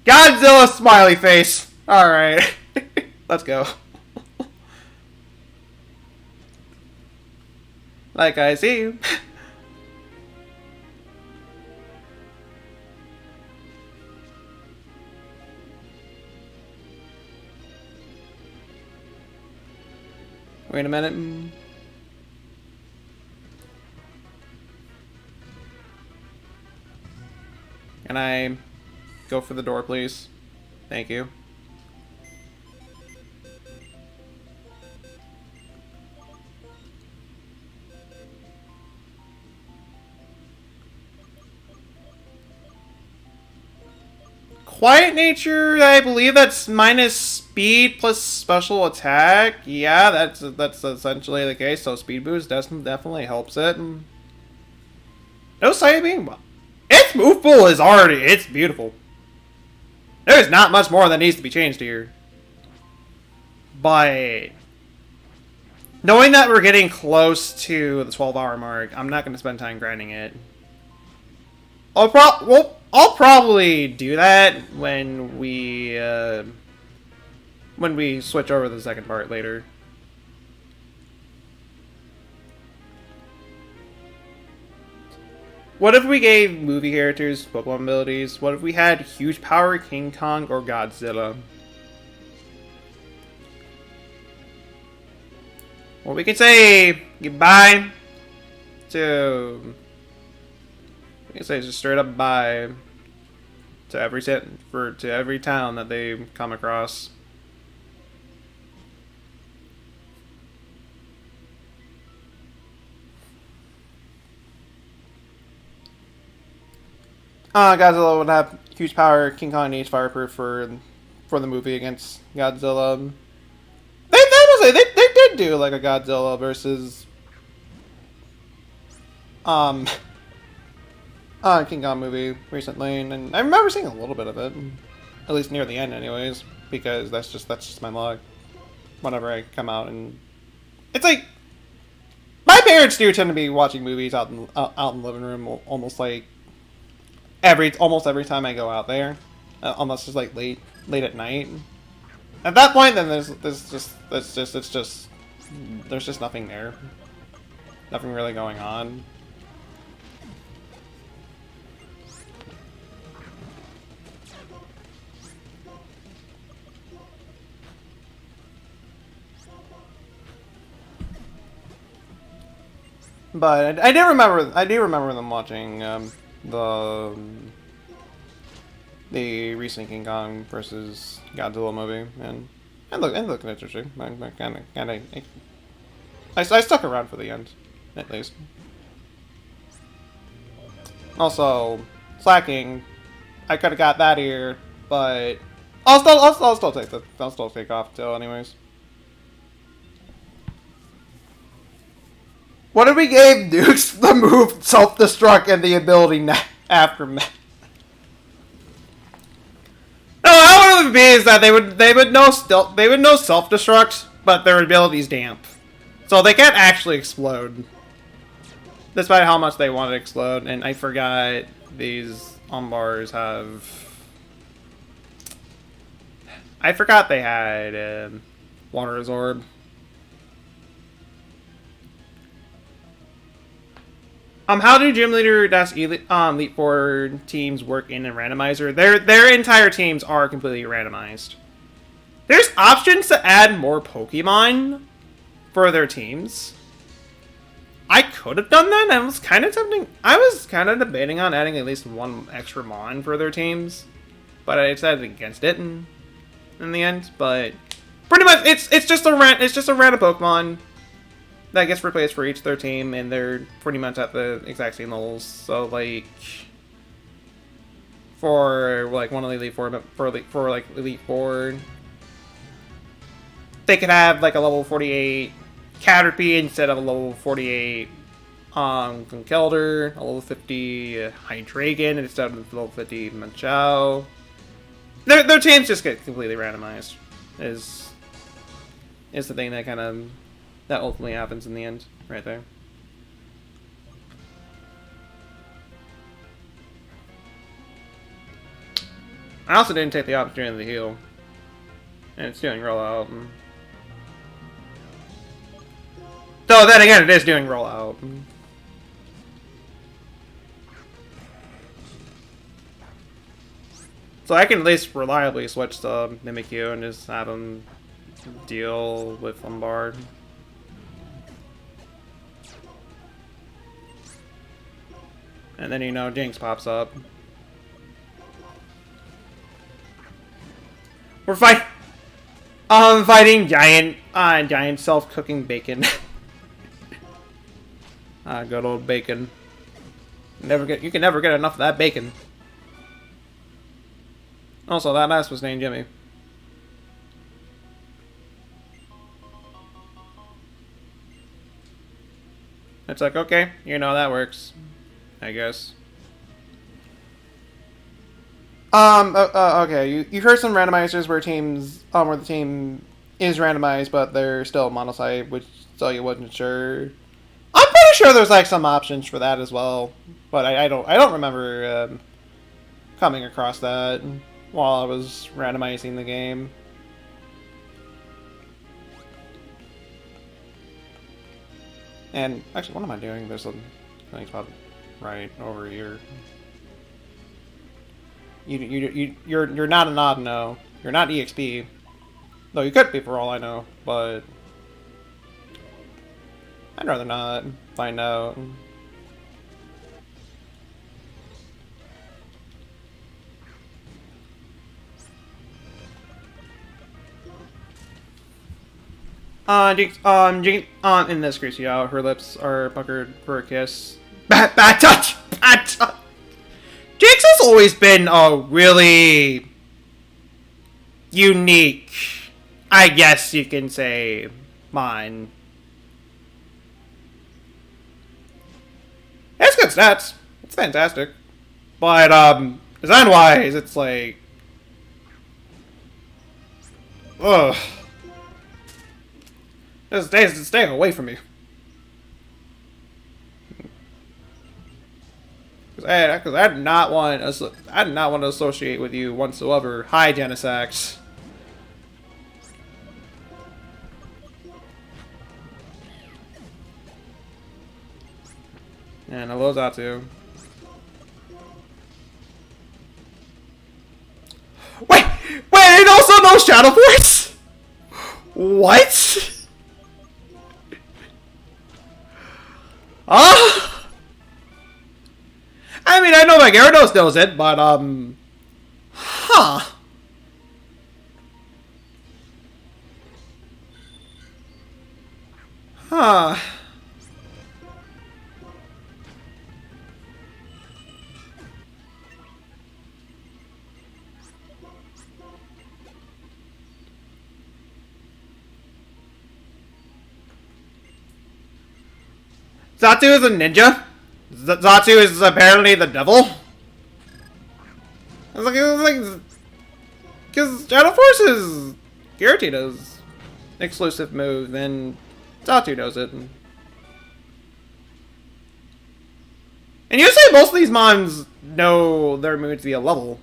Godzilla smiley face. All right, let's go. Like I see you. Wait a minute. Can I go for the door, please? Thank you. Quiet nature, I believe that's minus speed plus special attack. Yeah, that's essentially the case. So speed boost definitely helps it. No sight being, its move pool is already, it's beautiful. There's not much more that needs to be changed here. But knowing that we're getting close to the 12-hour mark, I'm not going to spend time grinding it. I'll probably do that when we switch over to the second part later. What if we gave movie characters Pokemon abilities? What if we had huge power King Kong or Godzilla? Well, we can say goodbye to... we can say just straight up bye to every town that they come across. Godzilla would have huge power. King Kong needs fireproof for the movie against Godzilla. They did do like a Godzilla versus King Kong movie recently, and I remember seeing a little bit of it, at least near the end, anyways, because that's just my luck. Whenever I come out, and it's like my parents do tend to be watching movies out in the living room almost every time I go out there, unless it's like late at night. At that point, then there's just nothing there, nothing really going on. But I do remember them watching the recent King Kong versus Godzilla movie, and look interesting. I stuck around for the end, at least. Also, slacking. I could have got that here, but I'll still take off till anyways. What if we gave Dukes the move self-destruct and the ability aftermath? No, how would it be is that they would know self-destruct, but their ability's damp, so they can't actually explode, despite how much they want to explode. And I forgot these Umbars have. I forgot they had water absorb. How do Gym Leader Elite Four teams work in a randomizer? Their entire teams are completely randomized. There's options to add more Pokemon for their teams. I could have done that. I was kind of debating on adding at least one extra Mon for their teams, but I decided against it in the end. But pretty much, it's just a random Pokemon that gets replaced for each of their team, and they're pretty much at the exact same levels. So like for like one of the Elite Four, but for like Elite Four, they could have like a level 48 Caterpie instead of a level 48 Conkeldurr, a level 50 Hydreigon instead of level 50 Manchow. Their teams just get completely randomized. Is the thing that that ultimately happens in the end, right there. I also didn't take the opportunity to heal, and it's doing rollout. Though then again, it is doing rollout. So I can at least reliably switch to Mimikyu and just have him deal with Lombard. And then, you know, Jinx pops up. We're fighting giant self-cooking bacon. Good old bacon. You can never get enough of that bacon. Also, that last was named Jimmy. It's like, okay, you know, that works, I guess. Okay, you heard some randomizers where where the team is randomized, but they're still monotype, which so you wasn't sure. I'm pretty sure there's like some options for that as well, but I don't remember coming across that while I was randomizing the game. And actually, what am I doing? There's a thing spot right over here. You're not an odd no. You're not EXP. Though you could be for all I know, but I'd rather not find out. In this case, yeah, her lips are puckered for a kiss. Bad touch! Bad touch! Jinx has always been a really unique, I guess you can say, mine. It's good stats. It's fantastic. But, design-wise, it's like... Ugh. Just stay away from me. Because I did not want to associate with you whatsoever. Hi, Genesax. And hello, Zatu. Wait, it also knows Shadow Force? What? I mean, I know my Gyarados knows it, but, huh. Huh. Zatu is a ninja? Zatu is apparently the devil? It's like, because Shadow Force is Giratina's exclusive move, and Zatu knows it. And usually most of these mons know their moves via level.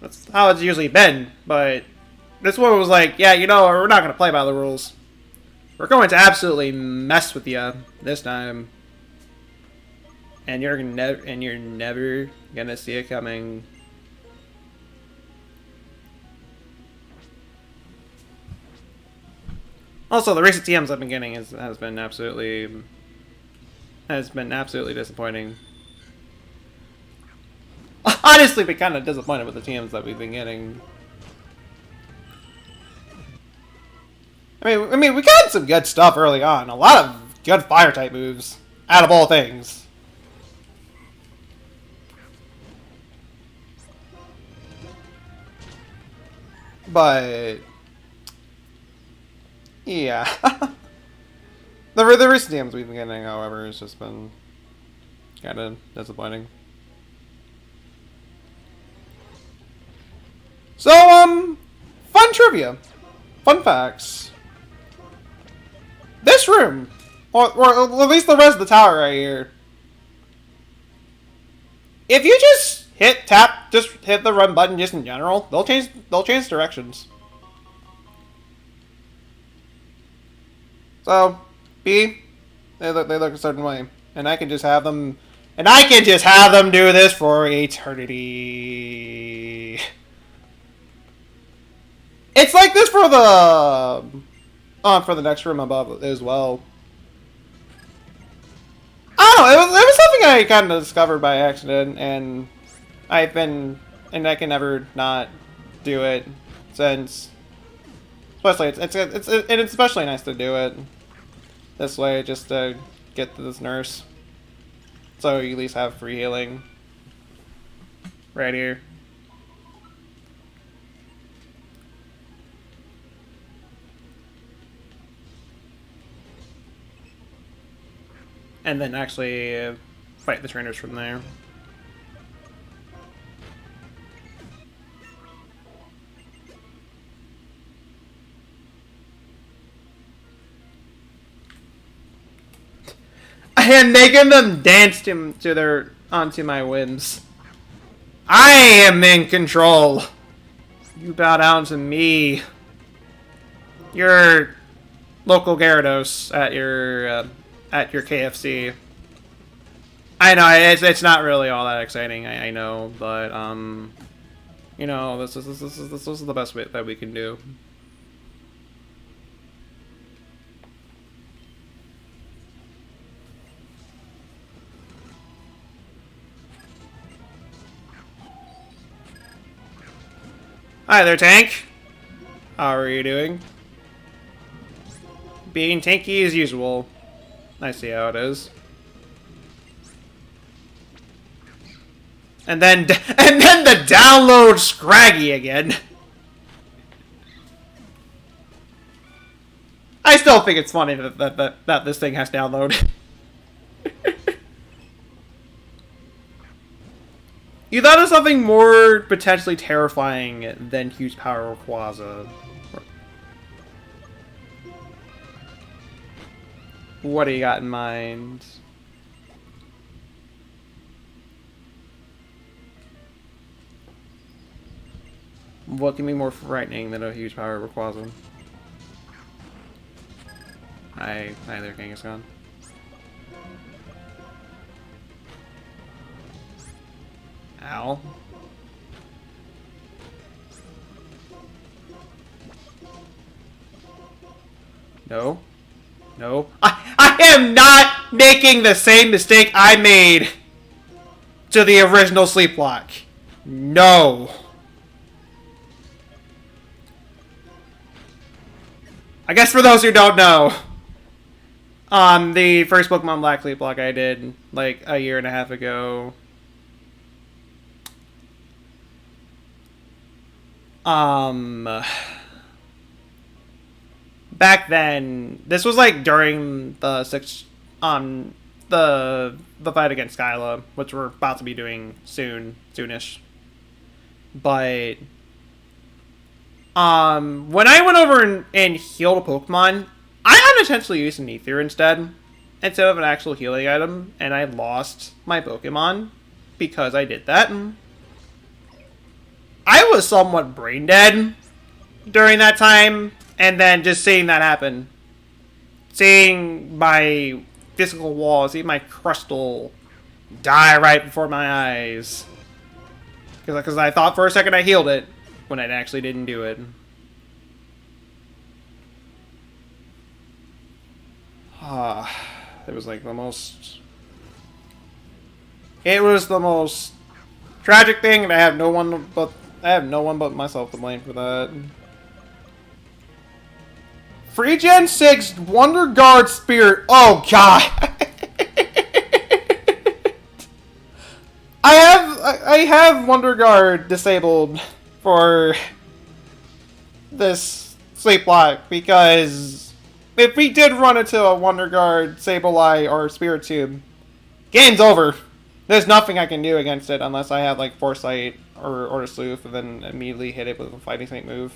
That's how it's usually been, but this one was like, yeah, you know, we're not going to play by the rules. We're going to absolutely mess with you this time. And you're never gonna see it coming. Also, the recent TMs I've been getting has been absolutely disappointing. Honestly, been kind of disappointed with the TMs that we've been getting. I mean, we got some good stuff early on. A lot of good fire type moves out of all things. But yeah, the recent DMs we've been getting, however, has just been kind of disappointing. So, fun trivia, fun facts. This room, or at least the rest of the tower right here. If you just just hit the run button just in general, they'll change directions. So, they look a certain way, and I can just have them do this for eternity. It's like this for the next room above as well. I don't know, it was something I kind of discovered by accident, and I can never not do it since. Especially it's especially nice to do it this way, just to get to this nurse, so you at least have free healing right here. And then actually fight the trainers from there. I am making them dance onto my whims. I am in control. You bow down to me. Your local Gyarados at your KFC. I know it's not really all that exciting. I know, but you know, this is the best bit that we can do. Hi there, Tank. How are you doing? Being tanky as usual. I see how it is. And then the download Scraggy again. I still think it's funny that this thing has download. You thought of something more potentially terrifying than huge power Rayquaza. What do you got in mind? What can be more frightening than a huge power Rayquaza? Hi there, Kangaskhan. Ow. No. No. I am not making the same mistake I made to the original Sleeplocke. No. I guess for those who don't know, the first Pokemon Black Sleeplocke I did like a year and a half ago. Back then, this was like during the the fight against Skyla, which we're about to be doing soonish. But when I went over and healed a Pokemon, I unintentionally used an Ether instead of an actual healing item, and I lost my Pokemon because I did that. I was somewhat brain dead during that time, and then just seeing that happen. Seeing my physical wall, seeing my crystal die right before my eyes. Because I thought for a second I healed it, when I actually didn't do it. It was like the most... It was the most tragic thing, and I have no one but myself to blame for that. Free Gen 6 Wonder Guard Spirit. Oh god. I have Wonder Guard disabled for this Sleeplock because if we did run into a Wonder Guard, Sableye, or Spirit Tube, game's over. There's nothing I can do against it unless I have like Foresight or Sleuth and then immediately hit it with a Fighting Snake move.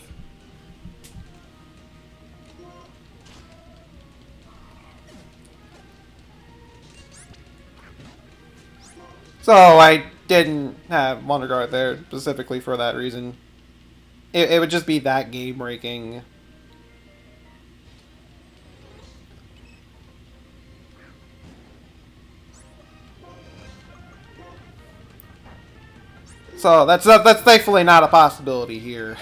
So I didn't have Wonder Guard there specifically for that reason. It would just be that game breaking. So that's thankfully not a possibility here.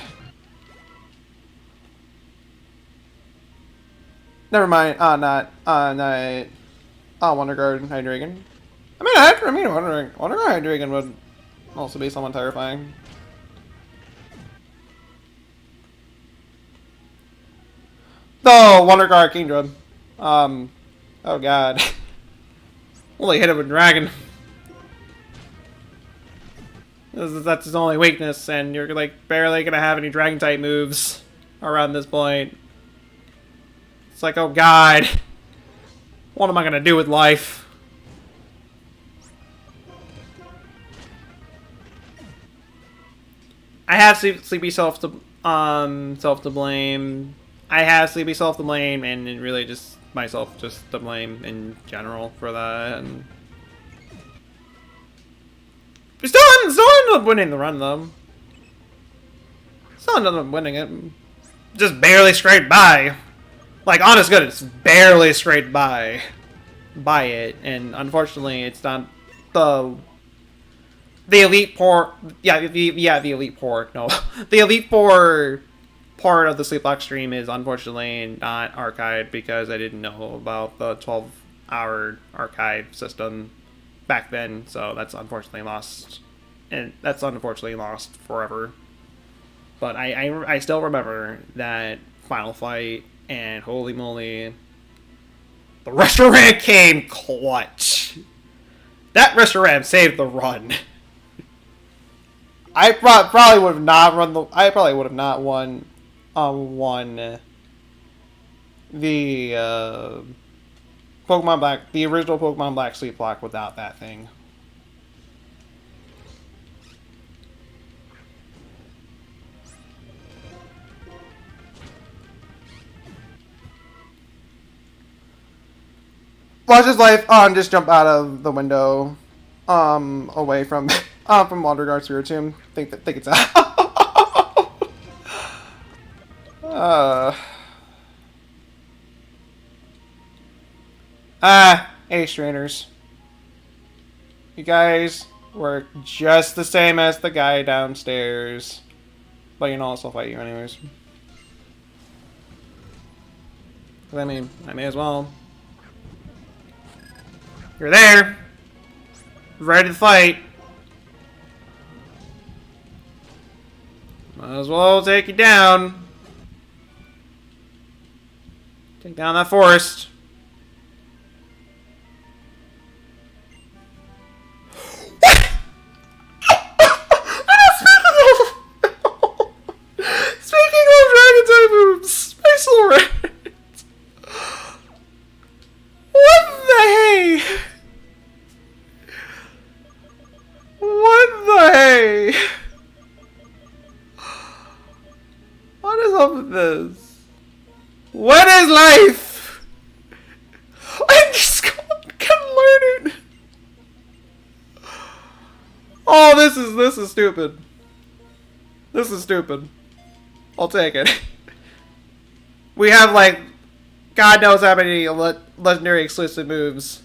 Never mind. Not. Wonder Guard Hydreigon. I mean, Wonder Guard Hydreigon would also be somewhat terrifying. Oh, Wonder Guard Kingdra. Oh god. Only hit it with Dragon. That's his only weakness, and you're like barely gonna have any Dragon type moves around this point. It's like, oh god. What am I gonna do with life? I have Sleepy self to blame. I have Sleepy self to blame, and really just myself just to blame in general for that. And we still ended up winning the run though. Still ended up winning it, just barely scraped by. Like honest goodness, barely scraped by it, and unfortunately, it's not the Elite Four, the Elite Four, no. The Elite Four part of the Sleeplock stream is unfortunately not archived because I didn't know about the 12-hour archive system back then, so that's unfortunately lost. And that's unfortunately lost forever. But I still remember that final fight, and holy moly, the Reshiram came clutch. That Reshiram saved the run. I probably would have not run the. I probably would have not won the Pokemon Black, the original Pokemon Black Sleeplocke without that thing. Watch his life just jump out of the window away from Wonder Guard Spirit Tomb. Think it's out. Ace trainers. You guys work just the same as the guy downstairs. But you know, I'll still fight you anyways. I mean, I may as well. You're there. Ready to fight. Might as well take you down. Take down that forest. Speaking of Dragon type moves, Space Rat. What the hey? What the hey? What is up with this? What is life? I just can't learn it. Oh, this is stupid. This is stupid. I'll take it. We have like God knows how many legendary exclusive moves.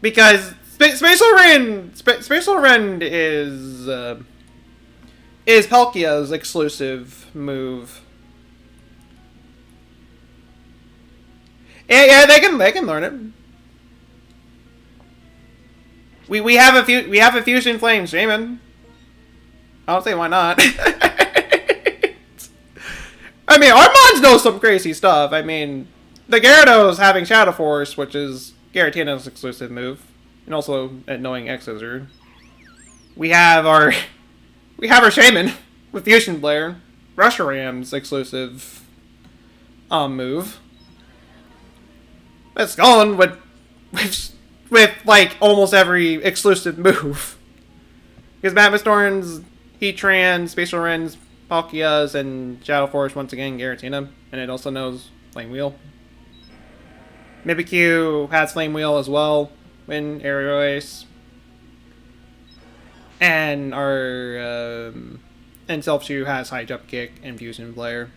Because Spatial Rend is Palkia's exclusive move. Yeah, they can learn it. We have a Fusion Flame Shaman. I don't say why not. I mean, our mods know some crazy stuff. I mean, the Gyarados having Shadow Force, which is Giratina's exclusive move, and also at knowing X-Scissor. We have our Shaman with Fusion Flare, Reshiram's exclusive move. It's gone with like almost every exclusive move. Because Matmastorms, Heatran, Spatial Rends, Palkias, and Shadow Force once again Giratina, and it also knows Flame Wheel. Mimikyu has Flame Wheel as well in Aerial Ace. And our and Self-Chew has High Jump Kick and Fusion Flare.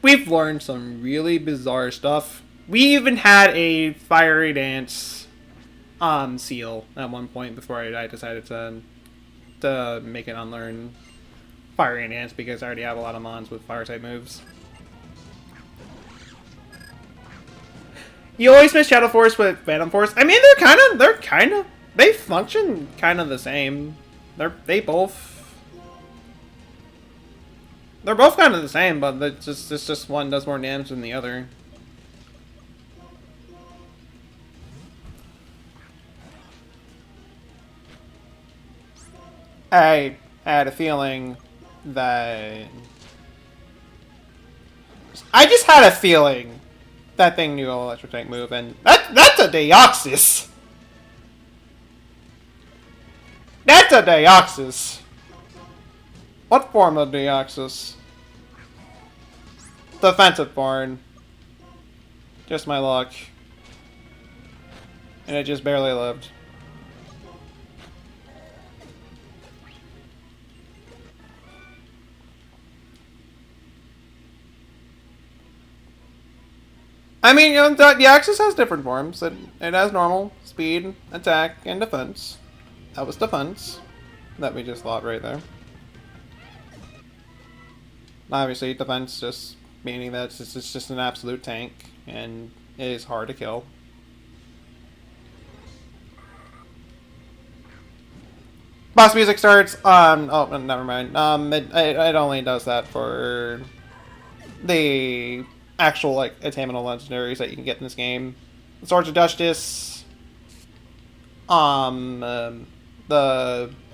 We've learned some really bizarre stuff. We even had a Fiery Dance seal at one point before I decided to make it unlearn Fiery Dance because I already have a lot of mons with Fire type moves. You always miss Shadow Force with Phantom Force. I mean, they function kind of the same. They're both kind of the same, but it's just one does more damage than the other. I had a feeling that I just had a feeling that thing knew Electric Tank move, and that's a Deoxys. That's a Deoxys. What form of Deoxys? Defensive form. Just my luck. And it just barely lived. I mean, you know, the Axis has different forms. It has normal, speed, attack, and defense. That was defense. That we just thought right there. Obviously, defense just meaning that it's just an absolute tank, and it is hard to kill. Boss music starts on... Oh, never mind. It only does that for the actual, like, attainable legendaries that you can get in this game. The Swords of Justice, the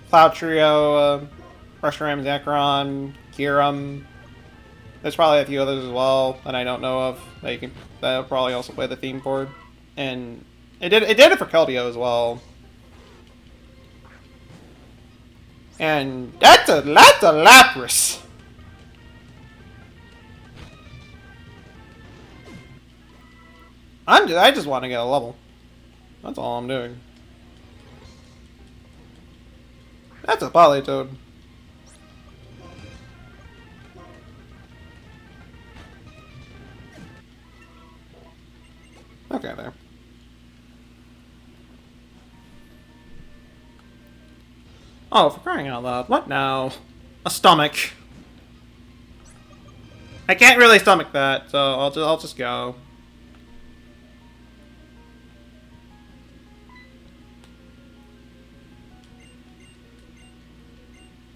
Cloud Trio, Reshiram, Zekrom, Kyurem. There's probably a few others as well that I don't know of that'll probably also play the theme for. And it did it for Keldeo as well. And that's a Lapras. I just want to get a level. That's all I'm doing. That's a Politoed. Okay, there. Oh, for crying out loud. What now? A stomach. I can't really stomach that, so I'll just go.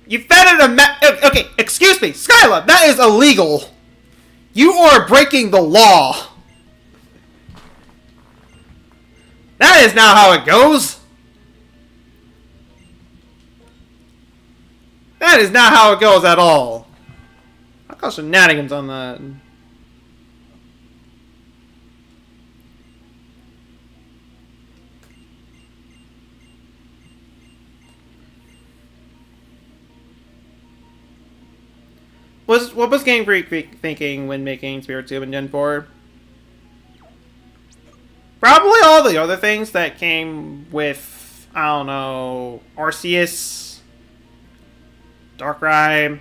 You fed it okay, excuse me, Skyla, that is illegal. You are breaking the law. That is not how it goes. That is not how it goes at all. I call shenanigans on that. What was Game Freak thinking when making Spiritomb in Gen 4? Probably all the other things that came with, I don't know, Arceus, Darkrai.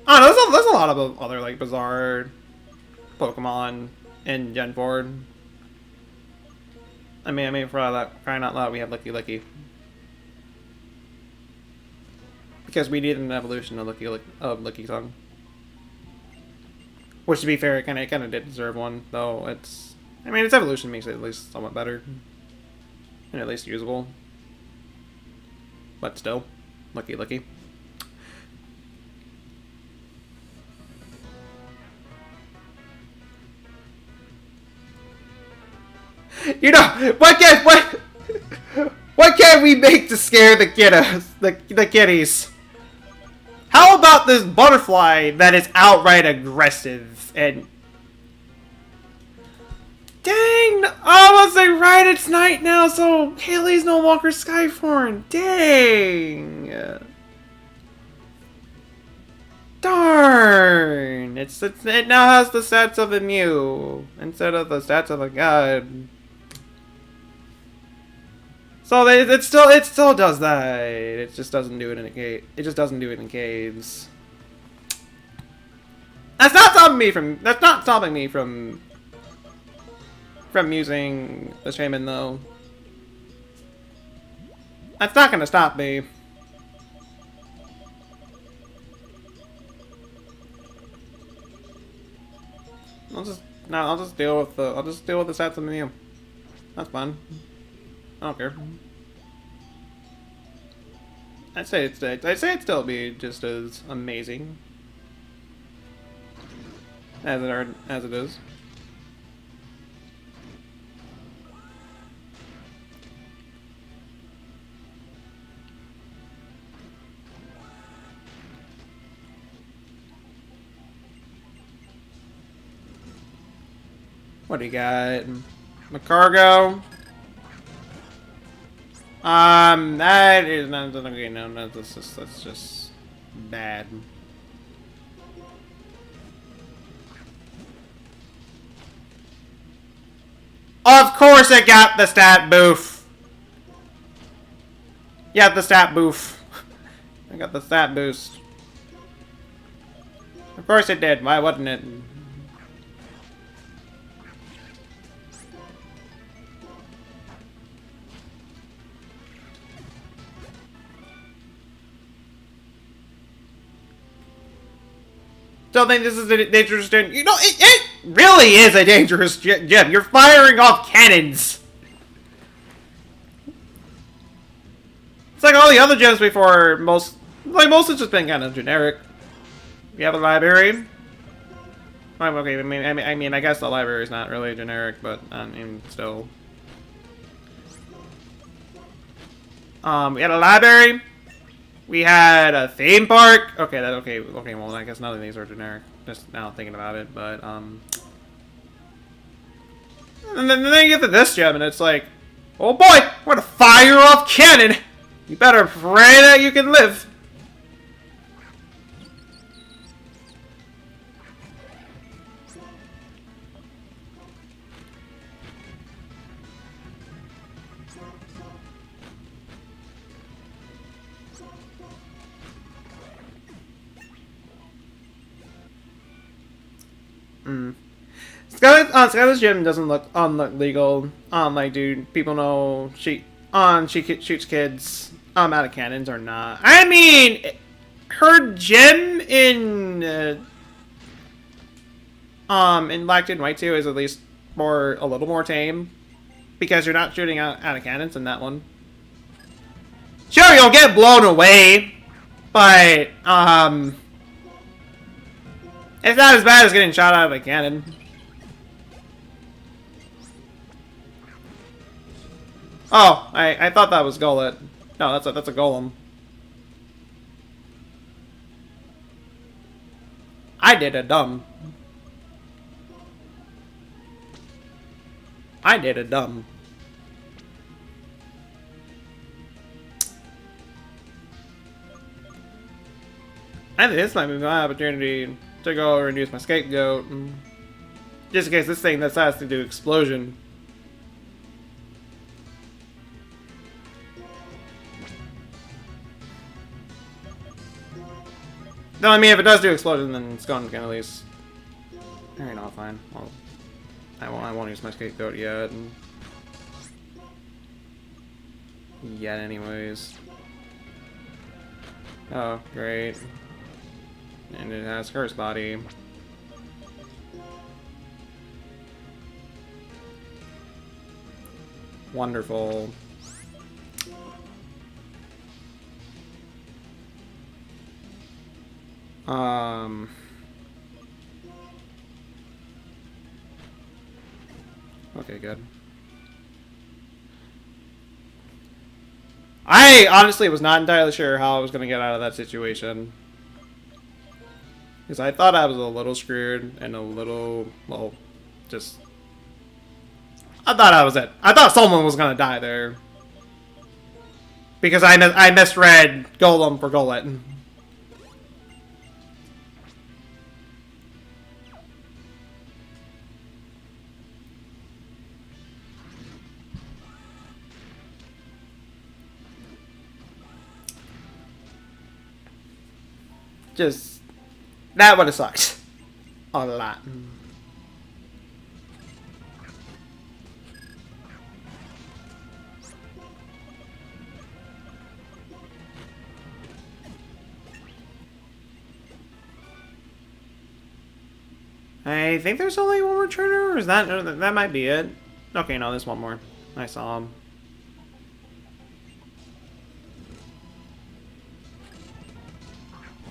I don't know, there's a lot of other like bizarre Pokemon in Gen 4. I mean, for all that crying out loud, we have Licky. Because we needed an evolution of Licky Tongue. Which, to be fair, it kind of did deserve one, though. Its evolution makes it at least somewhat better, and at least usable. But still, Licky. You know, what can we make to scare the kiddos, the kitties? How about this butterfly that is outright aggressive and... Dang! Oh, was I right? It's night now, so Haley's no longer Skyforn. Dang! Darn! It now has the stats of a Mew instead of the stats of a god. So it still does that. It just doesn't do it in a cave. It just doesn't do it in caves. That's not stopping me from. That's not stopping me from using the shaman though. That's not gonna stop me. I'll just deal with the stats of the Mew. That's fun. I don't care. I'd say it'd still be just as amazing as it is. What do you got? Macargo? That is not okay. No, that's just bad. Of course, it got the stat boof. Yeah, the stat boof. I got the stat boost. Of course it did. Why wouldn't it? Don't think this is a dangerous gym. You know, it really is a dangerous gym. You're firing off cannons. It's like all the other gyms before. Most have just been kind of generic. You have a library. Okay, I mean, I guess the library is not really generic, but I mean, still. We had a library. We had a theme park. Okay, okay. Well, I guess none of these are generic. Just now thinking about it, but and then you get to this gem, and it's like, oh boy, we're gonna fire off cannon. You better pray that you can live. Skylar's gym doesn't look legal. Like, dude, people know she shoots kids out of cannons or not. I mean, her gym in Black and White 2 is at least a little more tame because you're not shooting out of cannons in that one. Sure, you'll get blown away, but it's not as bad as getting shot out of a cannon. Oh, I thought that was Golett. No, that's a golem. I did a dumb. I did a dumb. I think this might be my opportunity to go over and use my scapegoat. Just in case this thing decides to do explosion. No, I mean, if it does do explosion, then it's gone at least. Alright, no, fine. Well, I won't use my scapegoat yet. Yet, anyways. Oh, great. And it has Curse Body. Wonderful. Okay, good. I honestly was not entirely sure how I was going to get out of that situation. Because I thought I was a little screwed and a little, well, just... I thought I was it. I thought someone was going to die there. Because I misread Golem for Golem. Just... That would have sucked. A lot. I think there's only one more trainer, or is that might be it? Okay, no, there's one more. I saw him.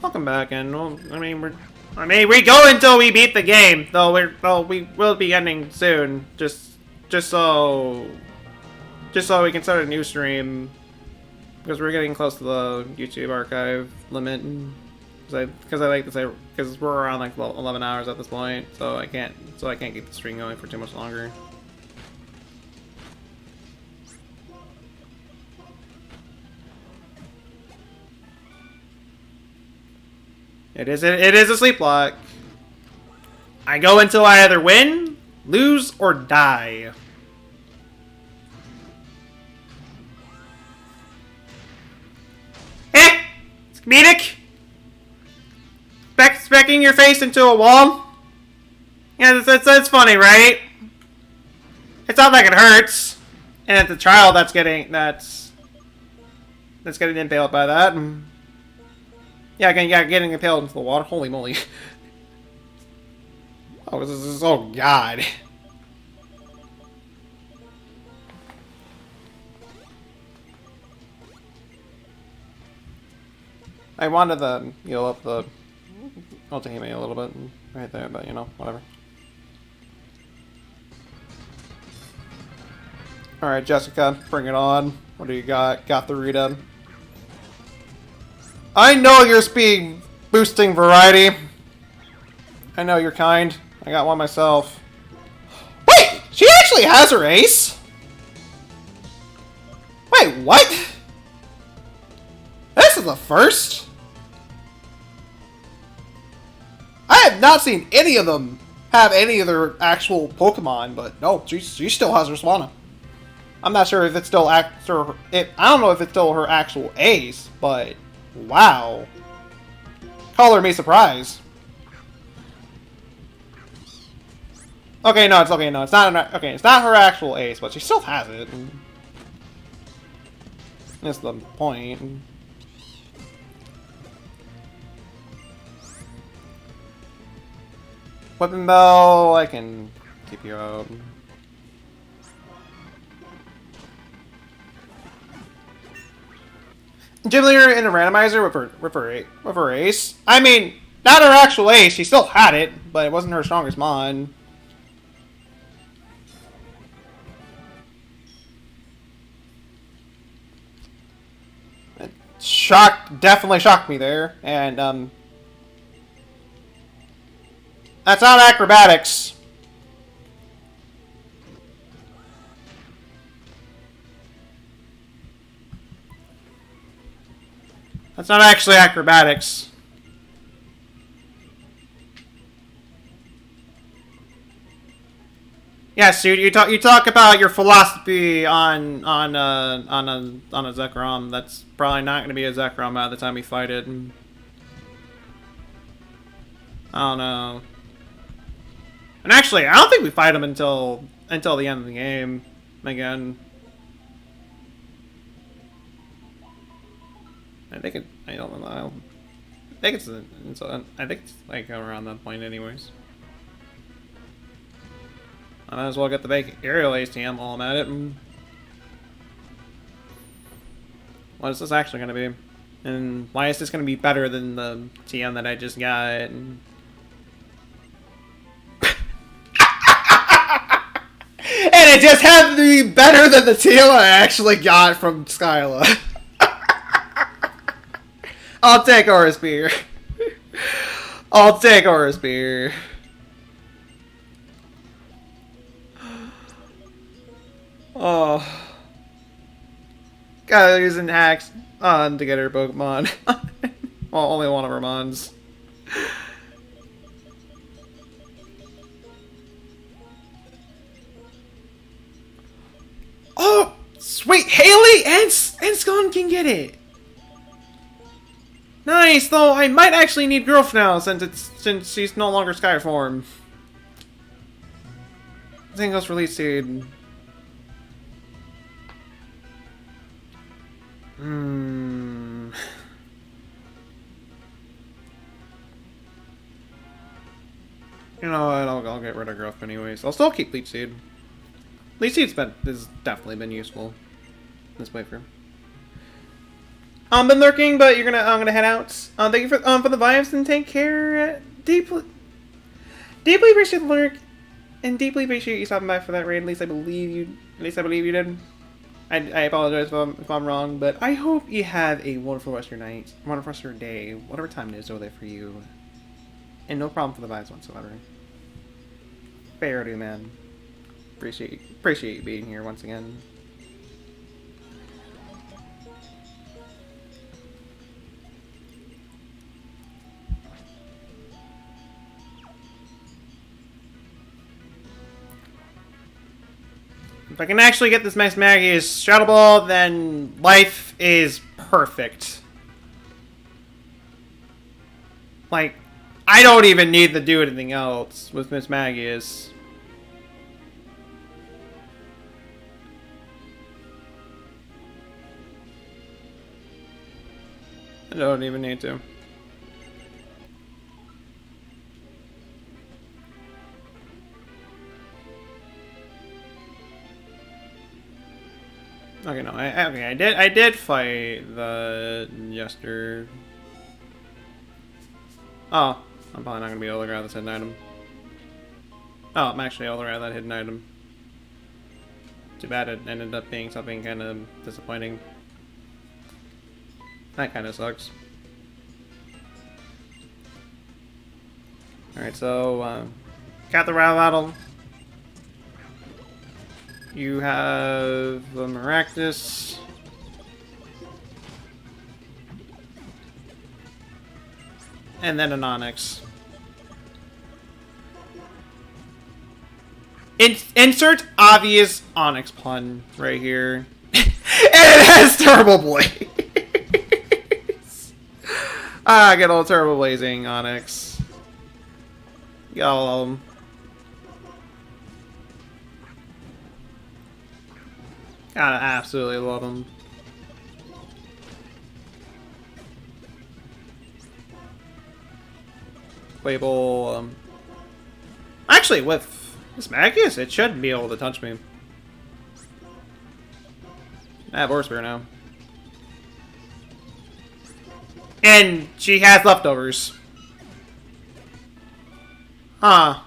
Welcome back, and well, I mean we go until we beat the game, though we will be ending soon. Just so we can start a new stream, because we're getting close to the YouTube archive limit. Because I like to say, because we're around like 11 hours at this point, so I can't keep the stream going for too much longer. It is a sleeplock. I go until I either win, lose, or die. It's comedic. Specking your face into a wall? Yeah, that's funny, right? It's not like it hurts. And it's the child that's getting impaled by that. Yeah, getting impaled into the water. Holy moly. Oh, this is, oh god. I wanted to heal up the ultimate a little bit right there, but you know, whatever. Alright, Jessica, bring it on. What do you got? Got the Rita. I know you're speed boosting variety. I know you're kind. I got one myself. Wait! She actually has her ace? Wait, what? This is the first? I have not seen any of them have any of their actual Pokemon, but no, she still has her Swanna. I'm not sure if it's still I don't know if it's still her actual ace, but wow. Color me surprised. Okay, no, it's okay, no, it's not okay, it's not her actual ace, but she still has it. That's the point. Weapon Bell, I can keep you out. Gym Leader in a randomizer with her ace. I mean, not her actual ace. She still had it, but it wasn't her strongest mon. It definitely shocked me there, and that's not acrobatics. That's not actually acrobatics. Yes, you talk about your philosophy on a Zekrom. That's probably not going to be a Zekrom by the time we fight it. I don't know. And actually, I don't think we fight him until the end of the game again. I think it. I don't know. I think it's like around that point, anyways. I might as well get the big aerial ATM while I'm at it. What is this actually going to be? And why is this going to be better than the TM that I just got? And it just happened to be better than the TM I actually got from Skyla. I'll take Aura Spear. I'll take Aura Spear. Oh. God, using hacks on to get her Pokemon. Well, only one of her mons. Oh! Sweet! Haley and Scone can get it! Nice, though I might actually need Growth now since she's no longer Sky form. Zingos release seed. Hmm. You know what? I'll get rid of Growth anyways. I'll still keep Leech Seed. Leech Seed's has definitely been useful this playthrough. Been lurking, but I'm gonna head out. Thank you for the vibes and take care. Deeply appreciate the lurk, and deeply appreciate you stopping by for that raid. At least I believe you did. I apologize if I'm wrong, but I hope you have a wonderful rest of your night, wonderful rest of your day, whatever time it is over there for you. And no problem for the vibes whatsoever. Fair do, man. Appreciate you being here once again. If I can actually get this Max Maggie's Shadow Ball, then life is perfect. Like, I don't even need to do anything else with Miss Maggie's. I don't even need to. Okay, no, I did fight the Jester. Oh, I'm probably not gonna be able to grab this hidden item. Oh, I'm actually able to grab that hidden item. Too bad it ended up being something kind of disappointing. That kind of sucks. Alright, so, got the Rattle Battle. You have the Maractus. And then an Onyx. Insert obvious Onyx pun right here. And it has Turbo Blaze. Good old Turbo Blazing Onyx. Got all of them. Gotta absolutely love them. Label, actually, with this Magus, it shouldn't be able to touch me. I have Horse Spear now. And she has leftovers. Huh.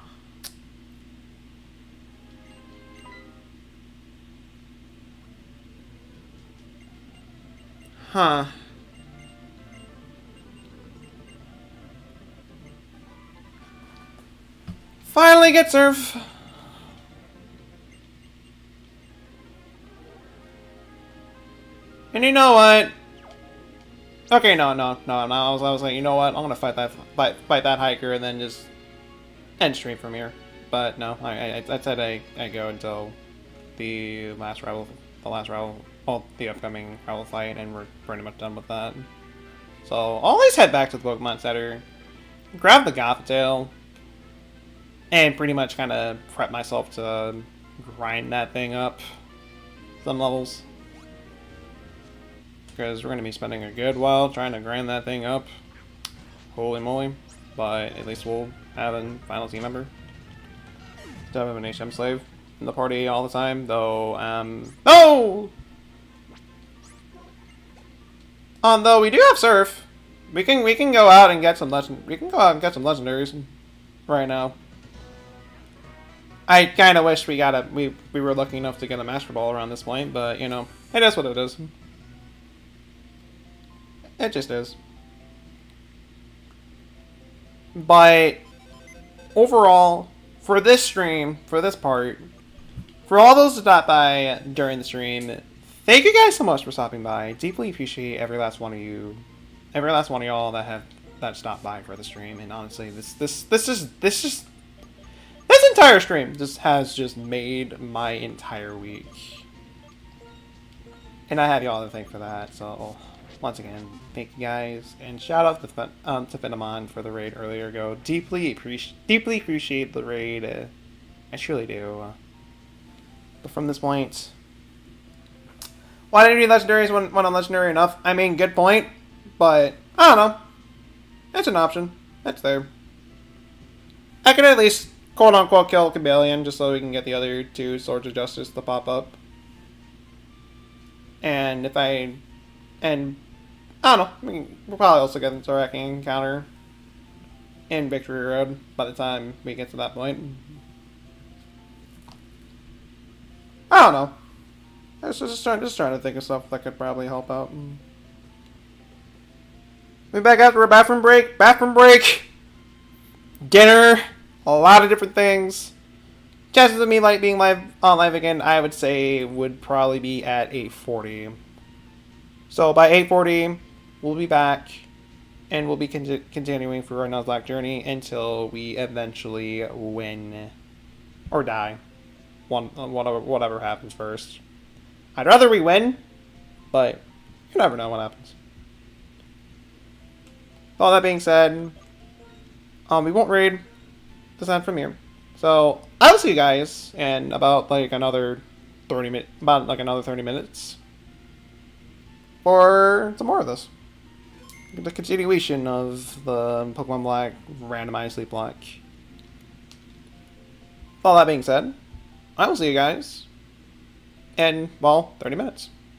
Huh. Finally get Surf. And you know what? Okay, no. I was like, you know what? I'm gonna fight that hiker and then just end stream from here. But no, I said I go until the last rival, well, the upcoming rival fight, and we're pretty much done with that. So I'll always head back to the Pokemon Center, grab the Gothitail, and pretty much kind of prep myself to grind that thing up some levels. Because we're going to be spending a good while trying to grind that thing up. Holy moly. But at least we'll have a final team member. Still have an HM slave in the party all the time, though, no! Though we do have Surf. We can go out and get some legendaries right now. I kind of wish we were lucky enough to get a Master Ball around this point, but you know, it is what it is. It just is. But overall, for this stream, for this part, for all those who stopped by during the stream, thank you guys so much for stopping by. Deeply appreciate every last one of you, every last one of y'all that stopped by for the stream. And honestly, this entire stream has just made my entire week. And I have y'all to thank for that. So once again, thank you guys, and shout out to Phenomon for the raid earlier ago. Deeply appreciate the raid. I truly do. But from this point, why didn't you do legendaries when I'm legendary enough? I mean, good point, but I don't know. It's an option. It's there. I can at least quote unquote kill Cabellion just so we can get the other two Swords of Justice to pop up. And I don't know. We'll probably also get into a wrecking encounter in Victory Road by the time we get to that point. I don't know. I was just trying to think of stuff that could probably help out. We'll be back after a bathroom break. Dinner. A lot of different things. Chances of me being on live again, I would say, would probably be at 8:40. So by 8:40, we'll be back, and we'll be continuing through our Nuzlocke journey until we eventually win or die. Whatever happens first. I'd rather we win, but you never know what happens. All that being said, we won't raid this end from here. So I'll see you guys in about another 30 minutes for some more of this. The continuation of the Pokemon Black Randomized Sleeplocke. All that being said, I will see you guys in, well, 30 minutes.